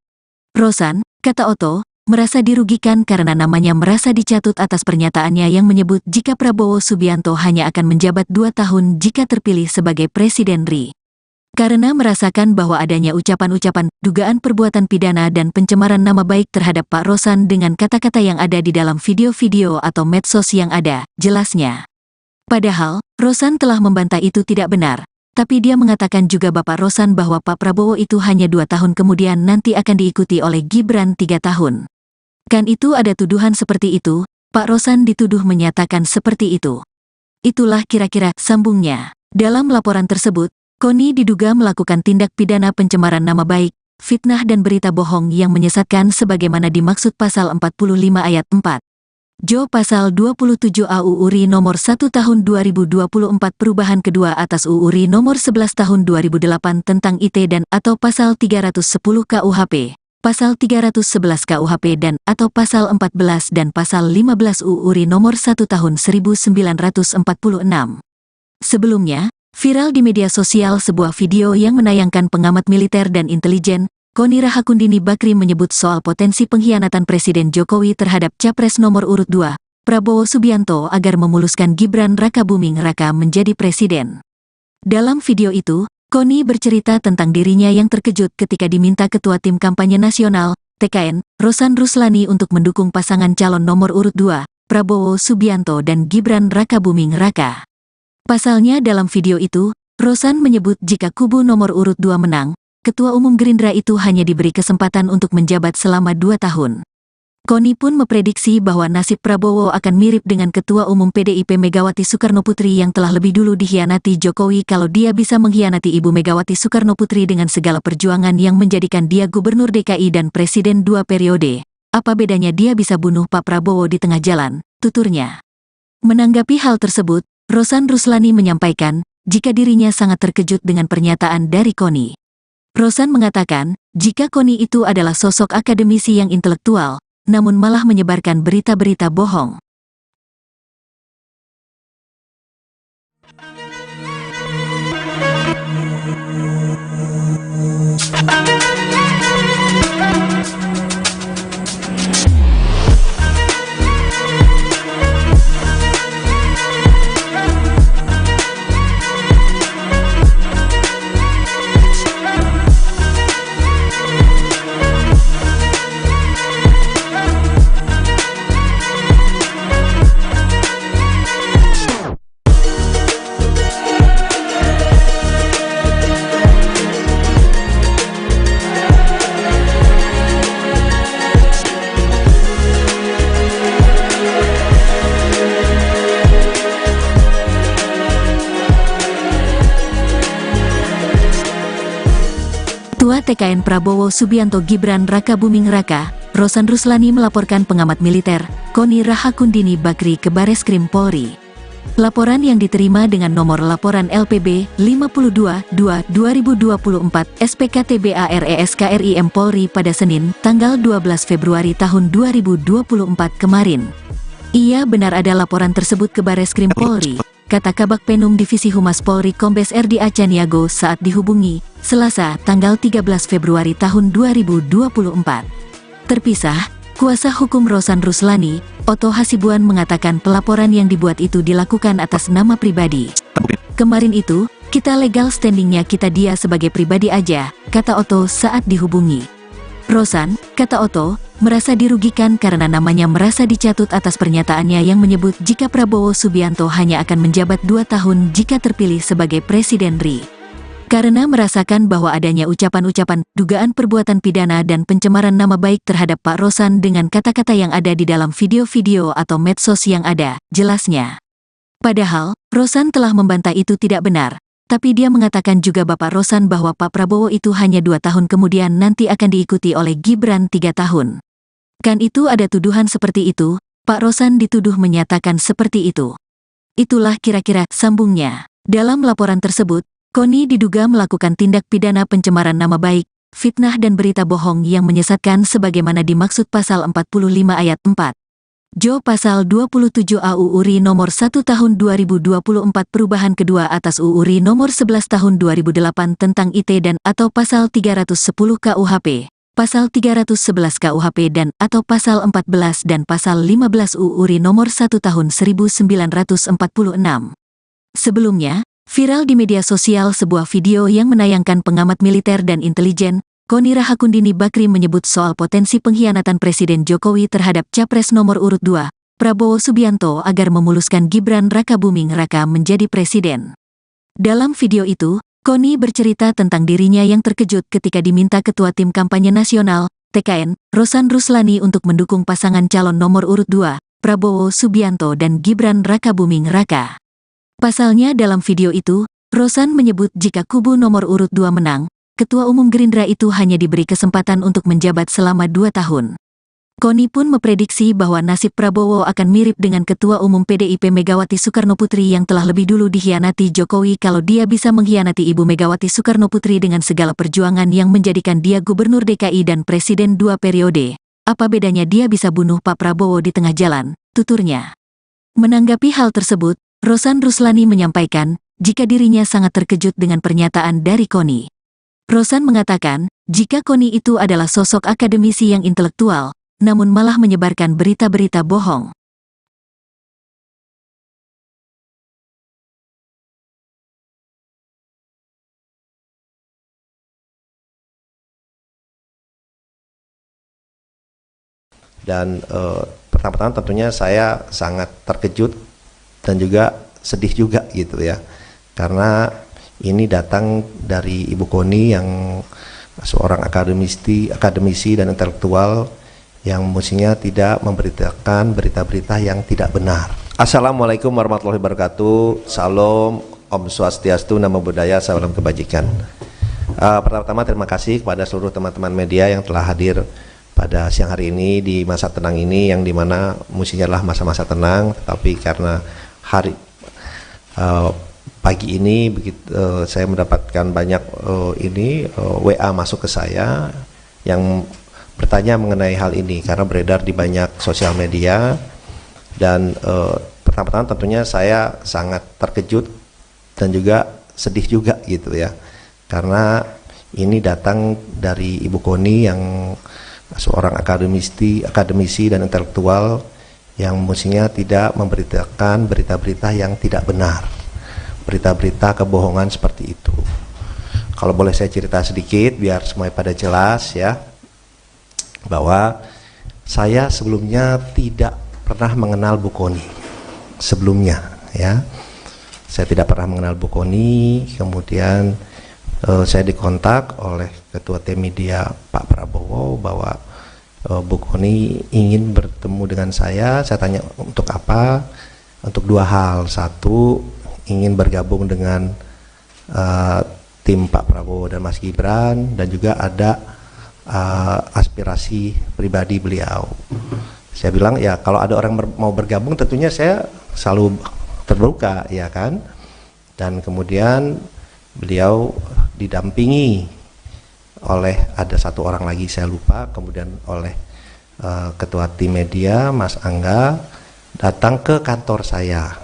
Rosan, kata Oto, merasa dirugikan karena namanya merasa dicatut atas pernyataannya yang menyebut jika Prabowo Subianto hanya akan menjabat 2 tahun jika terpilih sebagai Presiden RI. Karena merasakan bahwa adanya ucapan-ucapan, dugaan perbuatan pidana dan pencemaran nama baik terhadap Pak Rosan dengan kata-kata yang ada di dalam video-video atau medsos yang ada, jelasnya. Padahal, Rosan telah membantah itu tidak benar, tapi dia mengatakan juga Bapak Rosan bahwa Pak Prabowo itu hanya 2 tahun kemudian nanti akan diikuti oleh Gibran 3 tahun. Kan itu ada tuduhan seperti itu, Pak Rosan dituduh menyatakan seperti itu. Itulah kira-kira sambungnya. Dalam laporan tersebut, Koni diduga melakukan tindak pidana pencemaran nama baik, fitnah dan berita bohong yang menyesatkan sebagaimana dimaksud pasal 45 ayat 4. Pasal 27 AU URI Nomor 1 Tahun 2024 Perubahan kedua atas UU RI Nomor 11 Tahun 2008 tentang IT dan atau Pasal 310 KUHP, Pasal 311 KUHP dan atau Pasal 14 dan Pasal 15 UU RI Nomor 1 Tahun 1946. Sebelumnya, viral di media sosial sebuah video yang menayangkan pengamat militer dan intelijen, Koni Rahakundini Bakri menyebut soal potensi pengkhianatan Presiden Jokowi terhadap Capres nomor urut 2, Prabowo Subianto agar memuluskan Gibran Rakabuming Raka menjadi presiden. Dalam video itu, Koni bercerita tentang dirinya yang terkejut ketika diminta Ketua Tim Kampanye Nasional, TKN, Rosan Ruslani untuk mendukung pasangan calon nomor urut 2, Prabowo Subianto dan Gibran Rakabuming Raka. Pasalnya dalam video itu, Rosan menyebut jika kubu nomor urut 2 menang, Ketua Umum Gerindra itu hanya diberi kesempatan untuk menjabat selama 2 tahun. Koni pun memprediksi bahwa nasib Prabowo akan mirip dengan Ketua Umum PDIP Megawati Soekarnoputri yang telah lebih dulu dikhianati Jokowi kalau dia bisa mengkhianati Ibu Megawati Soekarnoputri dengan segala perjuangan yang menjadikan dia Gubernur DKI dan Presiden 2 periode. Apa bedanya dia bisa bunuh Pak Prabowo di tengah jalan, tuturnya. Menanggapi hal tersebut, Rosan Ruslani menyampaikan, jika dirinya sangat terkejut dengan pernyataan dari Koni. Rosan mengatakan, jika Koni itu adalah sosok akademisi yang intelektual, namun malah menyebarkan berita-berita bohong. Ketua TKN Prabowo Subianto Gibran Rakabuming Raka, Rosan Ruslani melaporkan pengamat militer, Koni Rahakundini Bakri ke Bareskrim Polri. Laporan yang diterima dengan nomor laporan LPB 52-2-2024 SPKTBARESKRIM Polri pada Senin, tanggal 12 Februari tahun 2024 kemarin. Ia benar ada laporan tersebut ke Bareskrim Polri, kata Kabak Penum Divisi Humas Polri Kombes RD Acaniago saat dihubungi, Selasa, tanggal 13 Februari tahun 2024. Terpisah, kuasa hukum Rosan Ruslani, Otto Hasibuan mengatakan pelaporan yang dibuat itu dilakukan atas nama pribadi. Kemarin itu, kita legal standingnya kita dia sebagai pribadi aja, kata Otto saat dihubungi. Rosan, kata Otto, merasa dirugikan karena namanya merasa dicatut atas pernyataannya yang menyebut jika Prabowo Subianto hanya akan menjabat 2 tahun jika terpilih sebagai Presiden RI. Karena merasakan bahwa adanya ucapan-ucapan, dugaan perbuatan pidana dan pencemaran nama baik terhadap Pak Rosan dengan kata-kata yang ada di dalam video-video atau medsos yang ada, jelasnya. Padahal, Rosan telah membantah itu tidak benar, tapi dia mengatakan juga Bapak Rosan bahwa Pak Prabowo itu hanya 2 tahun kemudian nanti akan diikuti oleh Gibran 3 tahun. Kan itu ada tuduhan seperti itu, Pak Rosan dituduh menyatakan seperti itu. Itulah kira-kira sambungnya. Dalam laporan tersebut, Koni diduga melakukan tindak pidana pencemaran nama baik, fitnah dan berita bohong yang menyesatkan sebagaimana dimaksud pasal 45 ayat 4. Pasal 27 AU URI Nomor 1 Tahun 2024 Perubahan kedua atas UU RI Nomor 11 Tahun 2008 tentang IT dan atau Pasal 310 KUHP, Pasal 311 KUHP dan atau Pasal 14 dan Pasal 15 UU RI Nomor 1 Tahun 1946. Sebelumnya, viral di media sosial sebuah video yang menayangkan pengamat militer dan intelijen, Koni Rahakundini Bakri menyebut soal potensi pengkhianatan Presiden Jokowi terhadap Capres nomor urut 2, Prabowo Subianto agar memuluskan Gibran Rakabuming Raka menjadi presiden. Dalam video itu, Koni bercerita tentang dirinya yang terkejut ketika diminta Ketua Tim Kampanye Nasional, TKN, Rosan Ruslani untuk mendukung pasangan calon nomor urut 2, Prabowo Subianto dan Gibran Rakabuming Raka. Pasalnya dalam video itu, Rosan menyebut jika kubu nomor urut 2 menang, Ketua Umum Gerindra itu hanya diberi kesempatan untuk menjabat selama 2 tahun. Koni pun memprediksi bahwa nasib Prabowo akan mirip dengan Ketua Umum PDIP Megawati Soekarnoputri yang telah lebih dulu dikhianati Jokowi kalau dia bisa mengkhianati Ibu Megawati Soekarnoputri dengan segala perjuangan yang menjadikan dia Gubernur DKI dan Presiden 2 periode. Apa bedanya dia bisa bunuh Pak Prabowo di tengah jalan, tuturnya. Menanggapi hal tersebut, Rosan Ruslani menyampaikan, jika dirinya sangat terkejut dengan pernyataan dari Koni. Rosan mengatakan, jika Koni itu adalah sosok akademisi yang intelektual, namun malah menyebarkan berita-berita bohong. Dan pertama-tama tentunya saya sangat terkejut dan juga sedih juga gitu ya, karena ini datang dari Ibu Koni yang seorang akademisi dan intelektual yang mestinya tidak memberitakan berita-berita yang tidak benar. Assalamualaikum warahmatullahi wabarakatuh. Salam, Om Swastiastu, Namo Buddhaya, salam kebajikan. Pertama-tama terima kasih kepada seluruh teman-teman media yang telah hadir pada siang hari ini di masa tenang ini, yang dimana mestinya adalah masa-masa tenang, tapi karena pagi ini saya mendapatkan banyak WA masuk ke saya yang bertanya mengenai hal ini karena beredar di banyak sosial media. Dan pertama-tama tentunya saya sangat terkejut dan juga sedih juga gitu ya, karena ini datang dari Ibu Koni yang seorang akademisi dan intelektual yang mestinya tidak memberitakan berita-berita yang tidak benar, berita-berita kebohongan seperti itu. Kalau boleh saya cerita sedikit biar semuanya pada jelas ya, bahwa saya sebelumnya tidak pernah mengenal Bu Koni sebelumnya ya. Saya tidak pernah mengenal Bu Koni, kemudian saya dikontak oleh Ketua Tim Media Pak Prabowo bahwa Bu Koni ingin bertemu dengan saya. Saya tanya untuk apa? Untuk dua hal. Satu, ingin bergabung dengan tim Pak Prabowo dan Mas Gibran, dan juga ada aspirasi pribadi beliau. Saya bilang ya kalau ada orang mau bergabung tentunya saya selalu terbuka ya kan. Dan kemudian beliau didampingi oleh ada satu orang lagi saya lupa, kemudian oleh Ketua Tim Media Mas Angga datang ke kantor saya.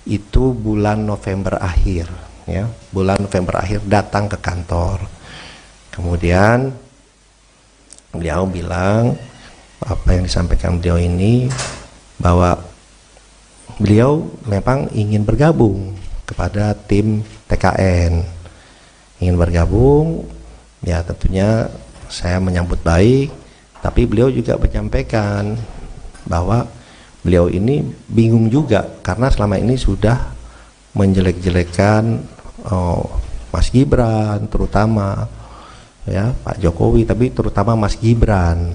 Itu bulan November akhir ya, bulan November akhir datang ke kantor. Kemudian beliau bilang apa yang disampaikan beliau ini, bahwa beliau memang ingin bergabung kepada tim TKN, ingin bergabung ya. Tentunya saya menyambut baik, tapi beliau juga menyampaikan bahwa beliau ini bingung juga karena selama ini sudah menjelek-jelekan Mas Gibran terutama ya, Pak Jokowi, tapi terutama Mas Gibran,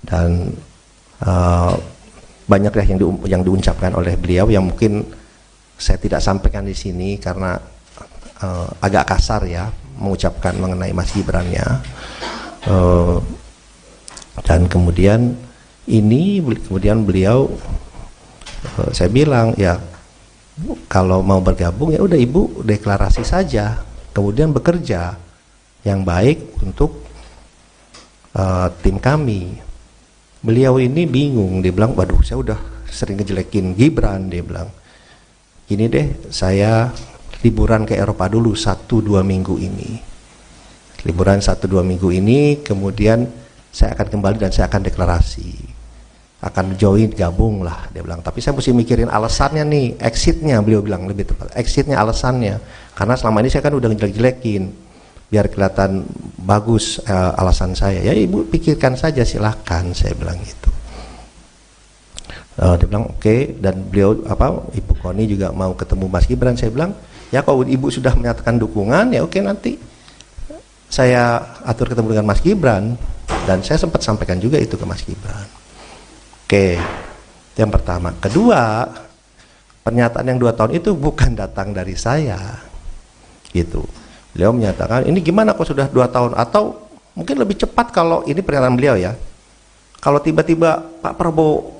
dan banyak ya yang diucapkan oleh beliau yang mungkin saya tidak sampaikan di sini karena agak kasar ya mengucapkan mengenai Mas Gibran-nya. Dan kemudian beliau saya bilang ya kalau mau bergabung ya udah Ibu deklarasi saja, kemudian bekerja yang baik untuk tim kami. Beliau ini bingung, dia bilang waduh saya udah sering ngejelekin Gibran, dia bilang gini deh, saya liburan ke Eropa dulu 1-2 minggu ini, liburan 1-2 minggu ini, kemudian saya akan kembali dan saya akan deklarasi, akan join, gabung lah, dia bilang. Tapi saya mesti mikirin alasannya nih, exitnya, beliau bilang lebih tepat, exitnya, alasannya, karena selama ini saya kan udah ngejelek-jelekin, biar kelihatan bagus alasan saya. Ya Ibu pikirkan saja, silahkan, saya bilang gitu. Dia bilang oke. Dan beliau Ibu Koni juga mau ketemu Mas Gibran. Saya bilang ya kalau Ibu sudah menyatakan dukungan ya oke, nanti saya atur ketemu dengan Mas Gibran. Dan saya sempat sampaikan juga itu ke Mas Gibran. Oke, yang pertama. Kedua, pernyataan yang 2 tahun itu bukan datang dari saya gitu. Beliau menyatakan ini gimana kok sudah 2 tahun, atau mungkin lebih cepat kalau ini pernyataan beliau ya, kalau tiba-tiba Pak Prabowo,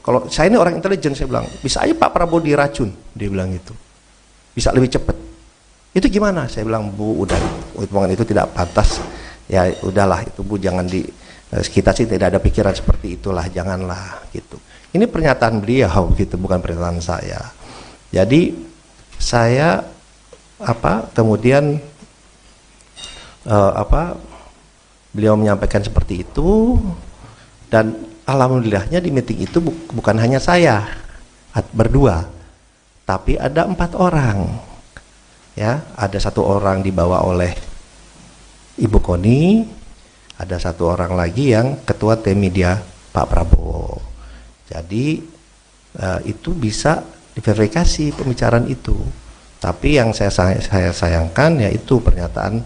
kalau saya ini orang intelijen, saya bilang bisa aja Pak Prabowo diracun, dia bilang gitu, bisa lebih cepat. Itu gimana? Saya bilang, Bu, udah, omongan itu tidak pantas. Ya udahlah, itu Bu, jangan kita sih tidak ada pikiran seperti itulah, janganlah gitu. Ini pernyataan beliau gitu, bukan pernyataan saya. Jadi saya kemudian beliau menyampaikan seperti itu, dan alhamdulillahnya di meeting itu bukan hanya saya berdua, tapi ada 4 orang. Ya, ada 1 orang dibawa oleh Ibu Koni, ada 1 orang lagi yang ketua tim media Pak Prabowo. Jadi itu bisa diverifikasi pembicaraan itu. Tapi yang saya sayangkan yaitu pernyataan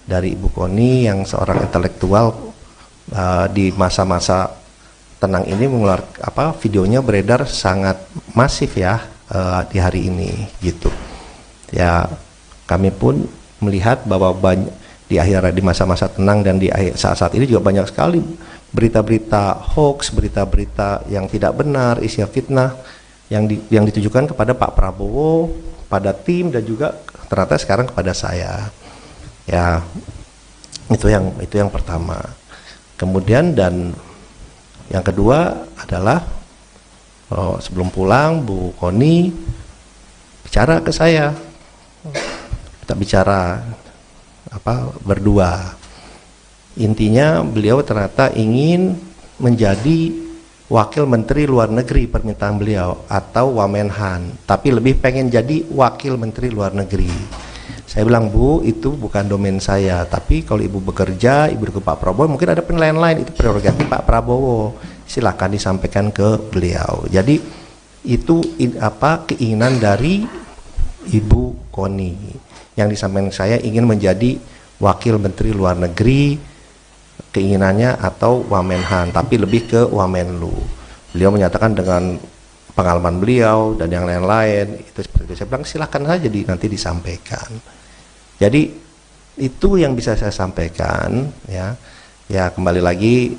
dari Ibu Koni yang seorang intelektual di masa-masa tenang ini mengeluarkan videonya beredar sangat masif ya di hari ini gitu. Ya, kami pun melihat bahwa di masa-masa tenang dan di saat-saat ini juga banyak sekali berita-berita hoax, berita-berita yang tidak benar, isinya fitnah yang ditujukan kepada Pak Prabowo, pada tim, dan juga ternyata sekarang kepada saya. Ya, itu yang pertama. Kemudian dan yang kedua adalah sebelum pulang Bu Koni bicara ke saya. Kita bicara berdua. Intinya beliau ternyata ingin menjadi wakil menteri luar negeri, permintaan beliau, atau Wamenhan, tapi lebih pengen jadi wakil menteri luar negeri. Saya bilang, Bu, itu bukan domain saya, tapi kalau Ibu bekerja, Ibu ke Pak Prabowo, mungkin ada penilaian lain, itu prerogatif Pak Prabowo, silakan disampaikan ke beliau. Jadi itu keinginan dari Ibu Koni yang disampaikan saya, ingin menjadi wakil menteri luar negeri, keinginannya, atau Wamenhan, tapi lebih ke Wamenlu. Beliau menyatakan dengan pengalaman beliau dan yang lain-lain itu seperti itu. Saya bilang silakan saja nanti disampaikan. Jadi itu yang bisa saya sampaikan ya. Ya, kembali lagi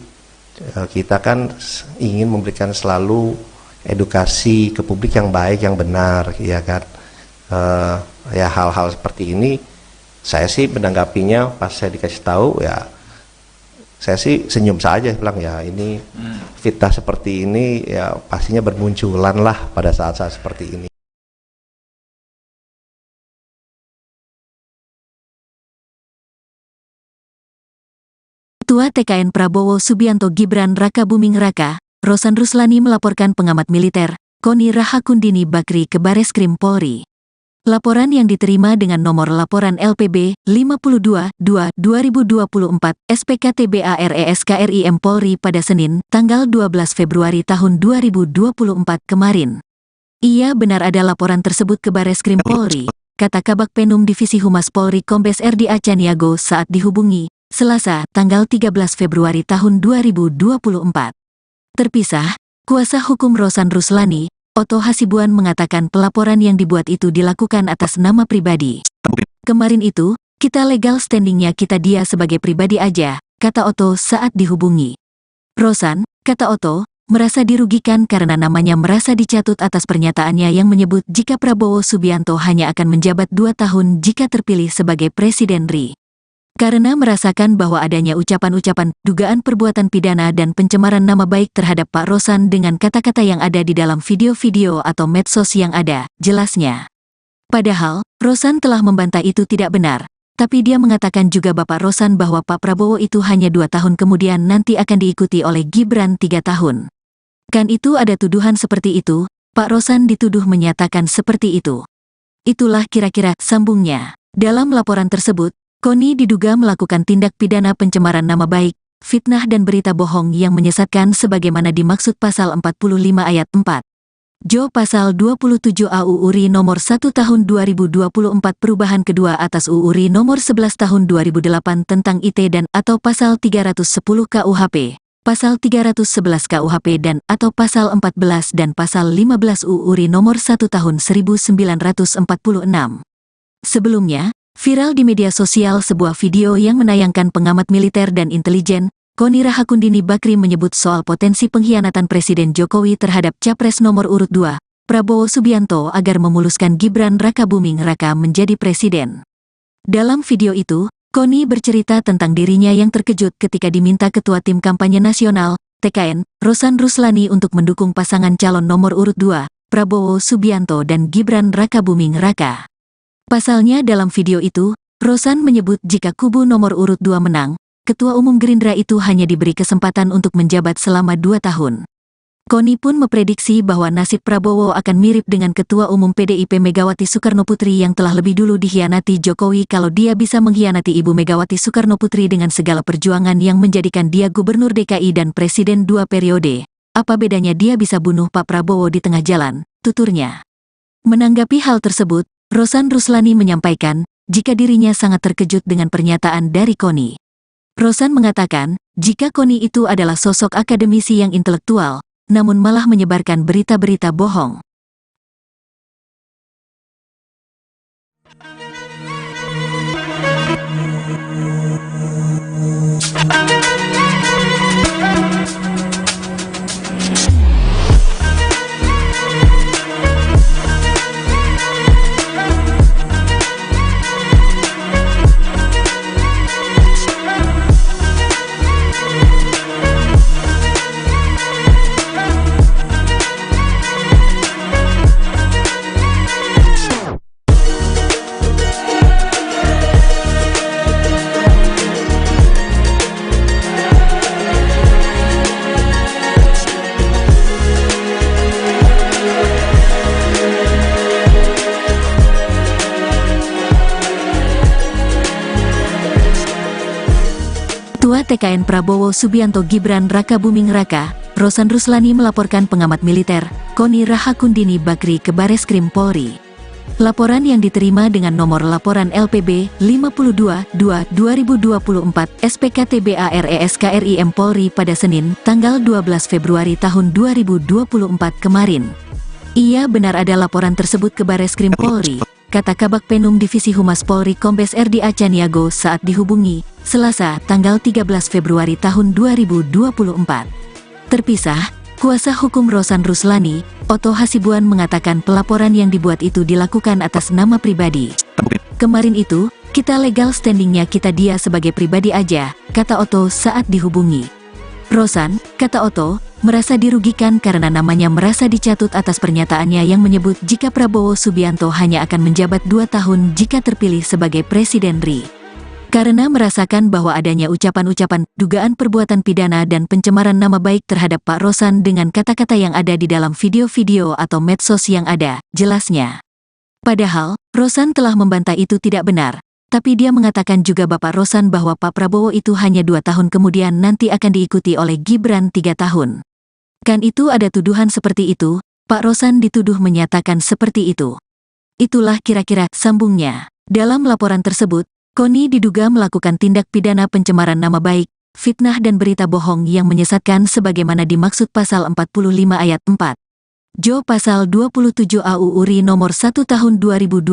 kita kan ingin memberikan selalu edukasi ke publik yang baik, yang benar, ya kan. Ya, hal-hal seperti ini saya sih menanggapinya pas saya dikasih tahu, ya saya sih senyum saja, bilang ya ini fitnah seperti ini ya pastinya bermunculan lah pada saat-saat seperti ini. Ketua TKN Prabowo Subianto Gibran Raka Buming Raka, Rosan Ruslani melaporkan pengamat militer, Koni Rahakundini Bakri ke Bareskrim Polri. Laporan yang diterima dengan nomor laporan LPB 52-2-2024 SPKTBARESKRIM Polri pada Senin, tanggal 12 Februari tahun 2024 kemarin. Ia benar ada laporan tersebut ke Bareskrim Polri, kata Kabak Penum Divisi Humas Polri Kombes RD Acaniago saat dihubungi, Selasa, tanggal 13 Februari tahun 2024. Terpisah, kuasa hukum Rosan Ruslani, Otto Hasibuan, mengatakan pelaporan yang dibuat itu dilakukan atas nama pribadi. Kemarin itu, kita legal standingnya kita dia sebagai pribadi aja, kata Otto saat dihubungi. Rosan, kata Otto, merasa dirugikan karena namanya merasa dicatut atas pernyataannya yang menyebut jika Prabowo Subianto hanya akan menjabat 2 tahun jika terpilih sebagai Presiden RI. Karena merasakan bahwa adanya ucapan-ucapan, dugaan perbuatan pidana dan pencemaran nama baik terhadap Pak Rosan dengan kata-kata yang ada di dalam video-video atau medsos yang ada, jelasnya. Padahal, Rosan telah membantah itu tidak benar, tapi dia mengatakan juga Bapak Rosan bahwa Pak Prabowo itu hanya 2 tahun kemudian nanti akan diikuti oleh Gibran 3 tahun. Kan itu ada tuduhan seperti itu, Pak Rosan dituduh menyatakan seperti itu. Itulah kira-kira sambungnya. Dalam laporan tersebut, Koni diduga melakukan tindak pidana pencemaran nama baik, fitnah dan berita bohong yang menyesatkan sebagaimana dimaksud pasal 45 ayat 4. Jo pasal 27 AU URI nomor 1 tahun 2024 perubahan kedua atas UU RI nomor 11 tahun 2008 tentang IT dan atau pasal 310 KUHP, pasal 311 KUHP dan atau pasal 14 dan pasal 15 UU RI nomor 1 tahun 1946. Sebelumnya, viral di media sosial sebuah video yang menayangkan pengamat militer dan intelijen, Koni Rahakundini Bakri menyebut soal potensi pengkhianatan Presiden Jokowi terhadap Capres nomor urut 2, Prabowo Subianto agar memuluskan Gibran Rakabuming Raka menjadi presiden. Dalam video itu, Koni bercerita tentang dirinya yang terkejut ketika diminta Ketua Tim Kampanye Nasional, TKN, Rosan Ruslani untuk mendukung pasangan calon nomor urut 2, Prabowo Subianto dan Gibran Rakabuming Raka. Pasalnya dalam video itu, Rosan menyebut jika kubu nomor urut 2 menang, Ketua Umum Gerindra itu hanya diberi kesempatan untuk menjabat selama 2 tahun. Koni pun memprediksi bahwa nasib Prabowo akan mirip dengan Ketua Umum PDIP Megawati Soekarnoputri yang telah lebih dulu dikhianati Jokowi kalau dia bisa mengkhianati Ibu Megawati Soekarnoputri dengan segala perjuangan yang menjadikan dia Gubernur DKI dan Presiden 2 periode. Apa bedanya dia bisa bunuh Pak Prabowo di tengah jalan, tuturnya. Menanggapi hal tersebut, Rosan Ruslani menyampaikan, jika dirinya sangat terkejut dengan pernyataan dari Koni. Rosan mengatakan, jika Koni itu adalah sosok akademisi yang intelektual, namun malah menyebarkan berita-berita bohong. Ketua TKN Prabowo Subianto Gibran Rakabuming Raka, Rosan Ruslani melaporkan pengamat militer, Koni Rahakundini Bakri ke Bareskrim Polri. Laporan yang diterima dengan nomor laporan LPB 52-2-2024 SPKTBARESKRIM Polri pada Senin, tanggal 12 Februari tahun 2024 kemarin. Ia benar ada laporan tersebut ke Bareskrim Polri, kata Kabak Penum Divisi Humas Polri Kombes RD Acaniago saat dihubungi, Selasa, tanggal 13 Februari tahun 2024. Terpisah, kuasa hukum Rosan Ruslani, Otto Hasibuan mengatakan pelaporan yang dibuat itu dilakukan atas nama pribadi. Kemarin itu, kita legal standingnya kita dia sebagai pribadi aja, kata Otto saat dihubungi. Rosan, kata Otto, merasa dirugikan karena namanya merasa dicatut atas pernyataannya yang menyebut jika Prabowo Subianto hanya akan menjabat 2 tahun jika terpilih sebagai Presiden RI. Karena merasakan bahwa adanya ucapan-ucapan, dugaan perbuatan pidana dan pencemaran nama baik terhadap Pak Rosan dengan kata-kata yang ada di dalam video-video atau medsos yang ada, jelasnya. Padahal, Rosan telah membantah itu tidak benar, tapi dia mengatakan juga Bapak Rosan bahwa Pak Prabowo itu hanya 2 tahun kemudian nanti akan diikuti oleh Gibran 3 tahun. Kan itu ada tuduhan seperti itu, Pak Rosan dituduh menyatakan seperti itu. Itulah kira-kira sambungnya. Dalam laporan tersebut, Koni diduga melakukan tindak pidana pencemaran nama baik, fitnah dan berita bohong yang menyesatkan sebagaimana dimaksud pasal 45 ayat 4. Jo pasal 27 AUU RI nomor 1 tahun 2024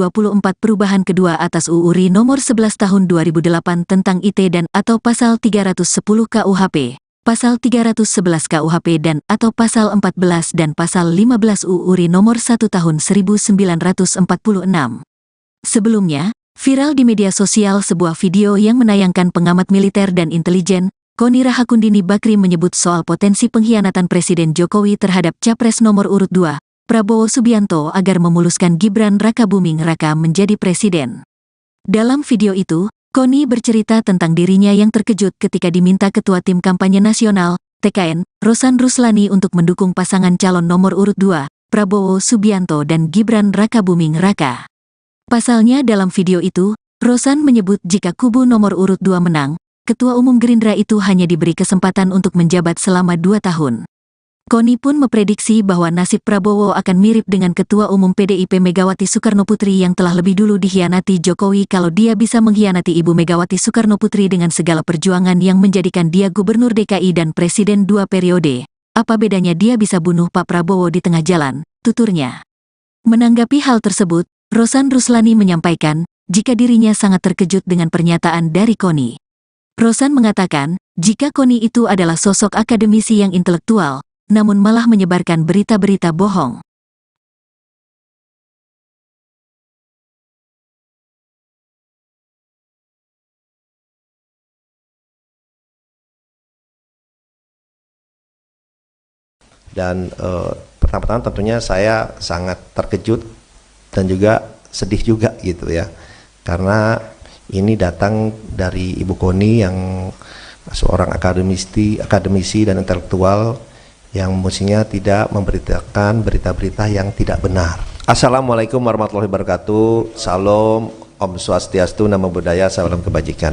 perubahan kedua atas UU RI nomor 11 tahun 2008 tentang IT dan atau pasal 310 KUHP, pasal 311 KUHP dan atau pasal 14 dan pasal 15 UU RI nomor 1 tahun 1946. Sebelumnya, viral di media sosial sebuah video yang menayangkan pengamat militer dan intelijen, Koni Rahakundini Bakri menyebut soal potensi pengkhianatan Presiden Jokowi terhadap Capres nomor urut 2, Prabowo Subianto agar memuluskan Gibran Rakabuming Raka menjadi presiden. Dalam video itu, Koni bercerita tentang dirinya yang terkejut ketika diminta Ketua Tim Kampanye Nasional, TKN, Rosan Ruslani untuk mendukung pasangan calon nomor urut 2, Prabowo Subianto dan Gibran Rakabuming Raka. Pasalnya dalam video itu, Rosan menyebut jika kubu nomor urut 2 menang, Ketua Umum Gerindra itu hanya diberi kesempatan untuk menjabat selama 2 tahun. Koni pun memprediksi bahwa nasib Prabowo akan mirip dengan Ketua Umum PDIP Megawati Soekarnoputri yang telah lebih dulu dikhianati Jokowi kalau dia bisa mengkhianati Ibu Megawati Soekarnoputri dengan segala perjuangan yang menjadikan dia Gubernur DKI dan Presiden 2 periode. Apa bedanya dia bisa bunuh Pak Prabowo di tengah jalan, tuturnya. Menanggapi hal tersebut, Rosan Ruslani menyampaikan, jika dirinya sangat terkejut dengan pernyataan dari Koni. Rosan mengatakan, jika Koni itu adalah sosok akademisi yang intelektual, namun malah menyebarkan berita-berita bohong. Dan pertama-tama tentunya saya sangat terkejut dan juga sedih juga gitu ya, karena ini datang dari Ibu Koni yang seorang akademisi dan intelektual yang mestinya tidak memberitakan berita-berita yang tidak benar. Assalamualaikum warahmatullahi wabarakatuh. Salam, Om Swastiastu, Namo Buddhaya, salam kebajikan.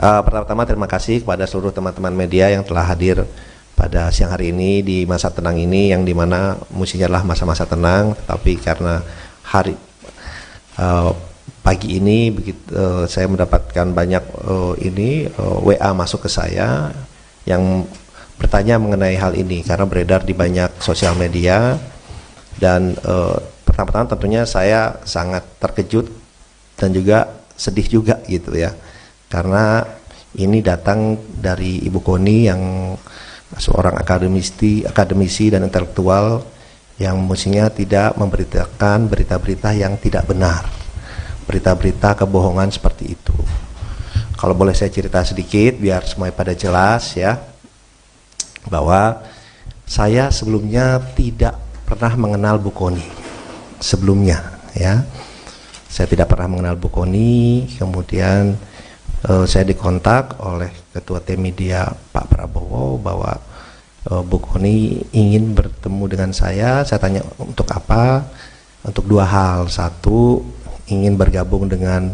Pertama-tama terima kasih kepada seluruh teman-teman media yang telah hadir pada siang hari ini di masa tenang ini, yang dimana mestinya adalah masa-masa tenang, tapi karena pagi ini saya mendapatkan banyak WA masuk ke saya yang bertanya mengenai hal ini karena beredar di banyak sosial media. Dan pertama-tama tentunya saya sangat terkejut dan juga sedih juga gitu ya, karena ini datang dari Ibu Koni yang seorang akademisi dan intelektual yang mestinya tidak memberitakan berita-berita yang tidak benar, berita-berita kebohongan seperti itu. Kalau boleh saya cerita sedikit biar semuanya pada jelas ya, bahwa saya sebelumnya tidak pernah mengenal Bu Koni sebelumnya ya. Saya tidak pernah mengenal Bu Koni. Kemudian saya dikontak oleh Ketua Tim Media Pak Prabowo bahwa Bu Koni ingin bertemu dengan saya. Saya tanya untuk apa? Untuk dua hal. Satu, ingin bergabung dengan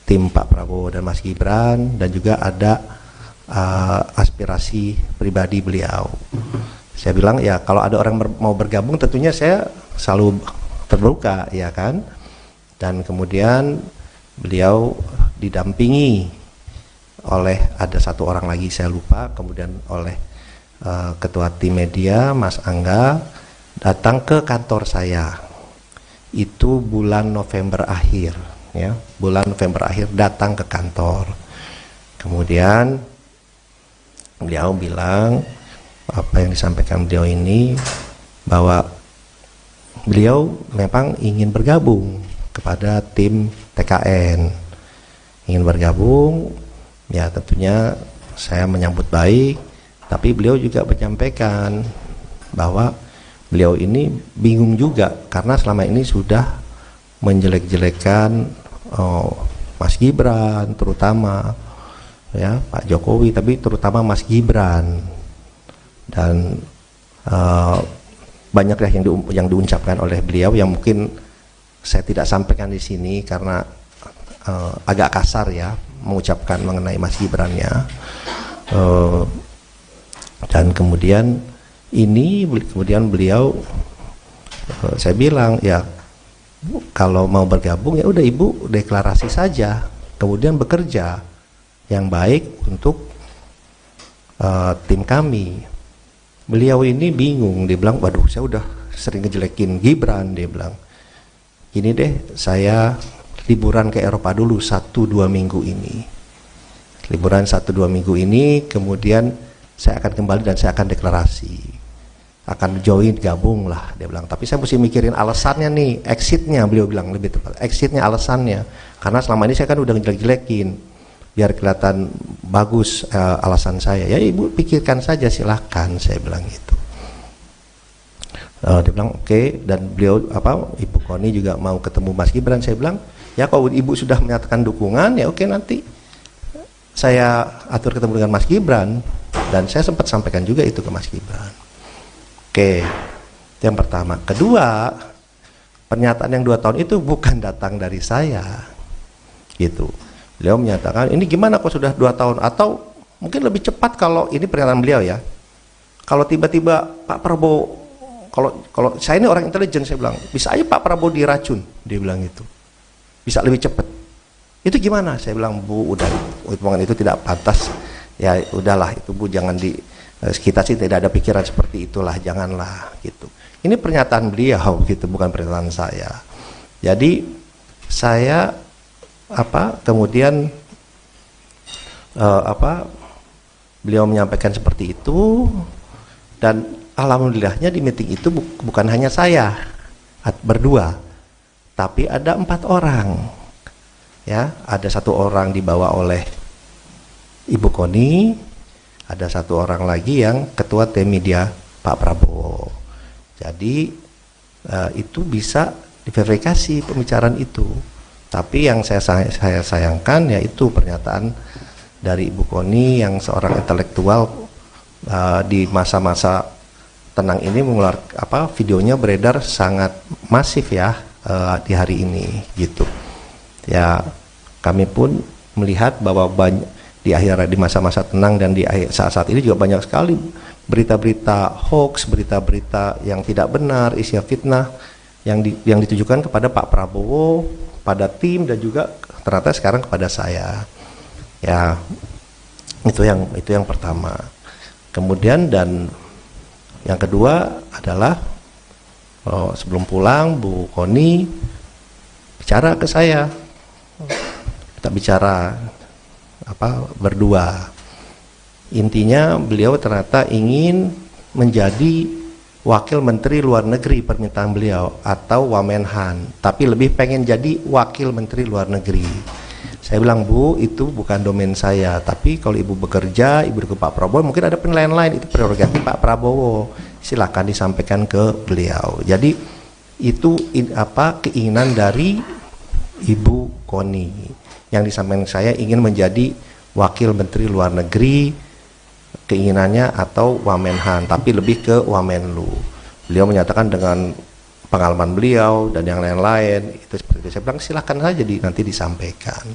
tim Pak Prabowo dan Mas Gibran, dan juga ada aspirasi pribadi beliau. Saya bilang ya kalau ada orang mau bergabung tentunya saya selalu terbuka ya kan. Dan kemudian beliau didampingi oleh ada satu orang lagi saya lupa, kemudian oleh Ketua Tim Media Mas Angga datang ke kantor saya. Itu bulan November akhir ya, bulan November akhir datang ke kantor. Kemudian beliau bilang apa yang disampaikan beliau ini, bahwa beliau memang ingin bergabung kepada tim TKN, ingin bergabung ya. Tentunya saya menyambut baik, tapi beliau juga menyampaikan bahwa beliau ini bingung juga karena selama ini sudah menjelek-jelekan Mas Gibran terutama ya, Pak Jokowi, tapi terutama Mas Gibran, dan banyak yang diucapkan oleh beliau yang mungkin saya tidak sampaikan di sini karena agak kasar ya mengucapkan mengenai Mas Gibran-nya. Dan kemudian beliau saya bilang ya kalau mau bergabung ya udah Ibu deklarasi saja, kemudian bekerja yang baik untuk tim kami. Beliau ini bingung, dia bilang waduh saya udah sering ngejelekin Gibran, dia bilang gini deh, saya liburan ke Eropa dulu 1-2 minggu ini, liburan 1-2 minggu ini, kemudian saya akan kembali dan saya akan deklarasi, akan join, gabung lah, dia bilang. Tapi saya mesti mikirin alasannya nih, exitnya, beliau bilang lebih tepat, exitnya, alasannya, karena selama ini saya kan udah ngejelek-jelekin, biar kelihatan bagus alasan saya. Ya Ibu pikirkan saja silahkan, saya bilang gitu. Dia bilang oke. Dan beliau Ibu Koni juga mau ketemu Mas Gibran. Saya bilang ya kalau Ibu sudah menyatakan dukungan ya oke, nanti saya atur ketemu dengan Mas Gibran. Dan saya sempat sampaikan juga itu ke Mas Gibran. Oke, itu yang pertama. Kedua, pernyataan yang 2 tahun itu bukan datang dari saya gitu. Beliau menyatakan ini gimana kok sudah 2 tahun, atau mungkin lebih cepat kalau ini pernyataan beliau ya, kalau tiba-tiba Pak Prabowo, kalau saya ini orang intelijen, saya bilang bisa aja Pak Prabowo diracun, dia bilang gitu, bisa lebih cepat. Itu gimana? Saya bilang Bu, udah omongan itu tidak pantas ya, udahlah itu Bu, jangan kita sih tidak ada pikiran seperti itulah, janganlah gitu. Ini pernyataan beliau gitu, bukan pernyataan saya. Jadi saya kemudian apa beliau menyampaikan seperti itu, dan alhamdulillahnya di meeting itu bukan hanya saya berdua, tapi ada 4 orang. Ya, ada 1 orang dibawa oleh Ibu Koni, ada 1 orang lagi yang ketua tim media Pak Prabowo. Jadi itu bisa diverifikasi pembicaraan itu. Tapi yang saya sayangkan yaitu pernyataan dari Ibu Koni yang seorang intelektual di masa-masa tenang ini mengeluarkan videonya beredar sangat masif ya di hari ini gitu. Ya, kami pun melihat bahwa di masa-masa tenang dan di saat-saat ini juga banyak sekali berita-berita hoax, berita-berita yang tidak benar, isi fitnah yang ditujukan kepada Pak Prabowo, pada tim, dan juga ternyata sekarang kepada saya. Ya, itu yang pertama. Kemudian dan yang kedua adalah sebelum pulang Bu Koni bicara ke saya, kita bicara berdua. Intinya beliau ternyata ingin menjadi wakil menteri luar negeri, permintaan beliau, atau Wamenhan, tapi lebih pengen jadi wakil menteri luar negeri. Saya bilang, Bu, itu bukan domain saya, tapi kalau Ibu bekerja, Ibu ke Pak Prabowo, mungkin ada penilaian lain, itu prerogatif Pak Prabowo, silakan disampaikan ke beliau. Jadi itu keinginan dari Ibu Koni yang disampaikan saya, ingin menjadi wakil menteri luar negeri, keinginannya, atau Wamenhan, tapi lebih ke Wamenlu. Beliau menyatakan dengan pengalaman beliau dan yang lain-lain itu seperti itu. Saya bilang silakan saja nanti disampaikan.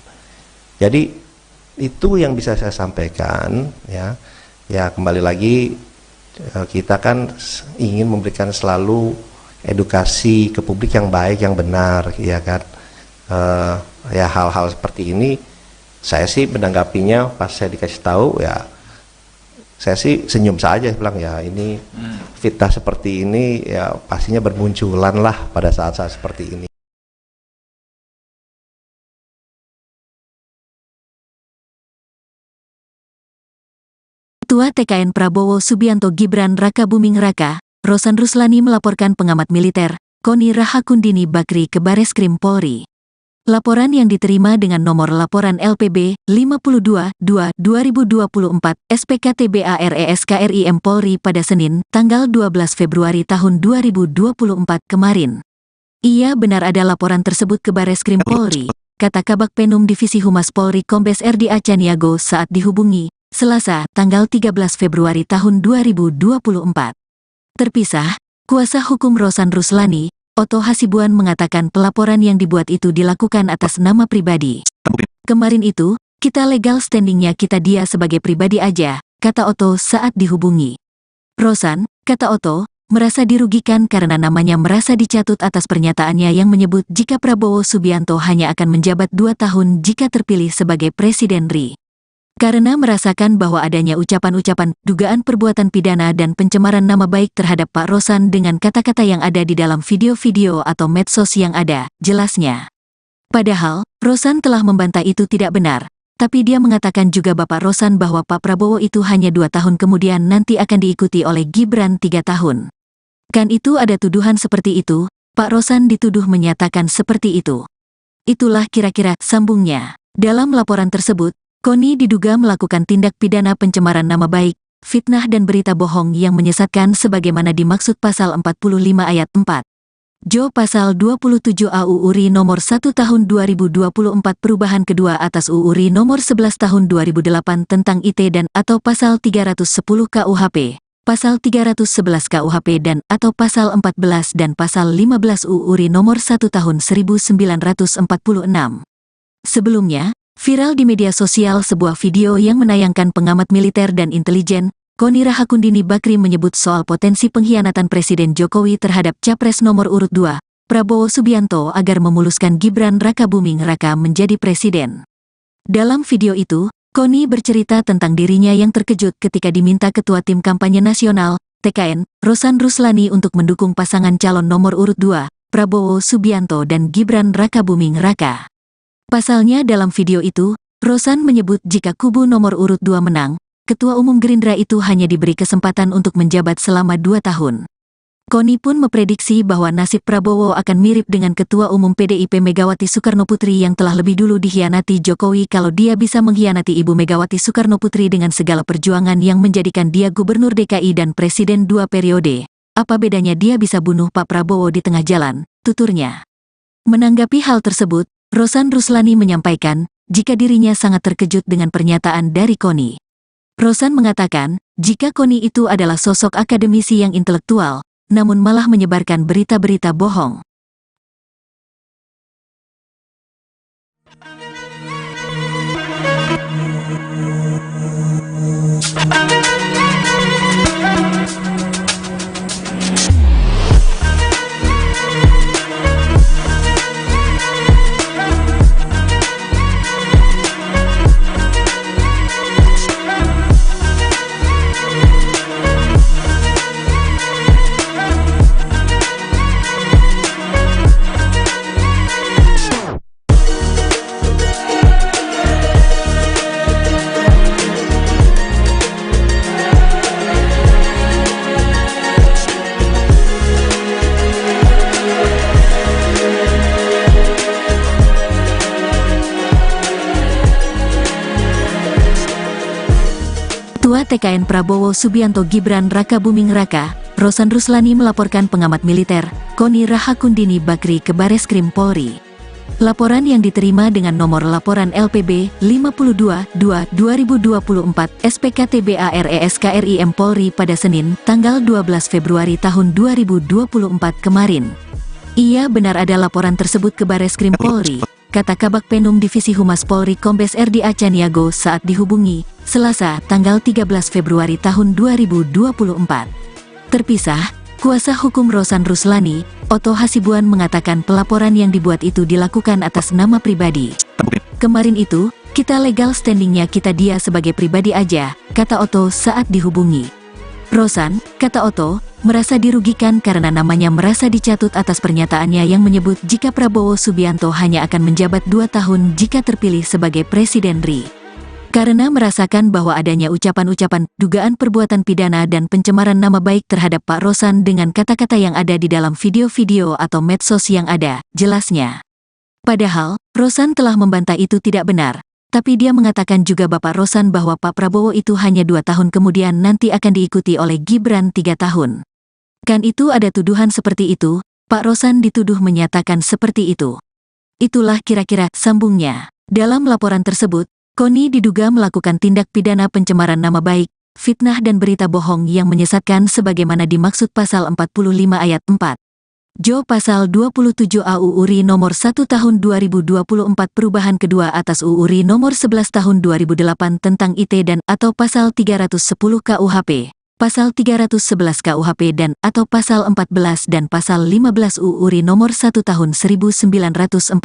Jadi itu yang bisa saya sampaikan, ya. Ya, kembali lagi kita kan ingin memberikan selalu edukasi ke publik yang baik, yang benar, ya kan. Ya, hal-hal seperti ini saya sih menanggapinya pas saya dikasih tahu, ya saya sih senyum saja, bilang ya ini fitnah seperti ini ya pastinya bermunculan lah pada saat-saat seperti ini. Ketua TKN Prabowo Subianto Gibran Raka Buming Raka, Rosan Ruslani melaporkan pengamat militer, Koni Rahakundini Bakri ke Bareskrim Polri. Laporan yang diterima dengan nomor laporan LPB 52-2-2024 SPKTBARESKRIM Polri pada Senin, tanggal 12 Februari tahun 2024 kemarin. Ia benar ada laporan tersebut ke Bareskrim Polri, kata Kabak Penum Divisi Humas Polri Kombes RD Acaniago saat dihubungi, Selasa, tanggal 13 Februari tahun 2024. Terpisah, kuasa hukum Rosan Ruslani, Oto Hasibuan mengatakan pelaporan yang dibuat itu dilakukan atas nama pribadi. Kemarin itu, kita legal standingnya kita dia sebagai pribadi aja, kata Oto saat dihubungi. Rosan, kata Oto, merasa dirugikan karena namanya merasa dicatut atas pernyataannya yang menyebut jika Prabowo Subianto hanya akan menjabat 2 tahun jika terpilih sebagai Presiden RI. Karena merasakan bahwa adanya ucapan-ucapan, dugaan perbuatan pidana dan pencemaran nama baik terhadap Pak Rosan dengan kata-kata yang ada di dalam video-video atau medsos yang ada, jelasnya. Padahal, Rosan telah membantah itu tidak benar, tapi dia mengatakan juga Bapak Rosan bahwa Pak Prabowo itu hanya 2 tahun kemudian nanti akan diikuti oleh Gibran 3 tahun. Kan itu ada tuduhan seperti itu, Pak Rosan dituduh menyatakan seperti itu. Itulah kira-kira sambungnya. Dalam laporan tersebut, Koni diduga melakukan tindak pidana pencemaran nama baik, fitnah dan berita bohong yang menyesatkan sebagaimana dimaksud pasal 45 ayat 4. Jo pasal 27 AUU RI nomor 1 tahun 2024 perubahan kedua atas UU RI nomor 11 tahun 2008 tentang IT dan atau pasal 310 KUHP, pasal 311 KUHP dan atau pasal 14 dan pasal 15 UU RI nomor 1 tahun 1946. Sebelumnya, viral di media sosial sebuah video yang menayangkan pengamat militer dan intelijen, Koni Rahakundini Bakri menyebut soal potensi pengkhianatan Presiden Jokowi terhadap Capres nomor urut 2, Prabowo Subianto agar memuluskan Gibran Raka Buming Raka menjadi presiden. Dalam video itu, Koni bercerita tentang dirinya yang terkejut ketika diminta Ketua Tim Kampanye Nasional, TKN, Rosan Ruslani untuk mendukung pasangan calon nomor urut 2, Prabowo Subianto dan Gibran Raka Buming Raka. Pasalnya dalam video itu, Rosan menyebut jika kubu nomor urut 2 menang, Ketua Umum Gerindra itu hanya diberi kesempatan untuk menjabat selama 2 tahun. Koni pun memprediksi bahwa nasib Prabowo akan mirip dengan Ketua Umum PDIP Megawati Soekarnoputri yang telah lebih dulu dikhianati Jokowi kalau dia bisa mengkhianati Ibu Megawati Soekarnoputri dengan segala perjuangan yang menjadikan dia Gubernur DKI dan Presiden 2 periode. Apa bedanya dia bisa bunuh Pak Prabowo di tengah jalan, tuturnya. Menanggapi hal tersebut, Rosan Ruslani menyampaikan, jika dirinya sangat terkejut dengan pernyataan dari Koni. Rosan mengatakan, jika Koni itu adalah sosok akademisi yang intelektual, namun malah menyebarkan berita-berita bohong. Ketua TKN Prabowo Subianto Gibran Raka Buming Raka, Rosan Ruslani melaporkan pengamat militer, Koni Rahakundini Bakri ke Bareskrim Polri. Laporan yang diterima dengan nomor laporan LPB 52-2-2024 SPKTBARESKRIM Polri pada Senin, tanggal 12 Februari tahun 2024 kemarin. Ia benar ada laporan tersebut ke Bareskrim Polri, kata Kabak Penum Divisi Humas Polri Kombes RDA Caniago saat dihubungi, Selasa, tanggal 13 Februari tahun 2024. Terpisah, kuasa hukum Rosan Ruslani, Otto Hasibuan mengatakan pelaporan yang dibuat itu dilakukan atas nama pribadi. Kemarin itu, kita legal standingnya kita dia sebagai pribadi aja, kata Otto saat dihubungi. Rosan, kata Otto, merasa dirugikan karena namanya merasa dicatut atas pernyataannya yang menyebut jika Prabowo Subianto hanya akan menjabat 2 tahun jika terpilih sebagai Presiden RI. Karena merasakan bahwa adanya ucapan-ucapan, dugaan perbuatan pidana dan pencemaran nama baik terhadap Pak Rosan dengan kata-kata yang ada di dalam video-video atau medsos yang ada, jelasnya. Padahal, Rosan telah membantah itu tidak benar, tapi dia mengatakan juga Bapak Rosan bahwa Pak Prabowo itu hanya 2 tahun kemudian nanti akan diikuti oleh Gibran 3 tahun. Kan itu ada tuduhan seperti itu, Pak Rosan dituduh menyatakan seperti itu. Itulah kira-kira sambungnya. Dalam laporan tersebut, Koni diduga melakukan tindak pidana pencemaran nama baik, fitnah dan berita bohong yang menyesatkan sebagaimana dimaksud pasal 45 ayat 4. Jo pasal 27 AUU RI nomor 1 tahun 2024 perubahan kedua atas UU RI nomor 11 tahun 2008 tentang IT dan atau pasal 310 KUHP, pasal 311 KUHP dan atau pasal 14 dan pasal 15 UU RI nomor 1 tahun 1946.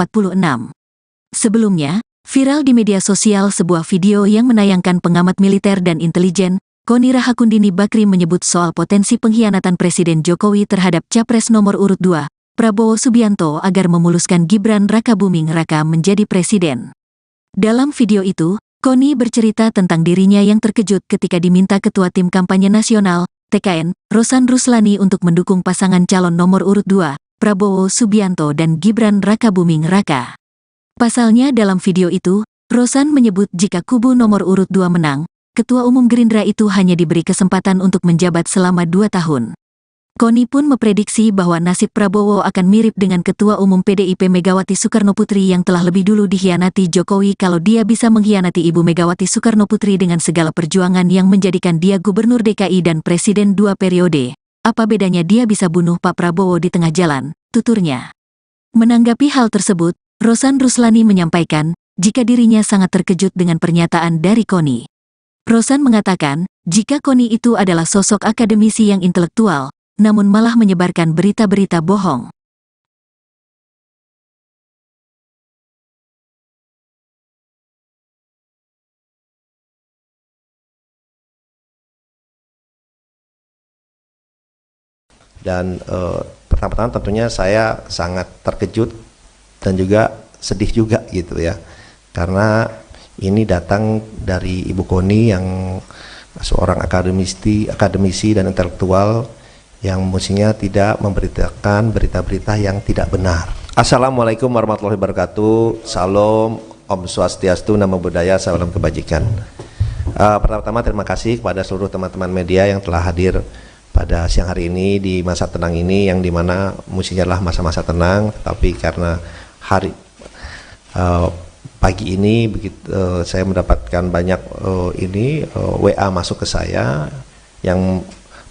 Sebelumnya, viral di media sosial sebuah video yang menayangkan pengamat militer dan intelijen, Koni Rahakundini Bakri menyebut soal potensi pengkhianatan Presiden Jokowi terhadap Capres nomor urut 2, Prabowo Subianto agar memuluskan Gibran Raka Buming Raka menjadi presiden. Dalam video itu, Koni bercerita tentang dirinya yang terkejut ketika diminta Ketua Tim Kampanye Nasional, TKN, Rosan Ruslani untuk mendukung pasangan calon nomor urut 2, Prabowo Subianto dan Gibran Raka Buming Raka. Pasalnya dalam video itu, Rosan menyebut jika kubu nomor urut 2 menang, Ketua Umum Gerindra itu hanya diberi kesempatan untuk menjabat selama 2 tahun. Koni pun memprediksi bahwa nasib Prabowo akan mirip dengan Ketua Umum PDIP Megawati Soekarnoputri yang telah lebih dulu dikhianati Jokowi kalau dia bisa mengkhianati Ibu Megawati Soekarnoputri dengan segala perjuangan yang menjadikan dia Gubernur DKI dan Presiden 2 periode. Apa bedanya dia bisa bunuh Pak Prabowo di tengah jalan, tuturnya. Menanggapi hal tersebut, Rosan Ruslani menyampaikan, jika dirinya sangat terkejut dengan pernyataan dari Koni. Rosan mengatakan, jika Koni itu adalah sosok akademisi yang intelektual, namun malah menyebarkan berita-berita bohong. Dan pertama-tama tentunya saya sangat terkejut dan juga sedih juga gitu ya, karena Ini datang dari Ibu Koni yang seorang akademisi dan intelektual yang mestinya tidak memberitakan berita-berita yang tidak benar. Assalamualaikum warahmatullahi wabarakatuh. Salam, Om Swastiastu, Namo Buddhaya, salam kebajikan. Pertama-tama terima kasih kepada seluruh teman-teman media yang telah hadir pada siang hari ini di masa tenang ini, yang dimana mestinya adalah masa-masa tenang, tapi karena pagi ini saya mendapatkan banyak WA masuk ke saya yang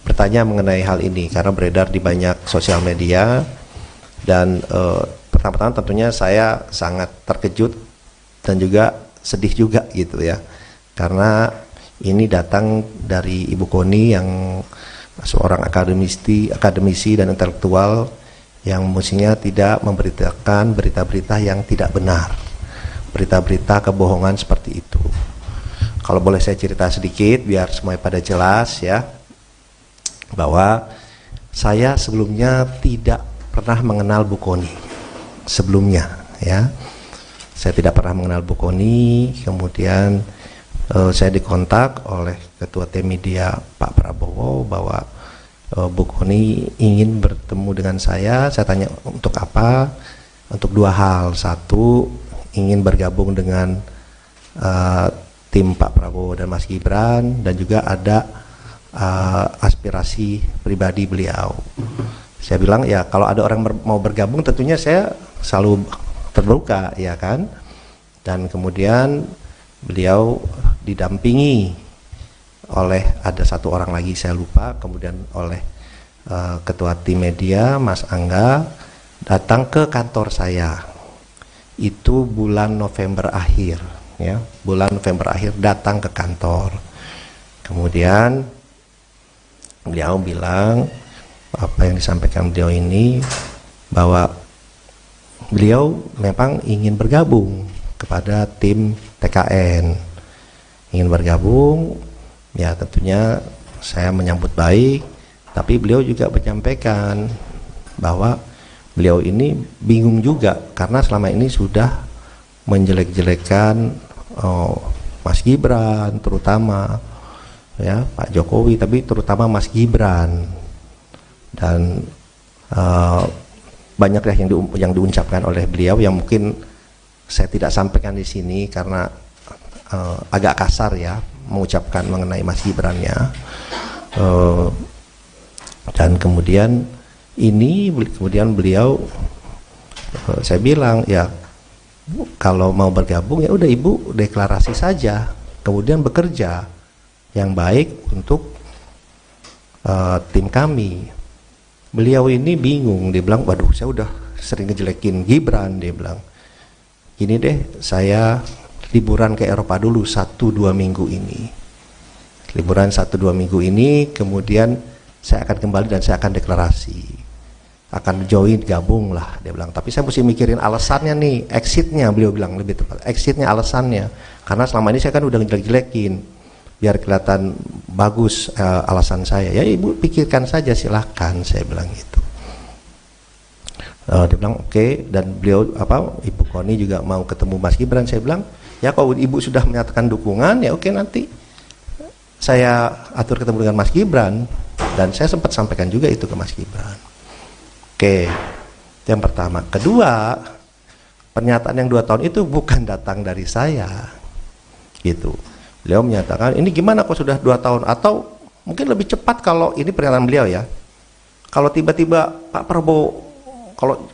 bertanya mengenai hal ini karena beredar di banyak sosial media, dan pertama-tama tentunya saya sangat terkejut dan juga sedih juga gitu ya, karena ini datang dari Ibu Koni yang seorang akademisi dan intelektual yang mestinya tidak memberitakan berita-berita yang tidak benar, berita-berita kebohongan seperti itu. Kalau boleh saya cerita sedikit biar semuanya pada jelas ya, bahwa saya sebelumnya tidak pernah mengenal Bu Koni sebelumnya ya. Saya tidak pernah mengenal Bu Koni, kemudian saya dikontak oleh Ketua Tim Media Pak Prabowo bahwa Bu Koni ingin bertemu dengan saya. Saya tanya untuk apa? Untuk dua hal. Satu, ingin bergabung dengan tim Pak Prabowo dan Mas Gibran, dan juga ada aspirasi pribadi beliau. Saya bilang ya kalau ada orang mau bergabung tentunya saya selalu terbuka ya kan. Dan kemudian beliau didampingi oleh ada satu orang lagi saya lupa, kemudian oleh Ketua Tim Media Mas Angga datang ke kantor saya. Itu bulan November akhir ya, bulan November akhir datang ke kantor. Kemudian beliau bilang apa yang disampaikan beliau ini, bahwa beliau memang ingin bergabung kepada tim TKN, ingin bergabung ya. Tentunya saya menyambut baik, tapi beliau juga menyampaikan bahwa beliau ini bingung juga karena selama ini sudah menjelek-jelekan Mas Gibran terutama ya, Pak Jokowi, tapi terutama Mas Gibran, dan banyak ya yang diucapkan oleh beliau yang mungkin saya tidak sampaikan di sini karena agak kasar ya mengucapkan mengenai Mas Gibran-nya. Dan kemudian beliau saya bilang ya kalau mau bergabung ya udah Ibu deklarasi saja, kemudian bekerja yang baik untuk tim kami. Beliau ini bingung, dia bilang waduh saya udah sering ngejelekin Gibran, dia bilang gini deh, saya liburan ke Eropa dulu 1-2 minggu ini, liburan 1-2 minggu ini, kemudian saya akan kembali dan saya akan deklarasi, akan join, gabung lah, dia bilang. Tapi saya mesti mikirin alasannya nih, exitnya, beliau bilang lebih tepat, exitnya, alasannya, karena selama ini saya kan udah ngejelek-jelekin, biar kelihatan bagus alasan saya. Ya Ibu pikirkan saja, silahkan, saya bilang gitu. Dia bilang oke. Dan beliau Ibu Koni juga mau ketemu Mas Gibran. Saya bilang ya kalau Ibu sudah menyatakan dukungan ya oke, nanti saya atur ketemu dengan Mas Gibran. Dan saya sempat sampaikan juga itu ke Mas Gibran. Oke, yang pertama. Kedua, pernyataan yang 2 tahun itu bukan datang dari saya gitu. Beliau menyatakan ini gimana kok sudah 2 tahun, atau mungkin lebih cepat kalau ini pernyataan beliau ya, kalau tiba-tiba Pak Prabowo,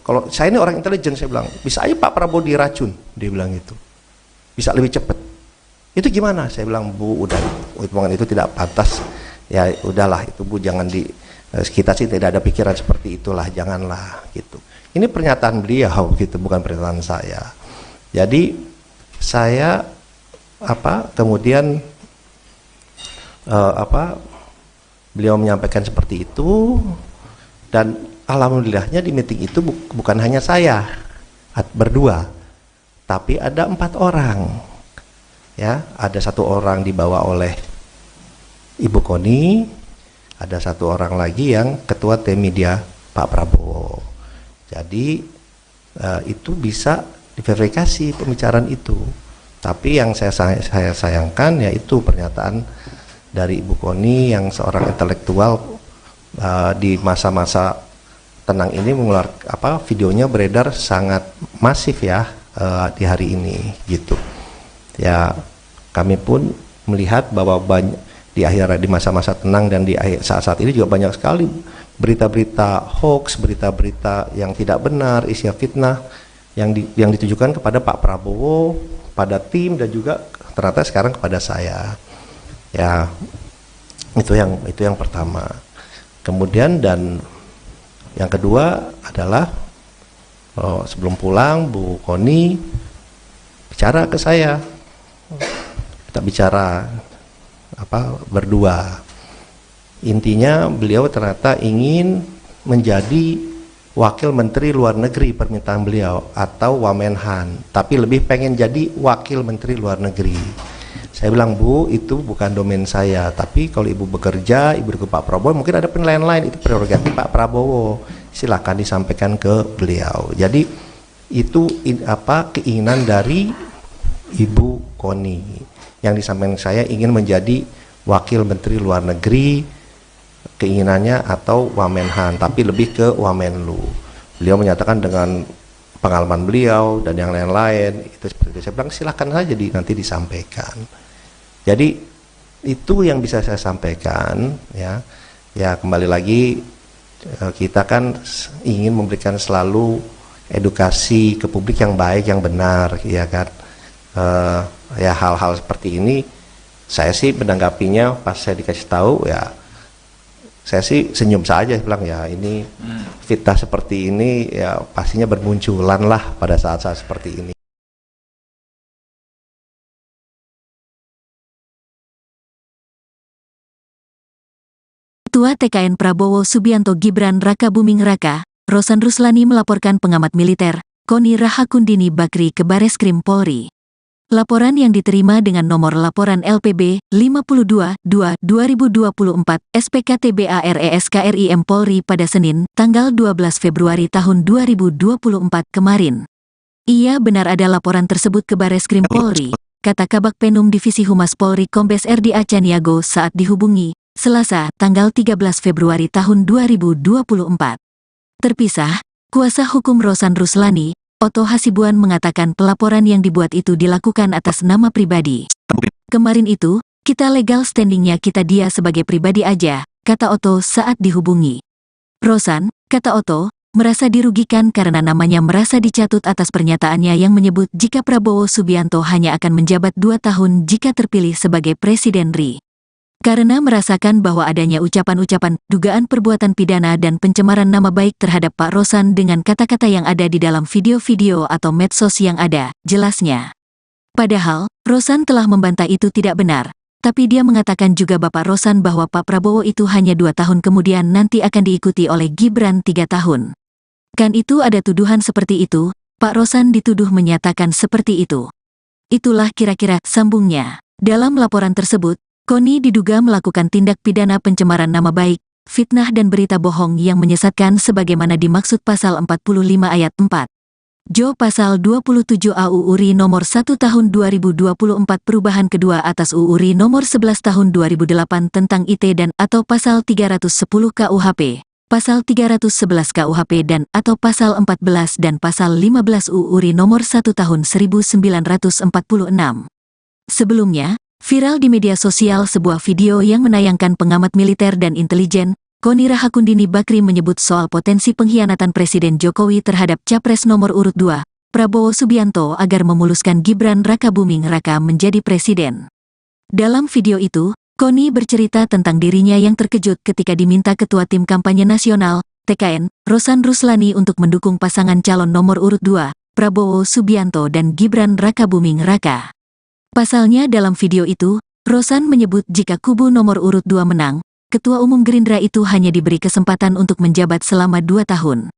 kalau saya ini orang intelijen, saya bilang bisa aja Pak Prabowo diracun, dia bilang itu bisa lebih cepat. Itu gimana? Saya bilang Bu, udah hitungan itu tidak pantas ya, udahlah itu Bu, jangan kita sih tidak ada pikiran seperti itulah, janganlah gitu. Ini pernyataan beliau gitu, bukan pernyataan saya. Jadi saya kemudian beliau menyampaikan seperti itu, dan alhamdulillahnya di meeting itu bukan hanya saya berdua, tapi ada 4 orang ya. Ada 1 orang dibawa oleh Ibu Koni, ada 1 orang lagi yang Ketua Tim Media Pak Prabowo. Jadi itu bisa diverifikasi pembicaraan itu. Tapi yang saya sayangkan yaitu pernyataan dari Ibu Koni yang seorang intelektual di masa-masa tenang ini videonya beredar sangat masif ya di hari ini gitu. Ya kami pun melihat bahwa di masa-masa tenang dan di saat-saat ini juga banyak sekali berita-berita hoax, berita-berita yang tidak benar, isinya fitnah yang ditujukan kepada Pak Prabowo, pada tim, dan juga ternyata sekarang kepada saya. Ya itu yang pertama. Kemudian dan yang kedua adalah sebelum pulang Bu Koni bicara ke saya, kita bicara berdua. Intinya beliau ternyata ingin menjadi Wakil Menteri Luar Negeri permintaan beliau, atau Wamenhan, tapi lebih pengen jadi Wakil Menteri Luar Negeri. Saya bilang, Bu, itu bukan domain saya, tapi kalau Ibu bekerja, Ibu ke Pak Prabowo, mungkin ada penilaian lain, itu prerogatif Pak Prabowo, silakan disampaikan ke beliau. Jadi itu keinginan dari Ibu Koni, yang disampaikan saya ingin menjadi Wakil Menteri Luar Negeri, keinginannya, atau Wamenhan, tapi lebih ke Wamenlu. Beliau menyatakan dengan pengalaman beliau dan yang lain-lain itu seperti itu. Saya bilang silakan saja nanti disampaikan. Jadi itu yang bisa saya sampaikan ya. Ya kembali lagi kita kan ingin memberikan selalu edukasi ke publik yang baik, yang benar, ya kan. Ya hal-hal seperti ini saya sih menanggapinya pas saya dikasih tahu ya, saya sih senyum saja, bilang ya ini fitnah seperti ini ya pastinya bermunculan lah pada saat-saat seperti ini. Ketua TKN Prabowo Subianto Gibran Raka Buming Raka, Rosan Ruslani melaporkan pengamat militer, Koni Rahakundini Bakri ke Bareskrim Polri. Laporan yang diterima dengan nomor laporan LPB 52-2-2024 SPKTBARESKRIM Polri pada Senin, tanggal 12 Februari tahun 2024 kemarin. Ia benar ada laporan tersebut ke Bareskrim Polri, kata Kabak Penum Divisi Humas Polri Kombes RD Acaniago saat dihubungi, Selasa, tanggal 13 Februari tahun 2024. Terpisah, kuasa hukum Rosan Ruslani, Otto Hasibuan mengatakan pelaporan yang dibuat itu dilakukan atas nama pribadi. Kemarin itu, kita legal standingnya kita dia sebagai pribadi aja, kata Otto saat dihubungi. Rosan, kata Otto, merasa dirugikan karena namanya merasa dicatut atas pernyataannya yang menyebut jika Prabowo Subianto hanya akan menjabat 2 tahun jika terpilih sebagai Presiden RI. Karena merasakan bahwa adanya ucapan-ucapan, dugaan perbuatan pidana dan pencemaran nama baik terhadap Pak Rosan dengan kata-kata yang ada di dalam video-video atau medsos yang ada, jelasnya. Padahal, Rosan telah membantah itu tidak benar, tapi dia mengatakan juga Bapak Rosan bahwa Pak Prabowo itu hanya 2 tahun kemudian nanti akan diikuti oleh Gibran 3 tahun. Kan itu ada tuduhan seperti itu, Pak Rosan dituduh menyatakan seperti itu. Itulah kira-kira sambungnya. Dalam laporan tersebut, Koni diduga melakukan tindak pidana pencemaran nama baik, fitnah dan berita bohong yang menyesatkan sebagaimana dimaksud pasal 45 ayat 4. Jo pasal 27 AU URI nomor 1 tahun 2024 perubahan kedua atas UU RI nomor 11 tahun 2008 tentang IT dan atau pasal 310 KUHP, pasal 311 KUHP dan atau pasal 14 dan pasal 15 UU RI nomor 1 tahun 1946. Sebelumnya, viral di media sosial sebuah video yang menayangkan pengamat militer dan intelijen, Koni Rahakundini Bakri menyebut soal potensi pengkhianatan Presiden Jokowi terhadap Capres nomor urut 2, Prabowo Subianto agar memuluskan Gibran Raka Buming Raka menjadi presiden. Dalam video itu, Koni bercerita tentang dirinya yang terkejut ketika diminta Ketua Tim Kampanye Nasional, TKN, Rosan Ruslani untuk mendukung pasangan calon nomor urut 2, Prabowo Subianto dan Gibran Raka Buming Raka. Pasalnya dalam video itu, Rosan menyebut jika kubu nomor urut 2 menang, Ketua Umum Gerindra itu hanya diberi kesempatan untuk menjabat selama 2 tahun.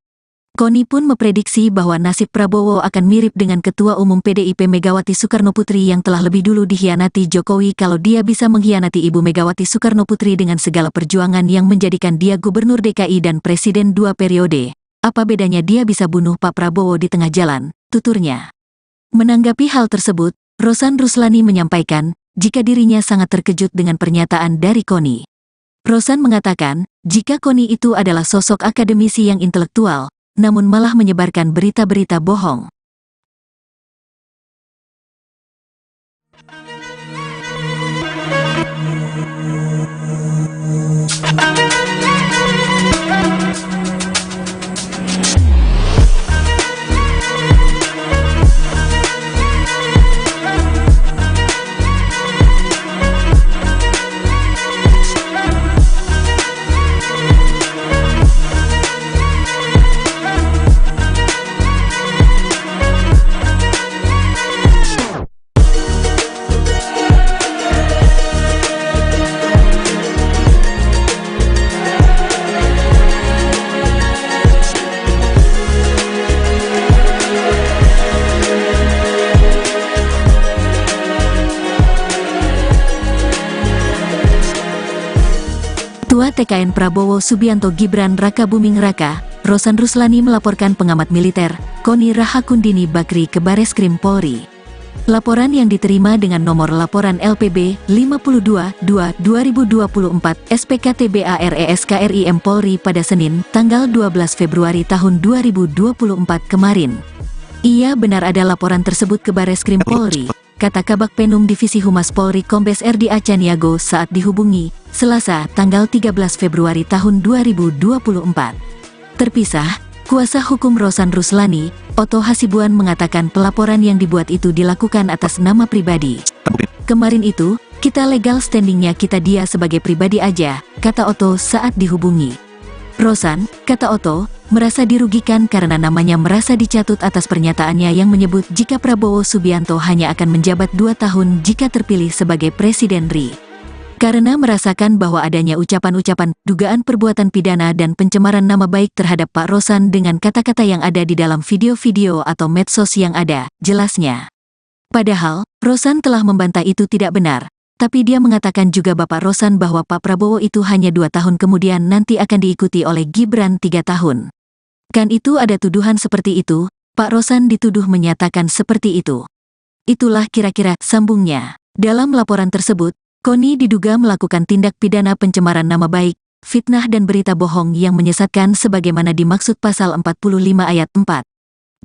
Koni pun memprediksi bahwa nasib Prabowo akan mirip dengan Ketua Umum PDIP Megawati Soekarnoputri yang telah lebih dulu dikhianati Jokowi kalau dia bisa mengkhianati Ibu Megawati Soekarnoputri dengan segala perjuangan yang menjadikan dia Gubernur DKI dan Presiden 2 periode. Apa bedanya dia bisa bunuh Pak Prabowo di tengah jalan, tuturnya. Menanggapi hal tersebut, Rosan Ruslani menyampaikan jika dirinya sangat terkejut dengan pernyataan dari Koni. Rosan mengatakan jika Koni itu adalah sosok akademisi yang intelektual, namun malah menyebarkan berita-berita bohong. Ketua TKN Prabowo Subianto Gibran Raka Buming Raka, Rosan Ruslani melaporkan pengamat militer, Koni Rahakundini Bakri ke Bareskrim Polri. Laporan yang diterima dengan nomor laporan LPB 52-2-2024 SPKTBARESKRIM Polri pada Senin, tanggal 12 Februari tahun 2024 kemarin. Ia benar ada laporan tersebut ke Bareskrim Polri, kata Kabak Penum Divisi Humas Polri Kombes RD Acaniago saat dihubungi, Selasa, tanggal 13 Februari tahun 2024. Terpisah, kuasa hukum Rosan Ruslani, Otto Hasibuan mengatakan pelaporan yang dibuat itu dilakukan atas nama pribadi. Kemarin itu, kita legal standingnya kita dia sebagai pribadi aja, kata Otto saat dihubungi. Rosan, kata Otto, merasa dirugikan karena namanya merasa dicatut atas pernyataannya yang menyebut jika Prabowo Subianto hanya akan menjabat 2 tahun jika terpilih sebagai Presiden RI. Karena merasakan bahwa adanya ucapan-ucapan, dugaan perbuatan pidana dan pencemaran nama baik terhadap Pak Rosan dengan kata-kata yang ada di dalam video-video atau medsos yang ada, jelasnya. Padahal, Rosan telah membantah itu tidak benar, tapi dia mengatakan juga Bapak Rosan bahwa Pak Prabowo itu hanya 2 tahun kemudian nanti akan diikuti oleh Gibran 3 tahun. Kan itu ada tuduhan seperti itu, Pak Rosan dituduh menyatakan seperti itu. Itulah kira-kira sambungnya. Dalam laporan tersebut, Koni diduga melakukan tindak pidana pencemaran nama baik, fitnah dan berita bohong yang menyesatkan sebagaimana dimaksud pasal 45 ayat 4.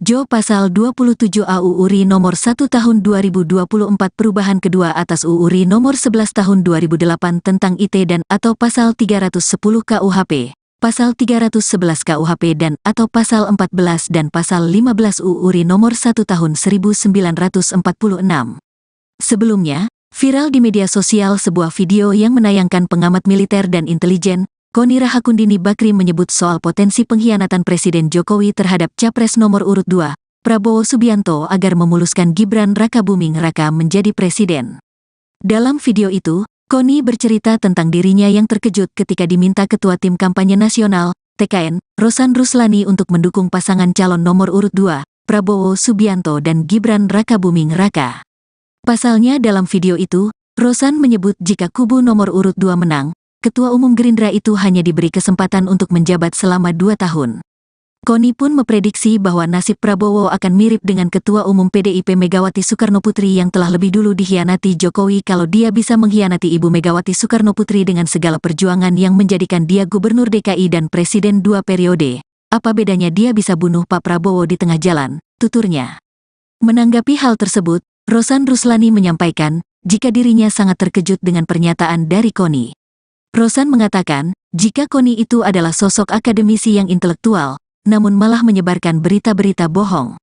Jo pasal 27 AUU RI nomor 1 tahun 2024 perubahan kedua atas UU RI nomor 11 tahun 2008 tentang IT dan atau pasal 310 KUHP, pasal 311 KUHP dan atau pasal 14 dan pasal 15 UU RI nomor 1 tahun 1946. Sebelumnya, viral di media sosial sebuah video yang menayangkan pengamat militer dan intelijen, Koni Rahakundini Bakri menyebut soal potensi pengkhianatan Presiden Jokowi terhadap Capres nomor urut 2, Prabowo Subianto agar memuluskan Gibran Raka Buming Raka menjadi presiden. Dalam video itu, Koni bercerita tentang dirinya yang terkejut ketika diminta Ketua Tim Kampanye Nasional, TKN, Rosan Ruslani untuk mendukung pasangan calon nomor urut 2, Prabowo Subianto dan Gibran Raka Buming Raka. Pasalnya dalam video itu, Rosan menyebut jika kubu nomor urut 2 menang, Ketua Umum Gerindra itu hanya diberi kesempatan untuk menjabat selama 2 tahun. Koni pun memprediksi bahwa nasib Prabowo akan mirip dengan Ketua Umum PDIP Megawati Soekarnoputri yang telah lebih dulu dikhianati Jokowi kalau dia bisa mengkhianati Ibu Megawati Soekarnoputri dengan segala perjuangan yang menjadikan dia Gubernur DKI dan Presiden 2 periode. Apa bedanya dia bisa bunuh Pak Prabowo di tengah jalan, tuturnya. Menanggapi hal tersebut, Rosan Ruslani menyampaikan, jika dirinya sangat terkejut dengan pernyataan dari Koni. Rosan mengatakan, jika Koni itu adalah sosok akademisi yang intelektual, namun malah menyebarkan berita-berita bohong.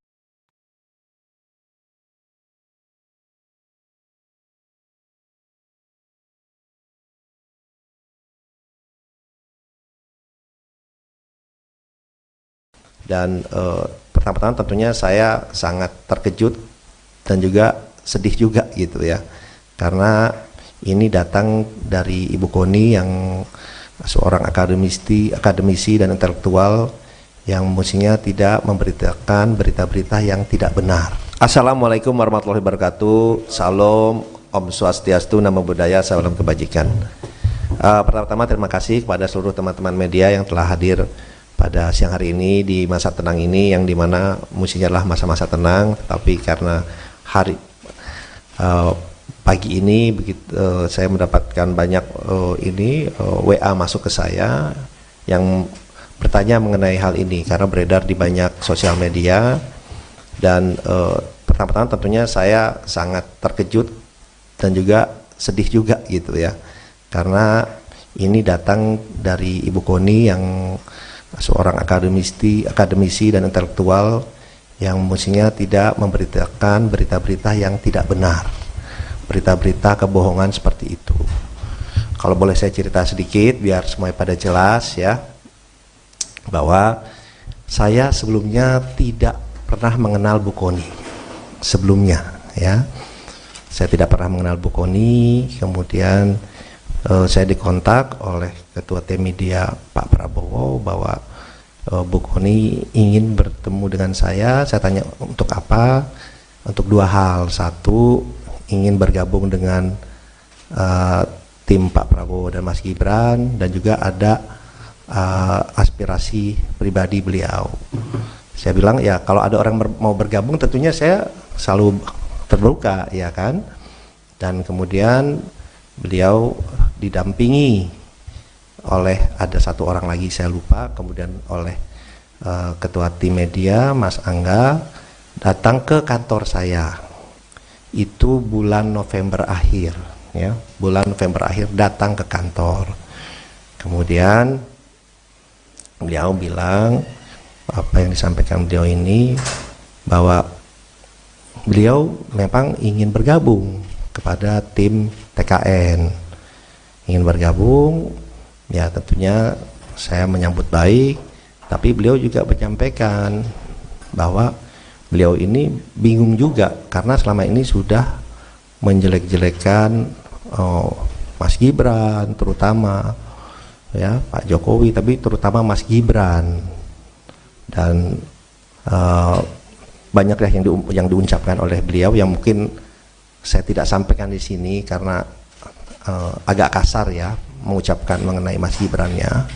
Dan pertama-tama tentunya saya sangat terkejut dan juga sedih juga gitu ya, karena ini datang dari Ibu Koni yang seorang akademisi dan intelektual yang mestinya tidak memberitakan berita-berita yang tidak benar. Assalamualaikum warahmatullahi wabarakatuh. Salam, Om Swastiastu, Namo Buddhaya, salam kebajikan. Pertama-tama terima kasih kepada seluruh teman-teman media yang telah hadir pada siang hari ini di masa tenang ini, yang dimana mestinya adalah masa-masa tenang, tapi karena Eh, pagi ini saya mendapatkan banyak WA masuk ke saya yang bertanya mengenai hal ini karena beredar di banyak sosial media, dan pertama-tama tentunya saya sangat terkejut dan juga sedih juga gitu ya, karena ini datang dari Ibu Koni yang seorang akademisi dan intelektual yang mestinya tidak memberitakan berita-berita yang tidak benar, berita-berita kebohongan seperti itu. Kalau boleh saya cerita sedikit biar semuanya pada jelas ya, bahwa saya sebelumnya tidak pernah mengenal Bu Koni sebelumnya ya. Saya tidak pernah mengenal Bu Koni, kemudian saya dikontak oleh Ketua Tim Media Pak Prabowo bahwa Bu Koni ingin bertemu dengan saya. Saya tanya untuk apa? Untuk dua hal. Satu, ingin bergabung dengan tim Pak Prabowo dan Mas Gibran, dan juga ada aspirasi pribadi beliau. Saya bilang ya kalau ada orang mau bergabung tentunya saya selalu terbuka ya kan. Dan kemudian beliau didampingi oleh ada satu orang lagi saya lupa, kemudian oleh Ketua Tim Media Mas Angga datang ke kantor saya. Itu bulan November akhir ya, bulan November akhir datang ke kantor. Kemudian beliau bilang apa yang disampaikan beliau ini, bahwa beliau memang ingin bergabung kepada tim TKN, ingin bergabung ya. Tentunya saya menyambut baik, tapi beliau juga menyampaikan bahwa beliau ini bingung juga karena selama ini sudah menjelek-jelekan Mas Gibran terutama ya, Pak Jokowi, tapi terutama Mas Gibran, dan banyak yang diucapkan oleh beliau yang mungkin saya tidak sampaikan di sini karena agak kasar ya mengucapkan mengenai Mas Gibran-nya.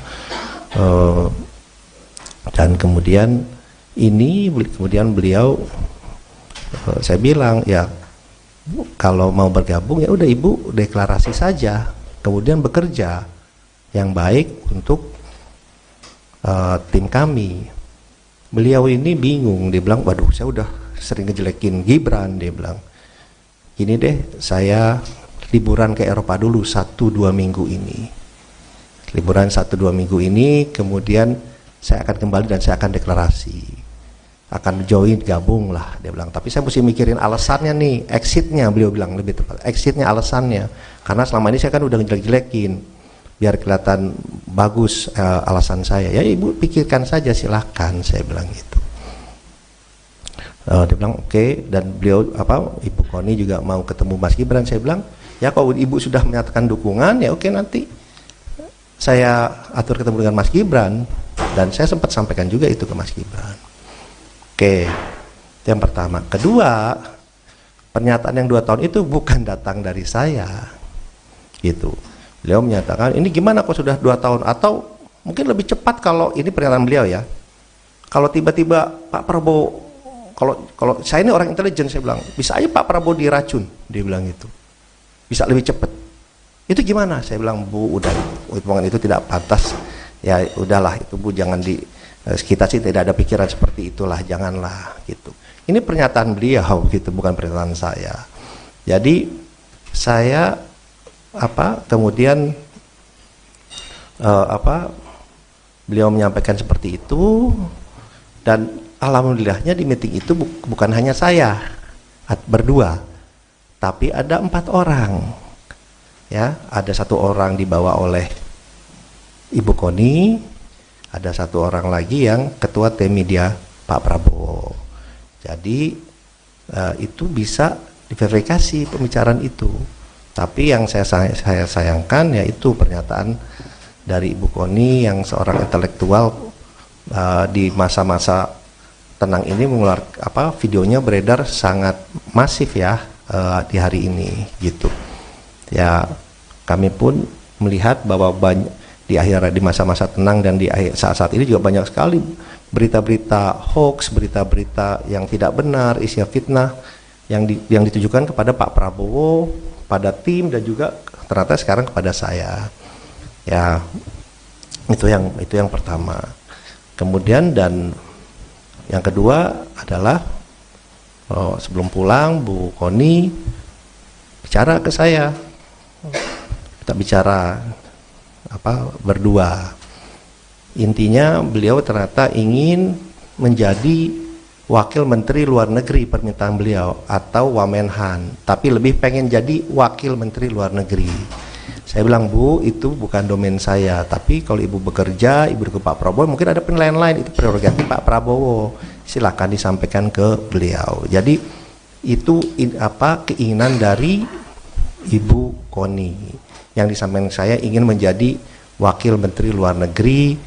Dan kemudian beliau saya bilang ya kalau mau bergabung ya udah Ibu deklarasi saja, kemudian bekerja yang baik untuk tim kami. Beliau ini bingung, dia bilang waduh saya udah sering ngejelekin Gibran, dia bilang gini deh, saya liburan ke Eropa dulu 1-2 minggu ini, liburan 1-2 minggu ini, kemudian saya akan kembali dan saya akan deklarasi, akan join, gabung lah, dia bilang. Tapi saya mesti mikirin alasannya nih, exitnya, beliau bilang lebih tepat, exitnya, alasannya, karena selama ini saya kan udah ngejelek-jelekin, biar kelihatan bagus alasan saya. Ya Ibu pikirkan saja silahkan, saya bilang gitu. Dia bilang oke. Dan beliau Ibu Koni juga mau ketemu Mas Gibran. Saya bilang ya kalau Ibu sudah menyatakan dukungan ya oke, nanti saya atur ketemu dengan Mas Gibran. Dan saya sempat sampaikan juga itu ke Mas Gibran. Oke, itu yang pertama. Kedua, pernyataan yang 2 tahun itu bukan datang dari saya gitu. Beliau menyatakan ini gimana kok sudah 2 tahun, atau mungkin lebih cepat kalau ini pernyataan beliau ya, kalau tiba-tiba Pak Prabowo, kalau saya ini orang intelijen, saya bilang bisa aja Pak Prabowo diracun, dia bilang gitu, bisa lebih cepat. Itu gimana? Saya bilang Bu, udah omongan itu tidak pantas ya, udahlah itu Bu, jangan kita sih tidak ada pikiran seperti itulah, janganlah gitu. Ini pernyataan beliau gitu, bukan pernyataan saya. Jadi saya kemudian beliau menyampaikan seperti itu, dan alhamdulillahnya di meeting itu bukan hanya saya berdua, tapi ada 4 orang ya. Ada 1 orang dibawa oleh Ibu Koni, ada 1 orang lagi yang Ketua Tim Media Pak Prabowo. Jadi itu bisa diverifikasi pembicaraan itu. Tapi yang saya sayangkan yaitu pernyataan dari Ibu Koni yang seorang intelektual di masa-masa tenang ini mengeluarkan videonya beredar sangat masif ya di hari ini gitu. Ya kami pun melihat bahwa di masa-masa tenang dan di saat-saat ini juga banyak sekali berita-berita hoax, berita-berita yang tidak benar, isinya fitnah yang ditujukan kepada Pak Prabowo, pada tim, dan juga ternyata sekarang kepada saya. Ya, itu yang pertama. Kemudian dan yang kedua adalah sebelum pulang Bu Koni bicara ke saya, kita bicara berdua. Intinya beliau ternyata ingin menjadi Wakil Menteri Luar Negeri permintaan beliau, atau Wamenhan, tapi lebih pengen jadi Wakil Menteri Luar Negeri. Saya bilang, Bu, itu bukan domain saya, tapi kalau Ibu bekerja, Ibu ke Pak Prabowo, mungkin ada penilaian lain, itu prerogatif Pak Prabowo, silakan disampaikan ke beliau. Jadi itu keinginan dari Ibu Koni, yang disampaikan saya ingin menjadi Wakil Menteri Luar Negeri,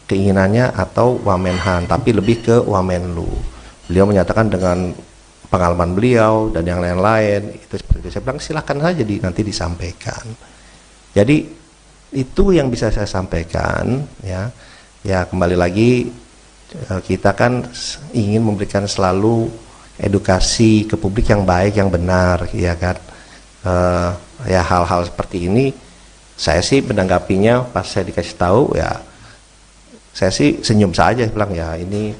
keinginannya, atau Wamenhan, tapi lebih ke Wamenlu. Beliau menyatakan dengan pengalaman beliau dan yang lain-lain itu seperti itu. Saya bilang silakan saja nanti disampaikan. Jadi itu yang bisa saya sampaikan, ya. Ya, kembali lagi kita kan ingin memberikan selalu edukasi ke publik yang baik, yang benar, ya kan. Ya, hal-hal seperti ini saya sih menanggapinya pas saya dikasih tahu, ya saya sih senyum saja, bilang ya ini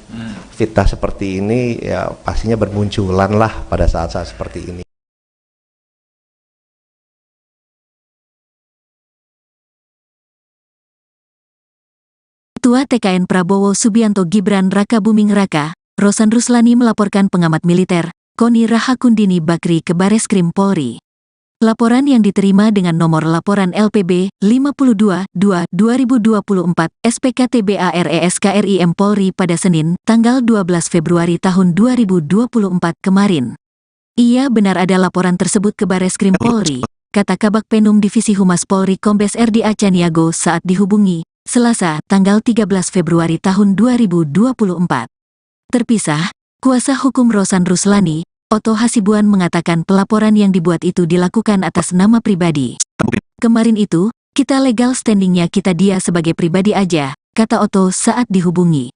fitnah seperti ini ya pastinya bermunculan lah pada saat-saat seperti ini. Ketua TKN Prabowo Subianto Gibran Rakabuming Raka, Rosan Ruslani melaporkan pengamat militer, Koni Rahakundini Bakri ke Bareskrim Polri. Laporan yang diterima dengan nomor laporan LPB 52-2-2024 SPKTBARESKRIM Polri pada Senin, tanggal 12 Februari tahun 2024 kemarin. Ia benar ada laporan tersebut ke Bareskrim Polri, kata Kabak Penum Divisi Humas Polri Kombes RD Acaniago saat dihubungi, Selasa, tanggal 13 Februari tahun 2024. Terpisah, kuasa hukum Rosan Ruslani, Otto Hasibuan mengatakan pelaporan yang dibuat itu dilakukan atas nama pribadi. Kemarin itu, kita legal standingnya kita dia sebagai pribadi aja, kata Otto saat dihubungi.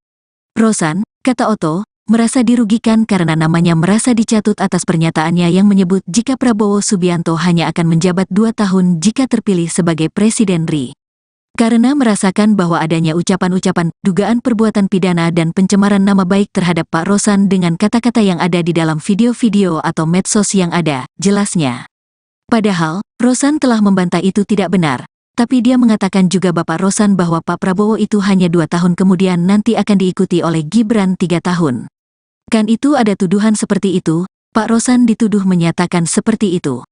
Rosan, kata Otto, merasa dirugikan karena namanya merasa dicatut atas pernyataannya yang menyebut jika Prabowo Subianto hanya akan menjabat 2 tahun jika terpilih sebagai Presiden RI. Karena merasakan bahwa adanya ucapan-ucapan, dugaan perbuatan pidana dan pencemaran nama baik terhadap Pak Rosan dengan kata-kata yang ada di dalam video-video atau medsos yang ada, jelasnya. Padahal, Rosan telah membantah itu tidak benar, tapi dia mengatakan juga Bapak Rosan bahwa Pak Prabowo itu hanya 2 tahun kemudian nanti akan diikuti oleh Gibran 3 tahun. Kan itu ada tuduhan seperti itu, Pak Rosan dituduh menyatakan seperti itu.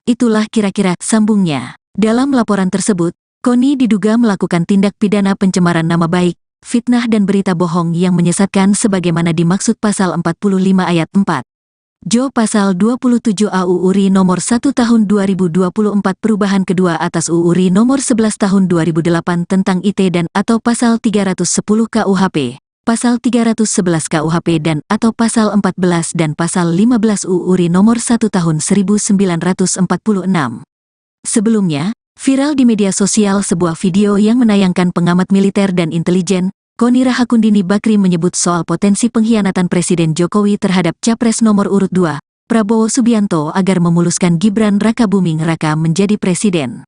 Itulah kira-kira sambungnya. Dalam laporan tersebut, Koni diduga melakukan tindak pidana pencemaran nama baik, fitnah dan berita bohong yang menyesatkan sebagaimana dimaksud pasal 45 ayat 4. Jo pasal 27 AUU RI nomor 1 tahun 2024 perubahan kedua atas UU RI nomor 11 tahun 2008 tentang IT dan atau pasal 310 KUHP, pasal 311 KUHP dan atau pasal 14 dan pasal 15 UU RI nomor 1 tahun 1946. Sebelumnya, viral di media sosial sebuah video yang menayangkan pengamat militer dan intelijen, Koni Rahakundini Bakri menyebut soal potensi pengkhianatan Presiden Jokowi terhadap Capres nomor urut 2, Prabowo Subianto agar memuluskan Gibran Rakabuming Raka menjadi presiden.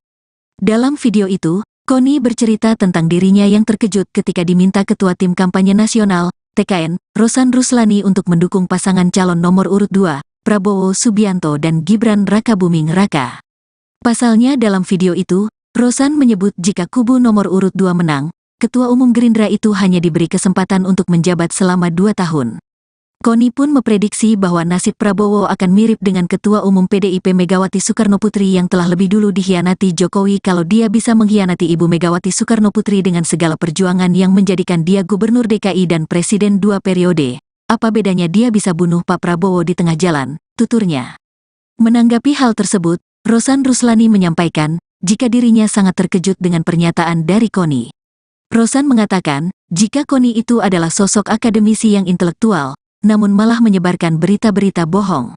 Dalam video itu, Koni bercerita tentang dirinya yang terkejut ketika diminta Ketua Tim Kampanye Nasional, TKN, Rosan Ruslani untuk mendukung pasangan calon nomor urut 2, Prabowo Subianto dan Gibran Rakabuming Raka. Pasalnya dalam video itu, Rosan menyebut jika kubu nomor urut 2 menang, Ketua Umum Gerindra itu hanya diberi kesempatan untuk menjabat selama 2 tahun. Koni pun memprediksi bahwa nasib Prabowo akan mirip dengan Ketua Umum PDIP Megawati Soekarnoputri yang telah lebih dulu dikhianati Jokowi kalau dia bisa mengkhianati Ibu Megawati Soekarnoputri dengan segala perjuangan yang menjadikan dia Gubernur DKI dan Presiden 2 periode. Apa bedanya dia bisa bunuh Pak Prabowo di tengah jalan, tuturnya. Menanggapi hal tersebut, Rosan Ruslani menyampaikan, jika dirinya sangat terkejut dengan pernyataan dari Koni. Rosan mengatakan, jika Koni itu adalah sosok akademisi yang intelektual, namun malah menyebarkan berita-berita bohong.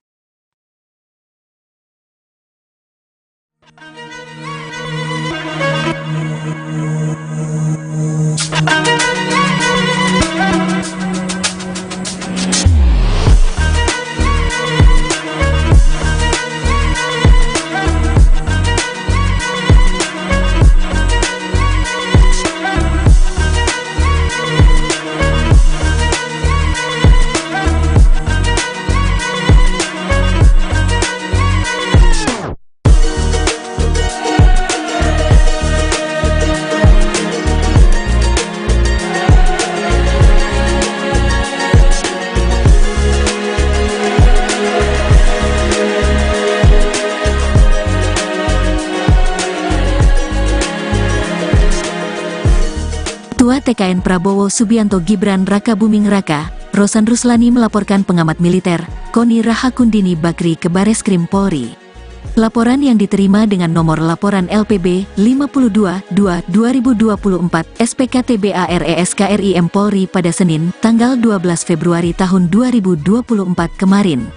TKN Prabowo Subianto Gibran Raka Buming Raka, Rosan Ruslani melaporkan pengamat militer, Koni Rahakundini Bakri ke Bareskrim Polri. Laporan yang diterima dengan nomor laporan LPB 52-2-2024 SPKTBARESKRIM Polri pada Senin, tanggal 12 Februari tahun 2024 kemarin.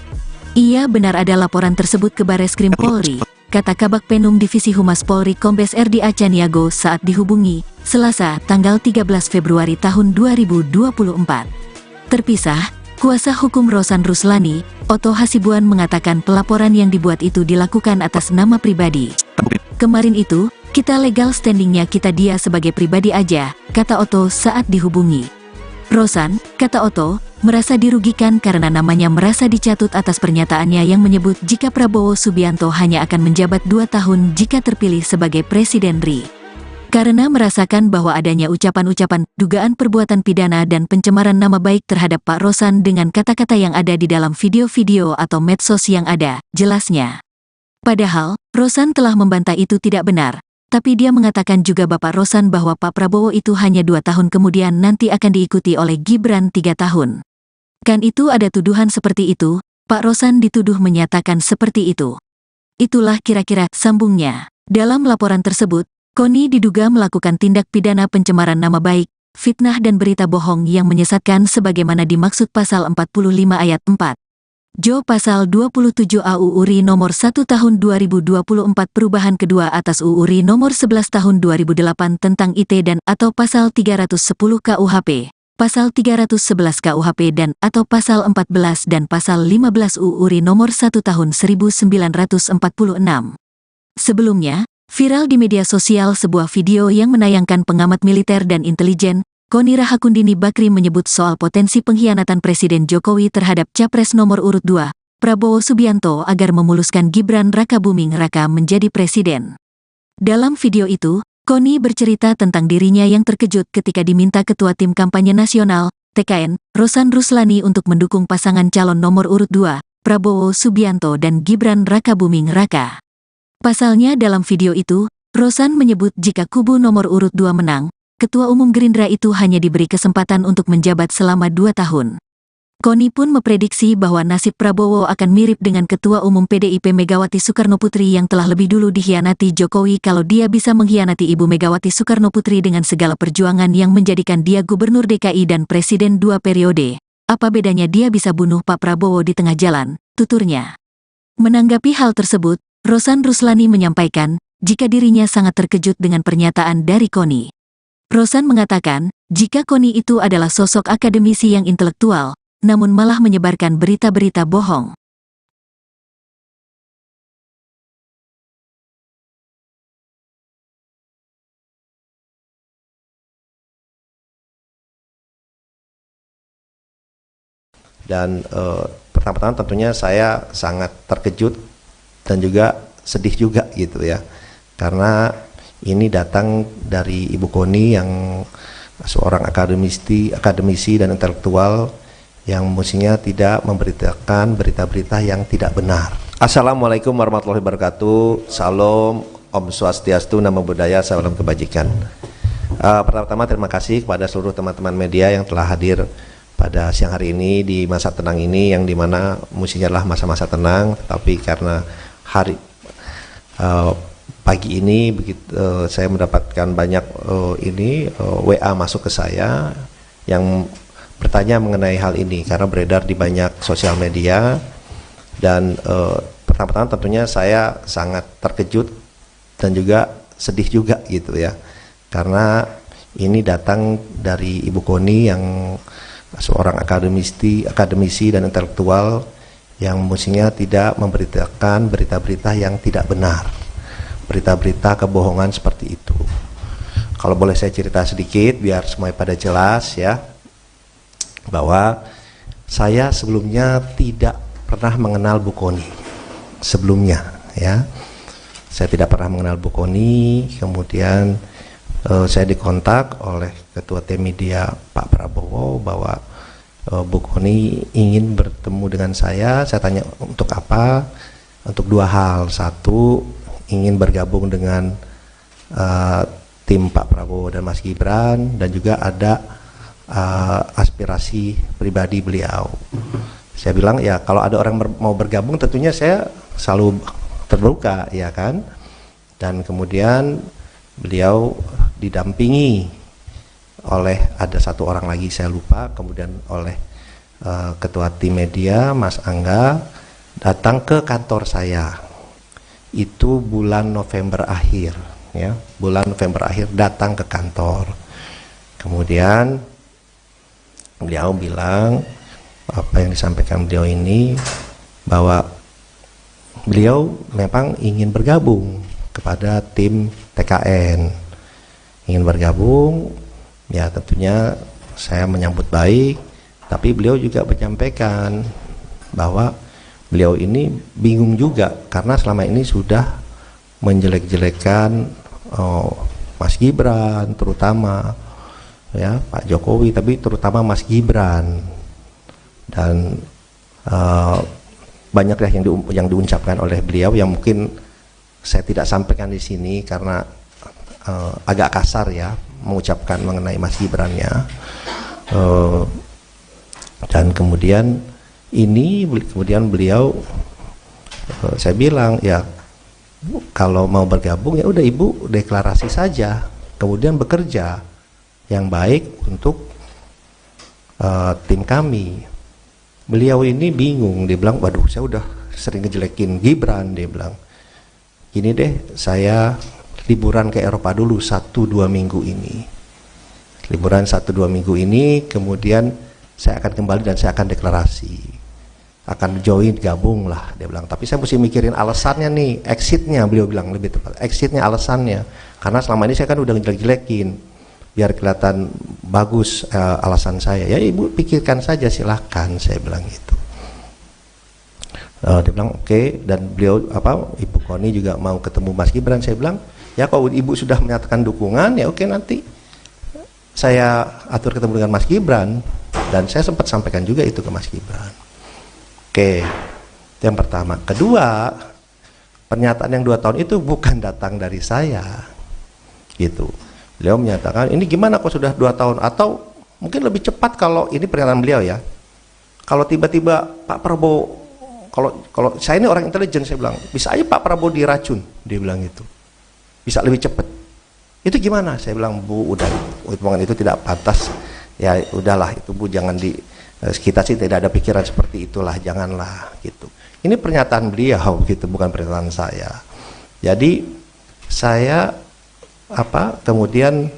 Ia benar ada laporan tersebut ke Bareskrim Polri, kata Kabak Penum Divisi Humas Polri Kombes RD Acaniago saat dihubungi, Selasa, tanggal 13 Februari tahun 2024. Terpisah, kuasa hukum Rosan Ruslani, Otto Hasibuan mengatakan pelaporan yang dibuat itu dilakukan atas nama pribadi. Kemarin itu, kita legal standingnya kita dia sebagai pribadi aja, kata Otto saat dihubungi. Rosan, kata Otto, merasa dirugikan karena namanya merasa dicatut atas pernyataannya yang menyebut jika Prabowo Subianto hanya akan menjabat 2 tahun jika terpilih sebagai Presiden RI. Karena merasakan bahwa adanya ucapan-ucapan, dugaan perbuatan pidana dan pencemaran nama baik terhadap Pak Rosan dengan kata-kata yang ada di dalam video-video atau medsos yang ada, jelasnya. Padahal, Rosan telah membantah itu tidak benar. Tapi dia mengatakan juga Bapak Rosan bahwa Pak Prabowo itu hanya 2 tahun kemudian nanti akan diikuti oleh Gibran 3 tahun. Kan itu ada tuduhan seperti itu, Pak Rosan dituduh menyatakan seperti itu. Itulah kira-kira sambungnya. Dalam laporan tersebut, Koni diduga melakukan tindak pidana pencemaran nama baik, fitnah dan berita bohong yang menyesatkan sebagaimana dimaksud pasal 45 ayat 4. Jo pasal 27 AUU RI nomor 1 tahun 2024 perubahan kedua atas UU RI nomor 11 tahun 2008 tentang IT dan atau pasal 310 KUHP, pasal 311 KUHP dan atau pasal 14 dan pasal 15 UU RI nomor 1 tahun 1946. Sebelumnya, viral di media sosial sebuah video yang menayangkan pengamat militer dan intelijen, Koni Rahakundini Bakri menyebut soal potensi pengkhianatan Presiden Jokowi terhadap Capres nomor urut 2, Prabowo Subianto agar memuluskan Gibran Raka Buming Raka menjadi presiden. Dalam video itu, Koni bercerita tentang dirinya yang terkejut ketika diminta Ketua Tim Kampanye Nasional, TKN, Rosan Ruslani untuk mendukung pasangan calon nomor urut 2, Prabowo Subianto dan Gibran Raka Buming Raka. Pasalnya dalam video itu, Rosan menyebut jika kubu nomor urut 2 menang, Ketua Umum Gerindra itu hanya diberi kesempatan untuk menjabat selama 2 tahun. Koni pun memprediksi bahwa nasib Prabowo akan mirip dengan Ketua Umum PDIP Megawati Soekarnoputri yang telah lebih dulu dikhianati Jokowi kalau dia bisa mengkhianati Ibu Megawati Soekarnoputri dengan segala perjuangan yang menjadikan dia Gubernur DKI dan Presiden 2 periode. Apa bedanya dia bisa bunuh Pak Prabowo di tengah jalan, tuturnya. Menanggapi hal tersebut, Rosan Ruslani menyampaikan, jika dirinya sangat terkejut dengan pernyataan dari Koni. Rosan mengatakan, jika Koni itu adalah sosok akademisi yang intelektual, namun malah menyebarkan berita-berita bohong. Dan pertama-tama tentunya saya sangat terkejut dan juga sedih juga gitu ya, karena ini datang dari Ibu Koni yang seorang akademisi dan intelektual yang mestinya tidak memberitakan berita-berita yang tidak benar. Assalamualaikum warahmatullahi wabarakatuh. Salam, Om Swastiastu, Namo Buddhaya, salam kebajikan. Pertama-tama terima kasih kepada seluruh teman-teman media yang telah hadir pada siang hari ini di masa tenang ini, yang dimana mestinya adalah masa-masa tenang, tetapi karena pagi ini saya mendapatkan banyak WA masuk ke saya yang bertanya mengenai hal ini karena beredar di banyak sosial media. Dan pertama-tama tentunya saya sangat terkejut dan juga sedih juga gitu ya, karena ini datang dari Ibu Koni yang seorang akademisi dan intelektual yang mestinya tidak memberitakan berita-berita yang tidak benar, berita-berita kebohongan seperti itu. Kalau boleh saya cerita sedikit biar semuanya pada jelas ya, bahwa saya sebelumnya tidak pernah mengenal Bu Koni sebelumnya ya. Saya tidak pernah mengenal Bu Koni. Kemudian saya dikontak oleh Ketua Tim Media Pak Prabowo bahwa Bu Koni ingin bertemu dengan saya. Saya tanya untuk apa? Untuk dua hal. Satu, ingin bergabung dengan tim Pak Prabowo dan Mas Gibran, dan juga ada aspirasi pribadi beliau. Saya bilang ya kalau ada orang mau bergabung tentunya saya selalu terbuka, ya kan. Dan kemudian beliau didampingi oleh ada satu orang lagi saya lupa, kemudian oleh ketua tim media Mas Angga datang ke kantor saya. Itu bulan November akhir, ya, bulan November akhir datang ke kantor. Kemudian beliau bilang apa yang disampaikan beliau ini, bahwa beliau memang ingin bergabung kepada tim TKN, ingin bergabung, ya tentunya saya menyambut baik, tapi beliau juga menyampaikan bahwa beliau ini bingung juga karena selama ini sudah menjelek-jelekan Mas Gibran terutama, ya Pak Jokowi, tapi terutama Mas Gibran, dan banyaklah yang diucapkan oleh beliau yang mungkin saya tidak sampaikan di sini karena agak kasar ya mengucapkan mengenai Mas Gibrannya. Dan kemudian beliau saya bilang ya kalau mau bergabung ya udah Ibu deklarasi saja, kemudian bekerja yang baik untuk tim kami. Beliau ini bingung, dia bilang waduh saya udah sering ngejelekin Gibran, dia bilang gini deh, saya liburan ke Eropa dulu 1-2 minggu ini, liburan 1-2 minggu ini, kemudian saya akan kembali dan saya akan deklarasi, akan join, gabung lah, dia bilang. Tapi saya mesti mikirin alasannya nih, exitnya, beliau bilang lebih tepat, exitnya, alasannya, karena selama ini saya kan udah ngejelek-jelekin, biar kelihatan bagus alasan saya. Ya Ibu pikirkan saja, silahkan, saya bilang gitu. Dia bilang oke. Dan beliau Ibu Koni juga mau ketemu Mas Gibran. Saya bilang ya kalau Ibu sudah menyatakan dukungan ya oke, nanti saya atur ketemu dengan Mas Gibran. Dan saya sempat sampaikan juga itu ke Mas Gibran. Oke, itu yang pertama. Kedua, pernyataan yang 2 tahun itu bukan datang dari saya gitu. Beliau menyatakan ini gimana kok sudah 2 tahun, atau mungkin lebih cepat kalau ini pernyataan beliau ya, kalau tiba-tiba Pak Prabowo, kalau saya ini orang intelijen, saya bilang bisa aja Pak Prabowo diracun, dia bilang gitu, bisa lebih cepat. Itu gimana? Saya bilang Bu, udah hitungan itu tidak pantas ya, udahlah itu Bu, jangan kita sih tidak ada pikiran seperti itulah, janganlah gitu. Ini pernyataan beliau gitu, bukan pernyataan saya. Jadi saya kemudian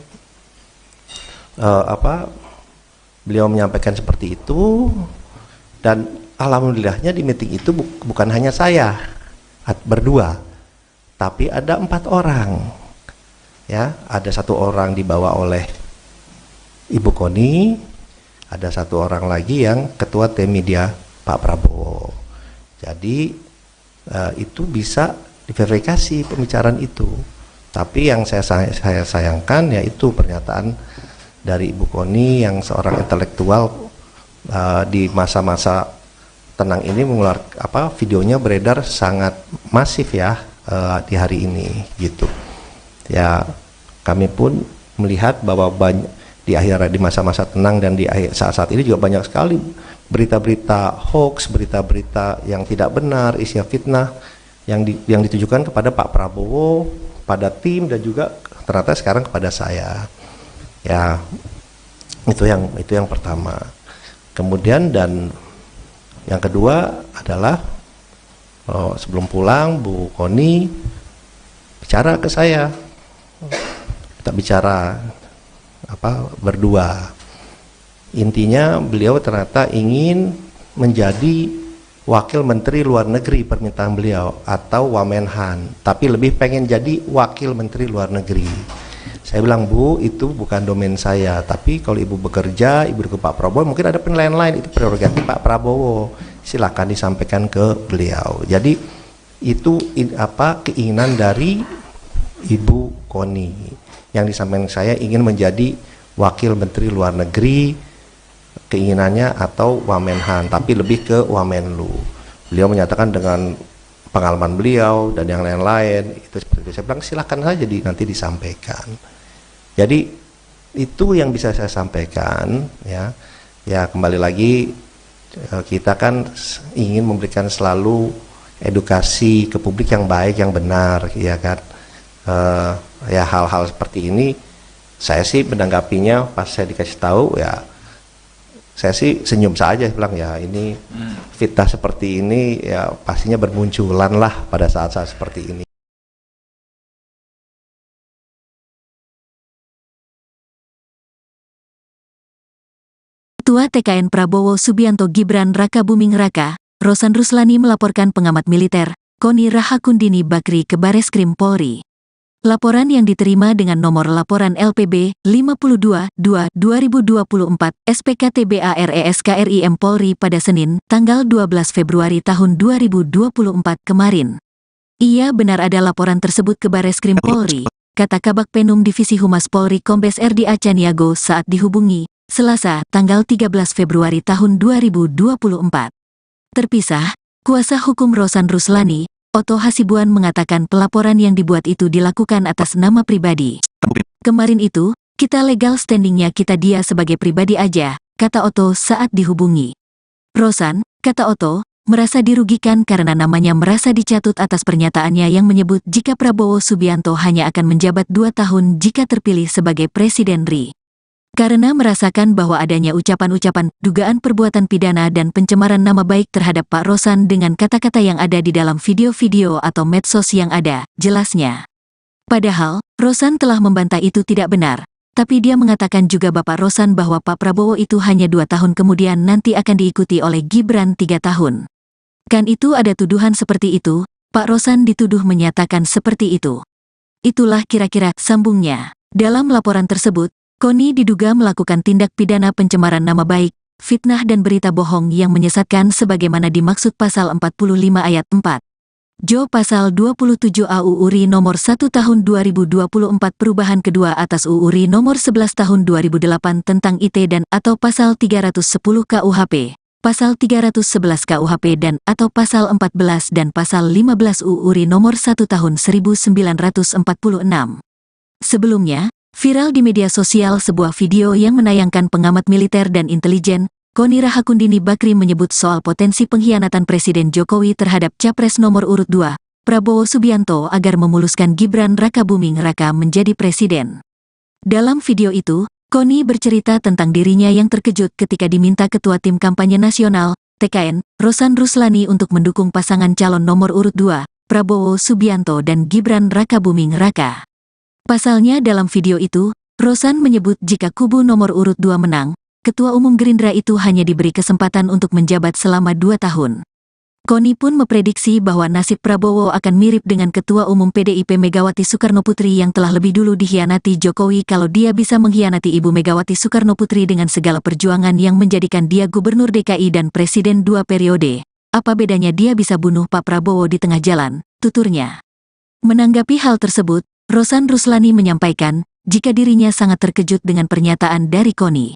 beliau menyampaikan seperti itu, dan alhamdulillahnya di meeting itu bukan hanya saya berdua, tapi ada 4 orang, ya, ada 1 orang dibawa oleh Ibu Koni, ada 1 orang lagi yang ketua tim media Pak Prabowo. Jadi itu bisa diverifikasi pembicaraan itu. Tapi yang saya sayangkan yaitu pernyataan dari Ibu Koni yang seorang intelektual di masa-masa tenang ini mengeluarkan videonya beredar sangat masif ya di hari ini gitu. Ya kami pun melihat bahwa di masa-masa tenang dan di saat-saat ini juga banyak sekali berita-berita hoax, berita-berita yang tidak benar, isinya fitnah yang ditujukan kepada Pak Prabowo, pada tim, dan juga ternyata sekarang kepada saya. Ya itu yang pertama. Kemudian dan yang kedua adalah sebelum pulang Bu Koni bicara ke saya, kita bicara berdua. Intinya beliau ternyata ingin menjadi Wakil Menteri Luar Negeri, permintaan beliau, atau Wamenhan, tapi lebih pengen jadi Wakil Menteri Luar Negeri. Saya bilang Bu, itu bukan domain saya, tapi kalau Ibu bekerja, Ibu ke Pak Prabowo, mungkin ada penilaian lain, itu prerogatif Pak Prabowo, silakan disampaikan ke beliau. Jadi itu keinginan dari Ibu Koni yang disampaikan saya, ingin menjadi Wakil Menteri Luar Negeri, keinginannya, atau Wamenhan, tapi lebih ke Wamenlu. Beliau menyatakan dengan pengalaman beliau dan yang lain-lain itu seperti itu. Saya bilang silakan saja nanti disampaikan Jadi itu yang bisa saya sampaikan ya. Ya kembali lagi kita kan ingin memberikan selalu edukasi ke publik yang baik, yang benar, ya kan. Ya hal-hal seperti ini saya sih menanggapinya pas saya dikasih tahu ya, saya sih senyum saja, bilang ya ini fitnah seperti ini ya pastinya bermunculan lah pada saat-saat seperti ini. Ketua TKN Prabowo Subianto Gibran Raka Buming Raka, Rosan Ruslani melaporkan pengamat militer, Koni Rahakundini Bakri ke Bareskrim Polri. Laporan yang diterima dengan nomor laporan LPB 52-2-2024 SPKTBARESKRIM Polri pada Senin, tanggal 12 Februari tahun 2024 kemarin. Ia benar ada laporan tersebut ke Bareskrim Polri, kata Kabak Penum Divisi Humas Polri Kombes RD Acaniago saat dihubungi Selasa, tanggal 13 Februari tahun 2024. Terpisah, kuasa hukum Rosan Ruslani, Otto Hasibuan mengatakan pelaporan yang dibuat itu dilakukan atas nama pribadi. Kemarin itu, kita legal standingnya kita dia sebagai pribadi aja, kata Otto saat dihubungi. Rosan, kata Otto, merasa dirugikan karena namanya merasa dicatut atas pernyataannya yang menyebut jika Prabowo Subianto hanya akan menjabat 2 tahun jika terpilih sebagai Presiden RI. Karena merasakan bahwa adanya ucapan-ucapan, dugaan perbuatan pidana dan pencemaran nama baik terhadap Pak Rosan dengan kata-kata yang ada di dalam video-video atau medsos yang ada, jelasnya. Padahal, Rosan telah membantah itu tidak benar, tapi dia mengatakan juga Bapak Rosan bahwa Pak Prabowo itu hanya 2 tahun kemudian nanti akan diikuti oleh Gibran 3 tahun. Kan itu ada tuduhan seperti itu, Pak Rosan dituduh menyatakan seperti itu. Itulah kira-kira sambungnya. Dalam laporan tersebut, Koni diduga melakukan tindak pidana pencemaran nama baik, fitnah dan berita bohong yang menyesatkan sebagaimana dimaksud pasal 45 ayat 4. Jo pasal 27 AU URI nomor 1 tahun 2024 perubahan kedua atas UU RI nomor 11 tahun 2008 tentang IT dan atau pasal 310 KUHP, pasal 311 KUHP dan atau pasal 14 dan pasal 15 UU RI nomor 1 tahun 1946. Sebelumnya, viral di media sosial sebuah video yang menayangkan pengamat militer dan intelijen, Koni Rahakundini Bakri menyebut soal potensi pengkhianatan Presiden Jokowi terhadap Capres nomor urut 2, Prabowo Subianto agar memuluskan Gibran Raka Buming Raka menjadi presiden. Dalam video itu, Koni bercerita tentang dirinya yang terkejut ketika diminta Ketua Tim Kampanye Nasional, TKN, Rosan Ruslani untuk mendukung pasangan calon nomor urut 2, Prabowo Subianto dan Gibran Raka Buming Raka. Pasalnya dalam video itu, Rosan menyebut jika kubu nomor urut 2 menang, Ketua Umum Gerindra itu hanya diberi kesempatan untuk menjabat selama 2 tahun. Koni pun memprediksi bahwa nasib Prabowo akan mirip dengan Ketua Umum PDIP Megawati Soekarnoputri yang telah lebih dulu dikhianati Jokowi kalau dia bisa mengkhianati Ibu Megawati Soekarnoputri dengan segala perjuangan yang menjadikan dia Gubernur DKI dan Presiden 2 periode. Apa bedanya dia bisa bunuh Pak Prabowo di tengah jalan, tuturnya. Menanggapi hal tersebut, Rosan Ruslani menyampaikan, jika dirinya sangat terkejut dengan pernyataan dari Koni.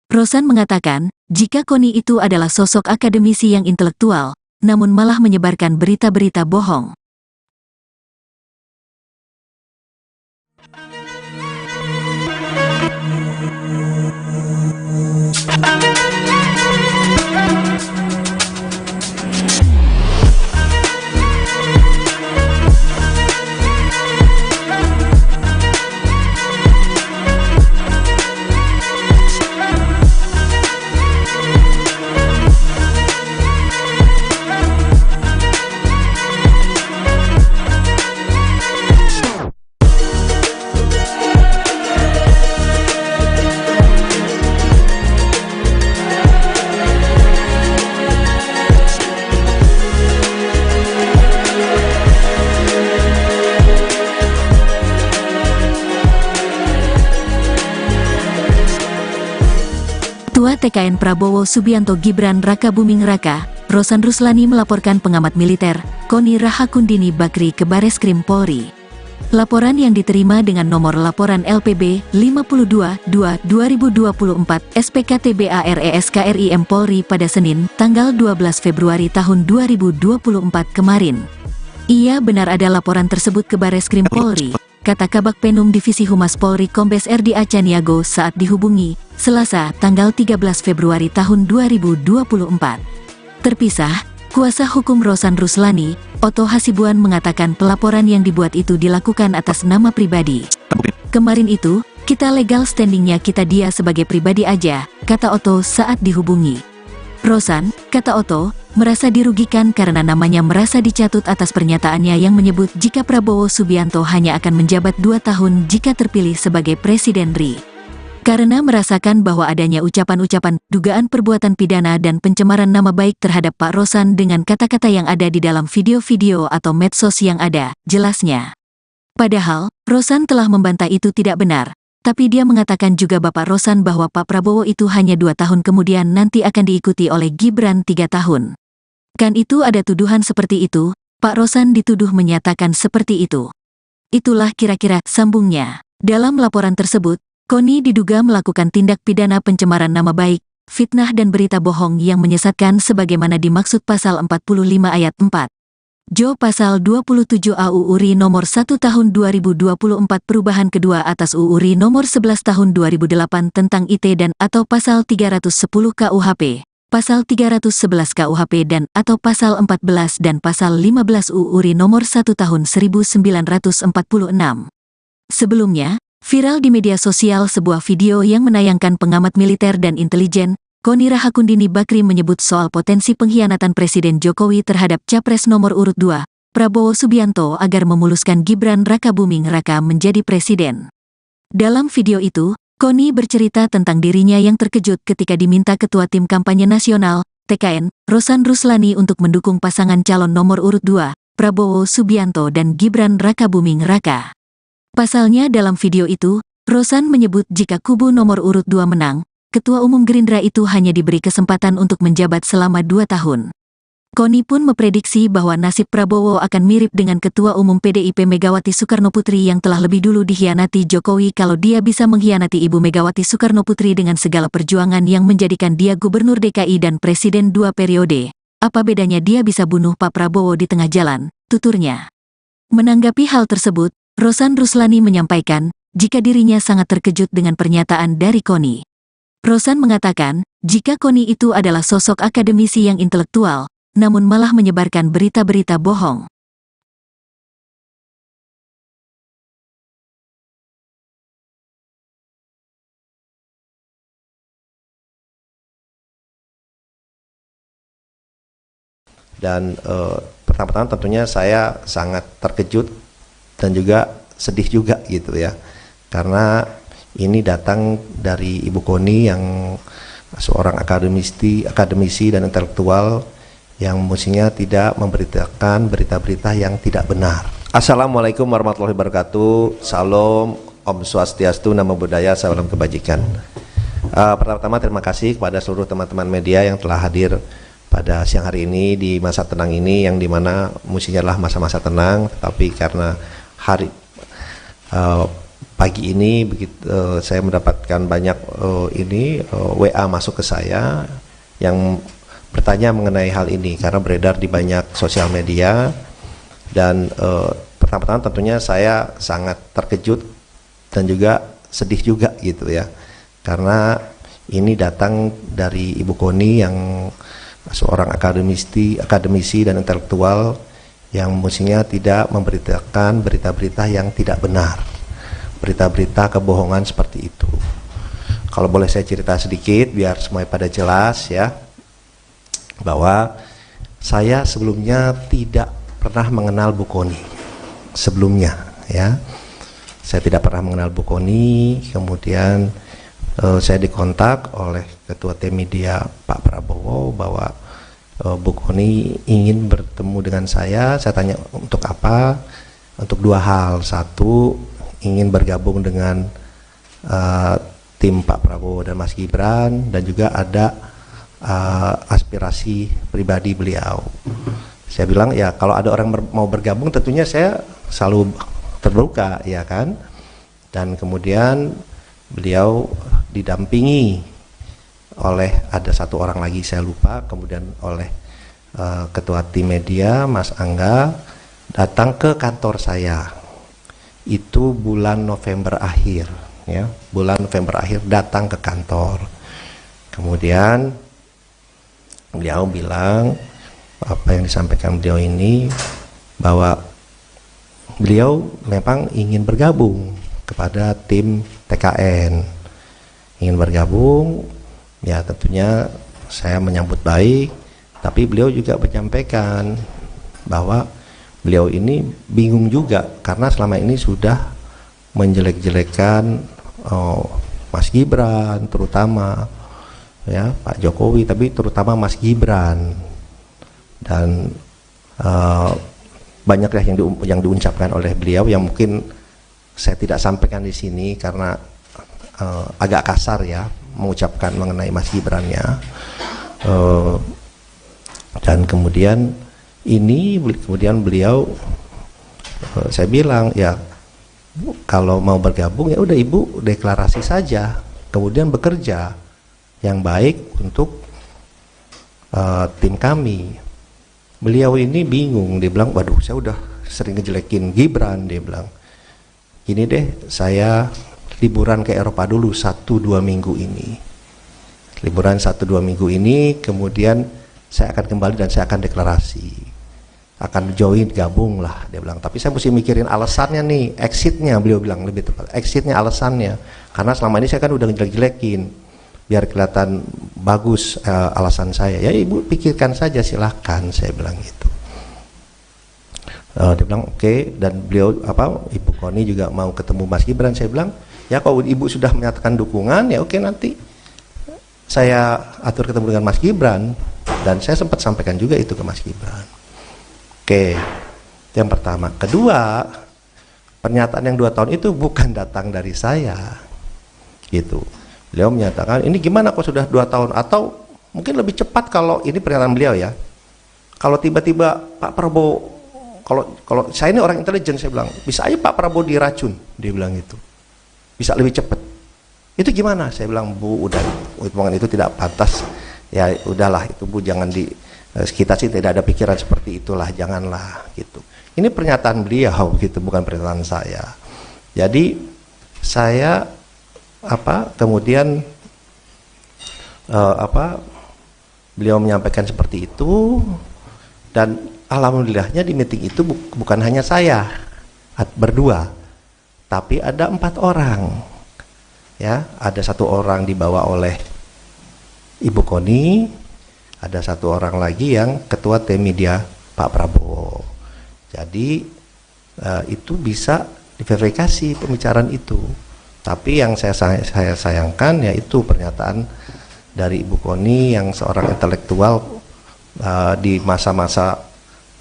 Rosan mengatakan, jika Koni itu adalah sosok akademisi yang intelektual, namun malah menyebarkan berita-berita bohong. Ketua TKN Prabowo Subianto Gibran Raka Buming Raka, Rosan Ruslani melaporkan pengamat militer, Koni Rahakundini Bakri ke Bareskrim Polri. Laporan yang diterima dengan nomor laporan LPB 52-2-2024 SPKTBARESKRIM Polri pada Senin, tanggal 12 Februari tahun 2024 kemarin. Ia benar ada laporan tersebut ke Bareskrim Polri, kata Kabak Penum Divisi Humas Polri Kombes RD Acaniago saat dihubungi, Selasa, tanggal 13 Februari tahun 2024. Terpisah, kuasa hukum Rosan Ruslani, Otto Hasibuan mengatakan pelaporan yang dibuat itu dilakukan atas nama pribadi. Kemarin itu, kita legal standingnya kita dia sebagai pribadi aja, kata Otto saat dihubungi. Rosan, kata Otto, merasa dirugikan karena namanya merasa dicatut atas pernyataannya yang menyebut jika Prabowo Subianto hanya akan menjabat 2 tahun jika terpilih sebagai Presiden RI. Karena merasakan bahwa adanya ucapan-ucapan, dugaan perbuatan pidana dan pencemaran nama baik terhadap Pak Rosan dengan kata-kata yang ada di dalam video-video atau medsos yang ada, jelasnya. Padahal, Rosan telah membantah itu tidak benar. Tapi dia mengatakan juga Bapak Rosan bahwa Pak Prabowo itu hanya 2 tahun kemudian nanti akan diikuti oleh Gibran 3 tahun. Kan itu ada tuduhan seperti itu, Pak Rosan dituduh menyatakan seperti itu. Itulah kira-kira sambungnya. Dalam laporan tersebut, Koni diduga melakukan tindak pidana pencemaran nama baik, fitnah dan berita bohong yang menyesatkan sebagaimana dimaksud pasal 45 ayat 4. Jo pasal 27 AUU RI nomor 1 tahun 2024 perubahan kedua atas UU RI nomor 11 tahun 2008 tentang IT dan atau pasal 310 KUHP, pasal 311 KUHP dan atau pasal 14 dan pasal 15 UU RI nomor 1 tahun 1946. Sebelumnya, viral di media sosial sebuah video yang menayangkan pengamat militer dan intelijen, Koni Rahakundini Bakri menyebut soal potensi pengkhianatan Presiden Jokowi terhadap Capres nomor urut 2, Prabowo Subianto agar memuluskan Gibran Rakabuming Raka menjadi presiden. Dalam video itu, Koni bercerita tentang dirinya yang terkejut ketika diminta Ketua Tim Kampanye Nasional, TKN, Rosan Ruslani untuk mendukung pasangan calon nomor urut 2, Prabowo Subianto dan Gibran Rakabuming Raka. Pasalnya dalam video itu, Rosan menyebut jika kubu nomor urut 2 menang, Ketua Umum Gerindra itu hanya diberi kesempatan untuk menjabat selama 2 tahun. Koni pun memprediksi bahwa nasib Prabowo akan mirip dengan Ketua Umum PDIP Megawati Soekarnoputri yang telah lebih dulu dikhianati Jokowi kalau dia bisa mengkhianati Ibu Megawati Soekarnoputri dengan segala perjuangan yang menjadikan dia Gubernur DKI dan Presiden 2 periode. Apa bedanya dia bisa bunuh Pak Prabowo di tengah jalan, tuturnya. Menanggapi hal tersebut, Rosan Ruslani menyampaikan, jika dirinya sangat terkejut dengan pernyataan dari Koni. Rosan mengatakan, jika Koni itu adalah sosok akademisi yang intelektual, namun malah menyebarkan berita-berita bohong. Dan pertama-tama tentunya saya sangat terkejut dan juga sedih juga gitu ya, karena ini datang dari Ibu Koni yang seorang akademisi dan intelektual yang mestinya tidak memberitakan berita-berita yang tidak benar. Assalamualaikum warahmatullahi wabarakatuh. Salam, Om Swastiastu, Namo Buddhaya, salam kebajikan. Pertama-tama terima kasih kepada seluruh teman-teman media yang telah hadir pada siang hari ini di masa tenang ini, yang dimana mestinya adalah masa-masa tenang, tapi karena pagi ini saya mendapatkan banyak WA masuk ke saya yang bertanya mengenai hal ini karena beredar di banyak sosial media. Dan pertama-tama tentunya saya sangat terkejut dan juga sedih juga gitu ya, karena ini datang dari Ibu Koni yang seorang akademisi dan intelektual yang mestinya tidak memberitakan berita-berita yang tidak benar, berita-berita kebohongan seperti itu. Kalau boleh saya cerita sedikit biar semuanya pada jelas ya, bahwa saya sebelumnya tidak pernah mengenal Bu Koni sebelumnya ya. Saya tidak pernah mengenal Bu Koni. Kemudian saya dikontak oleh Ketua Tim Media Pak Prabowo bahwa Bu Koni ingin bertemu dengan saya. Saya tanya untuk apa? Untuk 2 hal. Satu, ingin bergabung dengan tim Pak Prabowo dan Mas Gibran, dan juga ada aspirasi pribadi beliau. Saya bilang ya kalau ada orang mau bergabung tentunya saya selalu terbuka ya kan. Dan kemudian beliau didampingi oleh ada 1 orang lagi saya lupa, kemudian oleh Ketua Tim Media Mas Angga datang ke kantor saya. itu bulan November akhir, ya, bulan November akhir datang ke kantor. Kemudian beliau bilang apa yang disampaikan beliau ini, bahwa beliau memang ingin bergabung kepada tim TKN, ingin bergabung, ya tentunya saya menyambut baik, tapi beliau juga menyampaikan bahwa beliau ini bingung juga karena selama ini sudah menjelek-jelekan Mas Gibran, terutama ya Pak Jokowi, tapi terutama Mas Gibran, dan banyak yang diucapkan oleh beliau yang mungkin saya tidak sampaikan di sini karena agak kasar ya mengucapkan mengenai Mas Gibran-nya. Dan kemudian beliau saya bilang ya kalau mau bergabung ya udah Ibu deklarasi saja, kemudian bekerja yang baik untuk tim kami. Beliau ini bingung, dia bilang waduh saya udah sering ngejelekin Gibran, dia bilang gini deh, saya liburan ke Eropa dulu 1-2 minggu ini, liburan 1-2 minggu ini, kemudian saya akan kembali dan saya akan deklarasi, akan join, gabung lah, dia bilang. Tapi saya mesti mikirin alasannya nih, exitnya, beliau bilang lebih tepat, exitnya, alasannya, karena selama ini saya kan udah ngejelek-jelekin, biar kelihatan bagus alasan saya. Ya Ibu pikirkan saja, silahkan, saya bilang gitu. Dia bilang oke, dan beliau Ibu Koni juga mau ketemu Mas Gibran. Saya bilang ya kalau Ibu sudah menyatakan dukungan ya oke, nanti saya atur ketemu dengan Mas Gibran, dan saya sempat sampaikan juga itu ke Mas Gibran. Oke, itu yang pertama. Kedua, pernyataan yang 2 tahun itu bukan datang dari saya, gitu. Beliau menyatakan ini gimana kok sudah 2 tahun, atau mungkin lebih cepat kalau ini pernyataan beliau ya. Kalau tiba-tiba Pak Prabowo, kalau saya ini orang intelijen, saya bilang bisa aja Pak Prabowo diracun, dia bilang gitu, bisa lebih cepat. Itu gimana? Saya bilang Bu, udah omongan itu tidak pantas. Ya udahlah itu Bu, jangan kita sih tidak ada pikiran seperti itulah, janganlah gitu. Ini pernyataan beliau gitu, bukan pernyataan saya. Jadi saya kemudian beliau menyampaikan seperti itu, dan alhamdulillahnya di meeting itu bukan hanya saya berdua, tapi ada 4 orang. Ya, ada 1 orang dibawa oleh Ibu Koni, ada 1 orang lagi yang ketua tim media Pak Prabowo. Jadi itu bisa diverifikasi pembicaraan itu. Tapi yang saya sayangkan yaitu pernyataan dari Ibu Koni yang seorang intelektual di masa-masa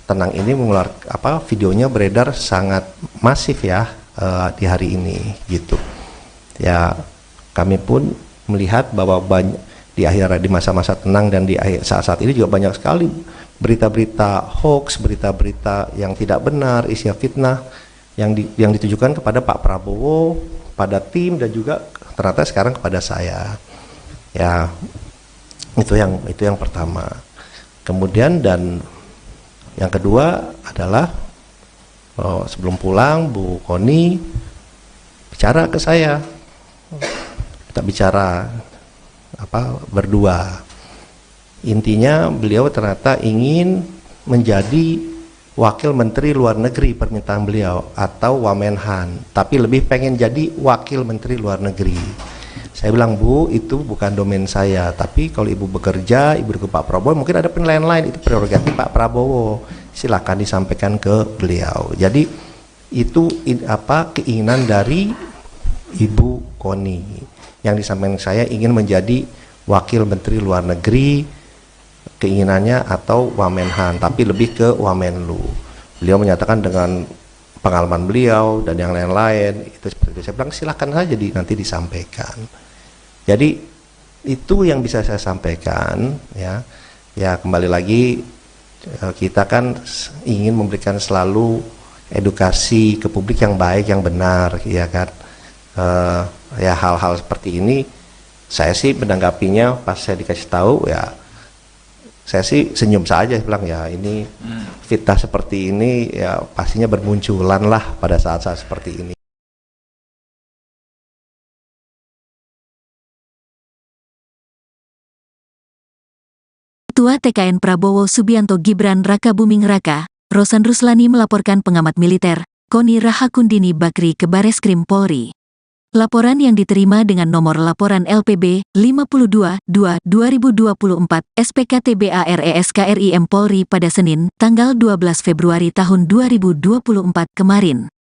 tenang ini mengeluarkan videonya beredar sangat masif ya di hari ini gitu. Ya kami pun melihat bahwa di masa-masa tenang dan di saat-saat ini juga banyak sekali berita-berita hoax, berita-berita yang tidak benar, isi fitnah yang ditujukan kepada Pak Prabowo, pada tim, dan juga ternyata sekarang kepada saya. Ya itu yang pertama. Kemudian dan yang kedua adalah sebelum pulang Bu Koni bicara ke saya, kita bicara berdua. Intinya beliau ternyata ingin menjadi wakil menteri luar negeri, permintaan beliau, atau Wamenhan, tapi lebih pengen jadi wakil menteri luar negeri. Saya bilang Bu, itu bukan domain saya, tapi kalau Ibu bekerja, Ibu ke Pak Prabowo, mungkin ada penilaian lain, itu prerogatif Pak Prabowo, silakan disampaikan ke beliau. Jadi itu keinginan dari Ibu Koni yang disampaikan saya, ingin menjadi wakil menteri luar negeri, keinginannya, atau Wamenhan, tapi lebih ke Wamenlu. Beliau menyatakan dengan pengalaman beliau dan yang lain-lain itu seperti itu. Saya bilang silakan saja nanti disampaikan. Jadi itu yang bisa saya sampaikan ya. Ya kembali lagi kita kan ingin memberikan selalu edukasi ke publik yang baik, yang benar, ya kan. Ya hal-hal seperti ini saya sih menanggapinya pas saya dikasih tahu ya, saya sih senyum saja, bilang ya ini fitnah seperti ini ya pastinya bermunculan lah pada saat-saat seperti ini. Ketua TKN Prabowo Subianto Gibran Raka Buming Raka, Rosan Ruslani melaporkan pengamat militer, Koni Rahakundini Bakri ke Bareskrim Polri. Laporan yang diterima dengan nomor laporan LPB 52-2-2024 SPKTBARESKRIM Polri pada Senin, tanggal 12 Februari tahun 2024 kemarin.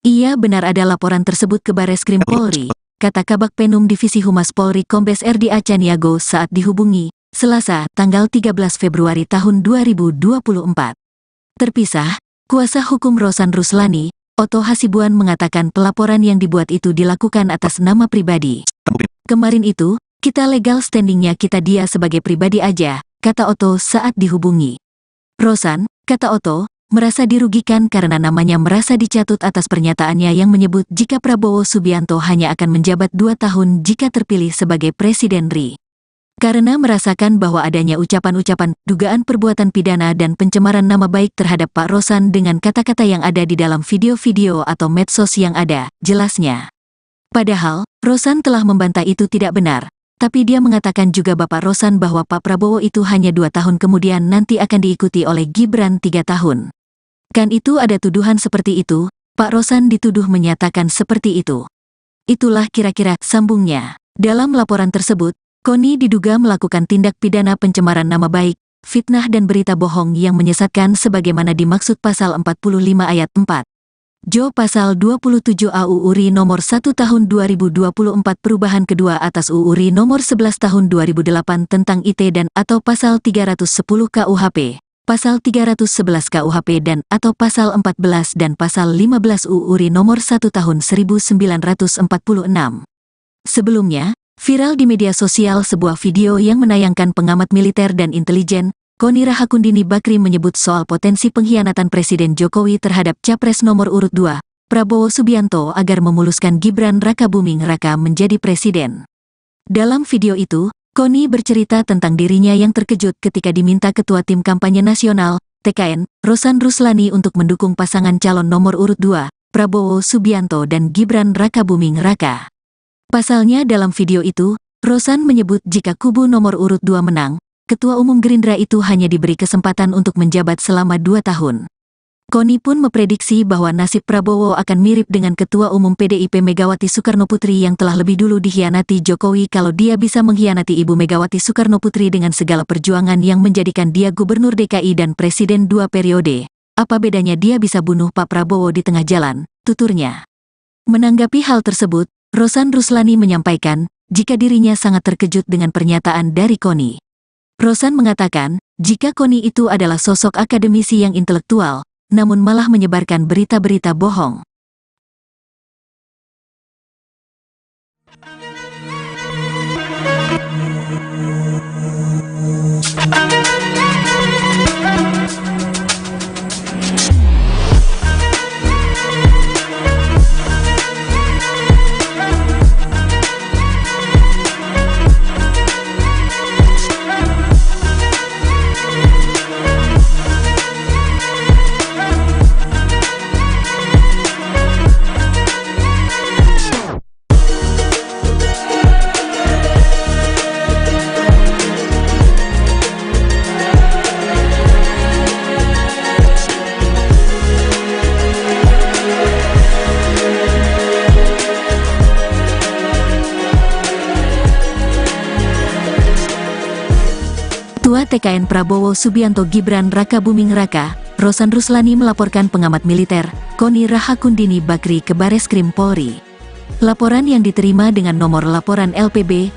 Ia benar ada laporan tersebut ke Bareskrim Polri, kata Kabak Penum Divisi Humas Polri Kombes RD Acaniago saat dihubungi, Selasa, tanggal 13 Februari tahun 2024. Terpisah, kuasa hukum Rosan Ruslani, Otto Hasibuan mengatakan pelaporan yang dibuat itu dilakukan atas nama pribadi. Kemarin itu, kita legal standingnya kita dia sebagai pribadi aja, kata Otto saat dihubungi. Rosan, kata Otto, merasa dirugikan karena namanya merasa dicatut atas pernyataannya yang menyebut jika Prabowo Subianto hanya akan menjabat 2 tahun jika terpilih sebagai Presiden RI. Karena merasakan bahwa adanya ucapan-ucapan, dugaan perbuatan pidana dan pencemaran nama baik terhadap Pak Rosan dengan kata-kata yang ada di dalam video-video atau medsos yang ada, jelasnya. Padahal, Rosan telah membantah itu tidak benar, tapi dia mengatakan juga Bapak Rosan bahwa Pak Prabowo itu hanya 2 tahun kemudian nanti akan diikuti oleh Gibran 3 tahun. Kan itu ada tuduhan seperti itu, Pak Rosan dituduh menyatakan seperti itu. Itulah kira-kira sambungnya. Dalam laporan tersebut, Koni diduga melakukan tindak pidana pencemaran nama baik, fitnah dan berita bohong yang menyesatkan sebagaimana dimaksud pasal 45 ayat 4. Jo pasal 27 AUU RI nomor 1 tahun 2024 perubahan kedua atas UU RI nomor 11 tahun 2008 tentang IT dan atau pasal 310 KUHP, pasal 311 KUHP dan atau pasal 14 dan pasal 15 UU RI nomor 1 tahun 1946. Sebelumnya, viral di media sosial sebuah video yang menayangkan pengamat militer dan intelijen, Koni Rahakundini Bakri menyebut soal potensi pengkhianatan Presiden Jokowi terhadap Capres nomor urut 2, Prabowo Subianto agar memuluskan Gibran Raka Buming Raka menjadi presiden. Dalam video itu, Koni bercerita tentang dirinya yang terkejut ketika diminta Ketua Tim Kampanye Nasional, TKN, Rosan Ruslani untuk mendukung pasangan calon nomor urut 2, Prabowo Subianto dan Gibran Raka Buming Raka. Pasalnya dalam video itu, Rosan menyebut jika kubu nomor urut 2 menang, Ketua Umum Gerindra itu hanya diberi kesempatan untuk menjabat selama 2 tahun. Koni pun memprediksi bahwa nasib Prabowo akan mirip dengan Ketua Umum PDIP Megawati Soekarnoputri yang telah lebih dulu dikhianati Jokowi kalau dia bisa mengkhianati Ibu Megawati Soekarnoputri dengan segala perjuangan yang menjadikan dia Gubernur DKI dan Presiden 2 periode. Apa bedanya dia bisa bunuh Pak Prabowo di tengah jalan, tuturnya. Menanggapi hal tersebut, Rosan Ruslani menyampaikan, jika dirinya sangat terkejut dengan pernyataan dari Koni. Rosan mengatakan, jika Koni itu adalah sosok akademisi yang intelektual, namun malah menyebarkan berita-berita bohong. Ketua TKN Prabowo Subianto Gibran Raka Buming Raka, Rosan Ruslani melaporkan pengamat militer, Koni Rahakundini Bakri ke Bareskrim Polri. Laporan yang diterima dengan nomor laporan LPB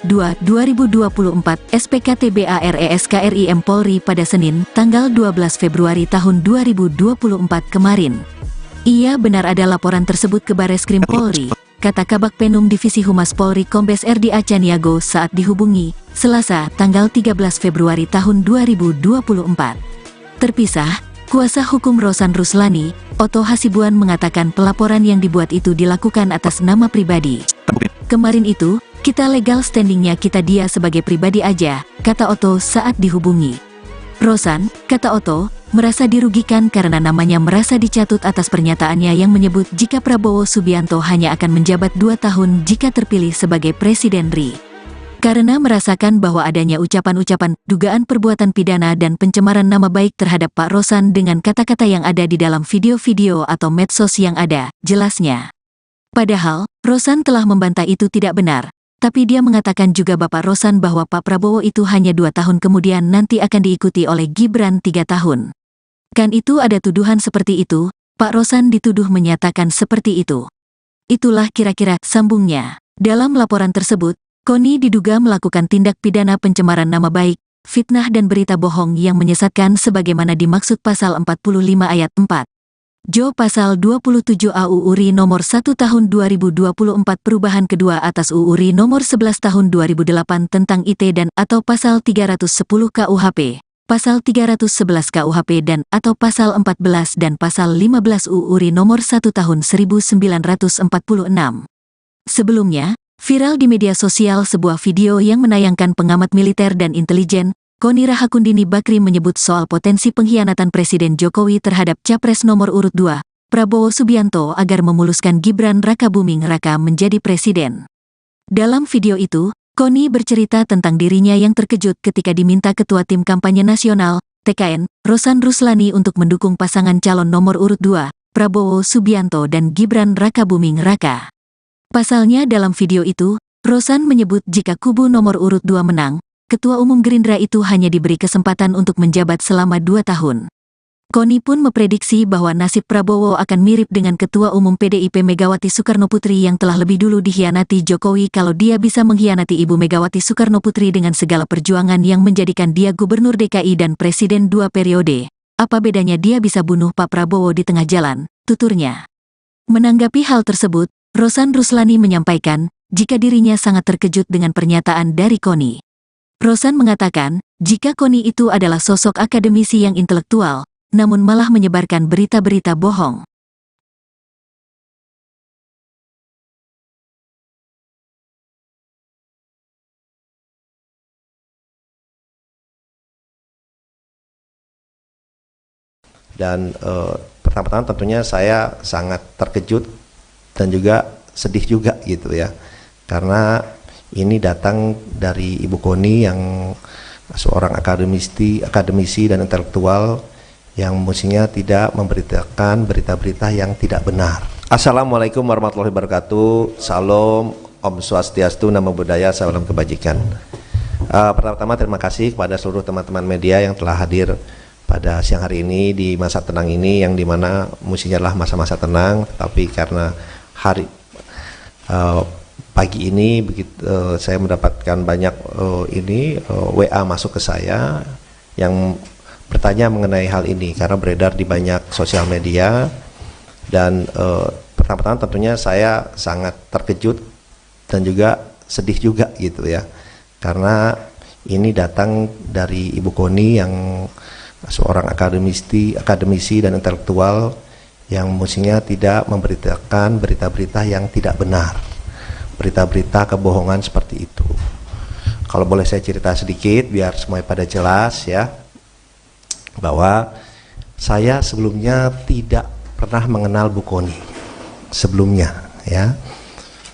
52-2-2024 SPKTBARESKRIM Polri pada Senin, tanggal 12 Februari tahun 2024 kemarin. Ia benar ada laporan tersebut ke Bareskrim Polri, kata Kabak Penum Divisi Humas Polri Kombes RD Acaniago saat dihubungi, Selasa, tanggal 13 Februari tahun 2024. Terpisah, kuasa hukum Rosan Ruslani, Otto Hasibuan mengatakan pelaporan yang dibuat itu dilakukan atas nama pribadi. Kemarin itu, kita legal standingnya kita dia sebagai pribadi aja, kata Otto saat dihubungi. Rosan, kata Otto, merasa dirugikan karena namanya merasa dicatut atas pernyataannya yang menyebut jika Prabowo Subianto hanya akan menjabat 2 tahun jika terpilih sebagai Presiden RI. karena merasakan bahwa adanya ucapan-ucapan dugaan perbuatan pidana dan pencemaran nama baik terhadap Pak Rosan dengan kata-kata yang ada di dalam video-video atau medsos yang ada, jelasnya. Padahal, Rosan telah membantah itu tidak benar, tapi dia mengatakan juga Bapak Rosan bahwa Pak Prabowo itu hanya 2 tahun kemudian nanti akan diikuti oleh Gibran 3 tahun. Kan itu ada tuduhan seperti itu, Pak Rosan dituduh menyatakan seperti itu. Itulah kira-kira sambungnya. Dalam laporan tersebut, Koni diduga melakukan tindak pidana pencemaran nama baik, fitnah dan berita bohong yang menyesatkan sebagaimana dimaksud pasal 45 ayat 4. Jo pasal 27 AUU RI nomor 1 tahun 2024 perubahan kedua atas UU RI nomor 11 tahun 2008 tentang IT dan atau pasal 310 KUHP. Pasal 311 KUHP dan atau pasal 14 dan pasal 15 UU RI nomor 1 tahun 1946. Sebelumnya, viral di media sosial sebuah video yang menayangkan pengamat militer dan intelijen, Koni Rahakundini Bakri menyebut soal potensi pengkhianatan Presiden Jokowi terhadap Capres nomor urut 2, Prabowo Subianto agar memuluskan Gibran Rakabuming Raka menjadi presiden. Dalam video itu, Koni bercerita tentang dirinya yang terkejut ketika diminta Ketua Tim Kampanye Nasional, TKN, Rosan Ruslani untuk mendukung pasangan calon nomor urut 2, Prabowo Subianto dan Gibran Rakabuming Raka. Pasalnya dalam video itu, Rosan menyebut jika kubu nomor urut 2 menang, Ketua Umum Gerindra itu hanya diberi kesempatan untuk menjabat selama 2 tahun. Koni pun memprediksi bahwa nasib Prabowo akan mirip dengan Ketua Umum PDIP Megawati Soekarnoputri yang telah lebih dulu dikhianati Jokowi kalau dia bisa mengkhianati Ibu Megawati Soekarnoputri dengan segala perjuangan yang menjadikan dia Gubernur DKI dan Presiden 2 periode. Apa bedanya dia bisa bunuh Pak Prabowo di tengah jalan, tuturnya. Menanggapi hal tersebut, Rosan Ruslani menyampaikan, jika dirinya sangat terkejut dengan pernyataan dari Koni. Rosan mengatakan, jika Koni itu adalah sosok akademisi yang intelektual, namun malah menyebarkan berita-berita bohong. Dan pertama-tama tentunya saya sangat terkejut dan juga sedih juga gitu ya, karena ini datang dari Ibu Koni yang seorang akademisi dan intelektual yang mestinya tidak memberitakan berita-berita yang tidak benar. Assalamualaikum warahmatullahi wabarakatuh. Salam, Om Swastiastu, Namo Buddhaya, salam kebajikan. Pertama-tama terima kasih kepada seluruh teman-teman media yang telah hadir pada siang hari ini di masa tenang ini, yang dimana mestinya adalah masa-masa tenang, tapi karena hari pagi ini begitu saya mendapatkan banyak WA masuk ke saya yang bertanya mengenai hal ini karena beredar di banyak sosial media. Dan pertama-tama tentunya saya sangat terkejut dan juga sedih juga gitu ya, karena ini datang dari Ibu Koni yang seorang akademisi dan intelektual yang mestinya tidak memberitakan berita-berita yang tidak benar, berita-berita kebohongan seperti itu. Kalau boleh saya cerita sedikit biar semuanya pada jelas ya, bahwa saya sebelumnya tidak pernah mengenal Bu Koni sebelumnya ya.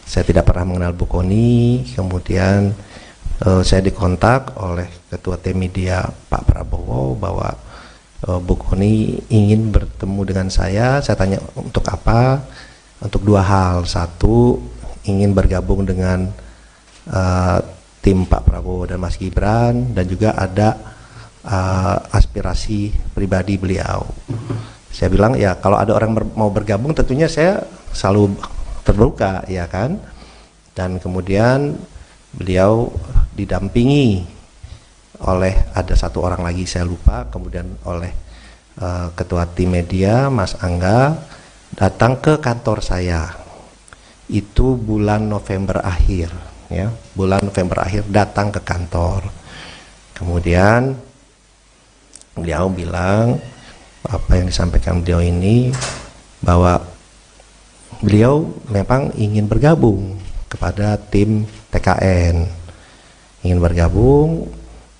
Saya tidak pernah mengenal Bu Koni, kemudian saya dikontak oleh Ketua Tim Media Pak Prabowo bahwa Bu Koni ingin bertemu dengan saya. Saya tanya untuk apa? Untuk 2 hal. Satu, ingin bergabung dengan tim Pak Prabowo dan Mas Gibran, dan juga ada aspirasi pribadi beliau. Saya bilang ya kalau ada orang mau bergabung tentunya saya selalu terbuka ya kan. Dan kemudian beliau didampingi oleh ada 1 orang lagi saya lupa, kemudian oleh Ketua Tim Media Mas Angga datang ke kantor saya. Itu bulan November akhir ya, bulan November akhir datang ke kantor. Kemudian beliau bilang apa yang disampaikan beliau ini, bahwa beliau memang ingin bergabung kepada tim TKN, ingin bergabung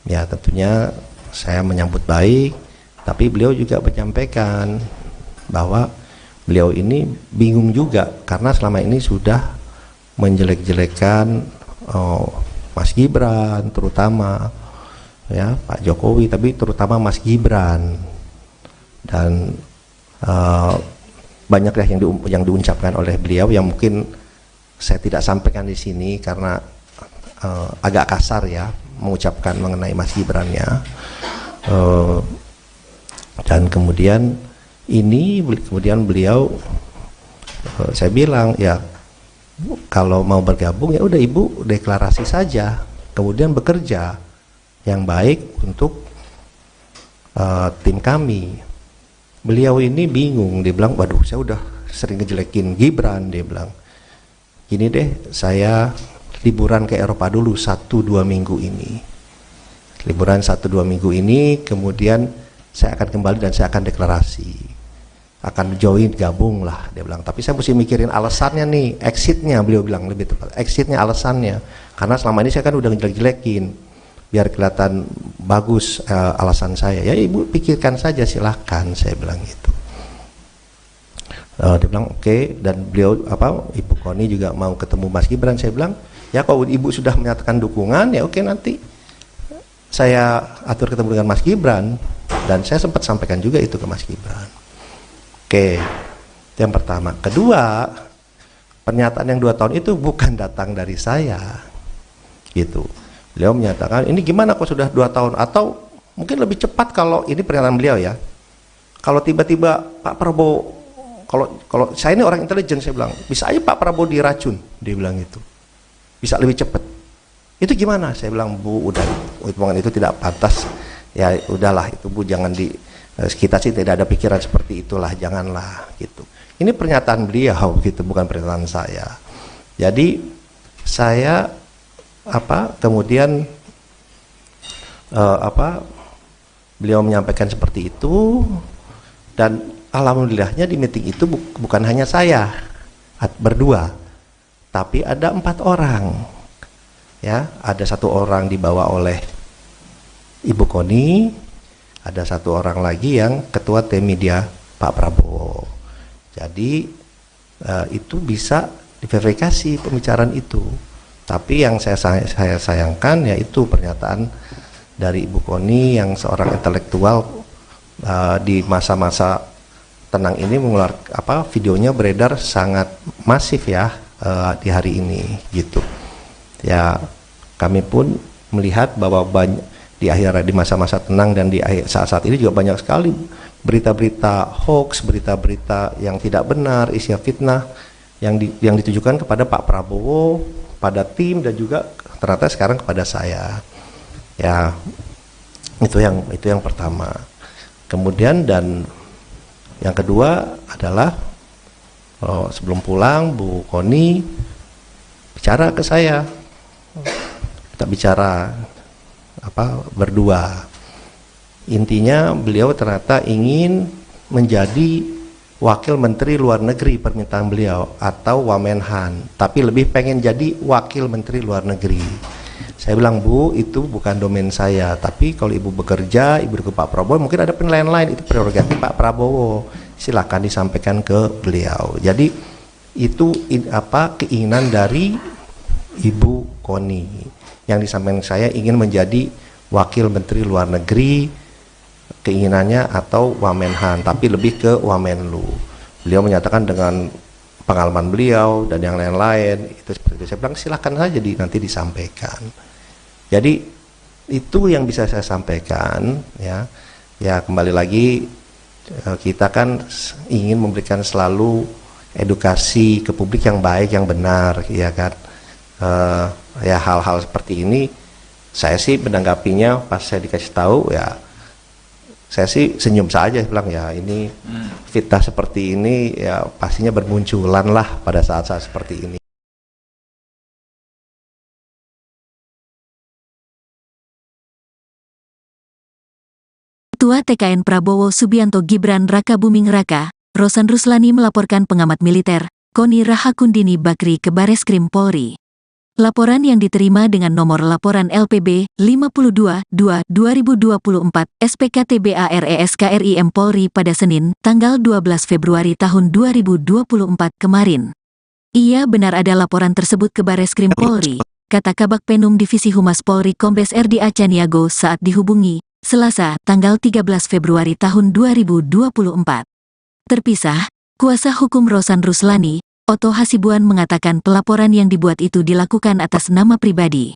ya. Tentunya saya menyambut baik, tapi beliau juga menyampaikan bahwa beliau ini bingung juga karena selama ini sudah menjelek-jelekan Mas Gibran terutama, ya Pak Jokowi, tapi terutama Mas Gibran, dan banyak ya yang diucapkan oleh beliau yang mungkin saya tidak sampaikan di sini karena agak kasar ya mengucapkan mengenai Mas Gibran-nya. Dan kemudian beliau saya bilang ya kalau mau bergabung ya udah Ibu deklarasi saja, kemudian bekerja yang baik untuk tim kami. Beliau ini bingung, dia bilang waduh saya udah sering ngejelekin Gibran, dia bilang gini deh, saya liburan ke Eropa dulu 1-2 minggu ini, liburan 1-2 minggu ini, kemudian saya akan kembali dan saya akan deklarasi, akan join, gabung lah, dia bilang. Tapi saya mesti mikirin alasannya nih, exitnya, beliau bilang lebih tepat, exitnya, alasannya, karena selama ini saya kan udah ngejelek-jelekin, biar kelihatan bagus alasan saya. Ya Ibu pikirkan saja, silahkan, saya bilang gitu. Dia bilang oke. Dan beliau Ibu Koni juga mau ketemu Mas Gibran. Saya bilang ya kalau Ibu sudah menyatakan dukungan ya oke, nanti saya atur ketemu dengan Mas Gibran. Dan saya sempat sampaikan juga itu ke Mas Gibran. Oke, itu yang pertama. Kedua, pernyataan yang 2 tahun itu bukan datang dari saya, gitu. Beliau menyatakan ini gimana kok sudah 2 tahun, atau mungkin lebih cepat kalau ini pernyataan beliau ya. Kalau tiba-tiba Pak Prabowo, kalau saya ini orang intelijen, saya bilang bisa aja Pak Prabowo diracun, dia bilang itu, bisa lebih cepat. Itu gimana? Saya bilang Bu, udah hitungan itu tidak pantas. Ya udahlah itu Bu, jangan kita sih tidak ada pikiran seperti itulah, janganlah gitu. Ini pernyataan beliau gitu, bukan pernyataan saya. Jadi saya kemudian beliau menyampaikan seperti itu, dan alhamdulillahnya di meeting itu bukan hanya saya berdua, tapi ada 4 orang. Ya, ada 1 orang dibawa oleh Ibu Koni, ada 1 orang lagi yang ketua tim media Pak Prabowo. Jadi itu bisa diverifikasi pembicaraan itu. Tapi yang saya sayangkan yaitu pernyataan dari Ibu Koni yang seorang intelektual di masa-masa tenang ini videonya beredar sangat masif ya di hari ini gitu. Ya kami pun melihat bahwa di masa-masa tenang dan di saat-saat ini juga banyak sekali berita-berita hoax, berita-berita yang tidak benar, isi fitnah yang ditujukan kepada Pak Prabowo, pada tim, dan juga ternyata sekarang kepada saya. Ya itu yang pertama. Kemudian dan yang kedua adalah sebelum pulang Bu Koni bicara ke saya, kita bicara berdua. Intinya beliau ternyata ingin menjadi Wakil Menteri Luar Negeri, permintaan beliau, atau Wamenhan, tapi lebih pengen jadi Wakil Menteri Luar Negeri. Saya bilang Bu, itu bukan domain saya, tapi kalau Ibu bekerja, Ibu ke Pak Prabowo, mungkin ada penilaian lain, itu prerogatif Pak Prabowo, silakan disampaikan ke beliau. Jadi itu keinginan dari Ibu Koni. Yang disampaikan saya ingin menjadi Wakil Menteri Luar Negeri, keinginannya, atau Wamenhan, tapi lebih ke Wamenlu. Beliau menyatakan dengan pengalaman beliau dan yang lain-lain itu seperti itu. Saya bilang silakan saja nanti disampaikan. Jadi itu yang bisa saya sampaikan ya. Ya kembali lagi kita kan ingin memberikan selalu edukasi ke publik yang baik, yang benar, ya kan. Ya hal-hal seperti ini saya sih menanggapinya pas saya dikasih tahu ya saya sih senyum saja, bilang ya ini fitnah seperti ini ya pastinya bermunculan lah pada saat-saat seperti ini. Ketua TKN Prabowo Subianto Gibran Raka Buming Raka, Rosan Ruslani melaporkan pengamat militer, Koni Rahakundini Bakri ke Bareskrim Polri. Laporan yang diterima dengan nomor laporan LPB 52-2-2024 SPKTBARESKRIM Polri pada Senin, tanggal 12 Februari tahun 2024 kemarin. Ia benar ada laporan tersebut ke Bareskrim Polri, kata Kabak Penum Divisi Humas Polri Kombes RD Acaniago saat dihubungi, Selasa, tanggal 13 Februari tahun 2024. Terpisah, kuasa hukum Rosan Ruslani, Otto Hasibuan mengatakan pelaporan yang dibuat itu dilakukan atas nama pribadi.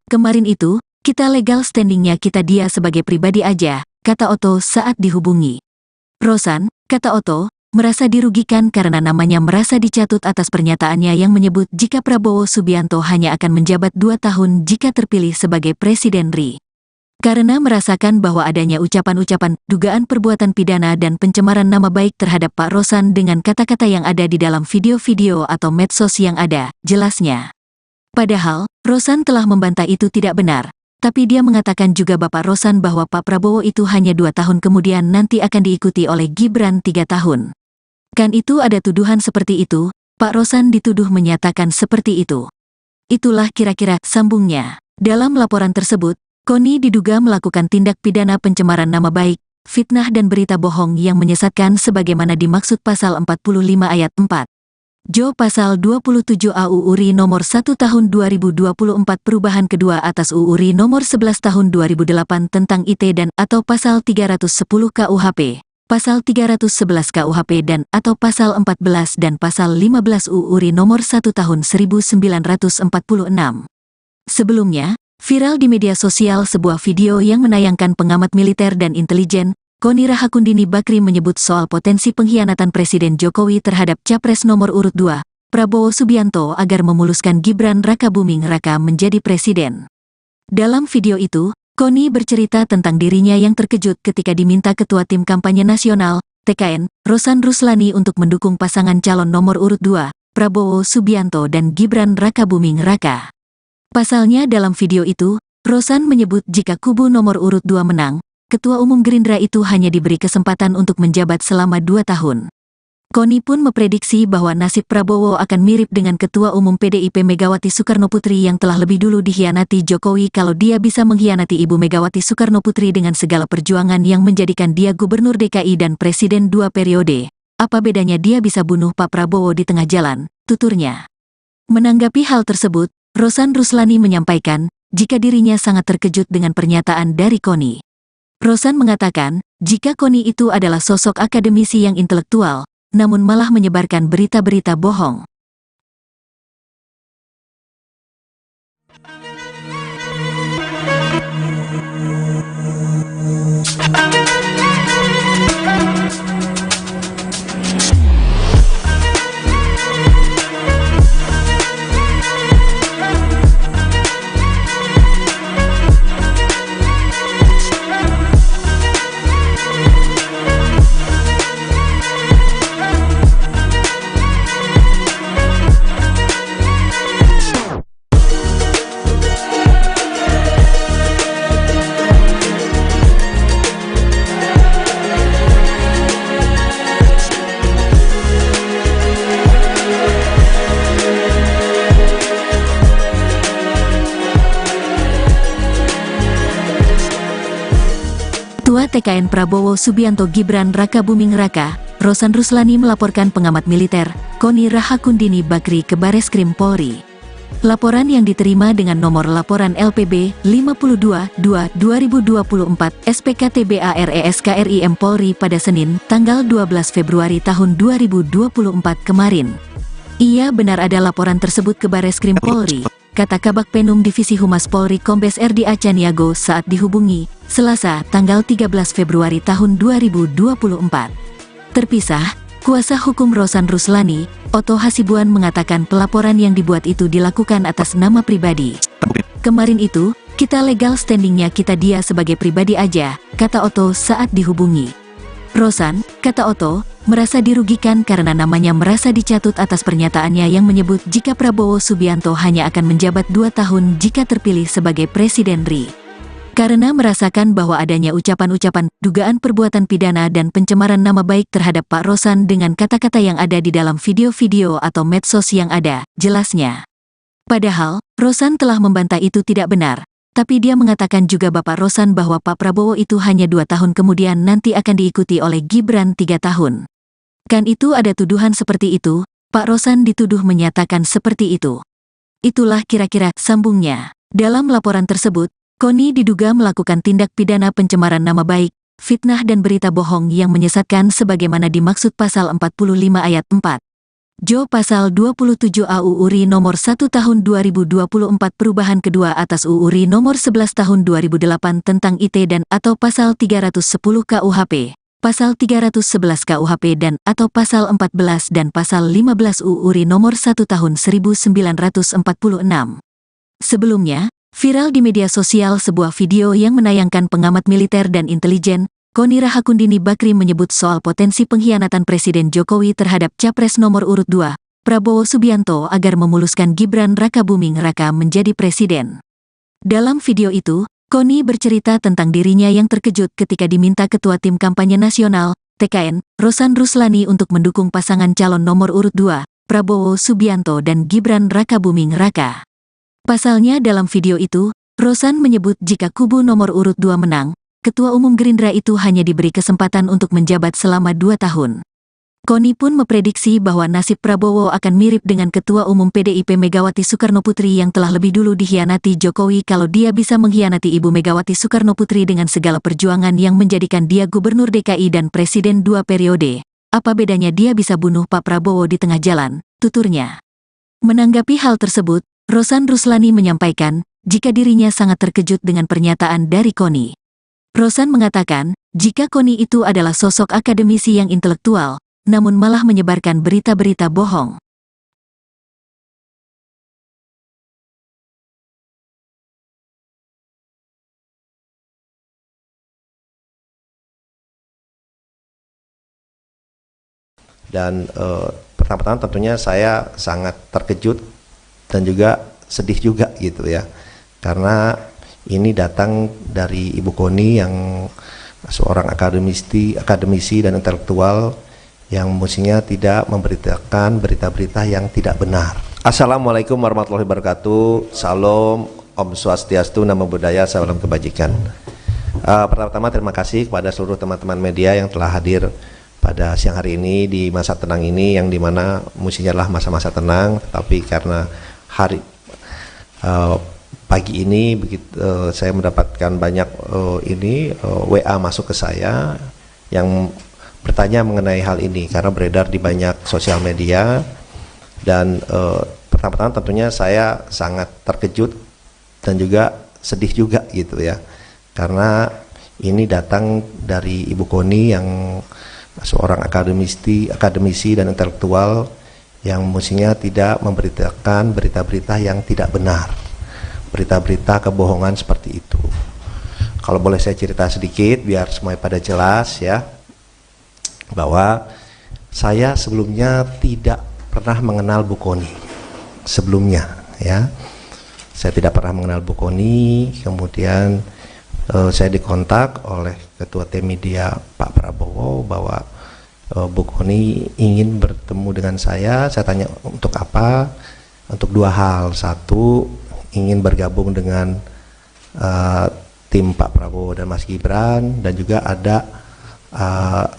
Kemarin itu, kita legal standingnya kita dia sebagai pribadi aja, kata Otto saat dihubungi. Rosan, kata Otto, merasa dirugikan karena namanya merasa dicatut atas pernyataannya yang menyebut jika Prabowo Subianto hanya akan menjabat 2 tahun jika terpilih sebagai Presiden RI. Karena merasakan bahwa adanya ucapan-ucapan, dugaan perbuatan pidana dan pencemaran nama baik terhadap Pak Rosan dengan kata-kata yang ada di dalam video-video atau medsos yang ada, jelasnya. Padahal, Rosan telah membantah itu tidak benar. Tapi dia mengatakan juga Bapak Rosan bahwa Pak Prabowo itu hanya 2 tahun kemudian nanti akan diikuti oleh Gibran 3 tahun. Kan itu ada tuduhan seperti itu, Pak Rosan dituduh menyatakan seperti itu. Itulah kira-kira sambungnya. Dalam laporan tersebut, Koni diduga melakukan tindak pidana pencemaran nama baik, fitnah dan berita bohong yang menyesatkan sebagaimana dimaksud pasal 45 ayat 4. Jo pasal 27 AUU RI nomor 1 tahun 2024 perubahan kedua atas UU RI nomor 11 tahun 2008 tentang IT dan atau pasal 310 KUHP, pasal 311 KUHP dan atau pasal 14 dan pasal 15 UU RI nomor 1 tahun 1946. Sebelumnya, viral di media sosial sebuah video yang menayangkan pengamat militer dan intelijen, Koni Rahakundini Bakri menyebut soal potensi pengkhianatan Presiden Jokowi terhadap Capres nomor urut 2, Prabowo Subianto agar memuluskan Gibran Rakabuming Raka menjadi presiden. Dalam video itu, Koni bercerita tentang dirinya yang terkejut ketika diminta Ketua Tim Kampanye Nasional, TKN, Rosan Ruslani untuk mendukung pasangan calon nomor urut 2, Prabowo Subianto dan Gibran Rakabuming Raka. Pasalnya dalam video itu, Rosan menyebut jika kubu nomor urut 2 menang, Ketua Umum Gerindra itu hanya diberi kesempatan untuk menjabat selama 2 tahun. Koni pun memprediksi bahwa nasib Prabowo akan mirip dengan Ketua Umum PDIP Megawati Soekarnoputri yang telah lebih dulu dikhianati Jokowi kalau dia bisa mengkhianati Ibu Megawati Soekarnoputri dengan segala perjuangan yang menjadikan dia Gubernur DKI dan Presiden 2 periode. Apa bedanya dia bisa bunuh Pak Prabowo di tengah jalan, tuturnya. Menanggapi hal tersebut, Rosan Ruslani menyampaikan, jika dirinya sangat terkejut dengan pernyataan dari Koni. Rosan mengatakan, jika Koni itu adalah sosok akademisi yang intelektual, namun malah menyebarkan berita-berita bohong. Ketua TKN Prabowo Subianto Gibran Rakabuming Raka, Rosan Ruslani melaporkan pengamat militer, Koni Rahakundini Bakri ke Bareskrim Polri. Laporan yang diterima dengan nomor laporan LPB 52-2-2024 SPKTBARESKRIM Polri pada Senin, tanggal 12 Februari tahun 2024 kemarin. Ia benar ada laporan tersebut ke Bareskrim Polri, kata Kabak Penum Divisi Humas Polri Kombes RD Acaniago saat dihubungi, Selasa, tanggal 13 Februari tahun 2024. Terpisah, kuasa hukum Rosan Ruslani, Otto Hasibuan mengatakan pelaporan yang dibuat itu dilakukan atas nama pribadi. Kemarin itu, kita legal standingnya kita dia sebagai pribadi aja, kata Otto saat dihubungi. Rosan, kata Otto, merasa dirugikan karena namanya merasa dicatut atas pernyataannya yang menyebut jika Prabowo Subianto hanya akan menjabat 2 tahun jika terpilih sebagai Presiden RI. Karena merasakan bahwa adanya ucapan-ucapan, dugaan perbuatan pidana dan pencemaran nama baik terhadap Pak Rosan dengan kata-kata yang ada di dalam video-video atau medsos yang ada, jelasnya. Padahal, Rosan telah membantah itu tidak benar, tapi dia mengatakan juga Bapak Rosan bahwa Pak Prabowo itu hanya 2 tahun kemudian nanti akan diikuti oleh Gibran 3 tahun. Kan itu ada tuduhan seperti itu, Pak Rosan dituduh menyatakan seperti itu. Itulah kira-kira sambungnya. Dalam laporan tersebut, Koni diduga melakukan tindak pidana pencemaran nama baik, fitnah dan berita bohong yang menyesatkan sebagaimana dimaksud pasal 45 ayat 4. Jo pasal 27 AUU RI nomor 1 tahun 2024 perubahan kedua atas UU RI nomor 11 tahun 2008 tentang IT dan atau pasal 310 KUHP, pasal 311 KUHP dan atau pasal 14 dan pasal 15 UU RI nomor 1 tahun 1946. Sebelumnya, viral di media sosial sebuah video yang menayangkan pengamat militer dan intelijen, Koni Rahakundini Bakri menyebut soal potensi pengkhianatan Presiden Jokowi terhadap Capres nomor urut 2, Prabowo Subianto agar memuluskan Gibran Rakabuming Raka menjadi presiden. Dalam video itu, Koni bercerita tentang dirinya yang terkejut ketika diminta Ketua Tim Kampanye Nasional, TKN, Rosan Ruslani untuk mendukung pasangan calon nomor urut 2, Prabowo Subianto dan Gibran Rakabuming Raka. Pasalnya dalam video itu, Rosan menyebut jika kubu nomor urut 2 menang, Ketua Umum Gerindra itu hanya diberi kesempatan untuk menjabat selama 2 tahun. Koni pun memprediksi bahwa nasib Prabowo akan mirip dengan Ketua Umum PDIP Megawati Soekarnoputri yang telah lebih dulu dikhianati Jokowi kalau dia bisa mengkhianati Ibu Megawati Soekarnoputri dengan segala perjuangan yang menjadikan dia Gubernur DKI dan Presiden 2 periode. Apa bedanya dia bisa bunuh Pak Prabowo di tengah jalan, tuturnya. Menanggapi hal tersebut, Rosan Ruslani menyampaikan, jika dirinya sangat terkejut dengan pernyataan dari Koni. Rosan mengatakan, jika Koni itu adalah sosok akademisi yang intelektual, namun malah menyebarkan berita-berita bohong. Dan pertama-tama tentunya saya sangat terkejut dan juga sedih juga gitu ya, karena ini datang dari Ibu Koni yang seorang akademisi dan intelektual yang mestinya tidak memberitakan berita-berita yang tidak benar. Assalamualaikum warahmatullahi wabarakatuh. Salam, Om Swastiastu, Namo Buddhaya, salam kebajikan. Pertama-tama terima kasih kepada seluruh teman-teman media yang telah hadir pada siang hari ini di masa tenang ini, yang dimana mestinya adalah masa-masa tenang, tapi karena pagi ini saya mendapatkan banyak WA masuk ke saya yang bertanya mengenai hal ini karena beredar di banyak sosial media. Dan pertama-tama tentunya saya sangat terkejut dan juga sedih juga gitu ya, karena ini datang dari Ibu Koni yang seorang akademisi dan intelektual yang mestinya tidak memberitakan berita-berita yang tidak benar, berita-berita kebohongan seperti itu. Kalau boleh saya cerita sedikit biar semuanya pada jelas ya, bahwa saya sebelumnya tidak pernah mengenal Bu Koni sebelumnya ya. Saya tidak pernah mengenal Bu Koni. Kemudian saya dikontak oleh Ketua Tim Media Pak Prabowo bahwa Bu Koni ingin bertemu dengan saya. Saya tanya untuk apa? Untuk dua hal. Satu, ingin bergabung dengan tim Pak Prabowo dan Mas Gibran, dan juga ada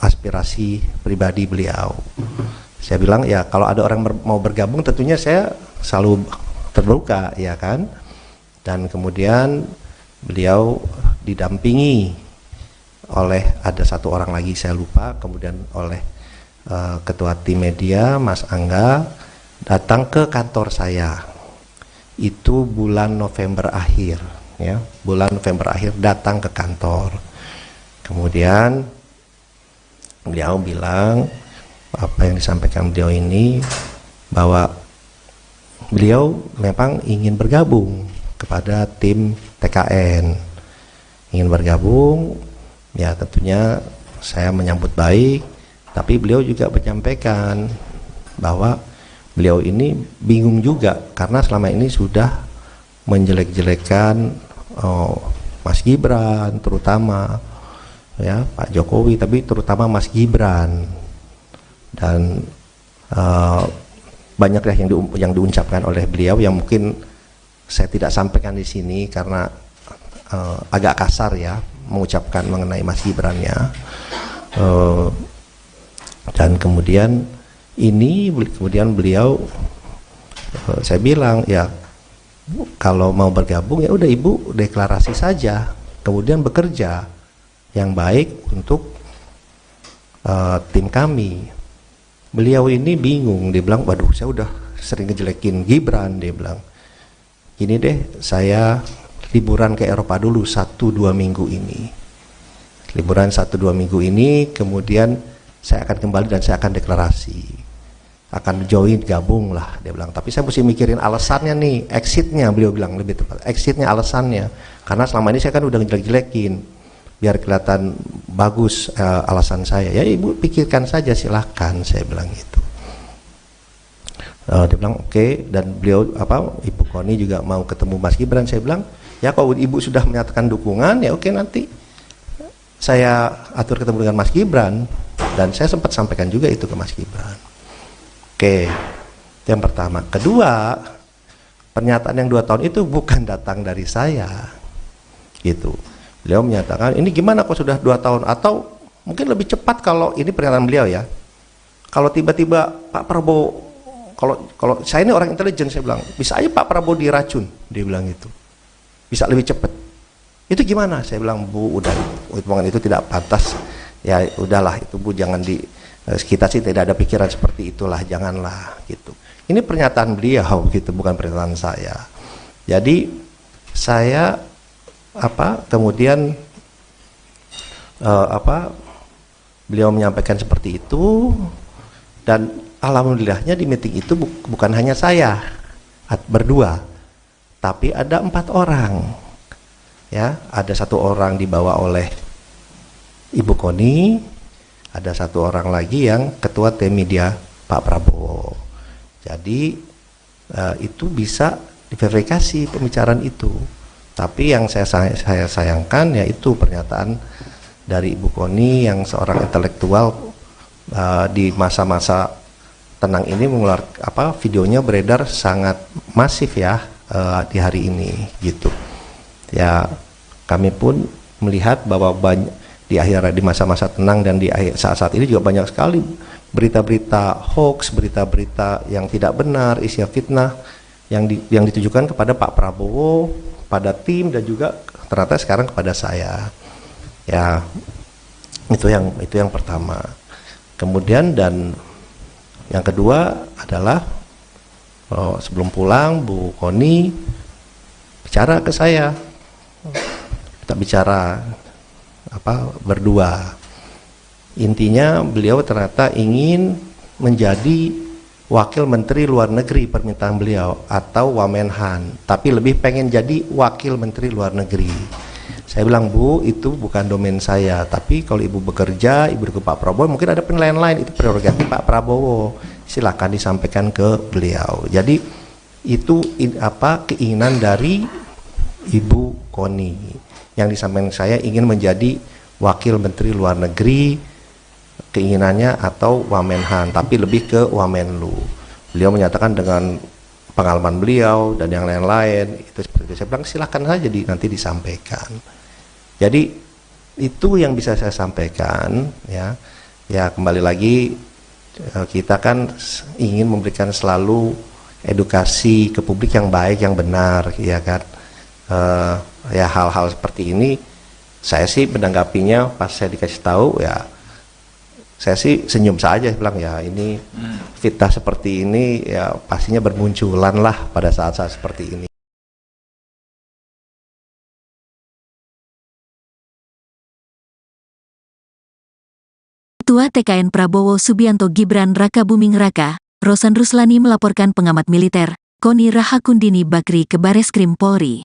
aspirasi pribadi beliau. Saya bilang ya kalau ada orang mau bergabung tentunya saya selalu terbuka ya kan. Dan kemudian beliau didampingi oleh ada satu orang lagi saya lupa, kemudian oleh Ketua Tim Media Mas Angga datang ke kantor saya. Itu bulan November akhir ya, bulan November akhir datang ke kantor. Kemudian beliau bilang apa yang disampaikan beliau ini, bahwa beliau memang ingin bergabung kepada tim TKN, ingin bergabung ya. Tentunya saya menyambut baik, tapi beliau juga menyampaikan bahwa beliau ini bingung juga karena selama ini sudah menjelek-jelekan Mas Gibran terutama ya, Pak Jokowi, tapi terutama Mas Gibran, dan banyaklah yang diucapkan oleh beliau yang mungkin saya tidak sampaikan di sini karena agak kasar ya mengucapkan mengenai Mas Gibran-nya. Dan kemudian beliau saya bilang ya kalau mau bergabung ya udah Ibu deklarasi saja, kemudian bekerja yang baik untuk tim kami. Beliau ini bingung, dia bilang, waduh saya udah sering ngejelekin Gibran, dia bilang, gini deh, saya liburan ke Eropa dulu 1-2 minggu ini. Liburan 1-2 minggu ini, kemudian saya akan kembali dan saya akan deklarasi. Akan join, gabung lah, dia bilang. Tapi saya mesti mikirin alasannya nih, exitnya, beliau bilang lebih tepat. Exitnya alasannya, karena selama ini saya kan udah ngejelek-jelekin. Biar kelihatan bagus alasan saya. Ya Ibu pikirkan saja, silahkan, saya bilang gitu. Dia bilang oke, dan beliau Ibu Koni juga mau ketemu Mas Gibran. Saya bilang ya kalau Ibu sudah menyatakan dukungan ya oke, nanti saya atur ketemu dengan Mas Gibran, dan saya sempat sampaikan juga itu ke Mas Gibran. Oke, itu yang pertama. Kedua, pernyataan yang 2 tahun itu bukan datang dari saya, gitu. Beliau menyatakan ini gimana kok sudah 2 tahun, atau mungkin lebih cepat kalau ini pernyataan beliau ya. Kalau tiba-tiba Pak Prabowo, kalau saya ini orang intelijen, saya bilang bisa aja Pak Prabowo diracun, dia bilang gitu. Bisa lebih cepat. Itu gimana? Saya bilang Bu, udah hitungan itu tidak pantas. Ya udahlah itu Bu, jangan kita sih tidak ada pikiran seperti itulah, janganlah gitu. Ini pernyataan beliau gitu, bukan pernyataan saya. Jadi saya kemudian beliau menyampaikan seperti itu, dan alhamdulillahnya di meeting itu bukan hanya saya berdua, tapi ada 4 orang ya. Ada 1 orang dibawa oleh Ibu Koni, ada 1 orang lagi yang ketua tim media Pak Prabowo. Jadi itu bisa diverifikasi pembicaraan itu. Tapi yang saya sayangkan yaitu pernyataan dari Ibu Koni yang seorang intelektual di masa-masa tenang ini mengeluarkan videonya beredar sangat masif ya di hari ini gitu. Ya kami pun melihat bahwa di masa-masa tenang dan di saat-saat ini juga banyak sekali berita-berita hoax, berita-berita yang tidak benar, isinya fitnah yang ditujukan kepada Pak Prabowo, pada tim, dan juga ternyata sekarang kepada saya. Ya itu yang pertama. Kemudian dan yang kedua adalah sebelum pulang Bu Koni bicara ke saya, kita bicara berdua. Intinya beliau ternyata ingin menjadi Wakil Menteri Luar Negeri, permintaan beliau, atau Wamenhan, tapi lebih pengen jadi Wakil Menteri Luar Negeri. Saya bilang Bu, itu bukan domain saya, tapi kalau Ibu bekerja, Ibu ke Pak Prabowo, mungkin ada penilaian lain, itu prerogatif Pak Prabowo, silakan disampaikan ke beliau. Jadi itu keinginan dari Ibu Koni yang disampaikan saya, ingin menjadi Wakil Menteri Luar Negeri, keinginannya, atau Wamenhan, tapi lebih ke Wamenlu. Beliau menyatakan dengan pengalaman beliau dan yang lain-lain itu seperti itu. Saya bilang silakan saja nanti disampaikan. Jadi itu yang bisa saya sampaikan ya. Ya kembali lagi kita kan ingin memberikan selalu edukasi ke publik yang baik, yang benar, ya kan. Ya hal-hal seperti ini saya sih menanggapinya pas saya dikasih tahu ya, saya sih senyum saja, bilang ya ini fitnah seperti ini ya pastinya bermunculan lah pada saat-saat seperti ini. Ketua TKN Prabowo Subianto Gibran Raka Buming Raka, Rosan Ruslani melaporkan pengamat militer, Koni Rahakundini Bakri ke Bareskrim Polri.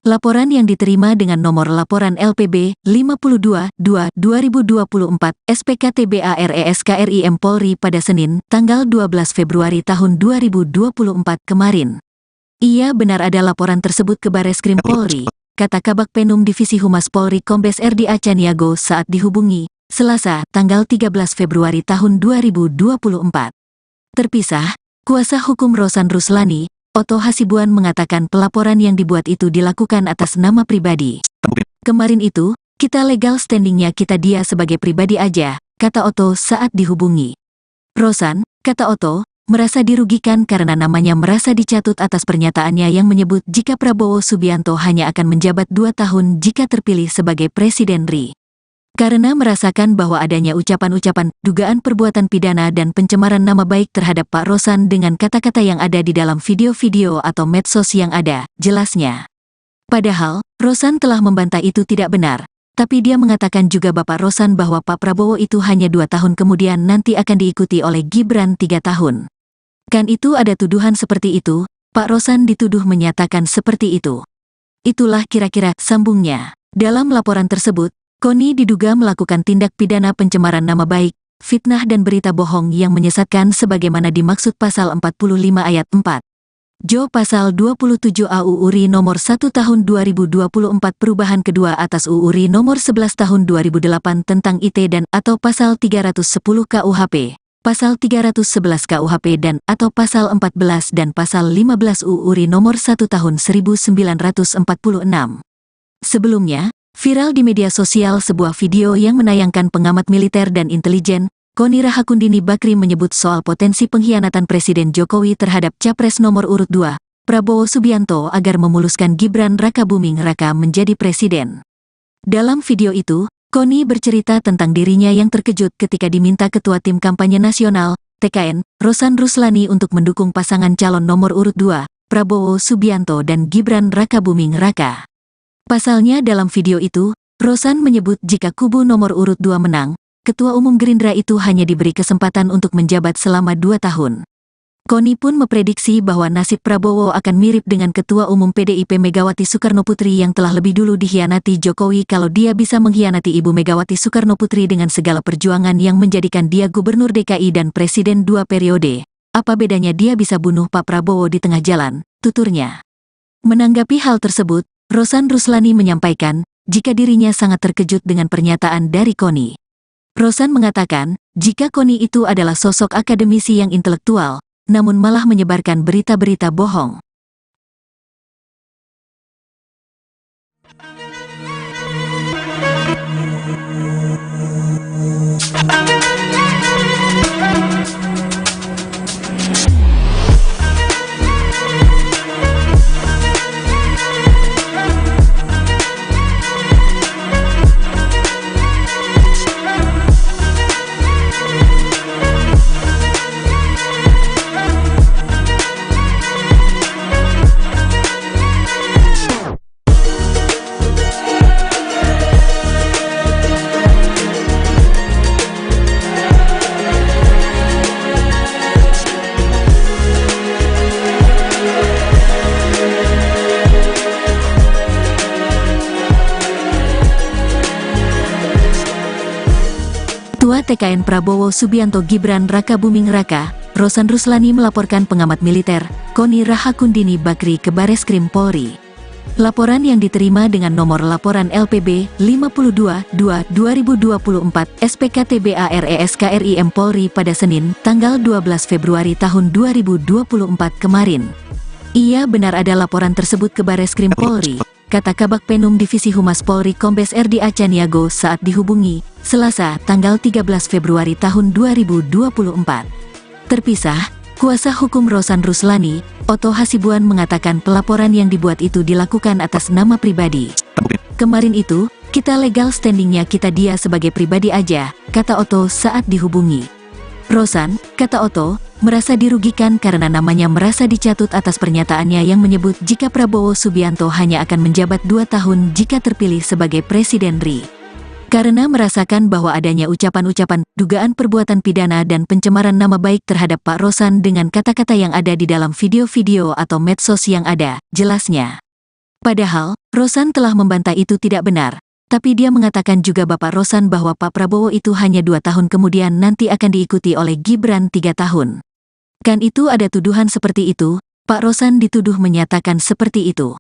Laporan yang diterima dengan nomor laporan LPB 52-2-2024 SPKTBARESKRIM Polri pada Senin, tanggal 12 Februari tahun 2024 kemarin. Ia benar ada laporan tersebut ke Bareskrim Polri, kata Kabak Penum Divisi Humas Polri Kombes RD Acaniago saat dihubungi Selasa, tanggal 13 Februari tahun 2024. Terpisah, kuasa hukum Rosan Ruslani, Otto Hasibuan mengatakan pelaporan yang dibuat itu dilakukan atas nama pribadi. Kemarin itu, kita legal standingnya kita dia sebagai pribadi aja, kata Otto saat dihubungi. Rosan, kata Otto, merasa dirugikan karena namanya merasa dicatut atas pernyataannya yang menyebut jika Prabowo Subianto hanya akan menjabat 2 tahun jika terpilih sebagai Presiden RI. Karena merasakan bahwa adanya ucapan-ucapan, dugaan perbuatan pidana dan pencemaran nama baik terhadap Pak Rosan dengan kata-kata yang ada di dalam video-video atau medsos yang ada, jelasnya. Padahal, Rosan telah membantah itu tidak benar, tapi dia mengatakan juga Bapak Rosan bahwa Pak Prabowo itu hanya 2 tahun kemudian nanti akan diikuti oleh Gibran 3 tahun. Kan itu ada tuduhan seperti itu, Pak Rosan dituduh menyatakan seperti itu. Itulah kira-kira sambungnya. Dalam laporan tersebut, Koni diduga melakukan tindak pidana pencemaran nama baik, fitnah dan berita bohong yang menyesatkan sebagaimana dimaksud pasal 45 ayat 4. Jo pasal 27 AUU RI nomor 1 tahun 2024 perubahan kedua atas UU RI nomor 11 tahun 2008 tentang IT dan atau pasal 310 KUHP. Pasal 311 KUHP dan atau pasal 14 dan pasal 15 UU RI nomor 1 tahun 1946. Sebelumnya, viral di media sosial sebuah video yang menayangkan pengamat militer dan intelijen, Koni Rahakundini Bakri menyebut soal potensi pengkhianatan Presiden Jokowi terhadap Capres nomor urut 2, Prabowo Subianto agar memuluskan Gibran Rakabuming Raka menjadi presiden. Dalam video itu, Koni bercerita tentang dirinya yang terkejut ketika diminta Ketua Tim Kampanye Nasional, TKN, Rosan Ruslani untuk mendukung pasangan calon nomor urut 2, Prabowo Subianto dan Gibran Rakabuming Raka. Pasalnya dalam video itu, Rosan menyebut jika kubu nomor urut 2 menang, Ketua Umum Gerindra itu hanya diberi kesempatan untuk menjabat selama 2 tahun. Koni pun memprediksi bahwa nasib Prabowo akan mirip dengan Ketua Umum PDIP Megawati Soekarnoputri yang telah lebih dulu dikhianati Jokowi kalau dia bisa mengkhianati Ibu Megawati Soekarnoputri dengan segala perjuangan yang menjadikan dia Gubernur DKI dan Presiden 2 periode. Apa bedanya dia bisa bunuh Pak Prabowo di tengah jalan, tuturnya. Menanggapi hal tersebut, Rosan Ruslani menyampaikan, jika dirinya sangat terkejut dengan pernyataan dari Koni. Rosan mengatakan, jika Koni itu adalah sosok akademisi yang intelektual, namun malah menyebarkan berita-berita bohong. Ketua TKN Prabowo Subianto Gibran Rakabuming Raka, Rosan Ruslani melaporkan pengamat militer, Koni Rahakundini Bakri ke Bareskrim Polri. Laporan yang diterima dengan nomor laporan LPB 52-2-2024 SPKTBARESKRIM Polri pada Senin, tanggal 12 Februari tahun 2024 kemarin. Ia benar ada laporan tersebut ke Bareskrim Polri, kata Kabak Penum Divisi Humas Polri Kombes RD Acaniago saat dihubungi, Selasa, tanggal 13 Februari tahun 2024. Terpisah, kuasa hukum Rosan Ruslani, Otto Hasibuan mengatakan pelaporan yang dibuat itu dilakukan atas nama pribadi. Kemarin itu, kita legal standingnya kita dia sebagai pribadi aja, kata Otto saat dihubungi. Rosan, kata Otto, merasa dirugikan karena namanya merasa dicatut atas pernyataannya yang menyebut jika Prabowo Subianto hanya akan menjabat 2 tahun jika terpilih sebagai Presiden RI. Karena merasakan bahwa adanya ucapan-ucapan, dugaan perbuatan pidana dan pencemaran nama baik terhadap Pak Rosan dengan kata-kata yang ada di dalam video-video atau medsos yang ada, jelasnya. Padahal, Rosan telah membantah itu tidak benar, tapi dia mengatakan juga Bapak Rosan bahwa Pak Prabowo itu hanya 2 tahun kemudian nanti akan diikuti oleh Gibran 3 tahun. Kan itu ada tuduhan seperti itu, Pak Rosan dituduh menyatakan seperti itu.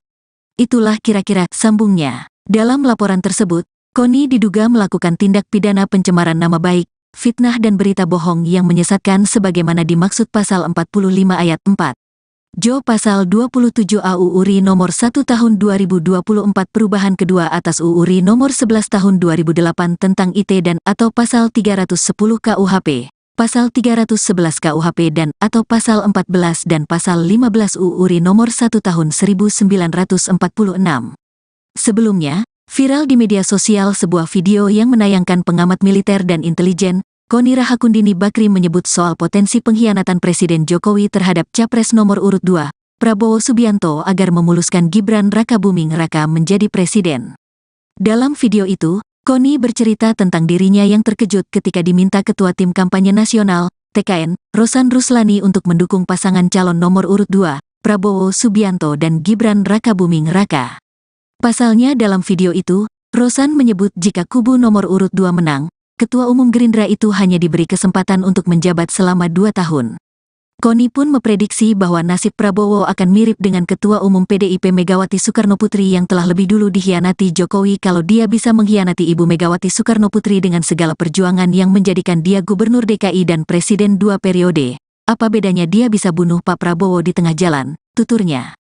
Itulah kira-kira sambungnya. Dalam laporan tersebut, Koni diduga melakukan tindak pidana pencemaran nama baik, fitnah dan berita bohong yang menyesatkan sebagaimana dimaksud pasal 45 ayat 4. Jo pasal 27 AUU RI nomor 1 tahun 2024 perubahan kedua atas UU RI nomor 11 tahun 2008 tentang IT dan atau pasal 310 KUHP. Pasal 311 KUHP dan atau Pasal 14 dan Pasal 15 UU RI Nomor 1 Tahun 1946. Sebelumnya, viral di media sosial sebuah video yang menayangkan pengamat militer dan intelijen, Koni Rahakundini Bakri menyebut soal potensi pengkhianatan Presiden Jokowi terhadap Capres nomor urut 2, Prabowo Subianto agar memuluskan Gibran Rakabuming Raka menjadi presiden. Dalam video itu, Koni bercerita tentang dirinya yang terkejut ketika diminta Ketua Tim Kampanye Nasional, TKN, Rosan Ruslani untuk mendukung pasangan calon nomor urut 2, Prabowo Subianto dan Gibran Rakabuming Raka. Pasalnya dalam video itu, Rosan menyebut jika kubu nomor urut 2 menang, Ketua Umum Gerindra itu hanya diberi kesempatan untuk menjabat selama 2 tahun. Koni pun memprediksi bahwa nasib Prabowo akan mirip dengan Ketua Umum PDIP Megawati Soekarnoputri yang telah lebih dulu dikhianati Jokowi kalau dia bisa mengkhianati Ibu Megawati Soekarnoputri dengan segala perjuangan yang menjadikan dia Gubernur DKI dan Presiden 2 periode. Apa bedanya dia bisa bunuh Pak Prabowo di tengah jalan, tuturnya.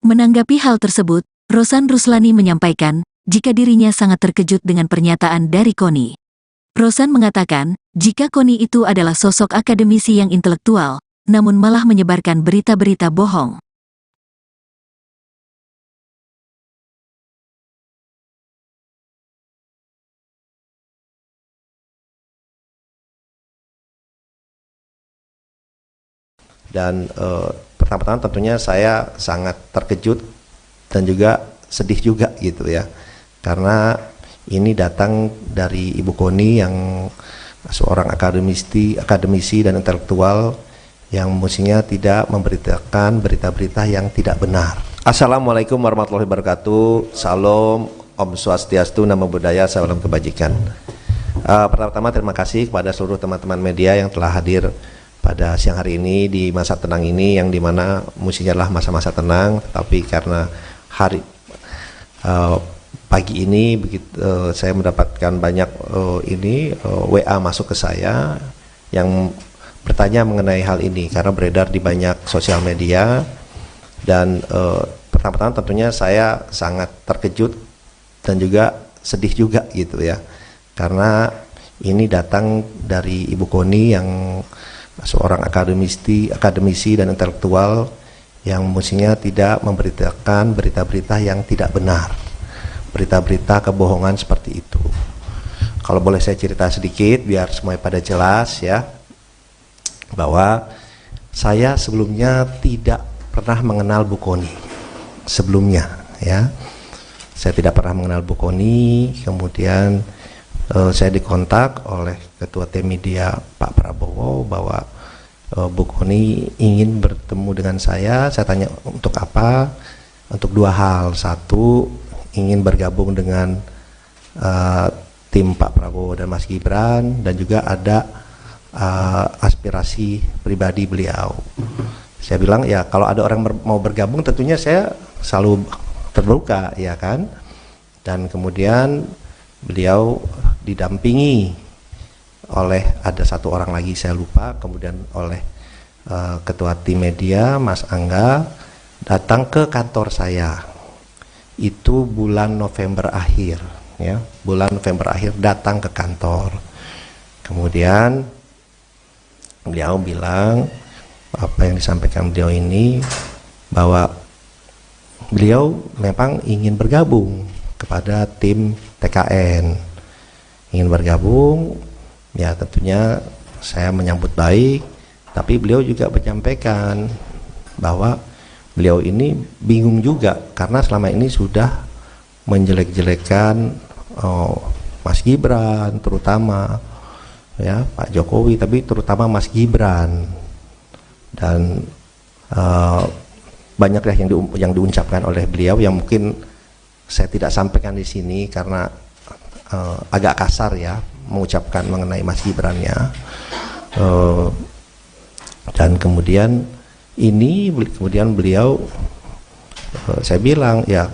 Menanggapi hal tersebut, Rosan Ruslani menyampaikan, jika dirinya sangat terkejut dengan pernyataan dari Koni. Rosan mengatakan, jika Koni itu adalah sosok akademisi yang intelektual, namun malah menyebarkan berita-berita bohong. Dan pertama-tama tentunya saya sangat terkejut dan juga sedih juga gitu ya, karena ini datang dari Ibu Koni yang seorang akademisi dan intelektual yang mestinya tidak memberitakan berita-berita yang tidak benar. Assalamualaikum warahmatullahi wabarakatuh. Salam, Om Swastiastu, Namo Buddhaya, salam kebajikan. Pertama-tama terima kasih kepada seluruh teman-teman media yang telah hadir pada siang hari ini di masa tenang ini, yang dimana mestinya adalah masa-masa tenang, tapi karena hari pagi ini saya mendapatkan banyak WA masuk ke saya yang bertanya mengenai hal ini karena beredar di banyak sosial media. Dan pertama-tama tentunya saya sangat terkejut dan juga sedih juga gitu ya, karena ini datang dari Ibu Koni yang seorang akademisi dan intelektual yang mestinya tidak memberitakan berita-berita yang tidak benar, berita-berita kebohongan seperti itu. Kalau boleh saya cerita sedikit biar semuanya pada jelas ya, bahwa saya sebelumnya tidak pernah mengenal Bu Koni sebelumnya ya. Saya tidak pernah mengenal Bu Koni, kemudian saya dikontak oleh Ketua Tim Media Pak Prabowo bahwa Bu Koni ingin bertemu dengan saya. Saya tanya untuk apa? Untuk 2 hal. Satu, ingin bergabung dengan tim Pak Prabowo dan Mas Gibran, dan juga ada aspirasi pribadi beliau. Saya bilang ya kalau ada orang mau bergabung tentunya saya selalu terbuka ya kan. Dan kemudian beliau didampingi oleh ada 1 orang lagi saya lupa, kemudian oleh Ketua Tim Media Mas Angga datang ke kantor saya. Itu bulan November akhir ya, bulan November akhir datang ke kantor. Kemudian beliau bilang apa yang disampaikan beliau ini, bahwa beliau memang ingin bergabung kepada tim TKN, ingin bergabung ya. Tentunya saya menyambut baik, tapi beliau juga menyampaikan bahwa beliau ini bingung juga karena selama ini sudah menjelek-jelekan Mas Gibran terutama ya, Pak Jokowi, tapi terutama Mas Gibran, dan banyak yang diucapkan oleh beliau yang mungkin saya tidak sampaikan di sini karena agak kasar ya mengucapkan mengenai Mas Gibran-nya. Dan kemudian beliau saya bilang ya,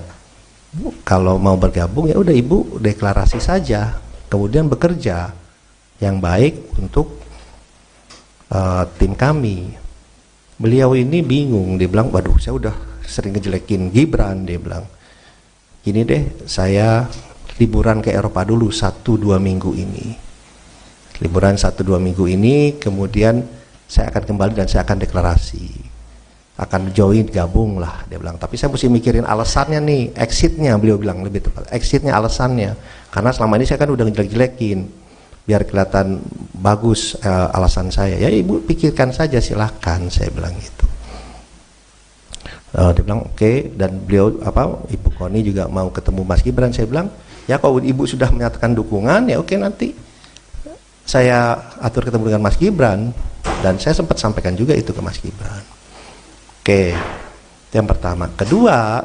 kalau mau bergabung ya udah Ibu deklarasi saja, kemudian bekerja yang baik untuk tim kami. Beliau ini bingung, dia bilang waduh saya udah sering ngejelekin Gibran, dia bilang gini deh, saya liburan ke Eropa dulu 1-2 minggu ini, liburan 1-2 minggu ini, kemudian saya akan kembali dan saya akan deklarasi, akan join, gabung lah, dia bilang. Tapi saya mesti mikirin alasannya nih, exitnya, beliau bilang lebih tepat, exitnya, alasannya, karena selama ini saya kan udah ngejelek-jelekin, biar kelihatan bagus alasan saya. Ya ibu pikirkan saja, silahkan, saya bilang gitu. Dia bilang oke, dan beliau Ibu Koni juga mau ketemu Mas Gibran. Saya bilang ya kalau ibu sudah menyatakan dukungan ya oke, nanti saya atur ketemu dengan Mas Gibran, dan saya sempat sampaikan juga itu ke Mas Gibran. Oke, itu yang pertama. Kedua,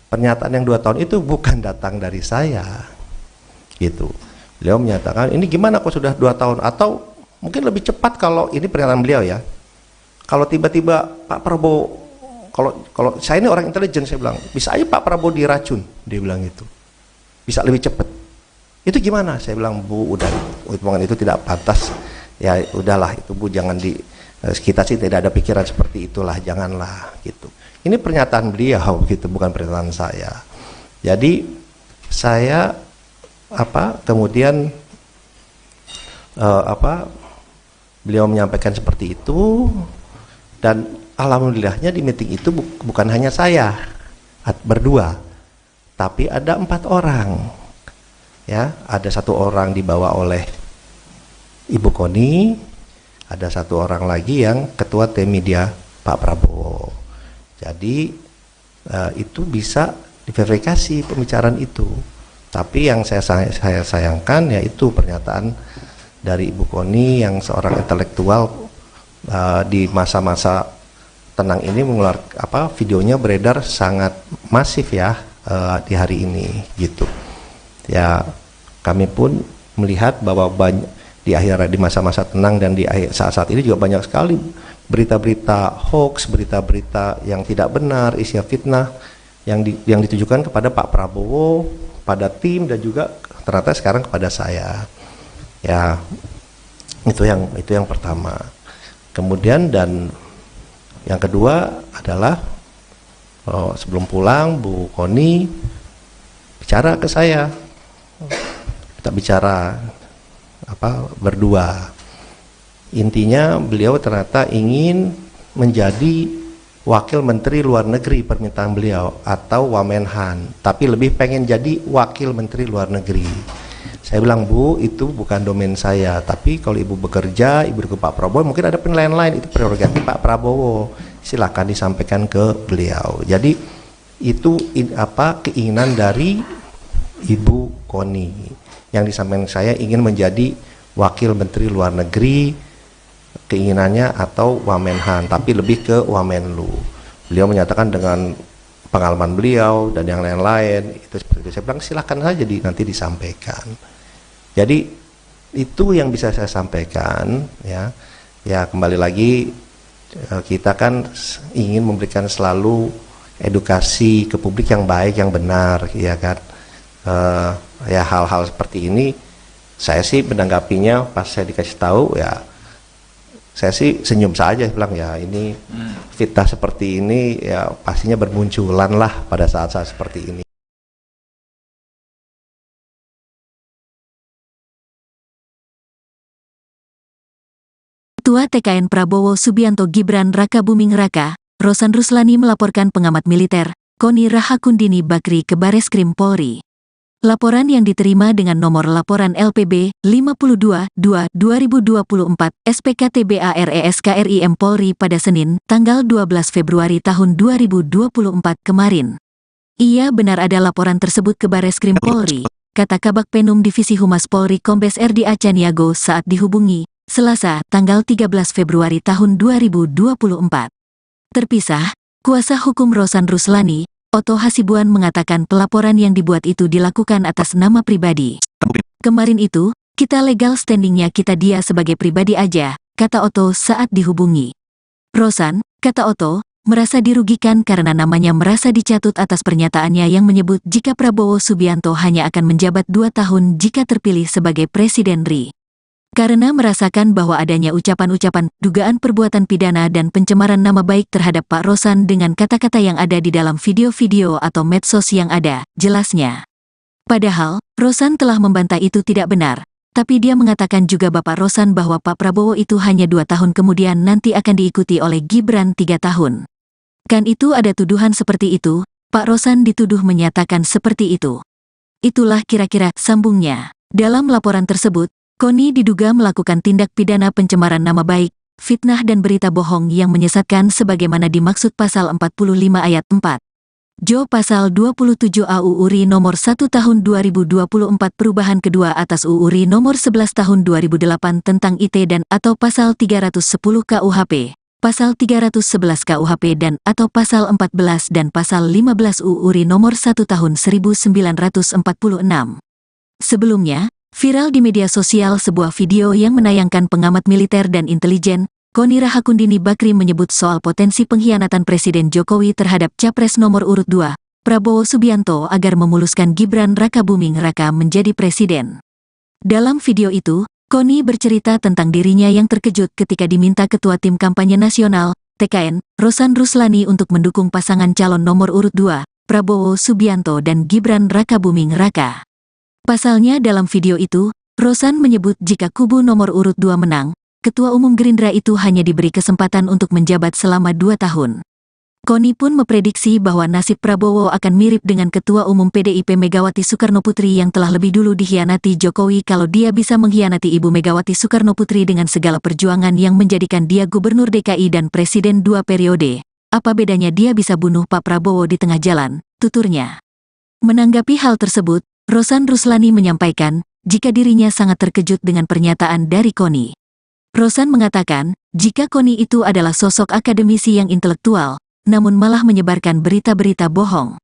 pernyataan yang 2 tahun itu bukan datang dari saya, gitu. Beliau menyatakan ini gimana kok sudah 2 tahun, atau mungkin lebih cepat kalau ini pernyataan beliau ya. Kalau tiba-tiba Pak Prabowo, kalau saya ini orang intelijen, saya bilang bisa aja Pak Prabowo diracun, dia bilang gitu, bisa lebih cepat. Itu gimana? Saya bilang Bu, udah hitungan itu tidak pantas. Ya udahlah itu Bu, jangan kita sih tidak ada pikiran seperti itulah, janganlah gitu. Ini pernyataan beliau gitu, bukan pernyataan saya. Jadi saya kemudian beliau menyampaikan seperti itu, dan alhamdulillahnya di meeting itu bukan hanya saya berdua, tapi ada 4 orang. Ya, ada 1 orang dibawa oleh Ibu Koni, ada 1 orang lagi yang ketua tim media Pak Prabowo. Jadi itu bisa diverifikasi pembicaraan itu. Tapi yang saya sayangkan yaitu pernyataan dari Ibu Koni yang seorang intelektual di masa-masa tenang ini mengeluarkan videonya beredar sangat masif ya di hari ini gitu. Ya kami pun melihat bahwa di masa-masa tenang dan di saat-saat ini juga banyak sekali berita-berita hoax, berita-berita yang tidak benar, isi fitnah yang ditujukan kepada Pak Prabowo, pada tim, dan juga ternyata sekarang kepada saya. Ya itu yang pertama. Kemudian dan yang kedua adalah sebelum pulang Bu Koni bicara ke saya, kita bicara berdua. Intinya beliau ternyata ingin menjadi wakil menteri luar negeri, permintaan beliau, atau Wamenhan, tapi lebih pengen jadi wakil menteri luar negeri. Saya bilang Bu, itu bukan domain saya, tapi kalau ibu bekerja, ibu ke Pak Prabowo, mungkin ada penilaian lain, itu prerogatif Pak Prabowo, silakan disampaikan ke beliau. Jadi itu keinginan dari Ibu Koni yang disampaikan saya, ingin menjadi wakil menteri luar negeri, keinginannya, atau Wamenhan, tapi lebih ke Wamenlu. Beliau menyatakan dengan pengalaman beliau dan yang lain-lain itu seperti itu. Saya bilang silakan saja nanti disampaikan. Jadi itu yang bisa saya sampaikan ya. Ya kembali lagi, kita kan ingin memberikan selalu edukasi ke publik yang baik, yang benar, ya kan. Ya hal-hal seperti ini saya sih menanggapinya pas saya dikasih tahu ya, saya sih senyum saja, bilang ya ini fitnah seperti ini ya pastinya bermunculan lah pada saat-saat seperti ini. Ketua TKN Prabowo Subianto Gibran Raka Buming Raka, Rosan Ruslani melaporkan pengamat militer, Koni Rahakundini Bakri ke Bareskrim Polri. Laporan yang diterima dengan nomor laporan LPB 52-2-2024 SPKTBARESKRIM Polri pada Senin, tanggal 12 Februari tahun 2024 kemarin. Ia benar ada laporan tersebut ke Bareskrim Polri, kata Kabak Penum Divisi Humas Polri Kombes RD Acaniago saat dihubungi, Selasa, tanggal 13 Februari tahun 2024. Terpisah, kuasa hukum Rosan Ruslani, Otto Hasibuan, mengatakan pelaporan yang dibuat itu dilakukan atas nama pribadi. Kemarin itu, kita legal standingnya kita dia sebagai pribadi aja, kata Otto saat dihubungi. Rosan, kata Otto, merasa dirugikan karena namanya merasa dicatut atas pernyataannya yang menyebut jika Prabowo Subianto hanya akan menjabat 2 tahun jika terpilih sebagai Presiden RI. Karena merasakan bahwa adanya ucapan-ucapan, dugaan perbuatan pidana dan pencemaran nama baik terhadap Pak Rosan dengan kata-kata yang ada di dalam video-video atau medsos yang ada, jelasnya. Padahal, Rosan telah membantah itu tidak benar. Tapi dia mengatakan juga Bapak Rosan bahwa Pak Prabowo itu hanya 2 tahun kemudian nanti akan diikuti oleh Gibran 3 tahun. Kan itu ada tuduhan seperti itu, Pak Rosan dituduh menyatakan seperti itu. Itulah kira-kira sambungnya. Dalam laporan tersebut, Koni diduga melakukan tindak pidana pencemaran nama baik, fitnah dan berita bohong yang menyesatkan sebagaimana dimaksud pasal 45 ayat 4. Jo pasal 27 AUU RI nomor 1 tahun 2024 perubahan kedua atas UU RI nomor 11 tahun 2008 tentang IT dan atau pasal 310 KUHP, pasal 311 KUHP dan atau pasal 14 dan pasal 15 UU RI nomor 1 tahun 1946. Sebelumnya, viral di media sosial sebuah video yang menayangkan pengamat militer dan intelijen, Koni Rahakundini Bakri menyebut soal potensi pengkhianatan Presiden Jokowi terhadap Capres nomor urut 2, Prabowo Subianto agar memuluskan Gibran Rakabuming Raka menjadi presiden. Dalam video itu, Koni bercerita tentang dirinya yang terkejut ketika diminta Ketua Tim Kampanye Nasional, TKN, Rosan Ruslani untuk mendukung pasangan calon nomor urut 2, Prabowo Subianto dan Gibran Rakabuming Raka. Pasalnya dalam video itu, Rosan menyebut jika kubu nomor urut 2 menang, Ketua Umum Gerindra itu hanya diberi kesempatan untuk menjabat selama 2 tahun. Koni pun memprediksi bahwa nasib Prabowo akan mirip dengan Ketua Umum PDIP Megawati Soekarnoputri yang telah lebih dulu dikhianati Jokowi kalau dia bisa mengkhianati Ibu Megawati Soekarnoputri dengan segala perjuangan yang menjadikan dia Gubernur DKI dan Presiden 2 periode. Apa bedanya dia bisa bunuh Pak Prabowo di tengah jalan, tuturnya. Menanggapi hal tersebut, Rosan Ruslani menyampaikan, jika dirinya sangat terkejut dengan pernyataan dari Koni. Rosan mengatakan, jika Koni itu adalah sosok akademisi yang intelektual, namun malah menyebarkan berita-berita bohong.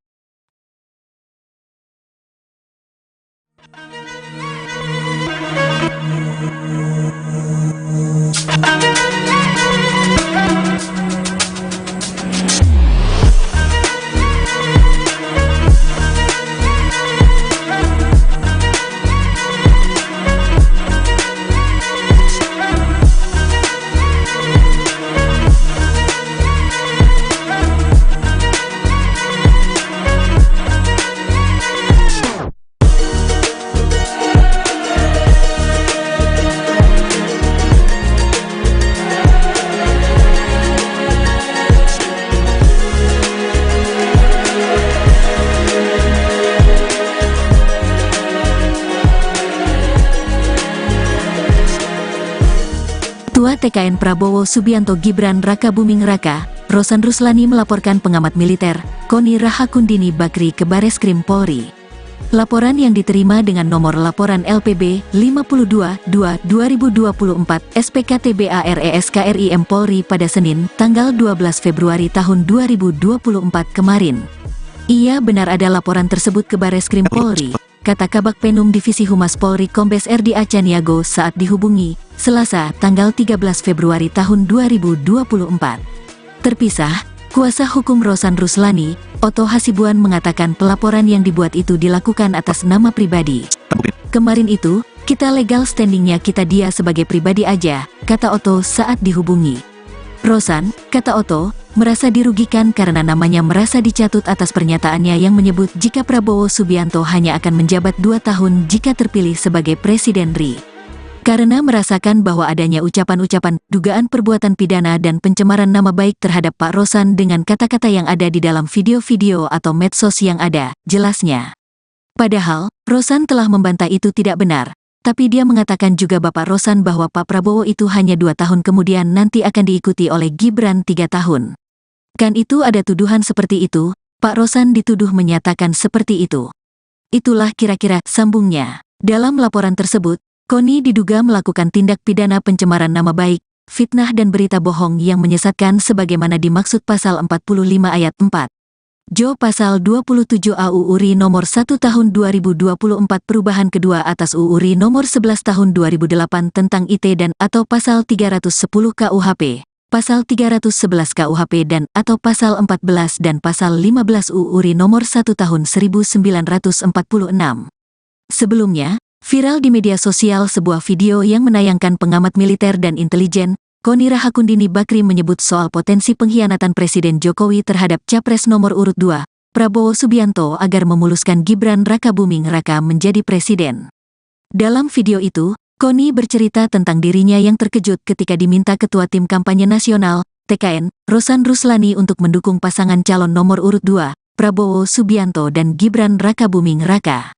Ketua TKN Prabowo Subianto Gibran Rakabuming Raka, Rosan Ruslani melaporkan pengamat militer, Koni Rahakundini Bakri ke Bareskrim Polri. Laporan yang diterima dengan nomor laporan LPB 52-2-2024 SPKTBARESKRIM Polri pada Senin, tanggal 12 Februari tahun 2024 kemarin. Ia benar ada laporan tersebut ke Bareskrim Polri, kata Kabak Penum Divisi Humas Polri Kombes RD Acaniago saat dihubungi, Selasa, tanggal 13 Februari tahun 2024. Terpisah, kuasa hukum Rosan Ruslani, Otto Hasibuan mengatakan pelaporan yang dibuat itu dilakukan atas nama pribadi. Kemarin itu, kita legal standingnya kita dia sebagai pribadi aja, kata Otto saat dihubungi. Rosan, kata Otto, merasa dirugikan karena namanya merasa dicatut atas pernyataannya yang menyebut jika Prabowo Subianto hanya akan menjabat 2 tahun jika terpilih sebagai Presiden RI. Karena merasakan bahwa adanya ucapan-ucapan, dugaan perbuatan pidana dan pencemaran nama baik terhadap Pak Rosan dengan kata-kata yang ada di dalam video-video atau medsos yang ada, jelasnya. Padahal, Rosan telah membantah itu tidak benar, tapi dia mengatakan juga Bapak Rosan bahwa Pak Prabowo itu hanya 2 tahun kemudian nanti akan diikuti oleh Gibran 3 tahun. Kan itu ada tuduhan seperti itu, Pak Rosan dituduh menyatakan seperti itu. Itulah kira-kira sambungnya. Dalam laporan tersebut, Koni diduga melakukan tindak pidana pencemaran nama baik, fitnah dan berita bohong yang menyesatkan sebagaimana dimaksud pasal 45 ayat 4. Jo pasal 27 AUU RI nomor 1 tahun 2024 perubahan kedua atas UU RI nomor 11 tahun 2008 tentang IT dan atau pasal 310 KUHP, pasal 311 KUHP dan atau pasal 14 dan pasal 15 UU RI nomor 1 tahun 1946. Sebelumnya, viral di media sosial sebuah video yang menayangkan pengamat militer dan intelijen, Koni Rahakundini Bakri menyebut soal potensi pengkhianatan Presiden Jokowi terhadap Capres nomor urut 2, Prabowo Subianto agar memuluskan Gibran Rakabuming Raka menjadi presiden. Dalam video itu, Koni bercerita tentang dirinya yang terkejut ketika diminta Ketua Tim Kampanye Nasional, TKN, Rosan Ruslani untuk mendukung pasangan calon nomor urut 2, Prabowo Subianto dan Gibran Rakabuming Raka.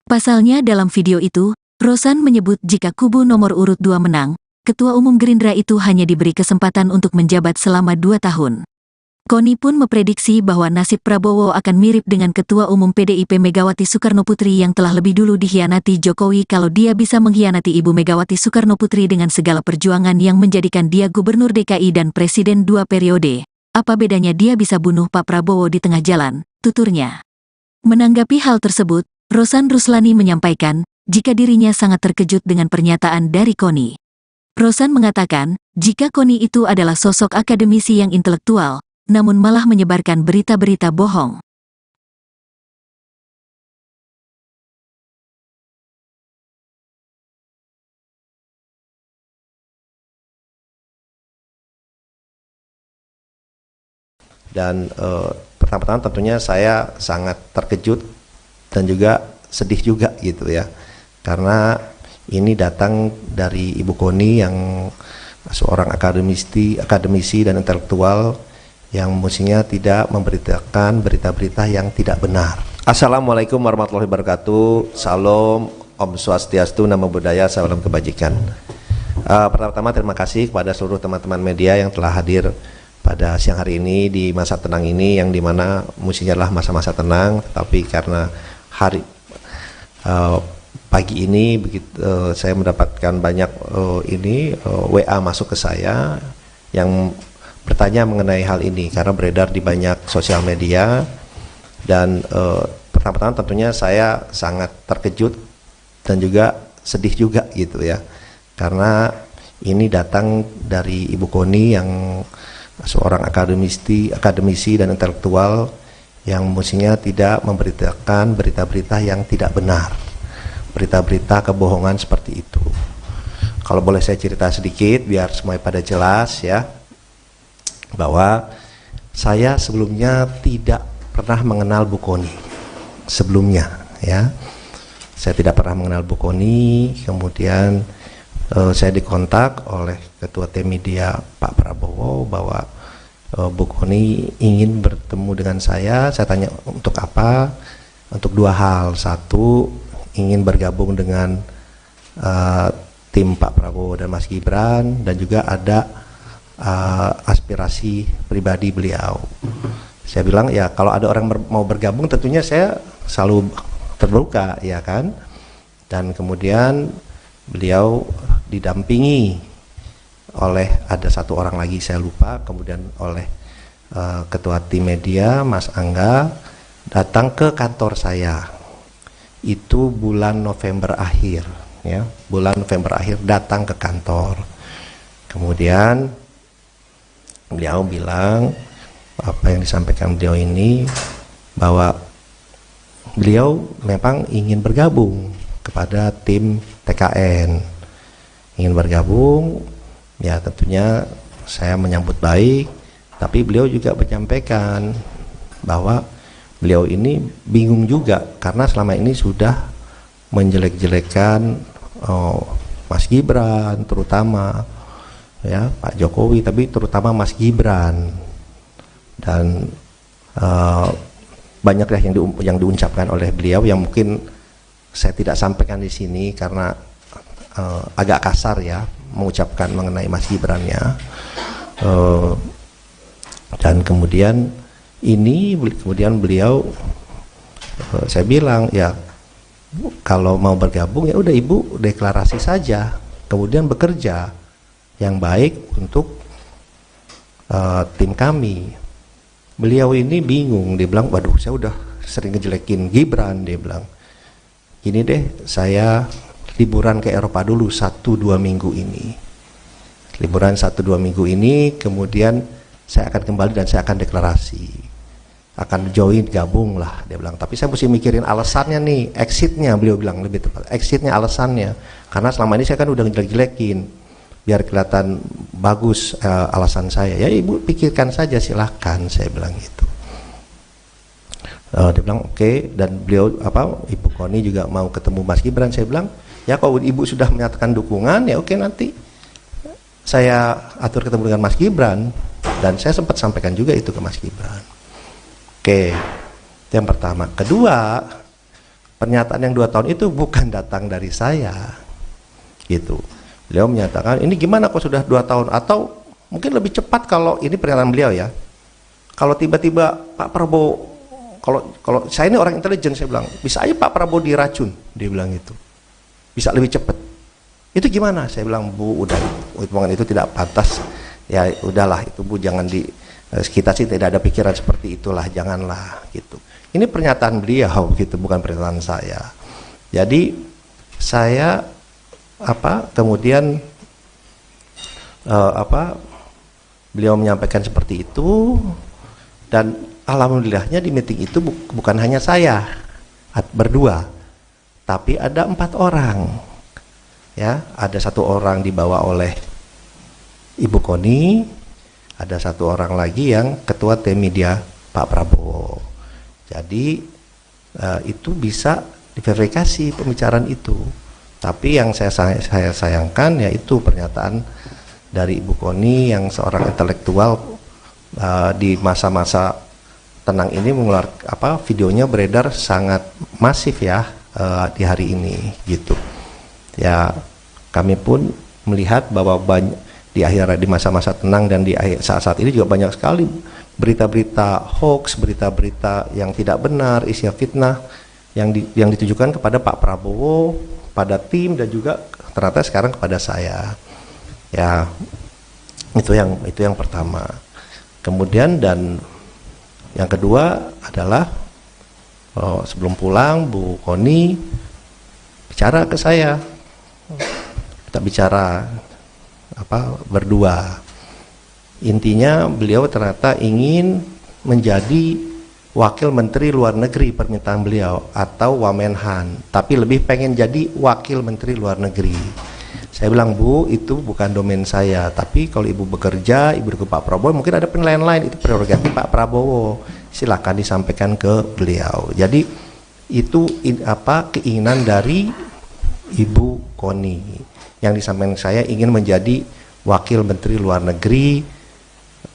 Pasalnya dalam video itu, Rosan menyebut jika kubu nomor urut 2 menang, Ketua Umum Gerindra itu hanya diberi kesempatan untuk menjabat selama 2 tahun. Koni pun memprediksi bahwa nasib Prabowo akan mirip dengan Ketua Umum PDIP Megawati Soekarnoputri yang telah lebih dulu dikhianati Jokowi kalau dia bisa mengkhianati Ibu Megawati Soekarnoputri dengan segala perjuangan yang menjadikan dia Gubernur DKI dan Presiden 2 periode. Apa bedanya dia bisa bunuh Pak Prabowo di tengah jalan, tuturnya. Menanggapi hal tersebut, Rosan Ruslani menyampaikan, jika dirinya sangat terkejut dengan pernyataan dari Koni. Rosan mengatakan, jika Koni itu adalah sosok akademisi yang intelektual, namun malah menyebarkan berita-berita bohong. Dan pertama-tama tentunya saya sangat terkejut dan juga sedih juga gitu ya, karena ini datang dari Ibu Koni yang seorang akademisi dan intelektual yang mestinya tidak memberitakan berita-berita yang tidak benar. Assalamualaikum warahmatullahi wabarakatuh. Salam, Om Swastiastu, Namo Buddhaya, salam kebajikan. Pertama-tama terima kasih kepada seluruh teman-teman media yang telah hadir pada siang hari ini di masa tenang ini, yang dimana mestinya adalah masa-masa tenang, tapi karena pagi ini saya mendapatkan banyak WA masuk ke saya yang bertanya mengenai hal ini karena beredar di banyak sosial media. Dan pertama-tama tentunya saya sangat terkejut dan juga sedih juga gitu ya, karena ini datang dari Ibu Koni yang seorang akademisi dan intelektual yang mestinya tidak memberitakan berita-berita yang tidak benar, berita-berita kebohongan seperti itu. Kalau boleh saya cerita sedikit biar semuanya pada jelas ya, bahwa saya sebelumnya tidak pernah mengenal Bu Koni sebelumnya ya. Saya tidak pernah mengenal Bu Koni. Kemudian saya dikontak oleh Ketua Tim Media Pak Prabowo bahwa Bu Koni ingin bertemu dengan saya. Saya tanya untuk apa? Untuk 2 hal. Satu, ingin bergabung dengan tim Pak Prabowo dan Mas Gibran, dan juga ada aspirasi pribadi beliau. Saya bilang ya kalau ada orang mau bergabung tentunya saya selalu terbuka ya kan. Dan kemudian beliau didampingi oleh ada 1 orang lagi saya lupa, kemudian oleh Ketua Tim Media Mas Angga datang ke kantor saya. Itu bulan November akhir ya, bulan November akhir datang ke kantor. Kemudian beliau bilang apa yang disampaikan beliau ini, bahwa beliau memang ingin bergabung kepada tim TKN, ingin bergabung ya. Tentunya saya menyambut baik, tapi beliau juga menyampaikan bahwa beliau ini bingung juga karena selama ini sudah menjelek-jelekan Mas Gibran terutama ya, Pak Jokowi, tapi terutama Mas Gibran, dan banyak ya yang diucapkan oleh beliau yang mungkin saya tidak sampaikan di sini karena agak kasar ya mengucapkan mengenai Mas Gibran-nya. Dan kemudian beliau saya bilang ya, kalau mau bergabung ya udah Ibu deklarasi saja, kemudian bekerja yang baik untuk tim kami. Beliau ini bingung, dia bilang waduh saya udah sering ngejelekin Gibran, dia bilang gini deh, saya liburan ke Eropa dulu 1-2 minggu ini, liburan 1-2 minggu ini, kemudian saya akan kembali dan saya akan deklarasi, akan join, gabung lah, dia bilang. Tapi saya mesti mikirin alasannya nih, exitnya, beliau bilang lebih tepat, exitnya, alasannya, karena selama ini saya kan udah ngejelek-jelekin, biar kelihatan bagus alasan saya. Ya Ibu pikirkan saja, silahkan, saya bilang gitu. Dia bilang oke. Dan beliau Ibu Koni juga mau ketemu Mas Gibran. Saya bilang Ya kalau Ibu sudah menyatakan dukungan, ya oke, nanti saya atur ketemu dengan Mas Gibran, dan saya sempat sampaikan juga itu ke Mas Gibran. Oke, itu yang pertama. Kedua, pernyataan yang 2 tahun itu bukan datang dari saya, gitu. Beliau menyatakan ini gimana kok sudah 2 tahun, atau mungkin lebih cepat kalau ini pernyataan beliau ya. Kalau tiba-tiba Pak Prabowo, kalau saya ini orang intelijen, saya bilang bisa aja Pak Prabowo diracun, dia bilang itu, bisa lebih cepat. Itu gimana? Saya bilang, Bu, udah, hitungan itu tidak pantas. Ya udahlah, itu Bu, jangan kita sih tidak ada pikiran seperti itulah, janganlah gitu. Ini pernyataan beliau gitu, bukan pernyataan saya. Jadi saya kemudian beliau menyampaikan seperti itu, dan alhamdulillahnya di meeting itu bukan hanya saya berdua, tapi ada 4 orang. Ya, ada 1 orang dibawa oleh Ibu Koni, ada 1 orang lagi yang ketua tim media Pak Prabowo. Jadi itu bisa diverifikasi pembicaraan itu. Tapi yang saya sayangkan yaitu pernyataan dari Ibu Koni yang seorang intelektual di masa-masa tenang ini videonya beredar sangat masif ya di hari ini gitu. Ya, kami pun melihat bahwa di masa-masa tenang dan di saat-saat ini juga banyak sekali berita-berita hoax, berita-berita yang tidak benar, isinya fitnah yang ditujukan kepada Pak Prabowo, pada tim, dan juga ternyata sekarang kepada saya. Ya, itu yang pertama. Kemudian dan yang kedua adalah sebelum pulang Bu Koni bicara ke saya. Kita bicara berdua. Intinya beliau ternyata ingin menjadi wakil menteri luar negeri, permintaan beliau, atau Wamenhan, tapi lebih pengen jadi wakil menteri luar negeri. Saya bilang, Bu, itu bukan domain saya, tapi kalau Ibu bekerja, Ibu ke Pak Prabowo, mungkin ada penilaian lain, itu prerogatif Pak Prabowo, silakan disampaikan ke beliau. Jadi itu keinginan dari Ibu Koni yang disampaikan saya, ingin menjadi wakil menteri luar negeri,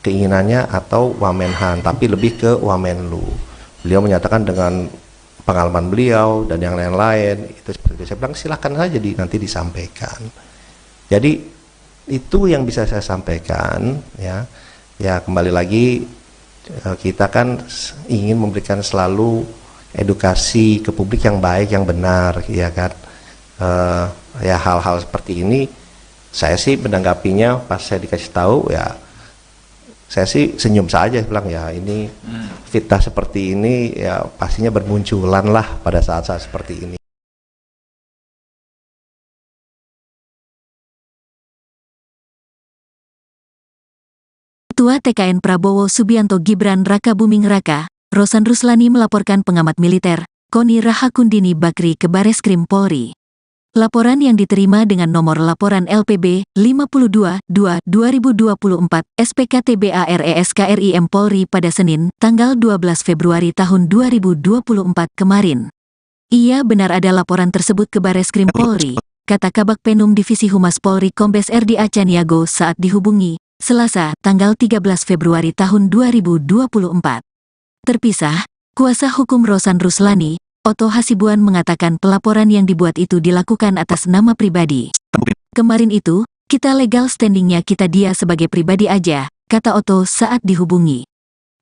keinginannya, atau Wamenhan, tapi lebih ke Wamenlu. Beliau menyatakan dengan pengalaman beliau dan yang lain-lain itu seperti itu. Saya bilang silakan saja nanti disampaikan. Jadi itu yang bisa saya sampaikan ya. Ya, kembali lagi kita kan ingin memberikan selalu edukasi ke publik yang baik, yang benar, ya kan. Ya, hal-hal seperti ini saya sih menanggapinya pas saya dikasih tahu, ya saya sih senyum saja, bilang ya ini fitnah seperti ini ya pastinya bermunculan lah pada saat-saat seperti ini. Ketua TKN Prabowo Subianto Gibran Raka Buming Raka, Rosan Ruslani melaporkan pengamat militer, Koni Rahakundini Bakri ke Bareskrim Polri. Laporan yang diterima dengan nomor laporan LPB 52-2-2024 SPKTBARESKRIM Polri pada Senin, tanggal 12 Februari tahun 2024 kemarin. Ia benar ada laporan tersebut ke Bareskrim Polri, kata Kabak Penum Divisi Humas Polri Kombes RD Acaniago saat dihubungi, Selasa, tanggal 13 Februari tahun 2024. Terpisah, kuasa hukum Rosan Ruslani, Otto Hasibuan, mengatakan pelaporan yang dibuat itu dilakukan atas nama pribadi. Kemarin itu, kita legal standingnya kita dia sebagai pribadi aja, kata Otto saat dihubungi.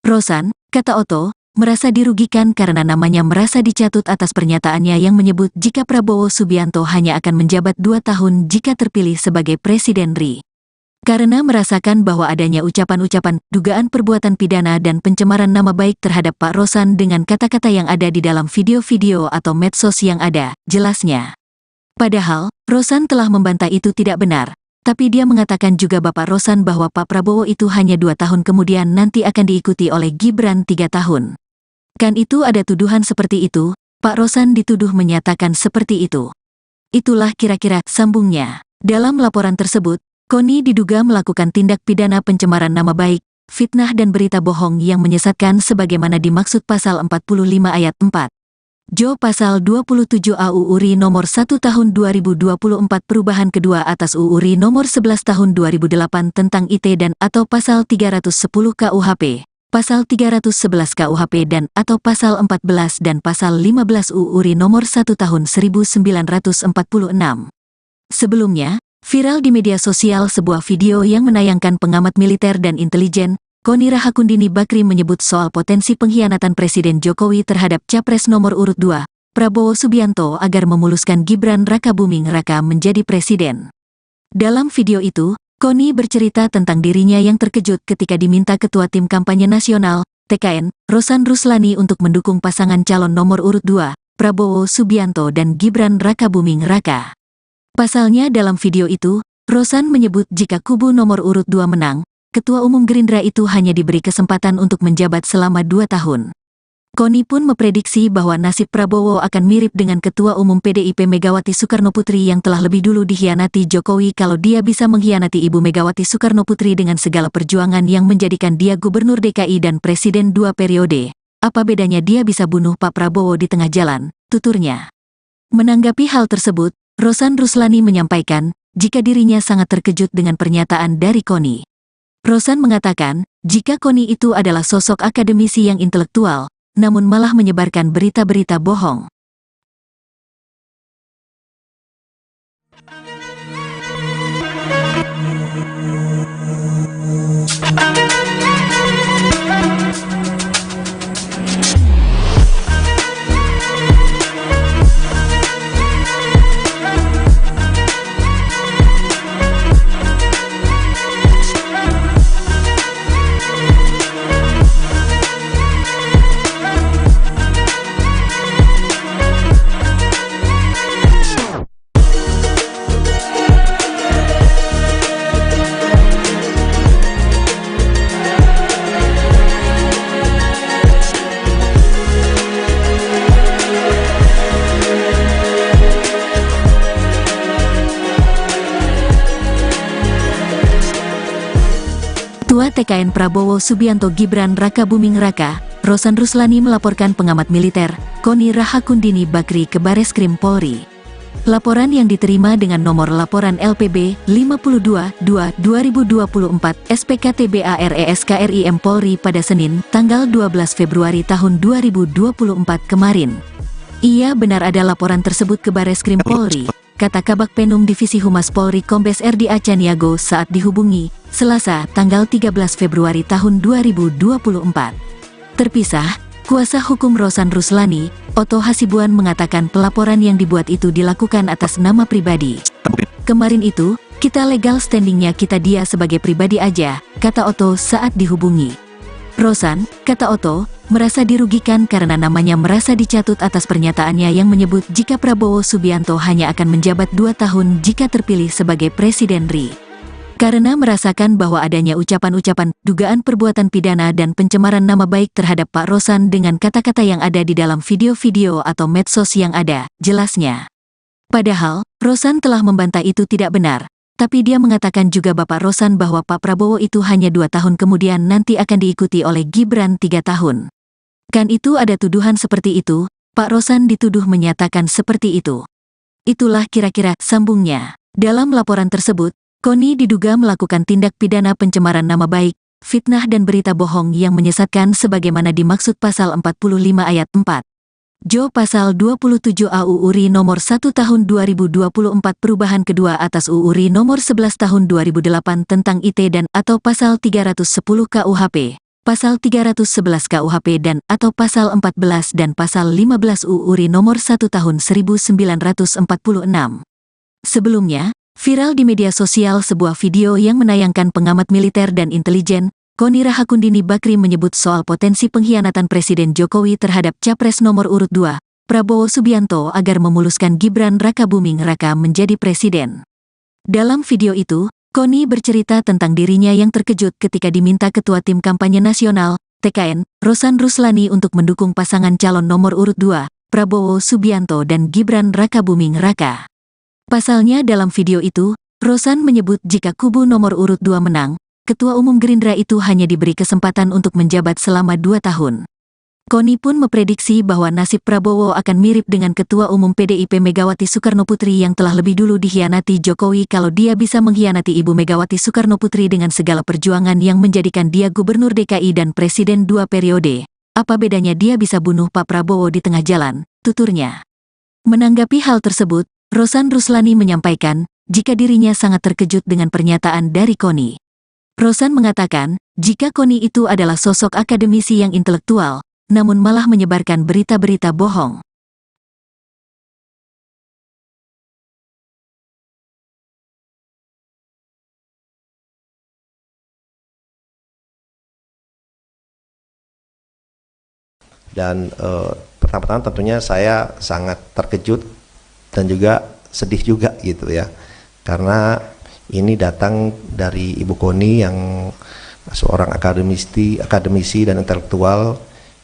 Rosan, kata Otto, merasa dirugikan karena namanya merasa dicatut atas pernyataannya yang menyebut jika Prabowo Subianto hanya akan menjabat 2 tahun jika terpilih sebagai Presiden RI. Karena merasakan bahwa adanya ucapan-ucapan, dugaan perbuatan pidana dan pencemaran nama baik terhadap Pak Rosan dengan kata-kata yang ada di dalam video-video atau medsos yang ada, jelasnya. Padahal, Rosan telah membantah itu tidak benar, tapi dia mengatakan juga Bapak Rosan bahwa Pak Prabowo itu hanya 2 tahun kemudian nanti akan diikuti oleh Gibran 3 tahun. Kan itu ada tuduhan seperti itu, Pak Rosan dituduh menyatakan seperti itu. Itulah kira-kira sambungnya. Dalam laporan tersebut, Koni diduga melakukan tindak pidana pencemaran nama baik, fitnah dan berita bohong yang menyesatkan sebagaimana dimaksud pasal 45 ayat 4. Jo Pasal 27 AU RI Nomor 1 Tahun 2024 Perubahan kedua atas UU RI Nomor 11 Tahun 2008 tentang IT dan atau Pasal 310 KUHP, Pasal 311 KUHP dan atau Pasal 14 dan Pasal 15 UU RI Nomor 1 Tahun 1946. Sebelumnya, viral di media sosial sebuah video yang menayangkan pengamat militer dan intelijen, Koni Rahakundini Bakri menyebut soal potensi pengkhianatan Presiden Jokowi terhadap Capres nomor urut 2, Prabowo Subianto agar memuluskan Gibran Rakabuming Raka menjadi presiden. Dalam video itu, Koni bercerita tentang dirinya yang terkejut ketika diminta Ketua Tim Kampanye Nasional, TKN, Rosan Ruslani untuk mendukung pasangan calon nomor urut 2, Prabowo Subianto dan Gibran Rakabuming Raka. Pasalnya dalam video itu, Rosan menyebut jika kubu nomor urut 2 menang, Ketua Umum Gerindra itu hanya diberi kesempatan untuk menjabat selama 2 tahun. Koni pun memprediksi bahwa nasib Prabowo akan mirip dengan Ketua Umum PDIP Megawati Soekarnoputri yang telah lebih dulu dikhianati Jokowi kalau dia bisa mengkhianati Ibu Megawati Soekarnoputri dengan segala perjuangan yang menjadikan dia Gubernur DKI dan Presiden 2 periode. Apa bedanya dia bisa bunuh Pak Prabowo di tengah jalan, tuturnya. Menanggapi hal tersebut, Rosan Ruslani menyampaikan, jika dirinya sangat terkejut dengan pernyataan dari Koni. Rosan mengatakan, jika Koni itu adalah sosok akademisi yang intelektual, namun malah menyebarkan berita-berita bohong. Ketua TKN Prabowo Subianto Gibran Rakabuming Raka, Rosan Ruslani melaporkan pengamat militer, Koni Rahakundini Bakri ke Bareskrim Polri. Laporan yang diterima dengan nomor laporan LPB 52-2-2024 SPKTBARESKRIM Polri pada Senin, tanggal 12 Februari tahun 2024 kemarin. Ia benar ada laporan tersebut ke Bareskrim Polri, kata Kabak Penum Divisi Humas Polri Kombes RD Acaniago saat dihubungi, Selasa, tanggal 13 Februari tahun 2024. Terpisah, kuasa hukum Rosan Ruslani, Otto Hasibuan mengatakan pelaporan yang dibuat itu dilakukan atas nama pribadi. Kemarin itu, kita legal standingnya kita dia sebagai pribadi aja, kata Otto saat dihubungi. Rosan, kata Otto, merasa dirugikan karena namanya merasa dicatut atas pernyataannya yang menyebut jika Prabowo Subianto hanya akan menjabat 2 tahun jika terpilih sebagai Presiden RI. Karena merasakan bahwa adanya ucapan-ucapan, dugaan perbuatan pidana dan pencemaran nama baik terhadap Pak Rosan dengan kata-kata yang ada di dalam video-video atau medsos yang ada, jelasnya. Padahal, Rosan telah membantah itu tidak benar, tapi dia mengatakan juga Bapak Rosan bahwa Pak Prabowo itu hanya 2 tahun kemudian nanti akan diikuti oleh Gibran 3 tahun. Kan itu ada tuduhan seperti itu, Pak Rosan dituduh menyatakan seperti itu. Itulah kira-kira sambungnya. Dalam laporan tersebut, Koni diduga melakukan tindak pidana pencemaran nama baik, fitnah dan berita bohong yang menyesatkan sebagaimana dimaksud Pasal 45 Ayat 4. Jo Pasal 27 AU RI Nomor 1 Tahun 2024 Perubahan kedua atas UU RI Nomor 11 Tahun 2008 tentang IT dan atau Pasal 310 KUHP, Pasal 311 KUHP dan atau Pasal 14 dan Pasal 15 UU RI Nomor 1 Tahun 1946. Sebelumnya, viral di media sosial sebuah video yang menayangkan pengamat militer dan intelijen, Koni Rahakundini Bakri menyebut soal potensi pengkhianatan Presiden Jokowi terhadap Capres nomor urut 2, Prabowo Subianto agar memuluskan Gibran Rakabuming Raka menjadi presiden. Dalam video itu, Koni bercerita tentang dirinya yang terkejut ketika diminta Ketua Tim Kampanye Nasional, TKN, Rosan Ruslani untuk mendukung pasangan calon nomor urut 2, Prabowo Subianto dan Gibran Rakabuming Raka. Pasalnya dalam video itu, Rosan menyebut jika kubu nomor urut 2 menang, Ketua Umum Gerindra itu hanya diberi kesempatan untuk menjabat selama 2 tahun. Koni pun memprediksi bahwa nasib Prabowo akan mirip dengan Ketua Umum PDIP Megawati Soekarnoputri yang telah lebih dulu dikhianati Jokowi kalau dia bisa mengkhianati Ibu Megawati Soekarnoputri dengan segala perjuangan yang menjadikan dia Gubernur DKI dan Presiden 2 periode. Apa bedanya dia bisa bunuh Pak Prabowo di tengah jalan, tuturnya. Menanggapi hal tersebut, Rosan Ruslani menyampaikan, jika dirinya sangat terkejut dengan pernyataan dari Koni. Rosan mengatakan, jika Koni itu adalah sosok akademisi yang intelektual, namun malah menyebarkan berita-berita bohong. Dan pertama-tama tentunya saya sangat terkejut dan juga sedih juga gitu ya, karena ini datang dari Ibu Koni yang seorang akademisi dan intelektual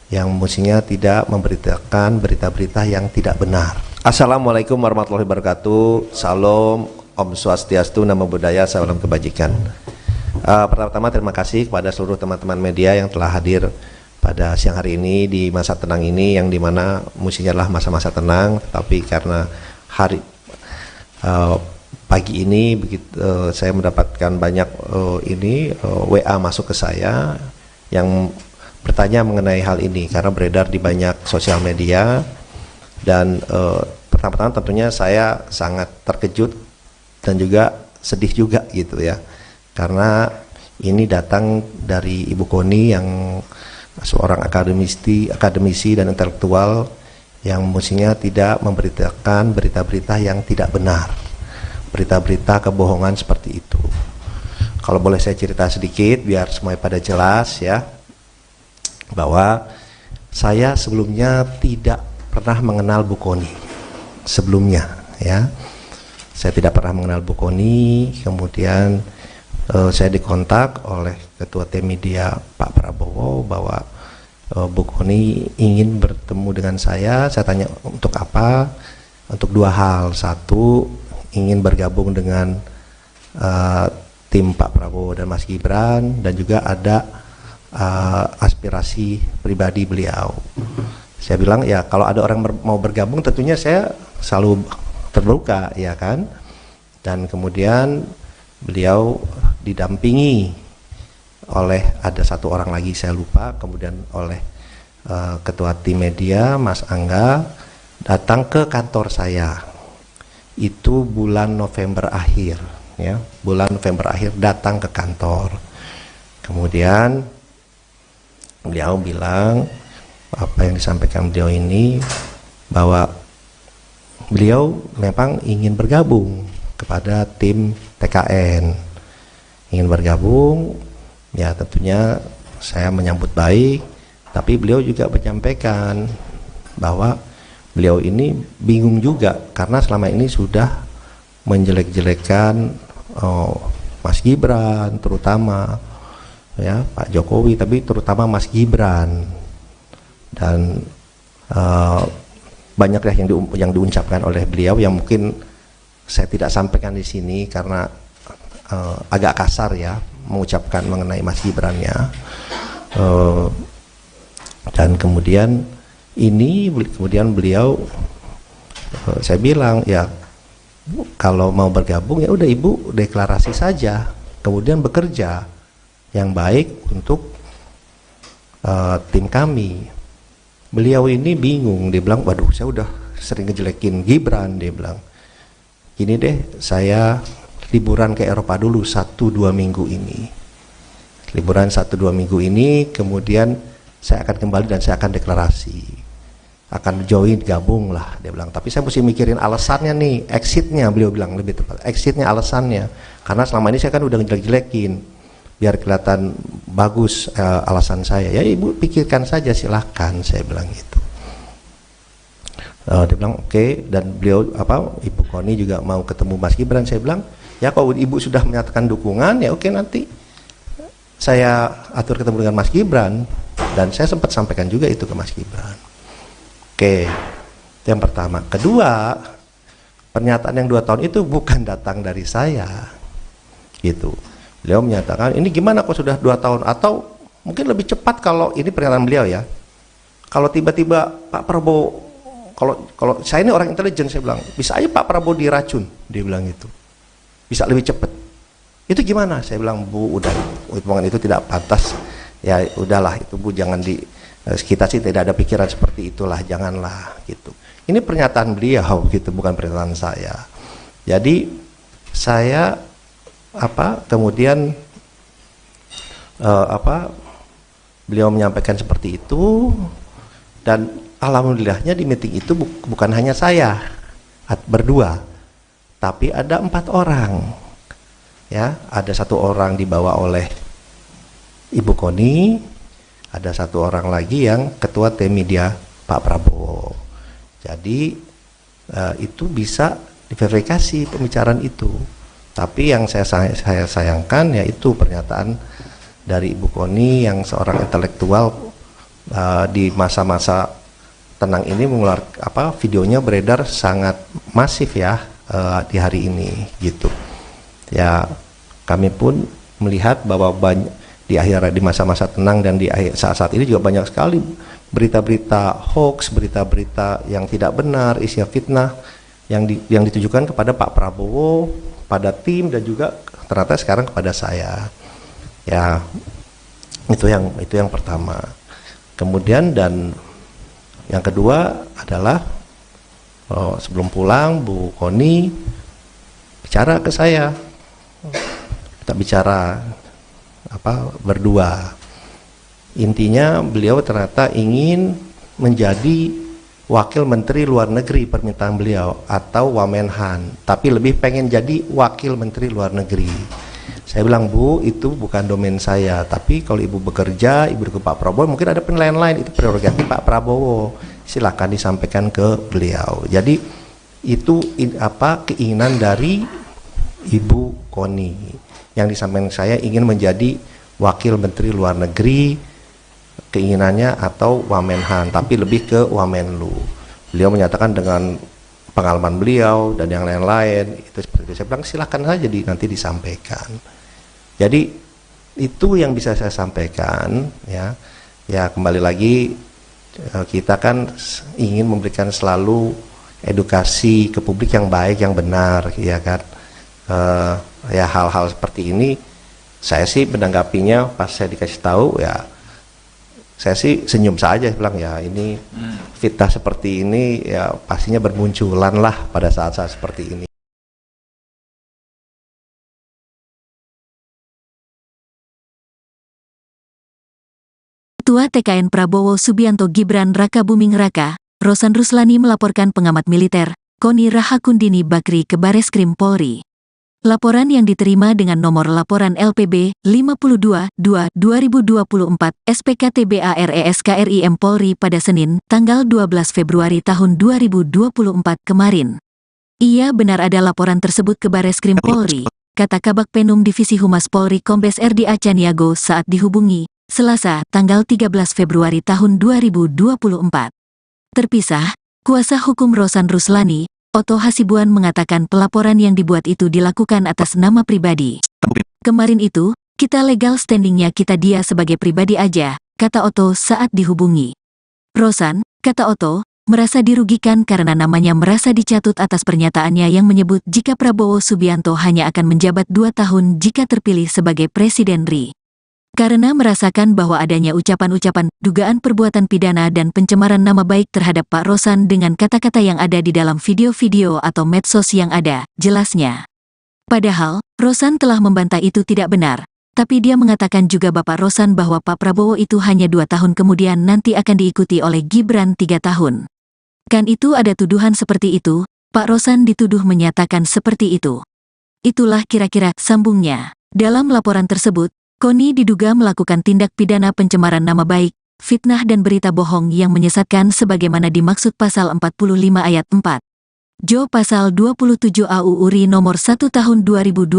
yang mestinya tidak memberitakan berita-berita yang tidak benar. Assalamualaikum warahmatullahi wabarakatuh. Salam, Om Swastiastu, Namo Buddhaya, salam kebajikan. Pertama-tama terima kasih kepada seluruh teman-teman media yang telah hadir pada siang hari ini di masa tenang ini, yang dimana mestinya adalah masa-masa tenang, tapi karena pagi ini saya mendapatkan banyak WA masuk ke saya yang bertanya mengenai hal ini karena beredar di banyak sosial media. Dan pertama-tama tentunya saya sangat terkejut dan juga sedih juga gitu ya, karena ini datang dari Ibu Koni yang seorang akademisi dan intelektual yang mestinya tidak memberitakan berita-berita yang tidak benar, berita-berita kebohongan seperti itu. Kalau boleh saya cerita sedikit biar semuanya pada jelas ya, bahwa saya sebelumnya tidak pernah mengenal Bu Koni sebelumnya ya. Saya tidak pernah mengenal Bu Koni. Kemudian saya dikontak oleh Ketua Tim Media Pak Prabowo bahwa Bu Koni ingin bertemu dengan saya. Saya tanya untuk apa? Untuk dua hal. Satu, ingin bergabung dengan tim Pak Prabowo dan Mas Gibran, dan juga ada aspirasi pribadi beliau. Saya bilang ya kalau ada orang mau bergabung tentunya saya selalu terbuka ya kan. Dan kemudian beliau didampingi oleh ada satu orang lagi saya lupa, kemudian oleh Ketua Tim Media Mas Angga datang ke kantor saya. Itu bulan November akhir ya, bulan November akhir datang ke kantor. Kemudian beliau bilang apa yang disampaikan beliau ini, bahwa beliau memang ingin bergabung kepada tim TKN, ingin bergabung ya. Tentunya saya menyambut baik, tapi beliau juga menyampaikan bahwa beliau ini bingung juga karena selama ini sudah menjelek-jelekan Mas Gibran terutama ya, Pak Jokowi, tapi terutama Mas Gibran, dan banyak yang diucapkan oleh beliau yang mungkin saya tidak sampaikan di sini karena agak kasar ya mengucapkan mengenai Mas Gibran-nya. Dan kemudian beliau saya bilang ya kalau mau bergabung ya udah Ibu deklarasi saja, kemudian bekerja yang baik untuk tim kami. Beliau ini bingung, dia bilang waduh saya udah sering ngejelekin Gibran, dia bilang gini deh, saya liburan ke Eropa dulu 1-2 minggu ini, liburan 1-2 minggu ini, kemudian saya akan kembali dan saya akan deklarasi, akan join, gabung lah, dia bilang. Tapi saya mesti mikirin alasannya nih, exitnya, beliau bilang lebih tepat, exitnya, alasannya, karena selama ini saya kan udah ngejelek-jelekin, biar kelihatan bagus alasan saya. Ya Ibu pikirkan saja, silahkan, saya bilang gitu. Dia bilang oke. Dan beliau Ibu Koni juga mau ketemu Mas Gibran. Saya bilang ya kalau Ibu sudah menyatakan dukungan ya oke, nanti saya atur ketemu dengan Mas Gibran. Dan saya sempat sampaikan juga itu ke Mas Gibran. Oke, itu yang pertama. Kedua, pernyataan yang 2 tahun itu bukan datang dari saya gitu. Beliau menyatakan ini gimana kok sudah 2 tahun, atau mungkin lebih cepat kalau ini pernyataan beliau ya, kalau tiba-tiba Pak Prabowo, kalau saya ini orang intelijen, saya bilang bisa aja Pak Prabowo diracun, dia bilang gitu, bisa lebih cepat. Itu gimana? Saya bilang, Bu, udah, omongan itu tidak pantas. Ya udahlah, itu Bu, jangan kita sih tidak ada pikiran seperti itulah, janganlah gitu. Ini pernyataan beliau gitu, bukan pernyataan saya. Jadi saya kemudian beliau menyampaikan seperti itu, dan alhamdulillahnya di meeting itu bukan hanya saya berdua, tapi ada 4 orang. Ya, ada 1 orang dibawa oleh Ibu Koni, ada 1 orang lagi yang ketua tim media Pak Prabowo. Jadi itu bisa diverifikasi pembicaraan itu. Tapi yang saya sayangkan yaitu pernyataan dari Ibu Koni yang seorang intelektual di masa-masa tenang ini mengeluarkan videonya beredar sangat masif ya di hari ini gitu. Ya, kami pun melihat bahwa di masa-masa tenang dan di saat-saat ini juga banyak sekali berita-berita hoax, berita-berita yang tidak benar, isinya fitnah yang ditujukan kepada Pak Prabowo, pada tim, dan juga ternyata sekarang kepada saya. Ya, itu yang pertama. Kemudian dan yang kedua adalah sebelum pulang Bu Koni bicara ke saya. Kita bicara berdua. Intinya beliau ternyata ingin menjadi wakil menteri luar negeri, permintaan beliau, atau Wamenhan, tapi lebih pengen jadi wakil menteri luar negeri. Saya bilang, Bu, itu bukan domain saya, tapi kalau Ibu bekerja, Ibu ke Pak Prabowo, mungkin ada penilaian lain, itu prerogatif Pak Prabowo, silakan disampaikan ke beliau. Jadi itu keinginan dari Ibu Koni yang disampaikan saya, ingin menjadi wakil menteri luar negeri, keinginannya, atau Wamenhan, tapi lebih ke Wamenlu. Beliau menyatakan dengan pengalaman beliau dan yang lain-lain itu seperti itu. Saya bilang silakan saja nanti disampaikan. Jadi itu yang bisa saya sampaikan ya. Ya, kembali lagi kita kan ingin memberikan selalu edukasi ke publik yang baik, yang benar, ya kan. Ya, hal-hal seperti ini saya sih menanggapinya pas saya dikasih tahu, ya saya sih senyum saja, bilang ya ini fitnah seperti ini ya pastinya bermunculan lah pada saat-saat seperti ini. Ketua TKN Prabowo Subianto Gibran Raka Buming Raka, Rosan Ruslani melaporkan pengamat militer, Koni Rahakundini Bakri ke Bareskrim Polri. Laporan yang diterima dengan nomor laporan LPB 52-2-2024 SPKTBARESKRIM Polri pada Senin, tanggal 12 Februari tahun 2024 kemarin. Ia benar ada laporan tersebut ke Bareskrim Polri, kata Kabak Penum Divisi Humas Polri Kombes RD Acaniago saat dihubungi, Selasa, tanggal 13 Februari tahun 2024. Terpisah, kuasa hukum Rosan Ruslani, Otto Hasibuan mengatakan pelaporan yang dibuat itu dilakukan atas nama pribadi. Kemarin itu, kita legal standingnya kita dia sebagai pribadi aja, kata Otto saat dihubungi. Rosan, kata Otto, merasa dirugikan karena namanya merasa dicatut atas pernyataannya yang menyebut jika Prabowo Subianto hanya akan menjabat 2 tahun jika terpilih sebagai Presiden RI. Karena merasakan bahwa adanya ucapan-ucapan, dugaan perbuatan pidana dan pencemaran nama baik terhadap Pak Rosan dengan kata-kata yang ada di dalam video-video atau medsos yang ada, jelasnya. Padahal, Rosan telah membantah itu tidak benar, tapi dia mengatakan juga Bapak Rosan bahwa Pak Prabowo itu hanya 2 tahun kemudian nanti akan diikuti oleh Gibran 3 tahun. Kan itu ada tuduhan seperti itu, Pak Rosan dituduh menyatakan seperti itu. Itulah kira-kira sambungnya. Dalam laporan tersebut, Koni diduga melakukan tindak pidana pencemaran nama baik, fitnah dan berita bohong yang menyesatkan sebagaimana dimaksud pasal 45 ayat 4. Jo pasal 27 AUU RI nomor 1 tahun 2024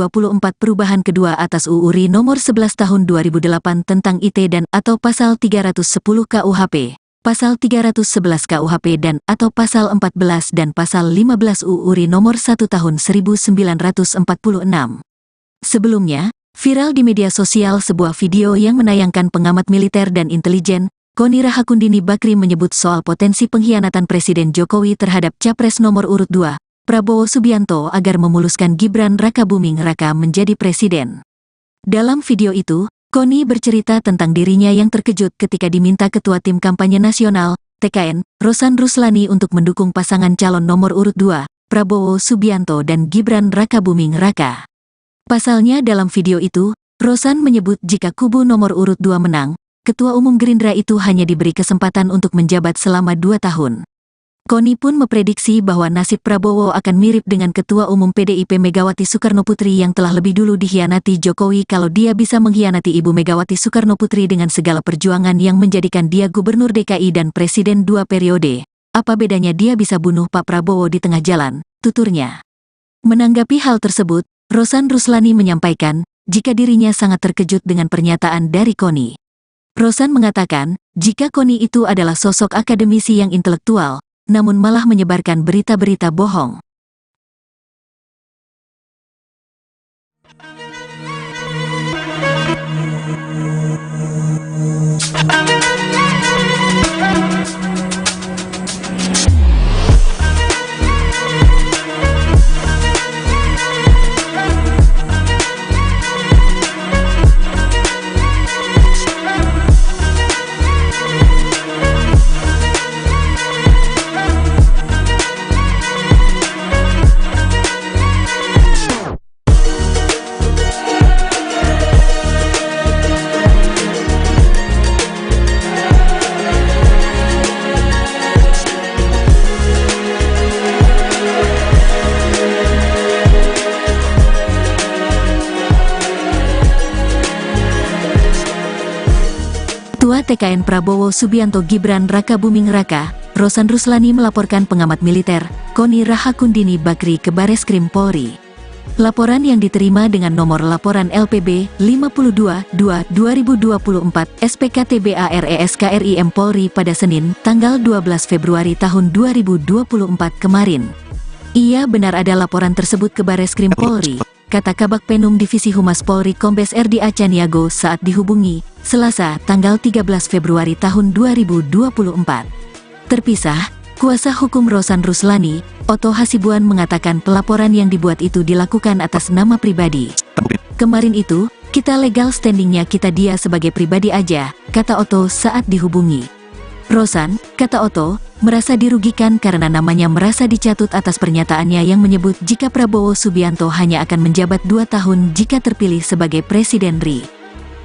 perubahan kedua atas UU RI nomor 11 tahun 2008 tentang IT dan atau pasal 310 KUHP, pasal 311 KUHP dan atau pasal 14 dan pasal 15 UU RI nomor 1 tahun 1946. Sebelumnya, viral di media sosial sebuah video yang menayangkan pengamat militer dan intelijen, Koni Rahakundini Bakri menyebut soal potensi pengkhianatan Presiden Jokowi terhadap Capres nomor urut 2, Prabowo Subianto agar memuluskan Gibran Rakabuming Raka menjadi presiden. Dalam video itu, Koni bercerita tentang dirinya yang terkejut ketika diminta Ketua Tim Kampanye Nasional, TKN, Rosan Ruslani untuk mendukung pasangan calon nomor urut 2, Prabowo Subianto dan Gibran Rakabuming Raka. Pasalnya dalam video itu, Rosan menyebut jika kubu nomor urut 2 menang, Ketua Umum Gerindra itu hanya diberi kesempatan untuk menjabat selama 2 tahun. Koni pun memprediksi bahwa nasib Prabowo akan mirip dengan Ketua Umum PDIP Megawati Soekarnoputri yang telah lebih dulu dikhianati Jokowi kalau dia bisa mengkhianati Ibu Megawati Soekarnoputri dengan segala perjuangan yang menjadikan dia Gubernur DKI dan Presiden 2 periode. Apa bedanya dia bisa bunuh Pak Prabowo di tengah jalan, tuturnya. Menanggapi hal tersebut, Rosan Ruslani menyampaikan, jika dirinya sangat terkejut dengan pernyataan dari Koni. Rosan mengatakan, jika Koni itu adalah sosok akademisi yang intelektual, namun malah menyebarkan berita-berita bohong. Ketua TKN Prabowo Subianto Gibran Rakabuming Raka, Rosan Ruslani melaporkan pengamat militer, Koni Rahakundini Bakri ke Bareskrim Polri. Laporan yang diterima dengan nomor laporan LPB 52-2-2024 SPKTBARESKRIM Polri pada Senin, tanggal 12 Februari tahun 2024 kemarin. Ia benar ada laporan tersebut ke Bareskrim Polri, kata Kabak Penum Divisi Humas Polri Kombes RDA Caniago saat dihubungi, Selasa, tanggal 13 Februari tahun 2024. Terpisah, kuasa hukum Rosan Ruslani, Otto Hasibuan mengatakan pelaporan yang dibuat itu dilakukan atas nama pribadi. Kemarin itu, kita legal standingnya kita dia sebagai pribadi aja, kata Otto saat dihubungi. Rosan, kata Otto, merasa dirugikan karena namanya merasa dicatut atas pernyataannya yang menyebut jika Prabowo Subianto hanya akan menjabat 2 tahun jika terpilih sebagai Presiden RI.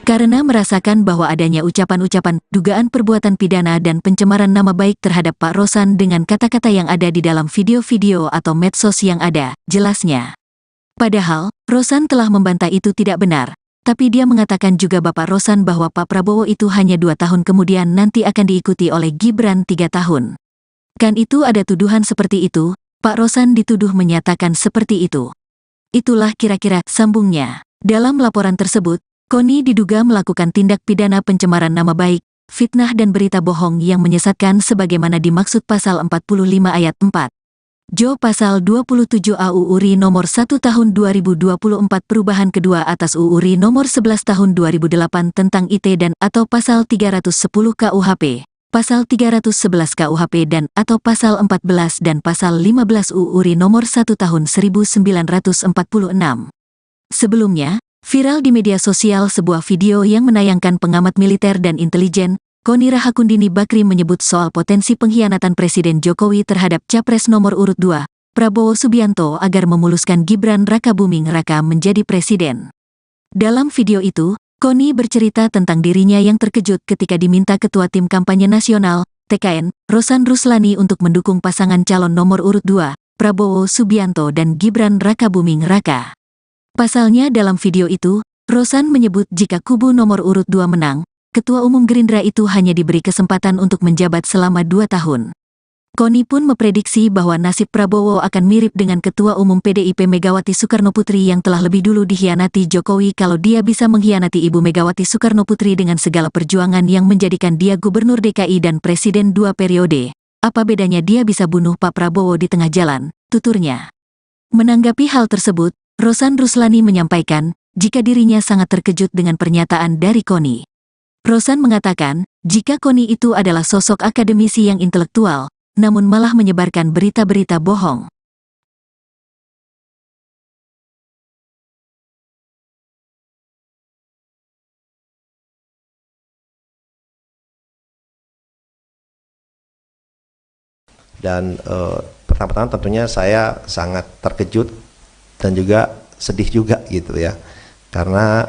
Karena merasakan bahwa adanya ucapan-ucapan, dugaan perbuatan pidana dan pencemaran nama baik terhadap Pak Rosan dengan kata-kata yang ada di dalam video-video atau medsos yang ada, jelasnya. Padahal, Rosan telah membantah itu tidak benar, tapi dia mengatakan juga Bapak Rosan bahwa Pak Prabowo itu hanya 2 tahun kemudian nanti akan diikuti oleh Gibran 3 tahun. Kan itu ada tuduhan seperti itu, Pak Rosan dituduh menyatakan seperti itu. Itulah kira-kira sambungnya. Dalam laporan tersebut, Koni diduga melakukan tindak pidana pencemaran nama baik, fitnah dan berita bohong yang menyesatkan sebagaimana dimaksud pasal 45 ayat 4. Jo pasal 27 AUU RI nomor 1 tahun 2024 perubahan kedua atas UU RI nomor 11 tahun 2008 tentang IT dan atau pasal 310 KUHP, pasal 311 KUHP dan atau pasal 14 dan pasal 15 UU RI nomor 1 tahun 1946. Sebelumnya, viral di media sosial sebuah video yang menayangkan pengamat militer dan intelijen, Koni Rahakundini Bakri menyebut soal potensi pengkhianatan Presiden Jokowi terhadap Capres nomor urut 2, Prabowo Subianto agar memuluskan Gibran Rakabuming Raka menjadi presiden. Dalam video itu, Koni bercerita tentang dirinya yang terkejut ketika diminta Ketua Tim Kampanye Nasional, TKN, Rosan Ruslani untuk mendukung pasangan calon nomor urut 2, Prabowo Subianto dan Gibran Rakabuming Raka. Pasalnya dalam video itu, Rosan menyebut jika kubu nomor urut 2 menang, Ketua Umum Gerindra itu hanya diberi kesempatan untuk menjabat selama 2 tahun. Koni pun memprediksi bahwa nasib Prabowo akan mirip dengan Ketua Umum PDIP Megawati Soekarnoputri yang telah lebih dulu dikhianati Jokowi kalau dia bisa mengkhianati Ibu Megawati Soekarnoputri dengan segala perjuangan yang menjadikan dia Gubernur DKI dan Presiden 2 periode. Apa bedanya dia bisa bunuh Pak Prabowo di tengah jalan, tuturnya. Menanggapi hal tersebut, Rosan Ruslani menyampaikan, jika dirinya sangat terkejut dengan pernyataan dari Koni. Rosan mengatakan, jika Koni itu adalah sosok akademisi yang intelektual, namun malah menyebarkan berita-berita bohong. Dan pertama-tama tentunya saya sangat terkejut dan juga sedih juga gitu ya, karena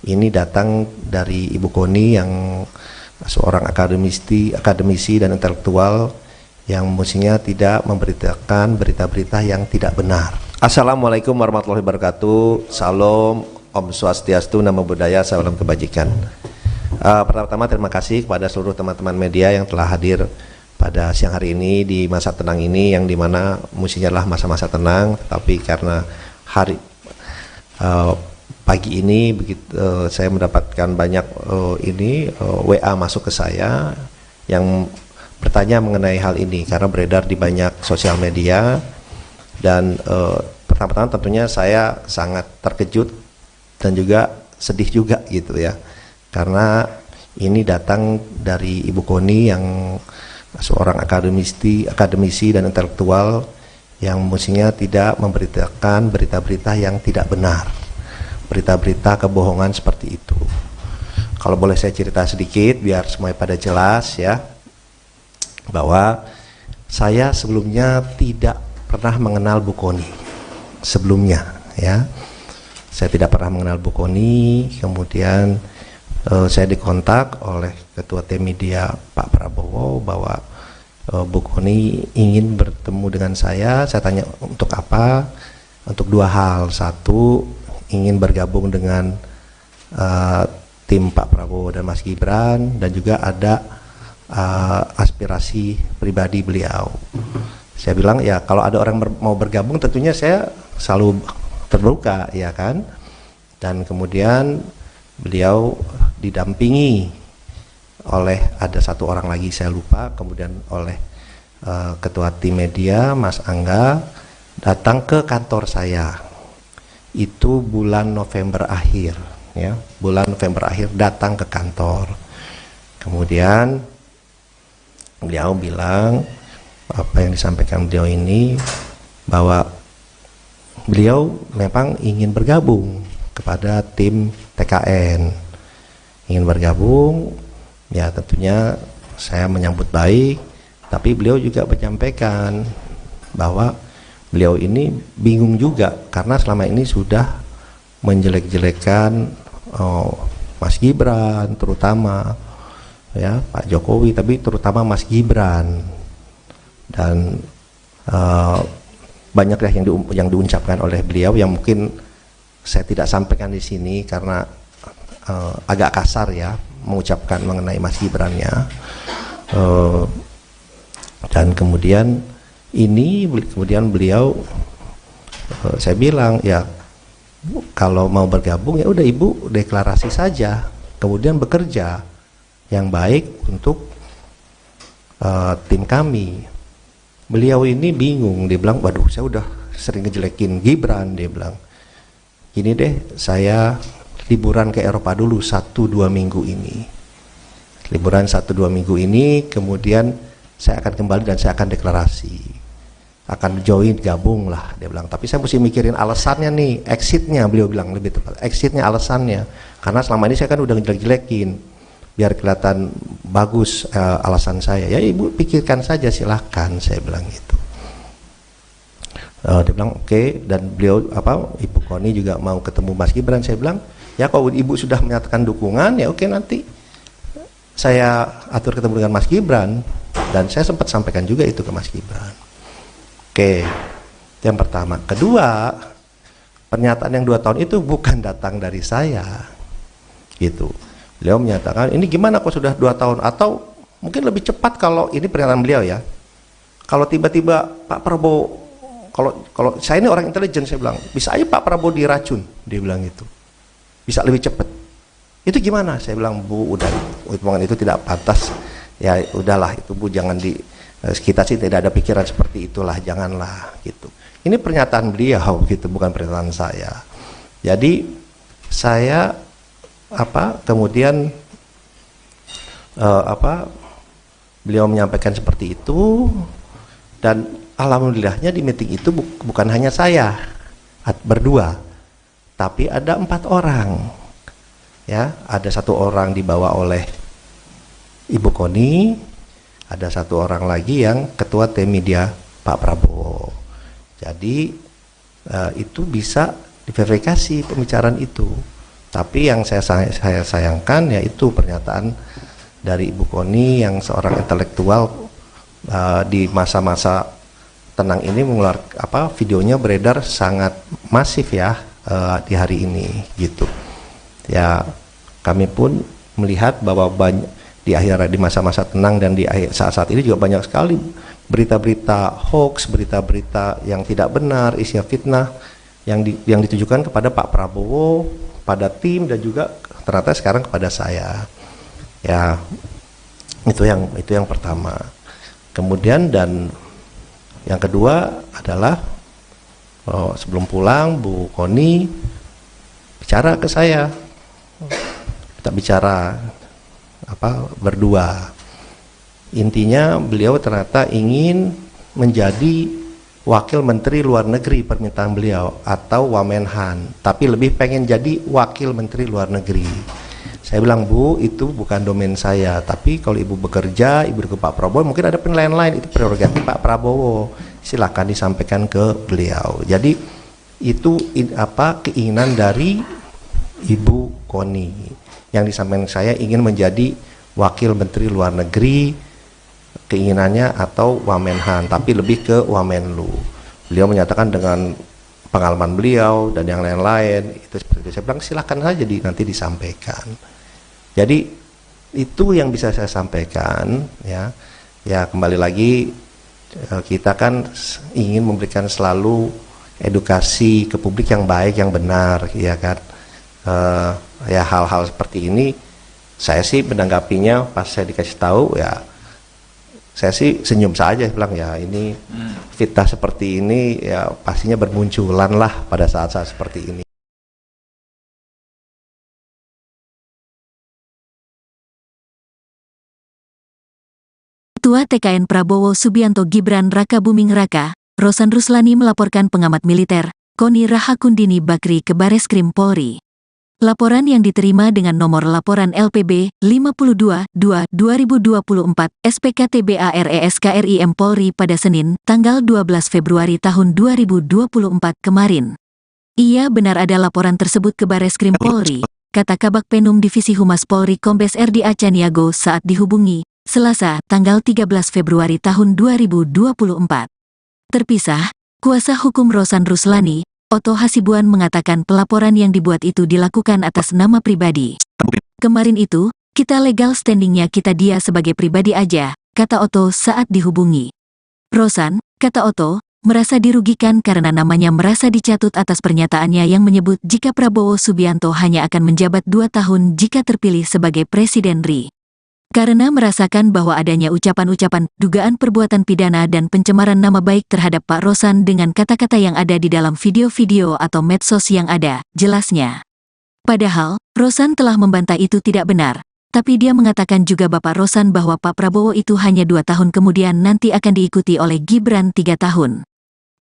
ini datang dari Ibu Koni yang seorang akademisi dan intelektual yang mestinya tidak memberitakan berita-berita yang tidak benar. Assalamualaikum warahmatullahi wabarakatuh. Salam, Om Swastiastu, Namo Buddhaya, salam kebajikan. Pertama-tama terima kasih kepada seluruh teman-teman media yang telah hadir pada siang hari ini di masa tenang ini, yang dimana mestinya adalah masa-masa tenang, tetapi karena hari pagi ini saya mendapatkan banyak WA masuk ke saya yang bertanya mengenai hal ini karena beredar di banyak sosial media. Dan pertama-tama tentunya saya sangat terkejut dan juga sedih juga gitu ya, karena ini datang dari Ibu Koni yang seorang akademisi dan intelektual yang mestinya tidak memberitakan berita-berita yang tidak benar, berita-berita kebohongan seperti itu. Kalau boleh saya cerita sedikit biar semuanya pada jelas ya, bahwa saya sebelumnya tidak pernah mengenal Bu Koni sebelumnya ya. Saya tidak pernah mengenal Bu Koni, kemudian saya dikontak oleh Ketua Tim Media Pak Prabowo bahwa Bu Koni ingin bertemu dengan saya. Saya tanya untuk apa? Untuk dua hal. Satu, ingin bergabung dengan tim Pak Prabowo dan Mas Gibran, dan juga ada aspirasi pribadi beliau. Saya bilang ya kalau ada orang mau bergabung tentunya saya selalu terbuka ya kan. Dan kemudian beliau didampingi oleh ada satu orang lagi saya lupa, kemudian oleh Ketua Tim Media Mas Angga datang ke kantor saya. Itu bulan November akhir ya, bulan November akhir datang ke kantor. Kemudian beliau bilang apa yang disampaikan beliau ini, bahwa beliau memang ingin bergabung kepada tim TKN, ingin bergabung ya. Tentunya saya menyambut baik, tapi beliau juga menyampaikan bahwa beliau ini bingung juga karena selama ini sudah menjelek-jelekan Mas Gibran terutama ya, Pak Jokowi, tapi terutama Mas Gibran, dan banyaklah yang diucapkan oleh beliau yang mungkin saya tidak sampaikan di sini karena agak kasar ya mengucapkan mengenai Mas Gibran-nya. Dan kemudian beliau saya bilang ya kalau mau bergabung ya udah Ibu deklarasi saja, kemudian bekerja yang baik untuk tim kami. Beliau ini bingung, dia bilang waduh saya udah sering ngejelekin Gibran, dia bilang gini deh, saya liburan ke Eropa dulu 1-2 minggu ini, liburan 1-2 minggu ini, kemudian saya akan kembali dan saya akan deklarasi, akan join, gabung lah, dia bilang. Tapi saya mesti mikirin alasannya nih, exitnya, beliau bilang lebih tepat, exitnya, alasannya, karena selama ini saya kan udah ngejelek-jelekin biar kelihatan bagus alasan saya. Ya Ibu pikirkan saja silahkan, saya bilang gitu. Dia bilang oke. Dan beliau Ibu Koni juga mau ketemu Mas Gibran. Saya bilang ya kalau Ibu sudah menyatakan dukungan ya oke, nanti saya atur ketemu dengan Mas Gibran. Dan saya sempat sampaikan juga itu ke Mas Gibran. Oke, yang pertama. Kedua, pernyataan yang 2 tahun itu bukan datang dari saya gitu. Beliau menyatakan ini gimana kok sudah 2 tahun, atau mungkin lebih cepat kalau ini pernyataan beliau ya, kalau tiba-tiba Pak Prabowo, kalau saya ini orang intelijen, saya bilang bisa aja Pak Prabowo diracun, dia bilang itu bisa lebih cepat. Itu gimana? Saya bilang Bu udah hitungan itu tidak pantas ya, udahlah itu Bu, jangan kita sih tidak ada pikiran seperti itulah, janganlah gitu. Ini pernyataan beliau gitu, bukan pernyataan saya. Jadi saya kemudian beliau menyampaikan seperti itu, dan alhamdulillahnya di meeting itu bukan hanya saya berdua, tapi ada 4 orang. Ya, ada 1 orang dibawa oleh Ibu Koni, ada 1 orang lagi yang ketua tim media Pak Prabowo. Jadi itu bisa diverifikasi pembicaraan itu. Tapi yang saya sayangkan yaitu pernyataan dari Ibu Koni yang seorang intelektual di masa-masa tenang ini mengeluarkan videonya beredar sangat masif ya di hari ini gitu. Ya, kami pun melihat bahwa di masa-masa tenang dan di saat-saat ini juga banyak sekali berita-berita hoax, berita-berita yang tidak benar, isinya fitnah yang ditujukan kepada Pak Prabowo, pada tim, dan juga ternyata sekarang kepada saya. Ya, itu yang pertama. Kemudian dan yang kedua adalah sebelum pulang Bu Koni bicara ke saya, kita bicara berdua. Intinya beliau ternyata ingin menjadi wakil menteri luar negeri, permintaan beliau, atau Wamenhan, tapi lebih pengen jadi wakil menteri luar negeri. Saya bilang, Bu, itu bukan domain saya, tapi kalau Ibu bekerja, Ibu ke Pak Prabowo, mungkin ada penilaian lain, itu prerogatif Pak Prabowo, silakan disampaikan ke beliau. Jadi itu keinginan dari Ibu Koni, yang disampaikan saya ingin menjadi wakil menteri luar negeri, keinginannya, atau Wamenhan, tapi lebih ke Wamenlu. Beliau menyatakan dengan pengalaman beliau dan yang lain-lain itu seperti itu. Saya bilang silakan saja nanti disampaikan. Jadi itu yang bisa saya sampaikan ya. Ya, kembali lagi kita kan ingin memberikan selalu edukasi ke publik yang baik, yang benar, ya kan. Ya, hal-hal seperti ini saya sih menanggapinya pas saya dikasih tahu, ya saya sih senyum saja, bilang ya ini fitnah seperti ini ya pastinya bermunculan lah pada saat-saat seperti ini. Ketua TKN Prabowo Subianto Gibran Raka Buming Raka, Rosan Ruslani melaporkan pengamat militer, Koni Rahakundini Bakri ke Bareskrim Polri. Laporan yang diterima dengan nomor laporan LPB 52-2-2024 SPKTBARESKRIM Polri pada Senin, tanggal 12 Februari tahun 2024 kemarin. Ia benar ada laporan tersebut ke Bareskrim Polri, kata Kabak Penum Divisi Humas Polri Kombes RD Acaniago saat dihubungi, Selasa, tanggal 13 Februari tahun 2024. Terpisah, kuasa hukum Rosan Ruslani, Otto Hasibuan mengatakan pelaporan yang dibuat itu dilakukan atas nama pribadi. Kemarin itu, kita legal standingnya kita dia sebagai pribadi aja, kata Otto saat dihubungi. Rosan, kata Otto, merasa dirugikan karena namanya merasa dicatut atas pernyataannya yang menyebut jika Prabowo Subianto hanya akan menjabat 2 tahun jika terpilih sebagai Presiden RI. Karena merasakan bahwa adanya ucapan-ucapan, dugaan perbuatan pidana dan pencemaran nama baik terhadap Pak Rosan dengan kata-kata yang ada di dalam video-video atau medsos yang ada, jelasnya. Padahal, Rosan telah membantah itu tidak benar, tapi dia mengatakan juga Bapak Rosan bahwa Pak Prabowo itu hanya 2 tahun kemudian nanti akan diikuti oleh Gibran 3 tahun.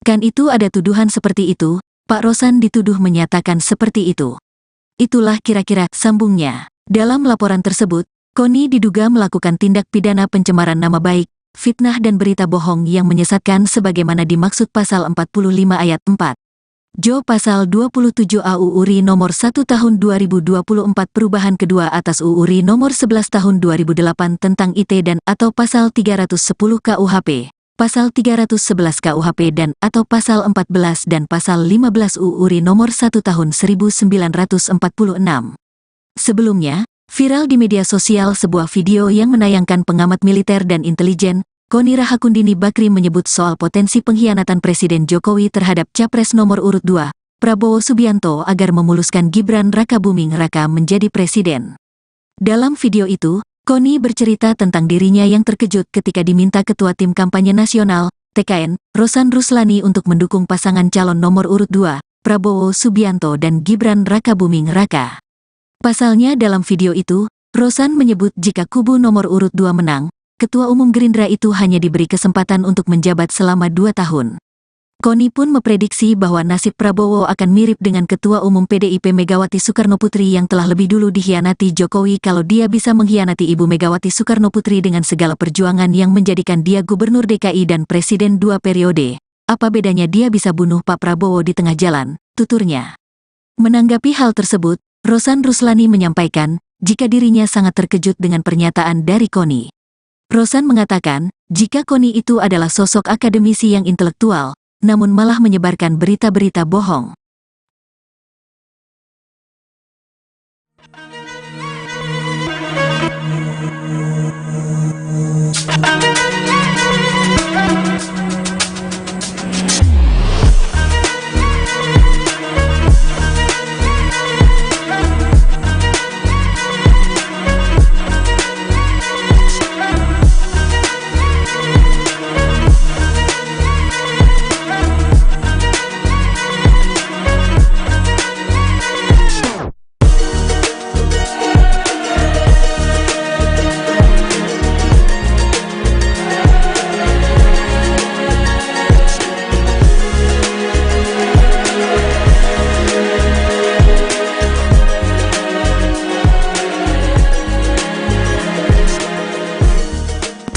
Kan itu ada tuduhan seperti itu, Pak Rosan dituduh menyatakan seperti itu. Itulah kira-kira sambungnya. Dalam laporan tersebut, Koni diduga melakukan tindak pidana pencemaran nama baik, fitnah dan berita bohong yang menyesatkan sebagaimana dimaksud pasal 45 ayat 4. Jo pasal 27 AUU RI nomor 1 tahun 2024 perubahan kedua atas UU RI nomor 11 tahun 2008 tentang IT dan atau pasal 310 KUHP, pasal 311 KUHP dan atau pasal 14 dan pasal 15 UU RI nomor 1 tahun 1946. Sebelumnya, viral di media sosial sebuah video yang menayangkan pengamat militer dan intelijen, Koni Rahakundini Bakri menyebut soal potensi pengkhianatan Presiden Jokowi terhadap Capres nomor urut 2, Prabowo Subianto agar memuluskan Gibran Raka Buming Raka menjadi presiden. Dalam video itu, Koni bercerita tentang dirinya yang terkejut ketika diminta Ketua Tim Kampanye Nasional, TKN, Rosan Ruslani untuk mendukung pasangan calon nomor urut 2, Prabowo Subianto dan Gibran Raka Buming Raka. Pasalnya dalam video itu, Rosan menyebut jika kubu nomor urut 2 menang, Ketua Umum Gerindra itu hanya diberi kesempatan untuk menjabat selama 2 tahun. Koni pun memprediksi bahwa nasib Prabowo akan mirip dengan Ketua Umum PDIP Megawati Soekarnoputri yang telah lebih dulu dikhianati Jokowi kalau dia bisa mengkhianati Ibu Megawati Soekarnoputri dengan segala perjuangan yang menjadikan dia Gubernur DKI dan Presiden 2 periode. Apa bedanya dia bisa bunuh Pak Prabowo di tengah jalan, tuturnya. Menanggapi hal tersebut, Rosan Ruslani menyampaikan, jika dirinya sangat terkejut dengan pernyataan dari Koni. Rosan mengatakan, jika Koni itu adalah sosok akademisi yang intelektual, namun malah menyebarkan berita-berita bohong.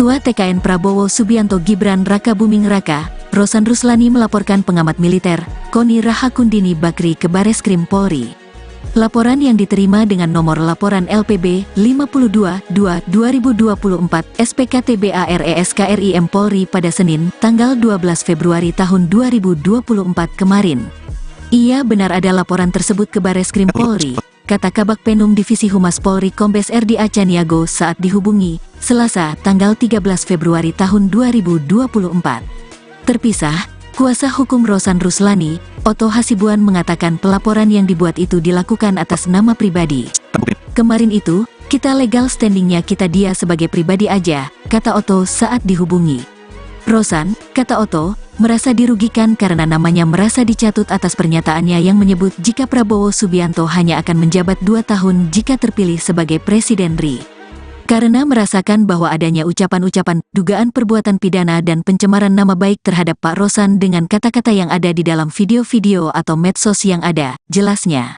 Ketua TKN Prabowo Subianto Gibran Raka Buming Raka, Rosan Ruslani melaporkan pengamat militer, Koni Rahakundini Bakri ke Bareskrim Polri. Laporan yang diterima dengan nomor laporan LPB 52-2-2024 SPKTBARESKRIM Polri pada Senin, tanggal 12 Februari tahun 2024 kemarin. Ia benar ada laporan tersebut ke Bareskrim Polri, kata Kabak Penum Divisi Humas Polri Kombes RD Acaniago saat dihubungi, Selasa, tanggal 13 Februari tahun 2024. Terpisah, kuasa hukum Rosan Ruslani, Otto Hasibuan mengatakan pelaporan yang dibuat itu dilakukan atas nama pribadi. Kemarin itu, kita legal standingnya kita dia sebagai pribadi aja, kata Otto saat dihubungi. Rosan, kata Otto, merasa dirugikan karena namanya merasa dicatut atas pernyataannya yang menyebut jika Prabowo Subianto hanya akan menjabat 2 tahun jika terpilih sebagai Presiden RI. Karena merasakan bahwa adanya ucapan-ucapan, dugaan perbuatan pidana dan pencemaran nama baik terhadap Pak Rosan dengan kata-kata yang ada di dalam video-video atau medsos yang ada, jelasnya.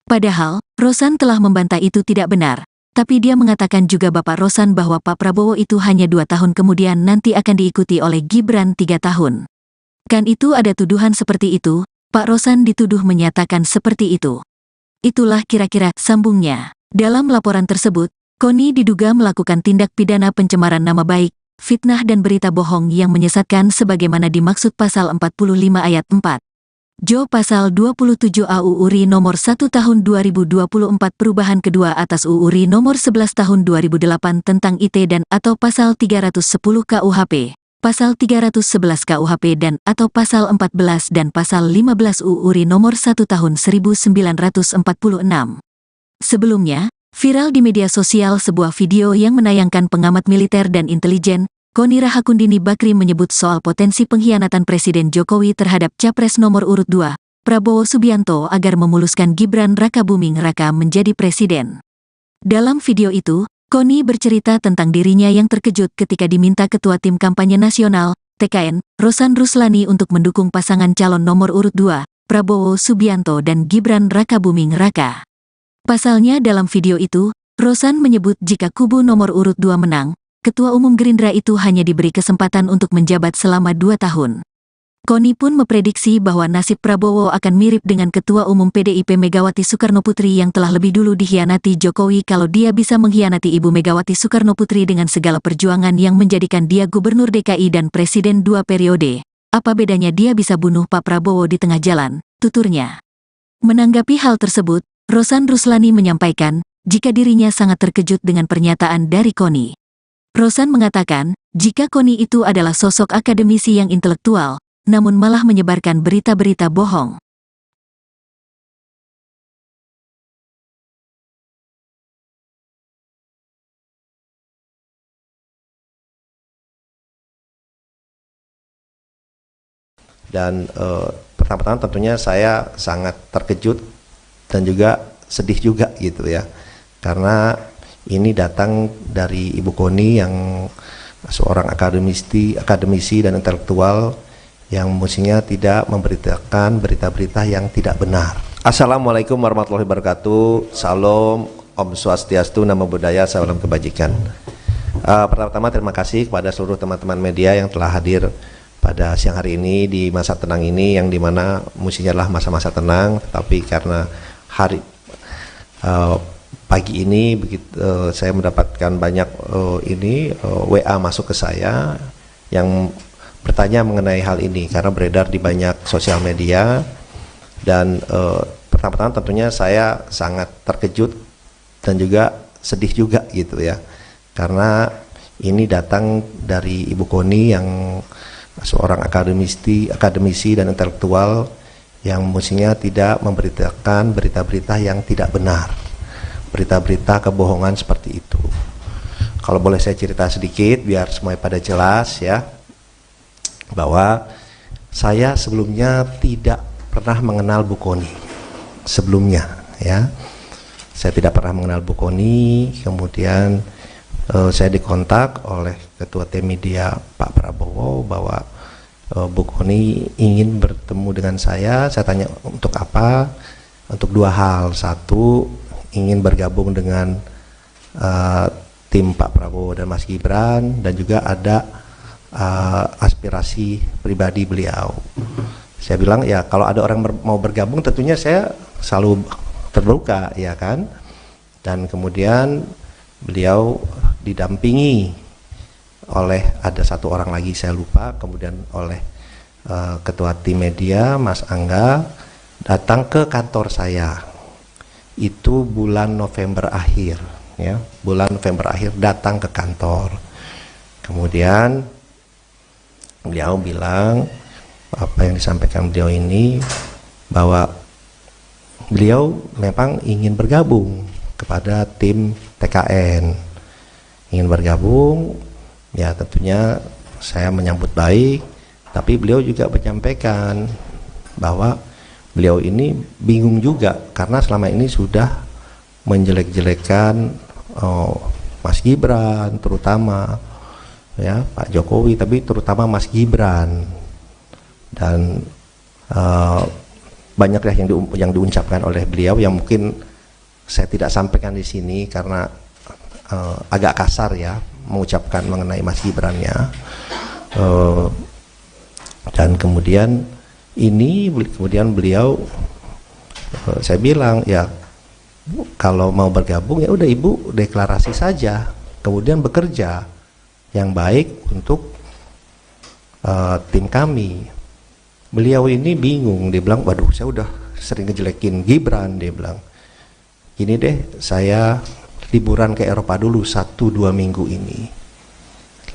Padahal, Rosan telah membantah itu tidak benar, tapi dia mengatakan juga Bapak Rosan bahwa Pak Prabowo itu hanya 2 tahun kemudian nanti akan diikuti oleh Gibran 3 tahun. Kan itu ada tuduhan seperti itu, Pak Rosan dituduh menyatakan seperti itu. Itulah kira-kira sambungnya. Dalam laporan tersebut, Koni diduga melakukan tindak pidana pencemaran nama baik, fitnah dan berita bohong yang menyesatkan sebagaimana dimaksud pasal 45 ayat 4. Jo pasal 27 AUU RI nomor 1 tahun 2024 perubahan kedua atas UU RI nomor 11 tahun 2008 tentang IT dan atau pasal 310 KUHP, pasal 311 KUHP dan atau pasal 14 dan pasal 15 UU RI nomor 1 tahun 1946. Sebelumnya, viral di media sosial sebuah video yang menayangkan pengamat militer dan intelijen, Koni Rahakundini Bakri menyebut soal potensi pengkhianatan Presiden Jokowi terhadap Capres nomor urut 2, Prabowo Subianto agar memuluskan Gibran Raka Buming Raka menjadi presiden. Dalam video itu, Koni bercerita tentang dirinya yang terkejut ketika diminta Ketua Tim Kampanye Nasional, TKN, Rosan Ruslani untuk mendukung pasangan calon nomor urut 2, Prabowo Subianto dan Gibran Raka Buming Raka. Pasalnya dalam video itu, Rosan menyebut jika kubu nomor urut 2 menang, Ketua Umum Gerindra itu hanya diberi kesempatan untuk menjabat selama 2 tahun. Koni pun memprediksi bahwa nasib Prabowo akan mirip dengan Ketua Umum PDIP Megawati Soekarnoputri yang telah lebih dulu dikhianati Jokowi kalau dia bisa mengkhianati Ibu Megawati Soekarnoputri dengan segala perjuangan yang menjadikan dia Gubernur DKI dan Presiden 2 periode. Apa bedanya dia bisa bunuh Pak Prabowo di tengah jalan, tuturnya. Menanggapi hal tersebut, Rosan Ruslani menyampaikan, jika dirinya sangat terkejut dengan pernyataan dari Koni. Rosan mengatakan, jika Koni itu adalah sosok akademisi yang intelektual, namun malah menyebarkan berita-berita bohong. Dan pertama-tama tentunya saya sangat terkejut dan juga sedih juga gitu ya, karena ini datang dari Ibu Koni yang seorang akademisi dan intelektual yang mestinya tidak memberitakan berita-berita yang tidak benar. Assalamualaikum warahmatullahi wabarakatuh. Salam, Om Swastiastu, Namo Buddhaya, salam kebajikan. Pertama-tama terima kasih kepada seluruh teman-teman media yang telah hadir pada siang hari ini di masa tenang ini, yang dimana mestinya adalah masa-masa tenang, tapi karena pagi ini saya mendapatkan banyak WA masuk ke saya yang bertanya mengenai hal ini karena beredar di banyak sosial media, dan pertama-tama tentunya saya sangat terkejut dan juga sedih juga gitu ya, karena ini datang dari Ibu Koni yang seorang akademisi dan intelektual yang mestinya tidak memberitakan berita-berita yang tidak benar, berita-berita kebohongan seperti itu. Kalau boleh saya cerita sedikit biar semuanya pada jelas ya, bahwa saya sebelumnya tidak pernah mengenal Bu Koni sebelumnya ya. Saya tidak pernah mengenal Bu Koni, kemudian saya dikontak oleh Ketua Tim Media Pak Prabowo bahwa Bu Koni ingin bertemu dengan saya. Saya tanya untuk apa? Untuk dua hal. Satu, ingin bergabung dengan tim Pak Prabowo dan Mas Gibran, dan juga ada aspirasi pribadi beliau. Saya bilang ya kalau ada orang mau bergabung tentunya saya selalu terbuka ya kan. Dan kemudian beliau didampingi oleh ada satu orang lagi saya lupa, kemudian oleh Ketua Tim Media Mas Angga datang ke kantor saya. Itu bulan November akhir ya, bulan November akhir datang ke kantor. Kemudian beliau bilang apa yang disampaikan beliau ini, bahwa beliau memang ingin bergabung kepada tim TKN, ingin bergabung ya. Tentunya saya menyambut baik, tapi beliau juga menyampaikan bahwa beliau ini bingung juga karena selama ini sudah menjelek-jelekan Mas Gibran terutama ya, Pak Jokowi, tapi terutama Mas Gibran, dan banyak yang diucapkan oleh beliau yang mungkin saya tidak sampaikan di sini karena agak kasar ya mengucapkan mengenai Mas Gibran ya. Dan kemudian beliau saya bilang ya, kalau mau bergabung ya udah Ibu deklarasi saja, kemudian bekerja yang baik untuk tim kami. Beliau ini bingung, dia bilang waduh saya udah sering ngejelekin Gibran, dia bilang gini deh, saya liburan ke Eropa dulu 1-2 minggu ini,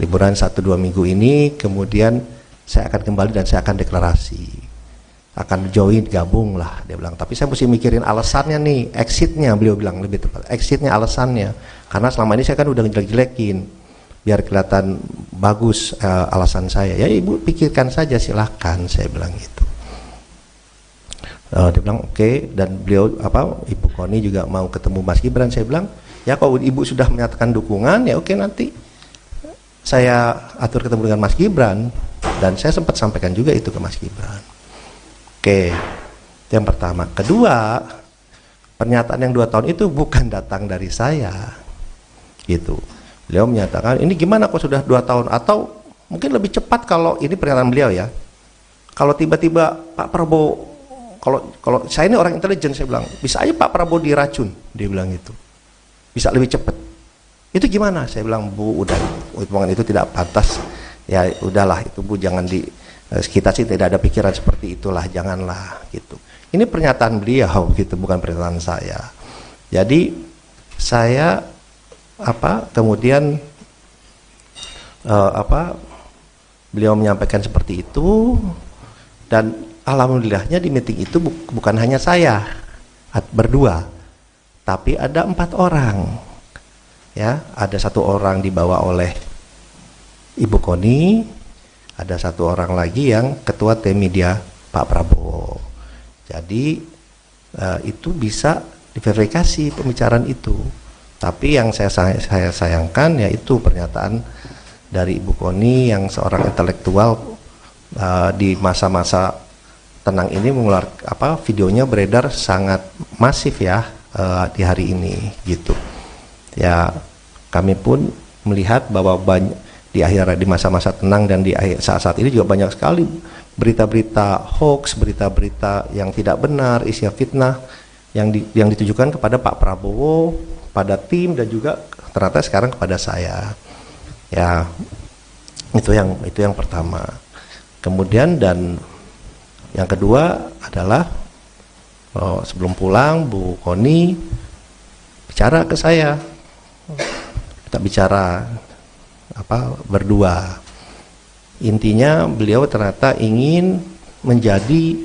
liburan 1-2 minggu ini, kemudian saya akan kembali dan saya akan deklarasi, akan join, gabung lah, dia bilang. Tapi saya mesti mikirin alasannya nih, exitnya, beliau bilang lebih tepat, exitnya, alasannya, karena selama ini saya kan udah ngejelek-jelekin, biar kelihatan bagus alasan saya. Ya Ibu pikirkan saja, silahkan, saya bilang gitu. Dia bilang oke. Dan beliau Ibu Koni juga mau ketemu Mas Gibran. Saya bilang ya kalau Ibu sudah menyatakan dukungan ya oke, nanti saya atur ketemu dengan Mas Gibran. Dan saya sempat sampaikan juga itu ke Mas Gibran. Oke, itu yang pertama. Kedua, pernyataan yang 2 tahun itu bukan datang dari saya gitu. Beliau menyatakan ini gimana kok sudah 2 tahun, atau mungkin lebih cepat kalau ini pernyataan beliau ya, kalau tiba-tiba Pak Prabowo, kalau saya ini orang intelijen, saya bilang bisa aja Pak Prabowo diracun, dia bilang gitu, bisa lebih cepat. Itu gimana? Saya bilang Bu, udah omongan itu tidak pantas ya, udahlah itu Bu, jangan kita sih tidak ada pikiran seperti itulah, janganlah gitu. Ini pernyataan beliau gitu, bukan pernyataan saya. Jadi saya kemudian beliau menyampaikan seperti itu, dan alhamdulillahnya di meeting itu bukan hanya saya berdua, tapi ada 4 orang ya. Ada 1 orang dibawa oleh Ibu Koni, ada 1 orang lagi yang Ketua Tim Media Pak Prabowo. Jadi itu bisa diverifikasi pembicaraan itu. Tapi yang saya sayangkan yaitu pernyataan dari Ibu Koni yang seorang intelektual di masa-masa tenang ini videonya beredar sangat masif ya di hari ini gitu. Ya kami pun melihat bahwa di masa-masa tenang dan di saat-saat ini juga banyak sekali berita-berita hoax, berita-berita yang tidak benar, isinya fitnah yang ditujukan kepada Pak Prabowo, pada tim, dan juga ternyata sekarang kepada saya. Ya itu yang pertama. Kemudian dan yang kedua adalah sebelum pulang Bu Koni bicara ke saya. Kita bicara berdua. Intinya beliau ternyata ingin menjadi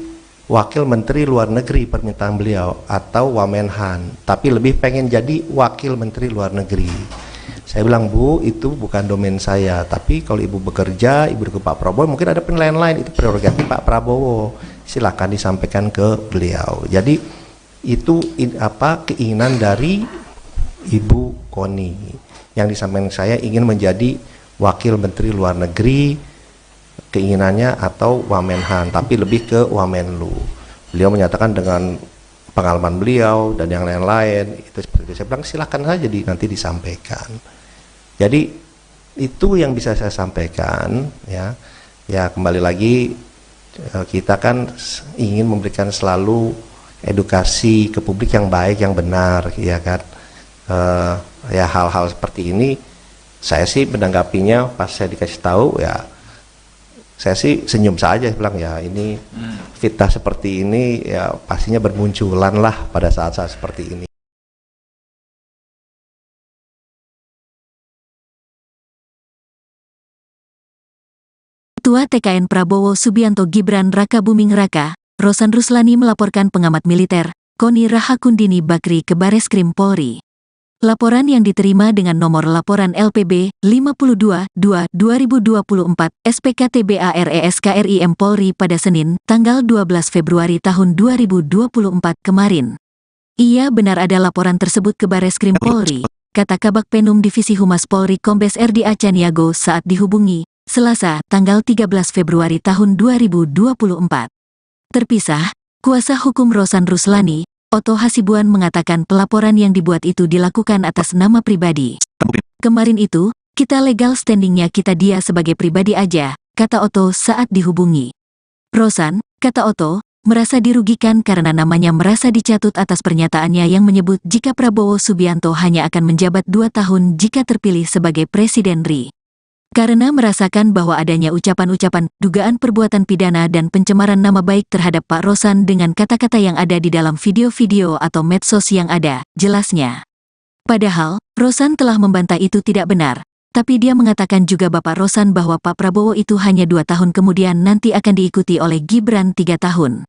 Wakil Menteri Luar Negeri permintaan beliau atau Wamenhan, tapi lebih pengen jadi Wakil Menteri Luar Negeri. Saya bilang, Bu, itu bukan domain saya, tapi kalau Ibu bekerja, Ibu ke Pak Prabowo, mungkin ada penilaian lain, itu prerogatif Pak Prabowo, silakan disampaikan ke beliau. Jadi itu keinginan dari Ibu Koni yang disampaikan saya ingin menjadi Wakil Menteri Luar Negeri, keinginannya atau Wamenhan, tapi lebih ke Wamenlu. Beliau menyatakan dengan pengalaman beliau dan yang lain-lain itu seperti itu. Saya bilang silakan saja nanti disampaikan. Jadi itu yang bisa saya sampaikan ya. Ya kembali lagi kita kan ingin memberikan selalu edukasi ke publik yang baik, yang benar, ya kan. Ya hal-hal seperti ini saya sih menanggapinya pas saya dikasih tahu ya saya sih senyum saja, bilang ya ini fitnah seperti ini ya pastinya bermunculan lah pada saat-saat seperti ini. Ketua TKN Prabowo Subianto Gibran Raka Buming Raka, Rosan Ruslani melaporkan pengamat militer, Koni Rahakundini Bakri ke Bareskrim Polri. Laporan yang diterima dengan nomor laporan LPB 52-2-2024 SPKTBARESKRIM Polri pada Senin, tanggal 12 Februari tahun 2024 kemarin. Ia benar ada laporan tersebut ke Bareskrim Polri, kata Kabak Penum Divisi Humas Polri Kombes RD Acaniago saat dihubungi, Selasa, tanggal 13 Februari tahun 2024. Terpisah, kuasa hukum Rosan Ruslani, Otto Hasibuan mengatakan pelaporan yang dibuat itu dilakukan atas nama pribadi. Kemarin itu, kita legal standingnya kita dia sebagai pribadi aja, kata Otto saat dihubungi. Rosan, kata Otto, merasa dirugikan karena namanya merasa dicatut atas pernyataannya yang menyebut jika Prabowo Subianto hanya akan menjabat 2 tahun jika terpilih sebagai Presiden RI. Karena merasakan bahwa adanya ucapan-ucapan, dugaan perbuatan pidana dan pencemaran nama baik terhadap Pak Rosan dengan kata-kata yang ada di dalam video-video atau medsos yang ada, jelasnya. Padahal, Rosan telah membantah itu tidak benar, tapi dia mengatakan juga Bapak Rosan bahwa Pak Prabowo itu hanya 2 tahun kemudian nanti akan diikuti oleh Gibran 3 tahun.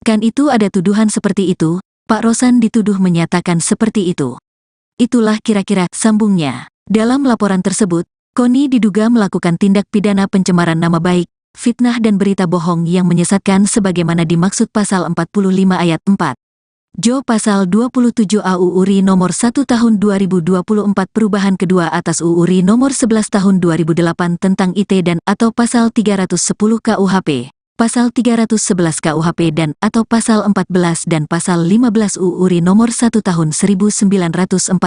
Kan itu ada tuduhan seperti itu, Pak Rosan dituduh menyatakan seperti itu. Itulah kira-kira sambungnya. Dalam laporan tersebut, Koni diduga melakukan tindak pidana pencemaran nama baik, fitnah dan berita bohong yang menyesatkan sebagaimana dimaksud pasal 45 ayat 4. Jo pasal 27 AU URI nomor 1 tahun 2024 perubahan kedua atas UU RI nomor 11 tahun 2008 tentang IT dan atau pasal 310 KUHP, pasal 311 KUHP dan atau pasal 14 dan pasal 15 UU RI nomor 1 tahun 1946.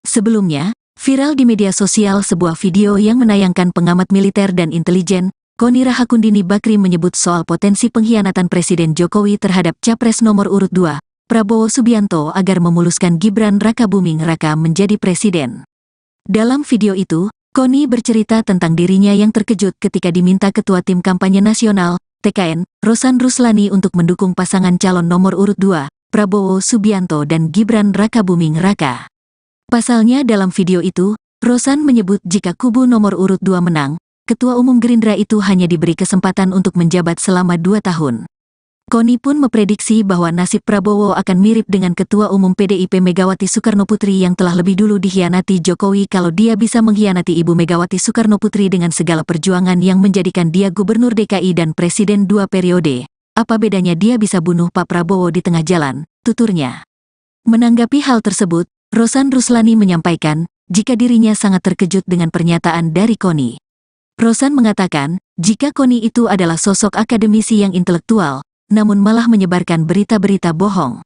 Sebelumnya, viral di media sosial sebuah video yang menayangkan pengamat militer dan intelijen, Koni Rahakundini Bakri menyebut soal potensi pengkhianatan Presiden Jokowi terhadap Capres nomor urut 2, Prabowo Subianto agar memuluskan Gibran Raka Buming Raka menjadi presiden. Dalam video itu, Koni bercerita tentang dirinya yang terkejut ketika diminta Ketua Tim Kampanye Nasional, TKN, Rosan Ruslani untuk mendukung pasangan calon nomor urut 2, Prabowo Subianto dan Gibran Raka Buming Raka. Pasalnya dalam video itu, Rosan menyebut jika kubu nomor urut 2 menang, Ketua Umum Gerindra itu hanya diberi kesempatan untuk menjabat selama 2 tahun. Koni pun memprediksi bahwa nasib Prabowo akan mirip dengan Ketua Umum PDIP Megawati Soekarnoputri yang telah lebih dulu dikhianati Jokowi kalau dia bisa mengkhianati Ibu Megawati Soekarnoputri dengan segala perjuangan yang menjadikan dia Gubernur DKI dan Presiden 2 periode. Apa bedanya dia bisa bunuh Pak Prabowo di tengah jalan, tuturnya. Menanggapi hal tersebut, Rosan Ruslani menyampaikan jika dirinya sangat terkejut dengan pernyataan dari Koni. Rosan mengatakan jika Koni itu adalah sosok akademisi yang intelektual, namun malah menyebarkan berita-berita bohong.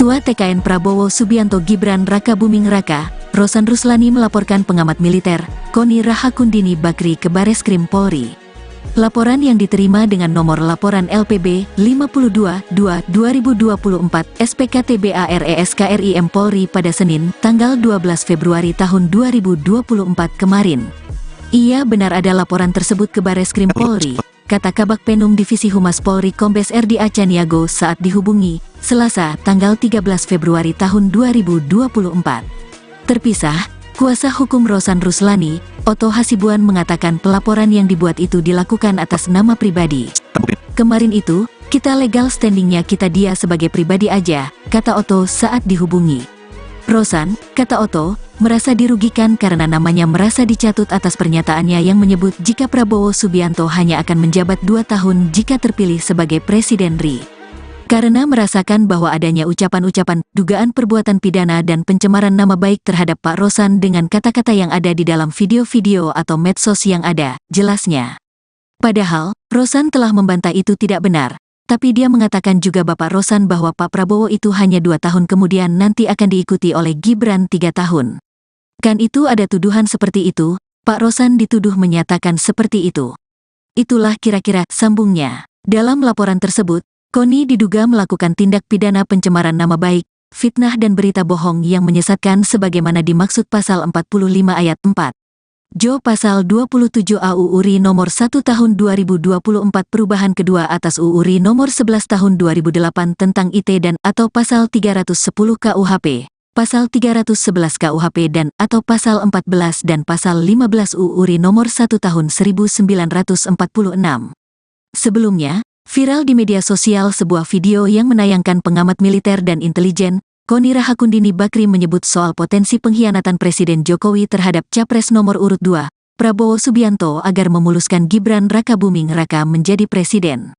Ketua TKN Prabowo Subianto Gibran Raka Buming Raka, Rosan Ruslani melaporkan pengamat militer, Koni Rahakundini Bakri ke Bareskrim Polri. Laporan yang diterima dengan nomor laporan LPB 52-2-2024 SPKTBARESKRIM Polri pada Senin, tanggal 12 Februari tahun 2024 kemarin. Ia benar ada laporan tersebut ke Bareskrim Polri, kata Kabak Penum Divisi Humas Polri Kombes RD Acaniago saat dihubungi, Selasa, tanggal 13 Februari tahun 2024. Terpisah, kuasa hukum Rosan Ruslani, Otto Hasibuan mengatakan pelaporan yang dibuat itu dilakukan atas nama pribadi. Kemarin itu, kita legal standingnya kita dia sebagai pribadi aja, kata Otto saat dihubungi. Rosan, kata Otto, merasa dirugikan karena namanya merasa dicatut atas pernyataannya yang menyebut jika Prabowo Subianto hanya akan menjabat 2 tahun jika terpilih sebagai Presiden RI. Karena merasakan bahwa adanya ucapan-ucapan, dugaan perbuatan pidana dan pencemaran nama baik terhadap Pak Rosan dengan kata-kata yang ada di dalam video-video atau medsos yang ada, jelasnya. Padahal, Rosan telah membantah itu tidak benar, tapi dia mengatakan juga Bapak Rosan bahwa Pak Prabowo itu hanya 2 tahun kemudian nanti akan diikuti oleh Gibran 3 tahun. Kan itu ada tuduhan seperti itu, Pak Rosan dituduh menyatakan seperti itu. Itulah kira-kira sambungnya. Dalam laporan tersebut, Koni diduga melakukan tindak pidana pencemaran nama baik, fitnah dan berita bohong yang menyesatkan sebagaimana dimaksud pasal 45 ayat 4. Jo pasal 27 AU URI nomor 1 tahun 2024 perubahan kedua atas UU RI nomor 11 tahun 2008 tentang IT dan atau pasal 310 KUHP, pasal 311 KUHP dan atau pasal 14 dan pasal 15 UU RI nomor 1 tahun 1946. Sebelumnya, viral di media sosial sebuah video yang menayangkan pengamat militer dan intelijen, Koni Rahakundini Bakri menyebut soal potensi pengkhianatan Presiden Jokowi terhadap Capres nomor urut 2, Prabowo Subianto agar memuluskan Gibran Raka Buming Raka menjadi presiden.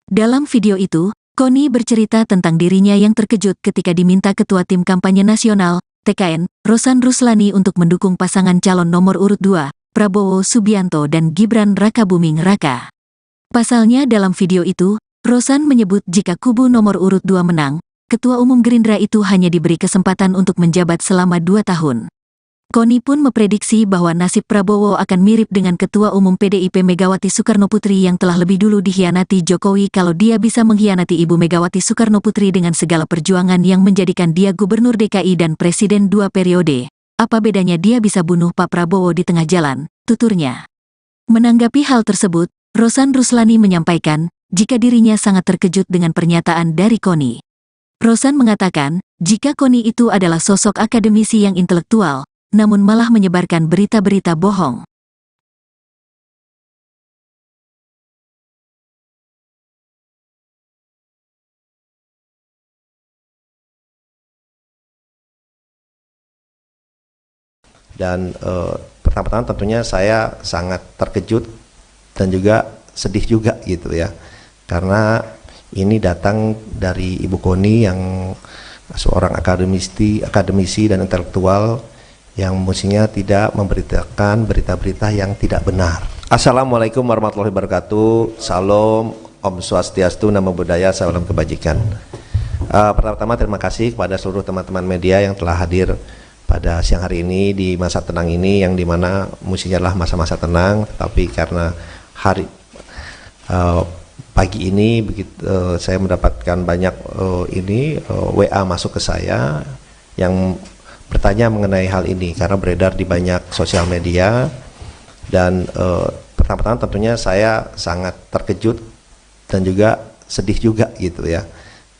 Dalam video itu, Koni bercerita tentang dirinya yang terkejut ketika diminta Ketua Tim Kampanye Nasional, TKN, Rosan Ruslani untuk mendukung pasangan calon nomor urut 2, Prabowo Subianto dan Gibran Raka Buming Raka. Pasalnya dalam video itu, Rosan menyebut jika kubu nomor urut 2 menang, Ketua Umum Gerindra itu hanya diberi kesempatan untuk menjabat selama 2 tahun. Koni pun memprediksi bahwa nasib Prabowo akan mirip dengan Ketua Umum PDIP Megawati Soekarnoputri yang telah lebih dulu dikhianati Jokowi kalau dia bisa mengkhianati Ibu Megawati Soekarnoputri dengan segala perjuangan yang menjadikan dia Gubernur DKI dan Presiden 2 periode. Apa bedanya dia bisa bunuh Pak Prabowo di tengah jalan, tuturnya. Menanggapi hal tersebut, Rosan Ruslani menyampaikan, jika dirinya sangat terkejut dengan pernyataan dari Koni. Rosan mengatakan, jika Koni itu adalah sosok akademisi yang intelektual, namun malah menyebarkan berita-berita bohong. Dan pertama-tama tentunya saya sangat terkejut dan juga sedih juga gitu ya, karena ini datang dari Ibu Koni yang seorang akademisi dan intelektual yang mestinya tidak memberitakan berita-berita yang tidak benar. Assalamualaikum warahmatullahi wabarakatuh. Salam, Om Swastiastu, Namo Buddhaya, salam kebajikan. Pertama-tama terima kasih kepada seluruh teman-teman media yang telah hadir pada siang hari ini di masa tenang ini, yang dimana mestinya adalah masa-masa tenang, tapi karena Eh, pagi ini saya mendapatkan banyak WA masuk ke saya yang bertanya mengenai hal ini karena beredar di banyak sosial media, dan pertama-tama tentunya saya sangat terkejut dan juga sedih juga gitu ya,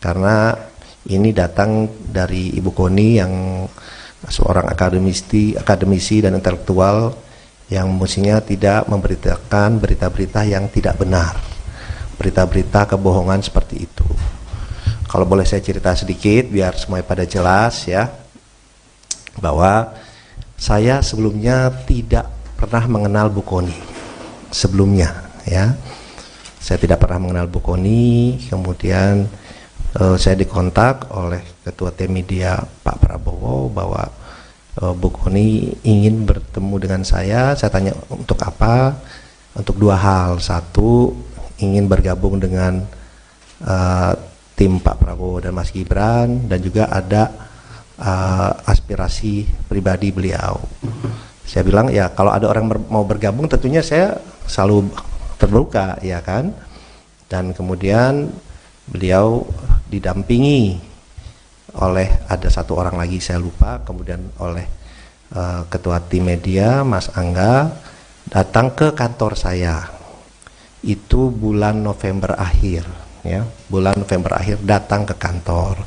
karena ini datang dari Ibu Koni yang seorang akademisi dan intelektual yang mestinya tidak memberitakan berita-berita yang tidak benar, berita-berita kebohongan seperti itu. Kalau boleh saya cerita sedikit biar semuanya pada jelas ya, bahwa saya sebelumnya tidak pernah mengenal Bu Koni sebelumnya ya. Saya tidak pernah mengenal Bu Koni, kemudian saya dikontak oleh Ketua Tim Media Pak Prabowo bahwa Bu Koni ingin bertemu dengan saya. Saya tanya untuk apa? Untuk dua hal. Satu, ingin bergabung dengan tim Pak Prabowo dan Mas Gibran, dan juga ada aspirasi pribadi beliau. Saya bilang ya kalau ada orang mau bergabung tentunya saya selalu terbuka ya kan. Dan kemudian beliau didampingi oleh ada satu orang lagi saya lupa, kemudian oleh Ketua Tim Media Mas Angga datang ke kantor saya. Itu bulan November akhir ya, bulan November akhir datang ke kantor.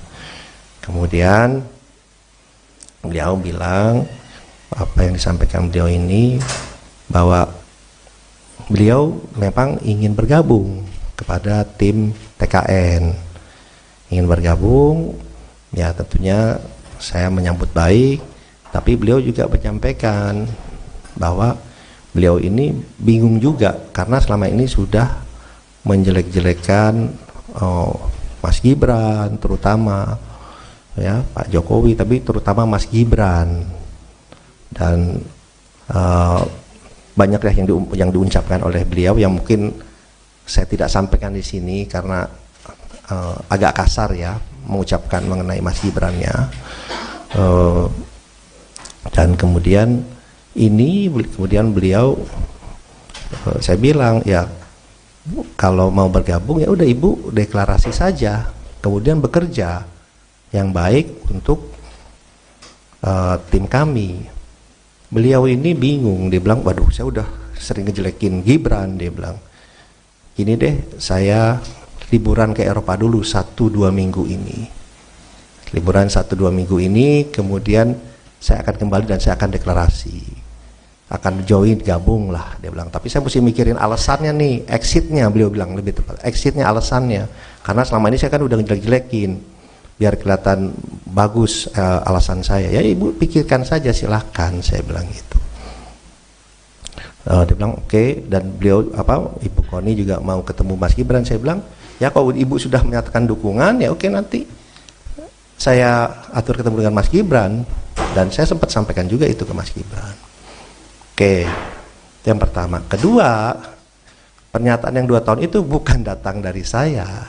Kemudian beliau bilang apa yang disampaikan beliau ini, bahwa beliau memang ingin bergabung kepada tim TKN, ingin bergabung ya. Tentunya saya menyambut baik, tapi beliau juga menyampaikan bahwa beliau ini bingung juga karena selama ini sudah menjelek-jelekan Mas Gibran terutama ya, Pak Jokowi, tapi terutama Mas Gibran, dan banyak yang diucapkan oleh beliau yang mungkin saya tidak sampaikan di sini karena agak kasar ya mengucapkan mengenai Mas Gibran-nya. Dan kemudian beliau saya bilang ya kalau mau bergabung ya udah Ibu deklarasi saja, kemudian bekerja yang baik untuk tim kami. Beliau ini bingung, dia bilang waduh saya udah sering ngejelekin Gibran, dia bilang gini deh, saya liburan ke Eropa dulu 1-2 minggu ini, liburan 1-2 minggu ini, kemudian saya akan kembali dan saya akan deklarasi, akan join, gabung lah, dia bilang. Tapi saya mesti mikirin alasannya nih, exitnya, beliau bilang lebih tepat, exitnya, alasannya, karena selama ini saya kan udah ngejelek-jelekin, biar kelihatan bagus alasan saya. Ya Ibu pikirkan saja silahkan, saya bilang gitu. Dia bilang oke. Dan beliau Ibu Koni juga mau ketemu Mas Gibran. Saya bilang ya kalau Ibu sudah menyatakan dukungan ya oke, nanti saya atur ketemu dengan Mas Gibran. Dan saya sempat sampaikan juga itu ke Mas Gibran. Oke, itu yang pertama. Kedua, pernyataan yang 2 tahun itu bukan datang dari saya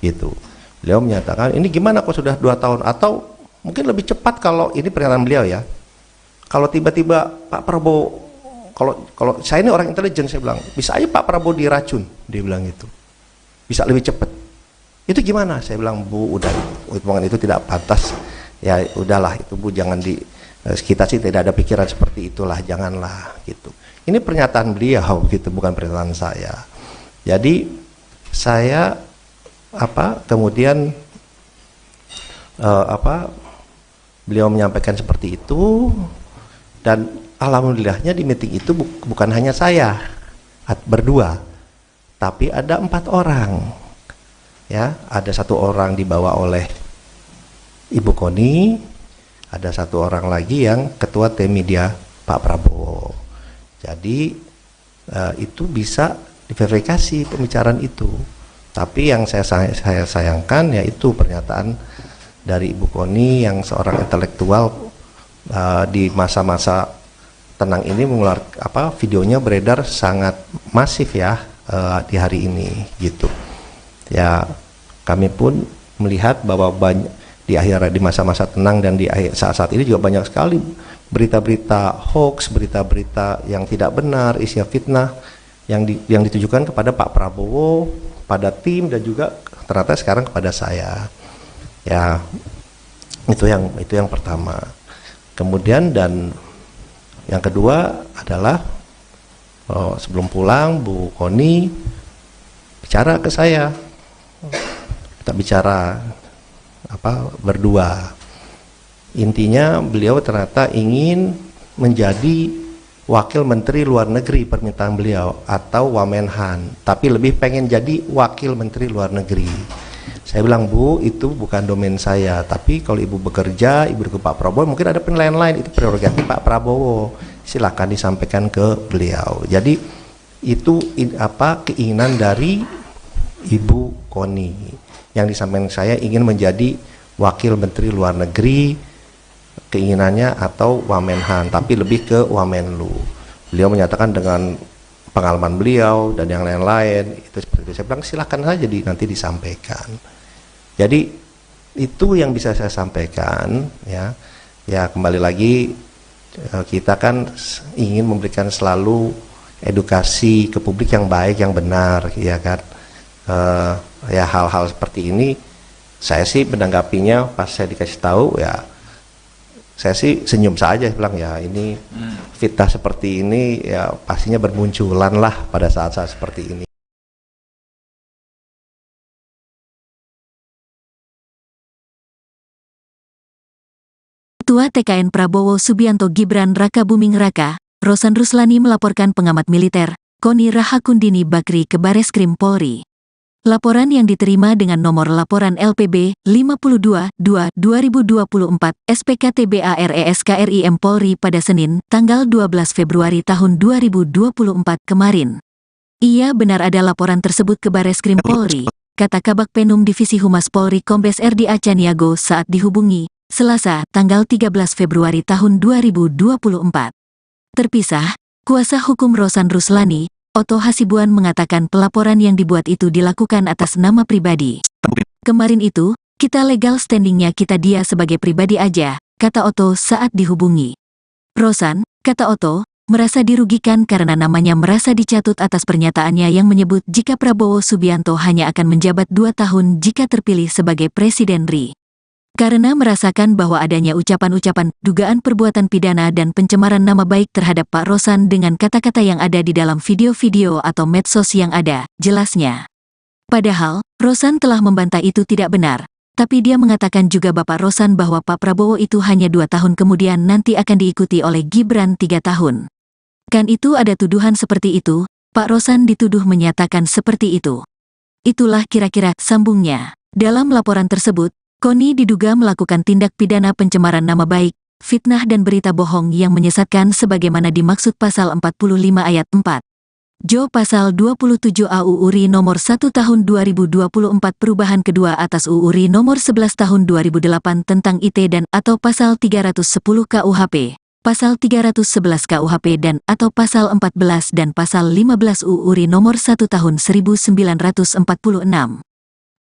gitu. Beliau menyatakan ini gimana kok sudah 2 tahun, atau mungkin lebih cepat kalau ini pernyataan beliau ya, kalau tiba-tiba Pak Prabowo, kalau saya ini orang intelijen, saya bilang bisa aja Pak Prabowo diracun, dia bilang gitu, bisa lebih cepat. Itu gimana? Saya bilang Bu, udah omongan itu tidak pantas ya, udahlah itu Bu, jangan kita sih tidak ada pikiran seperti itulah, janganlah gitu. Ini pernyataan beliau gitu, bukan pernyataan saya. Jadi saya kemudian beliau menyampaikan seperti itu, dan alhamdulillahnya di meeting itu bukan hanya saya berdua, tapi ada 4 orang ya. Ada 1 orang dibawa oleh Ibu Koni, ada 1 orang lagi yang Ketua Tim Media Pak Prabowo. Jadi itu bisa diverifikasi pembicaraan itu. Tapi yang saya sayangkan yaitu pernyataan dari Ibu Koni yang seorang intelektual di masa-masa tenang ini mengeluarkan videonya beredar sangat masif ya di hari ini gitu. Ya kami pun melihat bahwa di masa-masa tenang dan di saat-saat ini juga banyak sekali berita-berita hoax, berita-berita yang tidak benar, isinya fitnah yang ditujukan kepada Pak Prabowo, pada tim, dan juga ternyata sekarang kepada saya. Ya, itu yang pertama. Kemudian dan yang kedua adalah sebelum pulang Bu Koni bicara ke saya, kita bicara berdua. Intinya beliau ternyata ingin menjadi Wakil Menteri Luar Negeri permintaan beliau, atau Wamenhan, tapi lebih pengen jadi Wakil Menteri Luar Negeri. Saya bilang, Bu, itu bukan domain saya, tapi kalau Ibu bekerja, Ibu ke Pak Prabowo, mungkin ada penilaian lain, itu prerogatif Pak Prabowo, silakan disampaikan ke beliau. Jadi itu keinginan dari Ibu Koni, yang disampaikan saya ingin menjadi Wakil Menteri Luar Negeri, keinginannya, atau Wamenhan, tapi lebih ke Wamenlu. Beliau menyatakan dengan pengalaman beliau dan yang lain-lain itu seperti itu. Saya bilang silakan saja nanti disampaikan. Jadi itu yang bisa saya sampaikan, ya. Ya, kembali lagi kita kan ingin memberikan selalu edukasi ke publik yang baik, yang benar, ya kan. Ya, hal-hal seperti ini saya sih menanggapinya pas saya dikasih tahu, ya saya sih senyum saja, bilang ya ini fitnah seperti ini ya pastinya bermunculan lah pada saat-saat seperti ini. Ketua TKN Prabowo Subianto Gibran Raka Buming Raka, Rosan Ruslani melaporkan pengamat militer, Koni Rahakundini Bakri ke Bareskrim Polri. Laporan yang diterima dengan nomor laporan LPB 52-2-2024 SPKTBARESKRIM Polri pada Senin, tanggal 12 Februari tahun 2024 kemarin. Ia benar ada laporan tersebut ke Bareskrim Polri, kata Kabak Penum Divisi Humas Polri Kombes RD Acaniago saat dihubungi, Selasa, tanggal 13 Februari tahun 2024. Terpisah, kuasa hukum Rosan Ruslani, Oto Hasibuan mengatakan pelaporan yang dibuat itu dilakukan atas nama pribadi. Kemarin itu, kita legal standingnya kita dia sebagai pribadi aja, kata Oto saat dihubungi. Rosan, kata Oto, merasa dirugikan karena namanya merasa dicatut atas pernyataannya yang menyebut jika Prabowo Subianto hanya akan menjabat 2 tahun jika terpilih sebagai Presiden RI. Karena merasakan bahwa adanya ucapan-ucapan, dugaan perbuatan pidana dan pencemaran nama baik terhadap Pak Rosan dengan kata-kata yang ada di dalam video-video atau medsos yang ada, jelasnya. Padahal, Rosan telah membantah itu tidak benar, tapi dia mengatakan juga Bapak Rosan bahwa Pak Prabowo itu hanya 2 tahun kemudian nanti akan diikuti oleh Gibran 3 tahun. Kan itu ada tuduhan seperti itu, Pak Rosan dituduh menyatakan seperti itu. Itulah kira-kira sambungnya. Dalam laporan tersebut, Koni diduga melakukan tindak pidana pencemaran nama baik, fitnah dan berita bohong yang menyesatkan sebagaimana dimaksud pasal 45 ayat 4. Jo pasal 27 AUU RI nomor 1 tahun 2024 perubahan kedua atas UU RI nomor 11 tahun 2008 tentang IT dan atau pasal 310 KUHP, pasal 311 KUHP dan atau pasal 14 dan pasal 15 UU RI nomor 1 tahun 1946.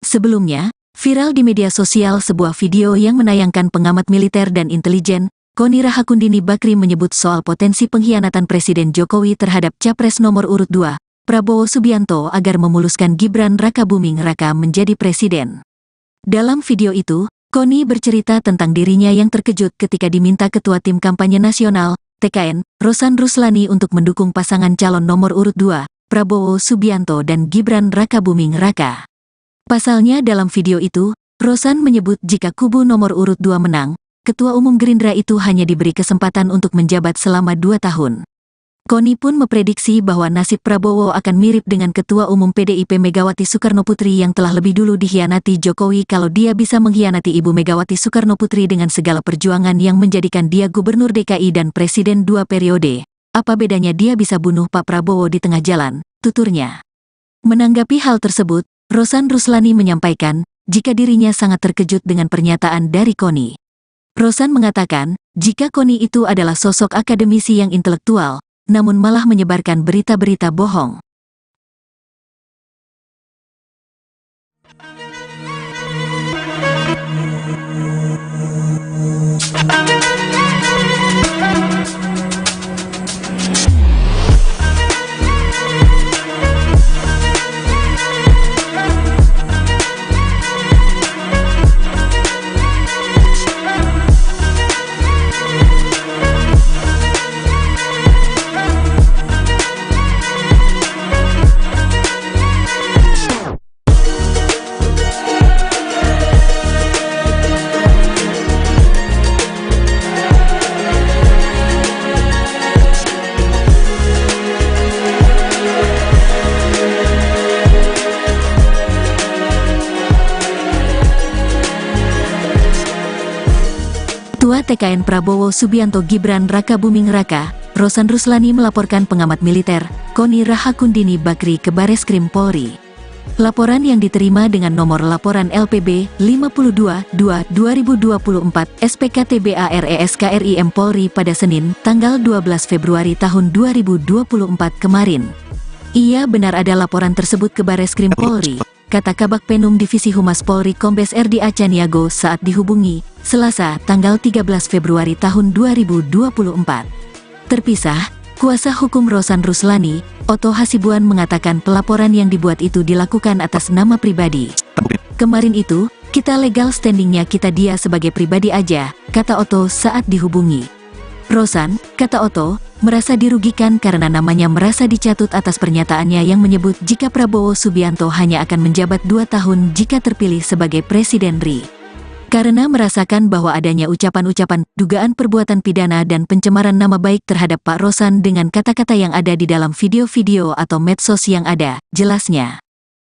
Sebelumnya, viral di media sosial sebuah video yang menayangkan pengamat militer dan intelijen, Koni Rahakundini Bakri menyebut soal potensi pengkhianatan Presiden Jokowi terhadap Capres nomor urut 2, Prabowo Subianto agar memuluskan Gibran Raka Buming Raka menjadi presiden. Dalam video itu, Koni bercerita tentang dirinya yang terkejut ketika diminta Ketua Tim Kampanye Nasional, TKN, Rosan Ruslani untuk mendukung pasangan calon nomor urut 2, Prabowo Subianto dan Gibran Raka Buming Raka. Pasalnya dalam video itu, Rosan menyebut jika kubu nomor urut 2 menang, Ketua Umum Gerindra itu hanya diberi kesempatan untuk menjabat selama 2 tahun. Koni pun memprediksi bahwa nasib Prabowo akan mirip dengan Ketua Umum PDIP Megawati Soekarnoputri yang telah lebih dulu dikhianati Jokowi kalau dia bisa mengkhianati Ibu Megawati Soekarnoputri dengan segala perjuangan yang menjadikan dia Gubernur DKI dan Presiden 2 periode. Apa bedanya dia bisa bunuh Pak Prabowo di tengah jalan, tuturnya. Menanggapi hal tersebut, Rosan Ruslani menyampaikan, jika dirinya sangat terkejut dengan pernyataan dari Koni. Rosan mengatakan, jika Koni itu adalah sosok akademisi yang intelektual, namun malah menyebarkan berita-berita bohong. TKN Prabowo Subianto Gibran Raka Buming Raka, Rosan Ruslani melaporkan pengamat militer, Koni Rahakundini Bakri ke Bareskrim Polri. Laporan yang diterima dengan nomor laporan LPB 52-2-2024 SPKTBARESKRIM Polri pada Senin, tanggal 12 Februari tahun 2024 kemarin. Ia benar ada laporan tersebut ke Bareskrim Polri, kata Kabak Penum Divisi Humas Polri Kombes RD Acaniago saat dihubungi, Selasa, tanggal 13 Februari tahun 2024. Terpisah, kuasa hukum Rosan Ruslani, Otto Hasibuan mengatakan pelaporan yang dibuat itu dilakukan atas nama pribadi. Kemarin itu, kita legal standingnya kita dia sebagai pribadi aja, kata Otto saat dihubungi. Rosan, kata Otto, merasa dirugikan karena namanya merasa dicatut atas pernyataannya yang menyebut jika Prabowo Subianto hanya akan menjabat 2 tahun jika terpilih sebagai Presiden RI. Karena merasakan bahwa adanya ucapan-ucapan, dugaan perbuatan pidana dan pencemaran nama baik terhadap Pak Rosan dengan kata-kata yang ada di dalam video-video atau medsos yang ada, jelasnya.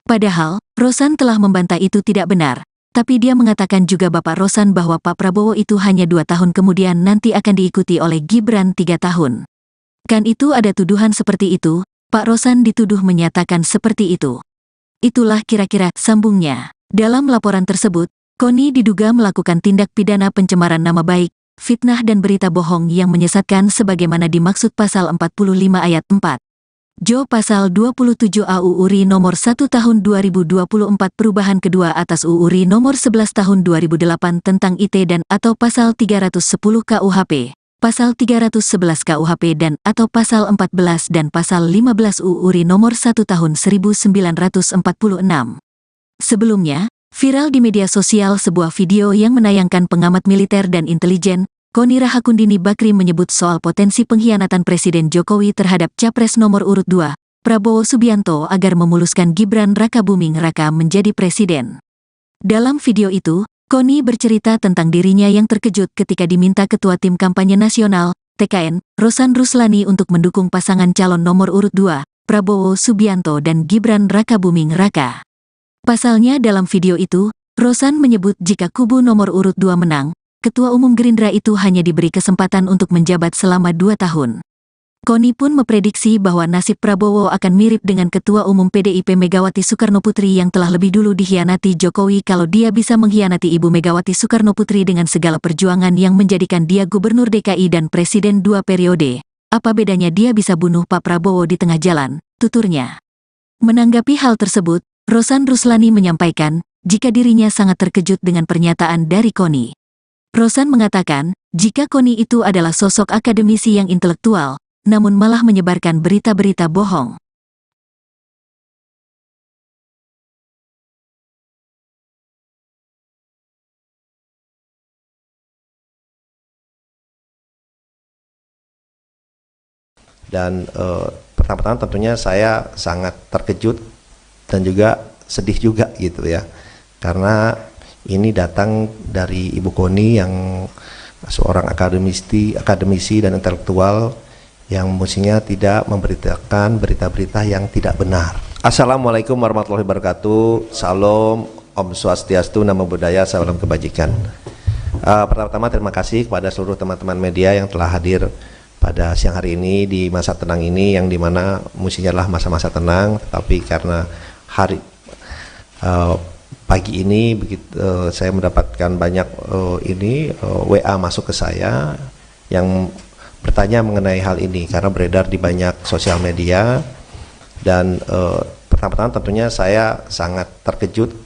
Padahal, Rosan telah membantah itu tidak benar. Tapi dia mengatakan juga Bapak Rosan bahwa Pak Prabowo itu hanya 2 tahun kemudian nanti akan diikuti oleh Gibran 3 tahun. Kan itu ada tuduhan seperti itu, Pak Rosan dituduh menyatakan seperti itu. Itulah kira-kira sambungnya. Dalam laporan tersebut, Koni diduga melakukan tindak pidana pencemaran nama baik, fitnah dan berita bohong yang menyesatkan sebagaimana dimaksud pasal 45 ayat 4. Jo pasal 27 AU URI nomor 1 tahun 2024 perubahan kedua atas UU RI nomor 11 tahun 2008 tentang IT dan atau pasal 310 KUHP, pasal 311 KUHP dan atau pasal 14 dan pasal 15 UU RI nomor 1 tahun 1946. Sebelumnya, viral di media sosial sebuah video yang menayangkan pengamat militer dan intelijen, Koni Rahakundini Bakri menyebut soal potensi pengkhianatan Presiden Jokowi terhadap Capres nomor urut 2, Prabowo Subianto agar memuluskan Gibran Raka Buming Raka menjadi presiden. Dalam video itu, Koni bercerita tentang dirinya yang terkejut ketika diminta Ketua Tim Kampanye Nasional, TKN, Rosan Ruslani untuk mendukung pasangan calon nomor urut 2, Prabowo Subianto dan Gibran Raka Buming Raka. Pasalnya dalam video itu, Rosan menyebut jika kubu nomor urut 2 menang, Ketua Umum Gerindra itu hanya diberi kesempatan untuk menjabat selama 2 tahun. Koni pun memprediksi bahwa nasib Prabowo akan mirip dengan Ketua Umum PDIP Megawati Soekarnoputri yang telah lebih dulu dikhianati Jokowi kalau dia bisa mengkhianati Ibu Megawati Soekarnoputri dengan segala perjuangan yang menjadikan dia Gubernur DKI dan Presiden 2 periode. Apa bedanya dia bisa bunuh Pak Prabowo di tengah jalan, tuturnya. Menanggapi hal tersebut, Rosan Ruslani menyampaikan, jika dirinya sangat terkejut dengan pernyataan dari Koni. Rosan mengatakan, jika Koni itu adalah sosok akademisi yang intelektual, namun malah menyebarkan berita-berita bohong. Dan pertama-tama tentunya saya sangat terkejut dan juga sedih juga gitu ya, karena ini datang dari Ibu Koni yang seorang akademisi dan intelektual yang mestinya tidak memberitakan berita-berita yang tidak benar. Assalamualaikum warahmatullahi wabarakatuh. Salam, Om Swastiastu, Namo Buddhaya, salam kebajikan. Pertama-tama terima kasih kepada seluruh teman-teman media yang telah hadir pada siang hari ini di masa tenang ini, yang dimana mestinya adalah masa-masa tenang, tapi karena pagi ini saya mendapatkan banyak WA masuk ke saya yang bertanya mengenai hal ini karena beredar di banyak sosial media. Dan pertama-tama tentunya saya sangat terkejut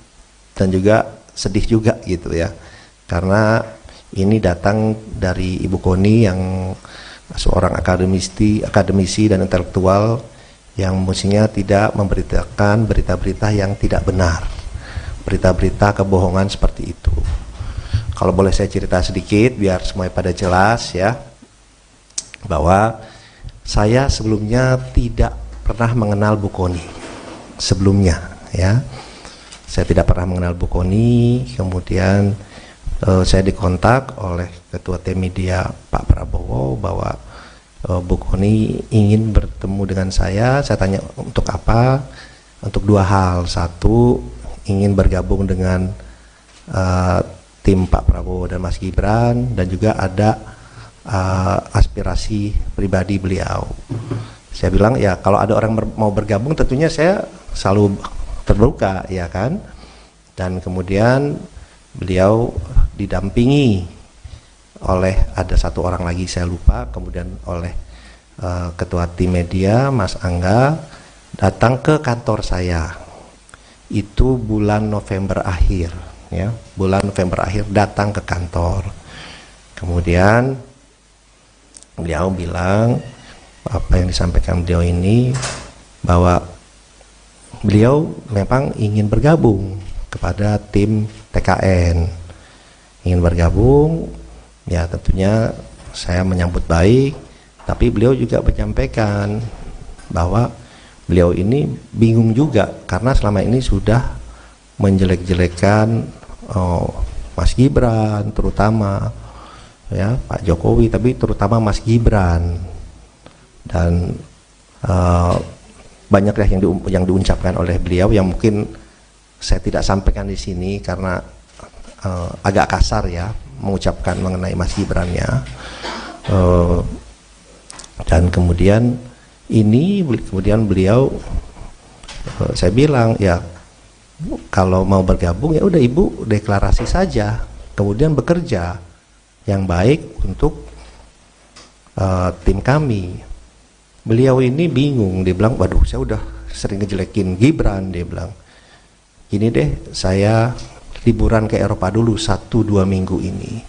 dan juga sedih juga gitu ya, karena ini datang dari Ibu Koni yang seorang akademisi dan intelektual yang mestinya tidak memberitakan berita-berita yang tidak benar, berita-berita kebohongan seperti itu. Kalau boleh saya cerita sedikit biar semuanya pada jelas ya, bahwa saya sebelumnya tidak pernah mengenal Bu Koni sebelumnya ya. Saya tidak pernah mengenal Bu Koni, kemudian saya dikontak oleh Ketua Tim Media Pak Prabowo bahwa Bu Koni ingin bertemu dengan saya. Saya tanya untuk apa? Untuk 2 hal. 1, ingin bergabung dengan tim Pak Prabowo dan Mas Gibran, dan juga ada aspirasi pribadi beliau. Saya bilang ya kalau ada orang mau bergabung tentunya saya selalu terbuka, ya kan. Dan kemudian beliau didampingi oleh ada satu orang lagi saya lupa, kemudian oleh ketua tim media Mas Angga datang ke kantor saya. Itu bulan November akhir, ya, bulan November akhir datang ke kantor. Kemudian beliau bilang apa yang disampaikan beliau ini, bahwa beliau memang ingin bergabung kepada tim TKN, ingin bergabung, ya tentunya saya menyambut baik, tapi beliau juga menyampaikan bahwa beliau ini bingung juga karena selama ini sudah menjelek-jelekan Mas Gibran terutama, ya Pak Jokowi, tapi terutama Mas Gibran, dan banyak ya yang diucapkan oleh beliau yang mungkin saya tidak sampaikan di sini karena agak kasar ya mengucapkan mengenai Mas Gibran ya. Dan kemudian beliau saya bilang ya kalau mau bergabung ya udah Ibu deklarasi saja, kemudian bekerja yang baik untuk tim kami. Beliau ini bingung, dia bilang waduh saya udah sering ngejelekin Gibran, dia bilang gini deh, saya liburan ke Eropa dulu 1-2 minggu ini,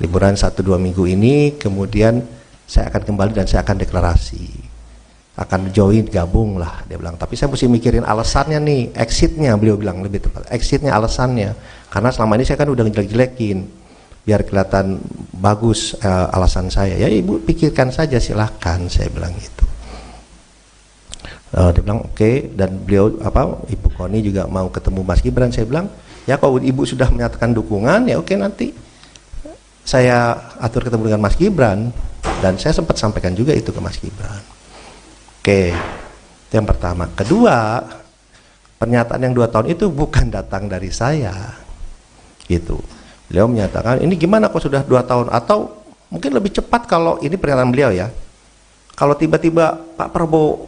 liburan 1-2 minggu ini, kemudian saya akan kembali dan saya akan deklarasi, akan join, gabung lah, dia bilang. Tapi saya mesti mikirin alasannya nih, exitnya, beliau bilang lebih tepat, exitnya, alasannya, karena selama ini saya kan udah ngejelek-jelekin, biar kelihatan bagus alasan saya. Ya Ibu pikirkan saja, silahkan, saya bilang gitu. Dia bilang oke. Dan beliau Ibu Koni juga mau ketemu Mas Gibran. Saya bilang ya kalau Ibu sudah menyatakan dukungan ya oke, nanti saya atur ketemu dengan Mas Gibran. Dan saya sempat sampaikan juga itu ke Mas Gibran. Oke, itu yang pertama. Kedua, pernyataan yang 2 tahun itu bukan datang dari saya gitu. Beliau menyatakan ini gimana kok sudah 2 tahun, atau mungkin lebih cepat kalau ini pernyataan beliau ya, kalau tiba-tiba Pak Prabowo,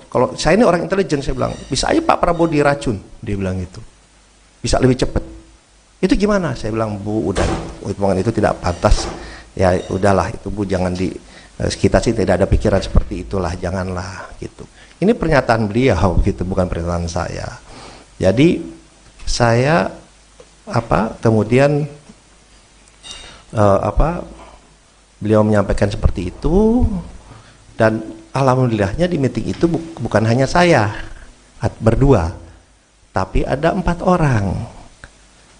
kalau saya ini orang intelijen, saya bilang bisa aja Pak Prabowo diracun, dia bilang gitu, bisa lebih cepat. Itu gimana? Saya bilang Bu, udah hitungan itu tidak pantas ya, udahlah itu Bu, jangan kita sih tidak ada pikiran seperti itulah, janganlah gitu. Ini pernyataan beliau gitu, bukan pernyataan saya. Jadi saya kemudian beliau menyampaikan seperti itu, dan alhamdulillahnya di meeting itu bukan hanya saya berdua, tapi ada 4 orang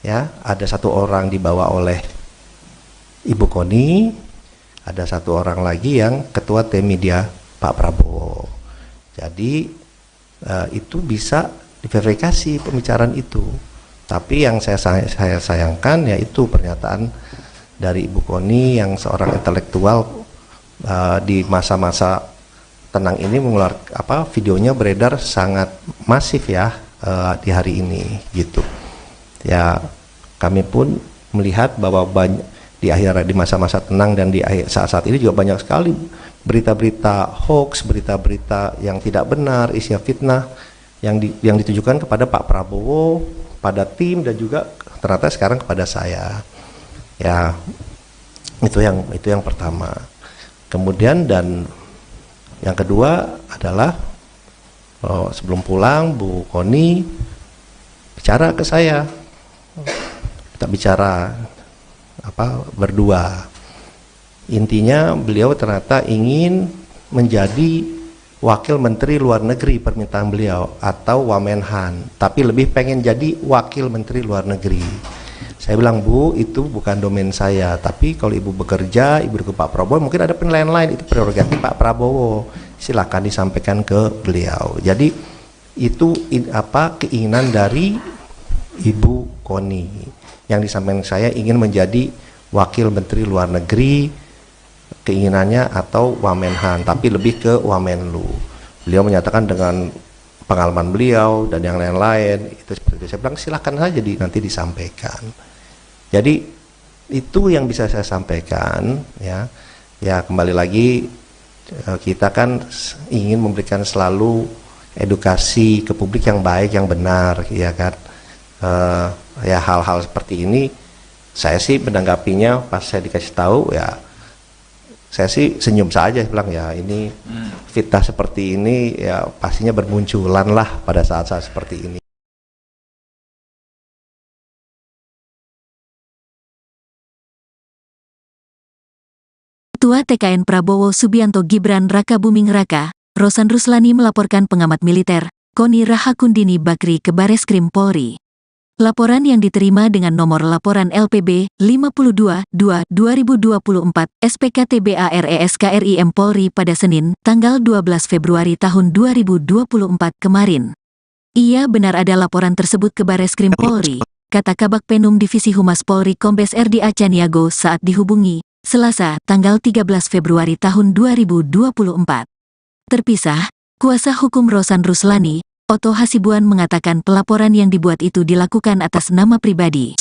ya. Ada 1 orang dibawa oleh Ibu Koni, ada 1 orang lagi yang ketua tim media Pak Prabowo. Jadi itu bisa diverifikasi pembicaraan itu. Tapi yang saya sayangkan yaitu pernyataan dari Ibu Koni yang seorang intelektual di masa-masa tenang ini mengeluarkan videonya beredar sangat masif ya di hari ini gitu. Ya kami pun melihat bahwa di masa-masa tenang dan di saat-saat ini juga banyak sekali berita-berita hoax, berita-berita yang tidak benar, isinya fitnah yang ditujukan kepada Pak Prabowo, pada tim, dan juga ternyata sekarang kepada saya. Ya itu yang pertama. Kemudian dan yang kedua adalah sebelum pulang Bu Koni bicara ke saya, kita bicara berdua. Intinya beliau ternyata ingin menjadi Wakil Menteri Luar Negeri, permintaan beliau, atau Wamenhan, tapi lebih pengen jadi Wakil Menteri Luar Negeri. Saya bilang Bu, itu bukan domain saya, tapi kalau Ibu bekerja, Ibu ke Pak Prabowo, mungkin ada penilaian lain, itu prerogatif Pak Prabowo, silakan disampaikan ke beliau. Jadi itu keinginan dari Ibu Koni yang disampaikan saya, ingin menjadi Wakil Menteri Luar Negeri, keinginannya, atau Wamenhan, tapi lebih ke Wamenlu. Beliau menyatakan dengan pengalaman beliau dan yang lain-lain itu seperti itu. Saya bilang silakan saja nanti disampaikan Jadi itu yang bisa saya sampaikan, ya. Ya kembali lagi, kita kan ingin memberikan selalu edukasi ke publik yang baik, yang benar, ya kan. Ya hal-hal seperti ini saya sih menanggapinya pas saya dikasih tahu, ya saya sih senyum saja, bilang ya ini fitnah seperti ini ya pastinya bermunculan lah pada saat-saat seperti ini. Ketua TKN Prabowo Subianto Gibran Rakabuming Raka, Rosan Ruslani melaporkan pengamat militer, Koni Rahakundini Bakri ke Bareskrim Polri. Laporan yang diterima dengan nomor laporan LPB 52-2-2024 SPKTBARESKRIM Polri pada Senin, tanggal 12 Februari tahun 2024 kemarin. Ia benar ada laporan tersebut ke Bareskrim Polri, kata Kabak Penum Divisi Humas Polri Kombes RD Acaniago saat dihubungi, Selasa, tanggal 13 Februari tahun 2024. Terpisah, kuasa hukum Rosan Ruslani, Otto Hasibuan mengatakan pelaporan yang dibuat itu dilakukan atas nama pribadi.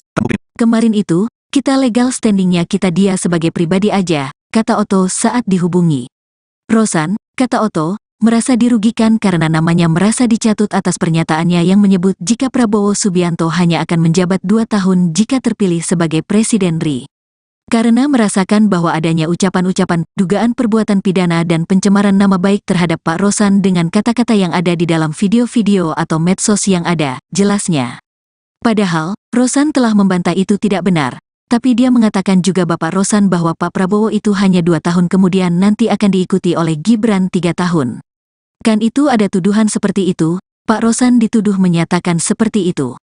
Kemarin itu, kita legal standingnya kita dia sebagai pribadi aja, kata Otto saat dihubungi. Rosan, kata Otto, merasa dirugikan karena namanya merasa dicatut atas pernyataannya yang menyebut jika Prabowo Subianto hanya akan menjabat 2 tahun jika terpilih sebagai Presiden RI. Karena merasakan bahwa adanya ucapan-ucapan, dugaan perbuatan pidana dan pencemaran nama baik terhadap Pak Rosan dengan kata-kata yang ada di dalam video-video atau medsos yang ada, jelasnya. Padahal, Rosan telah membantah itu tidak benar, tapi dia mengatakan juga Bapak Rosan bahwa Pak Prabowo itu hanya 2 tahun kemudian nanti akan diikuti oleh Gibran 3 tahun. Kan itu ada tuduhan seperti itu, Pak Rosan dituduh menyatakan seperti itu.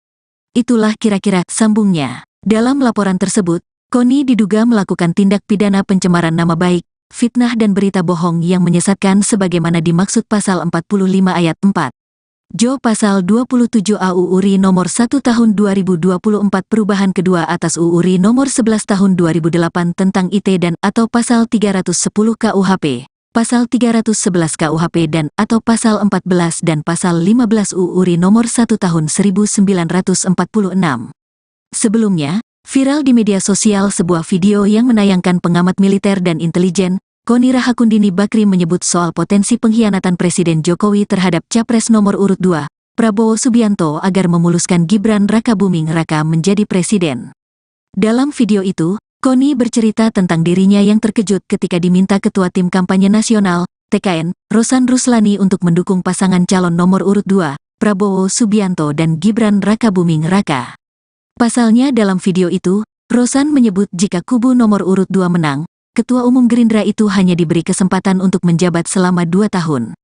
Itulah kira-kira sambungnya. Dalam laporan tersebut, Koni diduga melakukan tindak pidana pencemaran nama baik, fitnah dan berita bohong yang menyesatkan sebagaimana dimaksud pasal 45 ayat 4. Jo pasal 27 AUU RI nomor 1 tahun 2024 perubahan kedua atas UU RI nomor 11 tahun 2008 tentang IT dan atau pasal 310 KUHP, pasal 311 KUHP dan atau pasal 14 dan pasal 15 UU RI nomor 1 tahun 1946. Sebelumnya, viral di media sosial sebuah video yang menayangkan pengamat militer dan intelijen, Koni Rahakundini Bakri menyebut soal potensi pengkhianatan Presiden Jokowi terhadap Capres nomor urut 2, Prabowo Subianto agar memuluskan Gibran Rakabuming Raka menjadi presiden. Dalam video itu, Koni bercerita tentang dirinya yang terkejut ketika diminta Ketua Tim Kampanye Nasional, TKN, Rosan Ruslani untuk mendukung pasangan calon nomor urut 2, Prabowo Subianto dan Gibran Rakabuming Raka. Pasalnya dalam video itu, Rosan menyebut jika kubu nomor urut 2 menang, Ketua Umum Gerindra itu hanya diberi kesempatan untuk menjabat selama 2 tahun.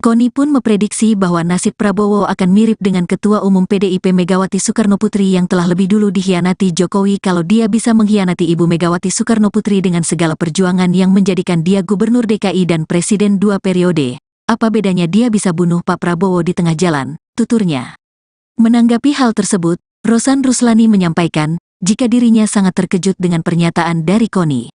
Koni pun memprediksi bahwa nasib Prabowo akan mirip dengan Ketua Umum PDIP Megawati Soekarnoputri yang telah lebih dulu dikhianati Jokowi kalau dia bisa mengkhianati Ibu Megawati Soekarnoputri dengan segala perjuangan yang menjadikan dia Gubernur DKI dan Presiden 2 periode. Apa bedanya dia bisa bunuh Pak Prabowo di tengah jalan, tuturnya. Menanggapi hal tersebut, Rosan Ruslani menyampaikan, jika dirinya sangat terkejut dengan pernyataan dari Koni.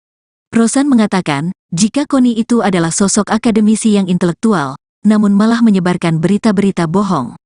Rosan mengatakan, jika Koni itu adalah sosok akademisi yang intelektual, namun malah menyebarkan berita-berita bohong.